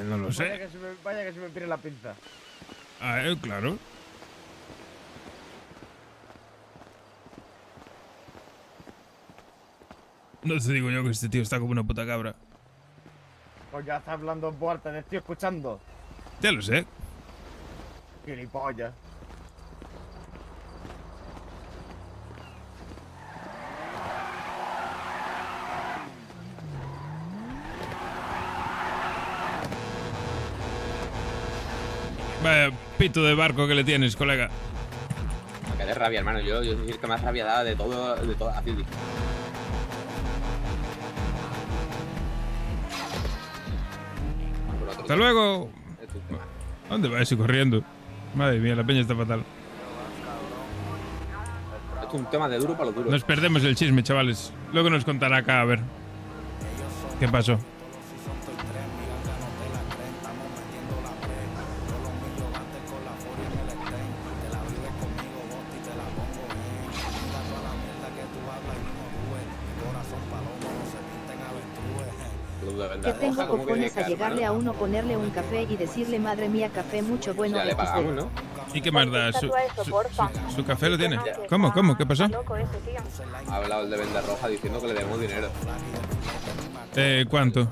S11: No lo sé.
S4: Vaya que se me pide la pinza.
S11: Claro. No te digo yo que este tío está como una puta cabra.
S4: Pues ya está hablando en voz alta, te estoy escuchando.
S11: Ya lo sé.
S4: Gilipollas.
S11: Vaya pito de barco que le tienes, colega.
S13: Me quedé rabia, hermano. Yo soy el que más rabia daba de toda la city.
S11: ¡Hasta luego! ¿A dónde va ese corriendo? Madre mía, la peña está fatal.
S13: Esto es un tema de duro para lo duro.
S11: Nos perdemos el chisme, chavales. Luego nos contará acá, a ver. ¿Qué pasó?
S1: Que tengo cojones a llegarle a uno, ponerle un café y decirle madre mía, café mucho bueno.
S13: Ya le pagamos, ¿no?
S11: ¿Y qué más da? ¿Su café lo tiene? ¿Cómo? ¿Qué pasó?
S13: Ha hablado el de Venda Roja diciendo que le demos dinero.
S11: ¿Cuánto?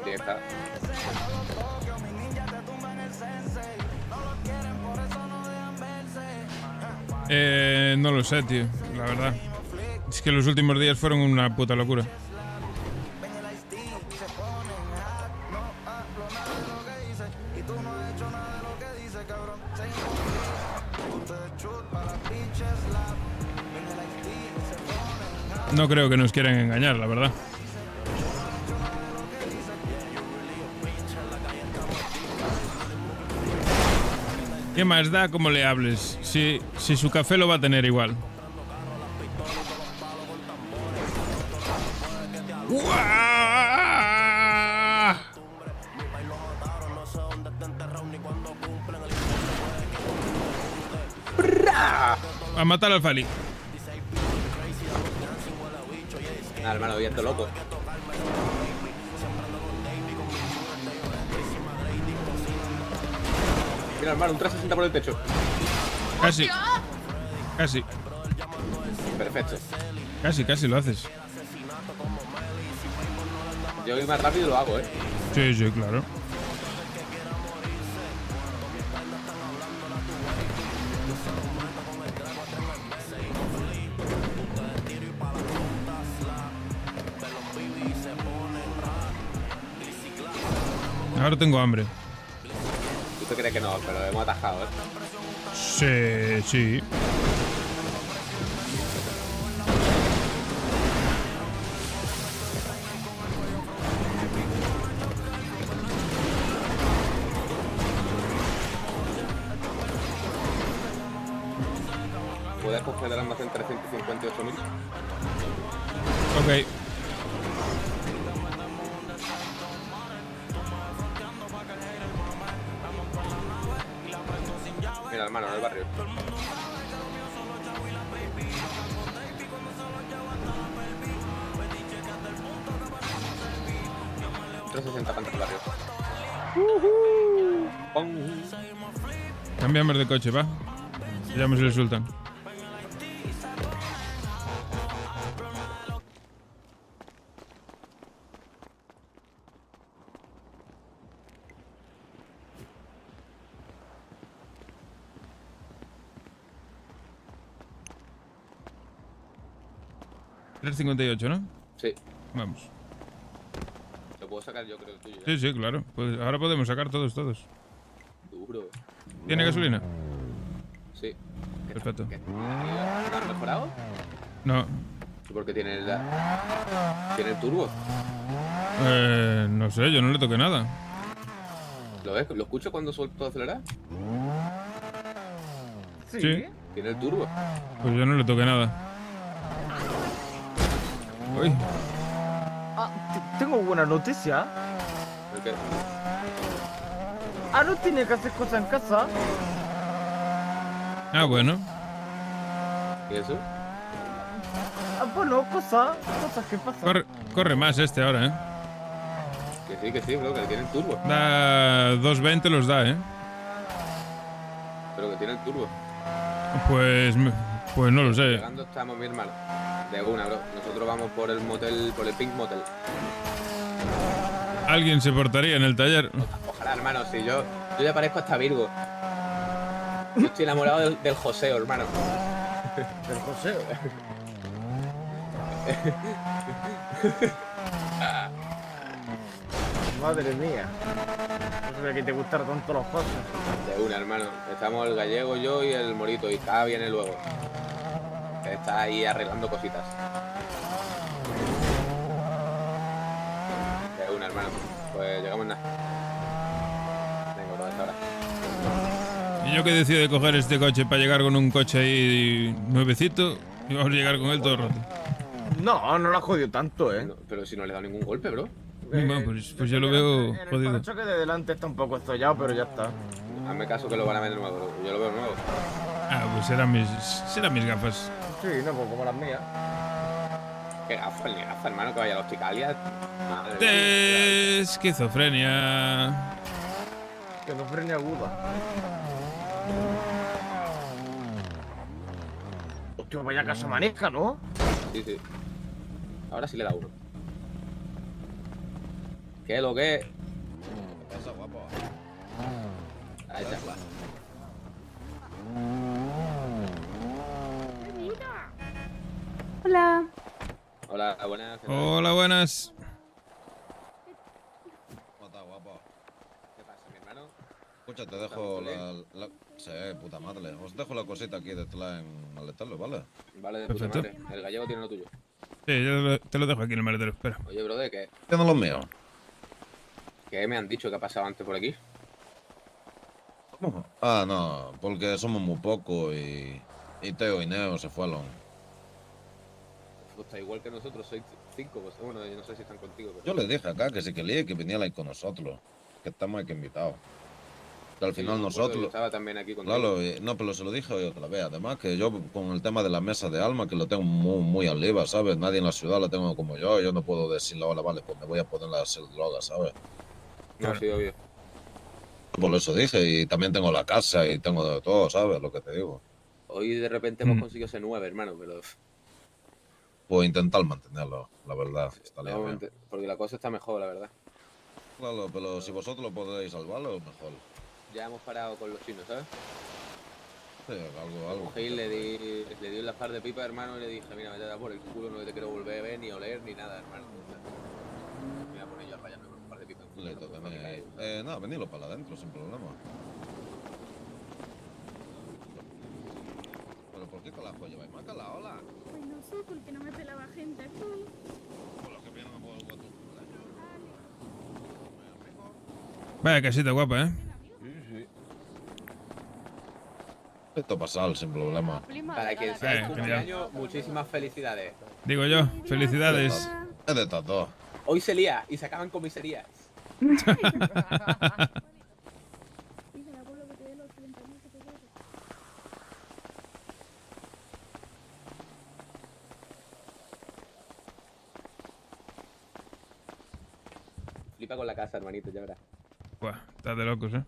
S13: Directa.
S11: No lo sé, tío. La verdad. Es que los últimos días fueron una puta locura. No creo que nos quieran engañar, la verdad. ¿Qué más da cómo le hables? Si su café lo va a tener igual. A matar al Fali.
S13: Nada, hermano, voy a estar loco. Mira, hermano, un 360 por el techo.
S11: Casi.
S13: Perfecto.
S11: Casi lo haces.
S13: Yo voy más rápido y lo hago,
S11: Sí, claro. Ahora tengo hambre.
S13: ¿Tú te crees que no? Pero lo hemos atajado,
S11: Sí.
S13: ¿Puedes coger el almacén 358.000?
S11: Ok.
S13: Mira, hermano, en el barrio. $360 para el barrio.
S11: Cambiamos de coche, va. Llamos el Sultan. 3.58, ¿no?
S13: Sí.
S11: Vamos.
S13: Lo puedo sacar yo, creo, el tuyo.
S11: Sí, sí, claro. Pues ahora podemos sacar todos.
S13: Duro.
S11: ¿Tiene gasolina?
S13: Sí.
S11: Perfecto.
S13: ¿No has mejorado?
S11: No.
S13: ¿Por qué tiene tiene el turbo?
S11: No sé, yo no le toqué nada.
S13: ¿Lo ves? ¿Lo escucho cuando suelto acelerar?
S11: Sí.
S13: Tiene el turbo.
S11: Pues yo no le toqué nada. Uy.
S4: Tengo buena noticia.
S13: ¿El qué?
S4: No tiene que hacer cosas en casa.
S11: Ah, bueno.
S13: ¿Y eso?
S4: Bueno, cosas que pasan.
S11: Corre más este ahora, ¿eh?
S13: Que sí, bro, que tiene el turbo.
S11: Da 2.20 los da, ¿eh?
S13: Pero que tiene el turbo.
S11: Pues no lo sé.
S13: Llegando estamos bien mal. De una, bro. Nosotros vamos por el motel, por el Pink Motel.
S11: Alguien se portaría en el taller.
S13: Ojalá, hermano, si yo ya parezco hasta Virgo. Yo estoy enamorado del Joseo, hermano.
S4: ¿Del Joseo? Madre mía. No sabía que te gustaran tanto los José.
S13: De una, hermano. Estamos el gallego, yo y el morito. Y cada viene luego. Está ahí arreglando cositas. De una, hermano. Pues llegamos nada. Venga, bro, hasta ahora.
S11: Y yo que decido de coger este coche para llegar con un coche ahí nuevecito y vamos a llegar con él todo el rato.
S4: No lo has jodido tanto,
S13: No, pero si no le he dado ningún golpe, bro.
S11: Bueno, pues yo lo veo jodido.
S4: El choque de delante está un poco estollado, pero ya está.
S13: Hazme caso que lo van a ver de nuevo, bro. Yo lo veo nuevo.
S11: Ah, pues serán mis gafas.
S4: Sí, no, pues como las mías.
S13: Qué gafas, ni gafas, hermano, que vaya a la hosticalia. Madre
S11: De esquizofrenia.
S4: Esquizofrenia aguda. Hostia, vaya casa maneja, ¿no?
S13: Sí, sí. Ahora sí le da uno. ¿Qué es lo que?
S17: ¿Qué pasa, guapo?
S13: Ahí está.
S5: Hola.
S13: Hola, buenas.
S11: Hola, buenas.
S17: ¿Cómo estás, guapo?
S13: ¿Qué pasa, mi hermano?
S17: Escucha, te dejo la... Sí, puta madre. Os dejo la cosita aquí detrás en maletero, ¿vale?
S13: Vale, de puta
S11: Perfecto.
S13: madre. El gallego tiene lo tuyo.
S11: Sí, yo te lo dejo aquí en el maletero, espera.
S13: Oye, bro, ¿de qué?
S17: Tiene los míos.
S13: ¿Qué me han dicho que ha pasado antes por aquí?
S17: ¿Cómo? No, porque somos muy pocos y Teo y Neo se fueron.
S13: Pues está igual que nosotros, sois 5. Pues, bueno, yo no sé si están contigo. Pero...
S17: Yo les dije acá que si quería que vinieran con nosotros, que estamos aquí invitados. Que al
S13: Sí,
S17: final
S13: yo me acuerdo,
S17: nosotros...
S13: yo estaba también aquí contigo.
S17: Claro, no, pero se lo dije hoy otra vez. Además que yo con el tema de la mesa de alma, que lo tengo muy, muy arriba, ¿sabes? Nadie en la ciudad lo tengo como yo no puedo decirle ahora, vale, pues me voy a poner a hacer drogas, ¿sabes?
S13: No, sí, obvio.
S17: Por eso dije, y también tengo la casa y tengo de todo, ¿sabes? Lo que te digo.
S13: Hoy de repente hemos conseguido ese 9, hermano, pero...
S17: Puedo intentar mantenerlo, la verdad. Estaría
S13: No,
S17: bien.
S13: porque la cosa está mejor, la verdad.
S17: Claro, pero si vosotros lo podéis salvarlo, mejor.
S13: Ya hemos parado con los chinos, ¿sabes?
S17: Sí, algo.
S13: Cogí, le di un par de pipa, hermano, y le dije, mira, vete a dar por el culo, no te quiero volver a ver, ni oler, ni nada, hermano. Me voy a poner yo a rayarme con un par de pipa.
S17: Listo, tenéis. Nada, venidlo para adentro, sin problema. ¿Pero por qué calajo lleváis más calaola?
S18: Pues no sé, porque no me pelaba gente aquí.
S17: Por lo que vienen a jugar tu cumpleaños.
S11: Vaya casita guapa, ¿eh?
S17: Sí. Esto pasar sin problema.
S13: Para quien sea el
S11: genial.
S13: cumpleaños, muchísimas felicidades.
S11: Digo yo, felicidades.
S17: Es de estas dos.
S13: Hoy se lía y se acaban comisarías. Flipa con la casa, hermanito, ya verás.
S11: Buah, estás de locos, ¿eh?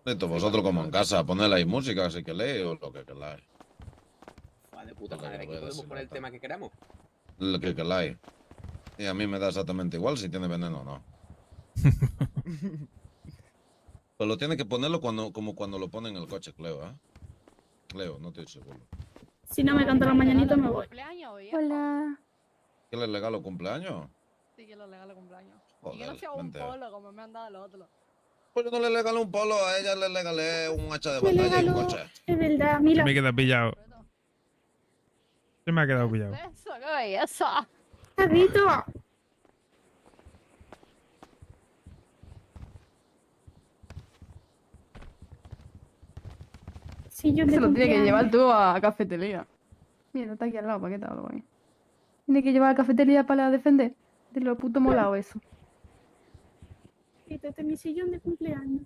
S17: Listo, vosotros como en casa, poned ahí música si queréis o lo que queráis.
S13: Fua, de puta
S17: Lo que
S13: madre, aquí
S17: puedes
S13: podemos
S17: decir,
S13: poner el tema que queramos.
S17: Lo que queráis. Y a mí me da exactamente igual si tiene veneno o no. Pero lo tiene que ponerlo como cuando lo pone en el coche, Cleo, ¿eh? Cleo, no estoy seguro.
S18: Si no me canta la mañanita me voy.
S5: Hola.
S17: ¿Que le regalo cumpleaños?
S6: Sí, que lo regalo cumpleaños. Y que no
S17: Joder,
S6: sea un
S17: mentira.
S6: polo como me han dado los otros.
S17: Pues yo no le regalé un polo, a ella le regalé un hacha de batalla y un coche.
S18: Es verdad,
S11: Se
S18: mira.
S11: me queda pillado. Se me ha quedado pillado.
S6: Eso, qué belleza.
S18: Carrito. Sí, yo
S6: Se lo tiene que llevar
S18: tú.
S6: tú a cafetería. Mira, está aquí al lado, ¿para qué te hablo ahí? Tiene que llevar a cafetería para defender. De lo puto molado eso.
S18: Quítate mi sillón de cumpleaños.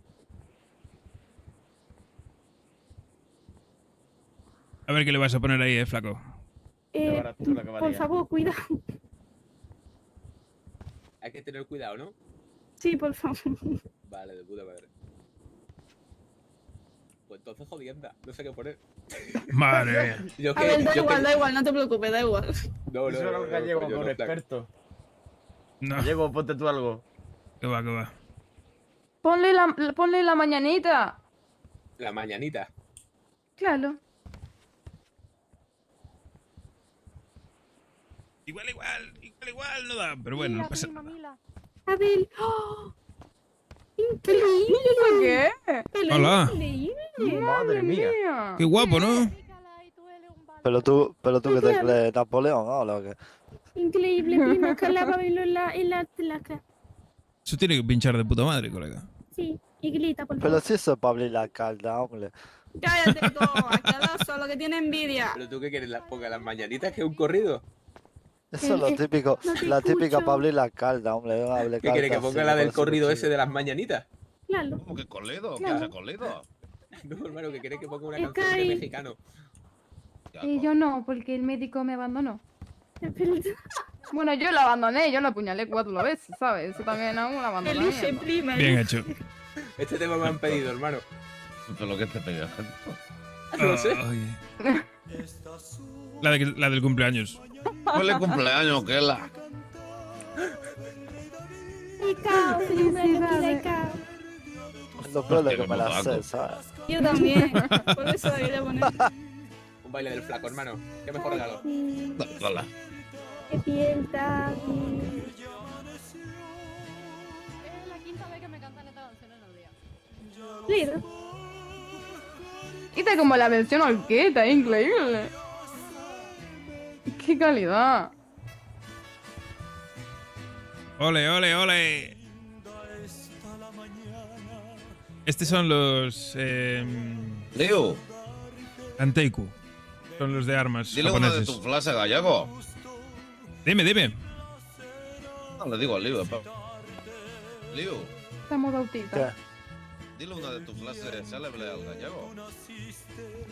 S11: A ver qué le vas a poner ahí, flaco.
S18: Por favor, cuidado.
S13: Hay que tener cuidado, ¿no?
S18: Sí, por favor.
S13: Vale, de puta madre. Pues entonces jodienda, no sé qué poner.
S11: Madre mía.
S13: Yo
S18: A ver, da
S13: yo
S18: igual, no te preocupes, da igual.
S13: No,
S4: Eso era un gallego
S13: yo
S4: con
S13: no,
S4: experto.
S11: No.
S4: Gallego, ponte tú algo.
S11: ¿Qué va, qué va?
S6: Ponle la mañanita.
S13: La mañanita.
S6: Claro.
S11: Igual no da, pero bueno, no pasa nada.
S18: Abel. ¡Oh!
S6: ¿Qué?
S11: Hola.
S4: Madre mía.
S11: Qué guapo, ¿no?
S12: Pero tú que te crees Napoleón, ¿no? ¿O qué?
S18: Increíble, primo, que la bailo en la placa.
S11: Eso tiene que pinchar de puta madre, colega.
S18: Sí, y grita, por
S12: Pero
S18: favor.
S12: si eso es para abrir la calda, hombre.
S18: Cállate tú, asqueroso, lo que tiene envidia.
S13: ¿Pero tú qué quieres? ¿Ponga las mañanitas que es un corrido?
S12: Eso es lo típico,
S18: no te
S12: la típica
S18: escucho.
S12: para abrir la calda, hombre. No hable
S13: ¿Qué quiere que
S12: calda,
S13: ponga
S12: sí,
S13: la
S12: me
S13: del
S12: parece
S13: corrido
S12: muy
S13: ese de las mañanitas?
S18: Claro.
S17: ¿Cómo que corrido? ¿Qué
S18: Claro.
S17: hace corrido?
S13: No, hermano, que quiere que ponga una
S18: Es
S13: canción de
S18: que hay-
S13: mexicano.
S6: Yo no, porque el médico me abandonó. Bueno, yo lo abandoné, yo lo apuñalé 4 veces, ¿sabes? Eso también es un abandonamiento.
S18: Elige, prima.
S11: Bien hecho.
S13: Este tema me han pedido, hermano.
S17: Pero que te pega.
S13: No sé.
S11: Ay. La del cumpleaños.
S17: Feliz cumpleaños, Kela.
S18: Y cao, feliz cumpleaños, y cao.
S12: Lo peor es
S17: Hostia,
S12: que me la
S17: qué
S12: sé, ¿sabes?
S18: Yo también, por eso la quería poner.
S13: Un baile del flaco, hermano. ¿Qué mejor regalo?
S17: Hola.
S18: Que fiesta.
S6: Es la quinta vez que me cantan esta canción en el día.
S18: Lido.
S6: Quita como la versión orquesta, es increíble. ¡Qué calidad!
S11: Ole, ole, ole. Estos son los...
S17: Leo,
S11: Anteiku. Son los de armas
S17: dile una de
S11: japoneses.
S17: tus frases gallego.
S11: Dime.
S17: No le digo a Leo. Leo,
S6: Estamos bautitas.
S17: dile una de tus frases célebres al gallego.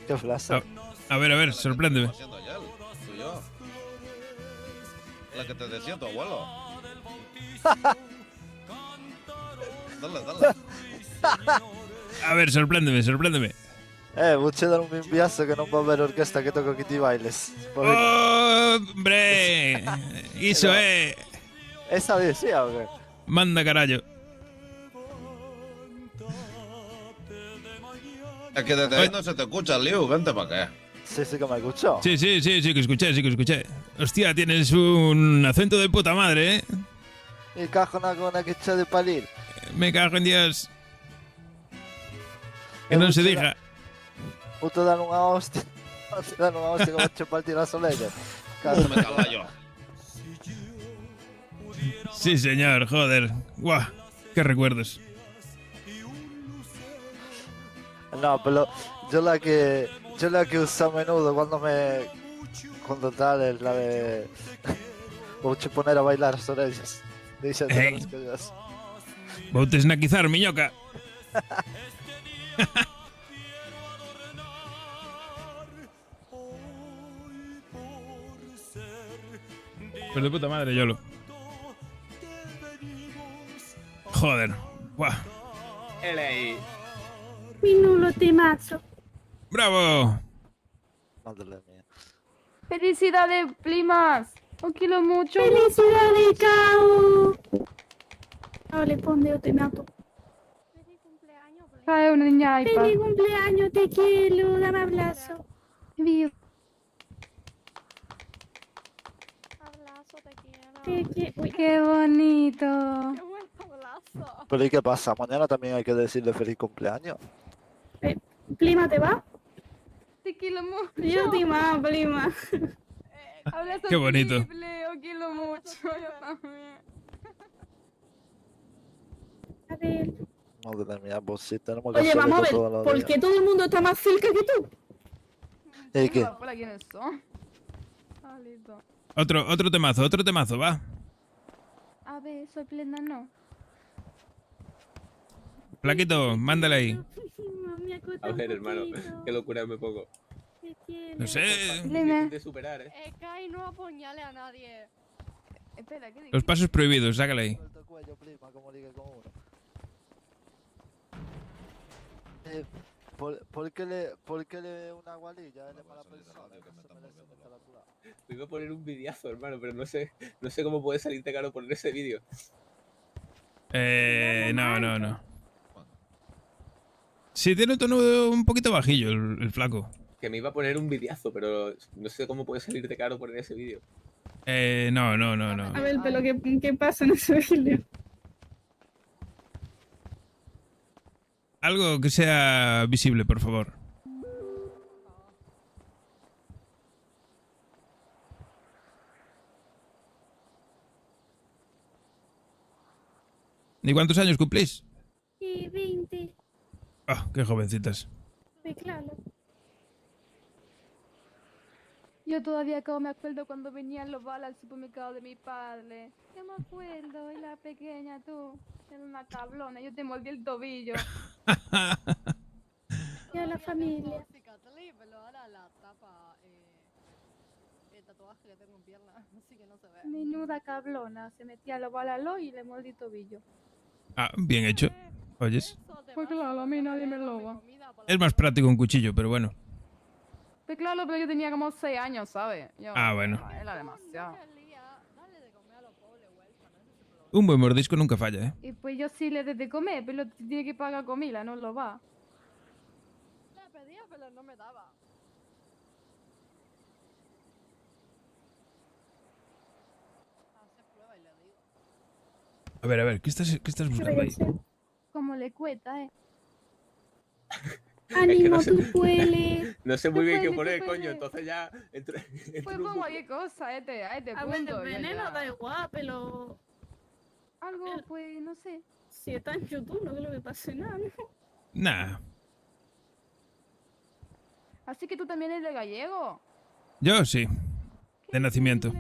S12: ¿Qué frase?
S11: A ver, sorpréndeme.
S17: Haciendo ayer, tú y yo. La que te decía tu abuelo. Dale.
S11: A ver, sorpréndeme.
S12: Mucho dar un enviazo que no va a haber orquesta que toque Kitty Bailes.
S11: ¡Hombre! Iso,
S12: ¿Esa decía o qué?
S11: Manda carallo.
S17: Es que desde ahí no se te escucha, Leo. Vente para acá.
S12: Sí, que me escuchó.
S11: Sí, que escuché. Hostia, tienes un acento de puta madre, ¿eh?
S12: Y cajo una que echa de palir.
S11: Me cago en Dios. Que no se diga.
S12: Puto dan una hostia. Te dan una hostia como chupar tirar soleña.
S17: Me caballo.
S11: Sí, señor, joder. Guau, qué recuerdos.
S12: No, pero yo la que uso a menudo cuando tal es la de mucho poner a bailar sobre ellas. Dice
S11: Hey. Vou te snaquizar, miñoca. Pues de puta madre, Yolo. Joder. Guau.
S13: LA.
S18: Minulo temazo.
S11: ¡Bravo!
S12: Madre mía.
S6: ¡Felicidades, primas! ¡Os quiero mucho!
S18: ¡Felicidades, Cao! Ahora le pone o temazo.
S6: Trae una niña iPad.
S18: ¡Feliz cumpleaños, te quiero! Dame abrazo.
S6: Vivo.
S5: Abrazo, te quiero.
S18: Uy.
S6: ¡Qué bonito!
S12: Pero ¿y qué pasa? Mañana también hay que decirle feliz cumpleaños.
S18: Prima, ¿te va?
S6: Te quiero mucho.
S18: Yo te amo, prima.
S6: Hablas
S11: Qué bonito.
S6: horrible, yo quiero mucho, yo también.
S18: A ver.
S12: Madre mía, pues sí, tenemos que
S18: Oye,
S12: hacer
S18: vamos a
S12: esto
S18: ver,
S12: todos los
S18: ¿por
S12: días.
S18: qué todo el mundo está más cerca que tú?
S12: ¿Y qué?
S6: ¿Para quiénes son? Ah, listo.
S11: Otro temazo, va.
S6: A ver, soy plena, no.
S11: Flaquito, mándale ahí.
S13: A ver, hermano, qué locura me pongo.
S11: No sé.
S6: Dime.
S13: De superar,
S10: Kai no apuñale a nadie.
S6: Espera, ¿qué
S11: Los pasos prohibidos, sácale ahí.
S12: ¿Por qué le una gualilla? Él es mala persona.
S13: Me iba a poner un videazo, hermano, pero no sé cómo puede salirte caro poner ese vídeo.
S11: No. Sí, tiene un tono un poquito bajillo el flaco.
S13: Que me iba a poner un videazo, pero no sé cómo puede salirte caro poner ese vídeo.
S11: No.
S18: A ver, pero ¿qué pasa en ese vídeo?
S11: Algo que sea visible, por favor. ¿Y cuántos años cumplís?
S18: Y 20.
S11: Ah, qué jovencitas.
S18: Claro.
S6: Yo todavía como me acuerdo cuando venían los balas al supermercado de mi padre. Yo me acuerdo, y la pequeña tú, era una cablona, yo te mordí el tobillo.
S18: Y a la familia.
S10: Pero ahora la tapa el tatuaje que tengo en pierna, así que no se ve.
S6: Menuda cablona, se metía los balas y le mordí el tobillo.
S11: Ah, bien hecho. Oyes.
S6: Pues claro, a mí nadie me lo va.
S11: Es más práctico un cuchillo, pero bueno.
S6: Pues claro, pero yo tenía como 6 años, ¿sabes?
S11: Bueno.
S6: Era demasiado.
S11: Un buen mordisco nunca falla, ¿eh?
S6: Y pues yo sí le doy de comer, pero tiene que pagar comida, no lo va.
S10: La pedía, pero no me daba.
S11: A ver, ¿qué estás buscando ahí?
S6: Como le cuesta,
S18: Ánimo,
S13: no sé-
S18: tú puedes.
S13: No sé muy bien qué
S6: Tú puedes,
S13: poner,
S6: tú
S13: coño,
S6: puedes.
S13: entonces ya entro
S6: Pues
S13: en un
S6: pongo
S13: bucle.
S6: cualquier cosa a este
S18: A ver,
S6: punto.
S18: el
S6: yo
S18: veneno
S6: ya.
S18: da igual, pero
S6: Algo, pues, no sé.
S18: si está en YouTube no creo que pase nada, ¿no?
S11: Nah.
S6: Así que tú también eres de gallego.
S11: Yo sí. De nacimiento.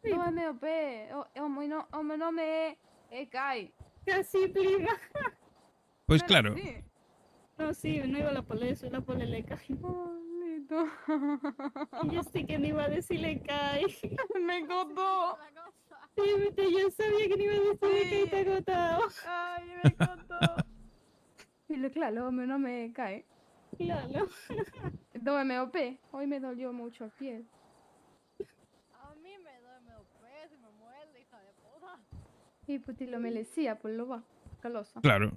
S6: No me OP. No me cae.
S18: Casi, prima.
S11: Pues claro.
S18: No, sí, no iba a la pole, soy la pole le cae. Y yo sí que no iba a decirle cae.
S6: Me costó.
S18: Sí, viste, yo sabía que no iba a decirle cae, te ha agotado.
S6: Ay, me costó. Y claro, no me cae.
S18: Claro.
S6: No me OP. Hoy me dolió mucho el pie.
S10: A mí me duele un pez y me muerde, hija de puta.
S6: Y pues te lo merecía, pues lo va. Calosa.
S11: Claro.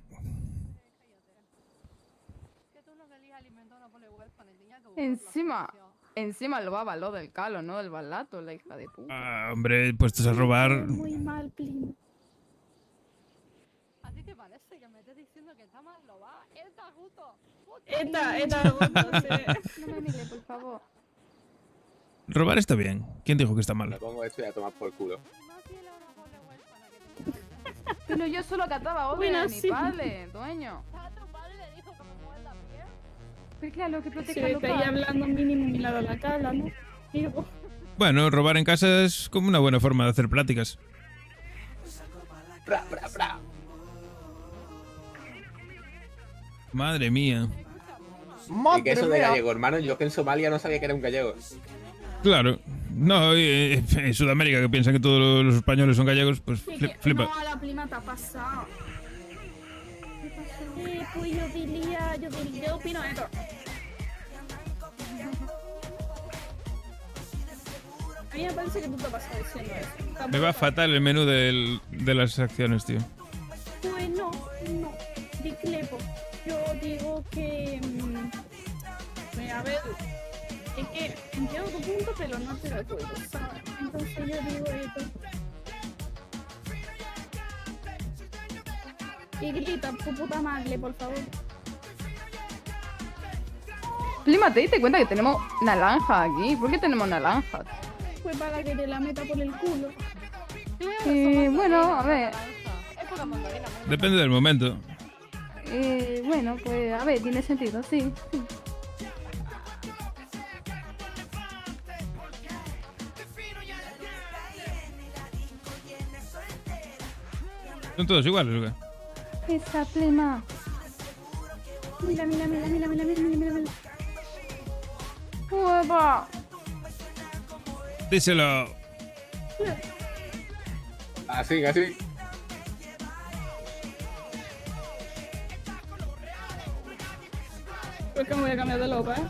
S10: Que tú no querías alimentar a una pole huérfana y tenía que buscar
S6: Encima lo va lo del calo, no del balato, la hija de puta.
S11: Ah, hombre, puestos a robar.
S18: Muy mal, prima.
S10: ¿A ti te parece que me estés diciendo que está mal lo va? ¡Está justo!
S18: Esta justo, sí.
S6: No me mire, por favor.
S11: Robar está bien. ¿Quién dijo que está
S13: Me
S11: mal?
S13: pongo esto y a tomar por culo.
S6: Pero yo solo cataba orden
S18: Bueno,
S6: a mi
S18: sí.
S6: padre, dueño.
S10: A tu padre le dijo que me muerda bien.
S6: Pues claro, que
S18: Si
S6: proteja
S18: estáis
S6: local.
S18: hablando mínimo mirado a la cara, ¿no? Digo,
S11: Bueno, robar en casa es como una buena forma de hacer pláticas. Madre mía.
S13: Y que eso de gallego, hermano, yo que en Somalia no sabía que era un gallego.
S11: Claro. No, en Sudamérica que piensan que todos los españoles son gallegos, pues flipa.
S18: no, a la prima te ha pasado. Pues yo opino esto. A mí me parece que tú te pasas diciendo eso.
S11: Me va fatal el menú de las acciones, tío.
S18: Pues no, discrepo. Yo digo que... a ver, es que entiendo tu punto, pero no te lo acuerdo, ¿sabes? Entonces yo digo esto. Y grita, tu puta madre, por favor.
S6: Plima, ¿te diste cuenta que tenemos naranja aquí? ¿Por qué tenemos naranjas?
S18: Pues para que te la meta por el culo.
S6: Bueno, a ver.
S11: Depende del momento.
S6: Bueno, pues a ver, tiene sentido, sí.
S11: ¿Son todos iguales o qué?
S6: Esa Plima.
S18: Mira.
S6: ¡Hueva!
S11: Díselo.
S13: Así.
S18: Pues que me voy a cambiar de lopa, ¿eh?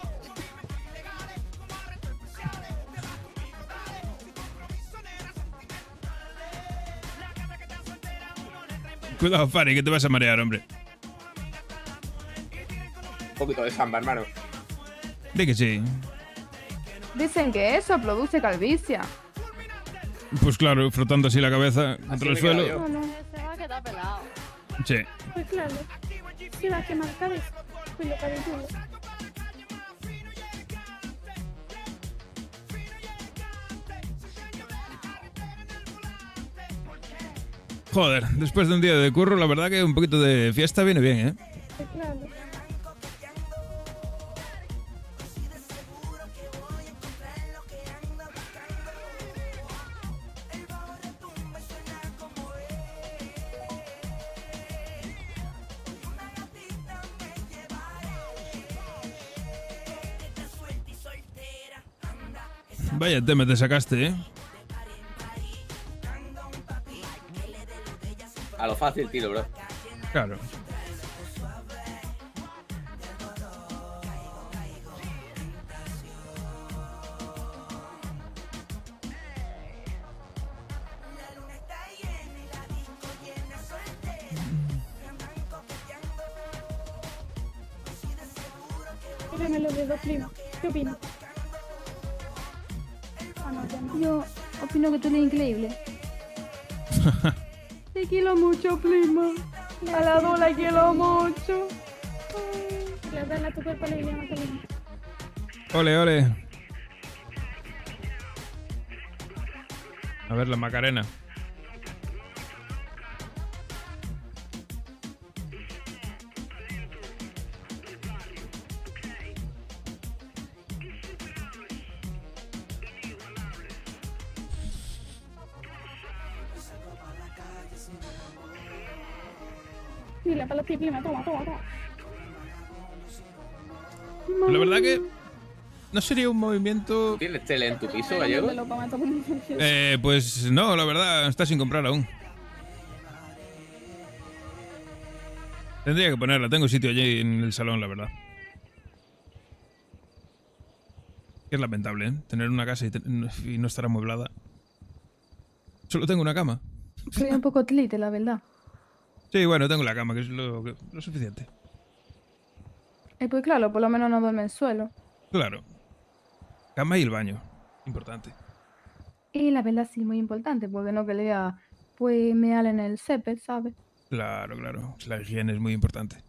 S11: Cuidado, Fari, que te vas a marear, hombre.
S13: Un poquito de samba, hermano.
S11: Di que sí.
S6: Dicen que eso produce calvicie.
S11: Pues claro, frotando así la cabeza contra el suelo.
S18: Se va a quedar pelado.
S11: Sí.
S18: Pues claro. Se va a quemar la cabeza. Pues lo cabelludo.
S11: Joder, después de un día de curro, la verdad que un poquito de fiesta viene bien, ¿eh?
S18: Pues claro.
S11: Vaya tema te sacaste, ¿eh?
S13: A lo fácil, tiro, bro.
S11: Claro.
S18: Mírame los dedos, primo. ¿Qué opinas? Ah, no, ya no.
S6: Yo opino que tú eres increíble. Te quiero mucho, Plima. A la dos la quiero mucho.
S18: Dale a tu cuerpo alegría, Macarena.
S11: Ole, ole. A ver la Macarena.
S18: Mira, para ti, prima, toma.
S11: La verdad que no sería un movimiento...
S13: ¿Tienes tele en tu piso, gallego?
S11: Pues no, la verdad, está sin comprar aún. Tendría que ponerla, tengo sitio allí en el salón, la verdad. Es lamentable, ¿eh? Tener una casa y no estar amueblada. Solo tengo una cama.
S6: Soy un poco triste, la verdad.
S11: Sí, bueno, tengo la cama, que es lo suficiente.
S6: Pues claro, por lo menos no duerme en el suelo.
S11: Claro. Cama y el baño. Importante.
S6: Y la verdad sí, muy importante, porque no que lea, pues mear en el césped, ¿sabes?
S11: Claro. La higiene es muy importante.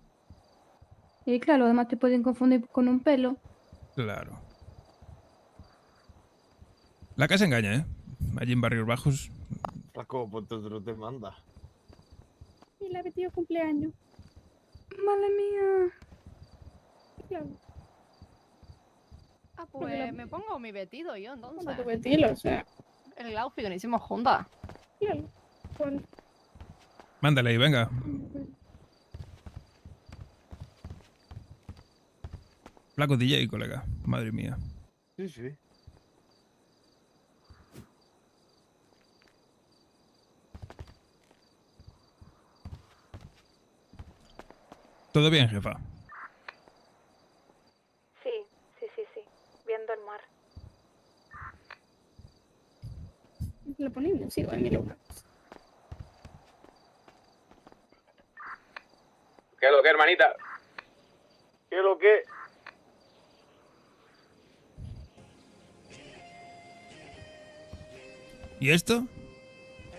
S6: Y claro, además te pueden confundir con un pelo.
S11: Claro. La casa engaña, ¿eh? Allí en Barrios Bajos.
S4: Flaco, ponte otro tema, anda.
S18: Y la vestido cumpleaños.
S6: Madre mía.
S18: Claro.
S10: Ah, pues me pongo mi vestido yo, entonces.
S18: Ponte tu vestido, o sea.
S10: El outfit que nos hicimos juntas.
S18: Claro. Bueno.
S11: Mándale ahí, venga. Flaco DJ, colega. Madre mía.
S4: Sí.
S11: ¿Todo bien, jefa?
S5: Sí. Viendo el mar.
S18: Lo ponemos, sigo en mi lugar.
S13: ¿Qué es lo que, hermanita?
S4: ¿Qué es lo que?
S11: ¿Y esto?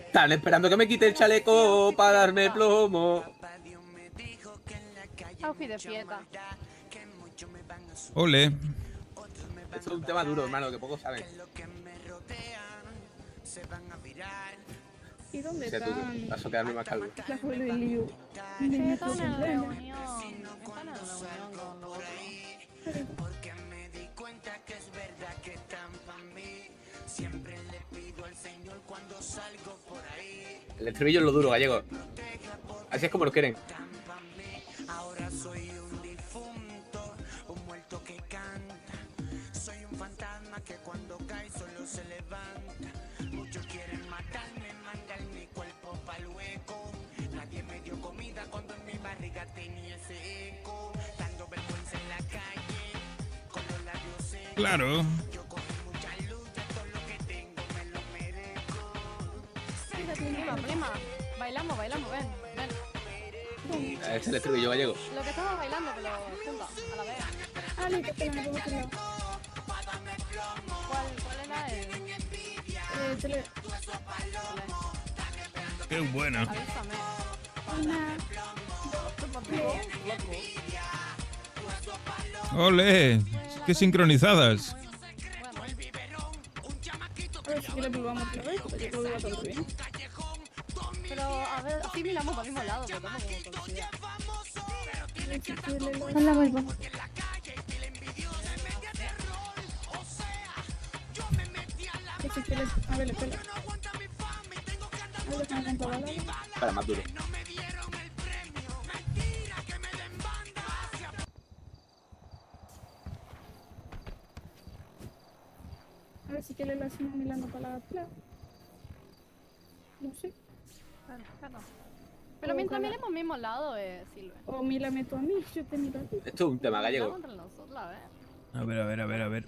S13: Están esperando que me quite el chaleco para darme plomo.
S6: Outfit de fiesta.
S11: Ole.
S13: Esto es un tema duro, hermano, que pocos saben.
S18: ¿Y dónde
S13: O sea, tú
S18: están?
S13: vas a quedarme más calvo.
S18: La abuela y Liu.
S6: Está en la reunión. Está en la reunión con los otros.
S7: Porque me di cuenta que es verdad que están para mí. Siempre le pido al Señor cuando salgo por ahí.
S13: El estribillo es lo duro, gallego. Así es como lo quieren.
S7: Ahora soy un difunto, un muerto que canta. Soy un fantasma que cuando cae solo se levanta. Muchos quieren matarme, mandar mi cuerpo pa'l hueco. Nadie me dio comida cuando en mi barriga tenía ese eco. Dando vergüenza en la calle, con los labios secos.
S11: Claro.
S7: Yo cogí mucha luz de todo lo que tengo, me lo merezco.
S6: Prima. Bailamos, ven.
S13: Es el estribillo gallego.
S6: Lo que estamos bailando, pero juntos, a la vez.
S18: Listo, que me pongo otro lado.
S6: ¿Cuál era el?
S18: Tele.
S11: Qué bueno.
S6: Avísame.
S11: Ole. Qué sincronizadas.
S18: A ver si quieres volvamos otra vez, porque yo creo que va todo bien.
S6: Pero, a ver, así miramos para el mismo lado, pero estamos como conocidas.
S18: Hola, vuelvo. ¿Qué si quieres? A ver, espera. A ver, déjame comprobarlo.
S13: Para más duro.
S18: A ver si quieres la hacemos mirando para la playa. No sé.
S6: Claro. Pero mientras miremos al mismo lado, sirve.
S18: O mírame tú a mí, yo te miro a ti.
S13: Esto es un tema gallego.
S6: Estamos entre nosotros, a ver.
S11: A ver.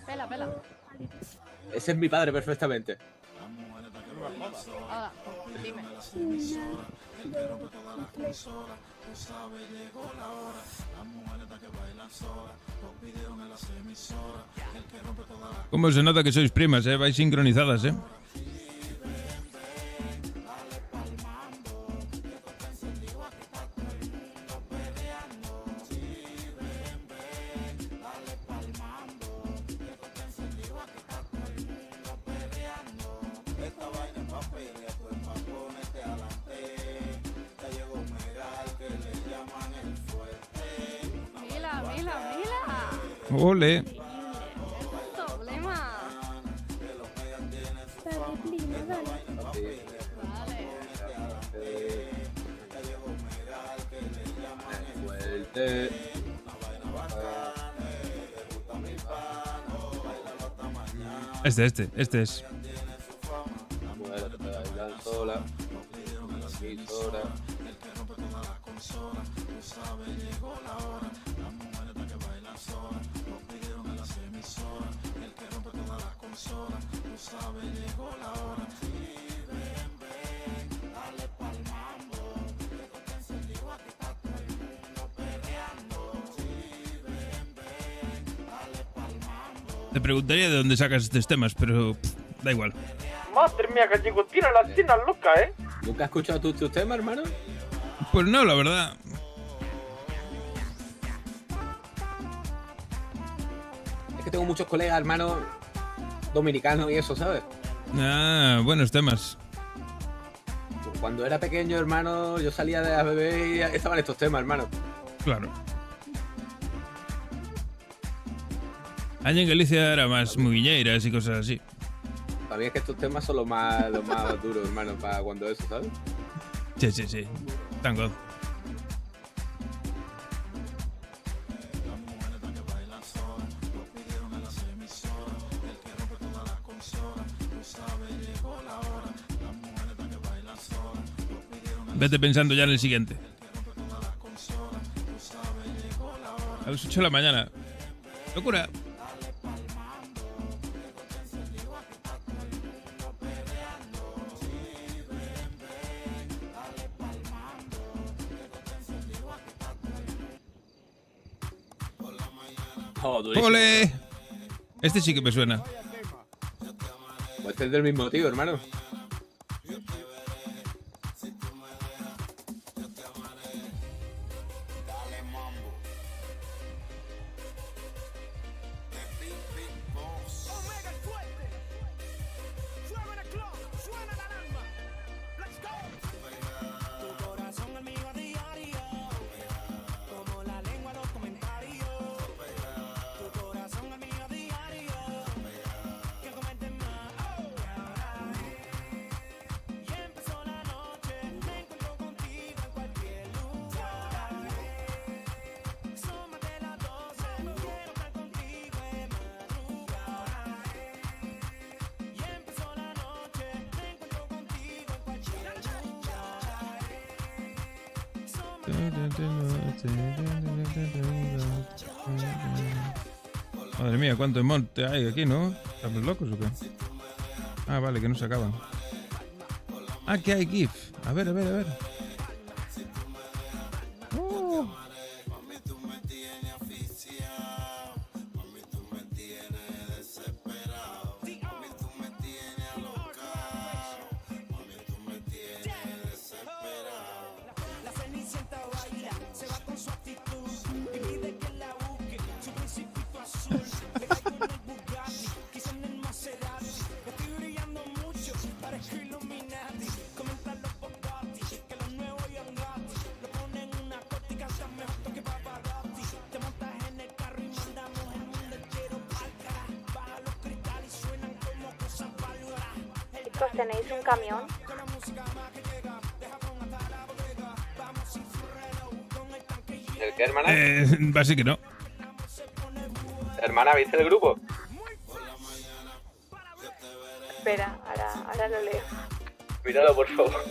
S6: Pela.
S13: Ese es mi padre perfectamente.
S6: Ahora, dime.
S11: Cómo se nota que sois primas, vais sincronizadas,
S6: Mila.
S11: Ole.
S6: Problema.
S18: Dale, prima, dale.
S13: Fuerte.
S11: Este es.
S13: La mujer te bailan sola. Y sola.
S11: Te preguntaría de dónde sacas estos temas, pero da igual.
S4: Madre mía, gallego, tira loca,
S13: ¿Nunca has escuchado tú tus temas, hermano?
S11: Pues no, la verdad.
S13: Es que tengo muchos colegas, hermanos, dominicanos y eso, ¿sabes?
S11: Ah, buenos temas.
S13: Cuando era pequeño, hermano, yo salía de la bebé y estaban estos temas, hermano.
S11: Claro. Allí en Galicia era más muguiñeiras y cosas así.
S13: Para mí es que estos temas son los más duros, hermano, para cuando eso, ¿sabes?
S11: Sí. Tango. Vete pensando ya en el siguiente. A las 8 de la mañana. Locura.
S13: Oh, durísimo.
S11: ¡Ole! Este sí que me suena.
S13: Pues este es del mismo tío, hermano.
S11: Madre mía, cuánto monte hay aquí, ¿no? ¿Estamos locos o qué? Ah, vale, que no se acaban. Ah, que hay GIF. A ver, a ver, a ver.
S5: Chicos, ¿tenéis un camión?
S13: ¿El qué, hermana?
S11: Va, sí que no.
S13: Hermana, ¿viste el grupo?
S5: Espera, ahora lo leo.
S13: Míralo, por favor.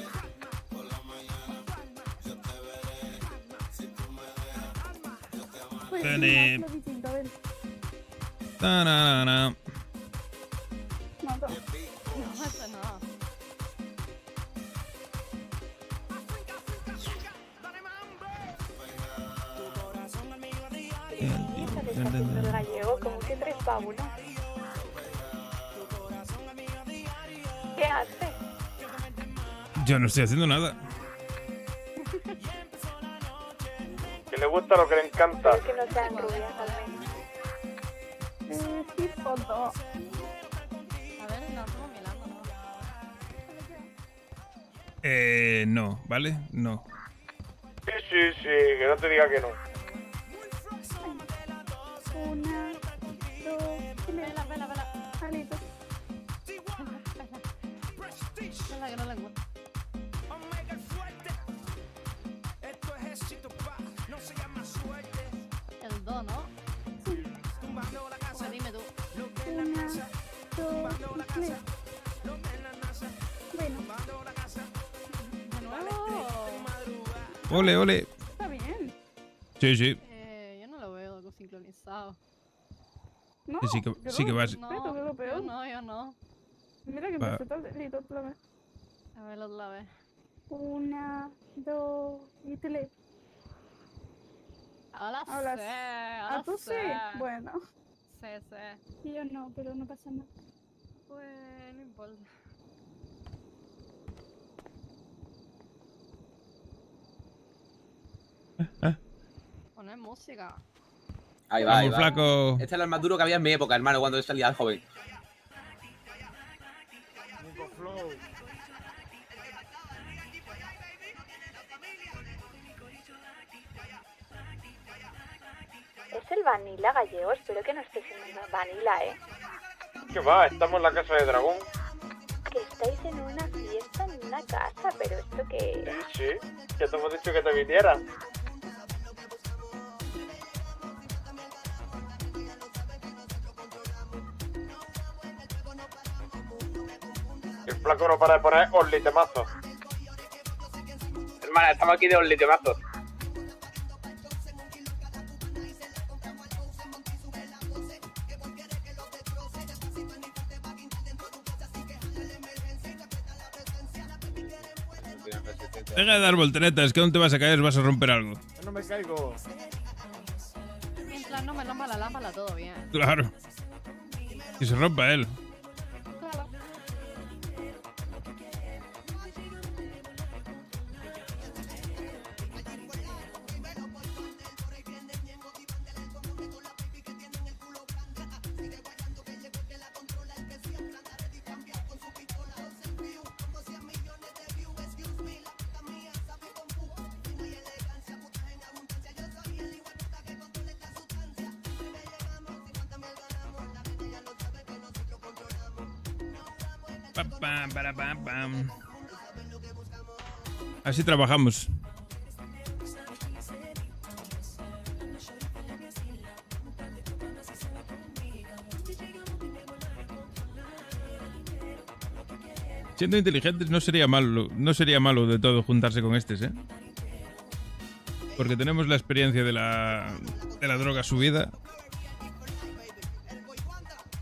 S11: Tene. Ta-na-na-na.
S18: No pasa nada.
S5: El gallego, como que 3 pavos, ¿no? ¿Qué hace?
S11: Yo no estoy haciendo nada.
S4: Que le gusta lo que le encanta.
S5: Es que no sean rubias, al menos.
S18: Sí, foto.
S6: A ver, no, estamos mirando, ¿no?
S11: No, ¿vale? No.
S4: Sí, que no te diga que no.
S18: Una, dos,
S6: Vela, vela, vela.
S18: Alito.
S6: Vela, que no la encuentro. El do, ¿no? Pues dime tú.
S18: Una, dos, tres. Bueno,
S6: De nuevo.
S11: Ole, ole.
S18: está bien.
S11: Sí, sí.
S6: Yo no lo veo sincronizado.
S18: No,
S11: Sí que, sí que vas.
S6: No,
S18: Esto es lo peor.
S6: yo no.
S18: Mira que
S11: Va.
S18: empezó tal delito otra vez.
S6: A ver, otra vez.
S18: Una, dos y tres.
S6: Ahora
S18: Ahora
S6: sé,
S18: sí.
S6: ahora
S18: ¿Ah, tú sí?
S6: sé.
S18: Bueno.
S6: Sí.
S18: Y yo no, pero no pasa nada.
S6: Pues no importa. Poner música.
S13: Ahí va, ahí
S11: Vamos,
S13: va.
S11: flaco.
S13: Este era el más duro que había en mi época, hermano, cuando yo salía joven.
S5: Es el Vanilla gallego, espero que no estéis en una Vanilla, ¿eh?
S4: ¿Qué va? Estamos en la casa de dragón.
S5: Que estáis en una fiesta en una casa, pero ¿esto qué es?
S4: Sí, ya te hemos dicho que te vinieras. El flaco no para de poner orlitemazos.
S13: Hermana, estamos aquí de un litemazo.
S11: Deja de dar volteretas, que no te vas a caer, vas a romper algo.
S4: No me caigo.
S6: Mientras no me rompa la lámpara, todo bien.
S11: Claro. Y se rompa él.
S6: Claro.
S11: Pam, pam, para, pam, pam. Así trabajamos. Siendo inteligentes no sería malo de todo juntarse con estos, ¿eh? Porque tenemos la experiencia de la droga subida.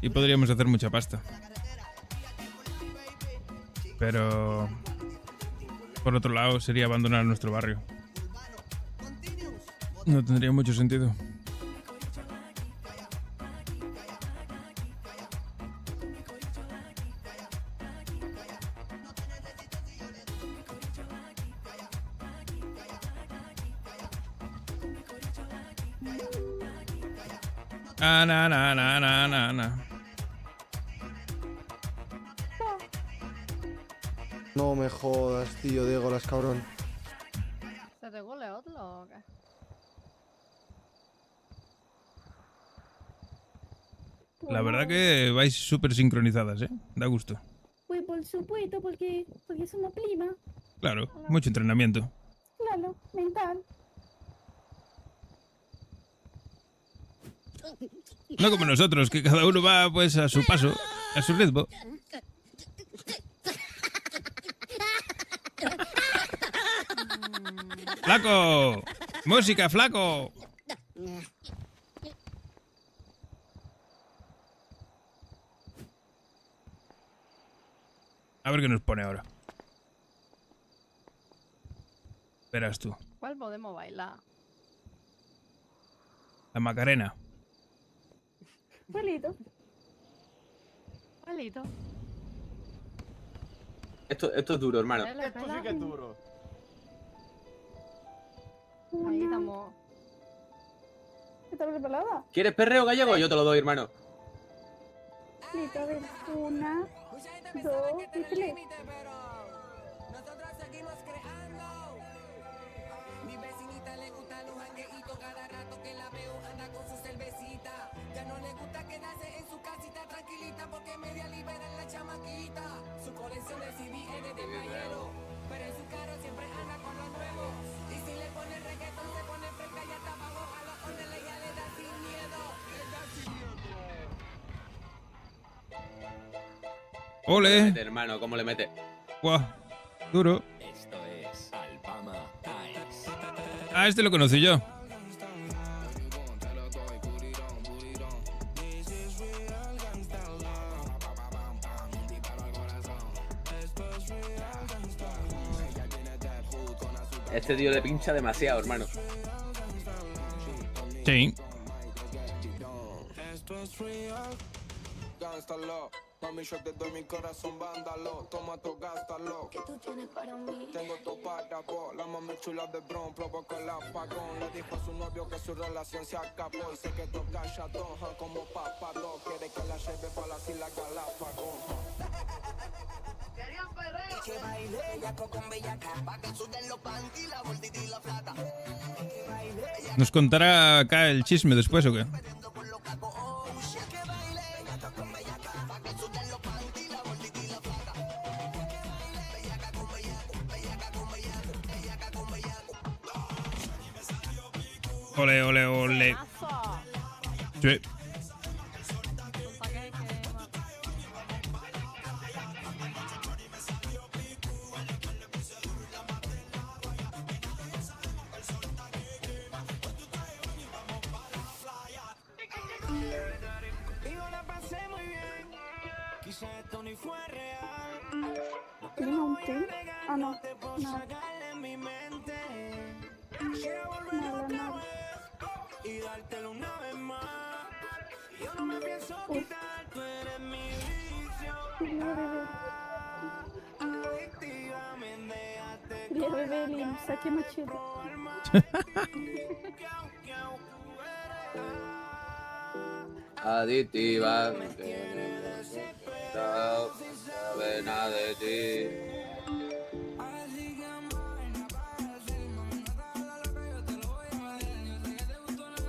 S11: Y podríamos hacer mucha pasta. Pero... por otro lado, sería abandonar nuestro barrio. No tendría mucho sentido. Na.
S3: No me jodas, tío, Diegolas, cabrón.
S6: ¿Se te gole otro o qué?
S11: La verdad que vais súper sincronizadas, ¿eh? Da gusto.
S18: Pues por supuesto, porque somos prima.
S11: Claro, mucho entrenamiento.
S18: Claro, mental.
S11: No como nosotros, que cada uno va pues a su paso, a su ritmo. ¡Flaco! ¡Música, flaco! A ver qué nos pone ahora. Verás tú.
S6: ¿Cuál podemos bailar?
S11: La Macarena.
S18: Palito.
S6: Palito.
S13: Esto es duro, hermano.
S4: Esto sí que es duro.
S6: Ahí estamos.
S18: ¿Estás preparada?
S13: ¿Quieres perreo gallego? Yo te lo doy, hermano.
S18: Listo, a ver. 1, 2 y 3.
S7: Mi vecinita le gusta los jangueitos, cada rato que la veo anda con su cervecita. Ya no le gusta quedarse en su casita tranquilita porque media libera la chamaquita. Su colección de CD es de playero, pero en su carro siempre anda con los nuevos. Y si le pone reggaetón se pone fresca y hasta abajo a los órdenes ya le da sin miedo. Le da sin miedo.
S11: ¡Ole!
S13: ¿Cómo le mete, hermano? ¿Cómo le mete?
S11: ¡Guau! Duro.
S20: Esto es Alabama Times.
S11: Ah, este lo conocí yo.
S13: Este tío le pincha demasiado, hermano.
S11: Sí.
S7: Esto es real. Gástalo. Mami, yo te doy mi corazón, vándalo. Toma tu, gástalo. ¿Qué tú tienes para mí? Tengo tu para vos. La mami chula de Bron provocó el apagón. Le dijo a su novio que su relación se acabó. Y sé que toca Shadowhan como papado. Quiere que la lleve para las Islas Galápagos. Querían perreo. Que baile bellaco con bellaca. Pa' que suben los panty, la gordita y la plata.
S11: ¿Nos contará acá el chisme después o qué? Ole, ole, ole. Sí.
S18: ¿Tiene un té? Ah, no. Nada. Nada.
S7: Y dártelo una vez más. Yo no me pienso quitar, tú eres mi vicio. Adictiva, me dejaste.
S18: Quería beber y saqué machete.
S13: Aditiva, no sabe nada de ti.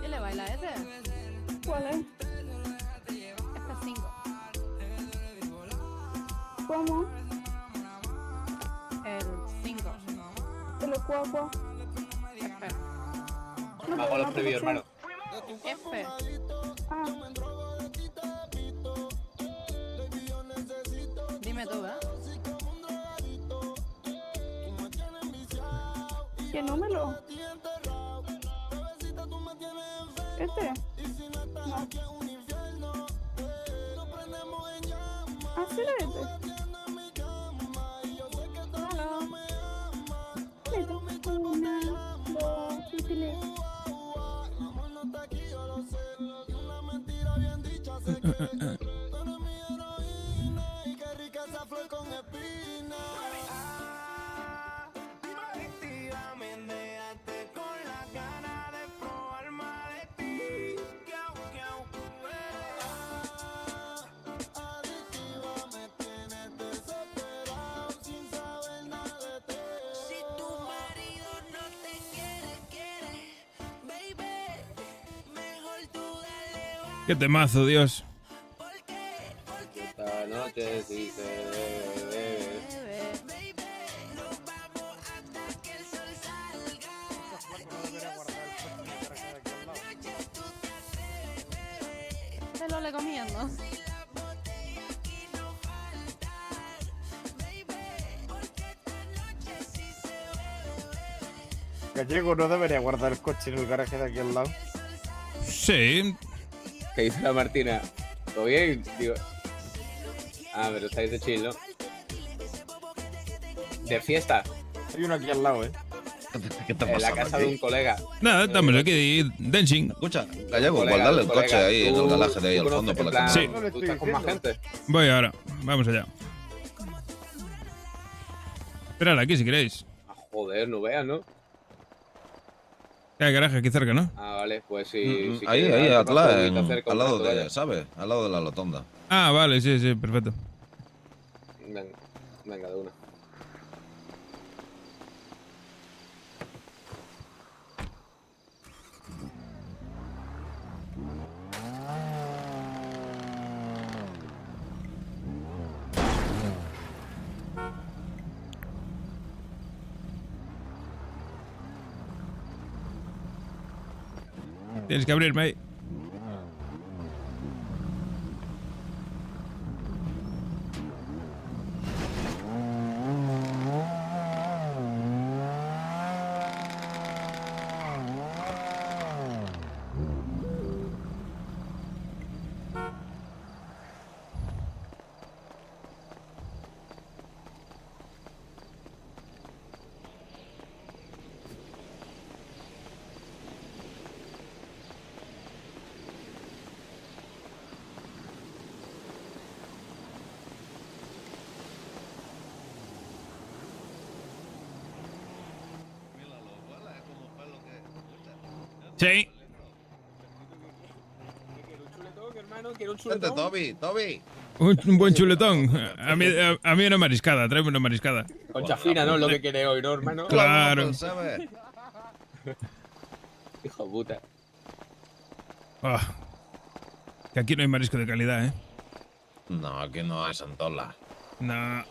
S6: ¿Quién le baila ese?
S18: ¿Cuál es?
S6: F5.
S18: ¿Cómo?
S6: El 5.
S18: ¿De los cuacos?
S6: F.
S13: Hago los previos, hermano.
S6: F.
S18: Ah.
S6: Dime tú, ¿eh?
S18: ¿Qué número? ¿Este? No. ¿Ah, sí era este? Hola. Una, dos, y tres.
S11: Qué temazo, Dios.
S13: Esta noche sí se bebe.
S6: Se lo le comiendo.
S4: Gallego no debería guardar el coche en el garaje de aquí al lado.
S11: Sí.
S13: ¿Qué dice la Martina? ¿Todo bien? Digo... Ah, pero estáis de chill, ¿no? ¿De fiesta?
S4: Hay uno aquí al lado,
S17: ¿Qué está
S13: En la
S17: pasando
S13: casa
S17: aquí?
S13: de un colega.
S11: Nada, estamos aquí dancing.
S17: Escucha, Gallego, guardarle el coche ahí en el garaje de ahí al fondo por la cámara.
S11: Sí.
S13: ¿Tú estás con más gente?
S11: Voy ahora. Vamos allá. Esperad aquí si queréis.
S13: Ah, joder, no veas, ¿no?
S11: Hay garaje aquí cerca, ¿no?
S13: Ah, vale, pues sí. Si
S17: Ahí,
S13: quieres,
S17: ahí,
S13: ahora te paso
S17: atrás,
S13: y te acerco
S17: al
S13: un
S17: lado
S13: rato,
S17: de,
S13: vaya.
S17: ¿sabes? Al lado de la rotonda.
S11: Ah, vale, sí, sí, perfecto.
S13: Venga, de una.
S11: Tienes que abrirme ahí. Sí.
S17: Vente, Toby.
S11: Un buen chuletón. A mí una mariscada, tráeme una mariscada.
S13: Concha fina, ¿no? Es lo que quiere hoy, ¿no, hermano?
S11: Claro.
S13: Hijo puta.
S11: Ah, que aquí no hay marisco de calidad, ¿eh?
S17: No, aquí no hay santola.
S11: No.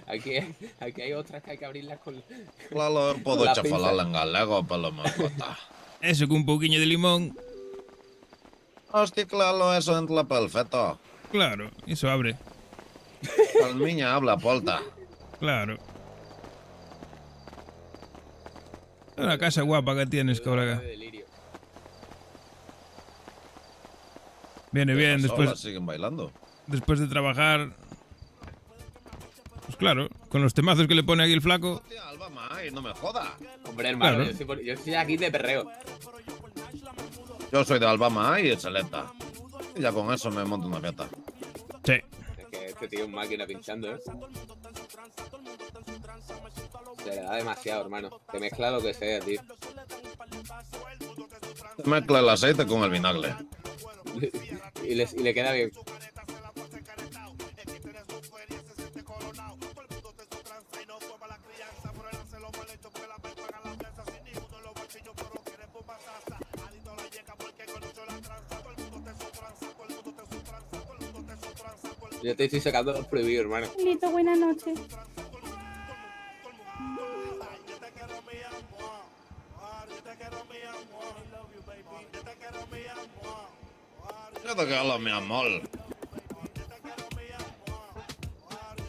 S13: Aquí hay otras que hay que abrirlas con...
S17: Claro,
S13: con
S17: puedo
S13: la
S17: chafalarla
S13: pinza.
S17: en galego, pero me cuesta.
S11: Eso con un poquillo de limón.
S17: Hostia, claro, eso entra perfecto.
S11: Claro, eso abre.
S17: El miña habla polta.
S11: Claro. Una casa guapa que tienes, colega. Viene bien,
S17: Solas
S11: después,
S17: siguen bailando.
S11: después de trabajar. Pues claro, con los temazos que le pone aquí el flaco.
S17: Ay, no me joda.
S13: Hombre, hermano,
S11: Claro.
S13: yo estoy aquí de perreo.
S17: Yo soy de Albama y excelente. Y ya con eso me monto una fiesta.
S11: Sí.
S13: Es que este tío es máquina pinchando, ¿eh? Se le da demasiado, hermano. Te mezcla lo que sea, tío.
S17: Mezcla el aceite con el vinagre.
S13: y le queda bien. Yo te estoy sacando los prohibidos, hermano.
S18: Listo, buenas noches.
S17: Yo te quiero, mi amor.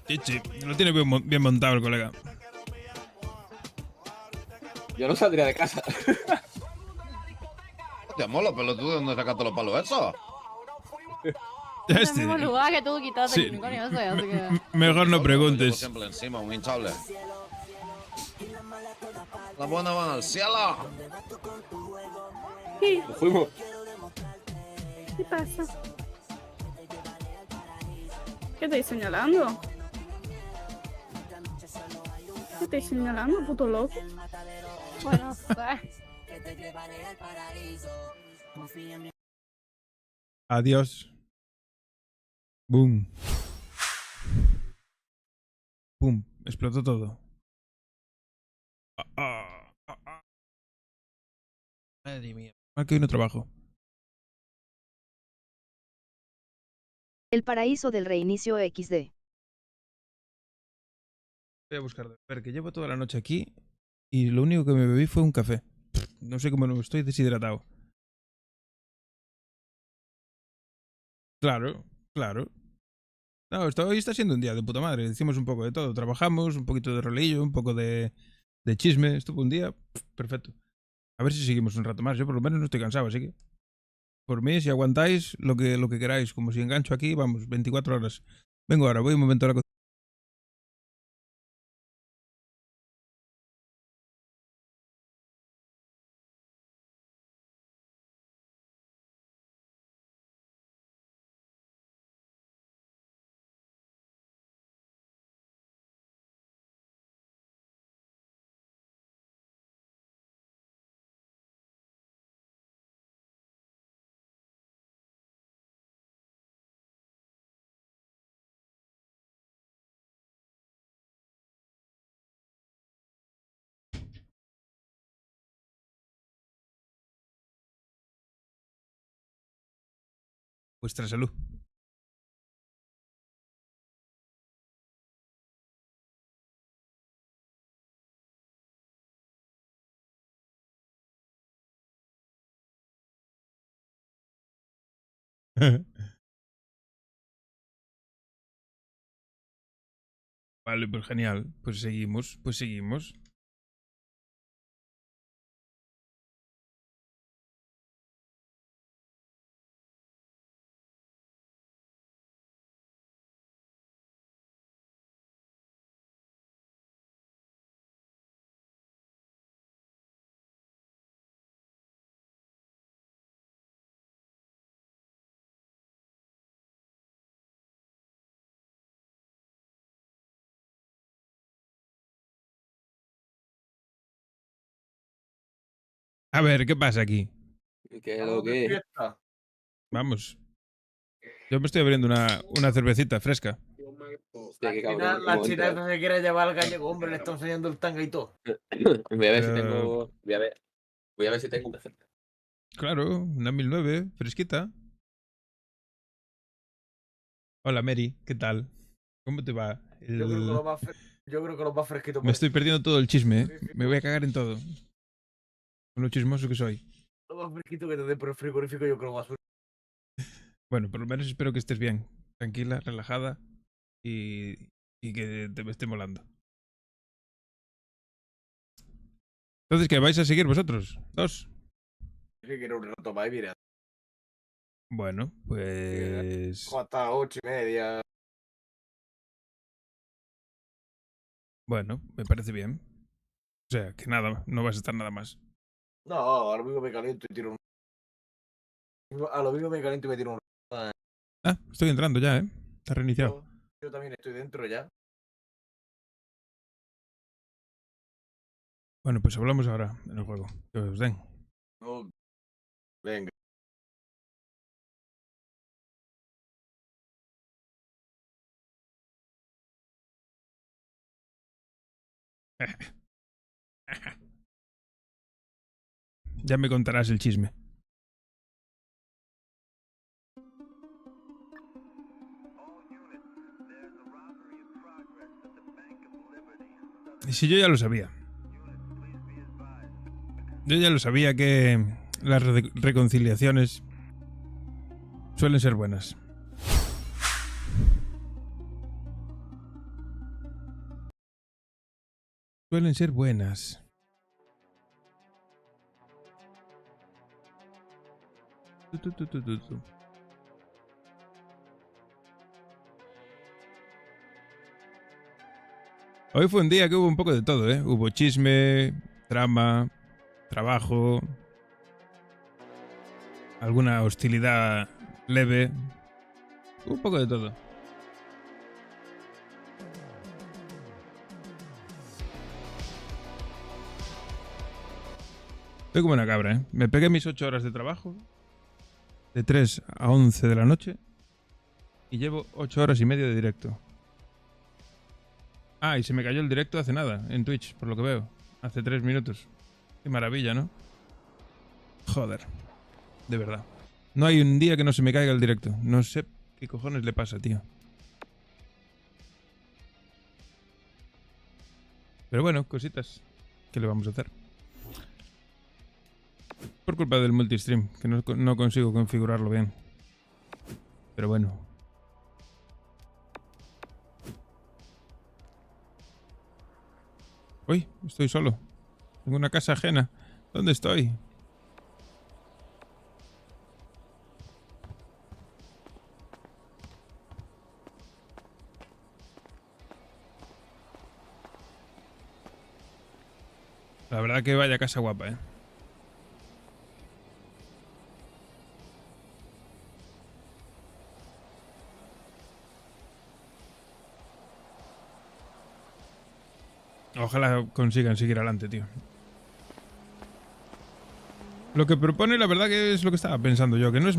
S11: Chichi, lo tiene bien montado el colega.
S13: Yo no saldría de casa.
S17: Hostia, mola, pero tú de dónde sacaste los palos esos.
S2: En el mismo lugar que tú quitaste
S11: Sí.
S2: el unicornio ese, así que...
S11: Mejor no
S17: Llevo
S11: preguntes.
S17: siempre encima, un hinchable. Las buenas van al cielo.
S18: ¿Qué?
S13: Fuimos.
S18: ¿Qué pasa? ¿Qué estáis señalando? ¿Qué estáis señalando, puto loco?
S2: Bueno, sé.
S11: Adiós. Boom. Boom. Explotó todo. Madre mía. Mal que hoy no trabajo.
S1: El paraíso del reinicio XD.
S11: Voy a buscar. A ver, que llevo toda la noche aquí y lo único que me bebí fue un café. No sé cómo no estoy deshidratado. Claro, claro. No, hoy está siendo un día de puta madre. Hicimos un poco de todo. Trabajamos, un poquito de roleillo, un poco de chisme. Estuvo un día perfecto. A ver si seguimos un rato más. Yo por lo menos no estoy cansado, así que... Por mí, si aguantáis, lo que queráis. Como si engancho aquí, vamos, 24 horas. Vengo ahora, voy un momento a la cocina. Vuestra salud. Vale, pues genial. Pues seguimos, pues seguimos. A ver, ¿qué pasa aquí?
S13: ¿Qué es lo que es?
S11: Vamos. Yo me estoy abriendo una cervecita fresca.
S13: Hostia, qué cabrón.
S8: Final, la china se quiere llevar al gallego, hombre, le está enseñando el tanga y todo.
S13: Voy a ver si tengo. Voy a ver si tengo una cerveza.
S11: Claro, una 1009, fresquita. Hola Mary, ¿qué tal? ¿Cómo te va?
S8: Yo creo que lo más fresquito.
S11: Me estoy perdiendo todo el chisme, ¿eh? Me voy a cagar en todo. Con lo chismoso que soy.
S8: Lo más fresquito que te dé por el frigorífico, yo creo que va a ser.
S11: Bueno, por lo menos espero que estés bien. Tranquila, relajada y que te esté molando. Entonces, ¿qué vais a seguir vosotros? ¿Dos?
S8: Sí, quiero un rato más y mira.
S11: Bueno, pues...
S8: Hasta 8:30.
S11: Bueno, me parece bien. O sea, que nada, no vas a estar nada más.
S8: No, a lo mismo me caliento y tiro un. A lo mismo me caliento y me tiro un.
S11: Ah, estoy entrando ya, ¿eh? Está reiniciado.
S8: Yo también estoy dentro ya.
S11: Bueno, pues hablamos ahora en el juego. Que os den.
S8: No. Venga.
S11: Ya me contarás el chisme. Y si yo ya lo sabía. Yo ya lo sabía que las reconciliaciones suelen ser buenas. Suelen ser buenas. Hoy fue un día que hubo un poco de todo, ¿eh? Hubo chisme, trama, trabajo, alguna hostilidad leve. Hubo un poco de todo. Estoy como una cabra, ¿eh? Me pegué mis 8 horas de trabajo, de 3 a 11 de la noche, y llevo 8 horas y media de directo. Ah, y se me cayó el directo hace nada, en Twitch, por lo que veo. Hace 3 minutos. Qué maravilla, ¿no? Joder. De verdad. No hay un día que no se me caiga el directo. No sé qué cojones le pasa, tío. Pero bueno, cositas. ¿Qué le vamos a hacer? Por culpa del multistream, que no consigo configurarlo bien. Pero bueno. Uy, estoy solo. En una casa ajena. ¿Dónde estoy? La verdad que vaya casa guapa, ¿eh? Ojalá consigan seguir adelante, tío. Lo que propone, la verdad que es lo que estaba pensando yo, que no es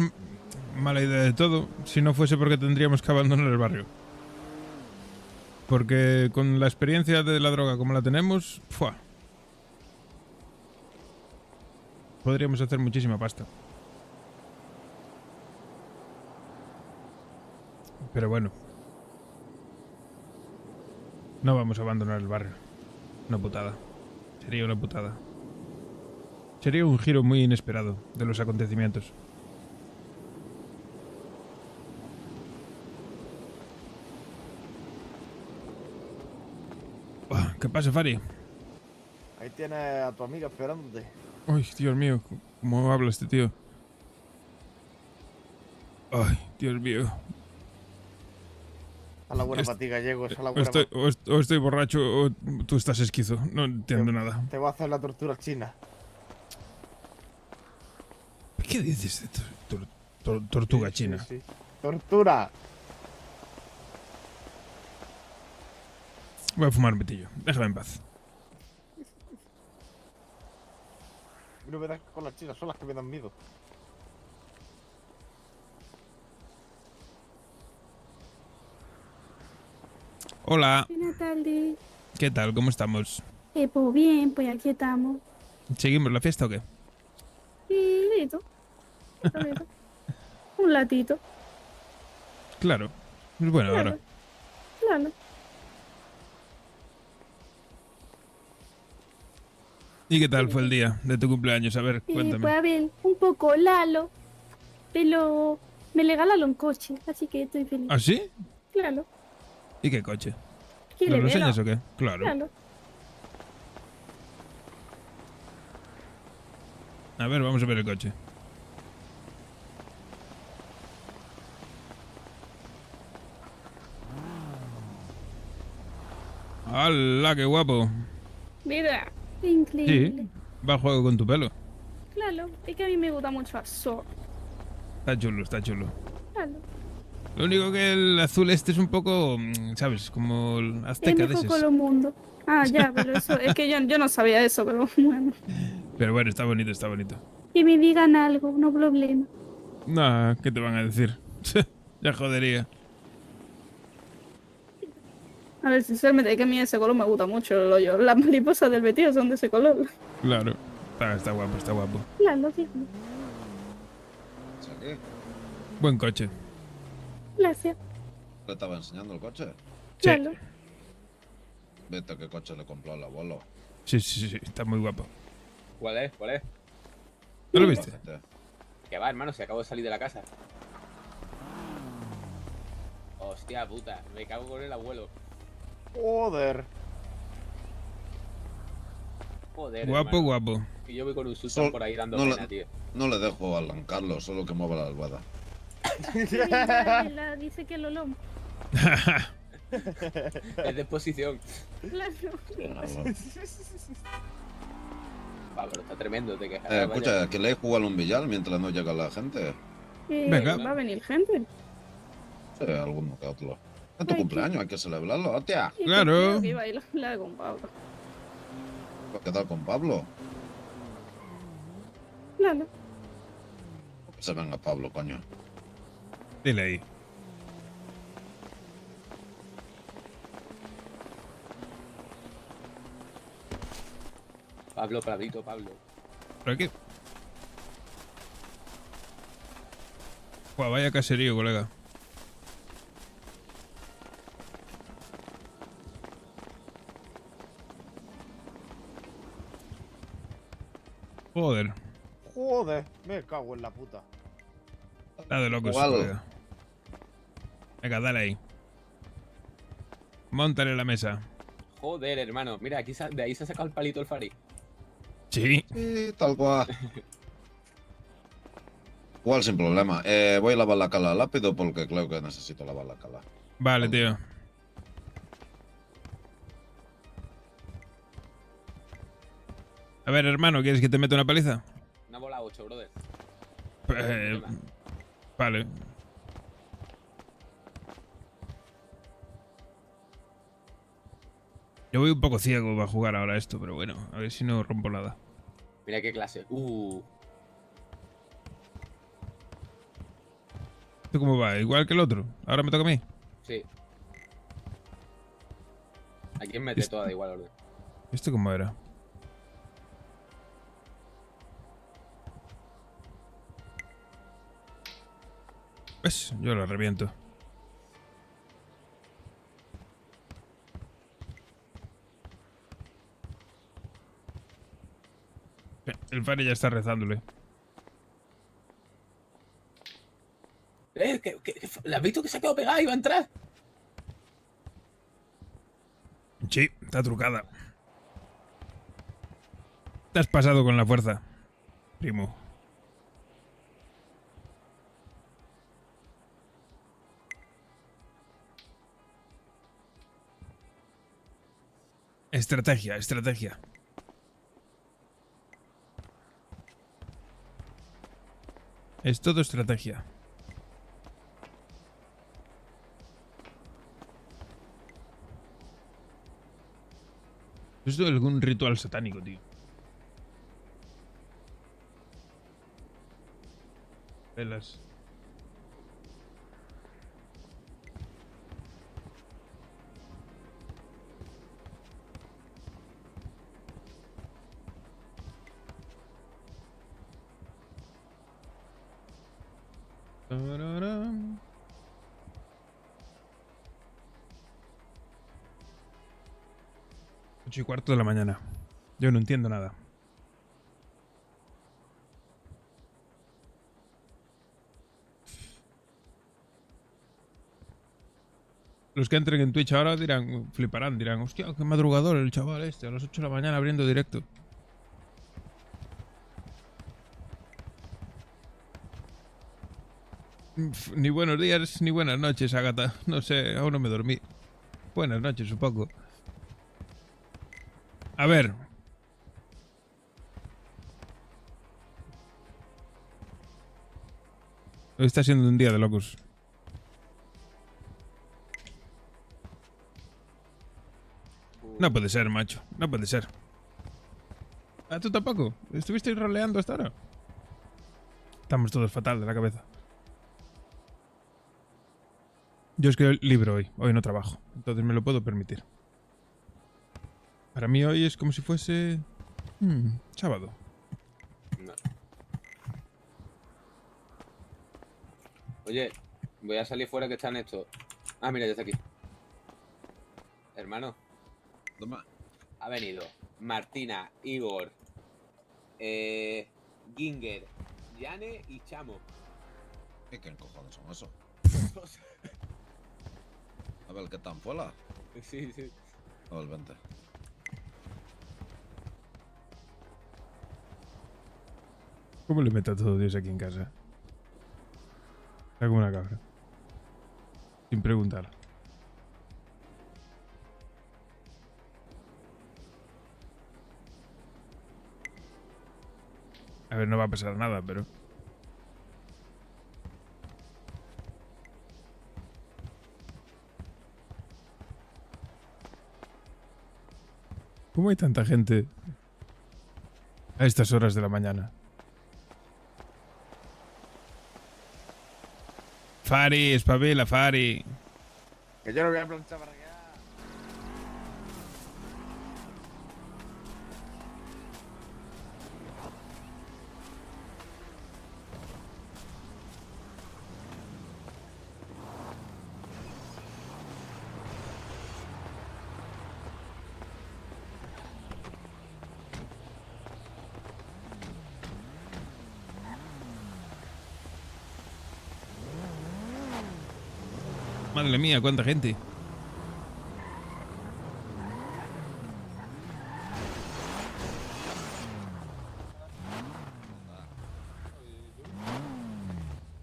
S11: mala idea de todo, si no fuese porque tendríamos que abandonar el barrio. Porque con la experiencia de la droga como la tenemos, ¡fua! Podríamos hacer muchísima pasta. Pero bueno. No vamos a abandonar el barrio. Una putada. Sería una putada. Sería un giro muy inesperado de los acontecimientos. ¿Qué pasa, Fari?
S4: Ahí tienes a tu amiga esperándote.
S11: Ay, Dios mío, ¿cómo habla este tío? Ay, Dios mío.
S4: A la buena para ti, gallego. A la buena
S11: o estoy borracho o tú estás esquizo. No entiendo nada.
S4: Te voy a hacer la tortura china.
S11: ¿Qué dices de tortuga china?
S4: Sí. ¡Tortura!
S11: Voy a fumar un pitillo. Déjame en paz.
S4: No me das con las chinas, son las que me dan miedo.
S11: Hola.
S18: Buenas tardes.
S11: ¿Qué tal? ¿Cómo estamos?
S18: Pues bien, pues aquí estamos.
S11: ¿Seguimos la fiesta o qué?
S18: Y listo. Un latito.
S11: Claro. Es bueno
S18: Claro.
S11: ahora.
S18: Claro.
S11: ¿Y qué tal fue el día de tu cumpleaños? A ver, cuéntame.
S18: Pues a ver, un poco Lalo, pero me regalaron un coche, así que estoy feliz.
S11: ¿Ah, sí?
S18: Claro.
S11: ¿Y qué coche?
S18: ¿Qué
S11: ¿Nos
S18: le
S11: lo
S18: veo?
S11: enseñas o qué? Claro.
S18: Claro.
S11: A ver, vamos a ver el coche. ¡Hala, qué guapo!
S18: Mira, increíble.
S11: Sí, va a juego con tu pelo.
S18: Claro, es que a mí me gusta mucho azul.
S11: Está chulo, está chulo.
S18: Claro.
S11: Lo único que el azul este es un poco, ¿sabes? Como el
S18: Es
S11: azteca de
S18: mejor
S11: esos.
S18: con los mundos. Ah, ya, pero eso, es que yo no sabía eso, pero bueno.
S11: Pero bueno, está bonito, está bonito.
S18: Que me digan algo, no problema.
S11: Nah, ¿qué te van a decir? Ya jodería.
S18: A ver, sinceramente, es que a mí ese color me gusta mucho. Las mariposas del vestido son de ese color.
S11: Claro. Está guapo, está guapo.
S18: Claro, sí.
S11: Buen coche.
S18: Gracias.
S17: ¿Le estaba enseñando el coche?
S18: Claro.
S17: Vete qué coche le compró al abuelo.
S11: Sí, está muy guapo.
S13: ¿Cuál es? ¿Cuál es?
S11: ¿No lo viste?
S13: Que va, hermano, si acabo de salir de la casa. Hostia puta, me cago con el abuelo.
S4: Joder.
S13: Joder.
S11: Guapo,
S13: hermano.
S11: guapo.
S13: Y yo voy con un Sultan por ahí dando pena, tío.
S17: No le dejo a Alan Carlos, solo que mueva la albada.
S18: Dice que Lolón.
S13: Es de exposición.
S18: Claro.
S13: Va, pero está tremendo, te quejas.
S17: Escucha, que le jugar un billar mientras no llega la gente.
S11: Venga.
S18: Va a venir gente.
S17: Sí, alguno que otro. Es tu cumpleaños, hay que celebrarlo, hostia.
S11: Claro.
S18: Que iba a ir a con Pablo.
S17: ¿Va a quedar con Pablo?
S18: Claro.
S17: Que se venga Pablo, coño.
S11: Dile ahí.
S13: Pablo, Pradito, Pablo.
S11: ¿Por aquí? Buah, vaya caserío, colega. Joder.
S4: Joder, me cago en la puta.
S11: Está de locos,
S17: Igual.
S11: colega. Venga, dale ahí. Móntale la mesa.
S13: Joder, hermano. Mira, aquí de ahí se ha sacado el palito el Fari.
S11: Sí.
S17: Sí, tal cual. Igual sin problema. Voy a lavar la cala rápido porque creo que necesito lavar la cala.
S11: Vale, tío. A ver, hermano, ¿quieres que te meta una paliza?
S13: Una bola 8, brother.
S11: Vale. Yo voy un poco ciego para jugar ahora esto, pero bueno, a ver si no rompo nada.
S13: Mira qué clase.
S11: ¿Esto cómo va? ¿Igual que el otro? ¿Ahora me toca a mí?
S13: Sí. ¿A quién mete toda de igual orden?
S11: ¿Esto cómo era? ¿Ves? Yo lo reviento. El Fari ya está rezándole.
S13: ¿La has visto que se ha quedado pegada y va a entrar?
S11: Sí, está trucada. Te has pasado con la fuerza, primo. Estrategia, estrategia. Es todo estrategia. Esto es algún ritual satánico, tío. Velas. Tararán. 8:15 de la mañana. Yo no entiendo nada. Los que entren en Twitch ahora dirán, fliparán, dirán, hostia, qué madrugador el chaval este, a las 8 de la mañana abriendo directo. Ni buenos días ni buenas noches, Agatha. No sé, aún no me dormí. Buenas noches, supongo. A ver. Hoy está siendo un día de locos. No puede ser, macho. No puede ser. ¿Ah, tú tampoco? ¿Estuvisteis roleando hasta ahora? Estamos todos fatal de la cabeza. Yo es que libro hoy. Hoy no trabajo. Entonces me lo puedo permitir. Para mí hoy es como si fuese... sábado.
S13: No. Oye, voy a salir fuera que están estos. Ah, mira, ya está aquí. Hermano.
S17: Toma.
S13: Ha venido Martina, Igor, Ginger, Yane y Chamo.
S17: ¿Y qué cojones son eso? A ver, ¿qué tan fuera?
S13: Sí, sí.
S17: A ver, vente.
S11: ¿Cómo le meto a todo Dios aquí en casa? Está como una cabra. Sin preguntar. A ver, no va a pasar nada, pero... ¿Cómo hay tanta gente a estas horas de la mañana? Fari, espabila, Fari.
S4: Que yo no voy a planchar para acá.
S11: Madre mía, cuánta gente.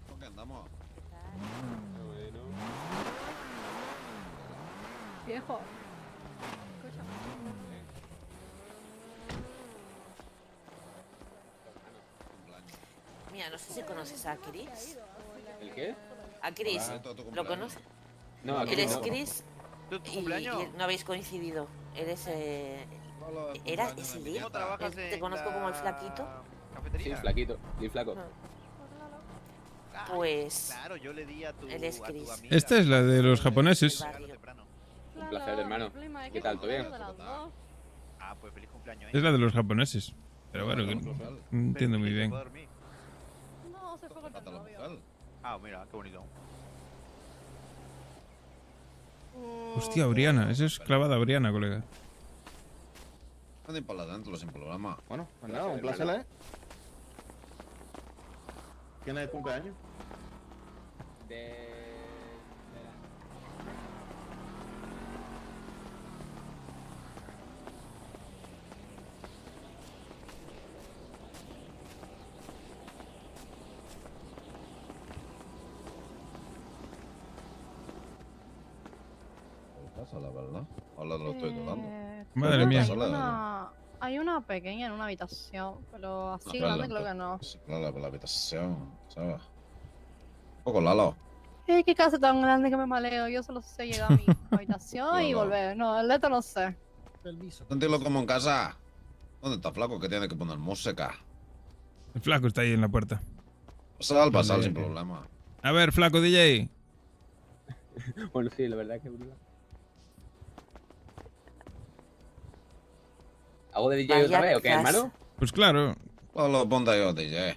S17: ¿Por qué andamos?
S6: Viejo.
S14: Mira, no sé si conoces a Chris.
S13: ¿El qué?
S14: A Chris. ¿Lo conoces?
S13: No, a Chris
S14: Eres
S13: no.
S14: Chris y no habéis coincidido. Eres... ¿Era ese día? ¿Te conozco como el flaquito?
S13: Sí, flaquito, y flaco.
S14: Pues...
S22: Claro, yo le di a tu...
S14: Él es Chris.
S11: Esta es la de los japoneses.
S13: Un placer, hermano. ¿Qué tal? ¿Todo bien?
S22: Ah, pues feliz cumpleaños.
S11: Es la de los japoneses. Pero bueno, que no entiendo muy bien.
S6: No, se fue con el novio.
S22: Ah, mira, qué bonito.
S11: Hostia, Briana. Eso es clavada Briana, colega.
S17: Anden para adentro sin programa.
S4: Bueno, pues nada, un placer, ¿eh? ¿Quién es el cumpleaños?
S17: Pasa, la verdad. Ahora lo estoy dudando.
S11: Madre mía.
S2: Hay una pequeña en una habitación, pero así
S17: Claro,
S2: grande creo que no.
S17: Sí, claro, la habitación, ¿sabes? Un poco Lalo.
S2: Qué casa tan grande que me maleo. Yo solo sé llegar a mi habitación y volver. No, el leto no sé.
S17: Sentirlo como en casa. ¿Dónde está Flaco que tiene que poner música?
S11: El flaco está ahí en la puerta.
S17: Pasar, pasar sin problema.
S11: A ver, flaco DJ.
S13: Bueno, sí, la verdad es que brutal. ¿Hago de DJ otra vez o qué, hermano?
S11: Pues claro.
S17: Pues lo ponte yo, DJ.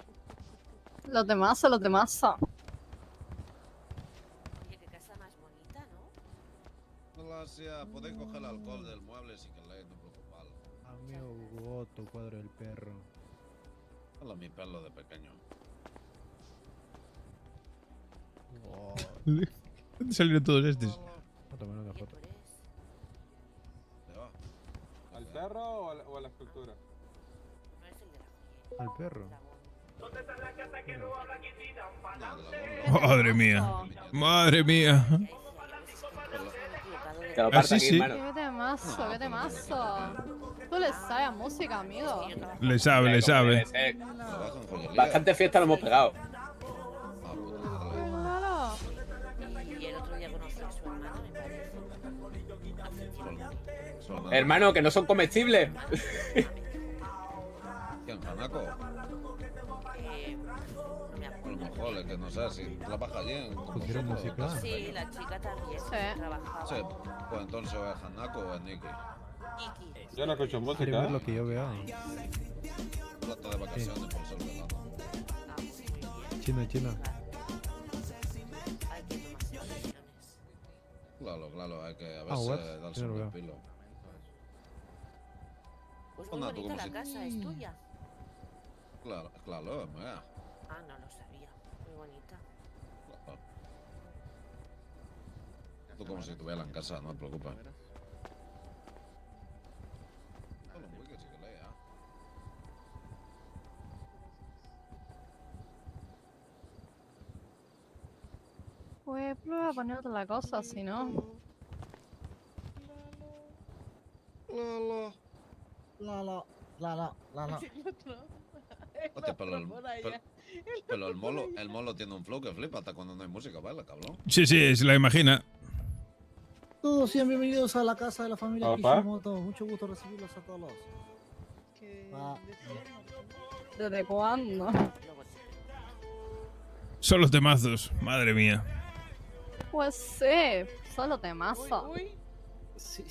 S2: Los de masa, los de masa.
S14: Oye, qué casa más bonita, ¿no?
S17: Gracias, podéis coger el alcohol del mueble sin que le no preocupar.
S3: Amigo Goto, cuadro del perro.
S17: Hola, mi pelo de pequeño.
S11: ¿Dónde salieron todos estos?
S4: ¿Al perro o a la escultura?
S3: Al perro.
S11: Madre mía. Madre mía. Ah, sí, sí.
S2: Qué temazo, qué temazo. Tú le sabes a música, amigo.
S11: Le sabe, le sabe.
S13: Bastante fiesta lo hemos pegado.
S2: Claro.
S14: Y el otro día conocí a su hermano, me parece.
S13: Hermano, que no son comestibles.
S17: ¿Quién, Hanako? A lo mejor, es que no sé si trabaja allí.
S3: ¿Pusieron música?
S14: Sí, la chica también trabajaba.
S17: Sí, pues entonces o es Hanako o es Nikki.
S4: Yo no escucho música.
S3: ¿Quieren ver lo que yo veo?
S17: Plata de vacaciones por ser velado.
S3: China, China.
S17: Claro, claro, hay que a
S3: what?
S17: veces darse
S3: Yo no
S17: un
S3: veo.
S17: pilo.
S14: Pues muy
S17: Anda, tú
S14: bonita
S17: como
S14: la
S17: si-
S14: casa, ¿es tuya?
S17: Claro, claro, mira.
S14: Ah, no lo sabía. Muy bonita.
S17: Claro. Tú como si estuvieras en casa, no te preocupes. Solo un wiki, sí que lea.
S2: Pues prueba a poner otra cosa, si no.
S17: Hostia, pero el molo tiene un flow que flipa hasta cuando no hay música, ¿vale, cabrón?
S11: Sí, sí, se la imagina.
S15: Todos sean bienvenidos a la casa de la familia
S11: Opa.
S15: Kishimoto. Mucho gusto recibirlos a todos.
S2: ¿Desde cuándo?
S11: Son los temazos, madre mía.
S2: Pues sí, solo temazo.
S15: Sí,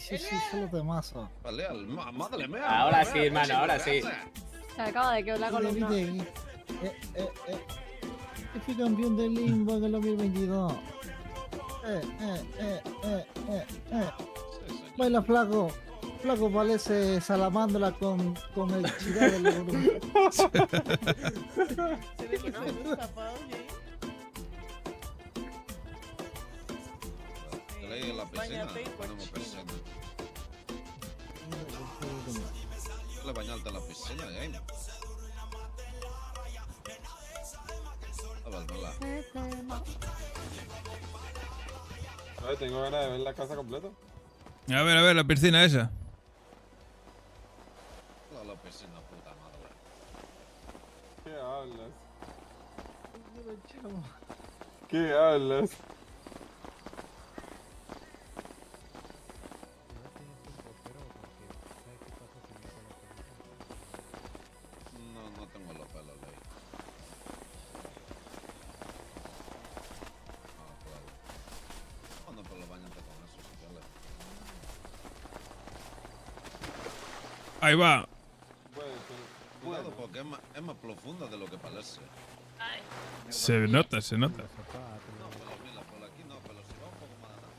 S15: solo de masa.
S17: Vale, madre mía.
S13: Ahora sí, hermano, ahora sí.
S2: Se acaba de quebrar la columna.
S15: Fui campeón del Limbo en el 2022. Baila flaco. Flaco parece salamándola con el chirá del volumen.
S17: Yo leí en la piscina, ponemos piscina. Le bañarte en la piscina, Jaime. A ver,
S4: tengo ganas de ver la casa completa.
S11: A ver, la piscina esa.
S17: La piscina, puta madre.
S4: ¿Qué hablas? ¿Qué hablas?
S17: No tengo los pelos ahí. Ah, claro. Bueno, pues lo bañate con eso, si quieres.
S11: Ahí va.
S17: Cuidado, porque es más profunda de lo que parece.
S11: Se nota, se nota.
S17: No, pero mira, por aquí no, pero si va un poco más adelante.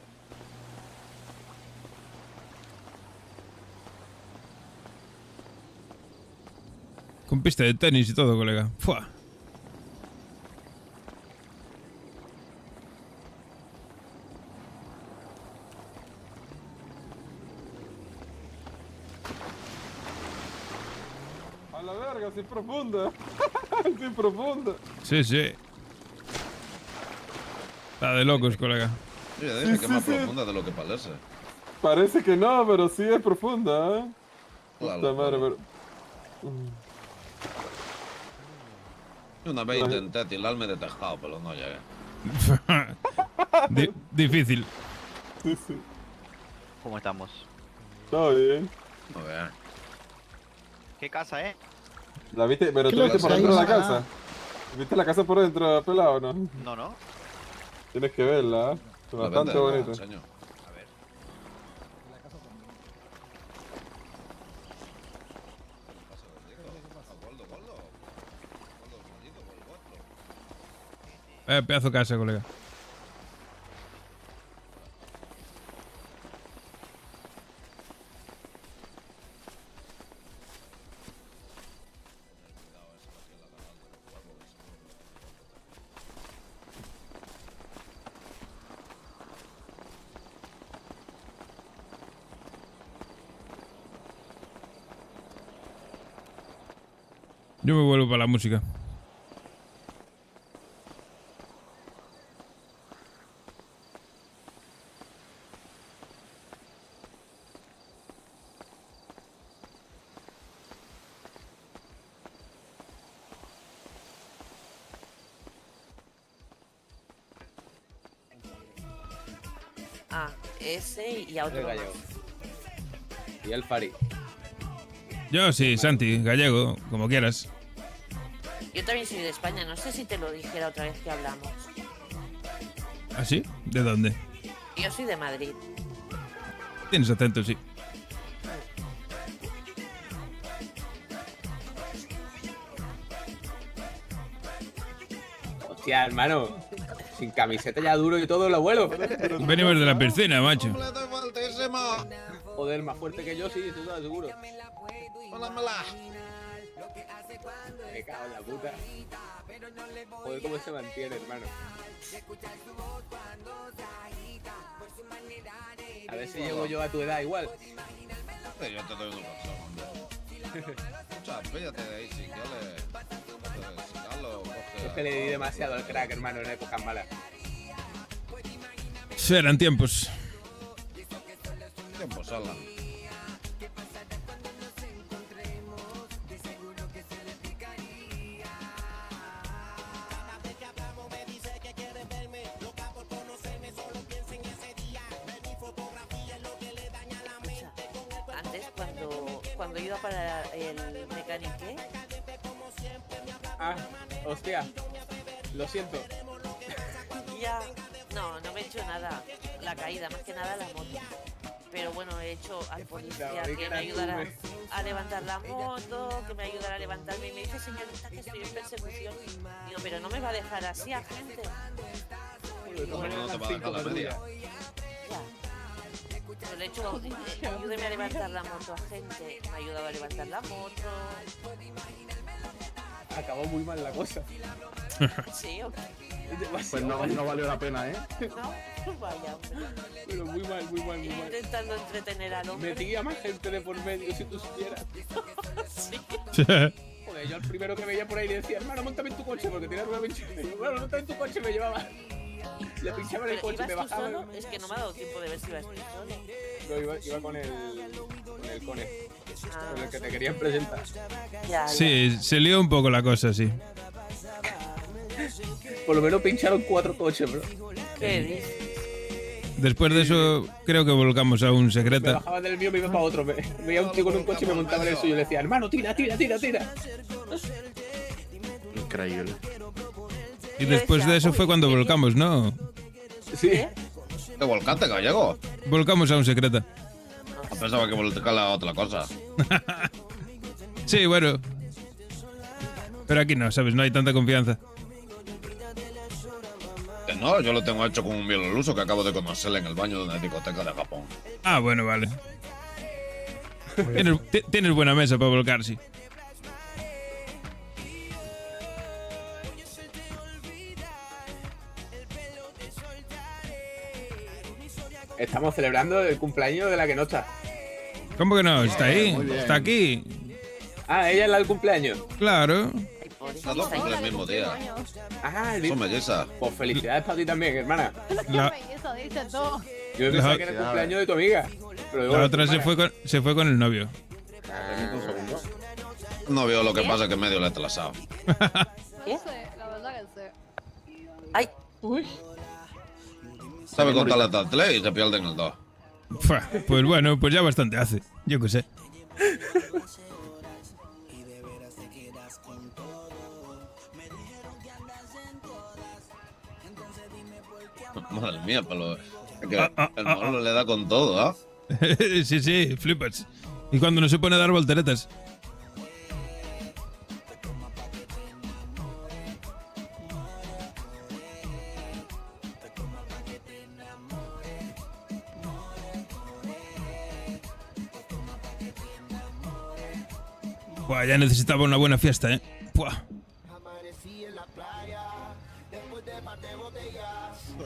S11: Con pista de tenis y todo, colega. ¡Fua!
S4: A la verga, sí profunda. Sí profunda.
S11: Sí, sí. Está de locos, colega.
S17: Sí, dice que es más profunda de lo que parece.
S4: Parece que no, pero sí es profunda, ¿eh?
S17: Claro,
S4: Puta madre,
S17: claro.
S4: pero...
S17: Una vez intenté tirarme de tejado, pero no llegué.
S11: Difícil.
S4: Sí, sí.
S22: ¿Cómo estamos?
S4: Todo bien.
S17: A ver.
S22: ¿Qué casa,
S4: ¿La viste? Pero
S22: ¿Qué
S4: tú viste
S22: lo
S4: por
S22: que
S4: dentro de la
S22: hay?
S4: casa. ¿Viste la casa por dentro, pelado, no?
S22: No, no.
S4: Tienes que verla, ¿eh? Es
S17: La
S4: bastante
S17: vende,
S4: bonita.
S17: enseño.
S22: A ver.
S11: Pedazo de casa, colega. Yo me vuelvo para la música.
S14: Ah, ese y a otro
S13: El
S14: más.
S13: gallego. Y el Fari.
S11: Yo sí, Santi, gallego, como quieras.
S14: Yo también soy de España, no sé si te lo dije la otra vez que hablamos.
S11: ¿Ah, sí? ¿De dónde?
S14: Yo soy de Madrid.
S11: Tienes acento, sí.
S13: Hostia, hermano. Sin camiseta ya duro y todo el abuelo.
S11: Venimos de la piscina, macho.
S13: Joder, más fuerte que yo, sí, tú sabes, seguro. Me cago en la puta. Joder, cómo se mantiene, hermano. A ver si llego yo a tu edad igual.
S17: Yo te doy un consejo, hombre. O sea, píllate de ahí si quieres. Si Carlos coge
S13: Es que le di demasiado al crack, hermano, en épocas malas.
S11: Eran tiempos.
S17: Tiempos, Alan.
S14: Antes, cuando iba para el mecánico,
S13: Ah, hostia. Lo siento.
S14: ya, no me he hecho nada. La caída, más que nada la moto. Pero bueno, he hecho al policía que me ayudara a levantar la moto, que me ayudara a levantarme. Y me dice, señorita, que estoy en persecución. Digo, pero no me va a dejar así, agente.
S17: Bueno, no te va a dejar la media.
S14: Pero le he hecho, ayúdeme a levantar la moto, agente. Me ha ayudado a levantar la moto.
S13: Acabó muy mal la cosa.
S14: Sí, ok.
S4: Pues no valió la pena, ¿eh?
S14: No, vaya, hombre.
S13: Pero muy mal, muy mal, muy mal.
S14: Intentando entretener al hombre.
S13: Metía más gente de por medio, si tú supieras.
S14: Sí.
S13: Joder, yo al primero que veía por ahí le decía, hermano, montame en tu coche, porque tenía rueda pinchada. Hermano, montame en tu coche, me llevaba. Le pinchaba en el coche, me bajaba.
S14: Solo? Es que no me ha dado tiempo de ver si ibas tú solo.
S13: No, iba con el Cone. Con el que te querían presentar.
S11: Sí, se lió un poco la cosa, sí.
S13: Por lo menos pincharon 4 coches, bro.
S14: ¿Qué dices?
S11: Después de eso, creo que volcamos a un
S13: Me
S11: secreta.
S13: bajaba del mío, me iba para otro. Veía un tío con un coche y me montaba en el suyo. Y le decía, hermano, tira.
S4: Increíble.
S11: Y después de eso fue cuando volcamos, ¿no?
S13: Sí.
S17: ¿Te volcaste, gallego?
S11: Volcamos a un secreta.
S17: Pensaba que volcar a otra cosa.
S11: Sí, bueno. Pero aquí no, ¿sabes? No hay tanta confianza.
S17: Que no, yo lo tengo hecho con un bielorruso que acabo de conocer en el baño de una discoteca de Japón.
S11: Ah, bueno, vale. Tienes buena mesa para volcar, sí.
S13: Estamos celebrando el cumpleaños de la que no está.
S11: ¿Cómo que no? Está ahí. Está aquí.
S13: Ah, ella es la del cumpleaños.
S11: Claro.
S17: Las dos cumplen el mismo día.
S13: Ah,
S17: Son mellizas.
S13: Pues felicidades para ti también, hermana.
S2: Eso dice todo.
S13: Yo pensaba que era el cumpleaños de tu amiga. Pero
S11: La otra se fue con el novio.
S17: No veo lo que pasa, que medio le he atrasado.
S2: No sé, la verdad que sé.
S14: Ay.
S13: Uy.
S17: Sabe contar hasta 3 y se pierde en el 2.
S11: Pues bueno, pues ya bastante hace. Yo qué sé.
S17: Madre mía, pero es que el molo le da con todo, ¿ah?
S11: Sí, flipas. Y cuando no se pone a dar volteretas. Buah, ya necesitaba una buena fiesta, ¿eh? Buah.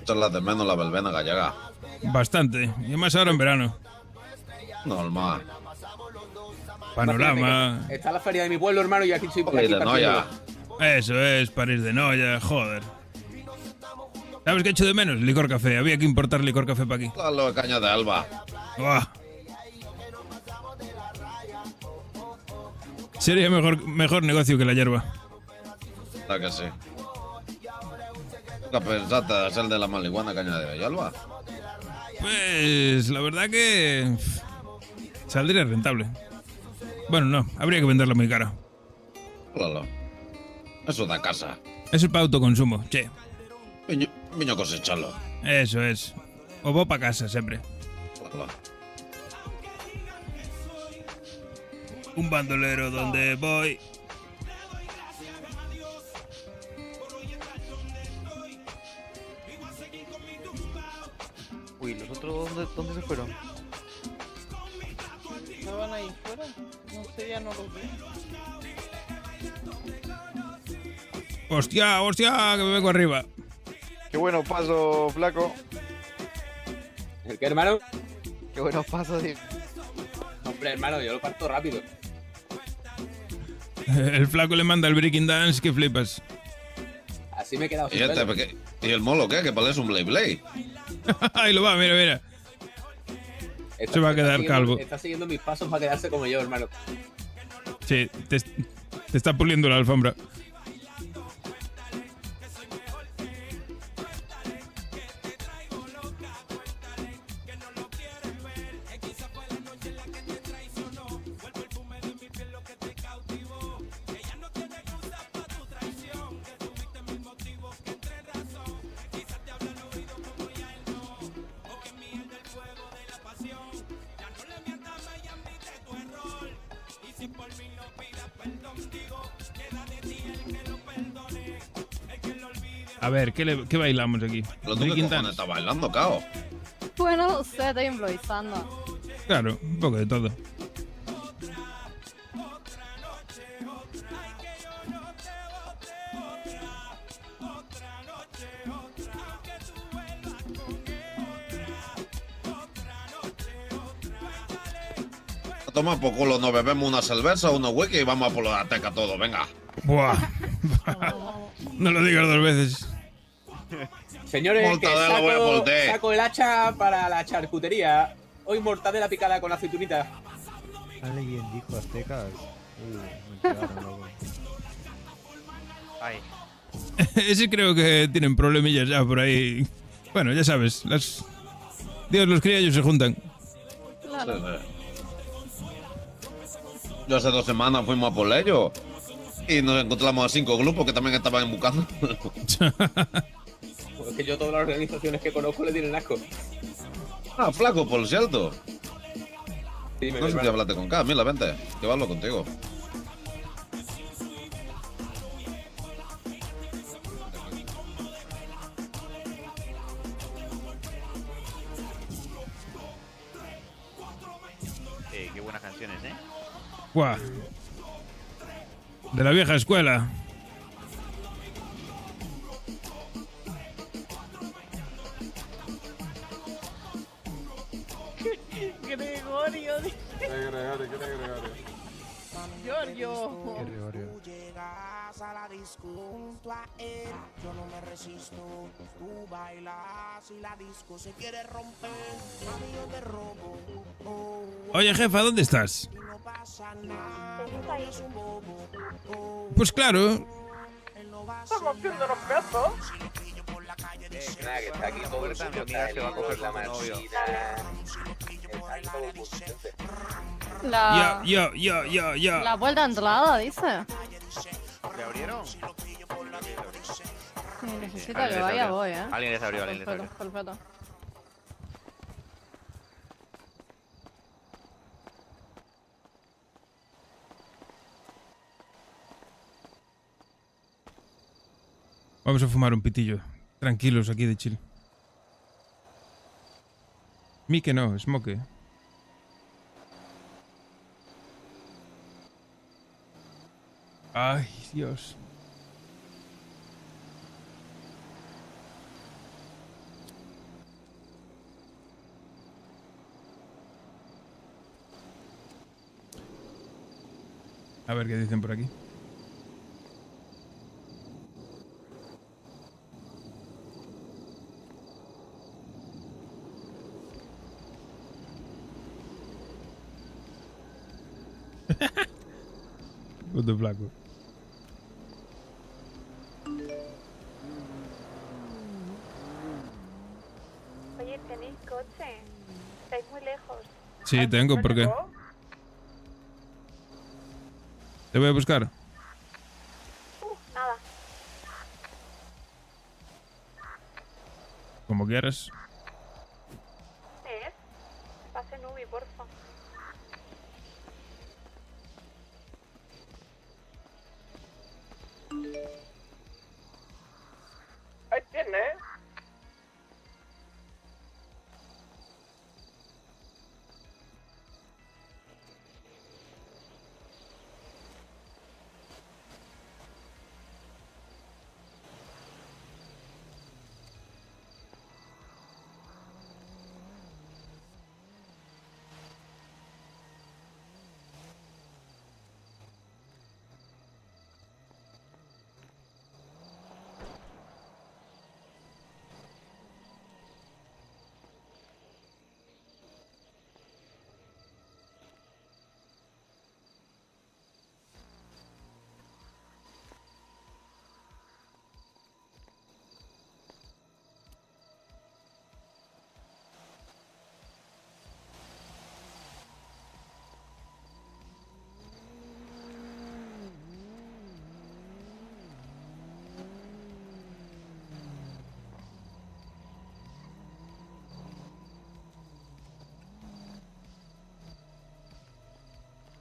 S17: Echarla de menos la verbena gallega.
S11: Bastante. Y más ahora en verano.
S17: Normal.
S11: Panorama.
S13: Está la feria de mi pueblo, hermano, y aquí estoy
S17: París de Noia.
S11: Eso es, París de Noia, joder. ¿Sabes qué echo de menos? Licor café. Había que importar licor café para aquí.
S17: La caña de Alba.
S11: Buah. Sería mejor negocio que la hierba.
S17: ¿Verdad que sí? ¿Nunca pensaste hacer de la marihuana caña de Alba?
S11: Pues la verdad que saldría rentable. Bueno, no, habría que venderla muy cara.
S17: Claro. Eso da casa.
S11: Eso es para autoconsumo, che.
S17: Viño cosecharlo.
S11: Eso es. O vos pa' casa, siempre.
S17: Claro.
S11: Un bandolero donde voy.
S22: Uy, ¿los otros dónde se fueron?
S2: ¿No van ahí fuera? No sé, ya no los veo.
S11: ¡Hostia, que me vengo arriba!
S9: Qué bueno paso, flaco.
S13: ¿El qué, hermano?
S22: Qué buenos pasos, tío.
S13: Hombre, hermano, yo lo parto rápido.
S11: El flaco le manda el breaking dance que flipas.
S13: Así me he quedado sin
S17: ¿Y,
S13: pelo.
S17: ¿Y el molo qué? ¿Que parece un Blade Blade?
S11: Ahí lo va, mira, mira. Se va a quedar calvo.
S13: Está siguiendo mis pasos para quedarse como yo, hermano.
S11: Sí, te está puliendo la alfombra. A ver, ¿qué bailamos aquí?
S17: Pero tú qué cojones estás bailando, cao.
S2: Bueno, no sé, estoy improvisando.
S11: Claro, un poco de todo.
S17: Toma por culo, nos bebemos una cerveza, unos whisky y vamos a por la teca todo, venga.
S11: Buah. No lo digas 2 veces.
S13: Señores, que
S17: Mortadela, voy a voltear.
S13: saco el hacha para la charcutería. Hoy mortadela picada con aceitunita.
S3: ¿Alguien dijo aztecas? Me pegaron, loco.
S22: Ay.
S11: Ese creo que tienen problemillas ya por ahí. Bueno, ya sabes, Dios los cría y ellos se juntan.
S2: Claro.
S17: Yo hace 2 semanas fuimos a por ellos y nos encontramos a 5 grupos que también estaban buscando.
S13: Es que yo todas las organizaciones que conozco le tienen asco.
S17: Ah, flaco, por cierto.
S13: Dime,
S17: No sé si
S13: hermano.
S17: hablaste con Camila, vente, que hablo contigo.
S22: Qué buenas canciones, ¿eh?
S11: Buah. De la vieja escuela.
S14: Gregorio. Giorgio.
S3: Gregorio.
S7: Llegas a la disco junto a él, yo no me resisto. Tú bailas y la disco se quiere romper. Mami, yo te robo.
S11: Oye, jefa, ¿dónde estás?
S7: No pasa nada, no eres un bobo.
S11: Pues claro.
S7: Estamos haciendo los pesos.
S13: Nada, que está aquí todo el mundo,
S22: amiga se va a coger
S13: la
S22: con su novio.
S13: Martina, está ahí todo el mundo.
S11: Ya.
S2: La vuelta de entrada, dice.
S22: ¿Le abrieron?
S2: Sí, necesita que vaya, voy, ¿eh?
S22: Alguien les abrió, alguien les abrió.
S2: Perfecto.
S11: Vamos a fumar un pitillo. Tranquilos, aquí de chill. Mike no, Smoke. Ay, Dios. A ver qué dicen por aquí. Puto flaco.
S5: Oye, ¿tenéis coche? Estáis muy lejos.
S11: Sí, tengo, ¿por qué? Te voy a buscar.
S5: Nada.
S11: Como quieras.
S5: ¿Es? Pase Nubi, porfa.
S4: Ahí tiene.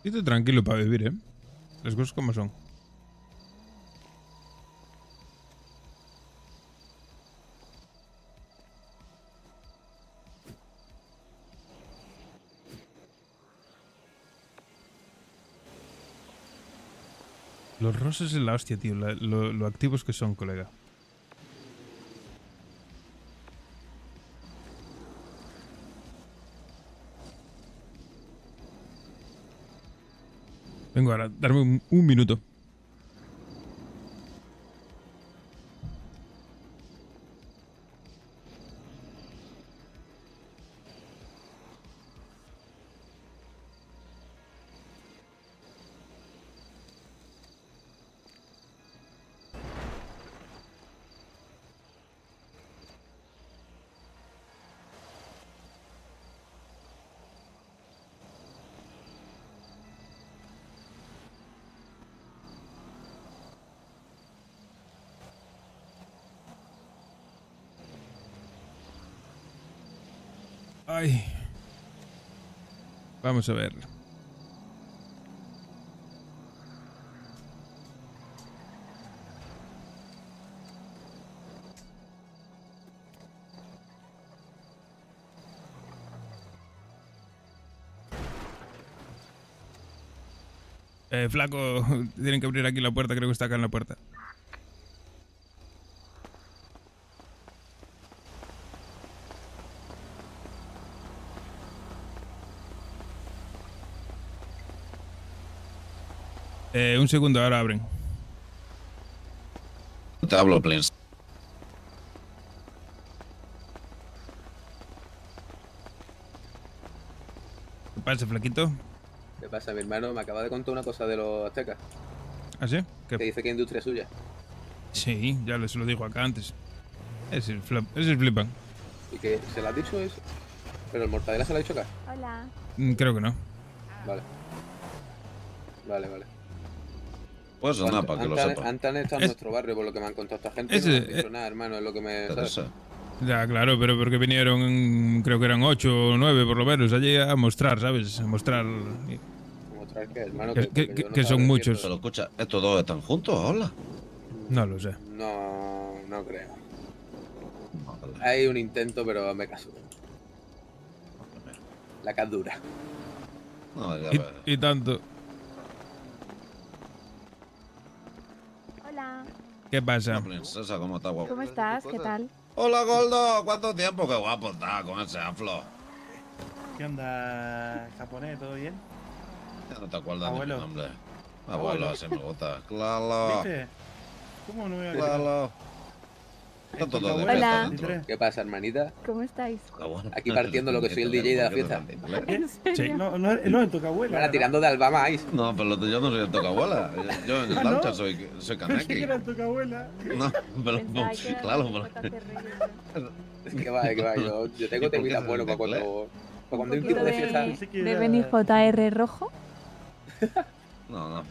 S11: Sitio tranquilo para vivir, ¿eh? Las cosas como son. Los rosas es la hostia, tío. Lo activos que son, colega. Vengo ahora, darme un minuto. Ay. Vamos a ver. Flaco, tienen que abrir aquí la puerta, creo que está acá en la puerta. Un segundo, ahora abren.
S17: Te hablo, please.
S11: ¿Qué pasa, flaquito?
S13: ¿Qué pasa, mi hermano? Me acaba de contar una cosa de los aztecas.
S11: ¿Ah, sí?
S13: Que dice que industria es suya.
S11: Sí, ya les lo dijo acá antes. Es el flipan.
S13: ¿Y que se lo ha dicho eso? ¿Pero el Mortadela se lo ha dicho acá?
S6: Hola.
S11: Creo que no.
S13: Vale. Vale, vale.
S17: Pues nada, para que lo sepa.
S13: Antan está en nuestro barrio, por lo que me han contado esta gente.
S11: Ese-
S13: no me han dicho nada, hermano, es lo que me... ¿sabes?
S11: Ya, claro, pero porque vinieron, creo que eran 8 o 9 por lo menos, allí a mostrar, ¿sabes? A mostrar...
S13: ¿Mostrar qué, hermano?
S11: Que-
S13: Porque
S11: que-
S13: yo no
S11: que
S13: estaba
S11: son
S13: despierto.
S11: muchos.
S17: Pero escucha, ¿estos dos están juntos ahora?
S11: No lo sé.
S13: No, no creo. Hay un intento, pero me caso. La que es dura.
S17: No, ya ves.
S11: Y tanto.
S6: Hola.
S11: ¿Qué pasa?
S17: La princesa, ¿cómo está, guapo?
S6: ¿Cómo estás? ¿Qué tal?
S17: Hola, Goldo. ¿Cuánto tiempo? Qué guapo está con ese aflo.
S19: ¿Qué onda, japonés? ¿Todo bien?
S17: Ya no te acuerdas de
S19: Abuelo.
S17: mi nombre.
S19: Abuelo.
S17: Abuelo, así me gusta. Claro.
S19: ¿Viste? ¿Cómo no voy a
S17: Claro. Está todo de
S6: Hola.
S17: fiesta dentro.
S13: ¿Qué pasa, hermanita?
S6: ¿Cómo estáis?
S13: Aquí partiendo lo que soy el DJ de la fiesta.
S6: ¿En serio?
S19: No es tocabuela.
S13: Ahora tirando de Alabama Ice.
S17: No, pero yo no soy el tocabuela. Yo en el
S19: Ah, ¿no?
S17: lancha soy
S19: Pensé que
S17: Kaneki.
S19: era tocabuela.
S17: No, pero
S6: Pensaba que era
S17: claro,
S6: de
S17: pero...
S13: Es que va, que va. Yo tengo temitas bueno para cuando hay un tipo de fiesta.
S6: ¿De Benny JR rojo?
S17: No.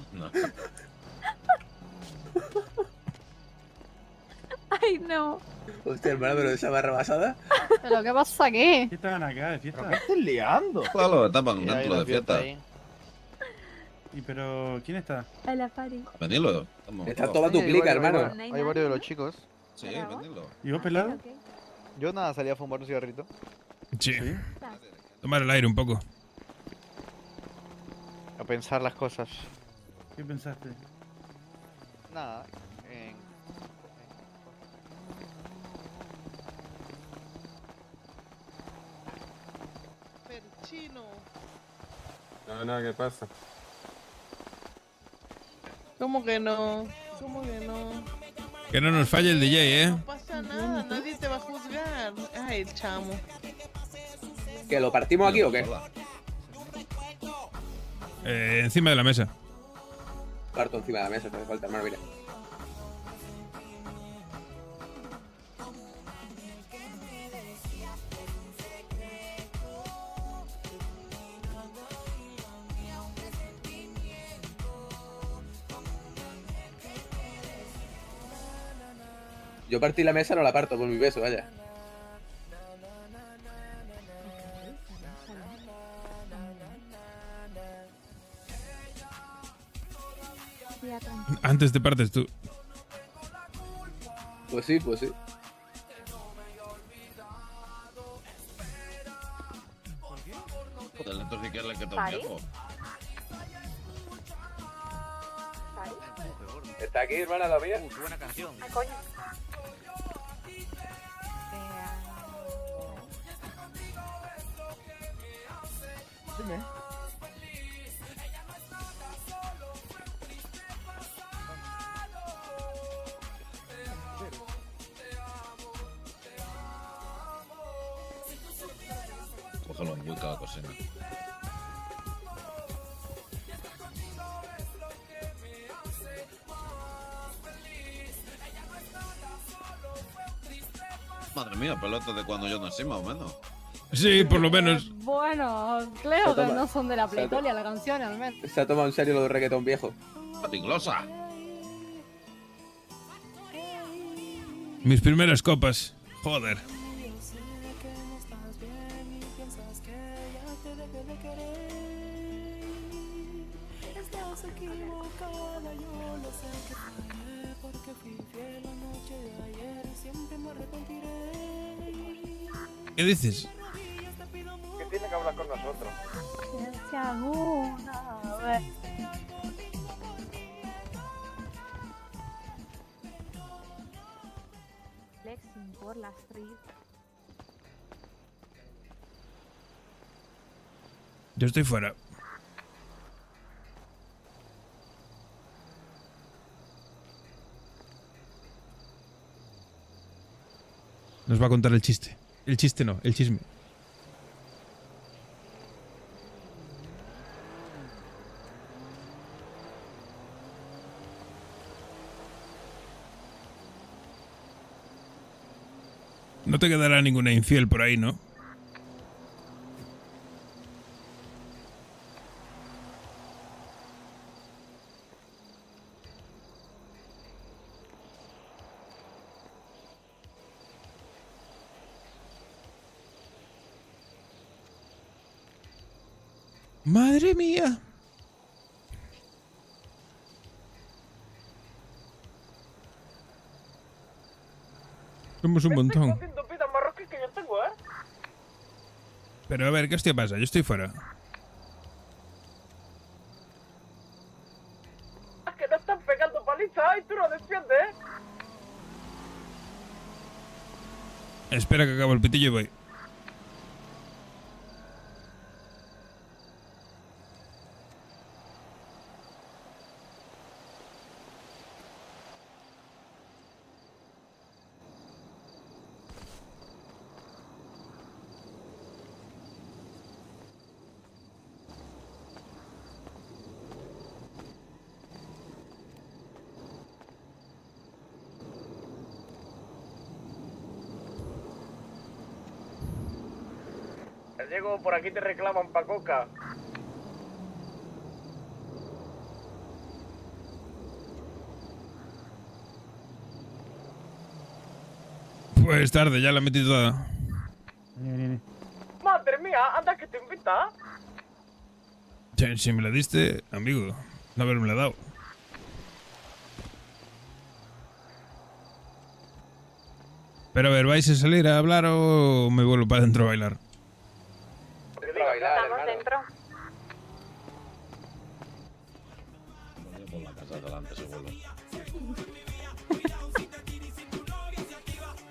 S6: Ay, no.
S13: Hostia, hermano, pero esa barra basada.
S2: ¿Pero qué pasa aquí?
S19: ¿Qué estaban acá de fiesta?
S4: ¿Qué estás liando?
S17: Claro, estaban dentro de fiesta.
S19: ¿Y pero quién está?
S6: Hola, Pari.
S17: Venilo.
S13: Está toda tu clica, hermano.
S6: ¿No hay
S9: Hay
S6: nadie?
S9: varios de los chicos.
S17: Sí, venilo.
S19: ¿Y vos pelado?
S6: Ok.
S9: Yo nada, salí a fumar un cigarrito.
S11: Sí. Tomar el aire un poco.
S9: A pensar las cosas.
S19: ¿Qué pensaste?
S9: Nada. En...
S4: No, ¿qué pasa?
S10: ¿Cómo que no? ¿Cómo que no?
S11: Que no nos falle el DJ, ¿eh?
S10: No pasa nada, nadie te va a juzgar. Ay, el chamo.
S13: ¿Que lo partimos aquí o qué?
S11: Encima de la mesa.
S13: Parto encima de la mesa, te hace falta, hermano, mira. Yo partí la mesa, no la parto por mi peso, vaya.
S6: día tranquilo.
S11: Antes te partes tú.
S13: Pues sí, pues sí.
S17: Joder, entonces si quieres le que te
S5: ¿Pari?
S17: viejo.
S13: ¿Está aquí, hermana, la mía?
S22: Qué buena canción.
S5: Ay, coño.
S4: Dime.
S17: Cógelo en Wicca a la cocina. Madre mía, pelota de cuando yo nací, más o menos.
S11: Sí, por lo menos.
S2: Bueno, creo que
S13: Toma.
S2: no son de la Playtolia la canción, al menos.
S13: Se ha tomado en serio lo de reggaetón viejo.
S17: Patiglosa.
S11: Mis primeras copas. Joder. ¿Qué dices?
S4: Que tiene que hablar con nosotros.
S5: Flexing por la street.
S11: Yo estoy fuera. Nos va a contar el chiste. El chiste no, el chisme. No te quedará ninguna infiel por ahí, ¿no? Madre mía. Somos un montón.
S4: Haciendo vida marroquí que yo tengo, ¿eh?
S11: Pero a ver, ¿qué hostia pasa? Yo estoy fuera.
S4: Es que no están pegando paliza y tú no defiendes, ¿eh?
S11: Espera que acabe el pitillo y voy.
S4: Diego, por aquí te reclaman pa' coca.
S11: Pues tarde, ya la metí toda.
S4: Madre mía, anda que te invita.
S11: Si me la diste, amigo, no haberme la dado. Pero a ver, ¿vais a salir a hablar o me vuelvo para adentro a bailar?
S5: Estamos dentro.
S17: Por la casa delante, seguro.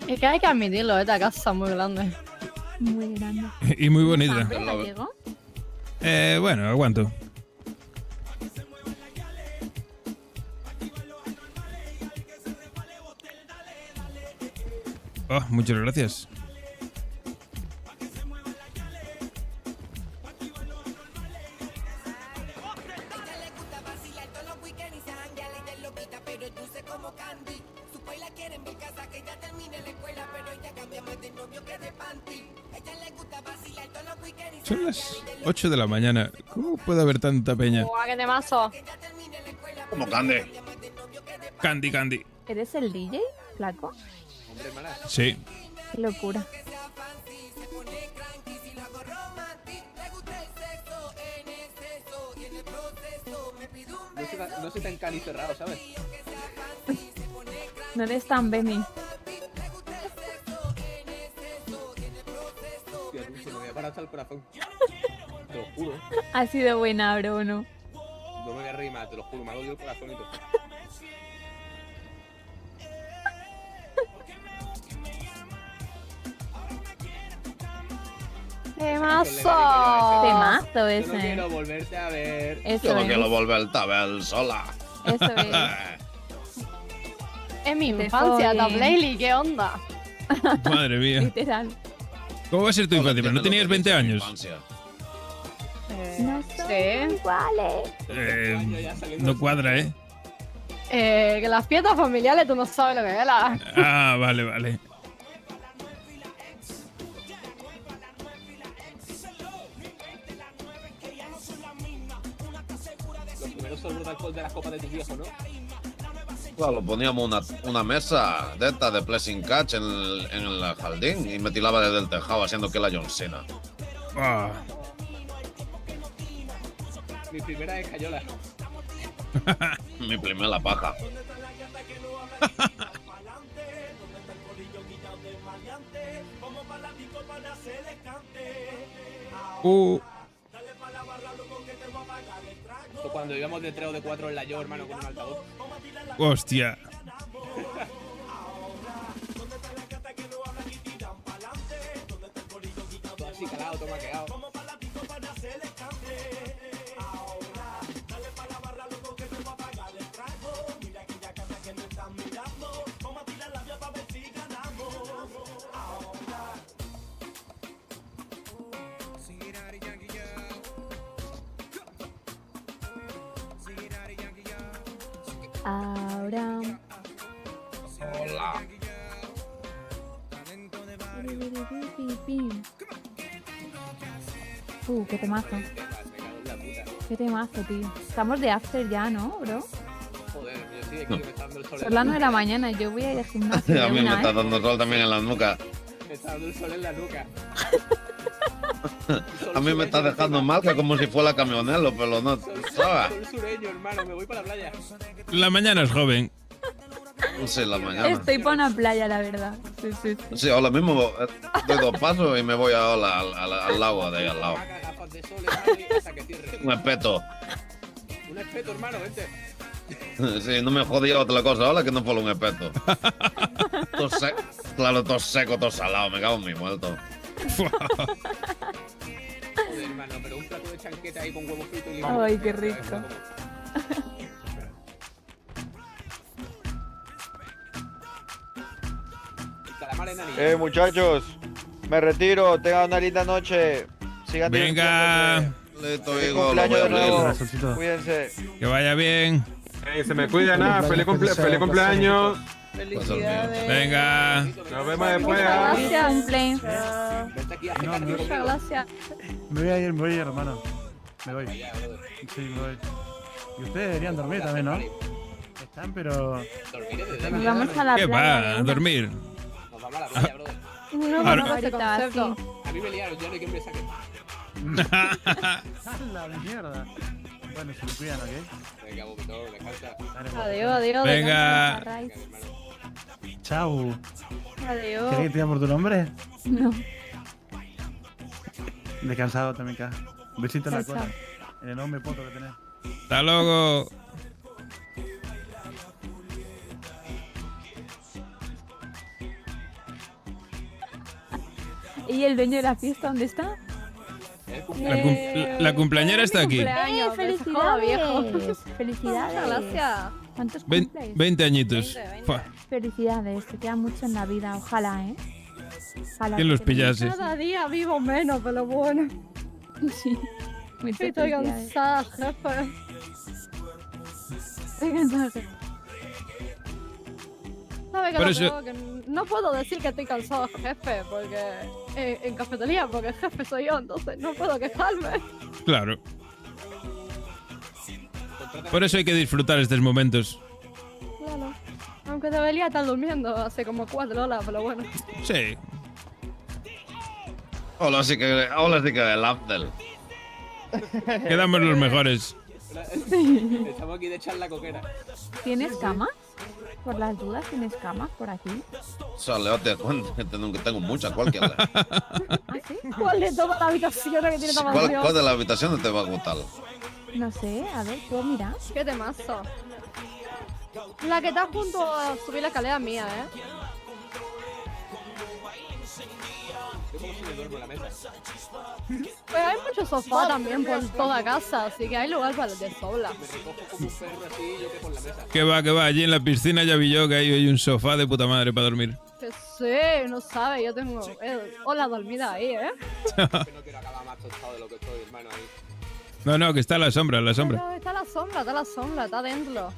S2: Es que hay que admitirlo, esta casa es muy grande.
S6: Muy grande.
S11: Y muy bonita.
S6: ¿Hambre, Diego?
S11: Bueno, aguanto. Oh, muchas gracias. Son las 8 de la mañana. ¿Cómo puede haber tanta peña?
S2: ¡Guau, qué temazo!
S17: Como Candy.
S11: Candy.
S6: ¿Eres el DJ, flaco?
S11: Sí.
S6: Qué locura.
S13: No soy tan cani cerrado, ¿sabes?
S16: No eres tan Bemi.
S13: Tío, se me voy a parar hasta el corazón. Te lo juro.
S16: Ha sido buena, bro, ¿no?
S13: No me voy a reír más, te lo juro. Me ha dolido el corazón y todo.
S16: Temazo
S13: Yo no
S16: ese.
S13: quiero volverte a ver.
S16: Eso
S17: Yo no
S16: es.
S17: quiero volverte a ver sola.
S16: Eso es.
S2: Es mi
S16: Te
S2: infancia,
S16: follen.
S2: Top Laylee, ¿qué onda?
S11: Madre mía.
S16: Literal.
S11: ¿Cómo va a ser tu infancia? Pero no tenías 20 años.
S16: No
S2: son
S16: iguales.
S11: No cuadra, ¿eh?
S2: Que las fiestas familiares tú no sabes lo que es la...
S11: Ah, vale, vale.
S13: Los primeros sorbos de alcohol de las copas de tu viejo, ¿no?
S17: Claro, poníamos una mesa de esta de Blessing Catch en el jardín y me tiraba desde el tejado haciendo que la John Cena.
S11: Ah.
S13: Mi primera escayola.
S17: Mi primera paja.
S13: Esto cuando íbamos de 3 o de 4 en la yo, hermano, con un altavoz.
S11: Hostia.
S13: Todo así calado, todo maqueado.
S16: Ahora.
S17: Hola.
S16: Qué temazo. Qué temazo, tío. Estamos de after ya, ¿no, bro?
S13: Joder, yo sí, aquí me está dando el sol.
S16: Son las 9 de la mañana y yo voy a ir al gimnasio.
S17: A
S16: de
S17: mí me
S16: una,
S17: está
S16: ¿eh?
S17: dando sol también en la nuca.
S13: Me está dando el sol en la nuca.
S17: A mí me está dejando marca como si fuera camionero, pero no, ¿sabes?
S13: Sol sureño, hermano, me voy para la playa.
S11: La mañana es joven.
S17: Sí, la mañana.
S16: Estoy para una playa, la verdad. Sí, sí, sí.
S17: Sí, ahora mismo doy 2 pasos y me voy ahora al lago de ahí al lado.
S13: Gafas de sol, hermano, hasta que cierre.
S17: Un espeto.
S13: Un espeto, hermano, vente.
S17: Sí, no me jodía otra cosa ahora que no fuera un espeto. Claro, todo seco, todo salado, me cago en mi muerto.
S13: Joder, hermano, pero un plato de chanqueta ahí con huevo frito y limón.
S16: Ay, qué rico.
S13: Calamares nani.
S9: Muchachos, me retiro, tengan una linda noche. Sigan
S11: Venga.
S17: Listo,
S9: Feliz
S17: Vigo,
S9: cumpleaños de
S17: lo
S9: nuevo.
S17: veo.
S9: Cuídense.
S11: Que vaya bien.
S4: Se me cuida nada, feliz cumpleaños.
S2: Felicidades.
S11: Venga.
S4: Nos vemos después.
S16: Gracias, cumple.
S2: Muchas gracias.
S19: Me voy a ir, hermano. Me voy. Sí, me voy. Y ustedes deberían dormir también, ¿no? Están, pero...
S16: Nos vamos a la
S11: ¿Qué
S16: playa.
S11: va? A dormir.
S13: Nos vamos a la playa, brother.
S16: No,
S11: Ahora-
S16: no, ahorita, sí.
S13: A mí me liaron, ya no hay quien me saque.
S19: ¡Hala, de mierda! Bueno, se lo cuidan, ¿ok?
S13: Venga, vomitón, descansa.
S2: Adiós, adiós.
S11: Venga.
S19: Chau.
S2: Adiós.
S19: ¿Querés que te llame por tu nombre?
S16: No.
S19: Descansado también, acá. Un besito en la
S16: Chao,
S19: cola.
S16: chao.
S19: En el enorme poto que tenés.
S11: Hasta luego.
S16: ¿Y el dueño de la fiesta dónde está?
S11: La cumpleañera está aquí.
S2: Cumpleaños, que se joda, viejo.
S16: ¡Felicidades! ¡Felicidades!
S2: Muchas gracias.
S16: ¿Cuántos
S11: Vein-
S16: cumples?
S11: 20 añitos.
S2: 20.
S11: Fua,
S16: Felicidades, te queda mucho en la vida, ojalá, ¿eh? Ojalá.
S11: ¿Quién los
S16: que te-
S11: pillase?
S2: Cada día vivo menos, pero bueno.
S16: Sí. Muchas
S2: Estoy
S16: felicidades.
S2: cansada, jefe.
S16: Estoy cansada.
S2: ¿Sabes qué
S11: Pero
S2: es lo
S11: eso-
S2: peor? Que no puedo decir que estoy cansado, jefe, porque en cafetería, porque el jefe soy yo, entonces no puedo quejarme.
S11: Claro. Por eso hay que disfrutar estos momentos.
S2: Claro. Aunque debería estar durmiendo hace como 4 horas, pero bueno.
S11: Sí.
S17: Ahora sí que el Abdel.
S11: Quedamos los mejores.
S13: Estamos aquí de echar la coquera.
S16: ¿Tienes camas? Por las dudas, ¿tienes camas por aquí?
S17: O sea, Leo, te cuento que tengo muchas. ¿Cuál quieres?
S16: ¿Ah, sí?
S2: ¿Cuál de todas las habitaciones que tiene esta mansión?
S17: ¿Cuál de las habitaciones te va a gustar?
S16: No sé, a ver, ¿puedo mirar?
S2: Qué temazo. La que está junto a subir la escalera mía, ¿eh?
S13: Yo como si me duermo en la mesa.
S2: Pues hay muchos sofás también por toda casa, así que hay lugar para el de sobra.
S13: Me recojo como un perro así, yo que por la mesa.
S11: Que va, allí en la piscina ya vi yo que ahí hay un sofá de puta madre para dormir.
S2: Que sí, no sabe, yo tengo hola dormida ahí, ¿eh?
S13: No quiero acabar más tostado de lo que estoy, hermano, ahí.
S11: No, que está la sombra, la sombra.
S2: Pero está la sombra, está dentro.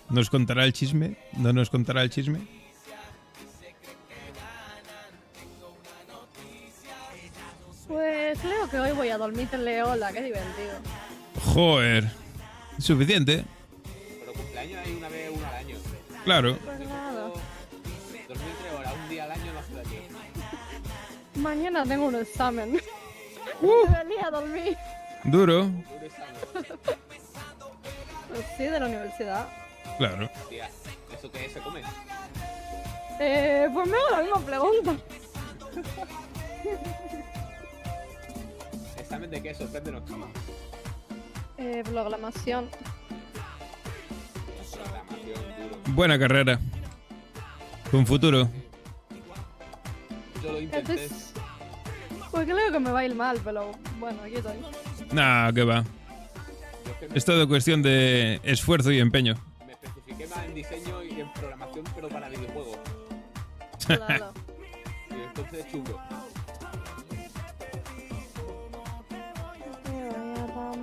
S11: ¿Nos contará el chisme? ¿No nos contará el chisme?
S2: Pues creo que hoy voy a dormirle hola, qué divertido.
S11: Joder. Suficiente.
S13: Pero cumpleaños hay una vez, uno al año.
S11: Claro.
S2: Pues nada.
S13: Dormir 3 horas, un día al año no hace daño.
S2: Mañana tengo un examen. Debería dormir.
S11: Duro.
S2: Pues sí, de la universidad.
S11: Claro.
S13: Tía, ¿eso qué es? ¿Se come?
S2: Pues me hago la misma pregunta.
S13: ¿Examen de qué? Sorpréndenos.
S2: Programación.
S13: Programación, duro.
S11: Buena carrera. Con futuro.
S13: Yo lo intenté.
S2: Pues creo que me va a ir mal, pero bueno, aquí estoy.
S11: Nah, que va. Es todo cuestión de esfuerzo y empeño.
S13: Me especifiqué más en diseño y en programación, pero para videojuegos.
S2: Claro.
S13: Y entonces chungo.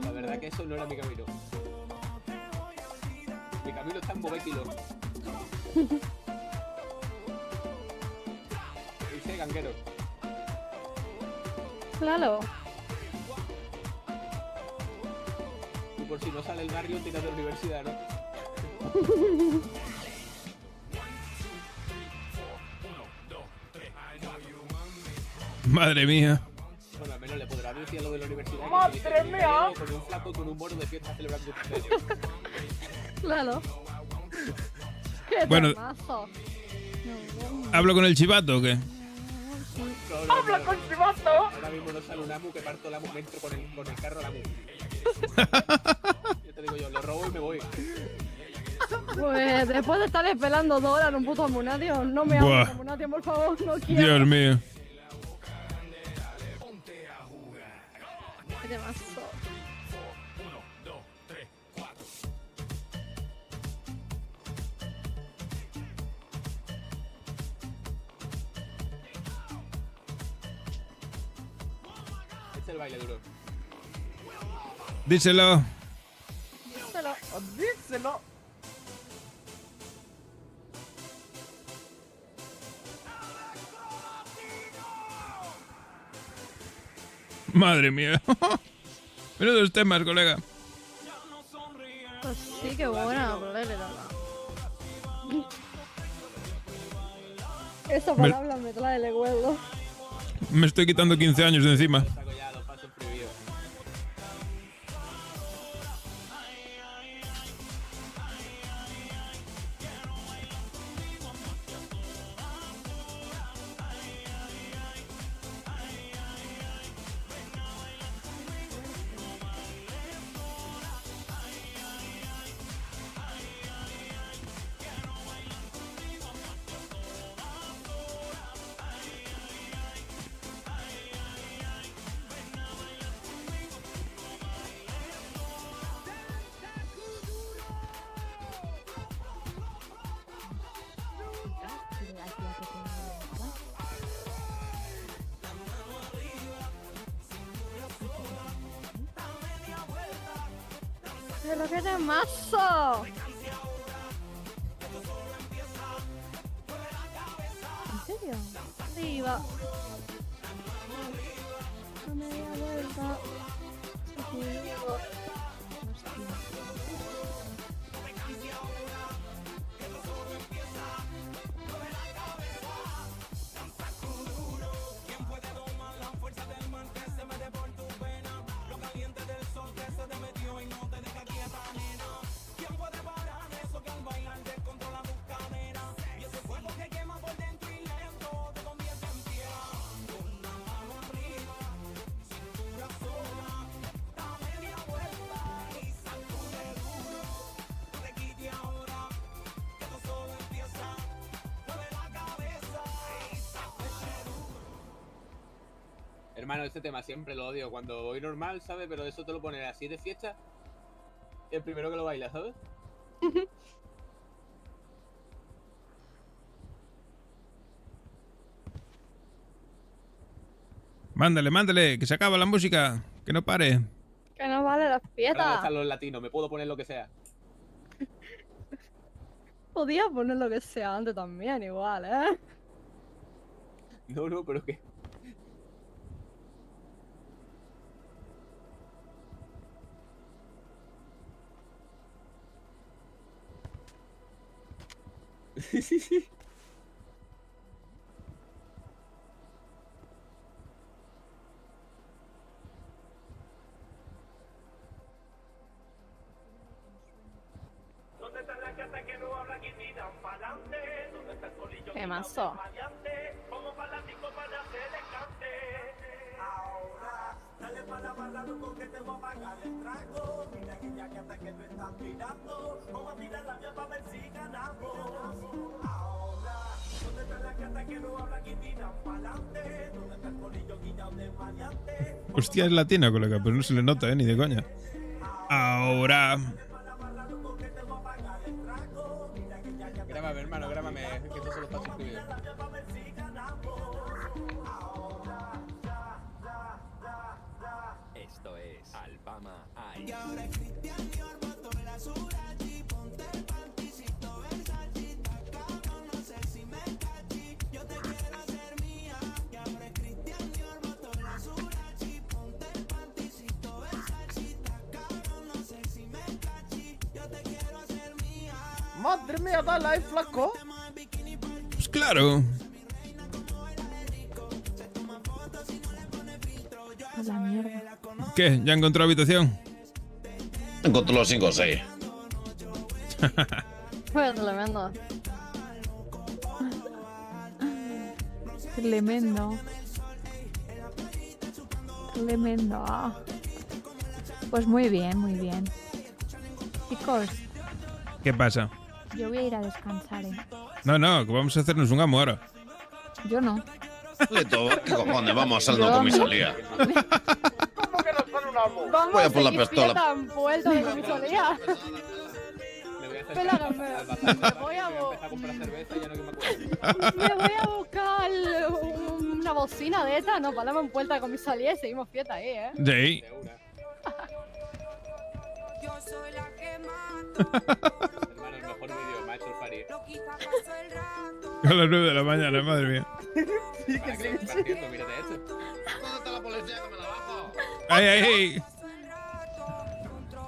S13: La verdad que eso no era mi camino. Mi camino está en Bobéquilo. Dice ganguero.
S2: Claro.
S13: Y por si no sale el barrio, tiras de la universidad, ¿no?
S11: Madre mía.
S13: Bueno, al menos le podrá decir lo de la universidad.
S2: ¡Madre mía!
S13: Con un flaco y con un mono de fiesta celebrando un cumpleaños.
S2: Claro. Qué
S11: Bueno.
S2: temazo.
S11: ¿Hablo con el chivato o qué?
S2: ¡Habla con Chivato!
S13: Ahora mismo no sale un amu que parto el amu, me entro con el carro al amu. Yo te digo yo, lo robo y me voy.
S2: Pues después de estar esperando 2 horas en un puto amunatio, no me
S11: Buah.
S2: hagas amunatio, por favor, no quiero.
S11: Dios mío.
S2: Qué temazo.
S13: Es el baile duro.
S11: Díselo.
S4: Díselo.
S11: Madre mía. Menudos temas, colega.
S2: Pues sí, qué buena, Lele, la Esa
S11: Me-
S2: palabra me trae el recuerdo.
S11: Me estoy quitando 15 años de encima.
S2: ¡Pero qué temazo!
S16: ¿En serio?
S2: Sí, va. La media vuelta.
S13: Hermano, este tema siempre lo odio. Cuando voy normal, ¿sabes? Pero eso te lo pones así de fiesta. El primero que lo baila, ¿sabes?
S11: Mándale, mándale, que se acaba la música. Que no pare.
S2: Que no vale la
S13: Ahora
S2: fiesta.
S13: están los latinos, me puedo poner lo que sea.
S2: Podía poner lo que sea antes también, igual, ¿eh?
S13: No, no, pero que...
S2: Qué mazo.
S11: Hostia, es latina, colega, pero no se le nota, ni de coña. Ahora.
S13: Grábame, hermano, grábame, que esto solo está suscribido.
S20: Esto es Alabama Ice.
S7: Y ahora es Cristian Dior, botó la Surachi, ponte el panticito Versace, cabrón, no sé si me cachí, yo te quiero hacer mía. Y ahora es Cristian Dior, botó la Surachi, ponte el panticito Versace, cabrón, no sé si me cachí, yo te quiero hacer mía.
S4: Madre mía, dale, flaco.
S11: Pues claro.
S16: A la mierda.
S11: ¿Qué? ¿Ya encontró habitación?
S17: Encontró los 5 o 6.
S2: Fue tremendo.
S16: Tremendo. Tremendo. Ah. Pues muy bien, muy bien. Chicos,
S11: ¿Qué pasa?
S16: yo voy a ir a descansar, ¿eh?
S11: No, no, que vamos a hacernos un amo ahora.
S16: Yo no.
S17: Leto, ¿qué cojones? Vamos a hacerlo con mi salida.
S2: Vamos
S17: Voy a por la
S2: seguir
S17: pistola.
S2: fiesta en Puerto de comisaría. Espera, me voy a buscar una bocina de esta, nos paramos en Puerta de comisaría y seguimos fiesta ahí, ¿eh?
S11: Sí.
S7: Yo soy la que
S13: Hermano, el mejor vídeo, me ha hecho el Fari.
S11: A las 9 de la mañana, madre mía.
S4: Sí, que sí.
S13: Mírate esto.
S17: ¿Dónde está la policía que me la bajo?
S11: ¡Ay, ay, ay!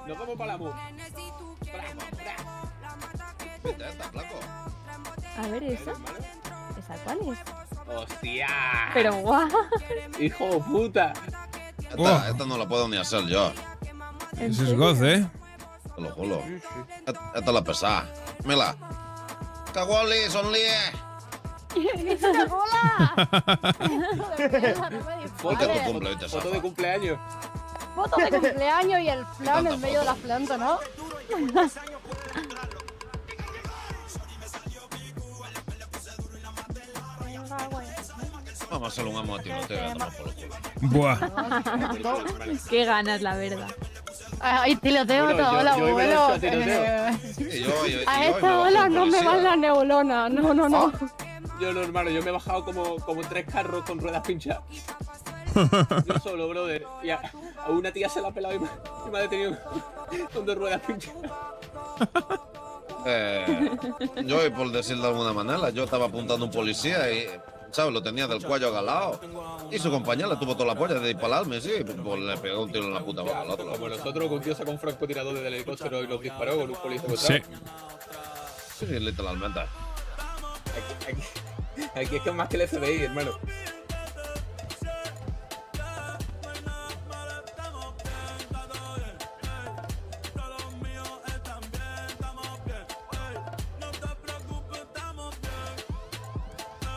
S13: Nos vamos para la MU.
S17: Vete, está flaco.
S16: A ver, ¿esa? ¿Esa cuál es?
S13: ¡Hostia!
S16: Pero guau.
S13: ¡Hijo de puta!
S17: Esta no la puedo ni hacer yo.
S11: Eso es goce, ¿eh?
S17: Te lo juro. Esta es la pesada. Mira. Caguali, sonríe.
S2: ¡Esa es la bola!
S17: ¿Por qué tu cumple hoy te
S13: Foto de
S17: zafa?
S13: cumpleaños.
S2: Foto de cumpleaños y el flan en medio de la planta, ¿no?
S17: Vamos a hacer un amo a tiroteo. toma por el culo.
S11: Buah.
S16: Qué ganas, la verdad.
S2: Ay, tiroteo
S13: Bueno,
S2: toda
S13: yo
S2: la
S13: iba
S2: abuelo.
S13: a echar tiroteo.
S17: Y yo
S2: A
S17: me
S2: esta
S17: bajo
S2: ola
S17: un
S2: no me
S17: policía.
S2: van las neuronas. No, no, no.
S13: Yo no, hermano, yo me he bajado como 3 carros con ruedas pinchadas. Yo solo, brother. Y a una tía se la ha pelado y me ha detenido con 2 ruedas pinchadas.
S17: Yo, y por decirlo de alguna manera, yo estaba apuntando a un policía y ¿sabes? Lo tenía del cuello agalado. Y su compañera le tuvo toda la polla de dispararme, sí. Pues le pegó un tiro en la puta boca al otro.
S13: Como nosotros, un tío sacó un francotirador desde el helicóptero y nos disparó con un policía.
S11: Sí.
S17: Sí, literalmente.
S13: Aquí es que es más que el FBI, hermano.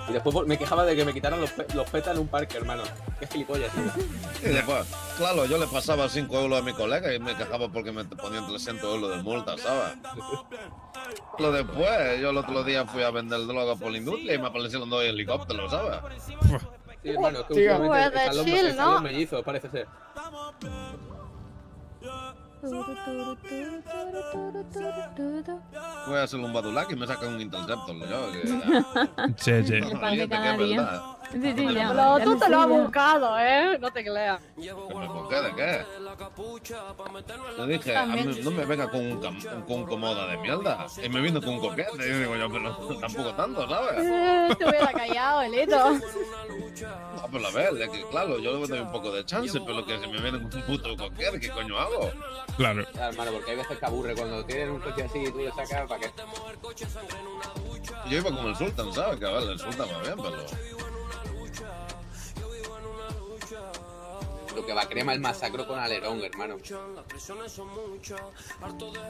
S13: Y después me quejaba de que me quitaran los petas en un parque, hermano. Qué gilipollas, tío.
S17: Y después, claro, yo le pasaba 5 euros a mi colega y me quejaba porque me ponían 300 euros de multa, ¿sabes? Lo después, yo el otro día fui a vender droga por la industria y me aparecieron 2 helicópteros, ¿sabes?
S13: Sí, hermano, es que
S2: Tío.
S13: últimamente
S2: Pues de chill,
S13: están los
S2: ¿no?
S13: mellizos, parece ser.
S17: Voy a hacer un badulac y me sacan un interceptor, yo. Que,
S11: Sí, sí.
S17: no,
S16: Pan de
S17: que
S16: cada
S17: es
S16: día.
S17: verdad.
S16: Sí, sí, ya.
S2: Pero
S16: ya
S2: tú te lo has
S16: sé, ya.
S2: buscado, ¿eh? No te creas.
S17: ¿Por qué? ¿De qué? Le dije, a mí no me venga con un comoda de mierda. Y me vino con un coquete. Y digo yo, pero tampoco tanto, ¿sabes?
S2: Te hubiera callado, Elito.
S17: Ah, pero a ver, es que claro, yo le doy un poco de chance, pero que si me viene con un puto coquete, ¿qué coño hago?
S11: Claro.
S13: Ya, hermano, porque hay veces que aburre cuando tienen un coche así y tú le sacas para qué.
S17: Yo iba con el Sultan, ¿sabes? Que a ver, el Sultan va bien, pero...
S13: Lo que va crema el masacro con alerón, hermano.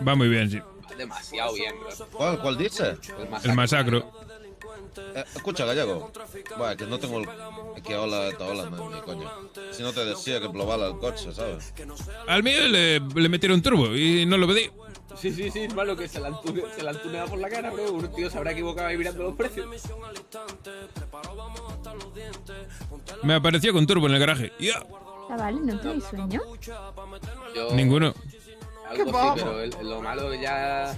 S11: Va muy bien, sí.
S13: Va demasiado bien, bro.
S17: ¿Cuál dice?
S11: El masacro.
S17: Escucha, gallego. Bueno, que no tengo el... Es que hola, no, ni coño. Si no te decía que probara el coche, ¿sabes?
S11: Al mío le metieron turbo y no lo pedí.
S13: Sí, hermano, que se la han tuneado por la cara, bro. Un tío se habrá equivocado ahí mirando los precios.
S11: Me apareció con turbo en el garaje. ¡Ya!
S16: Chavales, ¿no tenéis sueño?
S13: Yo,
S11: Ninguno.
S13: algo sí, pero lo malo ya...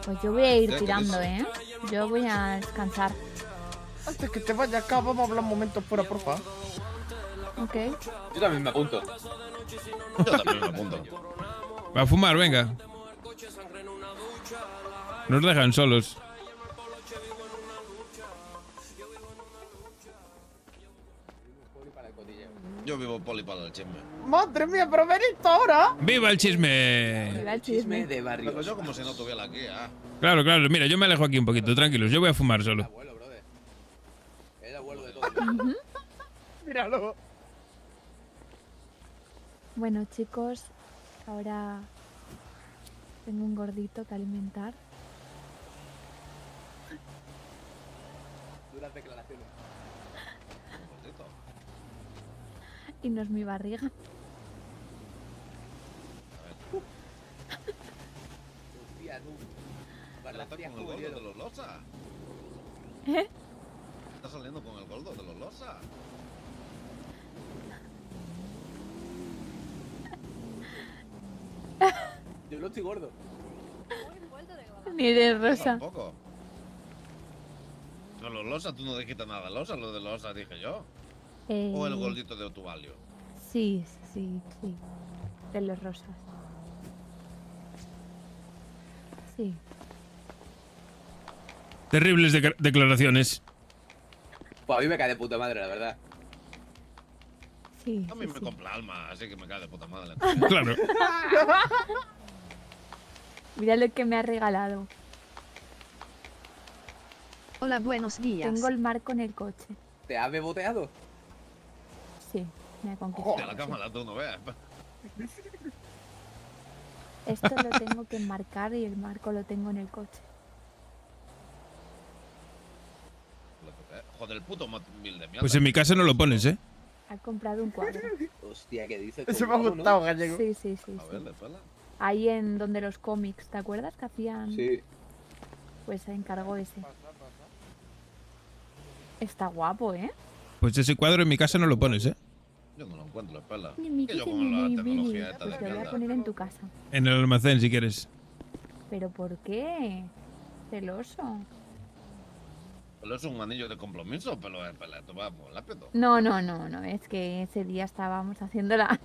S16: Pues yo voy a ir
S17: ¿Qué
S16: tirando,
S17: dices?
S16: Yo voy a descansar.
S4: Antes que te vaya acá, vamos a hablar un momento fuera, porfa.
S16: Ok.
S13: Yo también me apunto.
S17: Yo también me apunto.
S11: Va a fumar, venga. Nos dejan solos.
S17: Yo vivo poli para el chisme.
S4: Madre mía, pero venís ahora.
S11: ¡Viva el chisme!
S16: Viva el chisme.
S13: de barrio.
S17: Pero yo como si no estuviera aquí, ¿ah?
S11: Claro, claro. Mira, yo me alejo aquí un poquito, tranquilos. Yo voy a fumar solo.
S13: Abuelo, brother. El abuelo de todo.
S4: Míralo.
S16: Bueno, chicos, ahora tengo un gordito que alimentar.
S13: Duras declaraciones.
S16: Y no es mi barriga.
S13: Hostia, tú.
S17: ¿Estás con el gordo de los Losa?
S16: ¿Eh?
S17: ¿Estás saliendo con el gordo de los Losa?
S13: Yo no estoy gordo.
S16: Ni de rosa.
S17: Tampoco. No, los Losa, tú no dijiste nada de Losa, lo de Losa dije yo. ¿O el gordito de Otuvalio?
S16: Sí. De los rosas. Sí.
S11: Terribles declaraciones.
S13: Pues a mí me cae de puta madre, la verdad.
S16: Sí.
S17: A mí me compra alma, así que me cae de puta madre.
S11: Claro.
S16: Mira lo que me ha regalado.
S1: Hola, buenos días.
S16: Tengo el marco en el coche.
S13: ¿Te has beboteado?
S16: Sí, me ha conquistado.
S17: De la cámara tú no veas.
S16: Esto lo tengo que enmarcar y el marco lo tengo en el coche.
S17: Joder, el puto móvil de mierda.
S11: Pues en mi casa no lo pones, ¿eh?
S16: Ha comprado un cuadro.
S13: Hostia, ¿qué dices?
S4: Eso me ha gustado, gallego.
S16: Sí.
S17: A ver, de pela.
S16: Ahí en donde los cómics, ¿te acuerdas que hacían?
S13: Sí.
S16: Pues se encargó ese. Está guapo, ¿eh?
S11: Pues ese cuadro en mi casa no lo pones, ¿eh?
S17: Yo no lo encuentro, espera.
S16: Ni
S17: Que yo con la tecnología esta
S16: Pues
S17: de
S16: te voy a
S17: mierda.
S16: poner en tu casa.
S11: En el almacén, si quieres.
S16: ¿Pero por qué? Celoso.
S17: Pero es un anillo de compromiso, pero espera, esto va muy rápido.
S16: No. Es que ese día estábamos haciendo la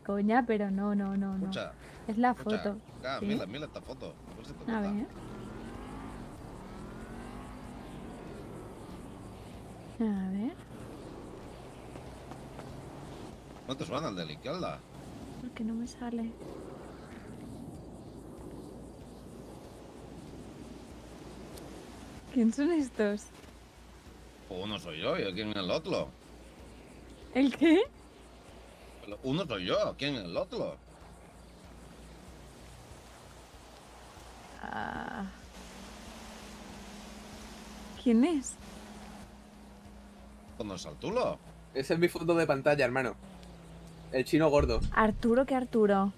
S16: coña, pero no.
S17: Escucha,
S16: Es la
S17: escucha.
S16: foto.
S17: Acá,
S16: ¿Sí?
S17: mira esta foto. A ver si te
S16: A
S17: gusta.
S16: ver. A ver.
S17: ¿No te suena el de la izquierda?
S16: ¿Por qué no me sale? ¿Quién son estos?
S17: Pues uno soy yo, ¿y quién es el otro?
S16: ¿El qué?
S17: Uno soy yo, ¿quién es el otro?
S16: Ah. ¿Quién es?
S17: ¿Dónde es Arturo?
S13: Ese es mi fondo de pantalla, hermano. El chino gordo.
S16: ¿Arturo? ¿Qué Arturo?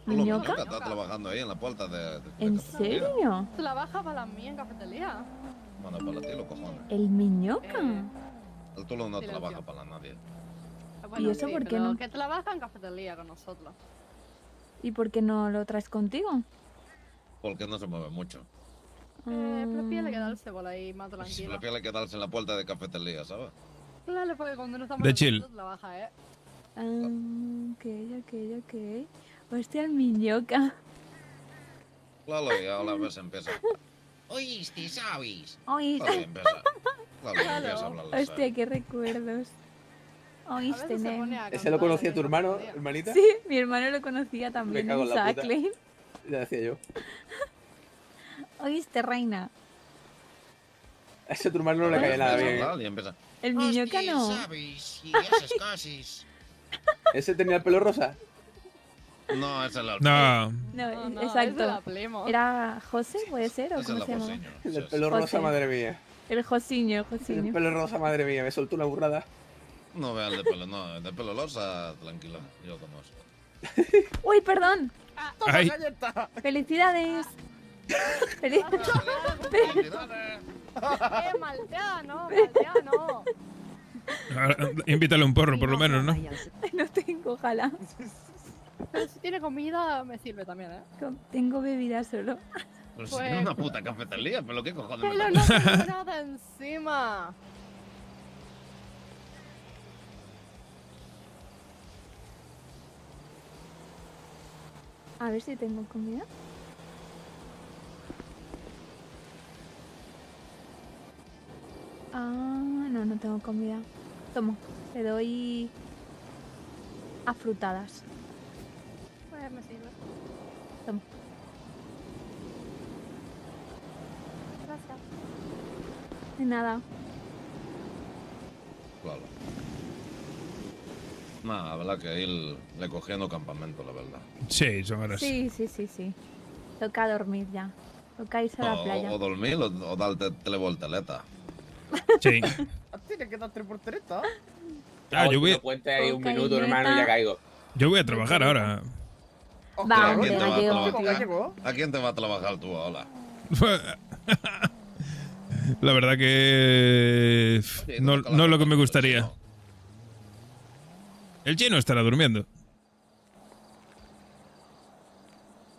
S16: ¿Miñoca?
S17: Está trabajando ahí en la puerta de
S16: ¿En
S17: cafetería.
S16: serio?
S2: Trabaja para mí en cafetería.
S17: Bueno, para ti los cojones.
S16: ¿El Miñoca?
S17: Arturo no
S2: Silencio.
S17: trabaja para nadie.
S16: ¿Y eso por qué no?
S2: Que trabaja en cafetería con nosotros.
S16: ¿Y por qué no lo traes contigo?
S17: Porque no se mueve mucho.
S2: Prefiere quedarse por ahí más
S17: Si
S2: tranquilo.
S17: prefiere quedarse en la puerta de cafetería, ¿sabes?
S2: Claro, porque cuando no estamos
S11: De chill.
S2: nosotros, trabaja,
S16: Ok. Hostia, el Miñoca.
S17: Claro, y ahora a ver si empieza. ¿Oíste, sabes?
S16: Oíste.
S17: Claro, y empieza. Claro, y empieza a hablarle.
S16: Hostia, qué recuerdos. Oíste, Nen.
S13: ¿Ese lo conocía tu hermano, hermanita?
S16: Sí, mi hermano lo conocía también.
S13: Me cago en la puta.
S16: Sackley.
S13: Ya decía yo.
S16: Oíste, reina.
S13: A ese tu hermano no le caía nada bien.
S17: Y empieza.
S16: El Miñoca no.
S17: ¿Sabes? Y esas cosas.
S13: ¿Ese tenía el pelo rosa?
S17: No, ese es el
S11: No.
S16: No,
S2: es de la
S16: exacto.
S2: Plimo.
S16: ¿Era José, puede ser? ¿O
S17: Ese es
S16: cómo
S17: el
S16: se llama?
S17: Joseño.
S13: El pelo rosa,
S16: José.
S13: madre mía.
S16: El Josiño, el
S13: El
S16: Josiño.
S13: pelo rosa, madre mía. Me soltó una burrada.
S17: No vea el de pelo, no. El de pelo losa, tranquilo. Yo conozco.
S16: ¡Uy, perdón!
S11: Ay.
S16: ¡Felicidades!
S2: Malteano!
S11: Ahora, invítale un porro, por lo menos, ¿no?
S16: No tengo, ojalá.
S2: Pero si tiene comida, me sirve también,
S16: Tengo bebida solo.
S17: Pero si
S2: Pues-
S17: tiene una puta cafetería, pero ¿qué cojones me
S2: Pero
S17: está
S2: no tengo nada encima.
S16: A ver si tengo comida. Ah, no tengo comida. Tomo, te doy afrutadas.
S2: Pues me sirve.
S16: Toma.
S2: Gracias.
S16: De nada.
S17: Claro. Nada, la verdad que ir le cogiendo campamento, la verdad.
S11: Sí, son horas.
S16: Sí. Toca dormir ya. Toca irse a la playa.
S17: O dormir o darte televolteleta.
S11: Sí.
S4: Tiene que dar 3x3,
S11: Ah, yo voy,
S13: Cuente ahí un minuto, hermano, y ya caigo.
S11: yo voy a trabajar ahora.
S16: Va,
S17: ¿A quién te va a
S16: gallego.
S17: trabajar? ¿A quién te va a trabajar tú ahora?
S11: La verdad que no es lo que me gustaría. El chino estará durmiendo.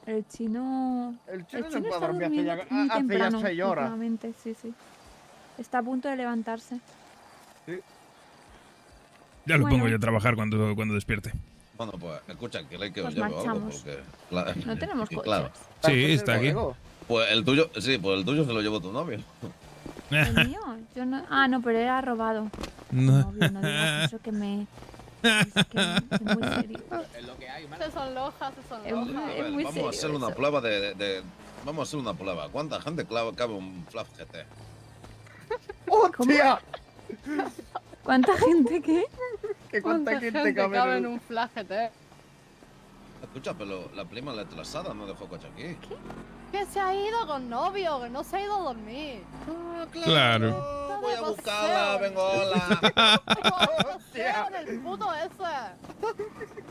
S16: El chino...
S4: El chino no
S16: está
S4: puede dormir
S16: durmiendo
S4: hace
S16: muy
S4: ya, hace ya
S16: temprano,
S4: 6 horas.
S16: últimamente, sí. Está a punto de levantarse.
S11: Ya lo
S16: Bueno.
S11: pongo yo a trabajar cuando despierte.
S17: Bueno, pues escucha, que le que os
S16: Pues
S17: lleve algo,
S16: marchamos.
S17: porque...
S16: No tenemos coches.
S17: Claro.
S11: Sí, está aquí.
S17: Pues el tuyo, sí, pues el tuyo se lo llevó tu novio.
S16: ¿El mío? Yo no... Ah, no, pero era robado.
S11: No.
S16: Novio, no digas eso que me... Es que es muy serio.
S13: Es lo que hay,
S2: Se son lojas, se son
S16: Es
S2: lojas.
S16: muy-
S17: A
S16: es
S17: ver,
S16: muy
S17: vamos a hacer
S16: serio
S17: una
S16: eso.
S17: prueba Vamos a hacer una prueba. ¿Cuánta gente cabe un Flash GT?
S4: ¡Hostia!
S16: ¿Cuánta gente qué?
S4: ¿Qué cuánta gente cabe
S2: cabe
S4: en
S2: en un flash GT?
S17: Escucha, pero la prima letrasada no dejó coche aquí.
S2: Que se ha ido con novio, que no se ha ido a dormir.
S11: Claro.
S17: Voy a buscarla, vengo, hola.
S2: ¡Hostia! ¡El puto ese!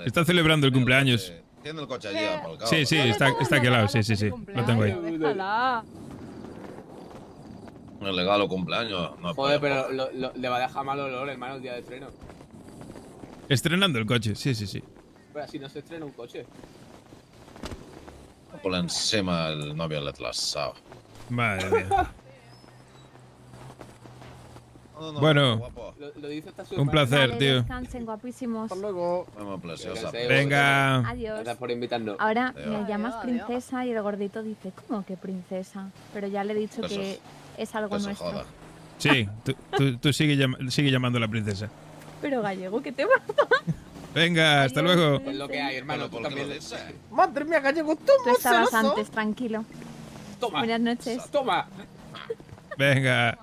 S11: Está celebrando el cumpleaños.
S17: Tiene el coche allí aparcado.
S11: Sí, está aquí al lado. Sí. Lo tengo ahí.
S2: Déjala.
S17: El regalo cumpleaños. No
S13: Joder,
S17: puede-
S13: pero le va a dejar mal olor, hermano, el día de estreno.
S11: Estrenando el coche, sí.
S13: Pero así no se estrena un coche.
S17: Por encima el novio letrasado.
S11: Madre mía. Bueno,
S13: Lo dice hasta su
S11: un
S13: hermana.
S11: placer,
S16: Vale,
S11: tío.
S16: descansen, guapísimos.
S4: Hasta luego.
S17: Vamos, preciosa.
S11: Venga.
S16: Adiós.
S13: Gracias por invitarnos.
S16: Ahora
S17: Adiós.
S16: me llamas princesa y el gordito dice, ¿cómo que princesa? Pero ya le he dicho
S17: Eso
S16: que es algo
S17: Eso
S16: nuestro.
S17: joda.
S11: Sí, tú sigue llamando a la princesa.
S16: Pero gallego, ¿qué te pasa?
S11: Venga, hasta luego.
S13: Es lo que hay, hermano. Tú también.
S4: Madre mía, gallego, tú
S16: Tú
S4: muy
S16: estabas
S4: celoso.
S16: antes, tranquilo.
S13: Toma.
S16: Buenas noches.
S13: Toma.
S11: Venga.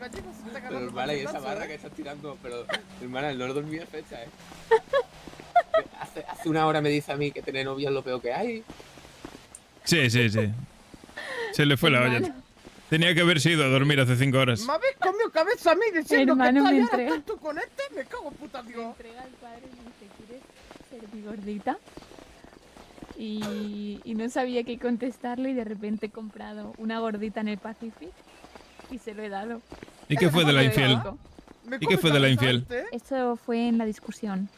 S4: Gallego, se está
S13: Pero
S4: ganando
S13: hermana, y esa
S4: macetazo,
S13: barra que estás tirando. Pero hermana, no he dormido de fecha, Hace una hora me dice a mí que tener novia es lo peor que hay.
S11: Sí. Se le fue la olla. Tenía que haberse ido a dormir hace 5 horas.
S4: ¿Me habéis comido cabeza a mí diciendo
S16: Hermano,
S4: que
S16: me
S4: estás
S16: entrega.
S4: tú con este? Me cago en puta, Dios.
S16: Entrega al padre y dice, ¿quieres ser mi gordita? Y no sabía qué contestarle y de repente he comprado una gordita en el Pacific y se lo he dado.
S11: ¿Y qué fue de la infiel? ¿Y qué fue de la infiel?
S16: Esto fue en la discusión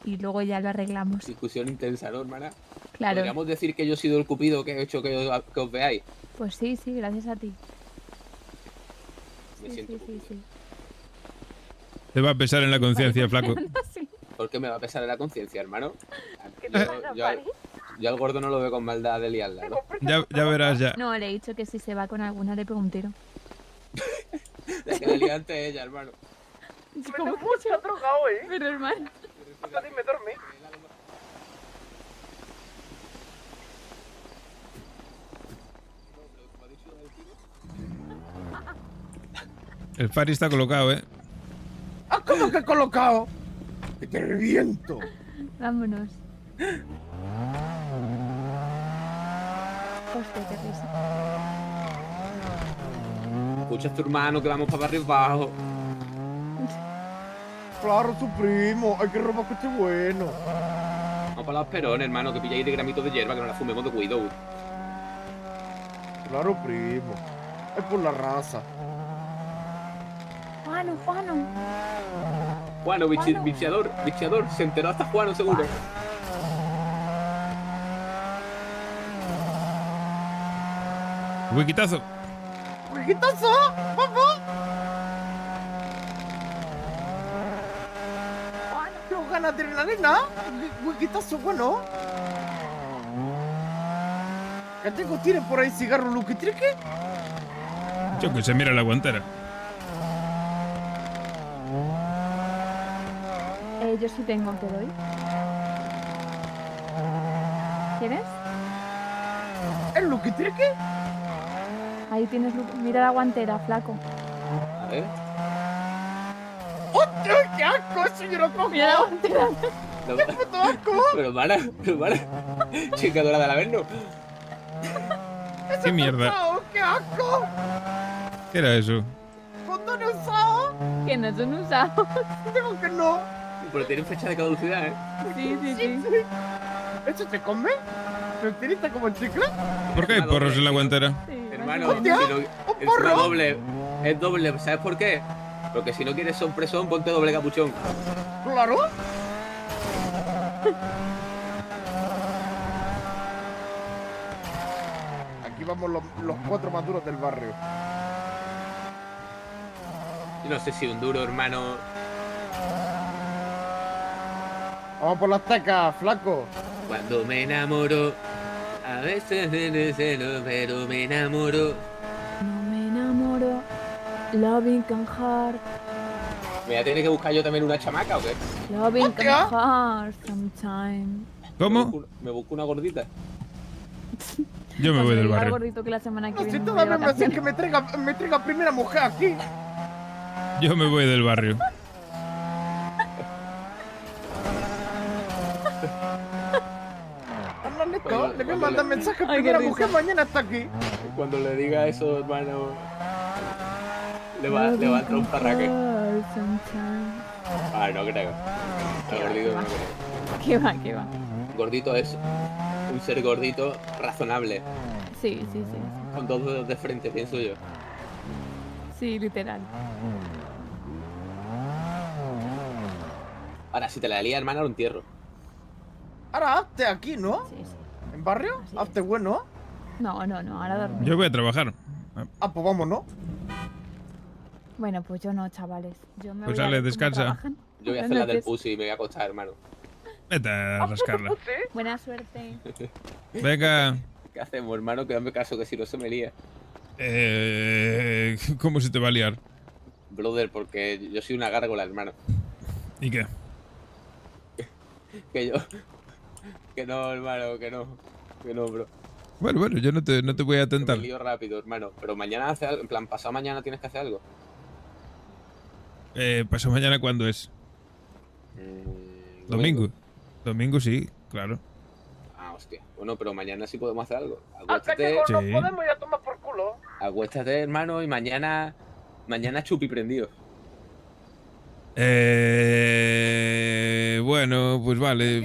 S16: y luego ya lo arreglamos.
S13: Discusión intensa, ¿no, hermana?
S16: Claro.
S13: Podríamos decir que yo he sido el cupido que he hecho que os veáis.
S16: Pues sí, gracias a ti.
S13: Me
S16: Sí,
S13: siento
S16: sí.
S11: Te va a pesar en la conciencia, flaco.
S13: ¿Por qué me va a pesar en la conciencia, hermano?
S5: ¿Qué te pasa, Fanny?
S13: Yo al gordo no lo veo con maldad de liarla, ¿no?
S11: Ya verás ya.
S16: No, le he dicho que si se va con alguna le pego un tiro.
S13: La que la lié antes ella, hermano.
S16: ¿Cómo
S4: Me mucho drogado,
S16: Pero hermano.
S4: Hasta me dormí.
S11: El Fari está colocado, ¿eh?
S4: Ah, ¿cómo que he colocado? Que te reviento.
S16: Vámonos. Hostia, qué risa.
S13: Escucha a tu hermano que vamos para barrio bajo.
S4: Claro, su primo. Hay que robar coche bueno.
S13: Vamos para los perones, hermano, que pilláis de gramitos de hierba que no la fumemos de cuidado.
S4: Claro, primo. Es por la raza.
S16: Juano.
S13: Bicheador. Se enteró hasta Juano, seguro.
S11: Wikitazo.
S4: ¡Wikitazo! ¡Vamos! ¡Tengo ganas de adrenalina! ¡Wikitazo bueno! ¿Gallego tiene por ahí cigarro Lucky Tricky?
S11: Yo que se mira la guantera.
S16: Yo sí tengo, te doy. ¿Quieres?
S4: ¿El Lucky Tricky?
S16: Ahí tienes, mira la guantera, flaco.
S13: A ver.
S4: ¡Hostia, qué asco! ¡Eso yo lo cojo!
S16: Mira la guantera.
S4: ¡Qué puto asco!
S13: Pero para. Chica dorada al haberlo.
S11: ¿Qué mierda?
S4: ¡Qué asco!
S11: ¿Qué era eso?
S4: ¡Condón usado!
S16: Que no son usados.
S4: Digo que no.
S13: Pero tienen fecha de caducidad, ¿eh?
S16: Sí.
S4: ¿Eso se come? ¿Se utiliza como chicle?
S11: ¿Por qué hay porros en la guantera?
S13: Hermano,
S4: Hostia,
S13: si no,
S4: ¿un
S13: es
S4: porro?
S13: una doble. Es doble, ¿sabes por qué? Porque si no quieres sorpresón, ponte doble capuchón.
S4: ¡Claro! Aquí vamos los 4 más duros del barrio.
S13: Yo no sé si un duro, hermano.
S4: Vamos por las tecas, flaco.
S13: Cuando me enamoro, a veces me celo, pero me enamoro.
S16: No me enamoro. Loving can hurt.
S13: ¿Me voy a tener que buscar yo también una chamaca o qué?
S16: Loving can hurt sometimes.
S11: ¿Cómo?
S13: Me busco una gordita.
S11: Yo me voy del
S16: Más
S11: barrio.
S16: gordito que la semana que
S4: No,
S16: viene.
S4: si
S16: me voy de
S4: todavía me hacen
S16: vacaciones.
S4: que me traiga primera mujer aquí.
S11: Yo me voy del barrio.
S4: Hernanito, le voy a mandar mensaje a
S16: Ay, qué
S4: primera
S16: risa.
S4: mujer, mañana está aquí.
S13: Cuando le diga eso, hermano, le va a entrar un parraque.
S16: Hurt sometimes.
S13: Ah, no creo. El gordito no creo.
S16: ¿Qué va?
S13: Gordito es un ser gordito razonable.
S16: Sí.
S13: Con 2 dedos de frente, pienso yo.
S16: Sí, literal.
S13: Ahora, si te la lía, hermana, lo entierro.
S4: Ahora hazte aquí, ¿no?
S16: Sí.
S4: ¿En barrio? Hazte bueno.
S16: No, ahora dormir.
S11: Yo voy a trabajar.
S4: Ah, pues vámonos.
S16: Bueno, pues yo no, chavales. Yo me
S11: Pues
S16: voy a
S11: dale,
S16: ver cómo
S11: descansa.
S16: trabajan.
S13: Yo voy a hacer
S16: Buenas
S13: la del
S16: noches.
S13: pussy y me voy a acostar, hermano.
S11: Vete a rascarla.
S16: Buena suerte.
S11: Venga.
S13: ¿Qué hacemos, hermano? Que dame caso, que si no se me lía.
S11: ¿Cómo se te va a liar?
S13: Brother, porque yo soy una gárgola, hermano.
S11: ¿Y qué?
S13: Que yo... Que no, hermano, que no. Que no, bro.
S11: Bueno, yo no te voy a
S13: Que
S11: tentar.
S13: me lío rápido, hermano. Pero mañana hace algo. En plan, pasado mañana tienes que hacer algo.
S11: ¿Pasó mañana cuándo es? Domingo. Domingo sí, claro.
S13: Ah, hostia. Bueno, pero mañana sí podemos hacer algo.
S4: Hasta que
S13: Acuéstate,
S11: Sí.
S4: no podemos ir a tomar por culo.
S13: acuéstate, hermano, y mañana chupi prendido.
S11: Bueno, pues vale.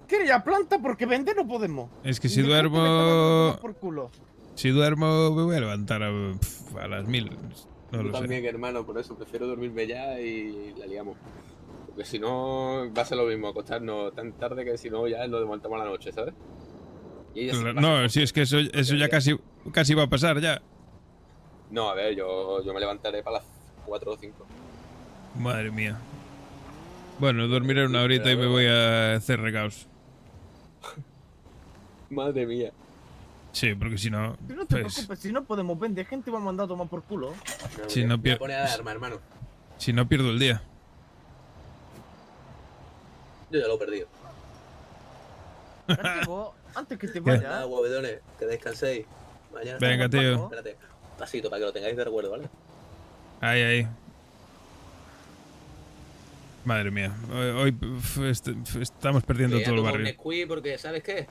S4: Quiere ya planta porque vender no podemos.
S11: Es que si
S4: Ni gente me está
S11: duermo...
S4: dando por culo.
S11: Si duermo me voy a levantar a las 1000. No
S13: Yo
S11: lo sé.
S13: también, hermano, por eso prefiero dormirme ya y la liamos. Porque si no, va a ser lo mismo, acostarnos tan tarde que si no ya nos levantamos a la noche, ¿sabes? Y ella se pasa-
S11: No, si es que eso ya casi va a pasar ya.
S13: No, a ver, yo me levantaré para las 4 o 5.
S11: Madre mía. Bueno, dormiré una horita y me voy a hacer recaos.
S13: Madre mía.
S11: Sí, porque si no...
S4: Si no te
S11: Pues,
S4: preocupes, si no podemos vender gente, va a mandar a tomar por culo.
S11: Si no
S13: voy a
S11: pier-
S13: poner alarma, hermano.
S11: si no pierdo el día.
S13: Yo ya lo he perdido.
S4: Antiguo, antes que te
S11: ¿Qué?
S4: vayas.
S13: Nada, guapedones, que descanséis. Mañana
S11: Venga,
S13: estamos,
S11: tío.
S13: Paco. Espérate, un pasito para que lo tengáis de recuerdo, ¿vale?
S11: Ahí. Madre mía. Hoy estamos perdiendo
S13: Voy a
S11: todo el
S13: tomar un
S11: barrio.
S13: Nesquik porque, ¿sabes qué?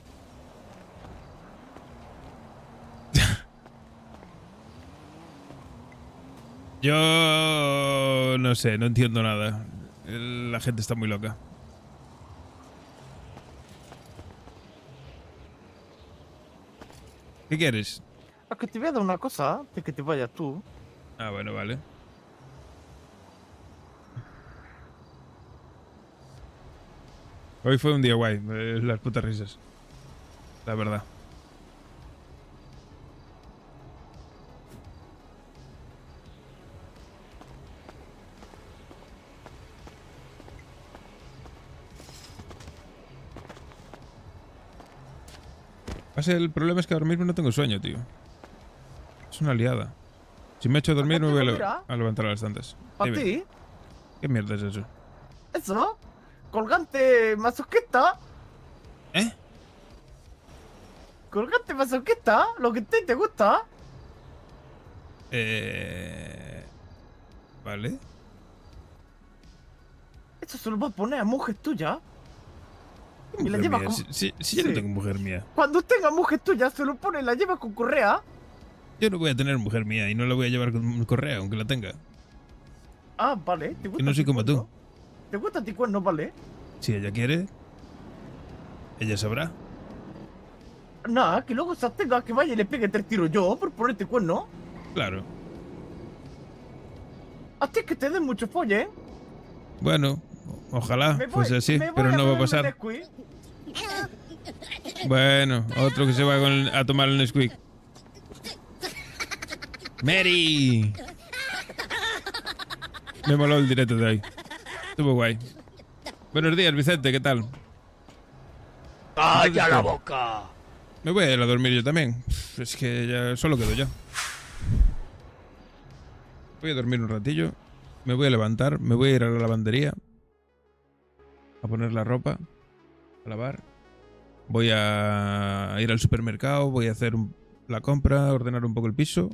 S11: Yo no sé, no entiendo nada. La gente está muy loca. ¿Qué quieres?
S4: A que te voy a dar una cosa antes que te vayas tú.
S11: Ah, bueno, vale. Hoy fue un día guay, las putas risas. La verdad. El problema es que ahora mismo no tengo sueño, tío. Es una liada. Si me echo a dormir, me voy a levantar a las tantas.
S4: ¿A
S11: Dime,
S4: ti?
S11: ¿qué mierda es eso?
S4: ¿Eso? Colgante masoquista.
S11: ¿Eh?
S4: Colgante masoquista. Lo que te gusta.
S11: Vale.
S4: Eso se lo va a poner a mujer tuya. Y la
S11: Mujer
S4: lleva
S11: mía,
S4: con...
S11: si yo no tengo mujer mía.
S4: Cuando tenga mujer tuya, se lo pone y la lleva con correa.
S11: Yo no voy a tener mujer mía y no la voy a llevar con correa, aunque la tenga.
S4: Ah, vale. ¿Te
S11: Que
S4: gusta
S11: no soy como
S4: anticuerno?
S11: tú.
S4: ¿Te gusta anticuerno, vale?
S11: Si ella quiere, ella sabrá.
S4: Nada, que luego se abstenga que vaya y le pegue 3 tiros yo por ponerte cuerno.
S11: Claro.
S4: A ti es que te den mucho folle, ¿eh?
S11: Bueno, ojalá
S4: Me voy-
S11: fuese así,
S4: me voy
S11: pero no va a
S4: beber
S11: pasar.
S4: Nesquik.
S11: Bueno, otro que se va a tomar el Nesquik. ¡Mary! Me moló el directo de hoy. Estuvo guay. Buenos días, Vicente, ¿qué tal?
S8: ¡Calla la
S11: Entonces,
S8: boca!
S11: Me voy a ir a dormir yo también. Es que ya solo quedo yo. Voy a dormir un ratillo. Me voy a levantar. Me voy a ir a la lavandería. A poner la ropa. A lavar. Voy a ir al supermercado. Voy a hacer la compra. Ordenar un poco el piso.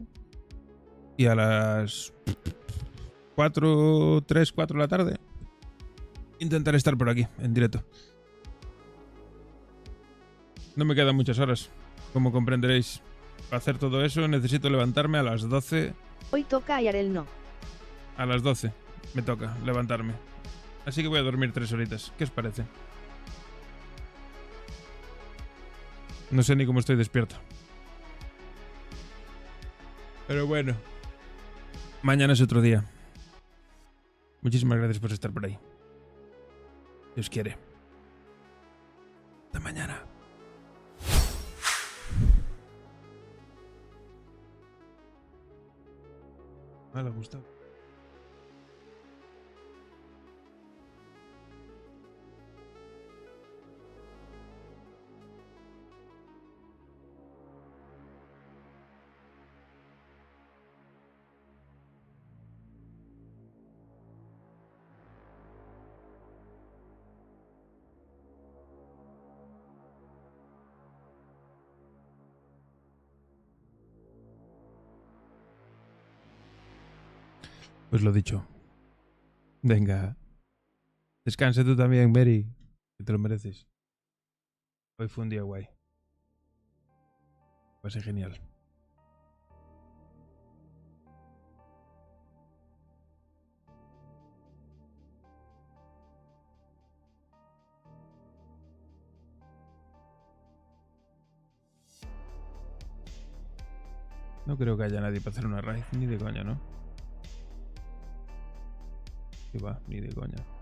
S11: Y a las 4 de la tarde intentaré estar por aquí, en directo. No me quedan muchas horas. Como comprenderéis, para hacer todo eso necesito levantarme a las 12.
S1: Hoy toca a Yarel no.
S11: A las 12 me toca levantarme. Así que voy a dormir 3 horitas. ¿Qué os parece? No sé ni cómo estoy despierto. Pero bueno. Mañana es otro día. Muchísimas gracias por estar por ahí. Dios quiere. Hasta mañana. Me ha gustado. Pues lo dicho. Venga. Descansa tú también, Mary. Que te lo mereces. Hoy fue un día guay. Va a ser genial. No creo que haya nadie para hacer una raid, ni de coña, ¿no? Que va, ni de coña.